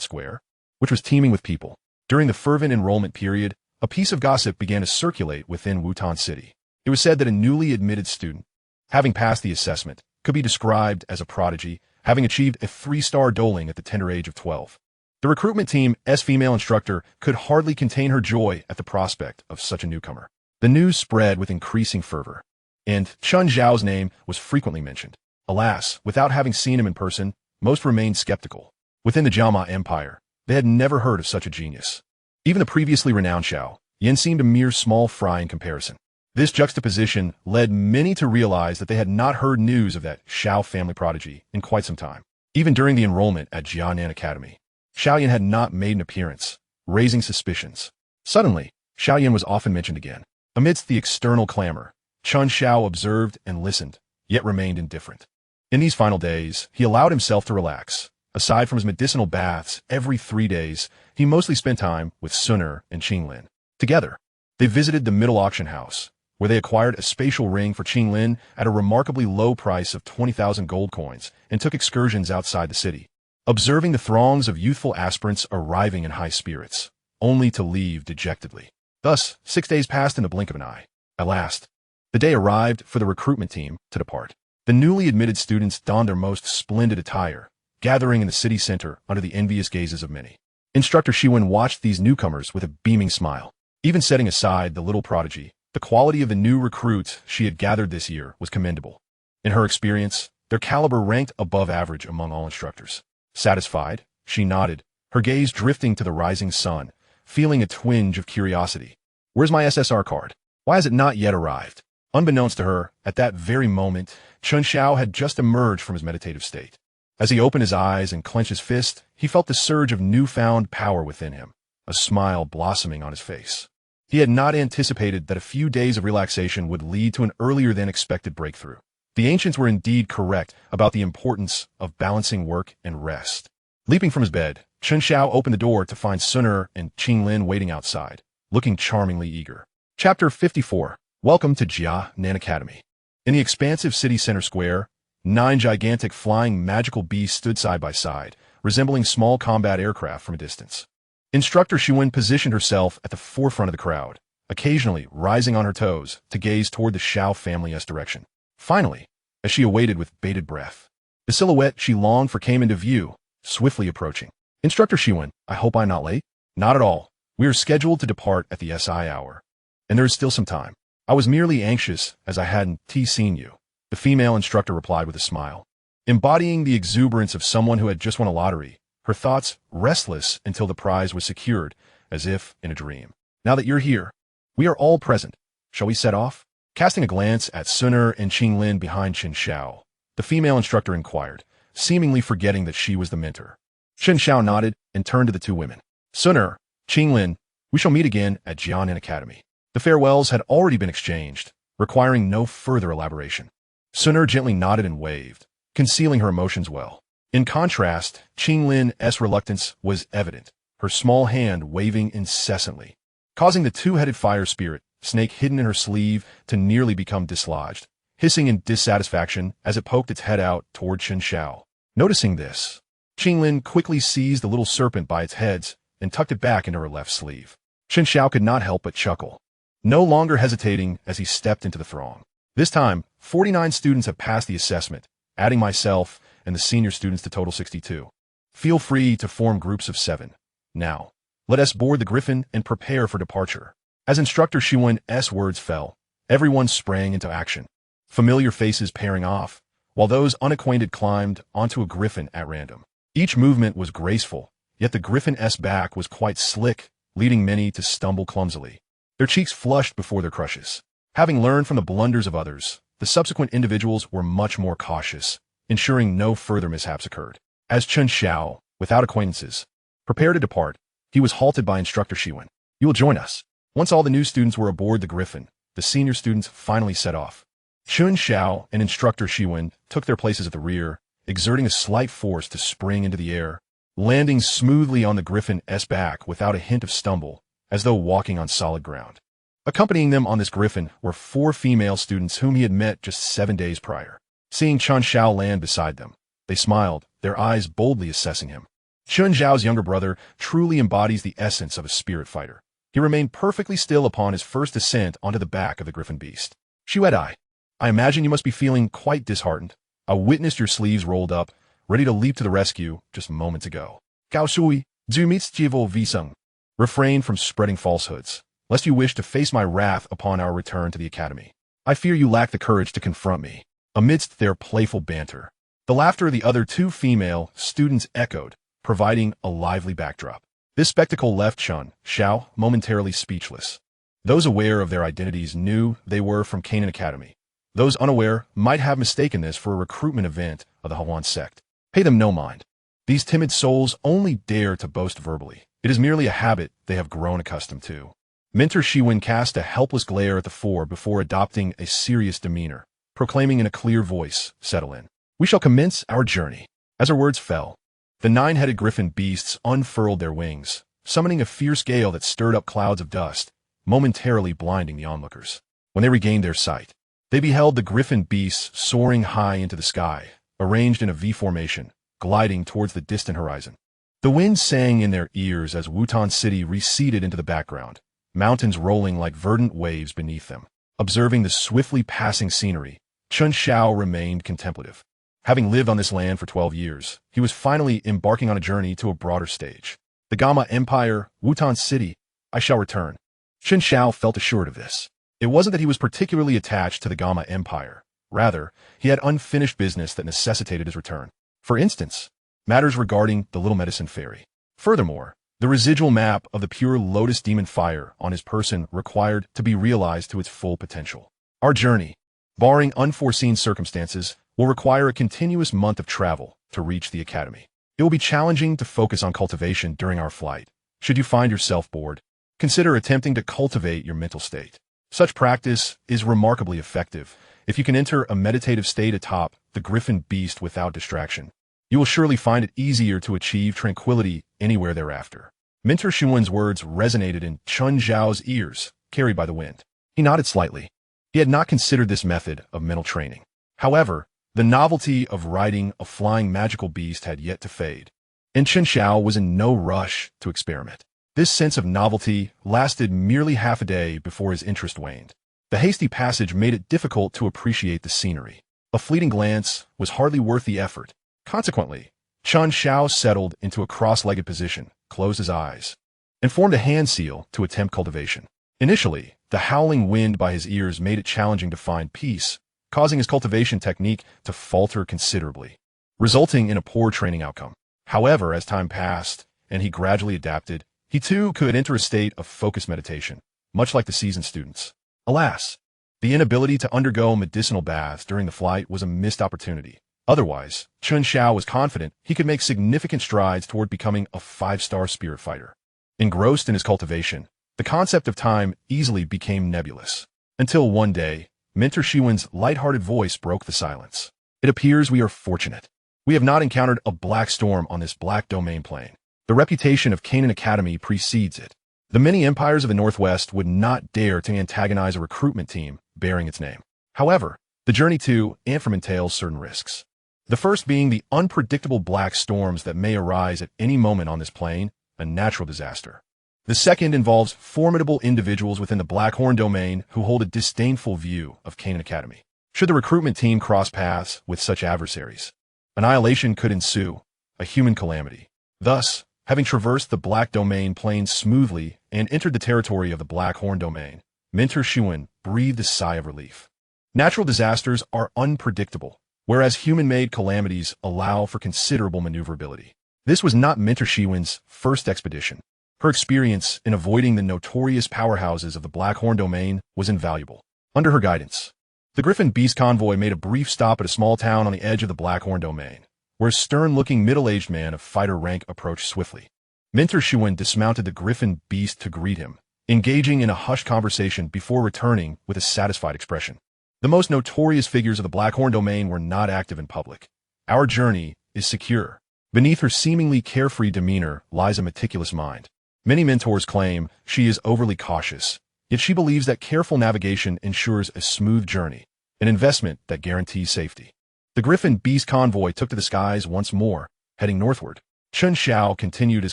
square, which was teeming with people. During the fervent enrollment period, a piece of gossip began to circulate within Wutan City. It was said that a newly admitted student, having passed the assessment, could be described as a prodigy, having achieved a 3-star doling at the tender age of 12. The recruitment team's female instructor could hardly contain her joy at the prospect of such a newcomer. The news spread with increasing fervor, and Chen Xiao's name was frequently mentioned. Alas, without having seen him in person, most remained skeptical. Within the Jiama Empire, they had never heard of such a genius. Even the previously renowned Xiao Yan seemed a mere small fry in comparison. This juxtaposition led many to realize that they had not heard news of that Xiao family prodigy in quite some time. Even during the enrollment at Jianan Academy, Xiao Yan had not made an appearance, raising suspicions. Suddenly, Xiao Yan was often mentioned again. Amidst the external clamor, Chen Xiao observed and listened, yet remained indifferent. In these final days, he allowed himself to relax. Aside from his medicinal baths every 3 days, he mostly spent time with Suner and Qinglin. Together, they visited the middle auction house, where they acquired a spatial ring for Qinglin at a remarkably low price of 20,000 gold coins and took excursions outside the city, observing the throngs of youthful aspirants arriving in high spirits, only to leave dejectedly. Thus, 6 days passed in the blink of an eye. At last, the day arrived for the recruitment team to depart. The newly admitted students donned their most splendid attire, gathering in the city center under the envious gazes of many. Instructor Shiwen watched these newcomers with a beaming smile. Even setting aside the little prodigy, the quality of the new recruits she had gathered this year was commendable. In her experience, their caliber ranked above average among all instructors. Satisfied, she nodded, her gaze drifting to the rising sun, feeling a twinge of curiosity. "Where's my SSR card? Why has it not yet arrived?" Unbeknownst to her, at that very moment, Chen Xiao had just emerged from his meditative state. As he opened his eyes and clenched his fist, he felt the surge of newfound power within him, a smile blossoming on his face. He had not anticipated that a few days of relaxation would lead to an earlier-than-expected breakthrough. The ancients were indeed correct about the importance of balancing work and rest. Leaping from his bed, Chen Xiao opened the door to find Suner and Qinglin waiting outside, looking charmingly eager. Chapter 54. Welcome to Jianan Academy. In the expansive city center square, 9 gigantic flying magical beasts stood side by side, resembling small combat aircraft from a distance. Instructor Shiwen positioned herself at the forefront of the crowd, occasionally rising on her toes to gaze toward the Xiao family's direction. Finally, as she awaited with bated breath, the silhouette she longed for came into view, swiftly approaching. "Instructor Shiwen, I hope I'm not late?" "Not at all. We are scheduled to depart at the SI hour, and there is still some time. I was merely anxious as I hadn't seen you," the female instructor replied with a smile. Embodying the exuberance of someone who had just won a lottery, her thoughts restless until the prize was secured, as if in a dream. "Now that you're here, we are all present. Shall we set off?" Casting a glance at Suner and Qinglin behind Chen Xiao, the female instructor inquired, seemingly forgetting that she was the mentor. Chen Xiao nodded and turned to the 2 women. "Suner, Qinglin, we shall meet again at Jianan Academy." The farewells had already been exchanged, requiring no further elaboration. Suner gently nodded and waved, concealing her emotions well. In contrast, Qinglin's reluctance was evident, her small hand waving incessantly, causing the 2-headed fire spirit, snake hidden in her sleeve, to nearly become dislodged, hissing in dissatisfaction as it poked its head out toward Chen Xiao. Noticing this, Qinglin quickly seized the little serpent by its heads and tucked it back into her left sleeve. Chen Xiao could not help but chuckle, no longer hesitating as he stepped into the throng. This time, 49 students have passed the assessment, adding myself and the senior students to total 62. Feel free to form groups of 7. Now, let us board the Griffin and prepare for departure. As Instructor Shiwen's words fell, everyone sprang into action, familiar faces pairing off, while those unacquainted climbed onto a griffin at random. Each movement was graceful, yet the griffin's back was quite slick, leading many to stumble clumsily. Their cheeks flushed before their crushes. Having learned from the blunders of others, the subsequent individuals were much more cautious, ensuring no further mishaps occurred. As Chen Xiao, without acquaintances, prepared to depart, he was halted by Instructor Shiwen. "You will join us." Once all the new students were aboard the Griffin, the senior students finally set off. Chen Xiao and Instructor Shiwen took their places at the rear, exerting a slight force to spring into the air, landing smoothly on the Griffin's back without a hint of stumble, as though walking on solid ground. Accompanying them on this Griffin were 4 female students whom he had met just 7 days prior. Seeing Chen Xiao land beside them, they smiled, their eyes boldly assessing him. Chen Xiao's younger brother truly embodies the essence of a spirit fighter. He remained perfectly still upon his first ascent onto the back of the Griffin beast. "Shuedai, I imagine you must be feeling quite disheartened. I witnessed your sleeves rolled up, ready to leap to the rescue just moments ago. Gao Shui, zu jivo visung. Refrain from spreading falsehoods, lest you wish to face my wrath upon our return to the academy. I fear you lack the courage to confront me." amidst their playful banter. The laughter of the other two female students echoed, providing a lively backdrop. This spectacle left Chen Xiao momentarily speechless. Those aware of their identities knew they were from Canaan Academy. Those unaware might have mistaken this for a recruitment event of the Hawan sect. Pay them no mind. These timid souls only dare to boast verbally. It is merely a habit they have grown accustomed to. Mentor Shiwen cast a helpless glare at the four before adopting a serious demeanor, proclaiming in a clear voice, "Settle in. We shall commence our journey." As her words fell, the nine-headed griffin beasts unfurled their wings, summoning a fierce gale that stirred up clouds of dust, momentarily blinding the onlookers. When they regained their sight, they beheld the griffin beasts soaring high into the sky, arranged in a V formation, gliding towards the distant horizon. The wind sang in their ears as Wutan City receded into the background, mountains rolling like verdant waves beneath them. Observing the swiftly passing scenery, Chen Xiao remained contemplative. Having lived on this land for 12 years, he was finally embarking on a journey to a broader stage. The Gamma Empire, Wutan City, I shall return. Chen Xiao felt assured of this. It wasn't that he was particularly attached to the Gamma Empire. Rather, he had unfinished business that necessitated his return. For instance, matters regarding the Little Medicine Fairy. Furthermore, the residual map of the pure Lotus Demon Fire on his person required to be realized to its full potential. Our journey, barring unforeseen circumstances, will require a continuous month of travel to reach the academy. It will be challenging to focus on cultivation during our flight. Should you find yourself bored, consider attempting to cultivate your mental state. Such practice is remarkably effective if you can enter a meditative state atop the griffin beast without distraction. You will surely find it easier to achieve tranquility anywhere thereafter. Mentor Shuwen's words resonated in Chen Xiao's ears, carried by the wind. He nodded slightly. He had not considered this method of mental training. However, the novelty of riding a flying magical beast had yet to fade, and Chen Xiao was in no rush to experiment. This sense of novelty lasted merely half a day before his interest waned. The hasty passage made it difficult to appreciate the scenery. A fleeting glance was hardly worth the effort. Consequently, Chen Xiao settled into a cross-legged position, closed his eyes, and formed a hand seal to attempt cultivation. Initially, the howling wind by his ears made it challenging to find peace, causing his cultivation technique to falter considerably, resulting in a poor training outcome. However, as time passed and he gradually adapted, he too could enter a state of focused meditation, much like the seasoned students. Alas, the inability to undergo medicinal baths during the flight was a missed opportunity. Otherwise, Chen Xiao was confident he could make significant strides toward becoming a 5-star spirit fighter. Engrossed in his cultivation, the concept of time easily became nebulous. Until one day, Mentor Shiwen's light-hearted voice broke the silence. It appears we are fortunate. We have not encountered a black storm on this black domain plane. The reputation of Canaan Academy precedes it. The many empires of the Northwest would not dare to antagonize a recruitment team bearing its name. However, the journey to and from entails certain risks. The first being the unpredictable black storms that may arise at any moment on this plane, a natural disaster. The second involves formidable individuals within the Blackhorn domain who hold a disdainful view of Canaan Academy. Should the recruitment team cross paths with such adversaries, annihilation could ensue, a human calamity. Thus, having traversed the Black Domain plane smoothly and entered the territory of the Blackhorn domain, Mentor Shiwen breathed a sigh of relief. Natural disasters are unpredictable, whereas human-made calamities allow for considerable maneuverability. This was not Mentor Shiwen's first expedition. Her experience in avoiding the notorious powerhouses of the Blackhorn domain was invaluable. Under her guidance, the Griffin Beast convoy made a brief stop at a small town on the edge of the Blackhorn domain, where a stern-looking middle-aged man of fighter rank approached swiftly. Mentor Shiwen dismounted the Griffin Beast to greet him, engaging in a hushed conversation before returning with a satisfied expression. The most notorious figures of the Blackhorn domain were not active in public. Our journey is secure. Beneath her seemingly carefree demeanor lies a meticulous mind. Many mentors claim she is overly cautious, yet she believes that careful navigation ensures a smooth journey, an investment that guarantees safety. The Griffin Beast convoy took to the skies once more, heading northward. Chen Xiao continued his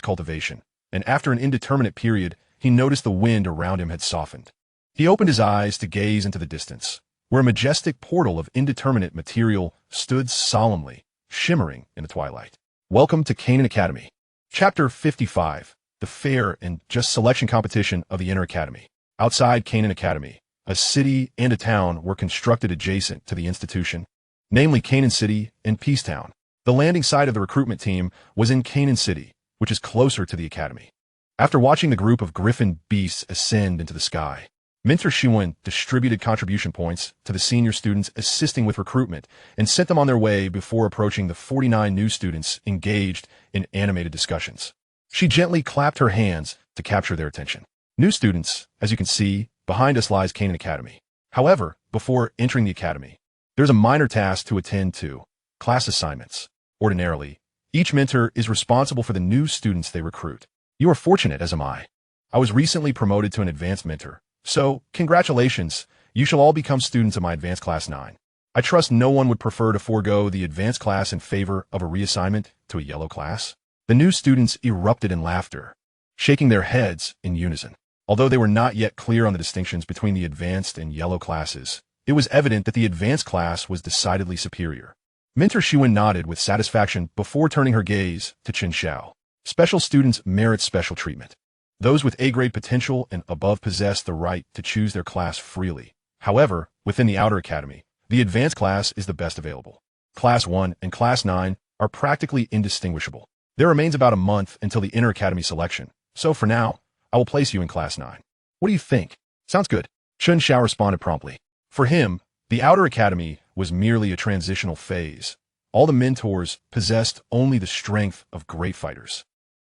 cultivation, and after an indeterminate period, he noticed the wind around him had softened. He opened his eyes to gaze into the distance, where a majestic portal of indeterminate material stood solemnly, shimmering in the twilight. Welcome to Canaan Academy. Chapter 55. The fair and just selection competition of the Inner Academy. Outside Canaan Academy, a city and a town were constructed adjacent to the institution, namely Canaan City and Peacetown. The landing site of the recruitment team was in Canaan City, which is closer to the academy. After watching the group of griffin beasts ascend into the sky, Mentor Shiwen distributed contribution points to the senior students assisting with recruitment and sent them on their way before approaching the 49 new students engaged in animated discussions. She gently clapped her hands to capture their attention. New students, as you can see, behind us lies Canaan Academy. However, before entering the academy, there's a minor task to attend to: class assignments. Ordinarily, each mentor is responsible for the new students they recruit. You are fortunate, as am I. I was recently promoted to an advanced mentor, so congratulations, you shall all become students of my advanced class 9. I trust no one would prefer to forego the advanced class in favor of a reassignment to a yellow class. The new students erupted in laughter, shaking their heads in unison. Although they were not yet clear on the distinctions between the advanced and yellow classes, it was evident that the advanced class was decidedly superior. Mentor Shiwen nodded with satisfaction before turning her gaze to Chen Xiao. Special students merit special treatment. Those with A-grade potential and above possess the right to choose their class freely. However, within the outer academy, the advanced class is the best available. Class 1 and Class 9 are practically indistinguishable. There remains about a month until the inner academy selection, so for now, I will place you in Class 9. What do you think? Sounds good. Chen Xiao responded promptly. For him, the outer academy was merely a transitional phase. All the mentors possessed only the strength of great fighters,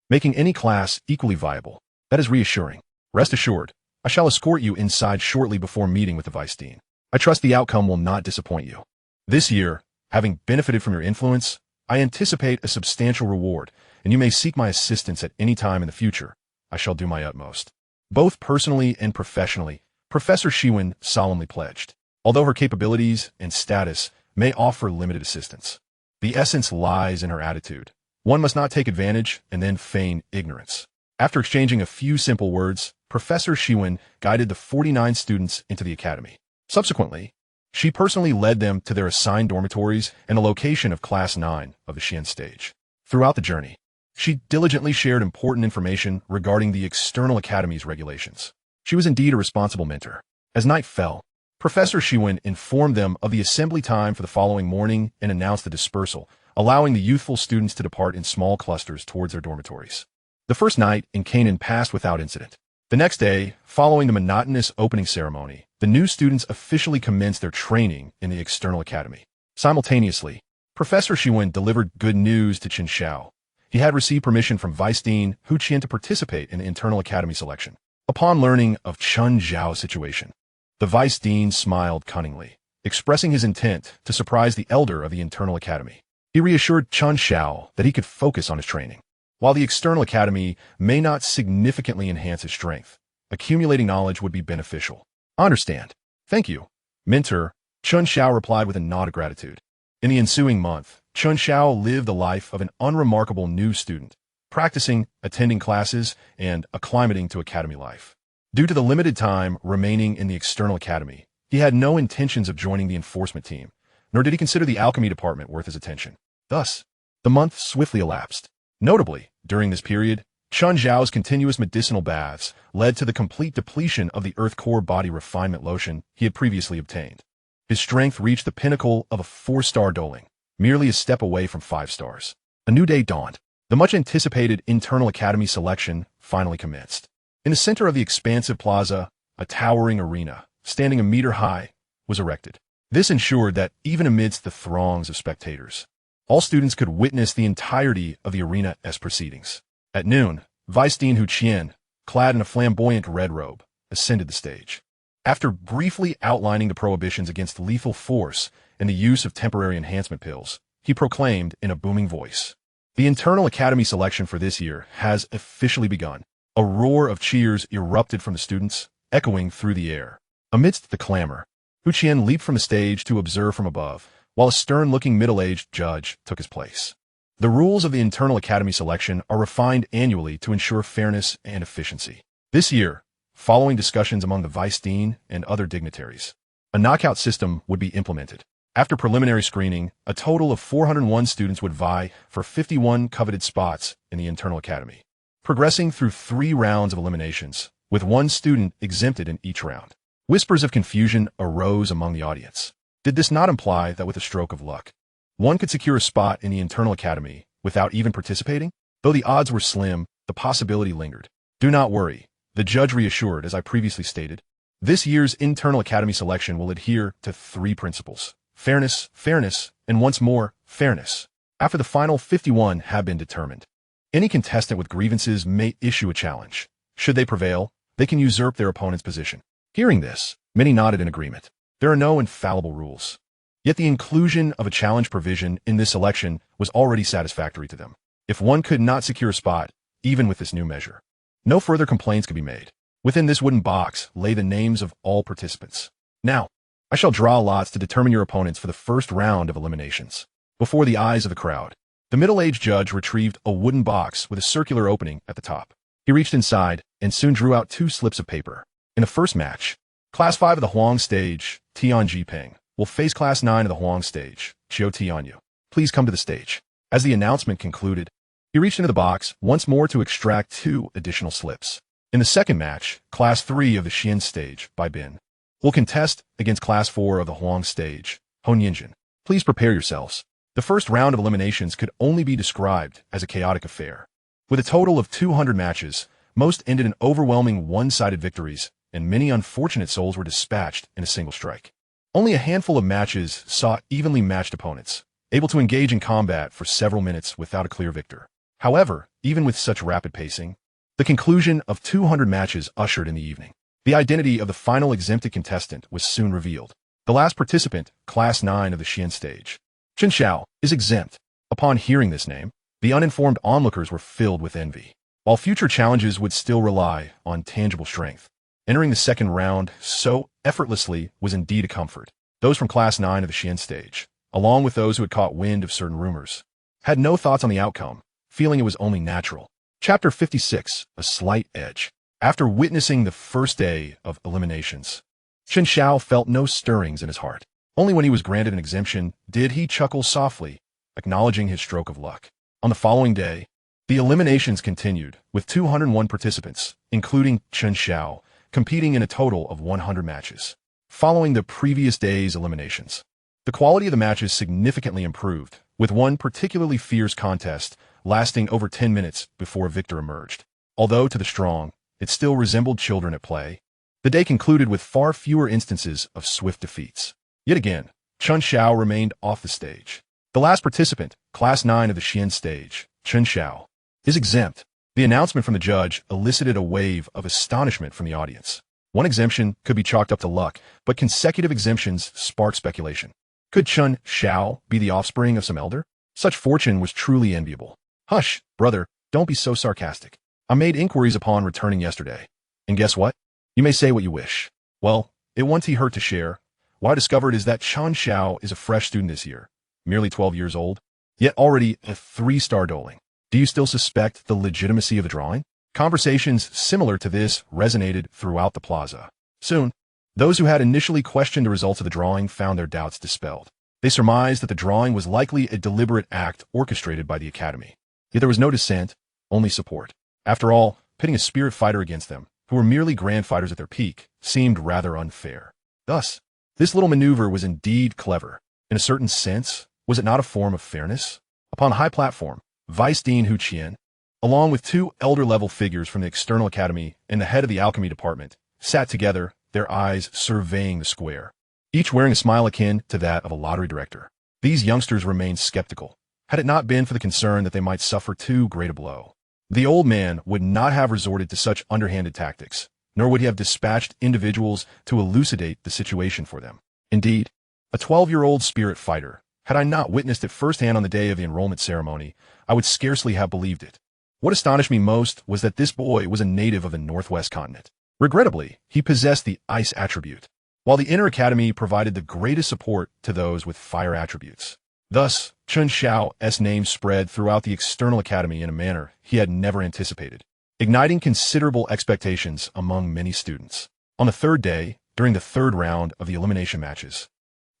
making any class equally viable. That is reassuring. Rest assured, I shall escort you inside shortly before meeting with the Vice Dean. I trust the outcome will not disappoint you. This year, having benefited from your influence, I anticipate a substantial reward, and you may seek my assistance at any time in the future. I shall do my utmost. Both personally and professionally, Professor Shiwen solemnly pledged. Although her capabilities and status may offer limited assistance, the essence lies in her attitude. One must not take advantage and then feign ignorance. After exchanging a few simple words, Professor Shiwen guided the 49 students into the academy. Subsequently, she personally led them to their assigned dormitories and the location of Class 9 of the Xian stage. Throughout the journey, she diligently shared important information regarding the external academy's regulations. She was indeed a responsible mentor. As night fell, Professor Shiwen informed them of the assembly time for the following morning and announced the dispersal, allowing the youthful students to depart in small clusters towards their dormitories. The first night in Canaan passed without incident. The next day, following the monotonous opening ceremony, the new students officially commenced their training in the external academy. Simultaneously, Professor Shiwen delivered good news to Chen Xiao. He had received permission from Vice Dean Hu Qian to participate in the internal academy selection. Upon learning of Chen Xiao's situation, the Vice Dean smiled cunningly, expressing his intent to surprise the elder of the internal academy. He reassured Chen Xiao that he could focus on his training. While the external academy may not significantly enhance his strength, accumulating knowledge would be beneficial. I understand. Thank you, Mentor. Chen Xiao replied with a nod of gratitude. In the ensuing month, Chen Xiao lived the life of an unremarkable new student, practicing, attending classes, and acclimating to academy life. Due to the limited time remaining in the external academy, he had no intentions of joining the enforcement team, nor did he consider the alchemy department worth his attention. Thus, the month swiftly elapsed. Notably, during this period, Chen Xiao's continuous medicinal baths led to the complete depletion of the Earth Core Body Refinement Lotion he had previously obtained. His strength reached the pinnacle of a 4-star doling, merely a step away from 5 stars. A new day dawned. The much-anticipated internal academy selection finally commenced. In the center of the expansive plaza, a towering arena, standing a meter high, was erected. This ensured that even amidst the throngs of spectators, all students could witness the entirety of the arena's proceedings. At noon, Vice Dean Hu Qian, clad in a flamboyant red robe, ascended the stage. After briefly outlining the prohibitions against lethal force and the use of temporary enhancement pills, he proclaimed in a booming voice, "The internal academy selection for this year has officially begun." A roar of cheers erupted from the students, echoing through the air. Amidst the clamor, Hu Qian leaped from the stage to observe from above, while a stern-looking middle-aged judge took his place. The rules of the internal academy selection are refined annually to ensure fairness and efficiency. This year, following discussions among the Vice Dean and other dignitaries, a knockout system would be implemented. After preliminary screening, a total of 401 students would vie for 51 coveted spots in the internal academy, progressing through 3 rounds of eliminations, with 1 student exempted in each round. Whispers of confusion arose among the audience. Did this not imply that with a stroke of luck, one could secure a spot in the internal academy without even participating? Though the odds were slim, the possibility lingered. Do not worry, the judge reassured, as I previously stated. This year's internal academy selection will adhere to 3 principles: fairness, fairness, and once more, fairness. After the final 51 have been determined, any contestant with grievances may issue a challenge. Should they prevail, they can usurp their opponent's position. Hearing this, many nodded in agreement. There are no infallible rules. Yet the inclusion of a challenge provision in this election was already satisfactory to them. If one could not secure a spot, even with this new measure, no further complaints could be made. Within this wooden box lay the names of all participants. Now, I shall draw lots to determine your opponents for the first round of eliminations. Before the eyes of the crowd, the middle-aged judge retrieved a wooden box with a circular opening at the top. He reached inside and soon drew out 2 slips of paper. In the first match, Class 5 of the Huang stage, Tian Jipeng, will face Class 9 of the Huang stage, Qiu Tianyu. Please come to the stage. As the announcement concluded, he reached into the box once more to extract 2 additional slips. In the second match, Class 3 of the Xian stage, Bai Bin, will contest against Class 4 of the Huang stage, Hon Yinjin. Please prepare yourselves. The first round of eliminations could only be described as a chaotic affair. With a total of 200 matches, most ended in overwhelming one-sided victories, and many unfortunate souls were dispatched in a single strike. Only a handful of matches saw evenly matched opponents, able to engage in combat for several minutes without a clear victor. However, even with such rapid pacing, the conclusion of 200 matches ushered in the evening. The identity of the final exempted contestant was soon revealed. The last participant, Class 9 of the Xian stage, Chen Xiao, is exempt. Upon hearing this name, the uninformed onlookers were filled with envy. While future challenges would still rely on tangible strength, entering the second round so effortlessly was indeed a comfort. Those from Class 9 of the Xian stage, along with those who had caught wind of certain rumors, had no thoughts on the outcome, feeling it was only natural. Chapter 56, A Slight Edge. After witnessing the first day of eliminations, Chen Xiao felt no stirrings in his heart. Only when he was granted an exemption did he chuckle softly, acknowledging his stroke of luck. On the following day, the eliminations continued, with 201 participants, including Chen Xiao, competing in a total of 100 matches. Following the previous day's eliminations, the quality of the matches significantly improved, with one particularly fierce contest lasting over 10 minutes before a victor emerged. Although to the strong, it still resembled children at play, the day concluded with far fewer instances of swift defeats. Yet again, Chen Xiao remained off the stage. The last participant, Class 9 of the Xian stage, Chen Xiao, is exempt. The announcement from the judge elicited a wave of astonishment from the audience. One exemption could be chalked up to luck, but consecutive exemptions sparked speculation. Could Chen Xiao be the offspring of some elder? Such fortune was truly enviable. Hush, brother, don't be so sarcastic. I made inquiries upon returning yesterday. And guess what? You may say what you wish. Well, it won't hurt to share. What I discovered is that Chen Xiao is a fresh student this year, merely 12 years old, yet already a 3-star doling. Do you still suspect the legitimacy of the drawing? Conversations similar to this resonated throughout the plaza. Soon, those who had initially questioned the results of the drawing found their doubts dispelled. They surmised that the drawing was likely a deliberate act orchestrated by the academy. Yet there was no dissent, only support. After all, pitting a spirit fighter against them, who were merely grand fighters at their peak, seemed rather unfair. Thus, this little maneuver was indeed clever. In a certain sense, was it not a form of fairness? Upon a high platform, Vice Dean Hu Qian, along with 2 elder-level figures from the external academy and the head of the alchemy department, sat together, their eyes surveying the square, each wearing a smile akin to that of a lottery director. These youngsters remained skeptical, had it not been for the concern that they might suffer too great a blow. The old man would not have resorted to such underhanded tactics, nor would he have dispatched individuals to elucidate the situation for them. Indeed, a 12-year-old spirit fighter, had I not witnessed it firsthand on the day of the enrollment ceremony, I would scarcely have believed it. What astonished me most was that this boy was a native of the Northwest continent. Regrettably, he possessed the ice attribute, while the inner academy provided the greatest support to those with fire attributes. Thus, Chen Xiao's name spread throughout the external academy in a manner he had never anticipated, igniting considerable expectations among many students. On the third day, during the third round of the elimination matches,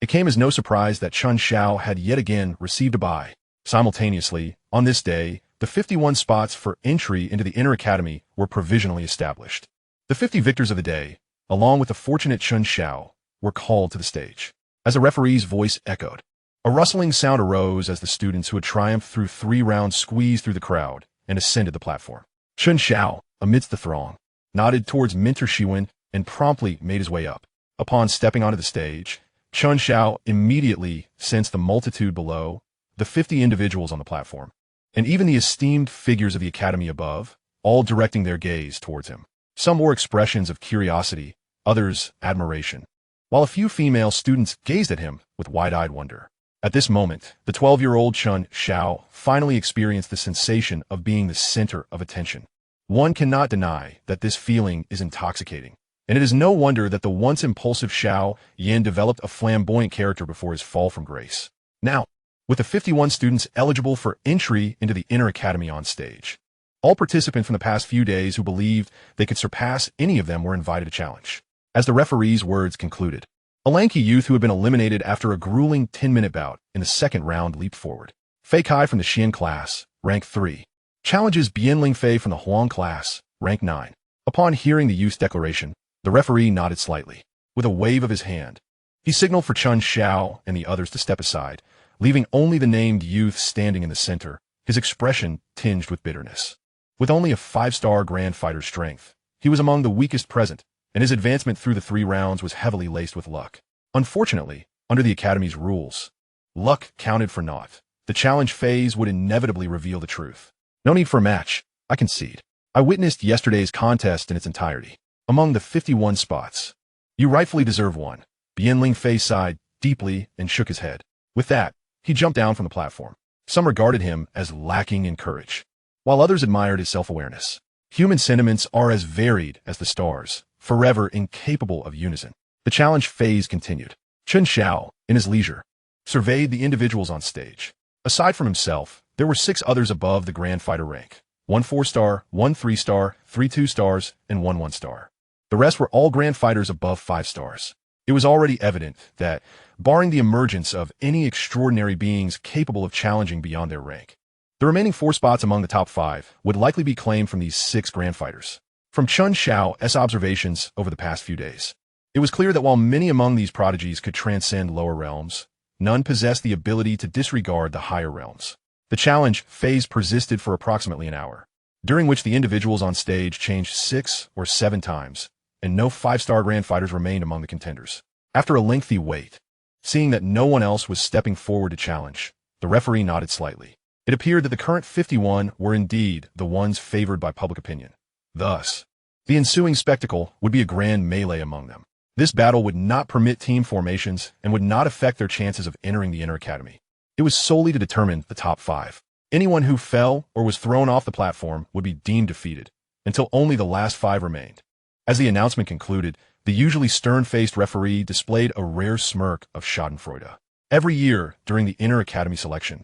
it came as no surprise that Chen Xiao had yet again received a bye. Simultaneously, on this day, the 51 spots for entry into the inner academy were provisionally established. The 50 victors of the day, along with the fortunate Chen Xiao, were called to the stage. as the referee's voice echoed. A rustling sound arose as the students who had triumphed through 3 rounds squeezed through the crowd and ascended the platform. Chen Xiao, amidst the throng, nodded towards Minter Shiwen and promptly made his way up. Upon stepping onto the stage, Chen Xiao immediately sensed the multitude below, the 50 individuals on the platform, and even the esteemed figures of the academy above, all directing their gaze towards him. Some wore expressions of curiosity, others admiration, while a few female students gazed at him with wide-eyed wonder. At this moment, the 12-year-old Chen Xiao finally experienced the sensation of being the center of attention. One cannot deny that this feeling is intoxicating, and it is no wonder that the once impulsive Xiao Yan developed a flamboyant character before his fall from grace. Now, with the 51 students eligible for entry into the inner academy on stage, all participants from the past few days who believed they could surpass any of them were invited to challenge. As the referee's words concluded, a lanky youth who had been eliminated after a grueling 10-minute bout in the second round leaped forward. Fei Kai from the Xian class, rank 3, challenges Bianling Fei from the Huang class, rank 9. Upon hearing the youth's declaration, the referee nodded slightly. With a wave of his hand, he signaled for Chen Xiao and the others to step aside, leaving only the named youth standing in the center, his expression tinged with bitterness. With only a 5-star Grand Fighter's strength, he was among the weakest present, and his advancement through the 3 rounds was heavily laced with luck. Unfortunately, under the Academy's rules, luck counted for naught. The challenge phase would inevitably reveal the truth. No need for a match, I concede. I witnessed yesterday's contest in its entirety. Among the 51 spots, you rightfully deserve one. Bianling Fei sighed deeply and shook his head. With that, he jumped down from the platform. Some regarded him as lacking in courage, while others admired his self-awareness. Human sentiments are as varied as the stars, forever incapable of unison. The challenge phase continued. Chen Xiao, in his leisure, surveyed the individuals on stage. Aside from himself, there were 6 others above the Grand Fighter rank. 1 4-star, 1 3-star, 3 2-stars, and 1 1-star. The rest were all Grand Fighters above 5 stars. It was already evident that, barring the emergence of any extraordinary beings capable of challenging beyond their rank, the remaining 4 spots among the top 5 would likely be claimed from these 6 Grand Fighters. From Chen Xiao's observations over the past few days, it was clear that while many among these prodigies could transcend lower realms, none possessed the ability to disregard the higher realms. The challenge phase persisted for approximately an hour, during which the individuals on stage changed 6 or 7 times, and no 5-star Grand Fighters remained among the contenders. After a lengthy wait, seeing that no one else was stepping forward to challenge, the referee nodded slightly. It appeared that the current 51 were indeed the ones favored by public opinion. Thus, the ensuing spectacle would be a grand melee among them. This battle would not permit team formations and would not affect their chances of entering the inner academy. It was solely to determine the top 5. Anyone who fell or was thrown off the platform would be deemed defeated, until only the last 5 remained. As the announcement concluded, the usually stern-faced referee displayed a rare smirk of schadenfreude. Every year, during the inner academy selection,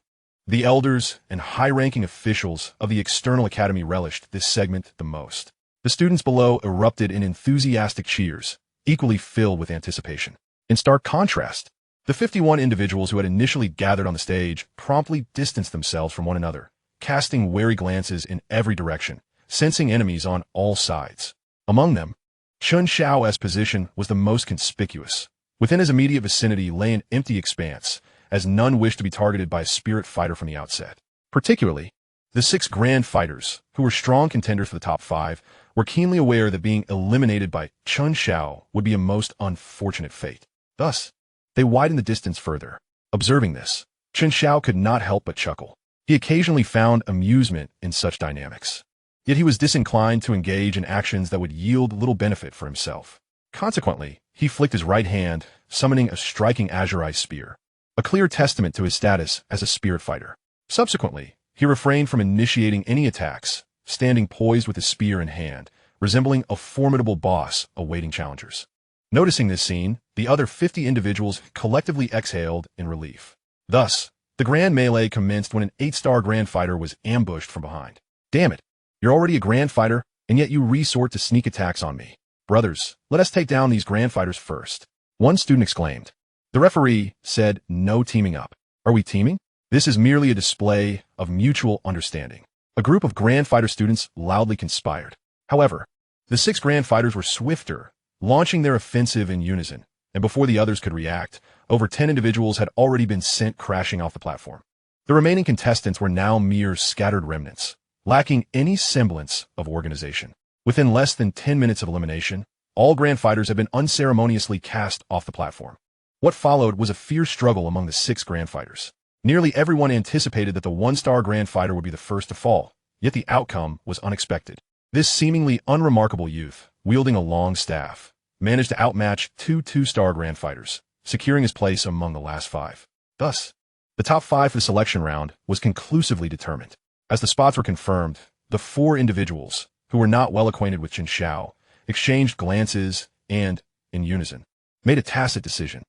the elders and high-ranking officials of the external academy relished this segment the most. The students below erupted in enthusiastic cheers, equally filled with anticipation. In stark contrast, the 51 individuals who had initially gathered on the stage promptly distanced themselves from one another, casting wary glances in every direction, sensing enemies on all sides. Among them, Chen Xiao's position was the most conspicuous. Within his immediate vicinity lay an empty expanse, as none wished to be targeted by a spirit fighter from the outset. Particularly, the 6 Grand Fighters, who were strong contenders for the top 5, were keenly aware that being eliminated by Chen Xiao would be a most unfortunate fate. Thus, they widened the distance further. Observing this, Chen Xiao could not help but chuckle. He occasionally found amusement in such dynamics. Yet he was disinclined to engage in actions that would yield little benefit for himself. Consequently, he flicked his right hand, summoning a striking azurite spear, a clear testament to his status as a spirit fighter. Subsequently, he refrained from initiating any attacks, standing poised with his spear in hand, resembling a formidable boss awaiting challengers. Noticing this scene, the other 50 individuals collectively exhaled in relief. Thus, the grand melee commenced when an 8-star Grand Fighter was ambushed from behind. Damn it! You're already a Grand Fighter, and yet you resort to sneak attacks on me. Brothers, let us take down these Grand Fighters first. One student exclaimed. The referee said no teaming up. Are we teaming? This is merely a display of mutual understanding. A group of Grand Fighter students loudly conspired. However, the 6 Grand Fighters were swifter, launching their offensive in unison, and before the others could react, over 10 individuals had already been sent crashing off the platform. The remaining contestants were now mere scattered remnants, lacking any semblance of organization. Within less than 10 minutes of elimination, all Grand Fighters had been unceremoniously cast off the platform. What followed was a fierce struggle among the 6 Grand Fighters. Nearly everyone anticipated that the 1-star Grand Fighter would be the first to fall, yet the outcome was unexpected. This seemingly unremarkable youth, wielding a long staff, managed to outmatch 2 2-star Grand Fighters, securing his place among the last 5. Thus, the top 5 for the selection round was conclusively determined. As the spots were confirmed, the 4 individuals, who were not well acquainted with Chen Xiao, exchanged glances and, in unison, made a tacit decision.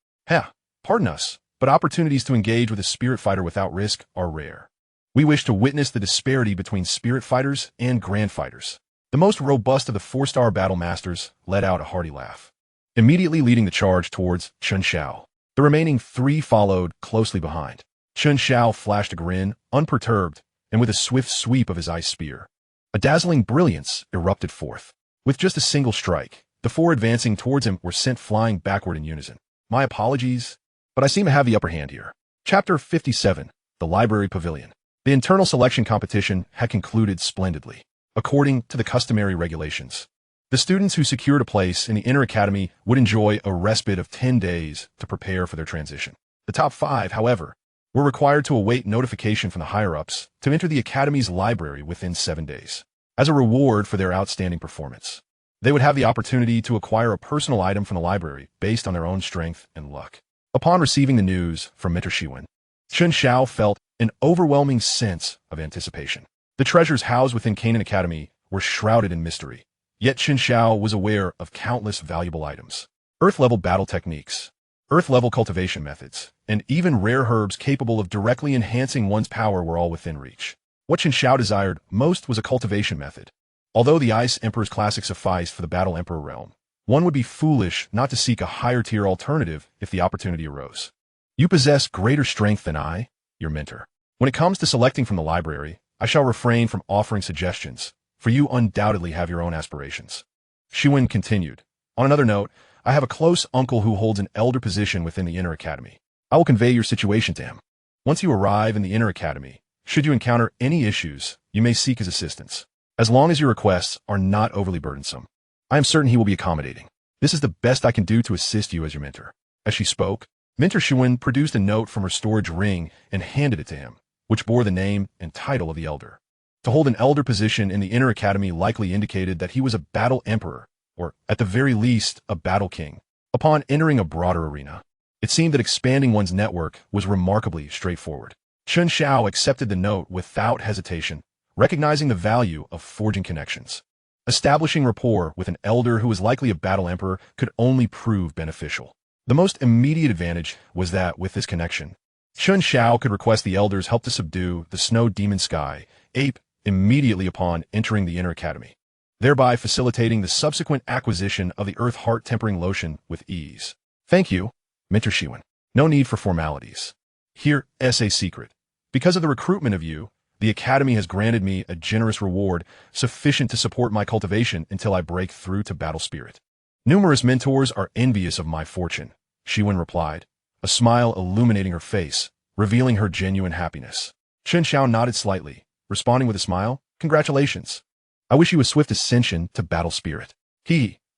Pardon us, but opportunities to engage with a spirit fighter without risk are rare. We wish to witness the disparity between spirit fighters and Grand Fighters. The most robust of the 4-star battle masters let out a hearty laugh, immediately leading the charge towards Chen Xiao. The remaining 3 followed closely behind. Chen Xiao flashed a grin, unperturbed, and with a swift sweep of his ice spear, a dazzling brilliance erupted forth. With just a single strike, the 4 advancing towards him were sent flying backward in unison. My apologies, but I seem to have the upper hand here. Chapter 57, The Library Pavilion. The internal selection competition had concluded splendidly. According to the customary regulations, the students who secured a place in the Inner Academy would enjoy a respite of 10 days to prepare for their transition. The top 5, however, were required to await notification from the higher-ups to enter the Academy's library within 7 days. As a reward for their outstanding performance, they would have the opportunity to acquire a personal item from the library based on their own strength and luck. Upon receiving the news from Mentor Xiwen, Chen Xiao felt an overwhelming sense of anticipation. The treasures housed within Canaan Academy were shrouded in mystery, yet Chen Xiao was aware of countless valuable items. Earth-level battle techniques, Earth-level cultivation methods, and even rare herbs capable of directly enhancing one's power were all within reach. What Chen Xiao desired most was a cultivation method. Although the Ice Emperor's Classic sufficed for the Battle Emperor realm, one would be foolish not to seek a higher-tier alternative if the opportunity arose. You possess greater strength than I, your mentor. When it comes to selecting from the library, I shall refrain from offering suggestions, for you undoubtedly have your own aspirations. Xiwen continued. On another note, I have a close uncle who holds an elder position within the Inner Academy. I will convey your situation to him. Once you arrive in the Inner Academy, should you encounter any issues, you may seek his assistance. As long as your requests are not overly burdensome, I am certain he will be accommodating. This is the best I can do to assist you as your mentor. As she spoke, Mentor Xiwen produced a note from her storage ring and handed it to him, which bore the name and title of the elder. To hold an elder position in the Inner Academy likely indicated that he was a battle emperor, or at the very least, a battle king. Upon entering a broader arena, it seemed that expanding one's network was remarkably straightforward. Chen Xiao accepted the note without hesitation, recognizing the value of forging connections. Establishing rapport with an elder who was likely a battle emperor could only prove beneficial. The most immediate advantage was that, with this connection, Chen Xiao could request the elder's help to subdue the snow demon Sky Ape immediately upon entering the Inner Academy, thereby facilitating the subsequent acquisition of the Earth Heart Tempering Lotion with ease. Thank you, Mentor Xiwen. No need for formalities. Here, a secret. Because of the recruitment of you, the Academy has granted me a generous reward sufficient to support my cultivation until I break through to battle spirit. Numerous mentors are envious of my fortune, Xiwen replied, a smile illuminating her face, revealing her genuine happiness. Chen Xiao nodded slightly, responding with a smile, Congratulations. I wish you a swift ascension to battle spirit.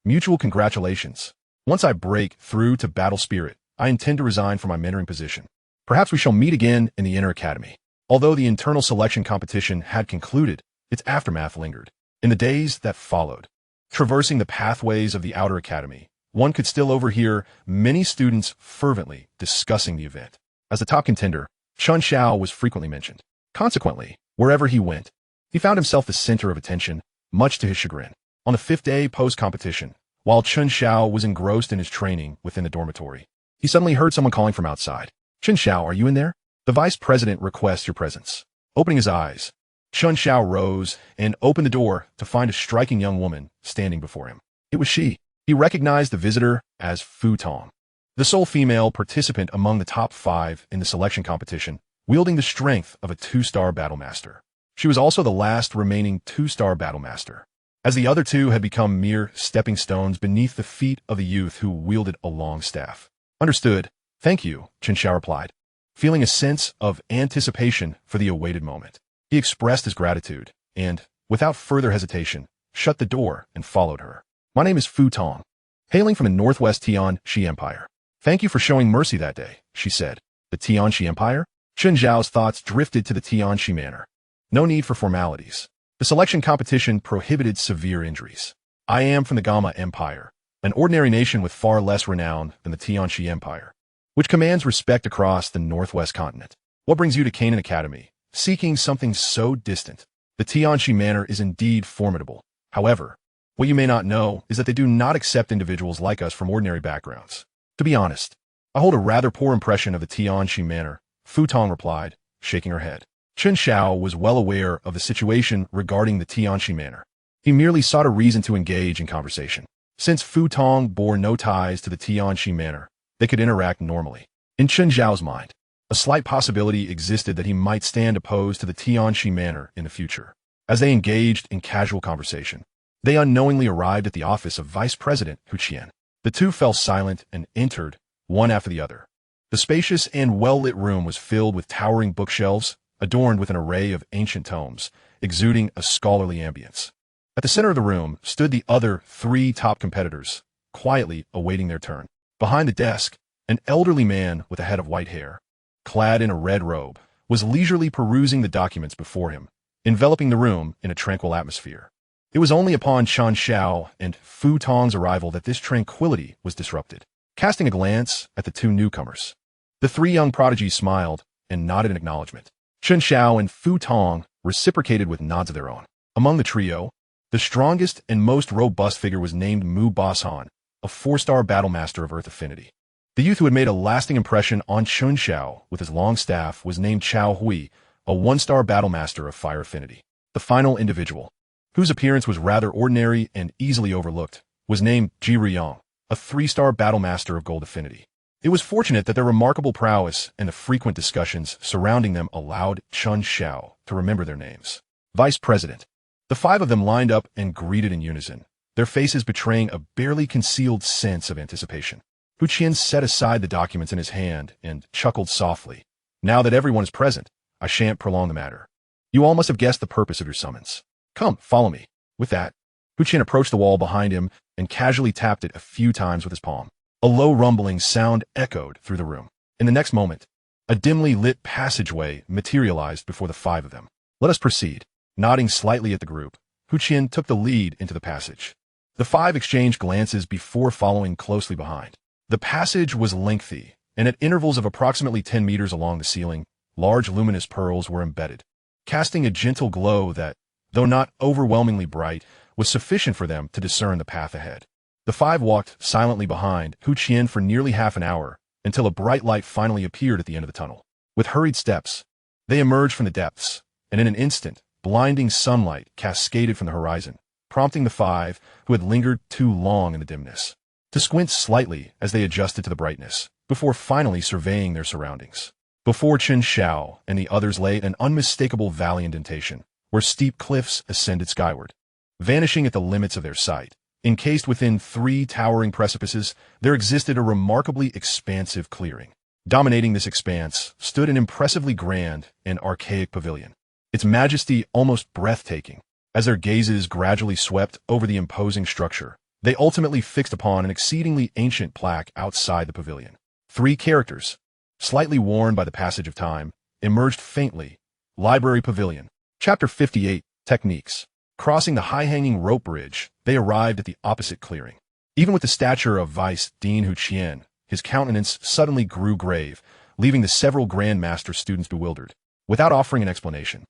Mutual congratulations. Once I break through to battle spirit, I intend to resign from my mentoring position. Perhaps we shall meet again in the Inner Academy. Although the internal selection competition had concluded, its aftermath lingered. In the days that followed, traversing the pathways of the Outer Academy, one could still overhear many students fervently discussing the event. As the top contender, Chen Xiao was frequently mentioned. Consequently, wherever he went, he found himself the center of attention, much to his chagrin. On the 5th day post-competition, while Chen Xiao was engrossed in his training within the dormitory, he suddenly heard someone calling from outside. Chen Xiao, are you in there? The vice president requests your presence. Opening his eyes, Chen Xiao rose and opened the door to find a striking young woman standing before him. It was she. He recognized the visitor as Fu Tong, the sole female participant among the top 5 in the selection competition, wielding the strength of a 2-star battle master. She was also the last remaining 2-star battle master, as the other 2 had become mere stepping stones beneath the feet of the youth who wielded a long staff. Understood, Thank you, Chen Xiao replied, feeling a sense of anticipation for the awaited moment. He expressed his gratitude and, without further hesitation, shut the door and followed her. My name is Fu Tong, hailing from the northwest Tianxi Empire. Thank you for showing mercy that day, she said. The Tianxi Empire? Chen Xiao's thoughts drifted to the Tianxi Manor. No need for formalities. The selection competition prohibited severe injuries. I am from the Gamma Empire, an ordinary nation with far less renown than the Tianxi Empire, which commands respect across the northwest continent. What brings you to Canaan Academy, seeking something so distant? The Tianxi Manor is indeed formidable. However, what you may not know is that they do not accept individuals like us from ordinary backgrounds. To be honest, I hold a rather poor impression of the Tianxi Manor, Fu Tong replied, shaking her head. Chen Xiao was well aware of the situation regarding the Tianxi Manor. He merely sought a reason to engage in conversation. Since Fu Tong bore no ties to the Tianxi Manor, they could interact normally. In Chen Xiao's mind, a slight possibility existed that he might stand opposed to the Tianxi Manor in the future. As they engaged in casual conversation, they unknowingly arrived at the office of Vice President Hu Qian. The two fell silent and entered, one after the other. The spacious and well-lit room was filled with towering bookshelves, adorned with an array of ancient tomes, exuding a scholarly ambience. At the center of the room stood the other three top competitors, quietly awaiting their turn. Behind the desk, an elderly man with a head of white hair, clad in a red robe, was leisurely perusing the documents before him, enveloping the room in a tranquil atmosphere. It was only upon Chen Xiao and Fu Tong's arrival that this tranquility was disrupted. Casting a glance at the two newcomers, the three young prodigies smiled and nodded in acknowledgement. Chen Xiao and Fu Tong reciprocated with nods of their own. Among the trio, the strongest and most robust figure was named Mu Basan, a 4-star battlemaster of Earth Affinity. The youth who had made a lasting impression on Chen Xiao with his long staff was named Chao Hui, a 1-star battlemaster of Fire Affinity. The final individual, whose appearance was rather ordinary and easily overlooked, was named Ji Riyang, a 3-star battlemaster of Gold Affinity. It was fortunate that their remarkable prowess and the frequent discussions surrounding them allowed Chen Xiao to remember their names. Vice President. The 5 of them lined up and greeted in unison, their faces betraying a barely concealed sense of anticipation. Hu Qian set aside the documents in his hand and chuckled softly. Now that everyone is present, I shan't prolong the matter. You all must have guessed the purpose of your summons. Come, follow me. With that, Hu Qian approached the wall behind him and casually tapped it a few times with his palm. A low rumbling sound echoed through the room. In the next moment, a dimly lit passageway materialized before the 5 of them. Let us proceed. Nodding slightly at the group, Hu Qian took the lead into the passage. The 5 exchanged glances before following closely behind. The passage was lengthy, and at intervals of approximately 10 meters along the ceiling, large luminous pearls were embedded, casting a gentle glow that, though not overwhelmingly bright, was sufficient for them to discern the path ahead. The 5 walked silently behind Hu Qian for nearly half an hour, until a bright light finally appeared at the end of the tunnel. With hurried steps, they emerged from the depths, and in an instant, blinding sunlight cascaded from the horizon, prompting the 5, who had lingered too long in the dimness, to squint slightly as they adjusted to the brightness, before finally surveying their surroundings. Before Chen Xiao and the others lay an unmistakable valley indentation, where steep cliffs ascended skyward. Vanishing at the limits of their sight, encased within 3 towering precipices, there existed a remarkably expansive clearing. Dominating this expanse stood an impressively grand and archaic pavilion, its majesty almost breathtaking. As their gazes gradually swept over the imposing structure, they ultimately fixed upon an exceedingly ancient plaque outside the pavilion. 3 characters, slightly worn by the passage of time, emerged faintly. Library Pavilion. Chapter 58, Techniques. Crossing the high-hanging rope bridge, they arrived at the opposite clearing. Even with the stature of Vice Dean Hu Qian, his countenance suddenly grew grave, leaving the several Grand Master students bewildered. Without offering an explanation,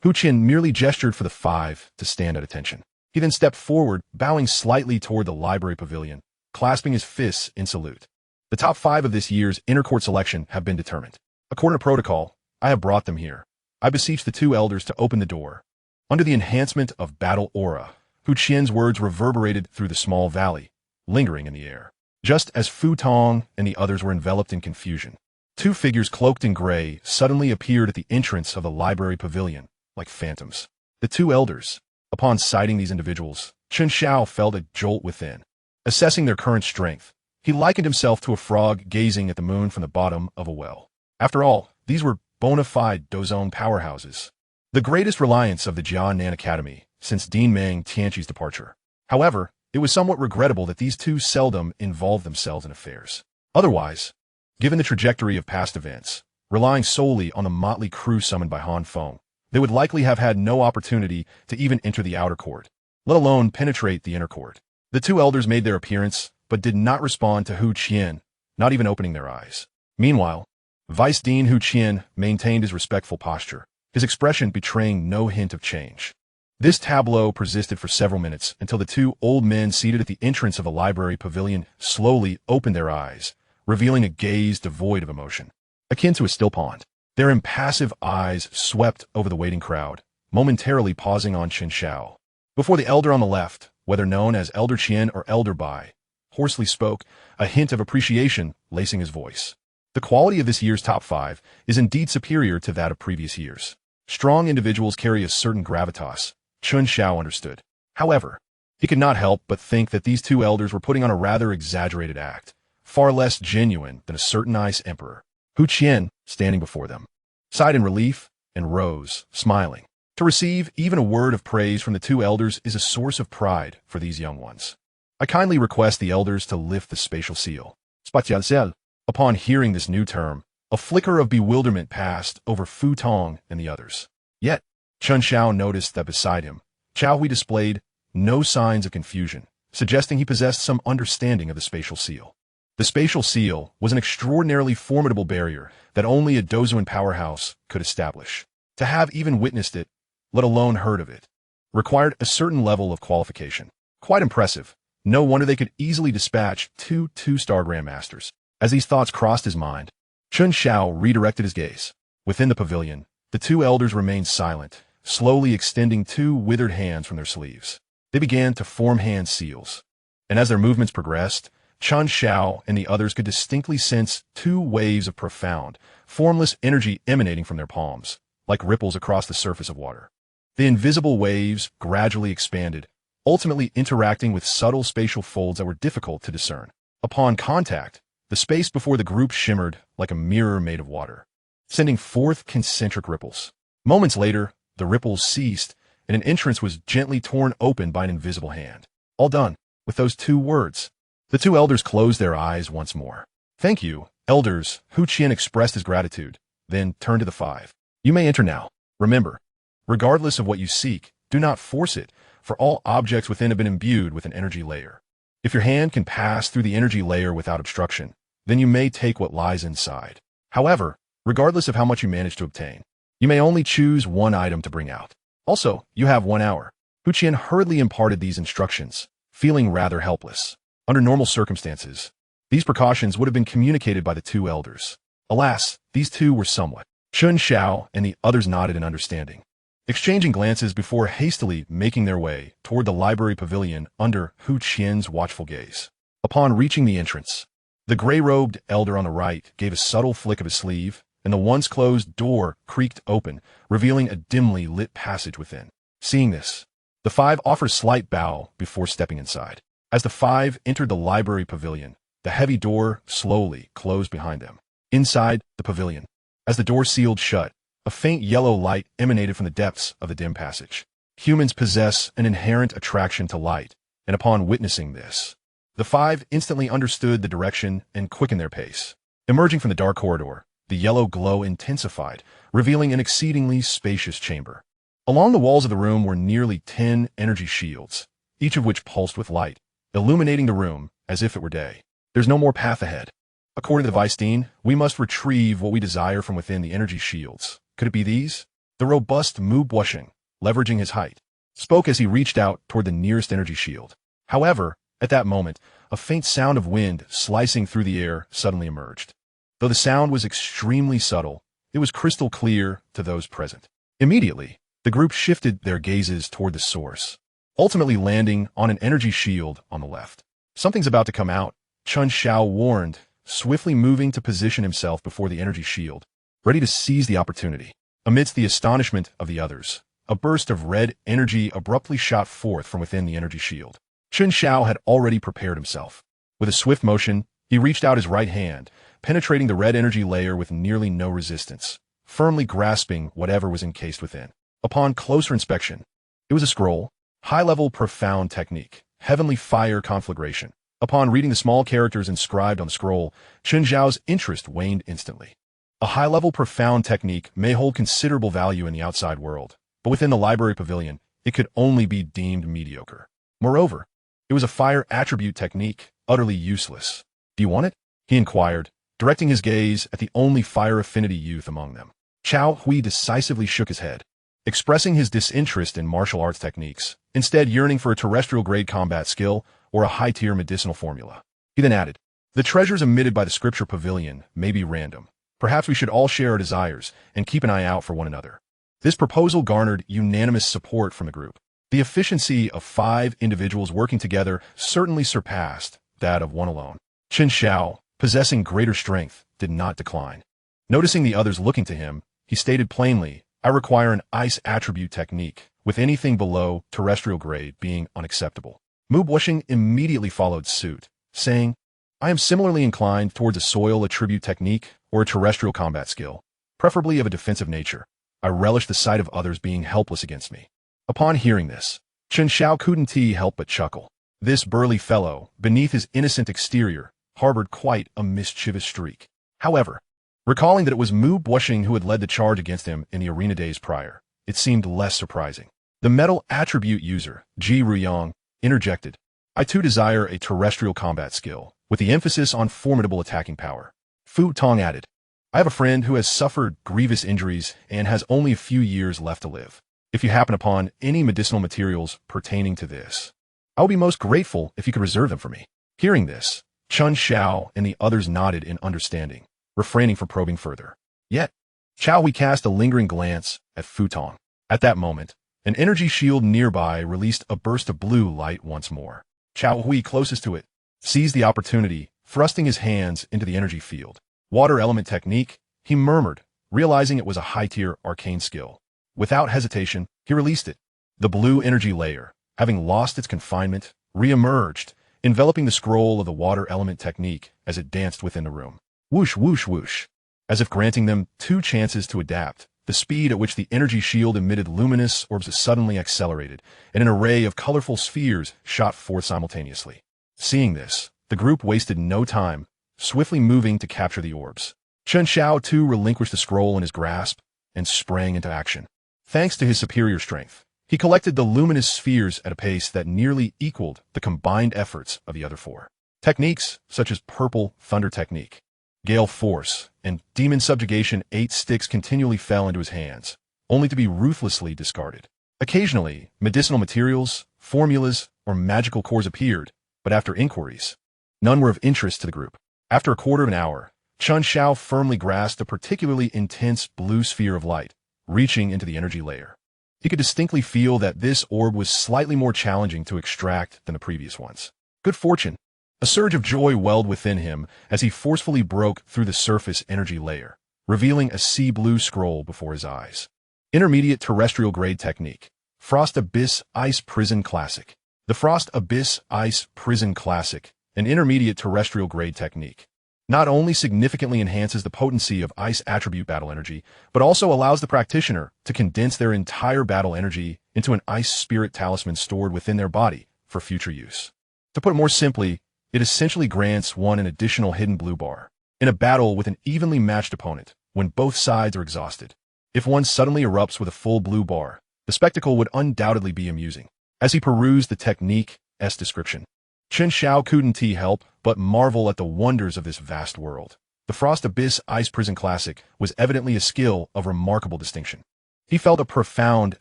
Hu Qian merely gestured for the 5 to stand at attention. He then stepped forward, bowing slightly toward the library pavilion, clasping his fists in salute. The top 5 of this year's intercourt selection have been determined. According to protocol, I have brought them here. I beseech the 2 elders to open the door. Under the enhancement of battle aura, Hu Qian's words reverberated through the small valley, lingering in the air. Just as Fu Tong and the others were enveloped in confusion, 2 figures cloaked in gray suddenly appeared at the entrance of the library pavilion, like phantoms. The 2 elders, upon sighting these individuals, Chen Xiao felt a jolt within. Assessing their current strength, He likened himself to a frog gazing at the moon from the bottom of a well. After all, these were bona fide Dozone powerhouses, the greatest reliance of the Jiannan Academy since Dean Meng Tianqi's departure. However, it was somewhat regrettable that these two seldom involved themselves in affairs. Otherwise, given the trajectory of past events, relying solely on the motley crew summoned by Han Feng, they would likely have had no opportunity to even enter the outer court, let alone penetrate the inner court. The two elders made their appearance, but did not respond to Hu Qian, not even opening their eyes. Meanwhile, Vice Dean Hu Qian maintained his respectful posture, his expression betraying no hint of change. This tableau persisted for several minutes until the two old men seated at the entrance of a library pavilion slowly opened their eyes, revealing a gaze devoid of emotion, akin to a still pond. Their impassive eyes swept over the waiting crowd, momentarily pausing on Chen Xiao. Before the elder on the left, whether known as Elder Qian or Elder Bai, hoarsely spoke, a hint of appreciation lacing his voice. The quality of this year's top 5 is indeed superior to that of previous years. Strong individuals carry a certain gravitas, Chen Xiao understood. However, he could not help but think that these two elders were putting on a rather exaggerated act, far less genuine than a certain ice emperor. Hu Qian, standing before them, sighed in relief and rose, smiling. To receive even a word of praise from the two elders is a source of pride for these young ones. I kindly request the elders to lift the spatial seal. Spatial seal. Upon hearing this new term, a flicker of bewilderment passed over Fu Tong and the others. Yet, Chen Xiao noticed that beside him, Chao Hui displayed no signs of confusion, suggesting he possessed some understanding of the spatial seal. The spatial seal was an extraordinarily formidable barrier that only a Dozuan powerhouse could establish. To have even witnessed it, let alone heard of it, required a certain level of qualification. Quite impressive. No wonder they could easily dispatch two two-star grandmasters. As these thoughts crossed his mind, Chen Xiao redirected his gaze. Within the pavilion, the two elders remained silent, slowly extending two withered hands from their sleeves. They began to form hand seals. And as their movements progressed, Chen Xiao and the others could distinctly sense two waves of profound, formless energy emanating from their palms, like ripples across the surface of water. The invisible waves gradually expanded, ultimately interacting with subtle spatial folds that were difficult to discern. Upon contact, the space before the group shimmered like a mirror made of water, sending forth concentric ripples. Moments later, the ripples ceased, and an entrance was gently torn open by an invisible hand. All done, with those two words. The two elders closed their eyes once more. Thank you, elders, Hu Qian expressed his gratitude, then turned to the 5. You may enter now. Remember, regardless of what you seek, do not force it, for all objects within have been imbued with an energy layer. If your hand can pass through the energy layer without obstruction, then you may take what lies inside. However, regardless of how much you manage to obtain, you may only choose one item to bring out. Also, you have 1 hour. Hu Qian hurriedly imparted these instructions, feeling rather helpless. Under normal circumstances, these precautions would have been communicated by the two elders. Alas, these two were somewhat. Chen Xiao and the others nodded in understanding, exchanging glances before hastily making their way toward the library pavilion under Hu Qian's watchful gaze. Upon reaching the entrance, the gray-robed elder on the right gave a subtle flick of his sleeve, and the once-closed door creaked open, revealing a dimly lit passage within. Seeing this, the 5 offered a slight bow before stepping inside. As the 5 entered the library pavilion, the heavy door slowly closed behind them. Inside the pavilion, as the door sealed shut, a faint yellow light emanated from the depths of the dim passage. Humans possess an inherent attraction to light, and upon witnessing this, the 5 instantly understood the direction and quickened their pace. Emerging from the dark corridor, the yellow glow intensified, revealing an exceedingly spacious chamber. Along the walls of the room were nearly 10 energy shields, each of which pulsed with light, illuminating the room as if it were day. There's no more path ahead. According to the Vice Dean, we must retrieve what we desire from within the energy shields. Could it be these? The robust Mu Buosheng, leveraging his height, spoke as he reached out toward the nearest energy shield. However, at that moment, a faint sound of wind slicing through the air suddenly emerged. Though the sound was extremely subtle, it was crystal clear to those present. Immediately, the group shifted their gazes toward the source, ultimately landing on an energy shield on the left. Something's about to come out, Chen Xiao warned, swiftly moving to position himself before the energy shield, ready to seize the opportunity. Amidst the astonishment of the others, a burst of red energy abruptly shot forth from within the energy shield. Chen Xiao had already prepared himself. With a swift motion, He reached out his right hand, penetrating the red energy layer with nearly no resistance, firmly grasping whatever was encased within. Upon closer inspection, it was a scroll, high-level profound technique, heavenly fire conflagration. Upon reading the small characters inscribed on the scroll, Chen Xiao's interest waned instantly. A high-level profound technique may hold considerable value in the outside world, but within the library pavilion, it could only be deemed mediocre. Moreover, it was a fire attribute technique, utterly useless. "Do you want it?" he inquired, directing his gaze at the only fire affinity youth among them. Chao Hui decisively shook his head, expressing his disinterest in martial arts techniques, instead yearning for a terrestrial-grade combat skill or a high-tier medicinal formula. He then added, "The treasures emitted by the scripture pavilion may be random. Perhaps we should all share our desires and keep an eye out for one another." This proposal garnered unanimous support from the group. The efficiency of 5 individuals working together certainly surpassed that of one alone. Chen Xiao, possessing greater strength, did not decline. Noticing the others looking to him, he stated plainly, "I require an ice attribute technique, with anything below terrestrial grade being unacceptable." Mu Bushing immediately followed suit, saying, "I am similarly inclined towards a soil attribute technique or a terrestrial combat skill, preferably of a defensive nature. I relish the sight of others being helpless against me." Upon hearing this, Chen Xiao couldn't help but chuckle. This burly fellow, beneath his innocent exterior, harbored quite a mischievous streak. However, recalling that it was Mu Bushing who had led the charge against him in the arena days prior, it seemed less surprising. The metal attribute user, Ji Ruyang, interjected, "I too desire a terrestrial combat skill, with the emphasis on formidable attacking power." Fu Tong added, "I have a friend who has suffered grievous injuries and has only a few years left to live. If you happen upon any medicinal materials pertaining to this, I will be most grateful if you could reserve them for me." Hearing this, Chen Xiao and the others nodded in understanding, refraining from probing further. Yet, Chao Hui cast a lingering glance at Fu Tong. At that moment, an energy shield nearby released a burst of blue light once more. Chao Hui, closest to it, seized the opportunity, thrusting his hands into the energy field. "Water element technique," he murmured, realizing it was a high-tier arcane skill. Without hesitation, he released it. The blue energy layer, having lost its confinement, re-emerged, enveloping the scroll of the water element technique as it danced within the room. Whoosh, whoosh, whoosh. As if granting them 2 chances to adapt, the speed at which the energy shield emitted luminous orbs suddenly accelerated, and an array of colorful spheres shot forth simultaneously. Seeing this, the group wasted no time, swiftly moving to capture the orbs. Chen Xiao too relinquished the scroll in his grasp and sprang into action. Thanks to his superior strength, he collected the luminous spheres at a pace that nearly equaled the combined efforts of the other 4. Techniques such as Purple Thunder Technique, Gale Force, and Demon Subjugation 8 sticks continually fell into his hands, only to be ruthlessly discarded. Occasionally, medicinal materials, formulas, or magical cores appeared, but after inquiries, none were of interest to the group. After a quarter of an hour, Chen Xiao firmly grasped a particularly intense blue sphere of light, reaching into the energy layer. He could distinctly feel that this orb was slightly more challenging to extract than the previous ones. Good fortune! A surge of joy welled within him as he forcefully broke through the surface energy layer, revealing a sea blue scroll before his eyes. Intermediate terrestrial grade technique. Frost Abyss Ice Prison Classic. The Frost Abyss Ice Prison Classic, an intermediate terrestrial grade technique, not only significantly enhances the potency of ice attribute battle energy, but also allows the practitioner to condense their entire battle energy into an ice spirit talisman stored within their body for future use. To put it more simply, it essentially grants one an additional hidden blue bar in a battle with an evenly matched opponent when both sides are exhausted. If one suddenly erupts with a full blue bar, the spectacle would undoubtedly be amusing. As he perused the technique's description, Chen Xiao couldn't help but marvel at the wonders of this vast world. The Frost Abyss Ice Prison Classic was evidently a skill of remarkable distinction. He felt a profound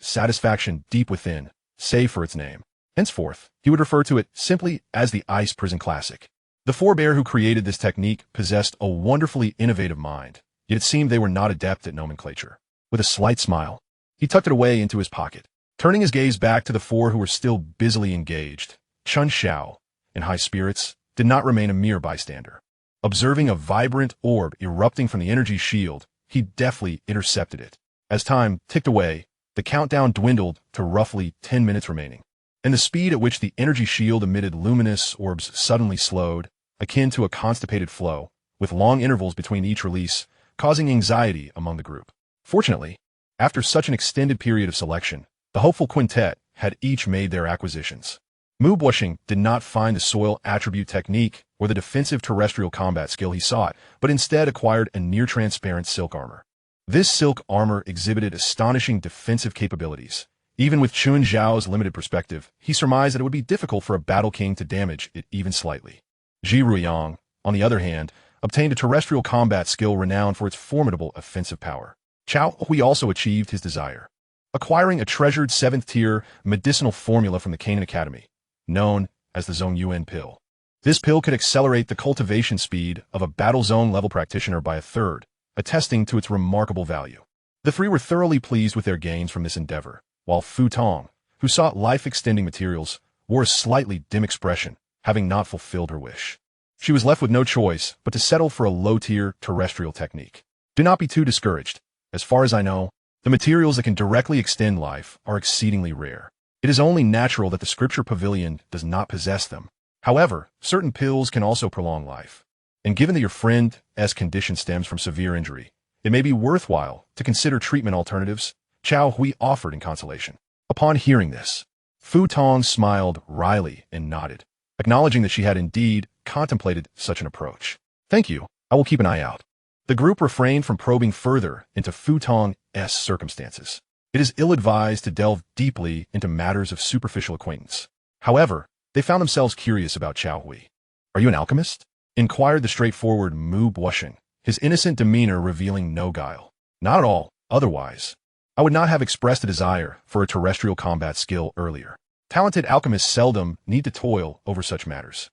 satisfaction deep within, save for its name. Henceforth, he would refer to it simply as the Ice Prison Classic. The forebear who created this technique possessed a wonderfully innovative mind, yet it seemed they were not adept at nomenclature. With a slight smile, he tucked it away into his pocket. Turning his gaze back to the 4 who were still busily engaged, Chen Xiao, in high spirits, did not remain a mere bystander. Observing a vibrant orb erupting from the energy shield, he deftly intercepted it. As time ticked away, the countdown dwindled to roughly 10 minutes remaining, and the speed at which the energy shield emitted luminous orbs suddenly slowed akin to a constipated flow, with long intervals between each release, causing anxiety among the group. Fortunately, after such an extended period of selection, the hopeful quintet had each made their acquisitions. Mu Buoxing did not find the soil attribute technique or the defensive terrestrial combat skill he sought, but instead acquired a near-transparent silk armor. This silk armor exhibited astonishing defensive capabilities. Even with Chen Xiao's limited perspective, he surmised that it would be difficult for a battle king to damage it even slightly. Ji Ruiyang, on the other hand, obtained a terrestrial combat skill renowned for its formidable offensive power. Qiao Hui also achieved his desire, acquiring a treasured 7th-tier medicinal formula from the Canaan Academy, known as the Zongyuan pill. This pill could accelerate the cultivation speed of a battle zone level practitioner by a third, attesting to its remarkable value. The three were thoroughly pleased with their gains from this endeavor, while Fu Tong, who sought life-extending materials, wore a slightly dim expression, having not fulfilled her wish. She was left with no choice but to settle for a low-tier terrestrial technique. Do not be too discouraged. As far as I know, the materials that can directly extend life are exceedingly rare. It is only natural that the scripture pavilion does not possess them. However, certain pills can also prolong life. And given that your friend's condition stems from severe injury, it may be worthwhile to consider treatment alternatives, Qiao Hui offered in consolation. Upon hearing this, Fu Tong smiled wryly and nodded, acknowledging that she had indeed contemplated such an approach. Thank you, I will keep an eye out. The group refrained from probing further into Fu Tong's circumstances. It is ill-advised to delve deeply into matters of superficial acquaintance. However, they found themselves curious about Qiao Hui. Are you an alchemist? Inquired the straightforward Mu Buoxing, his innocent demeanor revealing no guile. Not at all, otherwise. I would not have expressed a desire for a terrestrial combat skill earlier. Talented alchemists seldom need to toil over such matters.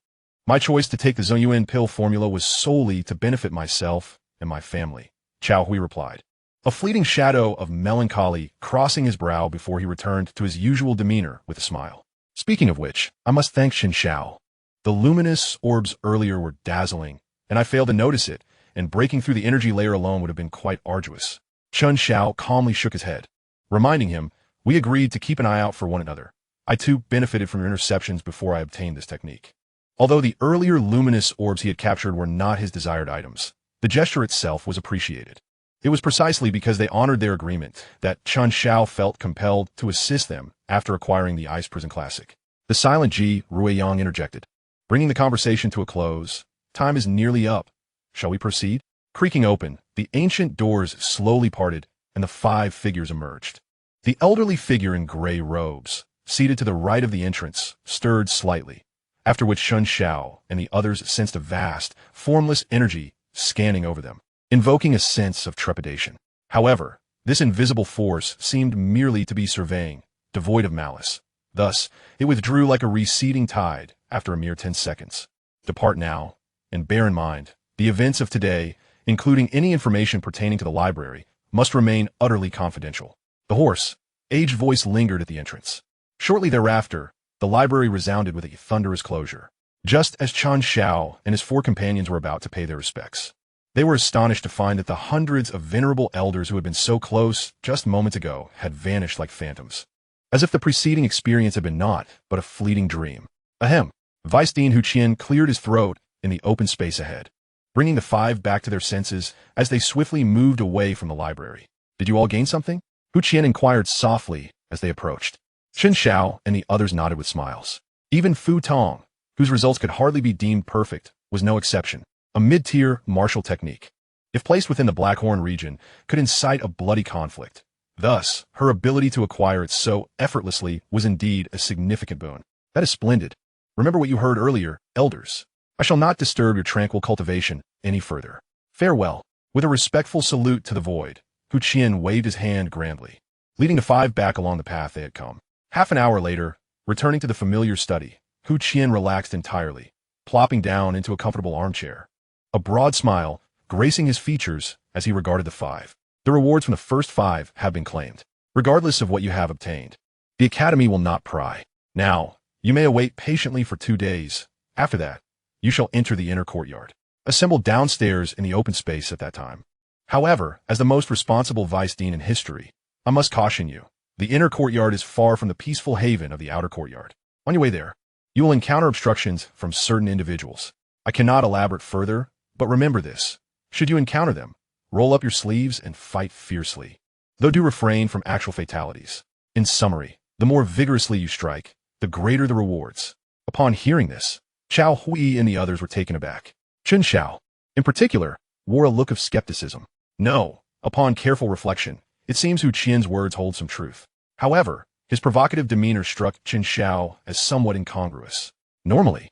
My choice to take the Zongyuan pill formula was solely to benefit myself and my family, Qiao Hui replied, a fleeting shadow of melancholy crossing his brow before he returned to his usual demeanor with a smile. Speaking of which, I must thank Chen Xiao. The luminous orbs earlier were dazzling, and I failed to notice it, and breaking through the energy layer alone would have been quite arduous. Chen Xiao calmly shook his head, reminding him, we agreed to keep an eye out for one another. I too benefited from your interceptions before I obtained this technique. Although the earlier luminous orbs he had captured were not his desired items, the gesture itself was appreciated. It was precisely because they honored their agreement that Chen Xiao felt compelled to assist them after acquiring the Ice Prison Classic. The silent Ji Ruiyang interjected, bringing the conversation to a close. Time is nearly up. Shall we proceed? Creaking open, the ancient doors slowly parted, and the 5 figures emerged. The elderly figure in gray robes, seated to the right of the entrance, stirred slightly, after which Chen Xiao and the others sensed a vast, formless energy scanning over them, invoking a sense of trepidation. However, this invisible force seemed merely to be surveying, devoid of malice. Thus, it withdrew like a receding tide after a mere 10 seconds. Depart now, and bear in mind, the events of today, including any information pertaining to the library, must remain utterly confidential. The hoarse, aged voice lingered at the entrance. Shortly thereafter, the library resounded with a thunderous closure, just as Chen Xiao and his 4 companions were about to pay their respects. They were astonished to find that the hundreds of venerable elders who had been so close just moments ago had vanished like phantoms, as if the preceding experience had been naught but a fleeting dream. Ahem. Vice Dean Hu Qian cleared his throat in the open space ahead, bringing the 5 back to their senses as they swiftly moved away from the library. Did you all gain something? Hu Qian inquired softly as they approached. Chen Xiao and the others nodded with smiles. Even Fu Tong, whose results could hardly be deemed perfect, was no exception. A mid-tier martial technique, if placed within the Blackhorn region, could incite a bloody conflict. Thus, her ability to acquire it so effortlessly was indeed a significant boon. That is splendid. Remember what you heard earlier, elders. I shall not disturb your tranquil cultivation any further. Farewell. With a respectful salute to the void, Hu Qian waved his hand grandly, leading the 5 back along the path they had come. Half an hour later, returning to the familiar study, Hu Qian relaxed entirely, plopping down into a comfortable armchair, a broad smile gracing his features as he regarded the 5. The rewards from the first 5 have been claimed, regardless of what you have obtained. The Academy will not pry. Now, you may await patiently for 2 days. After that, you shall enter the inner courtyard. Assemble downstairs in the open space at that time. However, as the most responsible vice dean in history, I must caution you. The inner courtyard is far from the peaceful haven of the outer courtyard. On your way there, you will encounter obstructions from certain individuals. I cannot elaborate further, but remember this. Should you encounter them, roll up your sleeves and fight fiercely. Though do refrain from actual fatalities. In summary, the more vigorously you strike, the greater the rewards. Upon hearing this, Xiao Hui and the others were taken aback. Chen Xiao, in particular, wore a look of skepticism. No, upon careful reflection, it seems Hu Qian's words hold some truth. However, his provocative demeanor struck Chen Xiao as somewhat incongruous. Normally,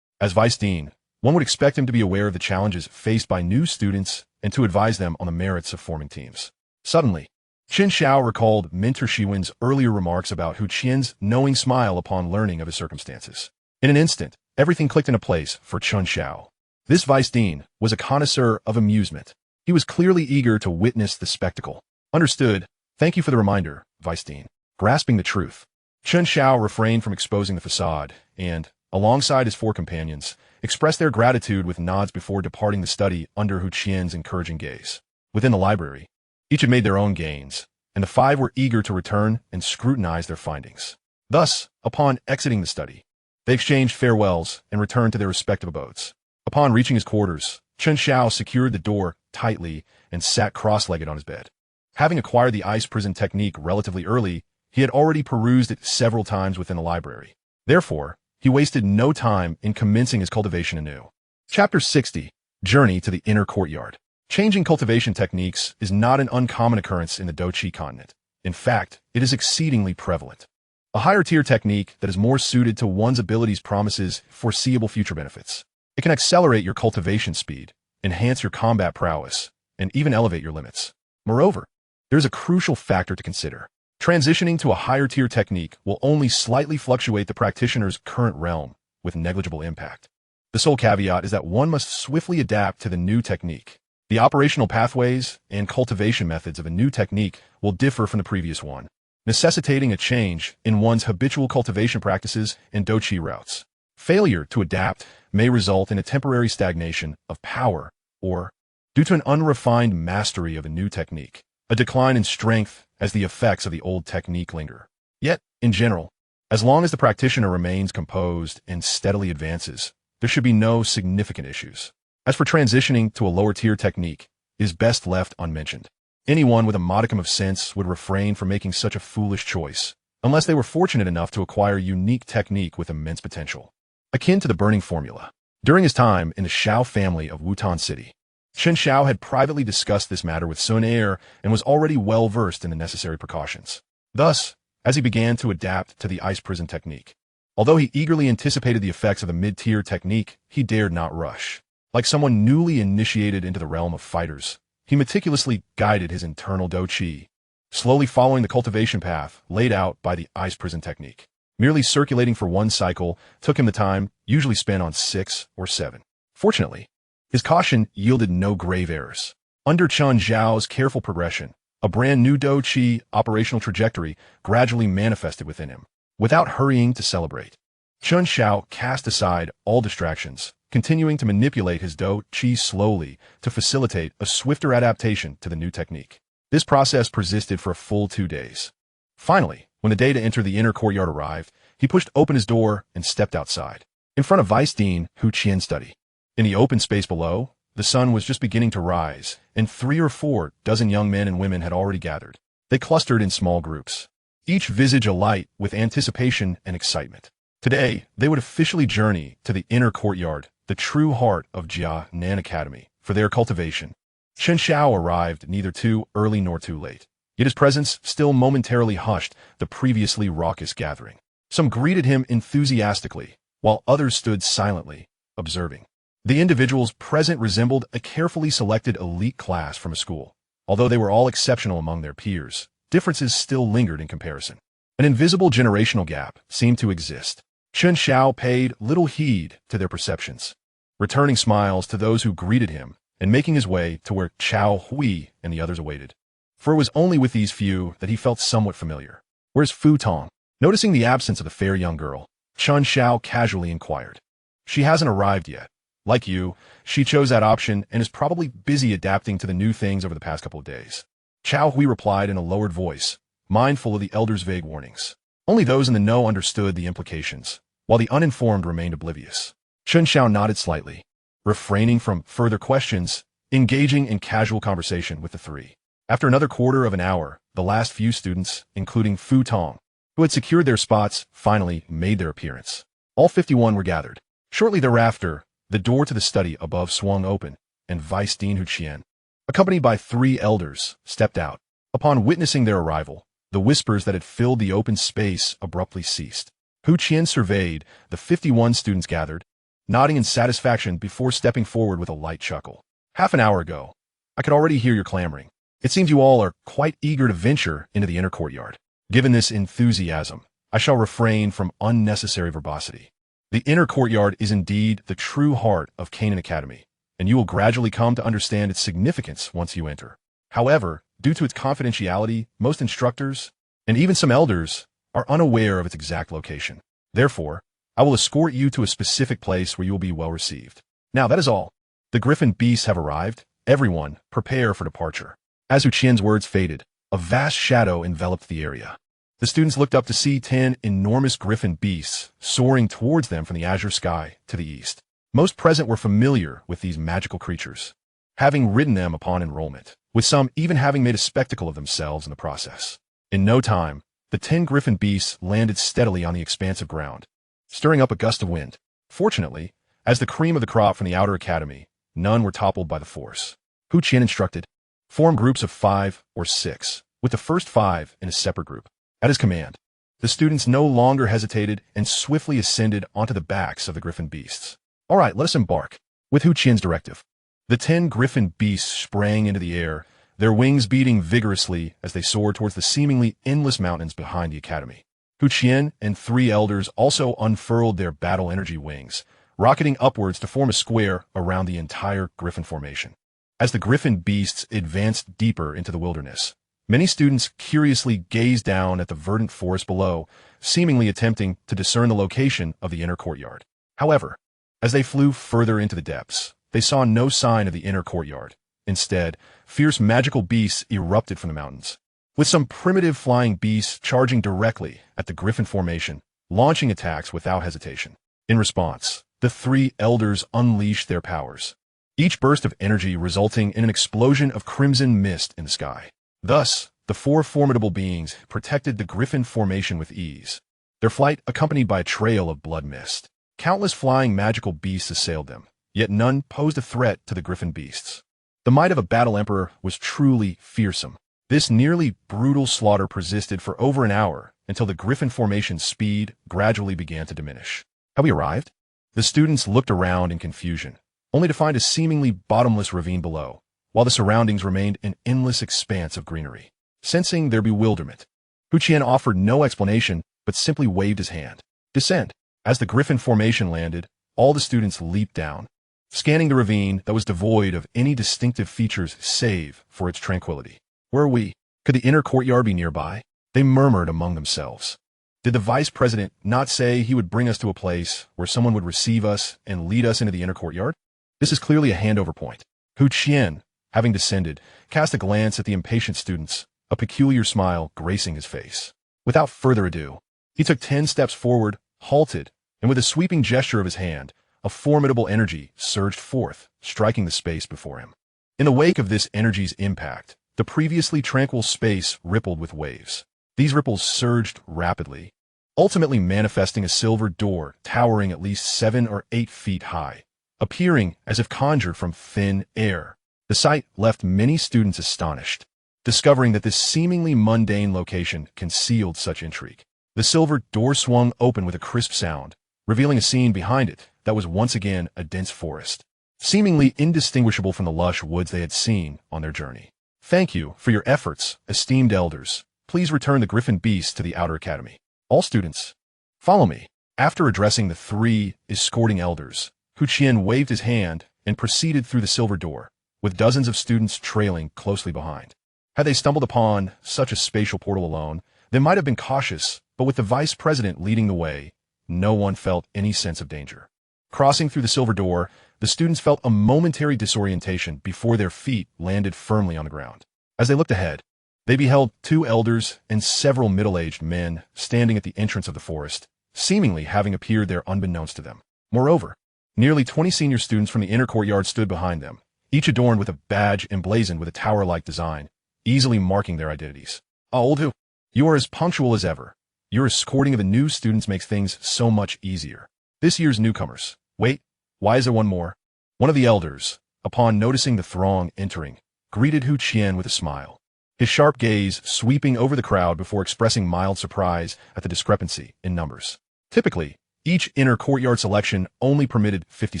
as vice dean, one would expect him to be aware of the challenges faced by new students and to advise them on the merits of forming teams. Suddenly, Chen Xiao recalled Mentor Shiwen's earlier remarks about Hu Qian's knowing smile upon learning of his circumstances. In an instant, everything clicked into place for Chen Xiao. This vice dean was a connoisseur of amusement. He was clearly eager to witness the spectacle. Understood. Thank you for the reminder, vice dean. Grasping the truth, Chen Xiao refrained from exposing the facade and, alongside his four companions, expressed their gratitude with nods before departing the study under Hu Qian's encouraging gaze. Within the library, each had made their own gains, and the five were eager to return and scrutinize their findings. Thus, upon exiting the study, they exchanged farewells and returned to their respective abodes. Upon reaching his quarters, Chen Xiao secured the door tightly and sat cross-legged on his bed. Having acquired the ice prison technique relatively early, he had already perused it several times within the library. Therefore, he wasted no time in commencing his cultivation anew. Chapter 60, Journey to the Inner Courtyard. Changing cultivation techniques is not an uncommon occurrence in the Douqi Continent. In fact, it is exceedingly prevalent. A higher-tier technique that is more suited to one's abilities promises foreseeable future benefits. It can accelerate your cultivation speed, enhance your combat prowess, and even elevate your limits. Moreover, there is a crucial factor to consider. Transitioning to a higher-tier technique will only slightly fluctuate the practitioner's current realm with negligible impact. The sole caveat is that one must swiftly adapt to the new technique. The operational pathways and cultivation methods of a new technique will differ from the previous one, necessitating a change in one's habitual cultivation practices and Douqi routes. Failure to adapt may result in a temporary stagnation of power or, due to an unrefined mastery of a new technique, a decline in strength as the effects of the old technique linger. Yet, in general, as long as the practitioner remains composed and steadily advances, there should be no significant issues. As for transitioning to a lower-tier technique, it is best left unmentioned. Anyone with a modicum of sense would refrain from making such a foolish choice, unless they were fortunate enough to acquire a unique technique with immense potential. Akin to the burning formula. During his time in the Xiao family of Wutan City, Chen Xiao had privately discussed this matter with Sun Er and was already well versed in the necessary precautions. Thus, as he began to adapt to the ice prison technique, although he eagerly anticipated the effects of the mid-tier technique, he dared not rush. Like someone newly initiated into the realm of fighters, he meticulously guided his internal Douqi, slowly following the cultivation path laid out by the ice prison technique. Merely circulating for one cycle took him the time usually spent on 6 or 7. Fortunately, his caution yielded no grave errors. Under Chen Xiao's careful progression, a brand new Douqi operational trajectory gradually manifested within him. Without hurrying to celebrate, Chen Xiao cast aside all distractions, continuing to manipulate his Douqi slowly to facilitate a swifter adaptation to the new technique. This process persisted for a full 2 days. Finally, when the day to enter the inner courtyard arrived, he pushed open his door and stepped outside. In front of Vice Dean Hu Qian's study. In the open space below, the sun was just beginning to rise, and 3 or 4 dozen young men and women had already gathered. They clustered in small groups, each visage alight with anticipation and excitement. Today, they would officially journey to the inner courtyard, the true heart of Jia Nan Academy, for their cultivation. Chen Xiao arrived neither too early nor too late, yet his presence still momentarily hushed the previously raucous gathering. Some greeted him enthusiastically, while others stood silently, observing. The individuals present resembled a carefully selected elite class from a school. Although they were all exceptional among their peers, differences still lingered in comparison. An invisible generational gap seemed to exist. Chen Xiao paid little heed to their perceptions, returning smiles to those who greeted him and making his way to where Xiao Hui and the others awaited. For it was only with these few that he felt somewhat familiar. Where's Fu Tong? Noticing the absence of the fair young girl, Chen Xiao casually inquired. She hasn't arrived yet. Like you, she chose that option and is probably busy adapting to the new things over the past couple of days. Xiao Hui replied in a lowered voice, mindful of the elder's vague warnings. Only those in the know understood the implications, while the uninformed remained oblivious. Chen Xiao nodded slightly. refraining from further questions, engaging in casual conversation with the three. After another quarter of an hour, the last few students, including Fu Tong, who had secured their spots, finally made their appearance. All 51 were gathered. Shortly thereafter, the door to the study above swung open, and Vice Dean Hu Qian, accompanied by 3 elders, stepped out. Upon witnessing their arrival, the whispers that had filled the open space abruptly ceased. Hu Qian surveyed the 51 students gathered, nodding in satisfaction before stepping forward with a light chuckle. Half an hour ago, I could already hear your clamoring. It seems you all are quite eager to venture into the inner courtyard. Given this enthusiasm, I shall refrain from unnecessary verbosity. The inner courtyard is indeed the true heart of Canaan Academy, and you will gradually come to understand its significance once you enter. However, due to its confidentiality, most instructors, and even some elders, are unaware of its exact location. Therefore, I will escort you to a specific place where you will be well received. Now, that is all. The griffin beasts have arrived. Everyone, prepare for departure. As Hu Qian's words faded, a vast shadow enveloped the area. The students looked up to see 10 enormous griffin beasts soaring towards them from the azure sky to the east. Most present were familiar with these magical creatures, having ridden them upon enrollment, with some even having made a spectacle of themselves in the process. In no time, the 10 griffin beasts landed steadily on the expansive ground, stirring up a gust of wind. Fortunately, as the cream of the crop from the outer academy, none were toppled by the force. Hu Qian instructed, form groups of 5 or 6, with the first 5 in a separate group. At his command, the students no longer hesitated and swiftly ascended onto the backs of the griffin beasts. All right, let us embark. With Hu Qian's directive, the 10 griffin beasts sprang into the air, their wings beating vigorously as they soared towards the seemingly endless mountains behind the academy. Hu Qian and 3 elders also unfurled their battle energy wings, rocketing upwards to form a square around the entire griffin formation. As the griffin beasts advanced deeper into the wilderness, many students curiously gazed down at the verdant forest below, seemingly attempting to discern the location of the inner courtyard. However, as they flew further into the depths, they saw no sign of the inner courtyard. Instead, fierce magical beasts erupted from the mountains, with some primitive flying beasts charging directly at the griffin formation, launching attacks without hesitation. In response, the 3 elders unleashed their powers, each burst of energy resulting in an explosion of crimson mist in the sky. Thus, the 4 formidable beings protected the griffin formation with ease, their flight accompanied by a trail of blood mist. Countless flying magical beasts assailed them, yet none posed a threat to the griffin beasts. The might of a battle emperor was truly fearsome. This nearly brutal slaughter persisted for over an hour until the griffin formation's speed gradually began to diminish. Have we arrived? The students looked around in confusion, only to find a seemingly bottomless ravine below, while the surroundings remained an endless expanse of greenery. Sensing their bewilderment, Hu Qian offered no explanation but simply waved his hand. Descend. As the griffin formation landed, all the students leaped down, scanning the ravine that was devoid of any distinctive features save for its tranquility. Where are we? Could the inner courtyard be nearby? They murmured among themselves. Did the vice president not say he would bring us to a place where someone would receive us and lead us into the inner courtyard? This is clearly a handover point. Hu Qian, having descended, cast a glance at the impatient students, a peculiar smile gracing his face. Without further ado, he took 10 steps forward, halted, and with a sweeping gesture of his hand, a formidable energy surged forth, striking the space before him. In the wake of this energy's impact, the previously tranquil space rippled with waves. These ripples surged rapidly, ultimately manifesting a silver door towering at least 7 or 8 feet high, appearing as if conjured from thin air. The sight left many students astonished, discovering that this seemingly mundane location concealed such intrigue. The silver door swung open with a crisp sound, revealing a scene behind it that was once again a dense forest, seemingly indistinguishable from the lush woods they had seen on their journey. Thank you for your efforts, esteemed elders. Please return the griffin beasts to the outer academy. All students, follow me. After addressing the 3 escorting elders, Hu Qian waved his hand and proceeded through the silver door, with dozens of students trailing closely behind. Had they stumbled upon such a spatial portal alone, they might have been cautious, but with the vice president leading the way, no one felt any sense of danger. Crossing through the silver door, the students felt a momentary disorientation before their feet landed firmly on the ground. As they looked ahead, they beheld 2 elders and several middle-aged men standing at the entrance of the forest, seemingly having appeared there unbeknownst to them. Moreover, Nearly 20 senior students from the inner courtyard stood behind them, each adorned with a badge emblazoned with a tower-like design, easily marking their identities. Old, you are as punctual as ever. Your escorting of the new students makes things so much easier. This year's newcomers. Wait, why is there one more? One of the elders, upon noticing the throng entering, greeted Hu Qian with a smile, his sharp gaze sweeping over the crowd before expressing mild surprise at the discrepancy in numbers. Typically, each inner courtyard selection only permitted 50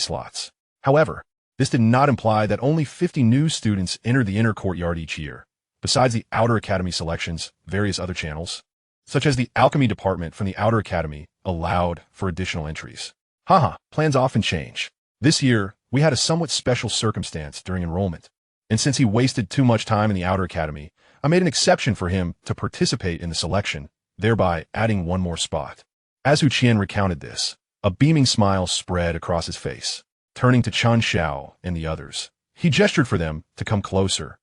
slots. However, this did not imply that only 50 new students entered the inner courtyard each year. Besides the outer academy selections, various other channels, such as the alchemy department from the outer academy, allowed for additional entries. Plans often change. This year, we had a somewhat special circumstance during enrollment, and since he wasted too much time in the outer academy, I made an exception for him to participate in the selection, thereby adding one more spot. As Hu Qian recounted this, a beaming smile spread across his face. Turning to Chen Xiao and the others, he gestured for them to come closer,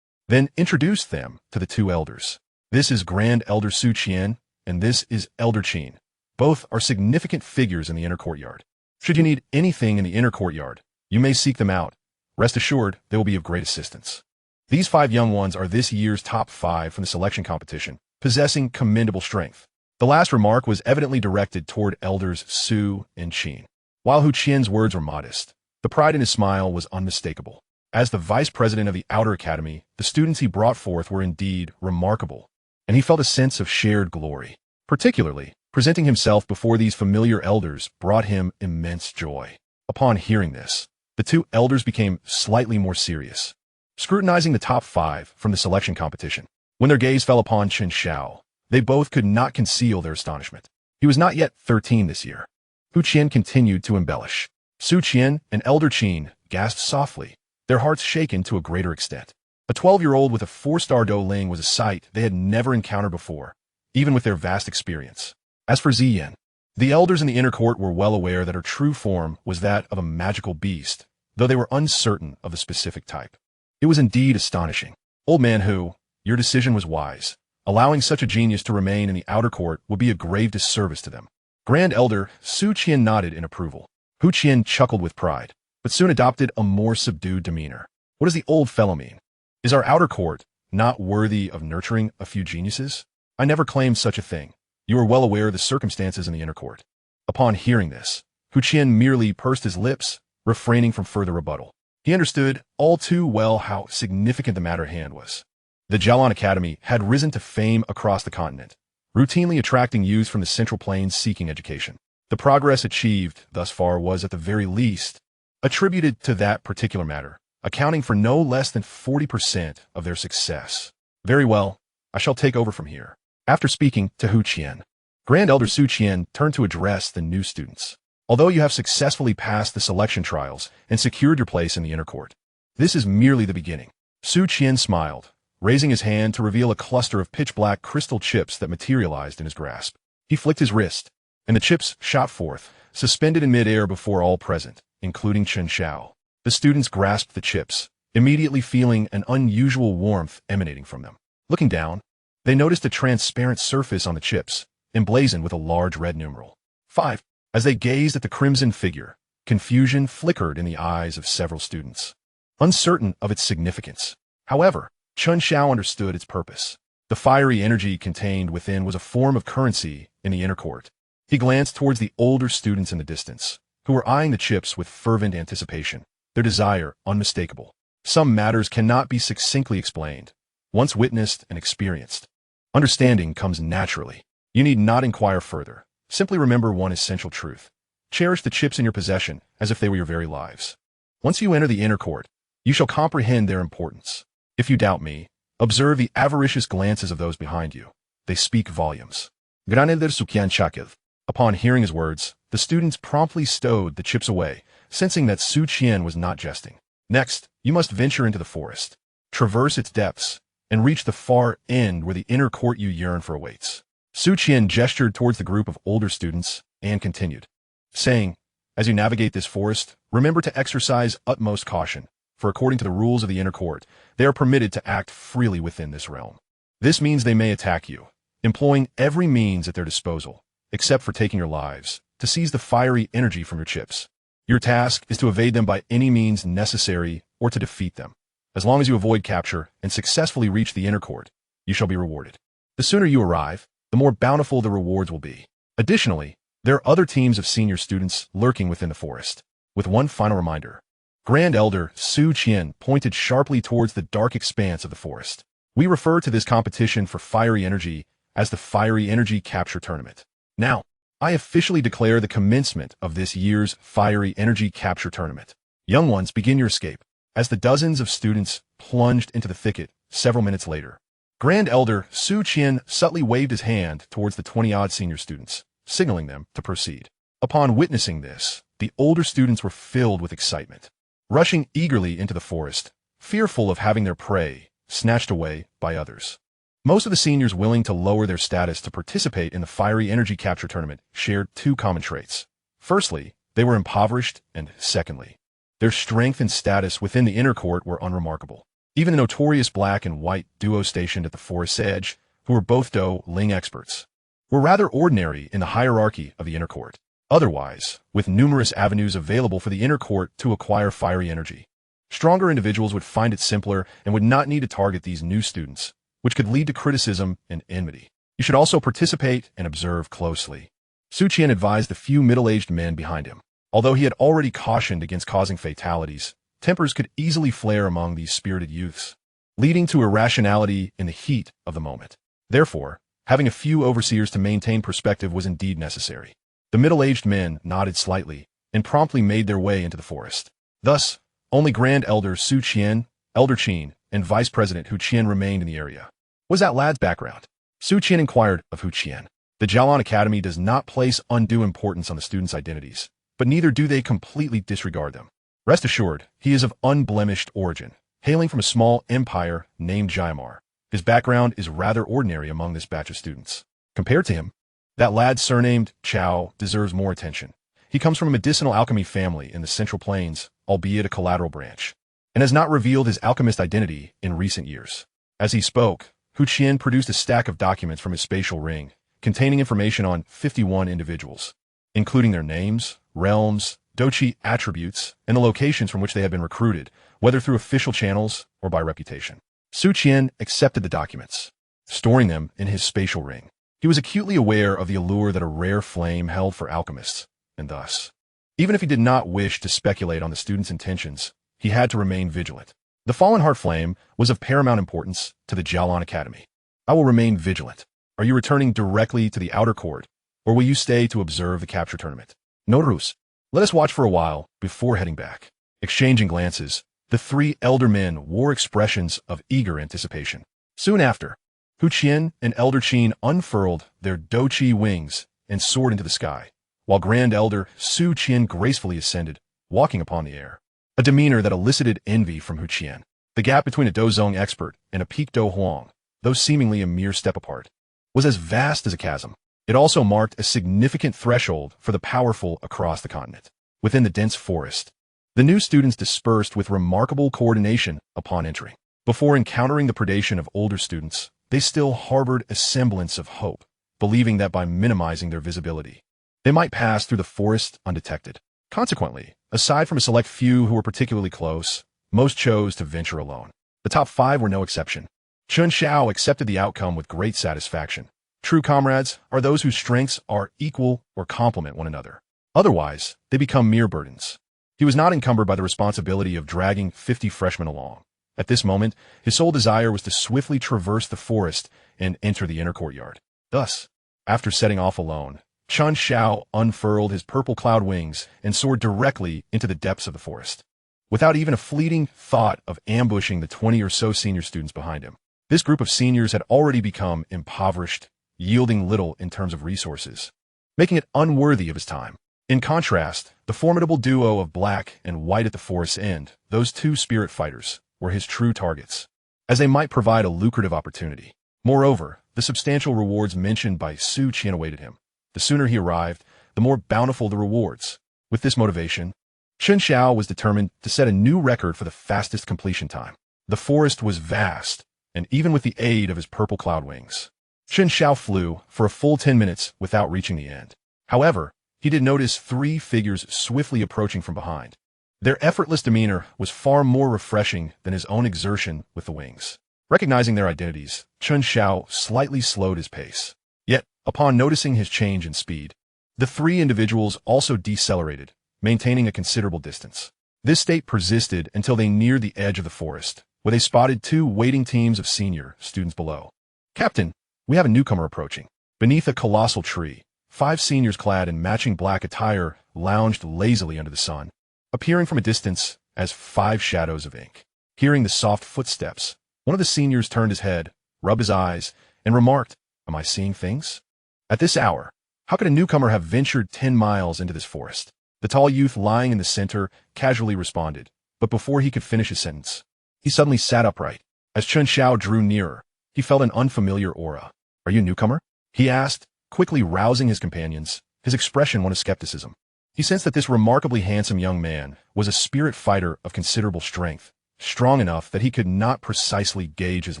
then introduced them to the two elders. This is Grand Elder Su Qian, and this is Elder Qin. Both are significant figures in the inner courtyard. Should you need anything in the inner courtyard, you may seek them out. Rest assured, they will be of great assistance. These 5 young ones are this year's top 5 from the selection competition, possessing commendable strength. The last remark was evidently directed toward Elders Su and Qin. While Hu Qian's words were modest, the pride in his smile was unmistakable. As the vice president of the outer academy, the students he brought forth were indeed remarkable, and he felt a sense of shared glory. Particularly, presenting himself before these familiar elders brought him immense joy. Upon hearing this, the two elders became slightly more serious, scrutinizing the top 5 from the selection competition. When their gaze fell upon Chen Xiao, they both could not conceal their astonishment. He was not yet 13 this year. Hu Qian continued to embellish. Su Qian and Elder Qin gasped softly, their hearts shaken to a greater extent. A 12-year-old with a 4-star Do Ling was a sight they had never encountered before, even with their vast experience. As for Ziyan, the elders in the inner court were well aware that her true form was that of a magical beast, though they were uncertain of the specific type. It was indeed astonishing. Old man Hu, your decision was wise. Allowing such a genius to remain in the outer court would be a grave disservice to them. Grand Elder Su Qian nodded in approval. Hu Qian chuckled with pride, but soon adopted a more subdued demeanor. What does the old fellow mean? Is our outer court not worthy of nurturing a few geniuses? I never claimed such a thing. You are well aware of the circumstances in the inner court. Upon hearing this, Hu Qian merely pursed his lips, refraining from further rebuttal. He understood all too well how significant the matter at hand was. The Jialan Academy had risen to fame across the continent, routinely attracting youths from the Central Plains seeking education. The progress achieved thus far was, at the very least, attributed to that particular matter, accounting for no less than 40% of their success. Very well, I shall take over from here. After speaking to Hu Qian, Grand Elder Su Qian turned to address the new students. Although you have successfully passed the selection trials and secured your place in the inner court, this is merely the beginning. Su Qian smiled, raising his hand to reveal a cluster of pitch-black crystal chips that materialized in his grasp. He flicked his wrist, and the chips shot forth, suspended in mid-air before all present, including Chen Xiao. The students grasped the chips, immediately feeling an unusual warmth emanating from them. Looking down, they noticed a transparent surface on the chips, emblazoned with a large red numeral. 5. As they gazed at the crimson figure, confusion flickered in the eyes of several students, uncertain of its significance. However, Chen Xiao understood its purpose. The fiery energy contained within was a form of currency in the inner court. He glanced towards the older students in the distance, who were eyeing the chips with fervent anticipation, their desire unmistakable. Some matters cannot be succinctly explained. Once witnessed and experienced, understanding comes naturally. You need not inquire further. Simply remember one essential truth. Cherish the chips in your possession as if they were your very lives. Once you enter the inner court, you shall comprehend their importance. If you doubt me, observe the avaricious glances of those behind you. They speak volumes. Granelder Sukian Chakiv. Upon hearing his words, the students promptly stowed the chips away, sensing that Su Qian was not jesting. Next, you must venture into the forest, traverse its depths, and reach the far end where the inner court you yearn for awaits. Su Qian gestured towards the group of older students and continued, saying, as you navigate this forest, remember to exercise utmost caution, for according to the rules of the inner court, they are permitted to act freely within this realm. This means they may attack you, employing every means at their disposal, except for taking your lives, to seize the fiery energy from your chips. Your task is to evade them by any means necessary or to defeat them. As long as you avoid capture and successfully reach the inner court, you shall be rewarded. The sooner you arrive, the more bountiful the rewards will be. Additionally, there are other teams of senior students lurking within the forest. With one final reminder, Grand Elder Su Qian pointed sharply towards the dark expanse of the forest. We refer to this competition for fiery energy as the Fiery Energy Capture Tournament. Now, I officially declare the commencement of this year's Fiery Energy Capture Tournament. Young ones, begin your escape. As the dozens of students plunged into the thicket several minutes later, Grand Elder Su Qian subtly waved his hand towards the 20-odd senior students, signaling them to proceed. Upon witnessing this, the older students were filled with excitement, rushing eagerly into the forest, fearful of having their prey snatched away by others. Most of the seniors willing to lower their status to participate in the Fiery Energy Capture Tournament shared two common traits. Firstly, they were impoverished, and secondly, their strength and status within the inner court were unremarkable. Even the notorious black and white duo stationed at the forest's edge, who were both Do Ling experts, were rather ordinary in the hierarchy of the inner court. Otherwise, with numerous avenues available for the inner court to acquire fiery energy, stronger individuals would find it simpler and would not need to target these new students, which could lead to criticism and enmity. You should also participate and observe closely. Su Qian advised the few middle-aged men behind him. Although he had already cautioned against causing fatalities, tempers could easily flare among these spirited youths, leading to irrationality in the heat of the moment. Therefore, having a few overseers to maintain perspective was indeed necessary. The middle-aged men nodded slightly and promptly made their way into the forest. Thus, only Grand Elder Su Qian, Elder Qin, and Vice President Hu Qian remained in the area. What was that lad's background? Su Qian inquired of Hu Qian. The Jialan Academy does not place undue importance on the students' identities, but neither do they completely disregard them. Rest assured, he is of unblemished origin, hailing from a small empire named Jiamar. His background is rather ordinary among this batch of students. Compared to him, that lad surnamed Xiao deserves more attention. He comes from a medicinal alchemy family in the Central Plains, albeit a collateral branch, and has not revealed his alchemist identity in recent years. As he spoke, Hu Qian produced a stack of documents from his spatial ring, containing information on 51 individuals, including their names, realms, Douqi attributes, and the locations from which they had been recruited, whether through official channels or by reputation. Su Qian accepted the documents, storing them in his spatial ring. He was acutely aware of the allure that a rare flame held for alchemists, and thus, even if he did not wish to speculate on the students' intentions, he had to remain vigilant. The Fallen Heart Flame was of paramount importance to the Jialan Academy. I will remain vigilant. Are you returning directly to the outer court, or will you stay to observe the capture tournament? No ruse. Let us watch for a while before heading back. Exchanging glances, the three elder men wore expressions of eager anticipation. Soon after, Hu Qian and Elder Qin unfurled their Douqi wings and soared into the sky, while Grand Elder Su Qian gracefully ascended, walking upon the air. A demeanor that elicited envy from Hu Qian. The gap between a Dozong expert and a peak Do Huang, though seemingly a mere step apart, was as vast as a chasm. It also marked a significant threshold for the powerful across the continent. Within the dense forest, the new students dispersed with remarkable coordination upon entering. Before encountering the predation of older students, they still harbored a semblance of hope, believing that by minimizing their visibility, they might pass through the forest undetected. Consequently, aside from a select few who were particularly close, most chose to venture alone. The top 5 were no exception. Chen Xiao accepted the outcome with great satisfaction. True comrades are those whose strengths are equal or complement one another. Otherwise, they become mere burdens. He was not encumbered by the responsibility of dragging 50 freshmen along. At this moment, his sole desire was to swiftly traverse the forest and enter the inner courtyard. Thus, after setting off alone, Chen Xiao unfurled his purple cloud wings and soared directly into the depths of the forest, without even a fleeting thought of ambushing the 20 or so senior students behind him. This group of seniors had already become impoverished, yielding little in terms of resources, making it unworthy of his time. In contrast, the formidable duo of black and white at the forest's end, those two spirit fighters, were his true targets, as they might provide a lucrative opportunity. Moreover, the substantial rewards mentioned by Su Qian awaited him. The sooner he arrived, the more bountiful the rewards. With this motivation, Chen Xiao was determined to set a new record for the fastest completion time. The forest was vast, and even with the aid of his purple cloud wings, Chen Xiao flew for a full 10 minutes without reaching the end. However, he did notice three figures swiftly approaching from behind. Their effortless demeanor was far more refreshing than his own exertion with the wings. Recognizing their identities, Chen Xiao slightly slowed his pace. Yet, upon noticing his change in speed, the three individuals also decelerated, maintaining a considerable distance. This state persisted until they neared the edge of the forest, where they spotted two waiting teams of senior students below. "Captain, we have a newcomer approaching." Beneath a colossal tree, 5 seniors clad in matching black attire lounged lazily under the sun, appearing from a distance as 5 shadows of ink. Hearing the soft footsteps, one of the seniors turned his head, rubbed his eyes, and remarked, "Am I seeing things? At this hour, how could a newcomer have ventured 10 miles into this forest?" The tall youth lying in the center casually responded, but before he could finish his sentence, he suddenly sat upright. As Chen Xiao drew nearer, he felt an unfamiliar aura. "Are you a newcomer?" he asked, quickly rousing his companions, his expression one of skepticism. He sensed that this remarkably handsome young man was a spirit fighter of considerable strength, strong enough that he could not precisely gauge his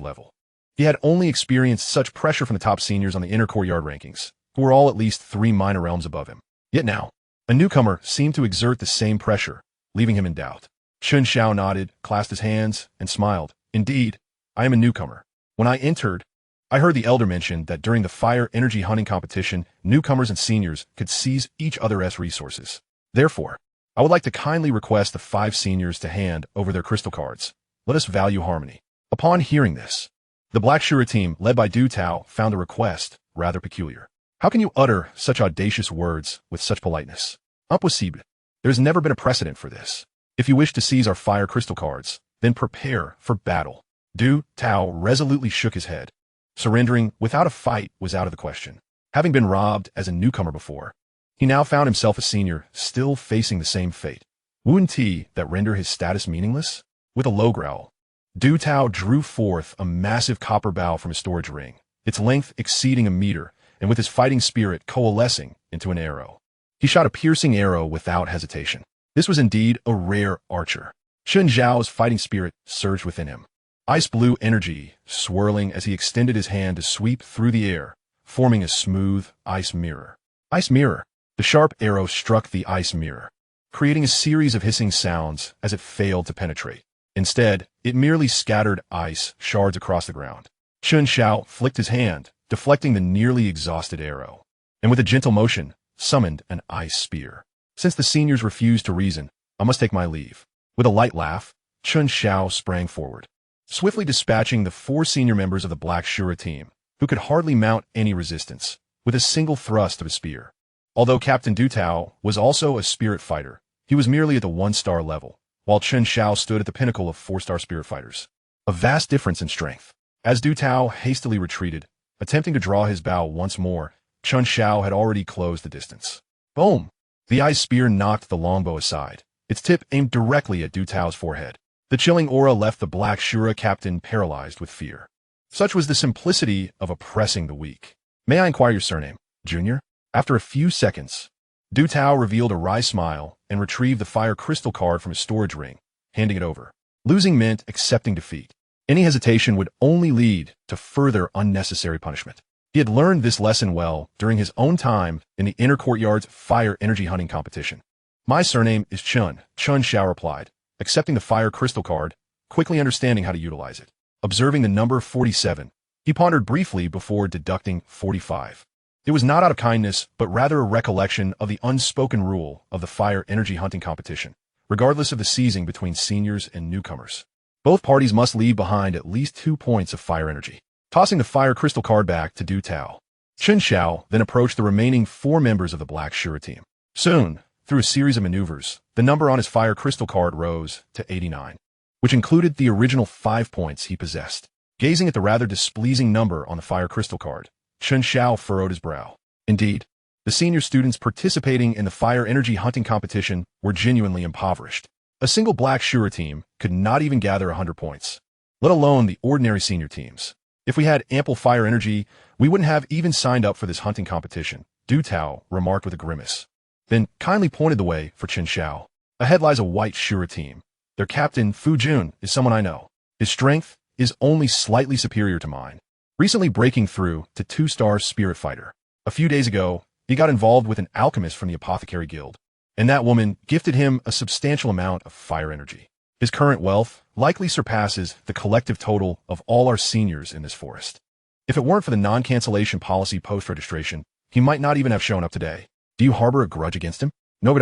level. He had only experienced such pressure from the top seniors on the inner courtyard rankings, who were all at least 3 minor realms above him. Yet now, a newcomer seemed to exert the same pressure, leaving him in doubt. Chen Xiao nodded, clasped his hands, and smiled. "Indeed, I am a newcomer. When I entered, I heard the elder mention that during the fire energy hunting competition, newcomers and seniors could seize each other's resources. Therefore, I would like to kindly request the 5 seniors to hand over their crystal cards. Let us value harmony." Upon hearing this, the Black Shura team, led by Du Tao, found the request rather peculiar. "How can you utter such audacious words with such politeness? Impossible. There has never been a precedent for this. If you wish to seize our fire crystal cards, then prepare for battle." Du Tao resolutely shook his head. Surrendering without a fight was out of the question. Having been robbed as a newcomer before, he now found himself a senior, still facing the same fate. Wouldn't that render his status meaningless? With a low growl, Du Tao drew forth a massive copper bow from his storage ring, its length exceeding a meter, and with his fighting spirit coalescing into an arrow. He shot a piercing arrow without hesitation. This was indeed a rare archer. Chen Xiao's fighting spirit surged within him. Ice blue energy swirling as he extended his hand to sweep through the air, forming a smooth ice mirror. Ice mirror. The sharp arrow struck the ice mirror, creating a series of hissing sounds as it failed to penetrate. Instead, it merely scattered ice shards across the ground. Chen Xiao flicked his hand, deflecting the nearly exhausted arrow, and with a gentle motion, summoned an ice spear. "Since the seniors refused to reason, I must take my leave." With a light laugh, Chen Xiao sprang forward, swiftly dispatching the 4 senior members of the Black Shura team, who could hardly mount any resistance, with a single thrust of his spear. Although Captain Du Tao was also a spirit fighter, he was merely at the 1-star level, while Chen Xiao stood at the pinnacle of 4-star spirit fighters. A vast difference in strength. As Du Tao hastily retreated, attempting to draw his bow once more, Chen Xiao had already closed the distance. Boom! The ice spear knocked the longbow aside, its tip aimed directly at Du Tao's forehead. The chilling aura left the Black Shura captain paralyzed with fear. Such was the simplicity of oppressing the weak. "May I inquire your surname, Junior?" After a few seconds, Du Tao revealed a wry smile and retrieved the fire crystal card from his storage ring, handing it over. Losing meant accepting defeat. Any hesitation would only lead to further unnecessary punishment. He had learned this lesson well during his own time in the inner courtyard's fire energy hunting competition. "My surname is Chen," Chen Xiao replied, accepting the fire crystal card, quickly understanding how to utilize it. Observing the number 47, he pondered briefly before deducting 45. It was not out of kindness, but rather a recollection of the unspoken rule of the fire energy hunting competition. Regardless of the seizing between seniors and newcomers, both parties must leave behind at least 2 points of fire energy. Tossing the fire crystal card back to Du Tao, Chen Xiao then approached the remaining 4 members of the Black Shura team. Soon, through a series of maneuvers, the number on his fire crystal card rose to 89, which included the original 5 points he possessed. Gazing at the rather displeasing number on the fire crystal card, Chen Xiao furrowed his brow. Indeed, the senior students participating in the fire energy hunting competition were genuinely impoverished. A single Black Shura team could not even gather 100 points, let alone the ordinary senior teams. "If we had ample fire energy, we wouldn't have even signed up for this hunting competition," Du Tao remarked with a grimace, then kindly pointed the way for Chen Xiao. "Ahead lies a white Shura team. Their captain, Fu Jun, is someone I know. His strength is only slightly superior to mine, recently breaking through to 2-star spirit fighter. A few days ago, he got involved with an alchemist from the Apothecary Guild, and that woman gifted him a substantial amount of fire energy. His current wealth likely surpasses the collective total of all our seniors in this forest. If it weren't for the non-cancellation policy post-registration, he might not even have shown up today. Do you harbor a grudge against him? No,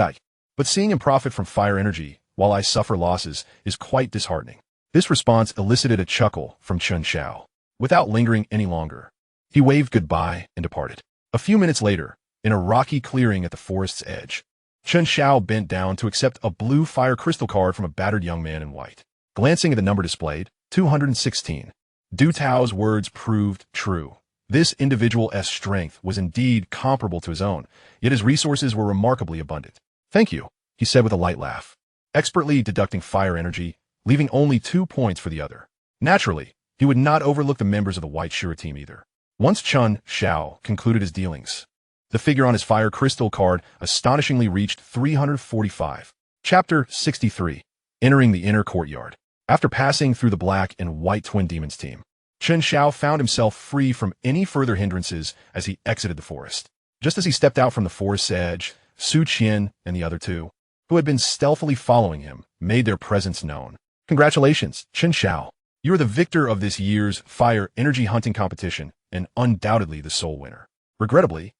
but seeing him profit from fire energy while I suffer losses is quite disheartening. This response elicited a chuckle from Chen Xiao. Without lingering any longer, he waved goodbye and departed. A few minutes later, in a rocky clearing at the forest's edge, Chen Xiao bent down to accept a blue fire crystal card from a battered young man in white. Glancing at the number displayed, 216, Du Tao's words proved true. This individual's strength was indeed comparable to his own, yet his resources were remarkably abundant. Thank you, he said with a light laugh, expertly deducting fire energy, leaving only 2 points for the other. Naturally, he would not overlook the members of the White Shura team either. Once Chen Xiao concluded his dealings, the figure on his fire crystal card astonishingly reached 345. Chapter 63. Entering the inner courtyard. After passing through the black and white twin demons team, Chen Xiao found himself free from any further hindrances as he exited the forest. Just as he stepped out from the forest's edge, Su Qian and the other two, who had been stealthily following him, made their presence known. Congratulations, Chen Xiao. You are the victor of this year's fire energy hunting competition and undoubtedly the sole winner. Regrettably,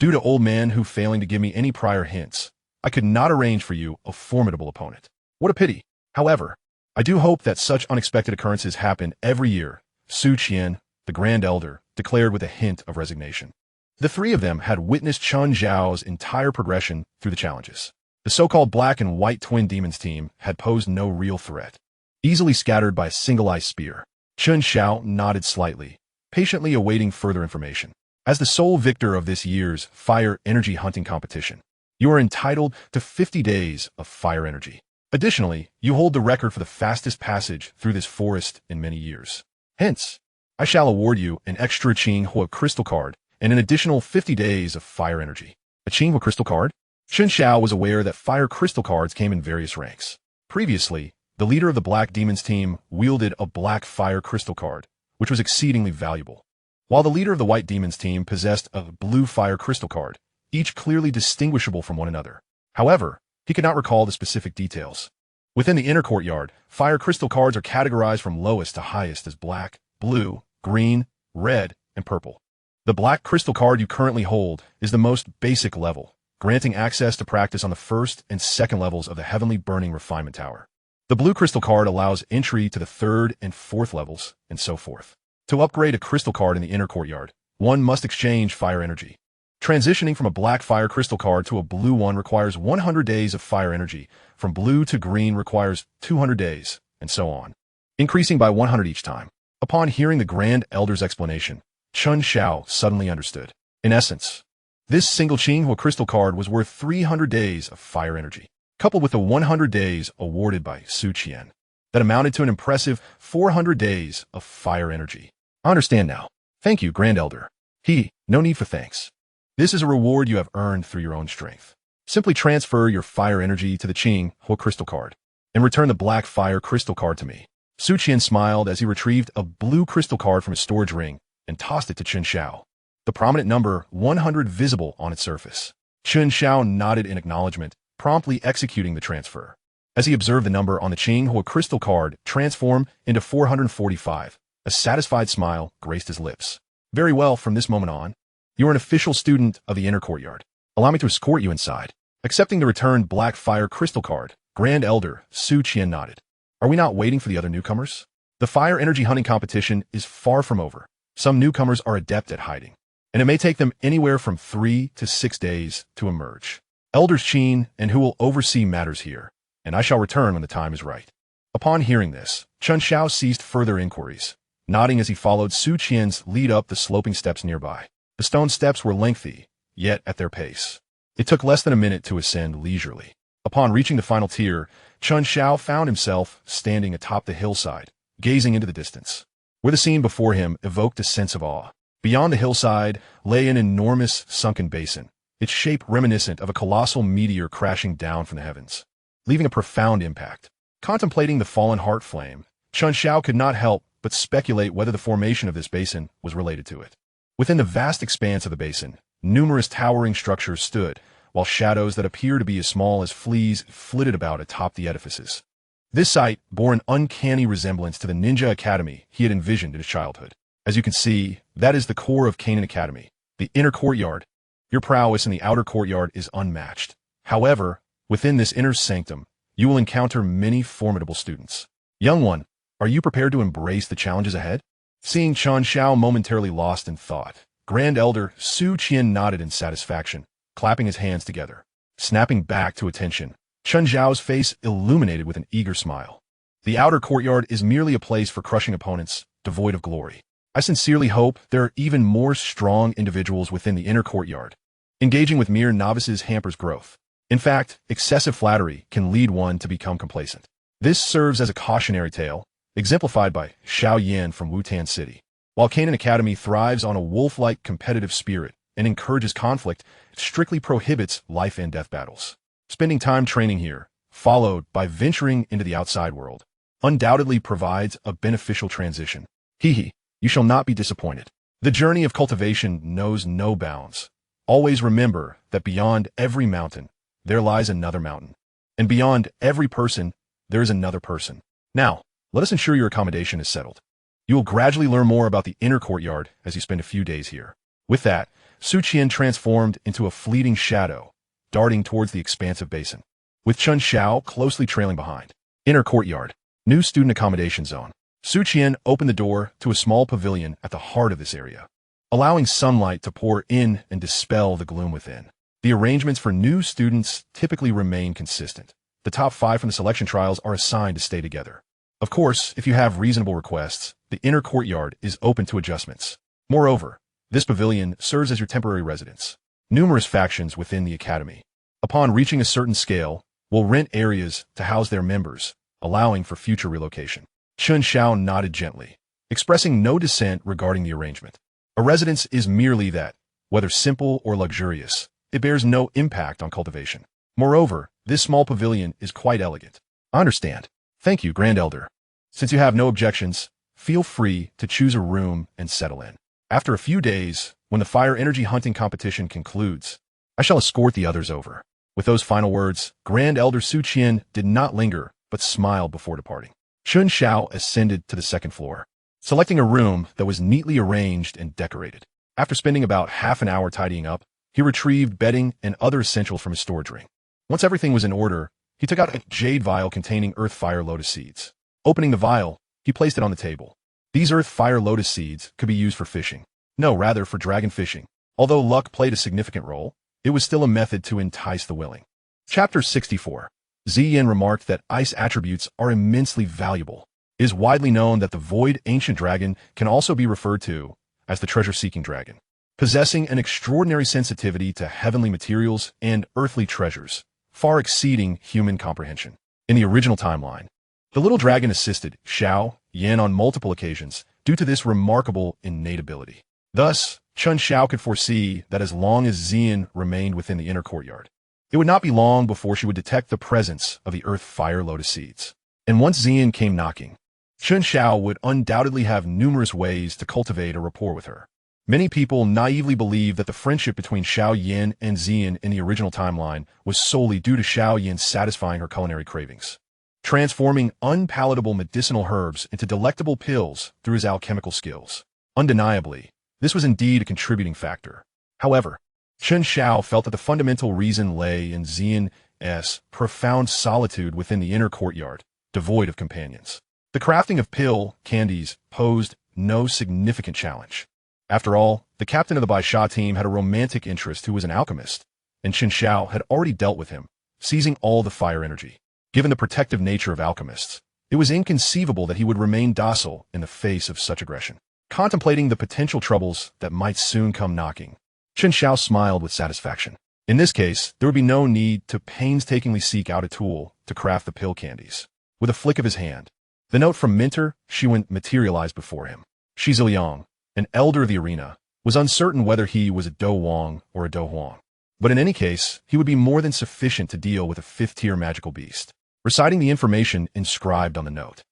due to old man who failing to give me any prior hints, I could not arrange for you a formidable opponent. What a pity. However, I do hope that such unexpected occurrences happen every year, Su Qian, the Grand Elder, declared with a hint of resignation. The three of them had witnessed Chen Xiao's entire progression through the challenges. The so-called black and white twin demons team had posed no real threat. Easily scattered by a single-ice spear, Chen Xiao nodded slightly, patiently awaiting further information. As the sole victor of this year's fire energy hunting competition, you are entitled to 50 days of fire energy. Additionally, you hold the record for the fastest passage through this forest in many years. Hence, I shall award you an extra Qinghua crystal card and an additional 50 days of fire energy. A Qinghua crystal card? Chen Xiao was aware that fire crystal cards came in various ranks. Previously, the leader of the Black Demons team wielded a black fire crystal card, which was exceedingly valuable, while the leader of the White Demons team possessed a blue fire crystal card, each clearly distinguishable from one another. However, he could not recall the specific details. Within the inner courtyard, fire crystal cards are categorized from lowest to highest as black, blue, green, red, and purple. The black crystal card you currently hold is the most basic level, granting access to practice on the first and second levels of the Heavenly Burning Refinement Tower. The blue crystal card allows entry to the third and fourth levels, and so forth. To upgrade a crystal card in the inner courtyard, one must exchange fire energy. Transitioning from a black fire crystal card to a blue one requires 100 days of fire energy, from blue to green requires 200 days, and so on, increasing by 100 each time. Upon hearing the Grand Elder's explanation, Chen Xiao suddenly understood. In essence, this single Qinghua crystal card was worth 300 days of fire energy, coupled with the 100 days awarded by Su Qian. That amounted to an impressive 400 days of fire energy. I understand now. Thank you, Grand Elder. No need for thanks. This is a reward you have earned through your own strength. Simply transfer your fire energy to the Qinghua crystal card and return the black fire crystal card to me. Su Qian smiled as he retrieved a blue crystal card from his storage ring and tossed it to Chen Xiao, the prominent number 100 visible on its surface. Chen Xiao nodded in acknowledgement, promptly executing the transfer. As he observed the number on the Qinghua crystal card transform into 445, a satisfied smile graced his lips. Very well, from this moment on, you are an official student of the inner courtyard. Allow me to escort you inside. Accepting the returned black fire crystal card, Grand Elder Su Qian nodded. Are we not waiting for the other newcomers? The fire energy hunting competition is far from over. Some newcomers are adept at hiding, and it may take them anywhere from 3 to 6 days to emerge. Elders Qin and who will oversee matters here, and I shall return when the time is right. Upon hearing this, Chen Xiao ceased further inquiries, nodding as he followed Su Qian's lead up the sloping steps nearby. The stone steps were lengthy, yet at their pace. It took less than a minute to ascend leisurely. Upon reaching the final tier, Chen Xiao found himself standing atop the hillside, gazing into the distance, where the scene before him evoked a sense of awe. Beyond the hillside lay an enormous sunken basin, its shape reminiscent of a colossal meteor crashing down from the heavens, leaving a profound impact. Contemplating the fallen heart flame, Chen Xiao could not help but speculate whether the formation of this basin was related to it. Within the vast expanse of the basin, numerous towering structures stood, while shadows that appear to be as small as fleas flitted about atop the edifices. This sight bore an uncanny resemblance to the ninja academy he had envisioned in his childhood. As you can see, that is the core of Canaan Academy, the inner courtyard. Your prowess in the outer courtyard is unmatched. However, within this inner sanctum, you will encounter many formidable students. Young one, are you prepared to embrace the challenges ahead? Seeing Chen Xiao momentarily lost in thought, Grand Elder Su Qian nodded in satisfaction, clapping his hands together. Snapping back to attention, Chen Xiao's face illuminated with an eager smile. The outer courtyard is merely a place for crushing opponents, devoid of glory. I sincerely hope there are even more strong individuals within the inner courtyard. Engaging with mere novices hampers growth. In fact, excessive flattery can lead one to become complacent. This serves as a cautionary tale, exemplified by Xiao Yan from Wutan City. While Canaan Academy thrives on a wolf-like competitive spirit and encourages conflict, it strictly prohibits life and death battles. Spending time training here, followed by venturing into the outside world, undoubtedly provides a beneficial transition. You shall not be disappointed. The journey of cultivation knows no bounds. Always remember that beyond every mountain, there lies another mountain. And beyond every person, there is another person. Now, let us ensure your accommodation is settled. You will gradually learn more about the inner courtyard as you spend a few days here. With that, Su Qian transformed into a fleeting shadow, darting towards the expansive basin, with Chen Xiao closely trailing behind. Inner courtyard, new student accommodation zone. Su Qian opened the door to a small pavilion at the heart of this area, allowing sunlight to pour in and dispel the gloom within. The arrangements for new students typically remain consistent. The top 5 from the selection trials are assigned to stay together. Of course, if you have reasonable requests, the inner courtyard is open to adjustments. Moreover, this pavilion serves as your temporary residence. Numerous factions within the academy, upon reaching a certain scale, will rent areas to house their members, allowing for future relocation. Chen Xiao nodded gently, expressing no dissent regarding the arrangement. A residence is merely that, whether simple or luxurious, it bears no impact on cultivation. Moreover, this small pavilion is quite elegant. I understand. Thank you, Grand Elder. Since you have no objections, feel free to choose a room and settle in. After a few days, when the fire energy hunting competition concludes, I shall escort the others over. With those final words, Grand Elder Su Qian did not linger, but smiled before departing. Chen Xiao ascended to the second floor, selecting a room that was neatly arranged and decorated. After spending about half an hour tidying up, he retrieved bedding and other essentials from his storage ring. Once everything was in order, he took out a jade vial containing earth fire lotus seeds. Opening the vial, he placed it on the table. These earth fire lotus seeds could be used for fishing. No, rather for dragon fishing. Although luck played a significant role, it was still a method to entice the willing. Chapter 64. Ziyin remarked that ice attributes are immensely valuable. It is widely known that the void ancient dragon can also be referred to as the treasure-seeking dragon, possessing an extraordinary sensitivity to heavenly materials and earthly treasures, far exceeding human comprehension. In the original timeline, the little dragon assisted Xiao Yan on multiple occasions due to this remarkable innate ability. Thus, Chen Xiao could foresee that as long as Ziyin remained within the inner courtyard, it would not be long before she would detect the presence of the earth fire lotus seeds. And once Ziyin came knocking, Chen Xiao would undoubtedly have numerous ways to cultivate a rapport with her. Many people naively believe that the friendship between Xiao Yan and Ziyin in the original timeline was solely due to Xiao Yan satisfying her culinary cravings, transforming unpalatable medicinal herbs into delectable pills through his alchemical skills. Undeniably, this was indeed a contributing factor. However, Chen Xiao felt that the fundamental reason lay in Ziyin's profound solitude within the inner courtyard, devoid of companions. The crafting of pill candies posed no significant challenge. After all, the captain of the Baisha team had a romantic interest who was an alchemist, and Chen Xiao had already dealt with him, seizing all the fire energy. Given the protective nature of alchemists, it was inconceivable that he would remain docile in the face of such aggression. Contemplating the potential troubles that might soon come knocking, Chen Xiao smiled with satisfaction. In this case, there would be no need to painstakingly seek out a tool to craft the pill candies. With a flick of his hand, the note from Mentor Shiwen materialized before him. Shi Ziliang, an elder of the arena, was uncertain whether he was a Do Wang or a Do Huang. But in any case, he would be more than sufficient to deal with a 5th-tier magical beast. Reciting the information inscribed on the note,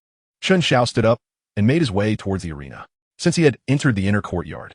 Chen Xiao stood up and made his way towards the arena. Since he had entered the inner courtyard,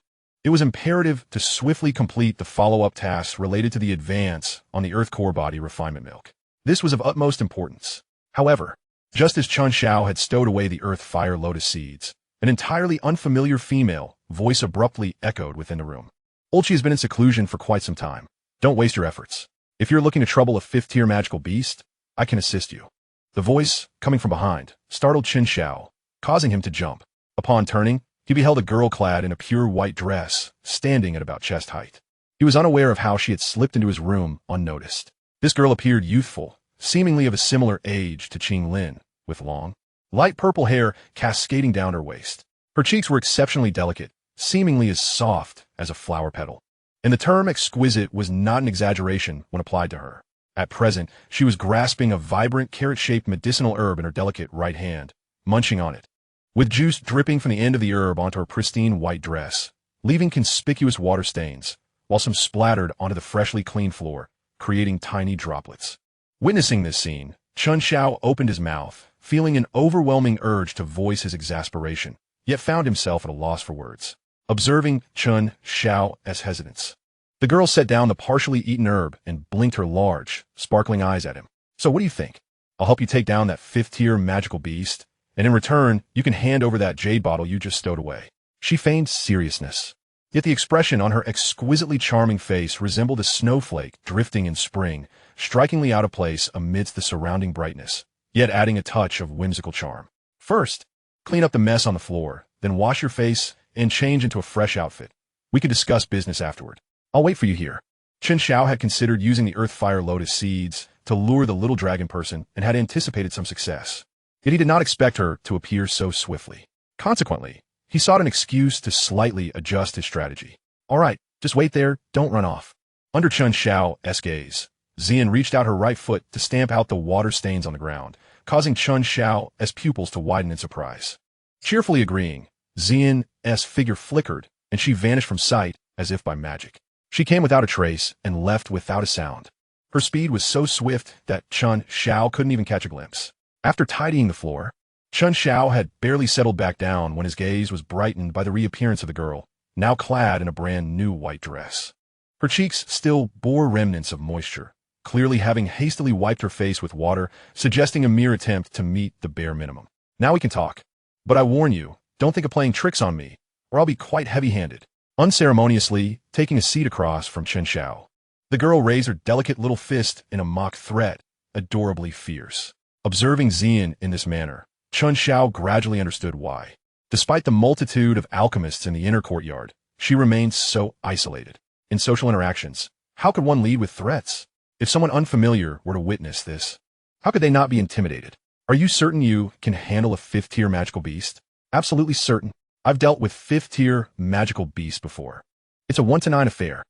It was imperative to swiftly complete the follow-up tasks related to the advance on the Earth core body refinement milk. This was of utmost importance. However, just as Chen Xiao had stowed away the Earth Fire Lotus seeds, an entirely unfamiliar female voice abruptly echoed within the room. Ulchi has been in seclusion for quite some time. Don't waste your efforts. If you're looking to trouble a 5th-tier magical beast, I can assist you. The voice, coming from behind, startled Chen Xiao, causing him to jump. Upon turning, he beheld a girl clad in a pure white dress, standing at about chest height. He was unaware of how she had slipped into his room unnoticed. This girl appeared youthful, seemingly of a similar age to Qing Lin, with long, light purple hair cascading down her waist. Her cheeks were exceptionally delicate, seemingly as soft as a flower petal. And the term exquisite was not an exaggeration when applied to her. At present, she was grasping a vibrant carrot-shaped medicinal herb in her delicate right hand, munching on it, with juice dripping from the end of the herb onto her pristine white dress, leaving conspicuous water stains, while some splattered onto the freshly cleaned floor, creating tiny droplets. Witnessing this scene, Chen Xiao opened his mouth, feeling an overwhelming urge to voice his exasperation, yet found himself at a loss for words. Observing Chen Xiao's hesitance, the girl set down the partially eaten herb and blinked her large, sparkling eyes at him. So what do you think? I'll help you take down that 5th-tier magical beast, and in return, you can hand over that jade bottle you just stowed away. She feigned seriousness, yet the expression on her exquisitely charming face resembled a snowflake drifting in spring, strikingly out of place amidst the surrounding brightness, yet adding a touch of whimsical charm. First, clean up the mess on the floor, then wash your face and change into a fresh outfit. We can discuss business afterward. I'll wait for you here. Chen Xiao had considered using the Earth Fire Lotus seeds to lure the little dragon person and had anticipated some success. Yet he did not expect her to appear so swiftly. Consequently, he sought an excuse to slightly adjust his strategy. All right, just wait there, don't run off. Under Chen Xiao's gaze, Xian reached out her right foot to stamp out the water stains on the ground, causing Chen Xiao's pupils to widen in surprise. Cheerfully agreeing, Xian's figure flickered, and she vanished from sight as if by magic. She came without a trace and left without a sound. Her speed was so swift that Chen Xiao couldn't even catch a glimpse. After tidying the floor, Chen Xiao had barely settled back down when his gaze was brightened by the reappearance of the girl, now clad in a brand new white dress. Her cheeks still bore remnants of moisture, clearly having hastily wiped her face with water, suggesting a mere attempt to meet the bare minimum. Now we can talk. But I warn you, don't think of playing tricks on me, or I'll be quite heavy-handed. Unceremoniously, taking a seat across from Chen Xiao, the girl raised her delicate little fist in a mock threat, adorably fierce. Observing Xian in this manner, Chen Xiao gradually understood why. Despite the multitude of alchemists in the inner courtyard, she remained so isolated. In social interactions, how could one lead with threats? If someone unfamiliar were to witness this, how could they not be intimidated? Are you certain you can handle a 5th-tier magical beast? Absolutely certain. I've dealt with 5th-tier magical beasts before. It's a 1-to-9 affair.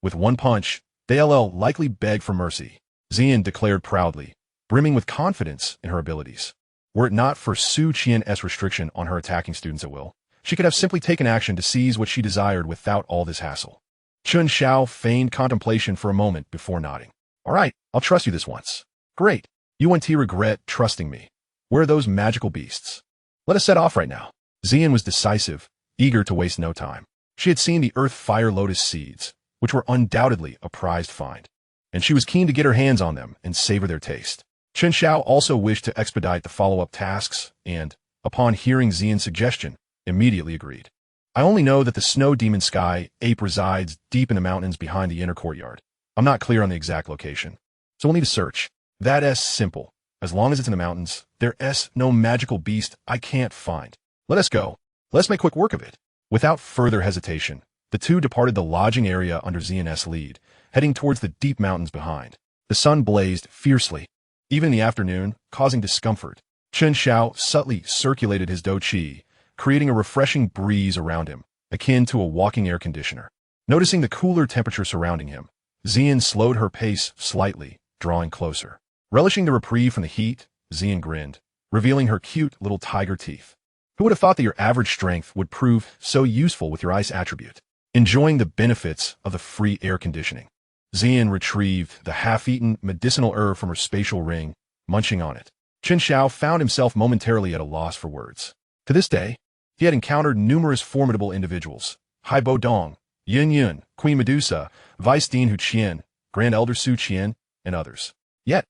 With one punch, they'll likely beg for mercy, Xian declared proudly, brimming with confidence in her abilities. Were it not for Su Qian's restriction on her attacking students at will, she could have simply taken action to seize what she desired without all this hassle. Chen Xiao feigned contemplation for a moment before nodding. All right, I'll trust you this once. Great. You won't regret trusting me. Where are those magical beasts? Let us set off right now. Xian was decisive, eager to waste no time. She had seen the Earth Fire Lotus seeds, which were undoubtedly a prized find, and she was keen to get her hands on them and savor their taste. Chen Xiao also wished to expedite the follow-up tasks and, upon hearing Xian's suggestion, immediately agreed. I only know that the snow demon sky ape resides deep in the mountains behind the inner courtyard. I'm not clear on the exact location, so we'll need to search. That's simple. As long as it's in the mountains, there's no magical beast I can't find. Let us go. Let's make quick work of it. Without further hesitation, the two departed the lodging area under Xian's lead, heading towards the deep mountains behind. The sun blazed fiercely, even in the afternoon, causing discomfort. Chen Xiao subtly circulated his Douqi, creating a refreshing breeze around him, akin to a walking air conditioner. Noticing the cooler temperature surrounding him, Xian slowed her pace slightly, drawing closer. Relishing the reprieve from the heat, Xian grinned, revealing her cute little tiger teeth. Who would have thought that your average strength would prove so useful with your ice attribute? Enjoying the benefits of the free air conditioning, Xian retrieved the half-eaten medicinal herb from her spatial ring, munching on it. Chen Xiao found himself momentarily at a loss for words. To this day, he had encountered numerous formidable individuals, Hai Bo Dong, Yin Yun, Queen Medusa, Vice Dean Hu Qian, Grand Elder Su Qian, and others. Yet,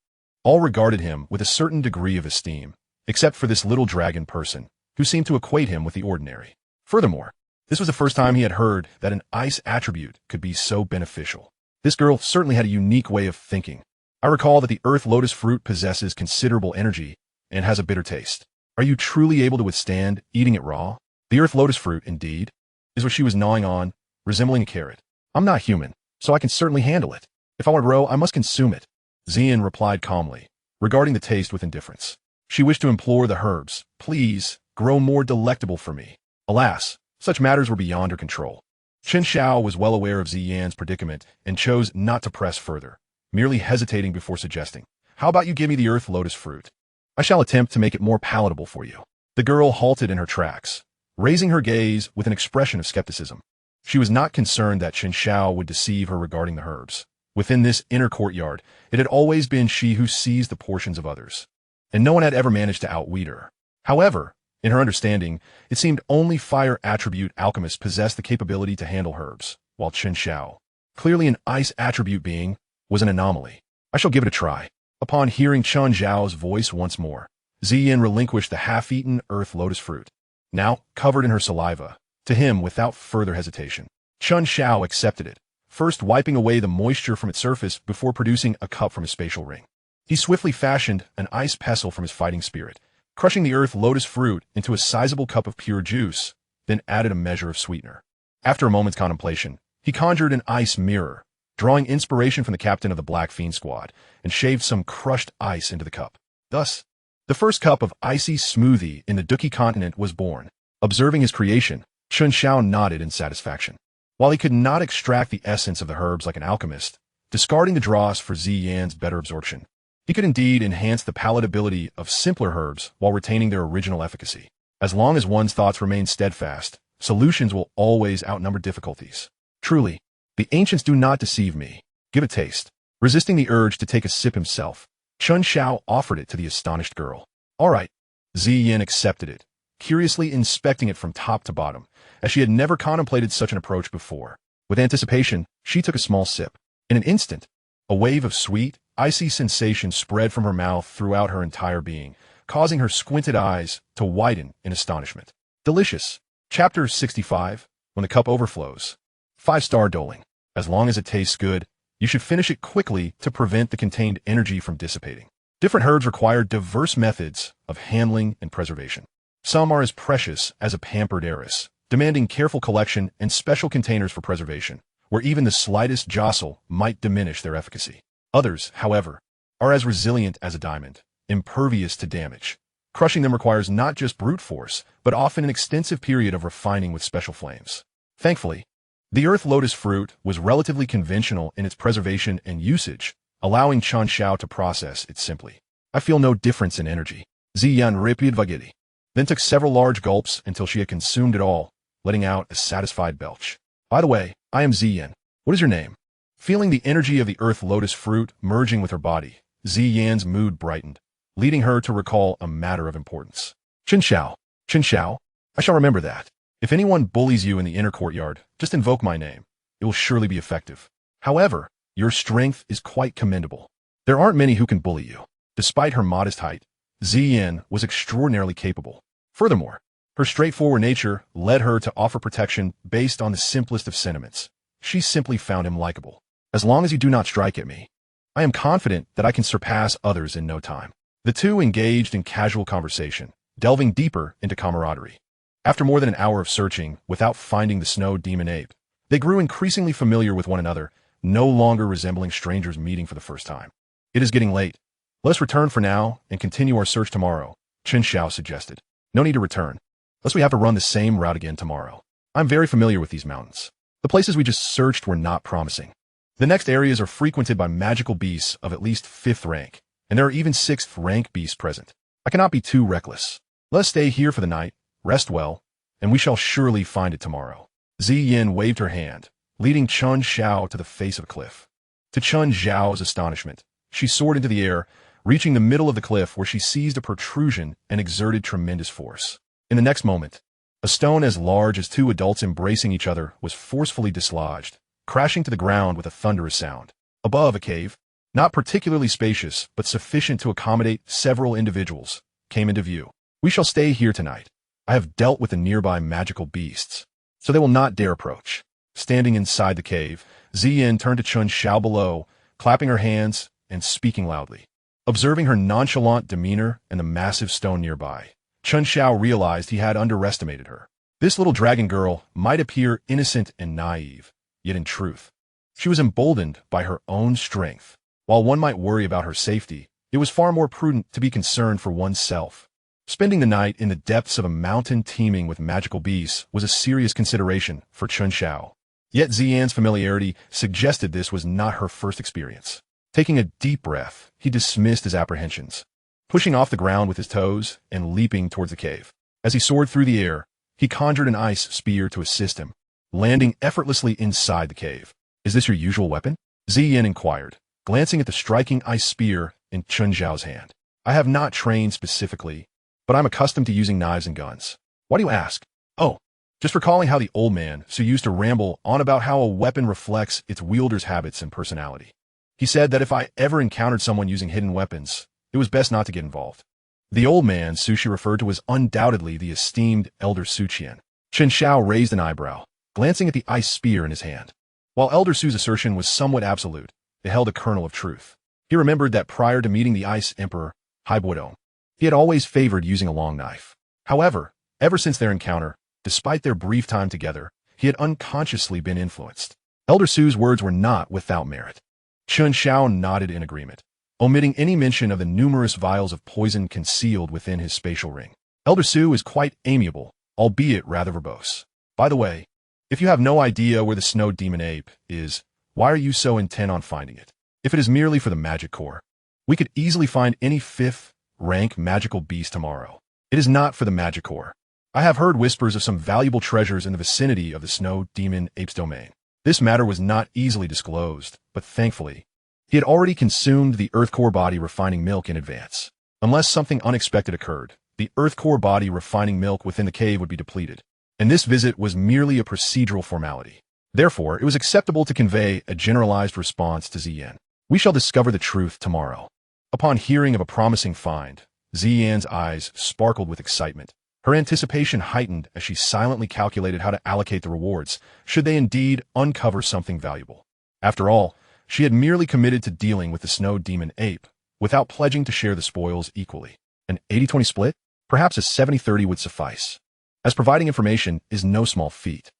all regarded him with a certain degree of esteem, except for this little dragon person, who seemed to equate him with the ordinary. Furthermore, this was the first time he had heard that an ice attribute could be so beneficial. This girl certainly had a unique way of thinking. I recall that the earth lotus fruit possesses considerable energy and has a bitter taste. Are you truly able to withstand eating it raw? The earth lotus fruit, indeed, is what she was gnawing on, resembling a carrot. I'm not human, so I can certainly handle it. If I want to grow, I must consume it. Xian replied calmly, regarding the taste with indifference. She wished to implore the herbs, please, grow more delectable for me. Alas, such matters were beyond her control. Chen Xiao was well aware of Ziyan's predicament and chose not to press further, merely hesitating before suggesting, how about you give me the earth lotus fruit? I shall attempt to make it more palatable for you. The girl halted in her tracks, raising her gaze with an expression of skepticism. She was not concerned that Chen Xiao would deceive her regarding the herbs. Within this inner courtyard, it had always been she who seized the portions of others, and no one had ever managed to outweed her. However, in her understanding, it seemed only fire attribute alchemists possessed the capability to handle herbs, while Chen Xiao, clearly an ice attribute being, was an anomaly. I shall give it a try. Upon hearing Chen Xiao's voice once more, Ziyan relinquished the half-eaten earth lotus fruit, now covered in her saliva, to him without further hesitation. Chen Xiao accepted it, first wiping away the moisture from its surface before producing a cup from his spatial ring. He swiftly fashioned an ice pestle from his fighting spirit, crushing the earth lotus fruit into a sizable cup of pure juice, then added a measure of sweetener. After a moment's contemplation, he conjured an ice mirror, drawing inspiration from the captain of the Black Fiend Squad, and shaved some crushed ice into the cup. Thus, the first cup of icy smoothie in the Douqi Continent was born. Observing his creation, Chen Xiao nodded in satisfaction. While he could not extract the essence of the herbs like an alchemist, discarding the dross for Ziyan's better absorption, he could indeed enhance the palatability of simpler herbs while retaining their original efficacy. As long as one's thoughts remain steadfast, solutions will always outnumber difficulties. Truly, the ancients do not deceive me. Give a taste. Resisting the urge to take a sip himself, Chen Xiao offered it to the astonished girl. All right. Ziyan accepted it, curiously inspecting it from top to bottom, as she had never contemplated such an approach before. With anticipation, she took a small sip. In an instant, a wave of sweet, icy sensation spread from her mouth throughout her entire being, causing her squinted eyes to widen in astonishment. Delicious. Chapter 65, When the Cup Overflows. 5-star doling. As long as it tastes good, you should finish it quickly to prevent the contained energy from dissipating. Different herbs require diverse methods of handling and preservation. Some are as precious as a pampered heiress, demanding careful collection and special containers for preservation, where even the slightest jostle might diminish their efficacy. Others, however, are as resilient as a diamond, impervious to damage. Crushing them requires not just brute force, but often an extensive period of refining with special flames. Thankfully, the earth lotus fruit was relatively conventional in its preservation and usage, allowing Chen Xiao to process it simply. I feel no difference in energy. Ziyan repeated then took several large gulps until she had consumed it all, letting out a satisfied belch. By the way, I am Ziyan. What is your name? Feeling the energy of the earth lotus fruit merging with her body, Ziyan's mood brightened, leading her to recall a matter of importance. Chen Xiao. Chen Xiao? I shall remember that. If anyone bullies you in the inner courtyard, just invoke my name. It will surely be effective. However, your strength is quite commendable. There aren't many who can bully you. Despite her modest height, Ziyan was extraordinarily capable. Furthermore, her straightforward nature led her to offer protection based on the simplest of sentiments. She simply found him likable. As long as you do not strike at me, I am confident that I can surpass others in no time. The two engaged in casual conversation, delving deeper into camaraderie. After more than an hour of searching without finding the snow demon ape, they grew increasingly familiar with one another, no longer resembling strangers meeting for the first time. It is getting late. Let us return for now and continue our search tomorrow, Chen Xiao suggested. No need to return, unless we have to run the same route again tomorrow. I'm very familiar with these mountains. The places we just searched were not promising. The next areas are frequented by magical beasts of at least 5th rank, and there are even 6th rank beasts present. I cannot be too reckless. Let us stay here for the night, rest well, and we shall surely find it tomorrow. Ziyan waved her hand, leading Chen Xiao to the face of a cliff. To Chen Xiao's astonishment, she soared into the air, reaching the middle of the cliff where she seized a protrusion and exerted tremendous force. In the next moment, A stone as large as two adults embracing each other was forcefully dislodged, crashing to the ground with a thunderous sound. Above, a cave, not particularly spacious but sufficient to accommodate several individuals, came into view. We shall stay here tonight. I have dealt with the nearby magical beasts, so they will not dare approach. Standing inside the cave, Ziyin turned to Chen Xiao below, clapping her hands and speaking loudly. Observing her nonchalant demeanor and the massive stone nearby, Chen Xiao realized he had underestimated her. This little dragon girl might appear innocent and naive, yet in truth, she was emboldened by her own strength. While one might worry about her safety, it was far more prudent to be concerned for oneself. Spending the night in the depths of a mountain teeming with magical beasts was a serious consideration for Chen Xiao. Yet Ziyin's familiarity suggested this was not her first experience. Taking a deep breath, he dismissed his apprehensions, pushing off the ground with his toes and leaping towards the cave. As he soared through the air, he conjured an ice spear to assist him, landing effortlessly inside the cave. "Is this your usual weapon?" Ziyin inquired, glancing at the striking ice spear in Chen Xiao's hand. "I have not trained specifically, but I'm accustomed to using knives and guns." "Why do you ask?" "Oh, just recalling how the old man so used to ramble on about how a weapon reflects its wielder's habits and personality. He said that if I ever encountered someone using hidden weapons, it was best not to get involved." The old man Sushi referred to was undoubtedly the esteemed Elder Suqian. Chen Xiao raised an eyebrow, glancing at the ice spear in his hand. While Elder Su's assertion was somewhat absolute, it held a kernel of truth. He remembered that prior to meeting the Ice Emperor, Haibuodong, he had always favored using a long knife. However, ever since their encounter, despite their brief time together, he had unconsciously been influenced. Elder Su's words were not without merit. Chen Xiao nodded in agreement, omitting any mention of the numerous vials of poison concealed within his spatial ring. "Elder Su is quite amiable, albeit rather verbose. By the way, if you have no idea where the snow demon ape is, why are you so intent on finding it? If it is merely for the magic core, we could easily find any 5th rank magical beast tomorrow. It is not for the magic core. I have heard whispers of some valuable treasures in the vicinity of the snow demon ape's domain." This matter was not easily disclosed, but thankfully, he had already consumed the earth core body refining milk in advance. Unless something unexpected occurred, the earth core body refining milk within the cave would be depleted, and this visit was merely a procedural formality. Therefore, it was acceptable to convey a generalized response to Ziyin. "We shall discover the truth tomorrow." Upon hearing of a promising find, Ziyin's eyes sparkled with excitement. Her anticipation heightened as she silently calculated how to allocate the rewards, should they indeed uncover something valuable. After all, she had merely committed to dealing with the snow demon ape, without pledging to share the spoils equally. An 80-20 split? Perhaps a 70-30 would suffice, as providing information is no small feat.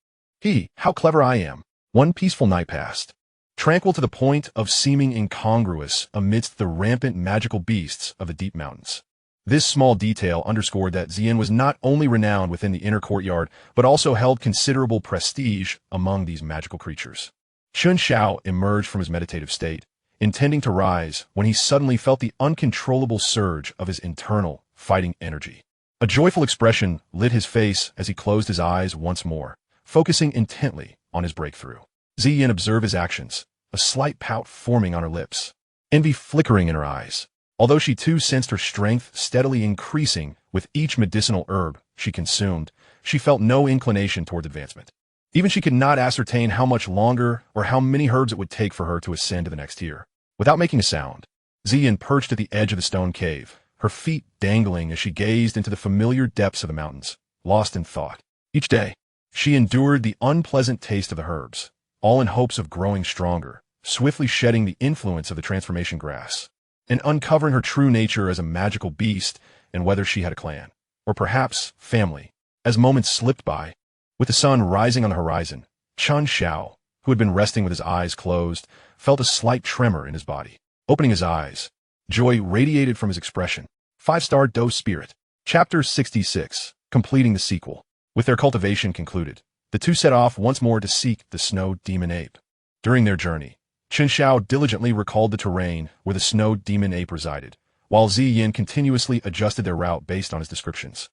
How clever I am. One peaceful night passed, tranquil to the point of seeming incongruous amidst the rampant magical beasts of the deep mountains. This small detail underscored that Ziyin was not only renowned within the inner courtyard, but also held considerable prestige among these magical creatures. Chen Xiao emerged from his meditative state, intending to rise when he suddenly felt the uncontrollable surge of his internal fighting energy. A joyful expression lit his face as he closed his eyes once more, focusing intently on his breakthrough. Ziyin observed his actions, a slight pout forming on her lips, envy flickering in her eyes. Although she too sensed her strength steadily increasing with each medicinal herb she consumed, she felt no inclination toward advancement. Even she could not ascertain how much longer or how many herbs it would take for her to ascend to the next tier. Without making a sound, Ziyin perched at the edge of the stone cave, her feet dangling as she gazed into the familiar depths of the mountains, lost in thought. Each day, she endured the unpleasant taste of the herbs, all in hopes of growing stronger, swiftly shedding the influence of the transformation grass, and uncovering her true nature as a magical beast and whether she had a clan, or perhaps family. As moments slipped by, with the sun rising on the horizon, Chen Xiao, who had been resting with his eyes closed, felt a slight tremor in his body. Opening his eyes, joy radiated from his expression. 5-star dose spirit. Chapter 66, completing the sequel. With their cultivation concluded, the two set off once more to seek the snow demon ape. During their journey, Chen Xiao diligently recalled the terrain where the snow demon ape resided, while Ziyin continuously adjusted their route based on his descriptions,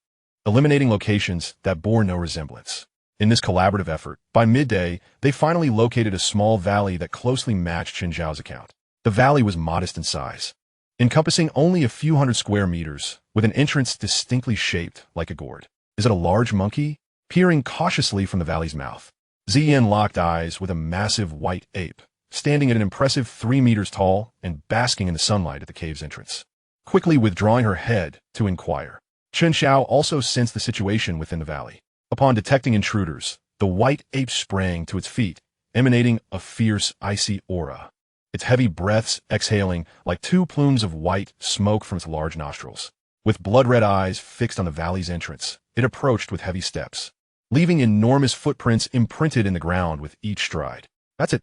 eliminating locations that bore no resemblance. In this collaborative effort, by midday, they finally located a small valley that closely matched Chen Xiao's account. The valley was modest in size, encompassing only a few hundred square meters, with an entrance distinctly shaped like a gourd. "Is it a large monkey?" peering cautiously from the valley's mouth. Ziyin locked eyes with a massive white ape, standing at an impressive 3 meters tall and basking in the sunlight at the cave's entrance, quickly withdrawing her head to inquire. Chen Xiao also sensed the situation within the valley. Upon detecting intruders, the white ape sprang to its feet, emanating a fierce, icy aura, its heavy breaths exhaling like 2 plumes of white smoke from its large nostrils. With blood-red eyes fixed on the valley's entrance, it approached with heavy steps, leaving enormous footprints imprinted in the ground with each stride. That's it.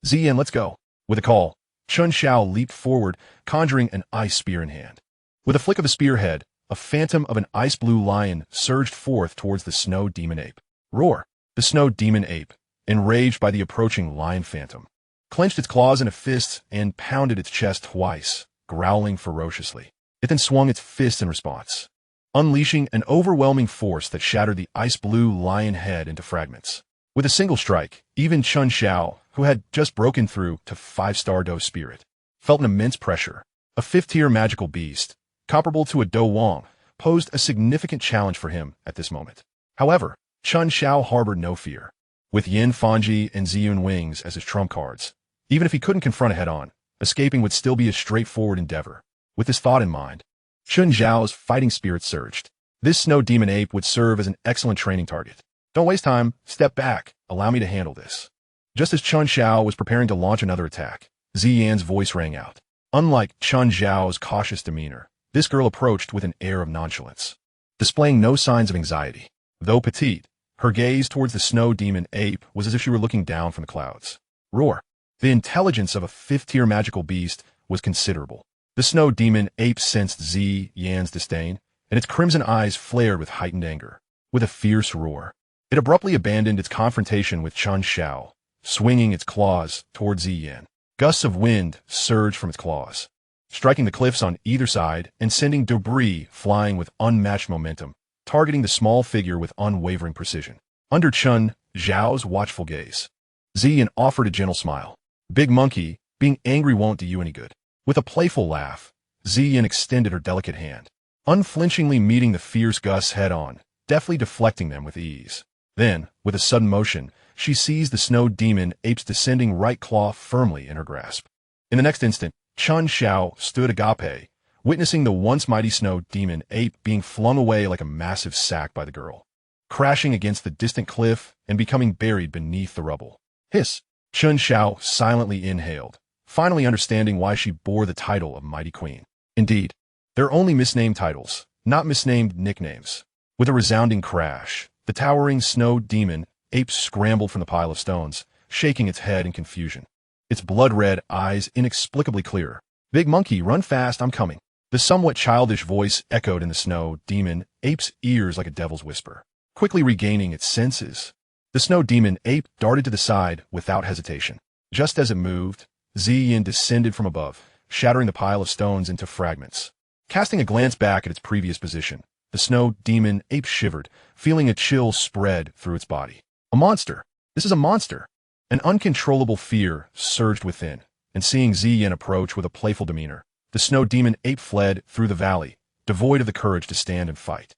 Ziyin, let's go. With a call, Chen Xiao leaped forward, conjuring an ice spear in hand. With a flick of the spearhead, a phantom of an ice-blue lion surged forth towards the snow demon ape. Roar! The snow demon ape, enraged by the approaching lion phantom, clenched its claws in a fist and pounded its chest twice, growling ferociously. It then swung its fist in response, unleashing an overwhelming force that shattered the ice-blue lion head into fragments. With a single strike, even Chen Xiao, who had just broken through to 5-star Do spirit, felt an immense pressure. A 5th-tier magical beast, comparable to a Do Wong, posed a significant challenge for him at this moment. However, Chen Xiao harbored no fear. With Yin Fanji and Ziyun Wings as his trump cards, even if he couldn't confront it head-on, escaping would still be a straightforward endeavor. With this thought in mind, Chen Xiao's fighting spirit surged. This snow demon ape would serve as an excellent training target. Don't waste time, step back, allow me to handle this. Just as Chen Xiao was preparing to launch another attack, Ziyan's voice rang out. Unlike Chen Xiao's cautious demeanor, this girl approached with an air of nonchalance, displaying no signs of anxiety. Though petite, her gaze towards the snow demon ape was as if she were looking down from the clouds. Roar! The intelligence of a 5th-tier magical beast was considerable. The snow demon ape sensed Ziyan's disdain, and its crimson eyes flared with heightened anger. With a fierce roar, it abruptly abandoned its confrontation with Chen Xiao, swinging its claws toward Ziyan. Gusts of wind surged from its claws, striking the cliffs on either side and sending debris flying with unmatched momentum, targeting the small figure with unwavering precision. Under Chen Xiao's watchful gaze, Ziyan offered a gentle smile. Big monkey, being angry won't do you any good. With a playful laugh, Ziyan extended her delicate hand, unflinchingly meeting the fierce gusts head-on, deftly deflecting them with ease. Then, with a sudden motion, she seized the snow demon ape's descending right claw firmly in her grasp. In the next instant, Chen Xiao stood agape, witnessing the once mighty snow demon ape being flung away like a massive sack by the girl, crashing against the distant cliff and becoming buried beneath the rubble. Hiss! Chen Xiao silently inhaled, finally understanding why she bore the title of Mighty Queen. Indeed, they're only misnamed titles, not misnamed nicknames. With a resounding crash, the towering snow demon ape scrambled from the pile of stones, shaking its head in confusion, its blood-red eyes inexplicably clear. Big monkey, run fast, I'm coming. The somewhat childish voice echoed in the snow demon ape's ears like a devil's whisper. Quickly regaining its senses, the snow demon ape darted to the side without hesitation. Just as it moved, Ziyin descended from above, shattering the pile of stones into fragments. Casting a glance back at its previous position, the snow demon ape shivered, feeling a chill spread through its body. A monster! This is a monster! An uncontrollable fear surged within, and seeing Ziyin approach with a playful demeanor, the snow demon ape fled through the valley, devoid of the courage to stand and fight.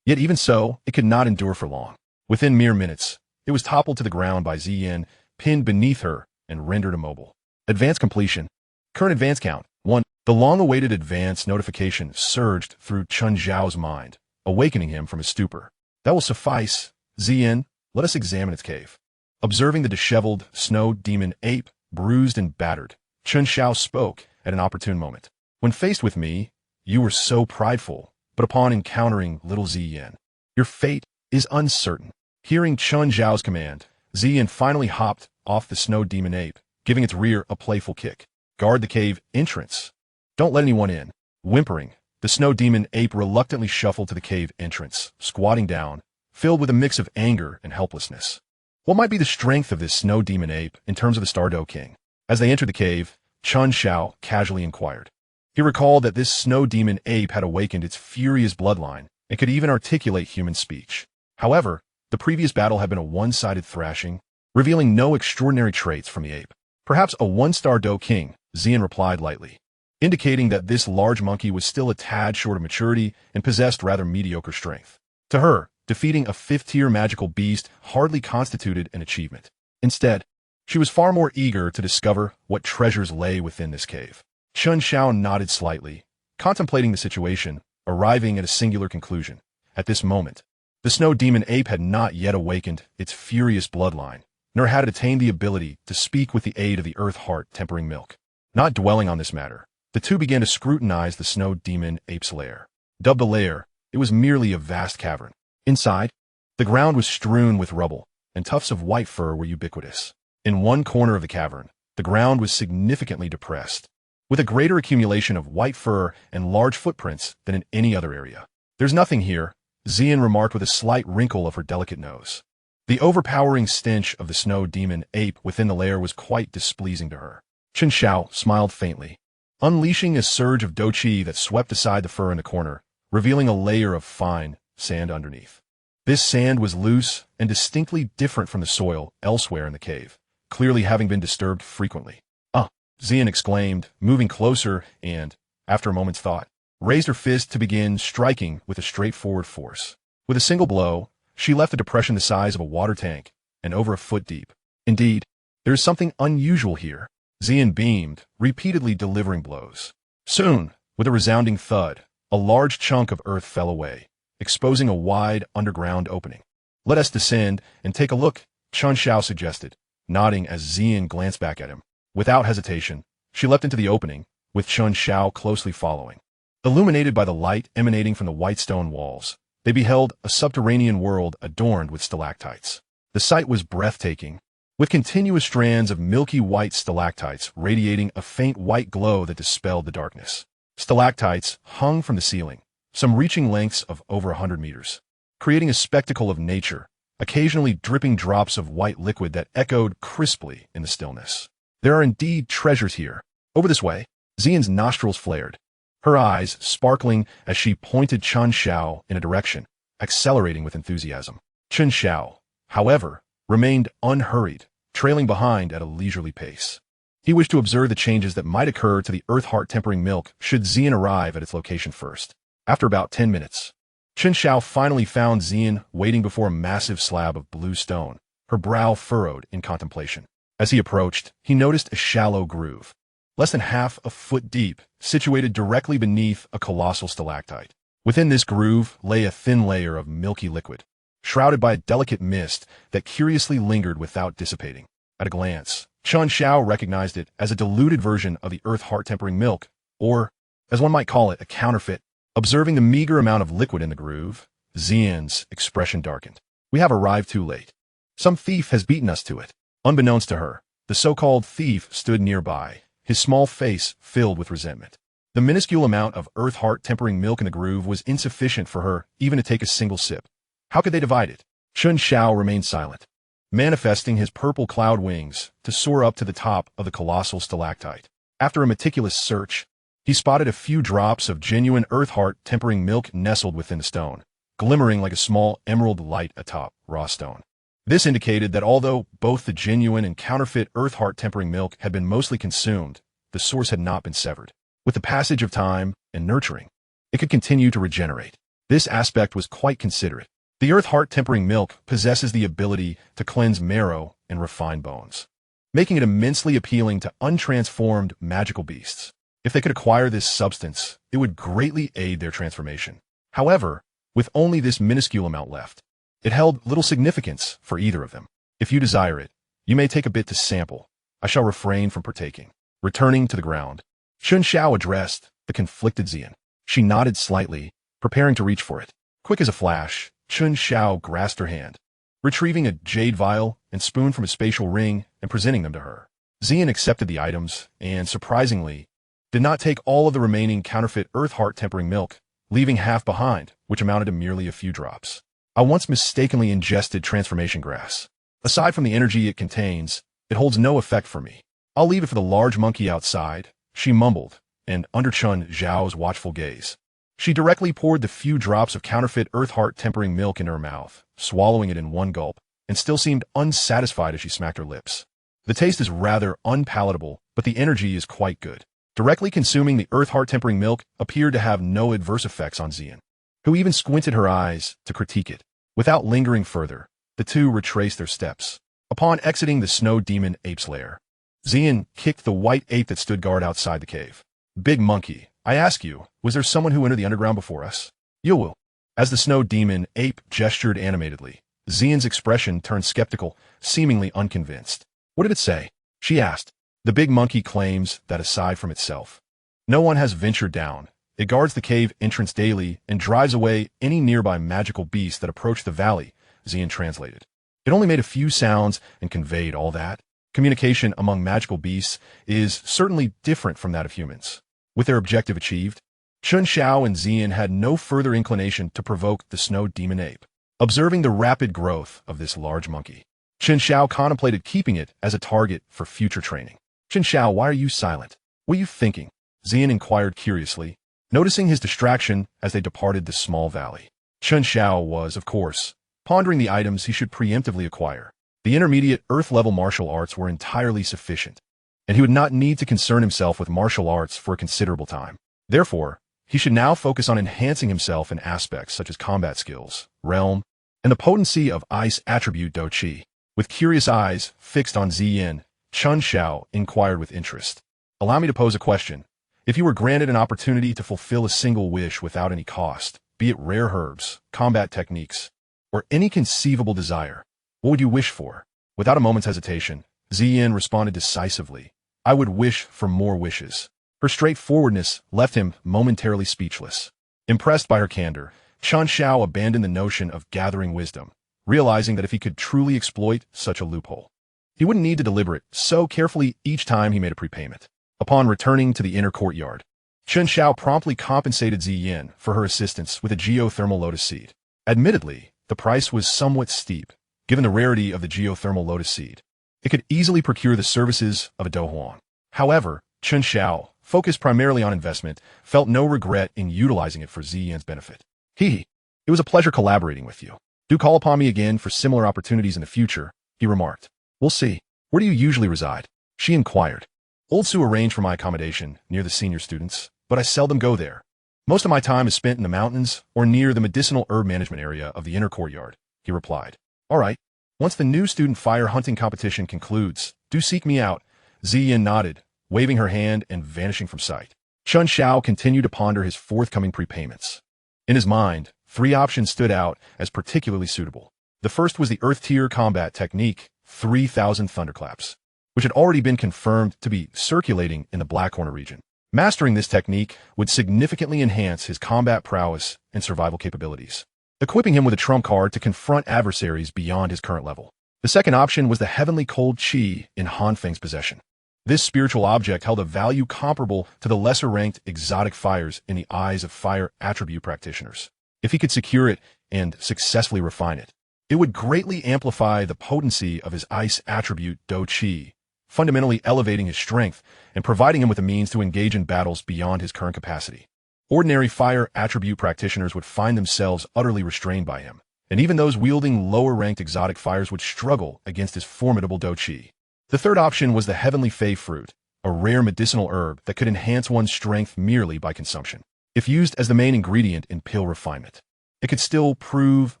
Yet even so, it could not endure for long. Within mere minutes, it was toppled to the ground by Ziyin, pinned beneath her, and rendered immobile. Advance completion. Current advance count, 1. The long-awaited advance notification surged through Chen Xiao's mind, awakening him from his stupor. That will suffice. Ziyin, let us examine its cave. Observing the disheveled snow demon ape, bruised and battered, Chen Xiao spoke at an opportune moment. When faced with me, you were so prideful, but upon encountering little Ziyin, your fate is uncertain. Hearing Chen Xiao's command, Ziyin finally hopped off the snow demon ape, giving its rear a playful kick. Guard the cave entrance. Don't let anyone in. Whimpering, the snow demon ape reluctantly shuffled to the cave entrance, squatting down, filled with a mix of anger and helplessness. What might be the strength of this snow demon ape in terms of the Stardow King? As they entered the cave, Chen Xiao casually inquired. He recalled that this snow demon ape had awakened its furious bloodline and could even articulate human speech. However, the previous battle had been a one-sided thrashing, revealing no extraordinary traits from the ape. Perhaps a one-star Do King, Ziyin replied lightly, indicating that this large monkey was still a tad short of maturity and possessed rather mediocre strength. To her, Defeating a 5th-tier magical beast hardly constituted an achievement. Instead, she was far more eager to discover what treasures lay within this cave. Chen Xiao nodded slightly, contemplating the situation, arriving at a singular conclusion. At this moment, the snow demon ape had not yet awakened its furious bloodline, nor had it attained the ability to speak with the aid of the earth heart tempering milk. Not dwelling on this matter, the two began to scrutinize the snow demon ape's lair. Dubbed a lair, it was merely a vast cavern. Inside, the ground was strewn with rubble, and tufts of white fur were ubiquitous. In one corner of the cavern, the ground was significantly depressed, with a greater accumulation of white fur and large footprints than in any other area. "There's nothing here," Xian remarked with a slight wrinkle of her delicate nose. The overpowering stench of the snow demon ape within the lair was quite displeasing to her. Chen Xiao smiled faintly, unleashing a surge of Douqi that swept aside the fur in the corner, revealing a layer of fine sand underneath. This sand was loose and distinctly different from the soil elsewhere in the cave, clearly having been disturbed frequently. "Ah!" Xian exclaimed, moving closer and, after a moment's thought, raised her fist to begin striking with a straightforward force. With a single blow, she left a depression the size of a water tank and over a foot deep. "Indeed, there is something unusual here." Xian beamed, repeatedly delivering blows. Soon, with a resounding thud, a large chunk of earth fell away, exposing a wide underground opening. "Let us descend and take a look," Chen Xiao suggested, nodding as Xian glanced back at him. Without hesitation, she leapt into the opening, with Chen Xiao closely following. Illuminated by the light emanating from the white stone walls, they beheld a subterranean world adorned with stalactites. The sight was breathtaking, with continuous strands of milky white stalactites radiating a faint white glow that dispelled the darkness. Stalactites hung from the ceiling, some reaching lengths of over 100 meters, creating a spectacle of nature, occasionally dripping drops of white liquid that echoed crisply in the stillness. "There are indeed treasures here. Over this way." Xian's nostrils flared, her eyes sparkling as she pointed Chen Xiao in a direction, accelerating with enthusiasm. Chen Xiao, however, remained unhurried, trailing behind at a leisurely pace. He wished to observe the changes that might occur to the earth heart tempering milk should Xian arrive at its location first. After about 10 minutes, Chen Xiao finally found Xian waiting before a massive slab of blue stone, her brow furrowed in contemplation. As he approached, he noticed a shallow groove, less than half a foot deep, situated directly beneath a colossal stalactite. Within this groove lay a thin layer of milky liquid, shrouded by a delicate mist that curiously lingered without dissipating. At a glance, Chen Xiao recognized it as a diluted version of the earth heart tempering milk, or, as one might call it, a counterfeit. Observing the meager amount of liquid in the groove, Xian's expression darkened. "We have arrived too late. Some thief has beaten us to it." Unbeknownst to her, the so-called thief stood nearby, his small face filled with resentment. The minuscule amount of earth heart tempering milk in the groove was insufficient for her even to take a single sip. How could they divide it? Chen Xiao remained silent, manifesting his purple cloud wings to soar up to the top of the colossal stalactite. After a meticulous search, he spotted a few drops of genuine earth heart tempering milk nestled within the stone, glimmering like a small emerald light atop raw stone. This indicated that although both the genuine and counterfeit earth heart tempering milk had been mostly consumed, the source had not been severed. With the passage of time and nurturing, it could continue to regenerate. This aspect was quite considerate. The earth heart tempering milk possesses the ability to cleanse marrow and refine bones, making it immensely appealing to untransformed magical beasts. If they could acquire this substance, it would greatly aid their transformation. However, with only this minuscule amount left, it held little significance for either of them. "If you desire it, you may take a bit to sample. I shall refrain from partaking." Returning to the ground, Chen Xiao addressed the conflicted Xian. She nodded slightly, preparing to reach for it. Quick as a flash, Chen Xiao grasped her hand, retrieving a jade vial and spoon from a spatial ring and presenting them to her. Xian accepted the items and, surprisingly, did not take all of the remaining counterfeit earth heart tempering milk, leaving half behind, which amounted to merely a few drops. "I once mistakenly ingested transformation grass. Aside from the energy it contains, it holds no effect for me. I'll leave it for the large monkey outside," she mumbled, and under Chen Xiao's watchful gaze, she directly poured the few drops of counterfeit earth heart tempering milk into her mouth, swallowing it in one gulp, and still seemed unsatisfied as she smacked her lips. "The taste is rather unpalatable, but the energy is quite good." Directly consuming the earth heart tempering milk appeared to have no adverse effects on Xian, who even squinted her eyes to critique it. Without lingering further, the two retraced their steps. Upon exiting the snow demon ape's lair, Xian kicked the white ape that stood guard outside the cave. Big monkey, I ask you, was there someone who entered the underground before us? Yo. As the snow demon ape gestured animatedly, Xian's expression turned skeptical, seemingly unconvinced. What did it say? She asked. The big monkey claims that aside from itself, no one has ventured down. It guards the cave entrance daily and drives away any nearby magical beasts that approach the valley, Xian translated. It only made a few sounds and conveyed all that. Communication among magical beasts is certainly different from that of humans. With their objective achieved, Chen Xiao and Xian had no further inclination to provoke the snow demon ape. Observing the rapid growth of this large monkey, Chen Xiao contemplated keeping it as a target for future training. Chen Xiao, why are you silent? What are you thinking? Xian inquired curiously, noticing his distraction as they departed the small valley. Chen Xiao was, of course, pondering the items he should preemptively acquire. The intermediate Earth-level martial arts were entirely sufficient, and he would not need to concern himself with martial arts for a considerable time. Therefore, he should now focus on enhancing himself in aspects such as combat skills, realm, and the potency of ice attribute Douqi. With curious eyes fixed on Xian, Chen Xiao inquired with interest. Allow me to pose a question. If you were granted an opportunity to fulfill a single wish without any cost, be it rare herbs, combat techniques, or any conceivable desire, what would you wish for? Without a moment's hesitation, Xian responded decisively. I would wish for more wishes. Her straightforwardness left him momentarily speechless. Impressed by her candor, Chen Xiao abandoned the notion of gathering wisdom, realizing that if he could truly exploit such a loophole, he wouldn't need to deliberate so carefully each time he made a prepayment. Upon returning to the inner courtyard, Chen Xiao promptly compensated Xian for her assistance with a geothermal lotus seed. Admittedly, the price was somewhat steep, given the rarity of the geothermal lotus seed. It could easily procure the services of a Douhuang. However, Chen Xiao, focused primarily on investment, felt no regret in utilizing it for Xian's benefit. It was a pleasure collaborating with you. Do call upon me again for similar opportunities in the future, he remarked. We'll see. Where do you usually reside? She inquired. Old Su arranged for my accommodation near the senior students, but I seldom go there. Most of my time is spent in the mountains or near the medicinal herb management area of the inner courtyard, he replied. All right. Once the new student fire hunting competition concludes, do seek me out. Xian nodded, waving her hand and vanishing from sight. Chen Xiao continued to ponder his forthcoming prepayments. In his mind, 3 options stood out as particularly suitable. The first was the Earth-tier combat technique, 3,000 thunderclaps, which had already been confirmed to be circulating in the Black Corner region. Mastering this technique would significantly enhance his combat prowess and survival capabilities, equipping him with a trump card to confront adversaries beyond his current level. The second option was the heavenly cold qi in Han Feng's possession. This spiritual object held a value comparable to the lesser-ranked exotic fires in the eyes of fire attribute practitioners. If he could secure it and successfully refine it, it would greatly amplify the potency of his ice attribute Douqi, fundamentally elevating his strength and providing him with a means to engage in battles beyond his current capacity. Ordinary fire attribute practitioners would find themselves utterly restrained by him, and even those wielding lower-ranked exotic fires would struggle against his formidable Douqi. The third option was the heavenly fei fruit, a rare medicinal herb that could enhance one's strength merely by consumption. If used as the main ingredient in pill refinement, it could still prove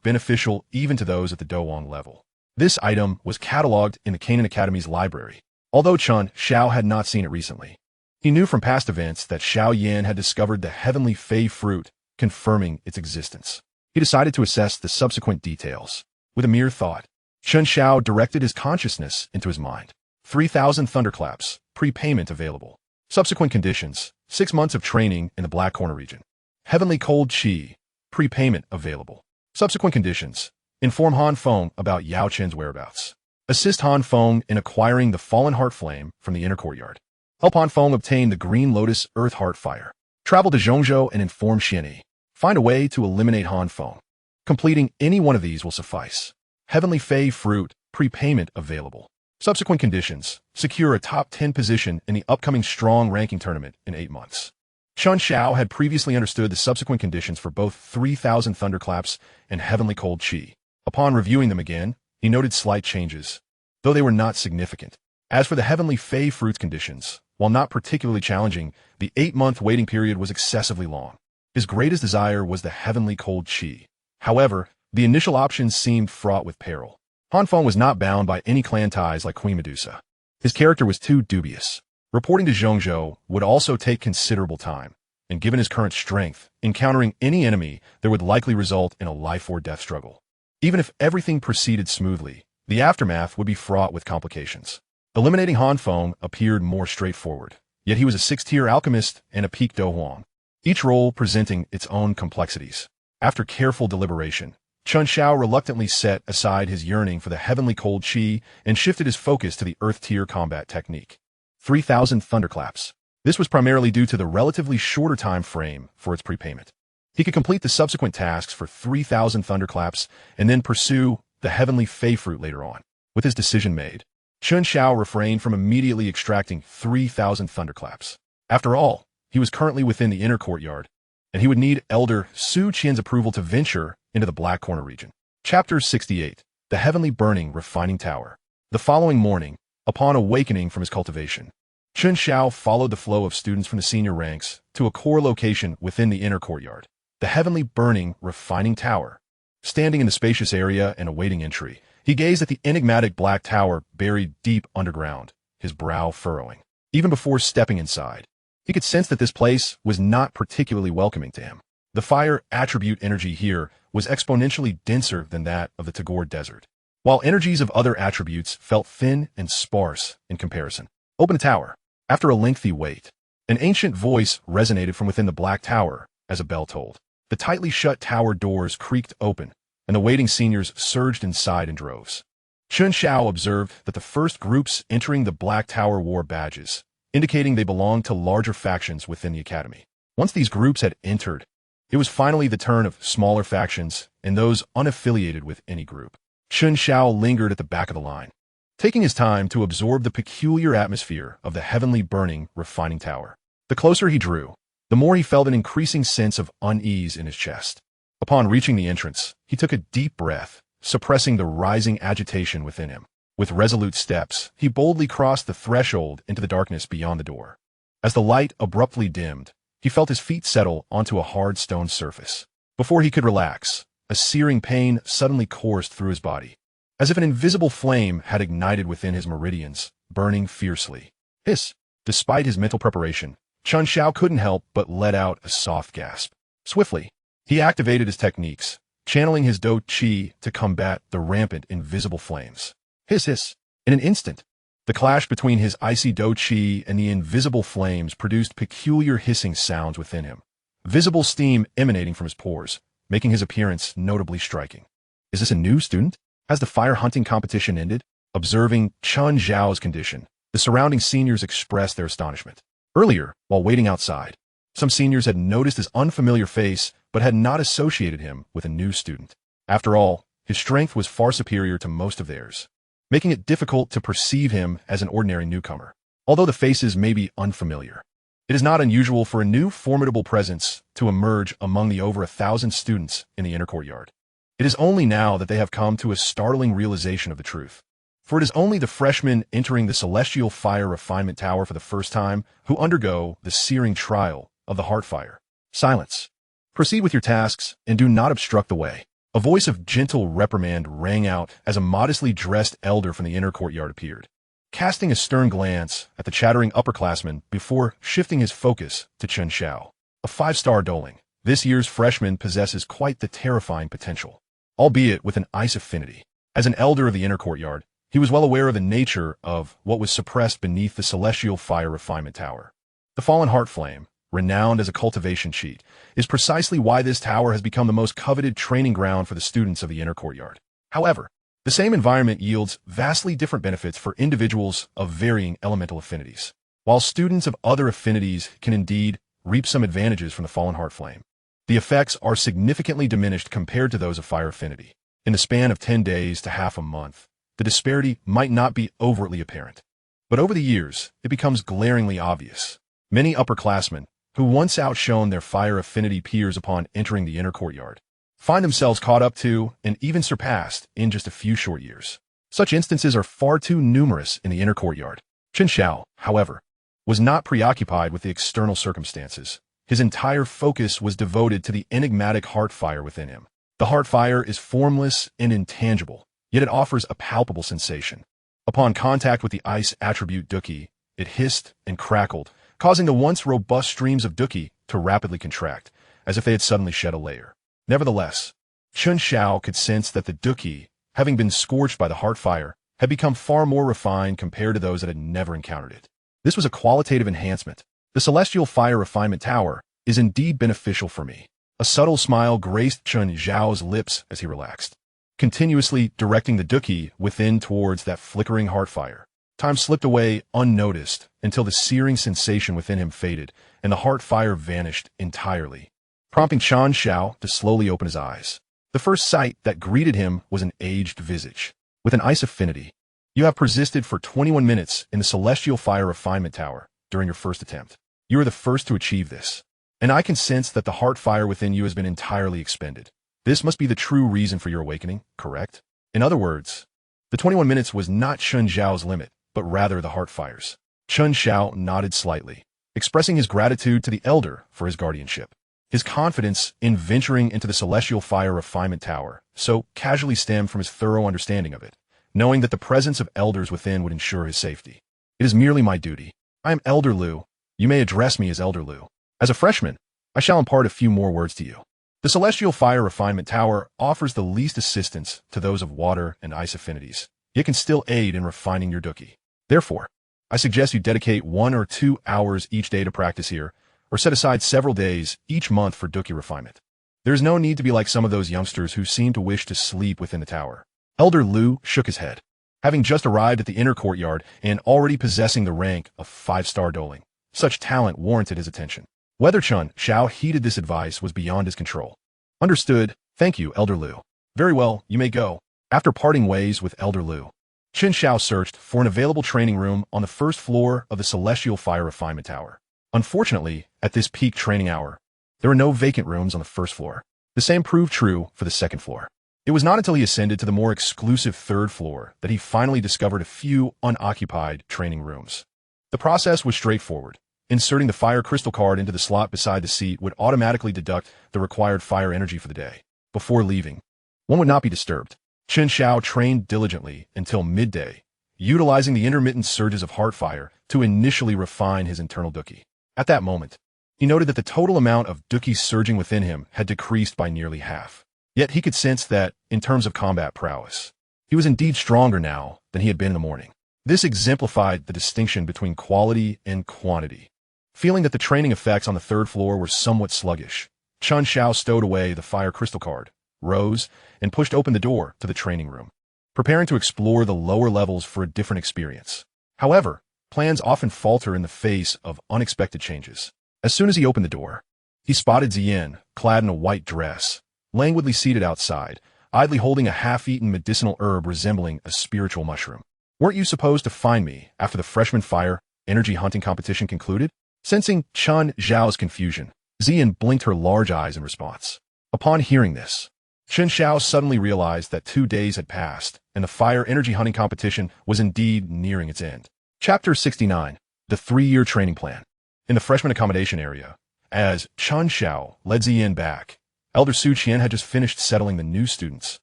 beneficial even to those at the Douhuang level. This item was cataloged in the Canaan Academy's library, although Chen Xiao had not seen it recently. He knew from past events that Xiao Yan had discovered the heavenly fei fruit, confirming its existence. He decided to assess the subsequent details. With a mere thought, Chen Xiao directed his consciousness into his mind. 3,000 thunderclaps, prepayment available. Subsequent conditions, 6 months of training in the Black Corner region. Heavenly cold qi, prepayment available. Subsequent conditions, inform Han Feng about Yao Chen's whereabouts. Assist Han Feng in acquiring the fallen heart flame from the inner courtyard. Help Han Feng obtain the green lotus earth heart fire. Travel to Zhongzhou and inform Xianyi. Find a way to eliminate Han Feng. Completing any one of these will suffice. Heavenly fei fruit, prepayment available. Subsequent conditions, secure a top 10 position in the upcoming strong ranking tournament in 8 months. Chen Xiao had previously understood the subsequent conditions for both 3,000 thunderclaps and heavenly cold qi. Upon reviewing them again, he noted slight changes, though they were not significant. As for the heavenly fei fruits conditions, while not particularly challenging, the 8-month waiting period was excessively long. His greatest desire was the heavenly cold qi. However, the initial options seemed fraught with peril. Han Feng was not bound by any clan ties like Queen Medusa. His character was too dubious. Reporting to Zhongzhou would also take considerable time, and given his current strength, encountering any enemy there would likely result in a life-or-death struggle. Even if everything proceeded smoothly, the aftermath would be fraught with complications. Eliminating Han Feng appeared more straightforward, yet he was a 6th-tier alchemist and a peak Do Huang, each role presenting its own complexities. After careful deliberation, Chen Xiao reluctantly set aside his yearning for the heavenly cold chi and shifted his focus to the earth-tier combat technique. 3,000 thunderclaps. This was primarily due to the relatively shorter time frame for its prepayment. He could complete the subsequent tasks for 3,000 thunderclaps and then pursue the heavenly fey fruit later on. With his decision made, Chen Xiao refrained from immediately extracting 3,000 thunderclaps. After all, he was currently within the inner courtyard, and he would need Elder Su Qian's approval to venture into the Black Corner region. Chapter 68. The Heavenly Burning Refining Tower. The following morning, upon awakening from his cultivation, Chen Xiao followed the flow of students from the senior ranks to a core location within the inner courtyard, the Heavenly Burning Refining Tower. Standing in the spacious area and awaiting entry, he gazed at the enigmatic black tower buried deep underground, his brow furrowing. Even before stepping inside, he could sense that this place was not particularly welcoming to him. The fire attribute energy here was exponentially denser than that of the Tagore Desert, while energies of other attributes felt thin and sparse in comparison. Open the tower. After a lengthy wait, an ancient voice resonated from within the black tower as a bell tolled. The tightly shut tower doors creaked open, and the waiting seniors surged inside in droves. Chen Xiao observed that the first groups entering the Black Tower wore badges, indicating they belonged to larger factions within the academy. Once these groups had entered, it was finally the turn of smaller factions and those unaffiliated with any group. Chen Xiao lingered at the back of the line, taking his time to absorb the peculiar atmosphere of the heavenly burning refining tower. The closer he drew, the more he felt an increasing sense of unease in his chest. Upon reaching the entrance, he took a deep breath, suppressing the rising agitation within him. With resolute steps, he boldly crossed the threshold into the darkness beyond the door. As the light abruptly dimmed, he felt his feet settle onto a hard stone surface. Before he could relax, a searing pain suddenly coursed through his body, as if an invisible flame had ignited within his meridians, burning fiercely. Hiss! Despite his mental preparation, Chen Xiao couldn't help but let out a soft gasp. Swiftly, he activated his techniques, channeling his Do Qi to combat the rampant invisible flames. Hiss hiss! In an instant, the clash between his icy Do Qi and the invisible flames produced peculiar hissing sounds within him, visible steam emanating from his pores, making his appearance notably striking. Is this a new student? Has the fire hunting competition ended? Observing Chen Xiao's condition, the surrounding seniors expressed their astonishment. Earlier, while waiting outside, some seniors had noticed his unfamiliar face but had not associated him with a new student. After all, his strength was far superior to most of theirs, making it difficult to perceive him as an ordinary newcomer. Although the faces may be unfamiliar, it is not unusual for a new formidable presence to emerge among the over 1,000 students in the inner courtyard. It is only now that they have come to a startling realization of the truth. For it is only the freshmen entering the celestial fire refinement tower for the first time who undergo the searing trial of the heart fire. Silence. Proceed with your tasks and do not obstruct the way. A voice of gentle reprimand rang out as a modestly dressed elder from the inner courtyard appeared, casting a stern glance at the chattering upperclassmen before shifting his focus to Chen Xiao. A 5-star doling, this year's freshman possesses quite the terrifying potential, albeit with an ice affinity. As an elder of the inner courtyard, he was well aware of the nature of what was suppressed beneath the celestial fire refinement tower. The fallen heart flame, renowned as a cultivation cheat, is precisely why this tower has become the most coveted training ground for the students of the inner courtyard. However, the same environment yields vastly different benefits for individuals of varying elemental affinities. While students of other affinities can indeed reap some advantages from the fallen heart flame, the effects are significantly diminished compared to those of fire affinity. In the span of 10 days to half a month, the disparity might not be overtly apparent, but over the years, it becomes glaringly obvious. Many upperclassmen, who once outshone their fire affinity peers upon entering the inner courtyard, find themselves caught up to and even surpassed in just a few short years. Such instances are far too numerous in the inner courtyard. Chen Xiao, however, was not preoccupied with the external circumstances. His entire focus was devoted to the enigmatic heart fire within him. The heart fire is formless and intangible, yet it offers a palpable sensation. Upon contact with the ice attribute Douqi, it hissed and crackled, causing the once robust streams of Douqi to rapidly contract, as if they had suddenly shed a layer. Nevertheless, Chen Xiao could sense that the Douqi, having been scorched by the heart fire, had become far more refined compared to those that had never encountered it. This was a qualitative enhancement. The celestial fire refinement tower is indeed beneficial for me. A subtle smile graced Chen Xiao's lips as he relaxed, continuously directing the Douqi within towards that flickering heart fire. Time slipped away unnoticed until the searing sensation within him faded and the heart fire vanished entirely, prompting Chen Xiao to slowly open his eyes. The first sight that greeted him was an aged visage. With an ice affinity, you have persisted for 21 minutes in the celestial fire refinement tower during your first attempt. You are the first to achieve this, and I can sense that the heart fire within you has been entirely expended. This must be the true reason for your awakening, correct? In other words, the 21 minutes was not Chen Xiao's limit, but rather the heart fire's. Chen Xiao nodded slightly, expressing his gratitude to the elder for his guardianship. His confidence in venturing into the celestial fire refinement tower so casually stemmed from his thorough understanding of it, knowing that the presence of elders within would ensure his safety. It is merely my duty. I am Elder Lu. You may address me as Elder Lu. As a freshman, I shall impart a few more words to you. The celestial fire refinement tower offers the least assistance to those of water and ice affinities, yet can still aid in refining your Douqi. Therefore, I suggest you dedicate 1 or 2 hours each day to practice here, or set aside several days each month for Douqi refinement. There is no need to be like some of those youngsters who seem to wish to sleep within the tower. Elder Lu shook his head. Having just arrived at the inner courtyard and already possessing the rank of 5-star doling, such talent warranted his attention. Whether Chen Xiao heeded this advice was beyond his control. Understood. Thank you, Elder Lu. Very well, you may go. After parting ways with Elder Lu, Chen Xiao searched for an available training room on the first floor of the celestial fire refinement tower. Unfortunately, at this peak training hour, there were no vacant rooms on the first floor. The same proved true for the second floor. It was not until he ascended to the more exclusive third floor that he finally discovered a few unoccupied training rooms. The process was straightforward. Inserting the fire crystal card into the slot beside the seat would automatically deduct the required fire energy for the day. Before leaving, one would not be disturbed. Chen Xiao trained diligently until midday, utilizing the intermittent surges of heart fire to initially refine his internal Douqi. At that moment, he noted that the total amount of Douqi surging within him had decreased by nearly half. Yet he could sense that, in terms of combat prowess, he was indeed stronger now than he had been in the morning. This exemplified the distinction between quality and quantity. Feeling that the training effects on the third floor were somewhat sluggish, Chen Xiao stowed away the fire crystal card, rose, and pushed open the door to the training room, preparing to explore the lower levels for a different experience. However, plans often falter in the face of unexpected changes. As soon as he opened the door, he spotted Ziyin, clad in a white dress, languidly seated outside, idly holding a half-eaten medicinal herb resembling a spiritual mushroom. Weren't you supposed to find me after the freshman fire energy hunting competition concluded? Sensing Chen Xiao's confusion, Ziyin blinked her large eyes in response. Upon hearing this, Chen Xiao suddenly realized that 2 days had passed, and the fire energy hunting competition was indeed nearing its end. Chapter 69, The 3-Year Training Plan. In the freshman accommodation area, as Chen Xiao led Ziyin back, Elder Su Qian had just finished settling the new students,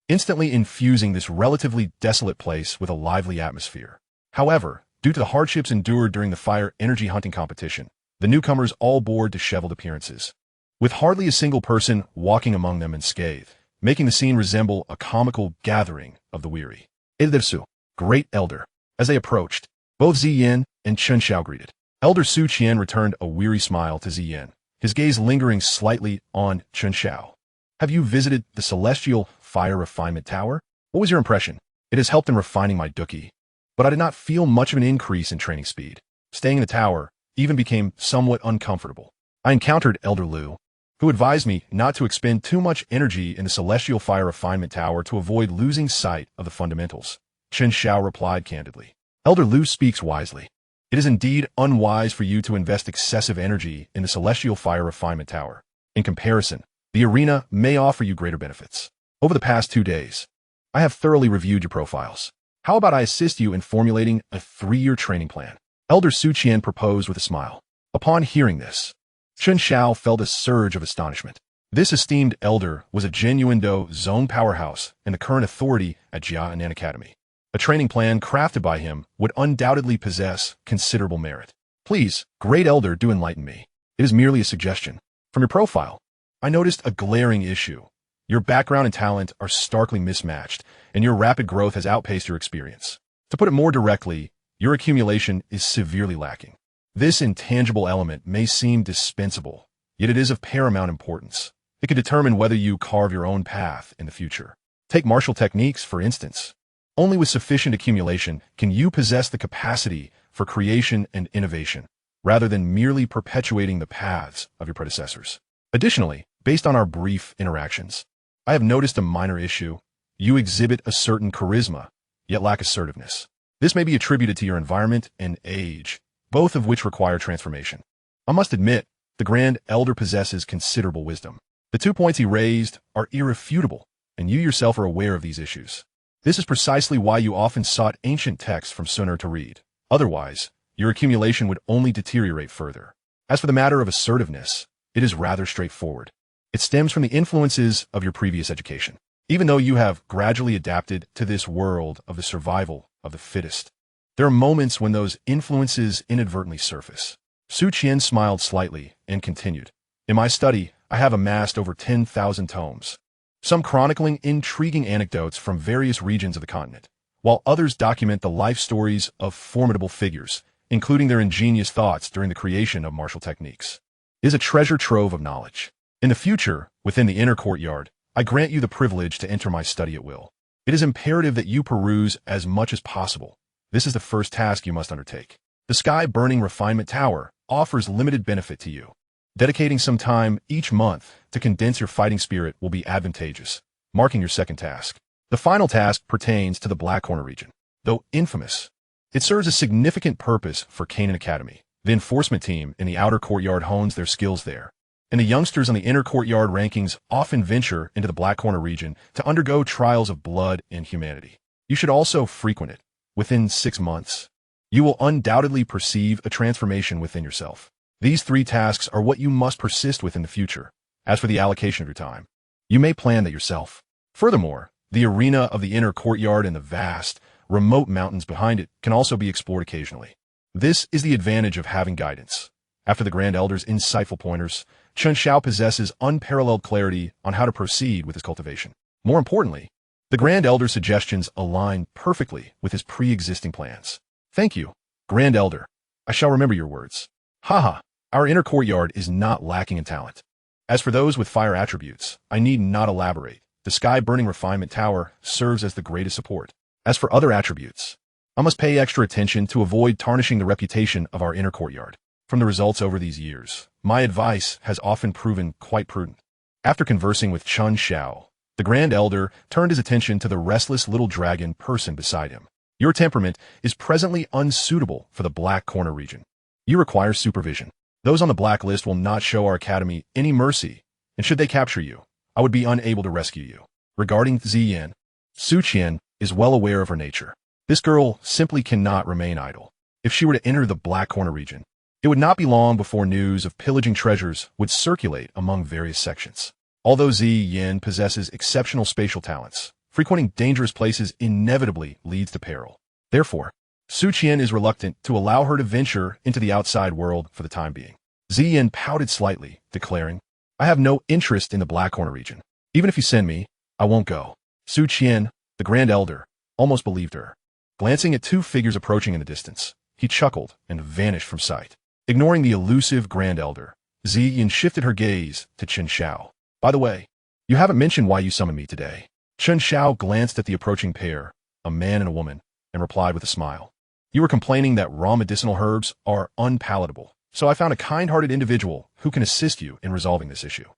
instantly infusing this relatively desolate place with a lively atmosphere. However, due to the hardships endured during the fire energy hunting competition, the newcomers all bore disheveled appearances, with hardly a single person walking among them unscathed, making the scene resemble a comical gathering of the weary. Elder Su, great elder. As they approached, both Ziyin and Chen Xiao greeted. Elder Su Qian returned a weary smile to Ziyin, his gaze lingering slightly on Chen Xiao. Have you visited the celestial fire refinement tower? What was your impression? It has helped in refining my Douqi, but I did not feel much of an increase in training speed. Staying in the tower even became somewhat uncomfortable. I encountered Elder Lu, who advised me not to expend too much energy in the celestial fire refinement tower to avoid losing sight of the fundamentals. Chen Xiao replied candidly. Elder Lu speaks wisely. It is indeed unwise for you to invest excessive energy in the celestial fire refinement tower. In comparison, the arena may offer you greater benefits. Over the past 2 days, I have thoroughly reviewed your profiles. How about I assist you in formulating a 3-year training plan? Elder Su Qian proposed with a smile. Upon hearing this, Chen Xiao felt a surge of astonishment. This esteemed elder was a genuine zone powerhouse and the current authority at Jianan Academy. A training plan crafted by him would undoubtedly possess considerable merit. Please, great elder, do enlighten me. It is merely a suggestion. From your profile, I noticed a glaring issue. Your background and talent are starkly mismatched, and your rapid growth has outpaced your experience. To put it more directly, your accumulation is severely lacking. This intangible element may seem dispensable, yet it is of paramount importance. It could determine whether you carve your own path in the future. Take martial techniques, for instance. Only with sufficient accumulation can you possess the capacity for creation and innovation, rather than merely perpetuating the paths of your predecessors. Additionally, based on our brief interactions, I have noticed a minor issue. You exhibit a certain charisma, yet lack assertiveness. This may be attributed to your environment and age, both of which require transformation. I must admit, the Grand Elder possesses considerable wisdom. The 2 points he raised are irrefutable, and you yourself are aware of these issues. This is precisely why you often sought ancient texts from Suner to read. Otherwise, your accumulation would only deteriorate further. As for the matter of assertiveness, it is rather straightforward. It stems from the influences of your previous education. Even though you have gradually adapted to this world of the survival of the fittest, there are moments when those influences inadvertently surface. Su Qian smiled slightly and continued. In my study, I have amassed over 10,000 tomes, some chronicling intriguing anecdotes from various regions of the continent, while others document the life stories of formidable figures, including their ingenious thoughts during the creation of martial techniques. It is a treasure trove of knowledge. In the future, within the inner courtyard, I grant you the privilege to enter my study at will. It is imperative that you peruse as much as possible. This is the first task you must undertake. The sky-burning refinement tower offers limited benefit to you. Dedicating some time each month to condense your fighting spirit will be advantageous, marking your second task. The final task pertains to the Black Corner region. Though infamous, it serves a significant purpose for Canaan Academy. The enforcement team in the outer courtyard hones their skills there, and the youngsters on the inner courtyard rankings often venture into the Black Corner region to undergo trials of blood and humanity. You should also frequent it. Within 6 months, you will undoubtedly perceive a transformation within yourself. These 3 tasks are what you must persist with in the future. As for the allocation of your time, you may plan that yourself. Furthermore, the arena of the inner courtyard and the vast, remote mountains behind it can also be explored occasionally. This is the advantage of having guidance. After the Grand Elder's insightful pointers, Chen Xiao possesses unparalleled clarity on how to proceed with his cultivation. More importantly, the Grand Elder's suggestions align perfectly with his pre-existing plans. Thank you, Grand Elder. I shall remember your words. Haha, our inner courtyard is not lacking in talent. As for those with fire attributes, I need not elaborate. The sky-burning refinement tower serves as the greatest support. As for other attributes, I must pay extra attention to avoid tarnishing the reputation of our inner courtyard. From the results over these years, my advice has often proven quite prudent. After conversing with Chen Xiao, the Grand Elder turned his attention to the restless little dragon person beside him. Your temperament is presently unsuitable for the Black Corner region. You require supervision. Those on the blacklist will not show our academy any mercy, and should they capture you, I would be unable to rescue you. Regarding Ziyan, Su Qian is well aware of her nature. This girl simply cannot remain idle. If she were to enter the Black Corner region, it would not be long before news of pillaging treasures would circulate among various sections. Although Ziyan possesses exceptional spatial talents, frequenting dangerous places inevitably leads to peril. Therefore, Su Qian is reluctant to allow her to venture into the outside world for the time being. Ziyan pouted slightly, declaring, I have no interest in the Black Corner region. Even if you send me, I won't go. Su Qian, the Grand Elder, almost believed her. Glancing at 2 figures approaching in the distance, he chuckled and vanished from sight. Ignoring the elusive Grand Elder, Ziyan shifted her gaze to Chen Xiao. By the way, you haven't mentioned why you summoned me today. Chen Xiao glanced at the approaching pair, a man and a woman, and replied with a smile. You were complaining that raw medicinal herbs are unpalatable, so I found a kind-hearted individual who can assist you in resolving this issue.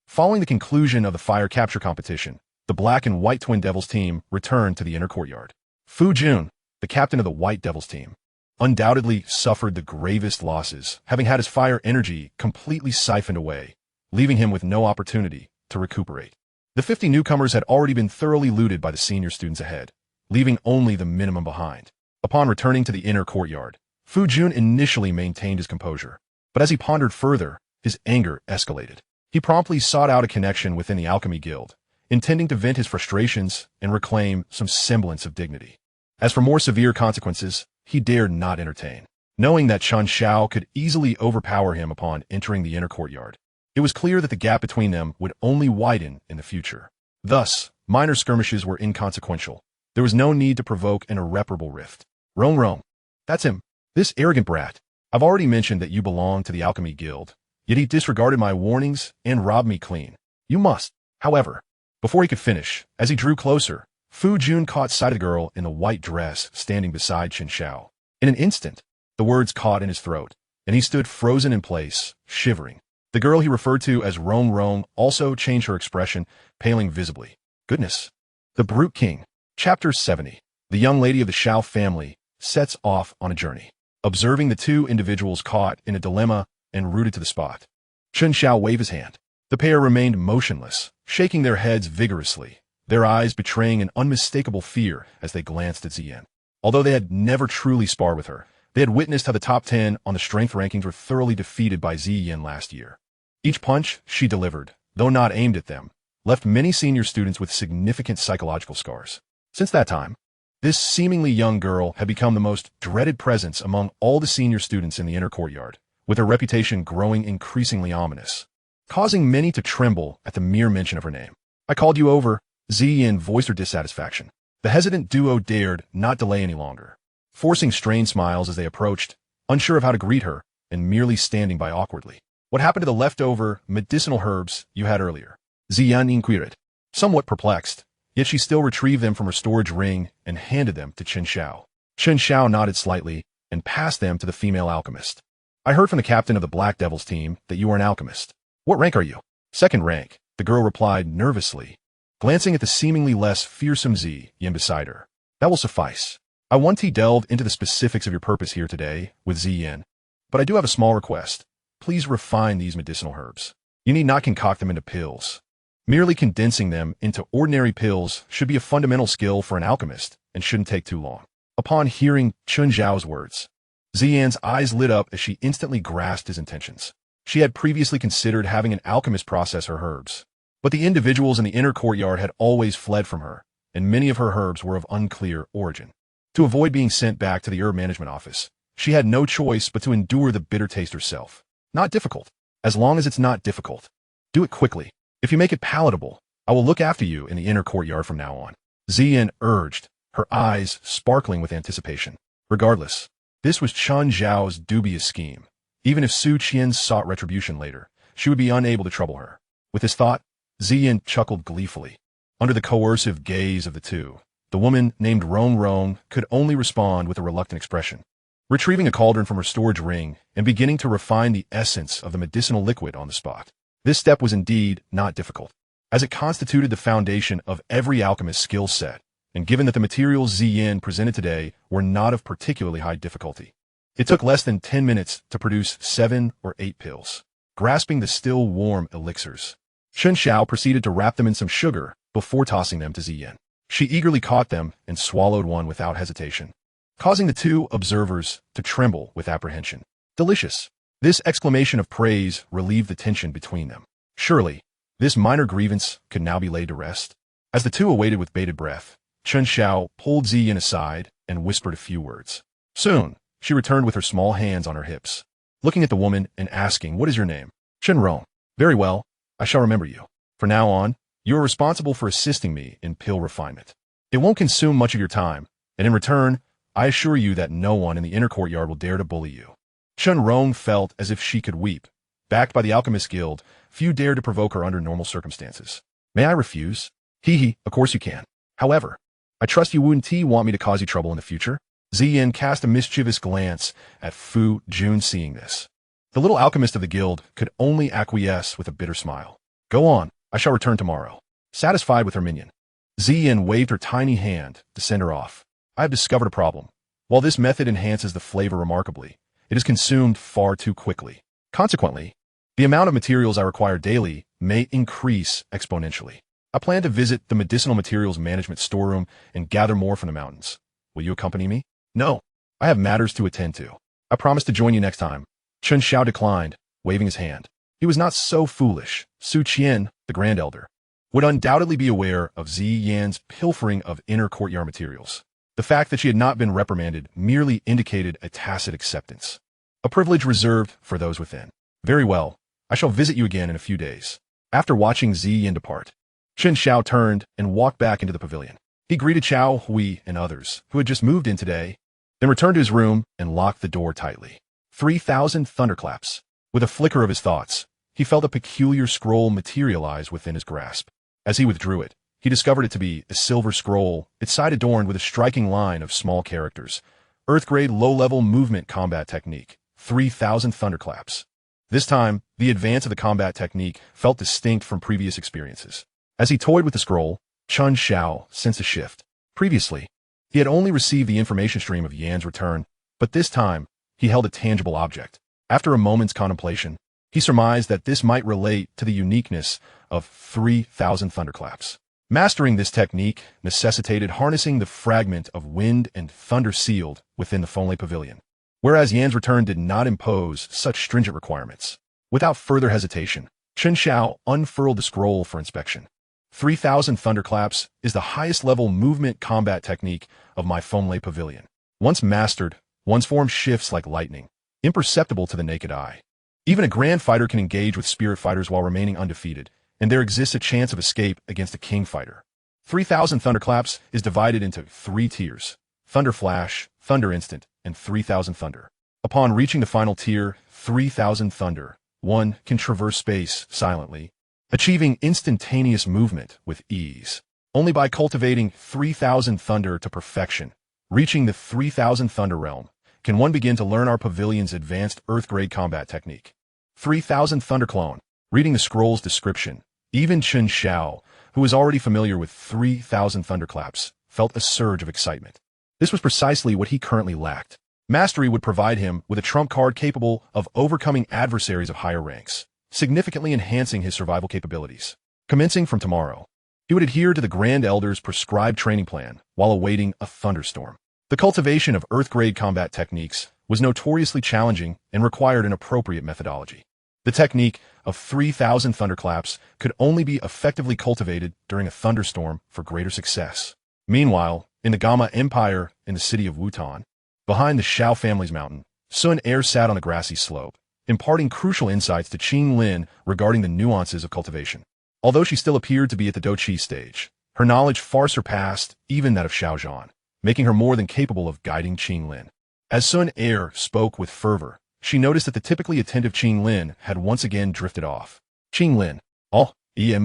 Following the conclusion of the fire capture competition, the Black and White Twin Devils team returned to the inner courtyard. Fu Jun, the captain of the White Devils team, undoubtedly suffered the gravest losses, having had his fire energy completely siphoned away, leaving him with no opportunity to recuperate. The 50 newcomers had already been thoroughly looted by the senior students ahead, leaving only the minimum behind. Upon returning to the inner courtyard, Fu Jun initially maintained his composure, but as he pondered further, his anger escalated. He promptly sought out a connection within the Alchemy Guild, intending to vent his frustrations and reclaim some semblance of dignity. As for more severe consequences, he dared not entertain, knowing that Chen Xiao could easily overpower him upon entering the inner courtyard. It was clear that the gap between them would only widen in the future. Thus, minor skirmishes were inconsequential. There was no need to provoke an irreparable rift. Rome. That's him. This arrogant brat. I've already mentioned that you belong to the Alchemy Guild, yet he disregarded my warnings and robbed me clean. You must. However, before he could finish, as he drew closer, Fu Jun caught sight of the girl in the white dress standing beside Chen Xiao. In an instant, the words caught in his throat, and he stood frozen in place, shivering. The girl he referred to as Rome also changed her expression, paling visibly. Goodness. The Brute King. Chapter 70. The young lady of the Xiao family sets off on a journey. Observing the two individuals caught in a dilemma and rooted to the spot, Chen Xiao waved his hand. The pair remained motionless, shaking their heads vigorously, their eyes betraying an unmistakable fear as they glanced at Ziyan. Although they had never truly sparred with her, they had witnessed how the top 10 on the strength rankings were thoroughly defeated by Ziyan last year. Each punch she delivered, though not aimed at them, left many senior students with significant psychological scars. Since that time, this seemingly young girl had become the most dreaded presence among all the senior students in the inner courtyard, with her reputation growing increasingly ominous, causing many to tremble at the mere mention of her name. I called you over, Ziyan voiced her dissatisfaction. The hesitant duo dared not delay any longer, forcing strained smiles as they approached, unsure of how to greet her, and merely standing by awkwardly. What happened to the leftover medicinal herbs you had earlier? Ziyan inquired, somewhat perplexed, yet she still retrieved them from her storage ring and handed them to Chen Xiao. Chen Xiao nodded slightly and passed them to the female alchemist. I heard from the captain of the Black Devils team that you are an alchemist. What rank are you? Second rank, the girl replied nervously, glancing at the seemingly less fearsome Ziyan beside her. That will suffice. I want to delve into the specifics of your purpose here today with Ziyan, but I do have a small request. Please refine these medicinal herbs. You need not concoct them into pills. Merely condensing them into ordinary pills should be a fundamental skill for an alchemist and shouldn't take too long. Upon hearing Chen Xiao's words, Ziyan's eyes lit up as she instantly grasped his intentions. She had previously considered having an alchemist process her herbs, but the individuals in the inner courtyard had always fled from her, and many of her herbs were of unclear origin. To avoid being sent back to the herb management office, she had no choice but to endure the bitter taste herself. Not difficult. As long as it's not difficult. Do it quickly. If you make it palatable, I will look after you in the inner courtyard from now on. Ziyan urged, her eyes sparkling with anticipation. Regardless, this was Chen Xiao's dubious scheme. Even if Su Qian sought retribution later, she would be unable to trouble her. With this thought, Ziyan chuckled gleefully. Under the coercive gaze of the two, the woman named Rong could only respond with a reluctant expression. Retrieving a cauldron from her storage ring and beginning to refine the essence of the medicinal liquid on the spot. This step was indeed not difficult, as it constituted the foundation of every alchemist's skill set, and given that the materials Ziyan presented today were not of particularly high difficulty. It took less than 10 minutes to produce 7 or 8 pills. Grasping the still warm elixirs, Chen Xiao proceeded to wrap them in some sugar before tossing them to Ziyan. She eagerly caught them and swallowed one without hesitation, causing the two observers to tremble with apprehension. Delicious. This exclamation of praise relieved the tension between them. Surely, this minor grievance could now be laid to rest. As the two awaited with bated breath, Chen Xiao pulled Ziyan aside and whispered a few words. Soon, she returned with her small hands on her hips, looking at the woman and asking, "What is your name?" Chen Rong. Very well, I shall remember you. From now on, you are responsible for assisting me in pill refinement. It won't consume much of your time, and in return, I assure you that no one in the inner courtyard will dare to bully you. Chen Rong felt as if she could weep. Backed by the Alchemist Guild, few dared to provoke her under normal circumstances. May I refuse? Hee, of course you can. However, I trust you wouldn't want me to cause you trouble in the future. Ziyan cast a mischievous glance at Fu Jun seeing this. The little alchemist of the guild could only acquiesce with a bitter smile. Go on, I shall return tomorrow. Satisfied with her minion, Ziyan waved her tiny hand to send her off. I have discovered a problem. While this method enhances the flavor remarkably, it is consumed far too quickly. Consequently, the amount of materials I require daily may increase exponentially. I plan to visit the medicinal materials management storeroom and gather more from the mountains. Will you accompany me? No, I have matters to attend to. I promise to join you next time. Chen Xiao declined, waving his hand. he was not so foolish. Su Qian, the Grand Elder, would undoubtedly be aware of Zi Yan's pilfering of inner courtyard materials. The fact that she had not been reprimanded merely indicated a tacit acceptance, a privilege reserved for those within. Very well, I shall visit you again in a few days. After watching Zi Yan depart, Chen Xiao turned and walked back into the pavilion. He greeted Xiao Hui and others who had just moved in today, then returned to his room and locked the door tightly. 3,000 thunderclaps. With a flicker of his thoughts, he felt a peculiar scroll materialize within his grasp. As he withdrew it, he discovered it to be a silver scroll, its side adorned with a striking line of small characters. Earth-grade low-level movement combat technique. 3,000 thunderclaps. This time, the advance of the combat technique felt distinct from previous experiences. As he toyed with the scroll, Chen Xiao sensed a shift. Previously, he had only received the information stream of Yan's return, but this time, he held a tangible object. After a moment's contemplation, he surmised that this might relate to the uniqueness of 3,000 thunderclaps. Mastering this technique necessitated harnessing the fragment of wind and thunder sealed within the Fonlei Pavilion, whereas Yan's return did not impose such stringent requirements. Without further hesitation, Chen Xiao unfurled the scroll for inspection. 3,000 thunderclaps is the highest level movement combat technique of my Fonlei Pavilion. Once mastered, one's form shifts like lightning, imperceptible to the naked eye. Even a grand fighter can engage with spirit fighters while remaining undefeated, and there exists a chance of escape against a king fighter. 3,000 thunderclaps is divided into 3 tiers: Thunder Flash, Thunder Instant, and 3,000 Thunder. Upon reaching the final tier, 3,000 Thunder, one can traverse space silently, achieving instantaneous movement with ease. Only by cultivating 3,000 Thunder to perfection, reaching the 3,000 Thunder realm, can one begin to learn our pavilion's advanced Earth-grade combat technique. 3,000 Thunder Clone. Reading the scroll's description, even Chen Xiao, who was already familiar with 3,000 thunderclaps, felt a surge of excitement. This was precisely what he currently lacked. Mastery would provide him with a trump card capable of overcoming adversaries of higher ranks, significantly enhancing his survival capabilities. Commencing from tomorrow, he would adhere to the Grand Elder's prescribed training plan while awaiting a thunderstorm. The cultivation of Earth-grade combat techniques was notoriously challenging and required an appropriate methodology. The technique of 3,000 thunderclaps could only be effectively cultivated during a thunderstorm for greater success. Meanwhile, in the Gama Empire in the city of Wutan, behind the Xiao family's mountain, Sun Er sat on a grassy slope, imparting crucial insights to Qing Lin regarding the nuances of cultivation. Although she still appeared to be at the Douqi stage, her knowledge far surpassed even that of Xiao Zhan, making her more than capable of guiding Qing Lin. As Sun Er spoke with fervor, she noticed that the typically attentive Qing Lin had once again drifted off. Qing Lin,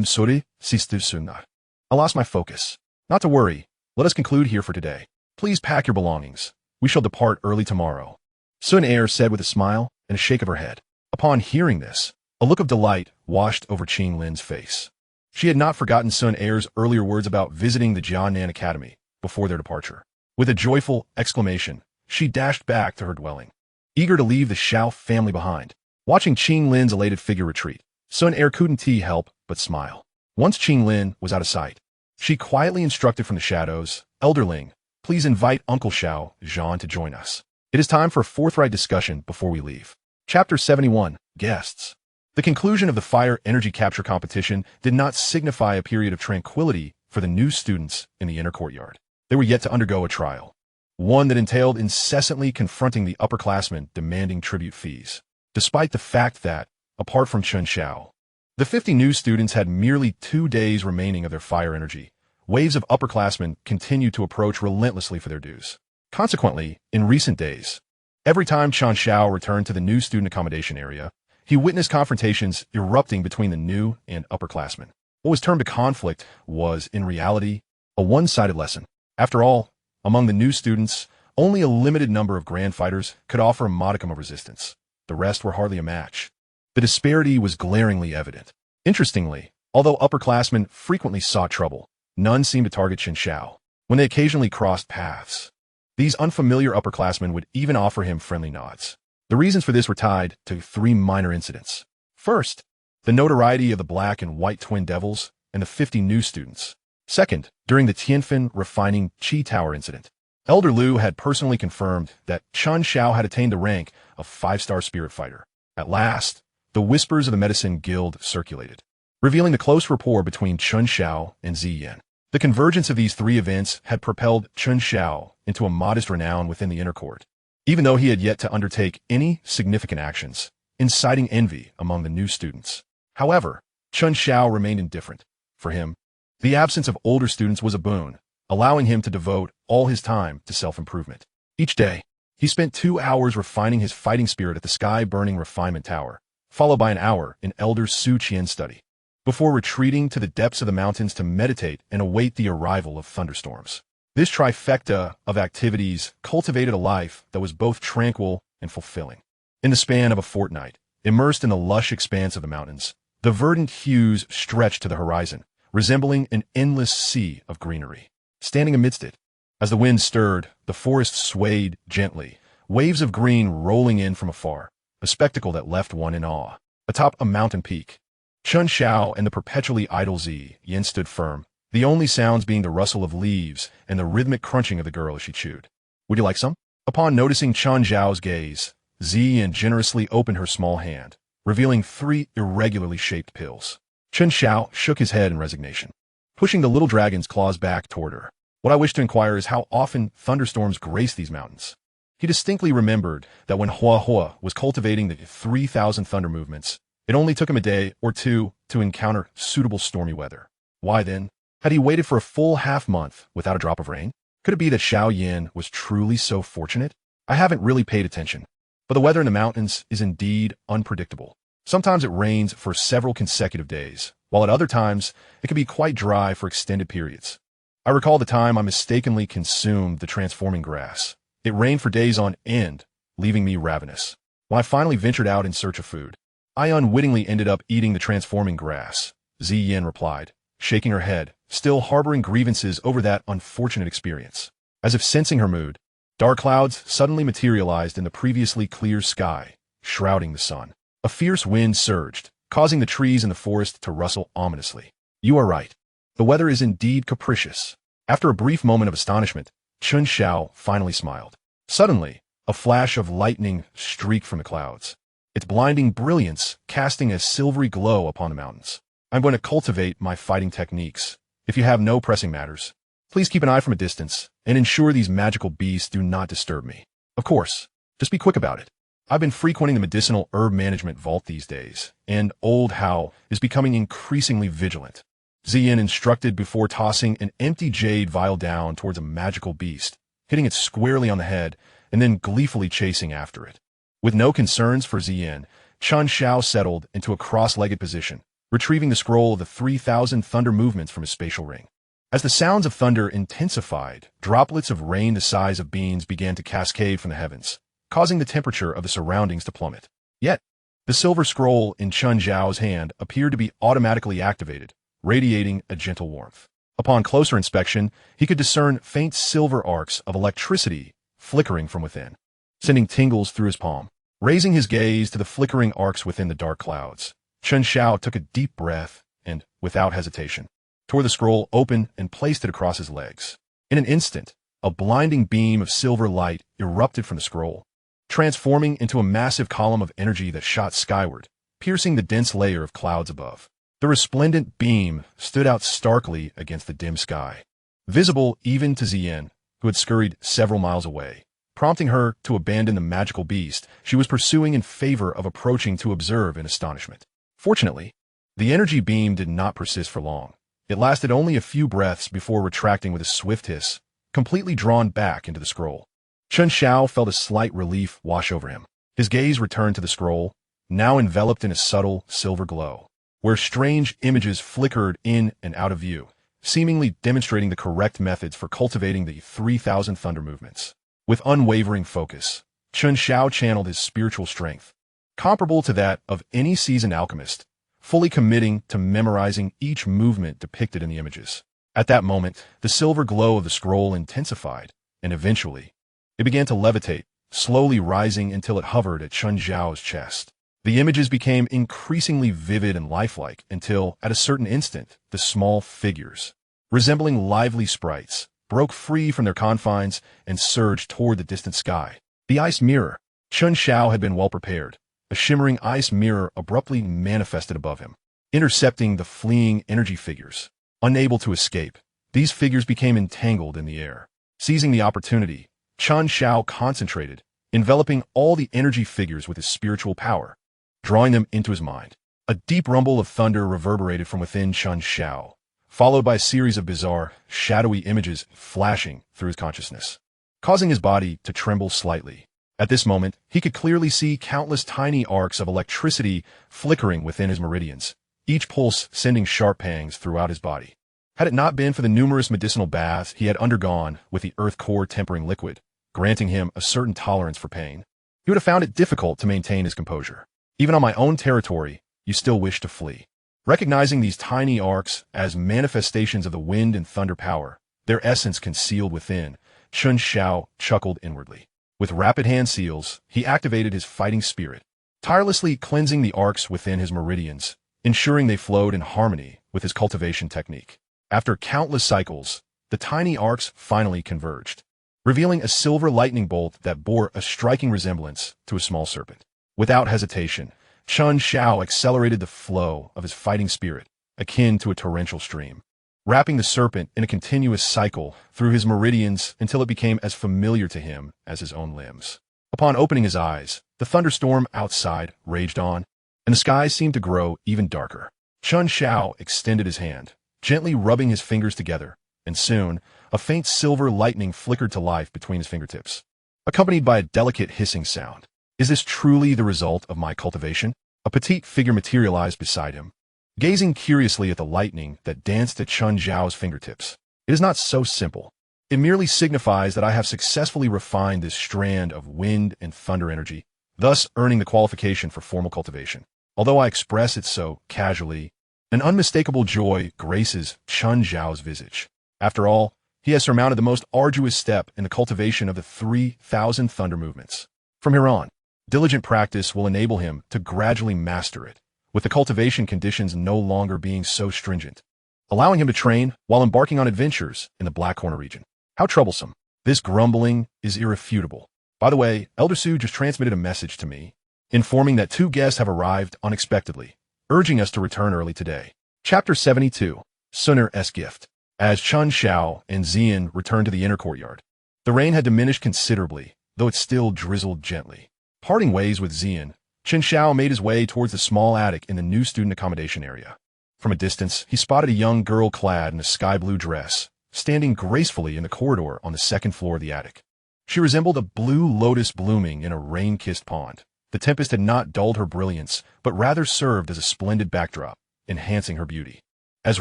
sorry, sister Suna. I lost my focus. Not to worry, let us conclude here for today. Please pack your belongings. We shall depart early tomorrow. Sun Er said with a smile and a shake of her head. Upon hearing this, a look of delight washed over Qing Lin's face. She had not forgotten Sun Er's earlier words about visiting the Jianan Academy before their departure. With a joyful exclamation, she dashed back to her dwelling, eager to leave the Xiao family behind. Watching Qing Lin's elated figure retreat, Sun Er couldn't help but smile. Once Qing Lin was out of sight, she quietly instructed from the shadows, "Elderling, please invite Uncle Xiao Zhan to join us. It is time for a forthright discussion before we leave." Chapter 71, Guests. The conclusion of the fire energy capture competition did not signify a period of tranquility for the new students in the inner courtyard. They were yet to undergo a trial, one that entailed incessantly confronting the upperclassmen demanding tribute fees. Despite the fact that, apart from Chen Xiao, the 50 new students had merely 2 days remaining of their fire energy, waves of upperclassmen continued to approach relentlessly for their dues. Consequently, in recent days, every time Chen Xiao returned to the new student accommodation area, he witnessed confrontations erupting between the new and upperclassmen. What was termed a conflict was, in reality, a one-sided lesson. After all, among the new students, only a limited number of grand fighters could offer a modicum of resistance. The rest were hardly a match. The disparity was glaringly evident. Interestingly, although upperclassmen frequently sought trouble, none seemed to target Chen Xiao. When they occasionally crossed paths, these unfamiliar upperclassmen would even offer him friendly nods. The reasons for this were tied to 3 minor incidents. First, the notoriety of the black and white twin devils and the 50 new students. Second, during the Tianfan refining Qi Tower incident, Elder Liu had personally confirmed that Chen Xiao had attained the rank of 5-star spirit fighter. At last, the the whispers of the medicine guild circulated, revealing the close rapport between Chen Xiao and Ziyin. The convergence of these three events had propelled Chen Xiao into a modest renown within the inner court, even though he had yet to undertake any significant actions, inciting envy among the new students. However, Chen Xiao remained indifferent. For him, the absence of older students was a boon, allowing him to devote all his time to self-improvement. Each day, he spent 2 hours refining his fighting spirit at the sky-burning refinement tower, followed by an hour in Elder Su Qian's study, before retreating to the depths of the mountains to meditate and await the arrival of thunderstorms. This trifecta of activities cultivated a life that was both tranquil and fulfilling. In the span of a fortnight, immersed in the lush expanse of the mountains, the verdant hues stretched to the horizon, resembling an endless sea of greenery. Standing amidst it, as the wind stirred, the forest swayed gently, waves of green rolling in from afar, a spectacle that left one in awe. Atop a mountain peak, Chen Xiao and the perpetually idle Ziyin stood firm, the only sounds being the rustle of leaves and the rhythmic crunching of the girl as she chewed. "Would you like some?" Upon noticing Chen Xiao's gaze, Ziyin generously opened her small hand, revealing 3 irregularly shaped pills. Chen Xiao shook his head in resignation, pushing the little dragon's claws back toward her. "What I wish to inquire is how often thunderstorms grace these mountains." He distinctly remembered that when Hua Hua was cultivating the 3,000 thunder movements, it only took him a day or two to encounter suitable stormy weather. Why then had he waited for a full half-month without a drop of rain? Could it be that Xiao Yin was truly so fortunate? I haven't really paid attention, but the weather in the mountains is indeed unpredictable. Sometimes it rains for several consecutive days, while at other times it can be quite dry for extended periods. I recall the time I mistakenly consumed the transforming grass. It rained for days on end, leaving me ravenous. When I finally ventured out in search of food, I unwittingly ended up eating the transforming grass, Ziyin replied, shaking her head, still harboring grievances over that unfortunate experience. As if sensing her mood, dark clouds suddenly materialized in the previously clear sky, shrouding the sun. A fierce wind surged, causing the trees in the forest to rustle ominously. "You are right. The weather is indeed capricious." After a brief moment of astonishment, Chen Xiao finally smiled. Suddenly, a flash of lightning streaked from the clouds, its blinding brilliance casting a silvery glow upon the mountains. "I'm going to cultivate my fighting techniques. If you have no pressing matters, please keep an eye from a distance and ensure these magical beasts do not disturb me. Of course, just be quick about it. I've been frequenting the medicinal herb management vault these days, and old Hao is becoming increasingly vigilant." Ziyin instructed before tossing an empty jade vial down towards a magical beast, hitting it squarely on the head and then gleefully chasing after it. With no concerns for Ziyin, Chen Xiao settled into a cross-legged position, retrieving the scroll of the 3,000 thunder movements from his spatial ring. As the sounds of thunder intensified, droplets of rain the size of beans began to cascade from the heavens, causing the temperature of the surroundings to plummet. Yet, the silver scroll in Chen Xiao's hand appeared to be automatically activated, radiating a gentle warmth. Upon closer inspection, he could discern faint silver arcs of electricity flickering from within, sending tingles through his palm. Raising his gaze to the flickering arcs within the dark clouds, Chen Xiao took a deep breath and, without hesitation, tore the scroll open and placed it across his legs. In an instant, a blinding beam of silver light erupted from the scroll, transforming into a massive column of energy that shot skyward, piercing the dense layer of clouds above. The resplendent beam stood out starkly against the dim sky, visible even to Ziyin, who had scurried several miles away, prompting her to abandon the magical beast she was pursuing in favor of approaching to observe in astonishment. Fortunately, the energy beam did not persist for long. It lasted only a few breaths before retracting with a swift hiss, completely drawn back into the scroll. Chen Xiao felt a slight relief wash over him. His gaze returned to the scroll, now enveloped in a subtle silver glow, where strange images flickered in and out of view, seemingly demonstrating the correct methods for cultivating the 3,000 thunder movements. With unwavering focus, Chen Xiao channeled his spiritual strength, comparable to that of any seasoned alchemist, fully committing to memorizing each movement depicted in the images. At that moment, the silver glow of the scroll intensified, and eventually, it began to levitate, slowly rising until it hovered at Chen Xiao's chest. The images became increasingly vivid and lifelike until, at a certain instant, the small figures, resembling lively sprites, broke free from their confines and surged toward the distant sky. The ice mirror. Chen Xiao had been well prepared, a shimmering ice mirror abruptly manifested above him, intercepting the fleeing energy figures. Unable to escape, these figures became entangled in the air. Seizing the opportunity, Chen Xiao concentrated, enveloping all the energy figures with his spiritual power, drawing them into his mind. A deep rumble of thunder reverberated from within Chen Xiao, followed by a series of bizarre, shadowy images flashing through his consciousness, causing his body to tremble slightly. At this moment, he could clearly see countless tiny arcs of electricity flickering within his meridians, each pulse sending sharp pangs throughout his body. Had it not been for the numerous medicinal baths he had undergone with the earth core tempering liquid, granting him a certain tolerance for pain, he would have found it difficult to maintain his composure. Even on my own territory, you still wish to flee. Recognizing these tiny arcs as manifestations of the wind and thunder power, their essence concealed within, Chen Xiao chuckled inwardly. With rapid hand seals, he activated his fighting spirit, tirelessly cleansing the arcs within his meridians, ensuring they flowed in harmony with his cultivation technique. After countless cycles, the tiny arcs finally converged, revealing a silver lightning bolt that bore a striking resemblance to a small serpent. Without hesitation, Chen Xiao accelerated the flow of his fighting spirit, akin to a torrential stream, wrapping the serpent in a continuous cycle through his meridians until it became as familiar to him as his own limbs. Upon opening his eyes, the thunderstorm outside raged on, and the sky seemed to grow even darker. Chen Xiao extended his hand, gently rubbing his fingers together, and soon, a faint silver lightning flickered to life between his fingertips, accompanied by a delicate hissing sound. Is this truly the result of my cultivation? A petite figure materialized beside him, gazing curiously at the lightning that danced at Chen Xiao's fingertips. It is not so simple. It merely signifies that I have successfully refined this strand of wind and thunder energy, thus earning the qualification for formal cultivation. Although I express it so casually, an unmistakable joy graces Chen Xiao's visage. After all, he has surmounted the most arduous step in the cultivation of the 3,000 thunder movements. From here on, diligent practice will enable him to gradually master it, with the cultivation conditions no longer being so stringent, allowing him to train while embarking on adventures in the Black Corner region. How troublesome. This grumbling is irrefutable. By the way, Elder Su just transmitted a message to me, informing that 2 guests have arrived unexpectedly, urging us to return early today. Chapter 72, Sun's Gift. As Chen Xiao and Xian returned to the inner courtyard, the rain had diminished considerably, though it still drizzled gently. Parting ways with Xian, Chen Xiao made his way towards the small attic in the new student accommodation area. From a distance, he spotted a young girl clad in a sky-blue dress, standing gracefully in the corridor on the 2nd floor of the attic. She resembled a blue lotus blooming in a rain-kissed pond. The tempest had not dulled her brilliance, but rather served as a splendid backdrop, enhancing her beauty. As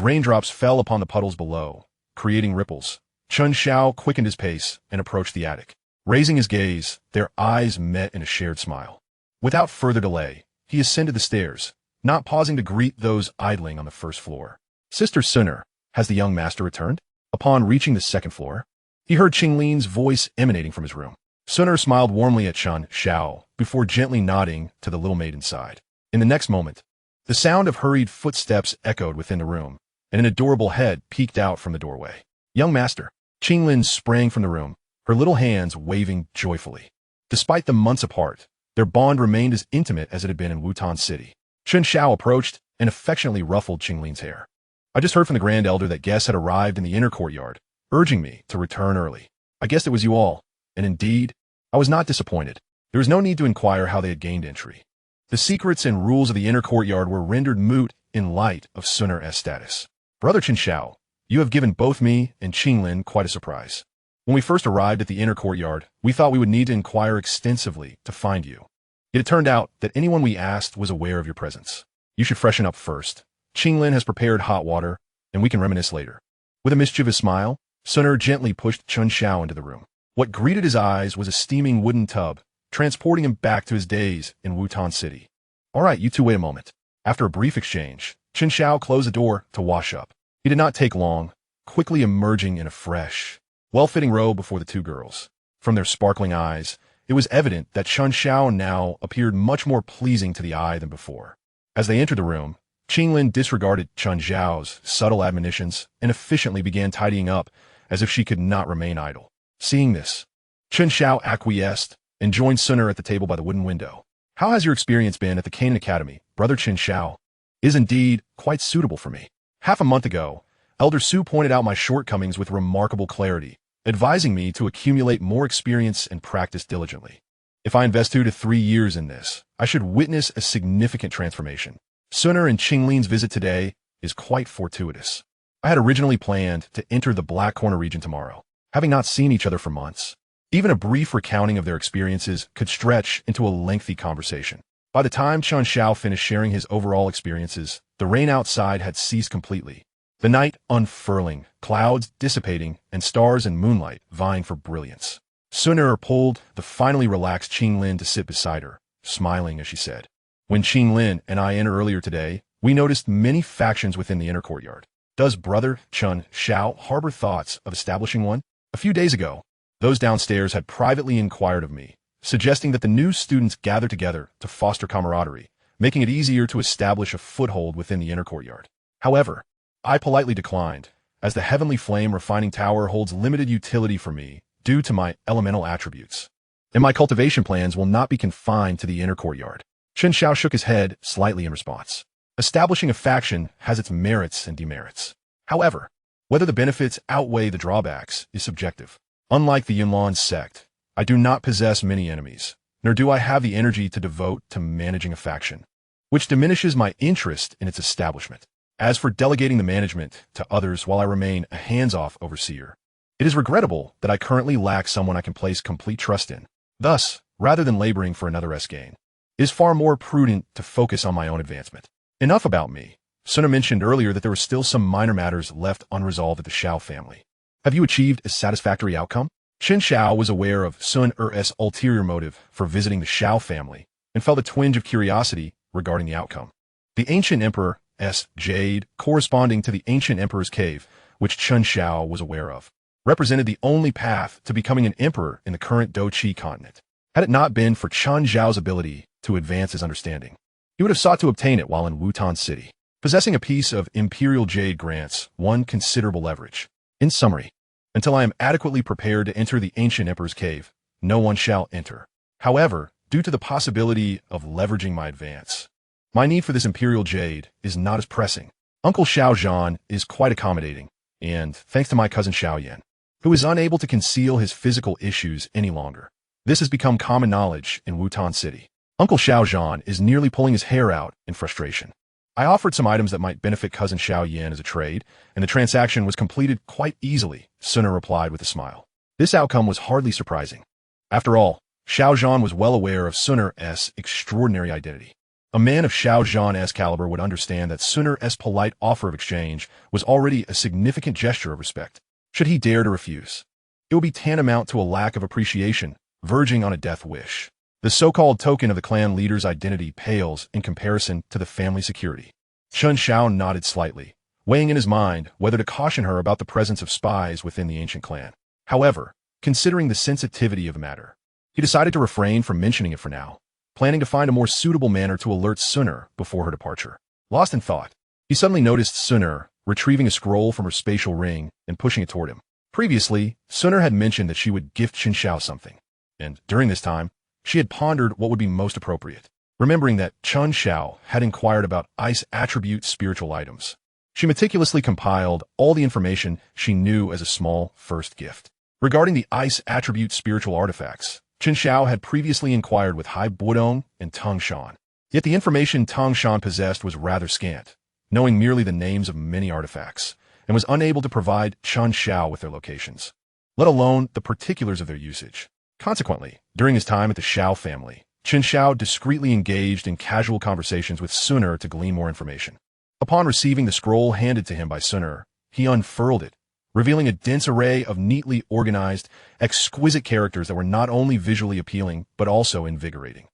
raindrops fell upon the puddles below, creating ripples, Chen Xiao quickened his pace and approached the attic. Raising his gaze, their eyes met in a shared smile. Without further delay, he ascended the stairs, not pausing to greet those idling on the 1st floor. Sister Sun, has the young master returned? Upon reaching the 2nd floor, he heard Qinglin's voice emanating from his room. Sun smiled warmly at Chen Xiao before gently nodding to the little maid inside. In the next moment, the sound of hurried footsteps echoed within the room, and an adorable head peeked out from the doorway. Young master. Qinglin sprang from the room, her little hands waving joyfully. Despite the months apart, their bond remained as intimate as it had been in Wutan City. Chen Xiao approached and affectionately ruffled Qinglin's hair. I just heard from the Grand Elder that guests had arrived in the inner courtyard, urging me to return early. I guessed it was you all, and indeed, I was not disappointed. There was no need to inquire how they had gained entry. The secrets and rules of the inner courtyard were rendered moot in light of Sun's status. Brother Chen Xiao, you have given both me and Qinglin quite a surprise. When we first arrived at the inner courtyard, we thought we would need to inquire extensively to find you. Yet it turned out that anyone we asked was aware of your presence. You should freshen up first. Qinglin has prepared hot water, and we can reminisce later. With a mischievous smile, Sun gently pushed Chen Xiao into the room. What greeted his eyes was a steaming wooden tub, transporting him back to his days in Wutan City. All right, you two wait a moment. After a brief exchange, Chen Xiao closed the door to wash up. He did not take long, quickly emerging in a fresh, well-fitting robe before the 2 girls. From their sparkling eyes, it was evident that Chen Xiao now appeared much more pleasing to the eye than before. As they entered the room, Qinglin disregarded Chen Xiao's subtle admonitions and efficiently began tidying up as if she could not remain idle. Seeing this, Chen Xiao acquiesced and joined Sun at the table by the wooden window. How has your experience been at the Canaan Academy, Brother Chen Xiao? Is indeed quite suitable for me. Half a month ago, Elder Su pointed out my shortcomings with remarkable clarity, advising me to accumulate more experience and practice diligently. If I invest 2 to 3 years in this, I should witness a significant transformation. Sun and Qinglin's visit today is quite fortuitous. I had originally planned to enter the Black Corner region tomorrow, having not seen each other for months. Even a brief recounting of their experiences could stretch into a lengthy conversation. By the time Chen Xiao finished sharing his overall experiences, the rain outside had ceased completely. The night unfurling, clouds dissipating, and stars and moonlight vying for brilliance. Sun pulled the finally relaxed Qinglin to sit beside her, smiling as she said, "When Qinglin and I entered earlier today, we noticed many factions within the inner courtyard. Does Brother Chen Xiao harbor thoughts of establishing one? A few days ago, those downstairs had privately inquired of me, suggesting that the new students gather together to foster camaraderie, making it easier to establish a foothold within the inner courtyard. However, I politely declined, as the Heavenly Flame Refining Tower holds limited utility for me due to my elemental attributes, and my cultivation plans will not be confined to the inner courtyard." Chen Xiao shook his head slightly in response. Establishing a faction has its merits and demerits. However, whether the benefits outweigh the drawbacks is subjective. Unlike the Yunlan sect, I do not possess many enemies, nor do I have the energy to devote to managing a faction, which diminishes my interest in its establishment. As for delegating the management to others while I remain a hands-off overseer, it is regrettable that I currently lack someone I can place complete trust in. Thus, rather than laboring for another's gain, it is far more prudent to focus on my own advancement. Enough about me. Sun mentioned earlier that there were still some minor matters left unresolved at the Xiao family. Have you achieved a satisfactory outcome? Chen Xiao was aware of Sun's ulterior motive for visiting the Xiao family and felt a twinge of curiosity regarding the outcome. The ancient emperor's jade, corresponding to the ancient emperor's cave, which Chen Xiao was aware of, represented the only path to becoming an emperor in the current Douqi Continent. Had it not been for Chen Xiao's ability to advance his understanding, he would have sought to obtain it while in Wutan City. Possessing a piece of imperial jade grants one considerable leverage. In summary, until I am adequately prepared to enter the ancient emperor's cave, no one shall enter. However, due to the possibility of leveraging my advance, my need for this imperial jade is not as pressing. Uncle Xiao Zhan is quite accommodating, and thanks to my cousin Xiao Yan, who is unable to conceal his physical issues any longer. This has become common knowledge in Wutan City. Uncle Xiao Zhan is nearly pulling his hair out in frustration. I offered some items that might benefit cousin Xiao Yan as a trade, and the transaction was completed quite easily, Sun replied with a smile. This outcome was hardly surprising. After all, Xiao Zhan was well aware of Sun's extraordinary identity. A man of Xiao Zhan's caliber would understand that Sun's polite offer of exchange was already a significant gesture of respect. Should he dare to refuse, it would be tantamount to a lack of appreciation, verging on a death wish. The so-called token of the clan leader's identity pales in comparison to the family security. Chen Xiao nodded slightly, weighing in his mind whether to caution her about the presence of spies within the ancient clan. However, considering the sensitivity of the matter, he decided to refrain from mentioning it for now, planning to find a more suitable manner to alert Sun before her departure. Lost in thought, he suddenly noticed Sun retrieving a scroll from her spatial ring and pushing it toward him. Previously, Sun had mentioned that she would gift Chen Xiao something, and during this time, she had pondered what would be most appropriate, remembering that Chen Xiao had inquired about ice attribute spiritual items. She meticulously compiled all the information she knew as a small first gift. Regarding the ice attribute spiritual artifacts, Chen Xiao had previously inquired with Hai Budong and Tang Shan. Yet the information Tang Shan possessed was rather scant, knowing merely the names of many artifacts, and was unable to provide Chen Xiao with their locations, let alone the particulars of their usage. Consequently, during his time at the Xiao family, Chen Xiao discreetly engaged in casual conversations with Sun to glean more information. Upon receiving the scroll handed to him by Sun, he unfurled it, revealing a dense array of neatly organized, exquisite characters that were not only visually appealing, but also invigorating.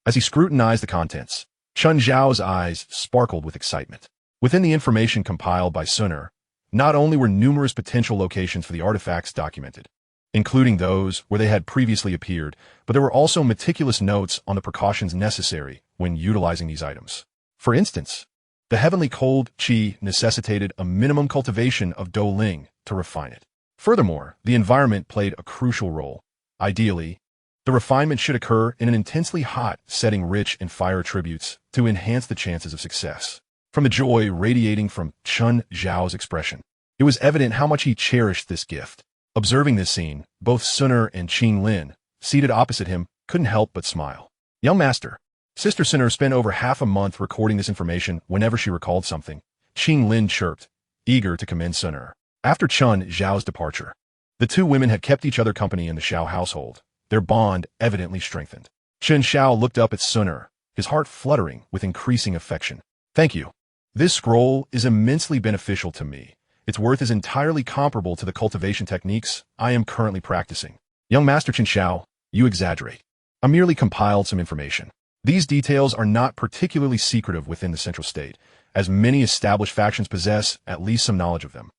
As he scrutinized the contents, Chen Xiao's eyes sparkled with excitement. Within the information compiled by Sun, not only were numerous potential locations for the artifacts documented, including those where they had previously appeared, but there were also meticulous notes on the precautions necessary when utilizing these items. For instance, the heavenly cold qi necessitated a minimum cultivation of douling to refine it. Furthermore, the environment played a crucial role. Ideally, The refinement should occur in an intensely hot setting rich in fire attributes to enhance the chances of success. From the joy radiating from Chen Xiao's expression, it was evident how much he cherished this gift. Observing this scene, both Suner and Qing Lin, seated opposite him, couldn't help but smile. Young master. Sister Suner spent over half a month recording this information whenever she recalled something. Qing Lin chirped, eager to commend Suner. After Chen Xiao's departure, the two women had kept each other company in the Xiao household, their bond evidently strengthened. Chen Xiao looked up at Suner, his heart fluttering with increasing affection. Thank you. This scroll is immensely beneficial to me. Its worth is entirely comparable to the cultivation techniques I am currently practicing. Young Master Chen Xiao, you exaggerate. I merely compiled some information. These details are not particularly secretive within the Central State, as many established factions possess at least some knowledge of them.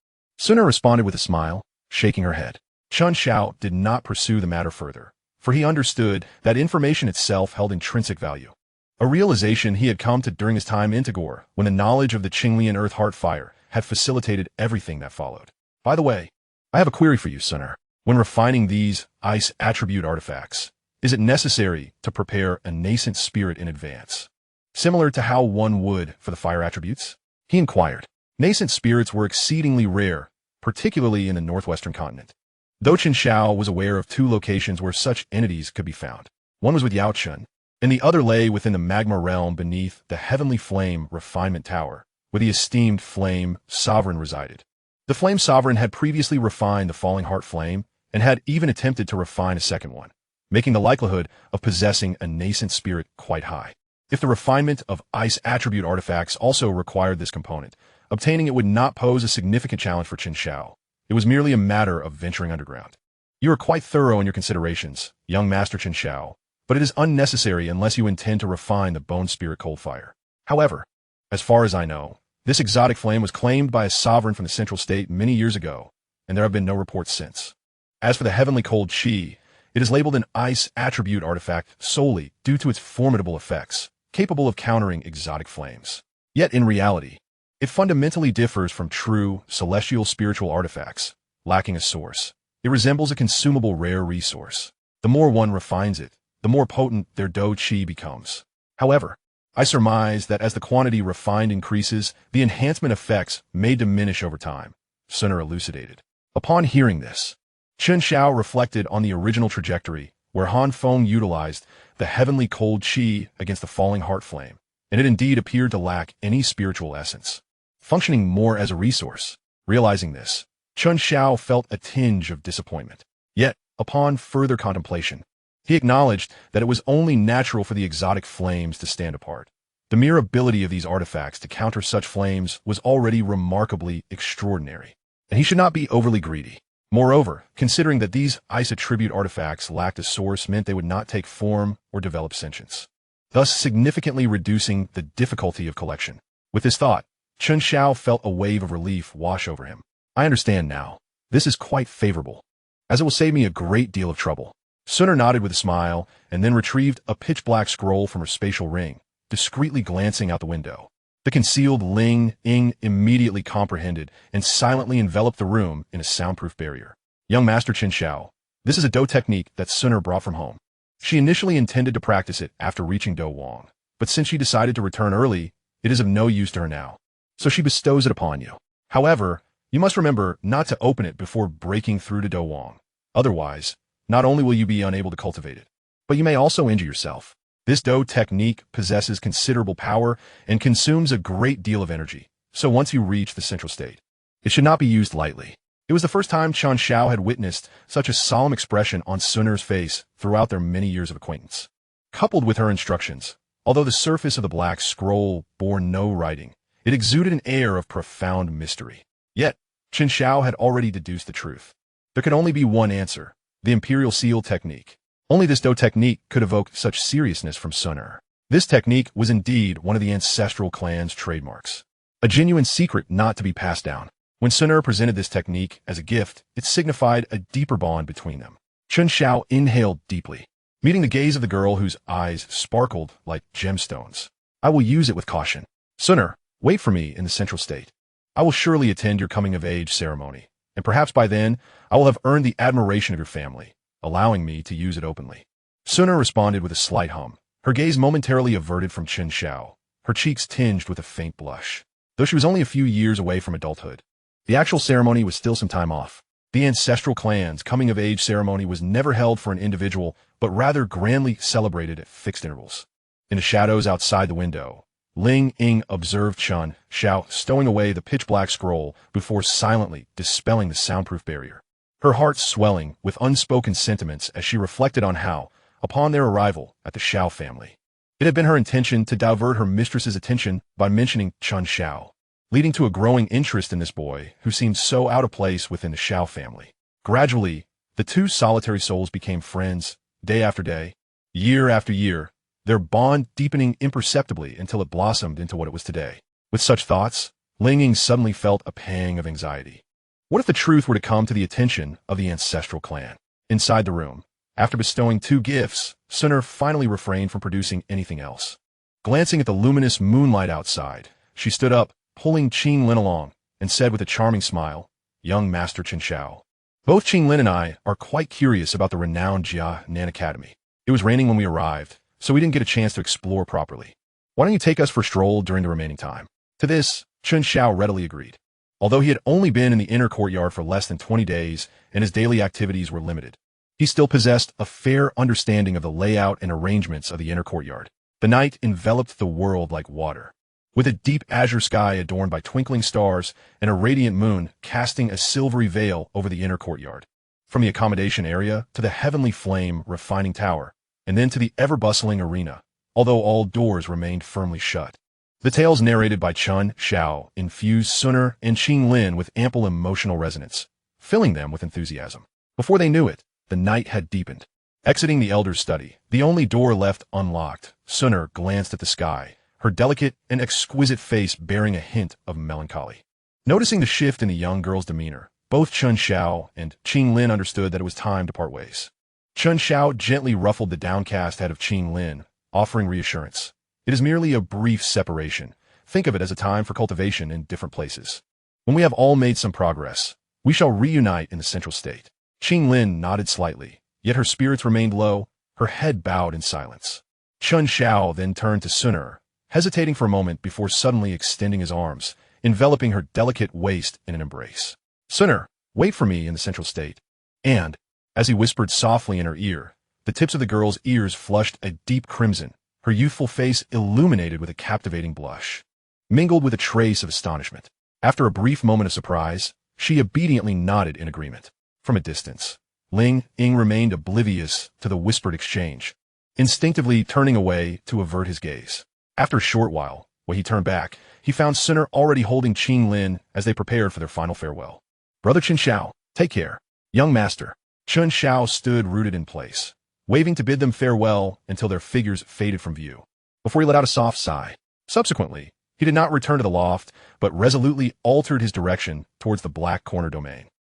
Suner responded with a smile, shaking her head. Chen Xiao did not pursue the matter further, for he understood that information itself held intrinsic value. A realization he had come to during his time in Tagore, when the knowledge of the Qinglian Earth Heart Fire had facilitated everything that followed. By the way, I have a query for you, Suner. When refining these ice attribute artifacts, is it necessary to prepare a nascent spirit in advance, similar to how one would for the fire attributes? He inquired. Nascent spirits were exceedingly rare, particularly in the northwestern continent. Though Chen Xiao was aware of two locations where such entities could be found. One was with Yao Chen, and the other lay within the magma realm beneath the Heavenly Flame Refinement Tower, where the esteemed Flame Sovereign resided. The Flame Sovereign had previously refined the Falling Heart Flame and had even attempted to refine a second one, making the likelihood of possessing a nascent spirit quite high. If the refinement of ice attribute artifacts also required this component, obtaining it would not pose a significant challenge for Chen Xiao. It was merely a matter of venturing underground. You are quite thorough in your considerations, young Master Chen Xiao, but it is unnecessary unless you intend to refine the Bone Spirit Cold Fire. However, as far as I know, this exotic flame was claimed by a sovereign from the Central State many years ago, and there have been no reports since. As for the Heavenly Cold Qi, it is labeled an ice attribute artifact solely due to its formidable effects, capable of countering exotic flames. Yet in reality, it fundamentally differs from true, celestial spiritual artifacts, lacking a source. It resembles a consumable rare resource. The more one refines it, the more potent their Douqi becomes. However, I surmise that as the quantity refined increases, the enhancement effects may diminish over time, Suner elucidated. Upon hearing this, Chen Xiao reflected on the original trajectory where Han Feng utilized the heavenly cold qi against the falling heart flame, and it indeed appeared to lack any spiritual essence, functioning more as a resource. Realizing this, Chen Xiao felt a tinge of disappointment. Yet, upon further contemplation, he acknowledged that it was only natural for the exotic flames to stand apart. The mere ability of these artifacts to counter such flames was already remarkably extraordinary, and he should not be overly greedy. Moreover, considering that these ice attribute artifacts lacked a source meant they would not take form or develop sentience, thus significantly reducing the difficulty of collection. With this thought, Chen Xiao felt a wave of relief wash over him. I understand now. This is quite favorable, as it will save me a great deal of trouble. Suner nodded with a smile and then retrieved a pitch-black scroll from her spatial ring, discreetly glancing out the window. The concealed Ling Ying immediately comprehended and silently enveloped the room in a soundproof barrier. Young Master Chen Xiao, this is a Do technique that Suner brought from home. She initially intended to practice it after reaching Do Wang, but since she decided to return early, it is of no use to her now. So she bestows it upon you. However, you must remember not to open it before breaking through to Do Wang. Otherwise, not only will you be unable to cultivate it, but you may also injure yourself. This Do technique possesses considerable power and consumes a great deal of energy, so once you reach the central state, it should not be used lightly. It was the first time Chen Xiao had witnessed such a solemn expression on Suner's face throughout their many years of acquaintance. Coupled with her instructions, although the surface of the black scroll bore no writing, it exuded an air of profound mystery. Yet, Chen Xiao had already deduced the truth. There could only be one answer, the Imperial Seal technique. Only this Do technique could evoke such seriousness from Suner. This technique was indeed one of the ancestral clan's trademarks, a genuine secret not to be passed down. When Suner presented this technique as a gift, it signified a deeper bond between them. Chen Xiao inhaled deeply, meeting the gaze of the girl whose eyes sparkled like gemstones. I will use it with caution. Suner, wait for me in the central state. I will surely attend your coming-of-age ceremony, and perhaps by then I will have earned the admiration of your family, allowing me to use it openly. Suna responded with a slight hum, her gaze momentarily averted from Chen Xiao, her cheeks tinged with a faint blush. Though she was only a few years away from adulthood, the actual ceremony was still some time off. The ancestral clan's coming-of-age ceremony was never held for an individual, but rather grandly celebrated at fixed intervals. In the shadows outside the window, Ling Ying observed Chen Xiao stowing away the pitch-black scroll before silently dispelling the soundproof barrier. Her heart swelling with unspoken sentiments as she reflected on how, upon their arrival at the Xiao family, it had been her intention to divert her mistress's attention by mentioning Chen Xiao, leading to a growing interest in this boy who seemed so out of place within the Xiao family. Gradually, the two solitary souls became friends, day after day, year after year, their bond deepening imperceptibly until it blossomed into what it was today. With such thoughts, Ling Ying suddenly felt a pang of anxiety. What if the truth were to come to the attention of the ancestral clan? Inside the room, after bestowing 2 gifts, Suna finally refrained from producing anything else. Glancing at the luminous moonlight outside, she stood up, pulling Qing Lin along, and said with a charming smile, "Young Master Chen Xiao, both Qing Lin and I are quite curious about the renowned Jia Nan Academy. It was raining when we arrived, so we didn't get a chance to explore properly. Why don't you take us for a stroll during the remaining time?" To this, Chen Xiao readily agreed. Although he had only been in the inner courtyard for less than 20 days and his daily activities were limited, he still possessed a fair understanding of the layout and arrangements of the inner courtyard. The night enveloped the world like water, with a deep azure sky adorned by twinkling stars and a radiant moon casting a silvery veil over the inner courtyard. From the accommodation area to the heavenly flame refining tower, and then to the ever-bustling arena, although all doors remained firmly shut. The tales narrated by Chen Xiao infused Suna and Qing Lin with ample emotional resonance, filling them with enthusiasm. Before they knew it, the night had deepened. Exiting the elder's study, the only door left unlocked, Suna glanced at the sky, her delicate and exquisite face bearing a hint of melancholy. Noticing the shift in the young girl's demeanor, both Chen Xiao and Qing Lin understood that it was time to part ways. Chen Xiao gently ruffled the downcast head of Qing Lin, offering reassurance. "It is merely a brief separation. Think of it as a time for cultivation in different places. When we have all made some progress, we shall reunite in the central state." Qing Lin nodded slightly, yet her spirits remained low, her head bowed in silence. Chen Xiao then turned to Suna, hesitating for a moment before suddenly extending his arms, enveloping her delicate waist in an embrace. "Suna, wait for me in the central state." And, as he whispered softly in her ear, the tips of the girl's ears flushed a deep crimson, her youthful face illuminated with a captivating blush, mingled with a trace of astonishment. After a brief moment of surprise, she obediently nodded in agreement. From a distance, Ling Ying remained oblivious to the whispered exchange, instinctively turning away to avert his gaze. After a short while, when he turned back, he found Suna already holding Qing Lin as they prepared for their final farewell. "Brother Chen Xiao, take care. Young master." Chen Xiao stood rooted in place, waving to bid them farewell until their figures faded from view, before he let out a soft sigh. Subsequently, he did not return to the loft, but resolutely altered his direction towards the Black Corner domain.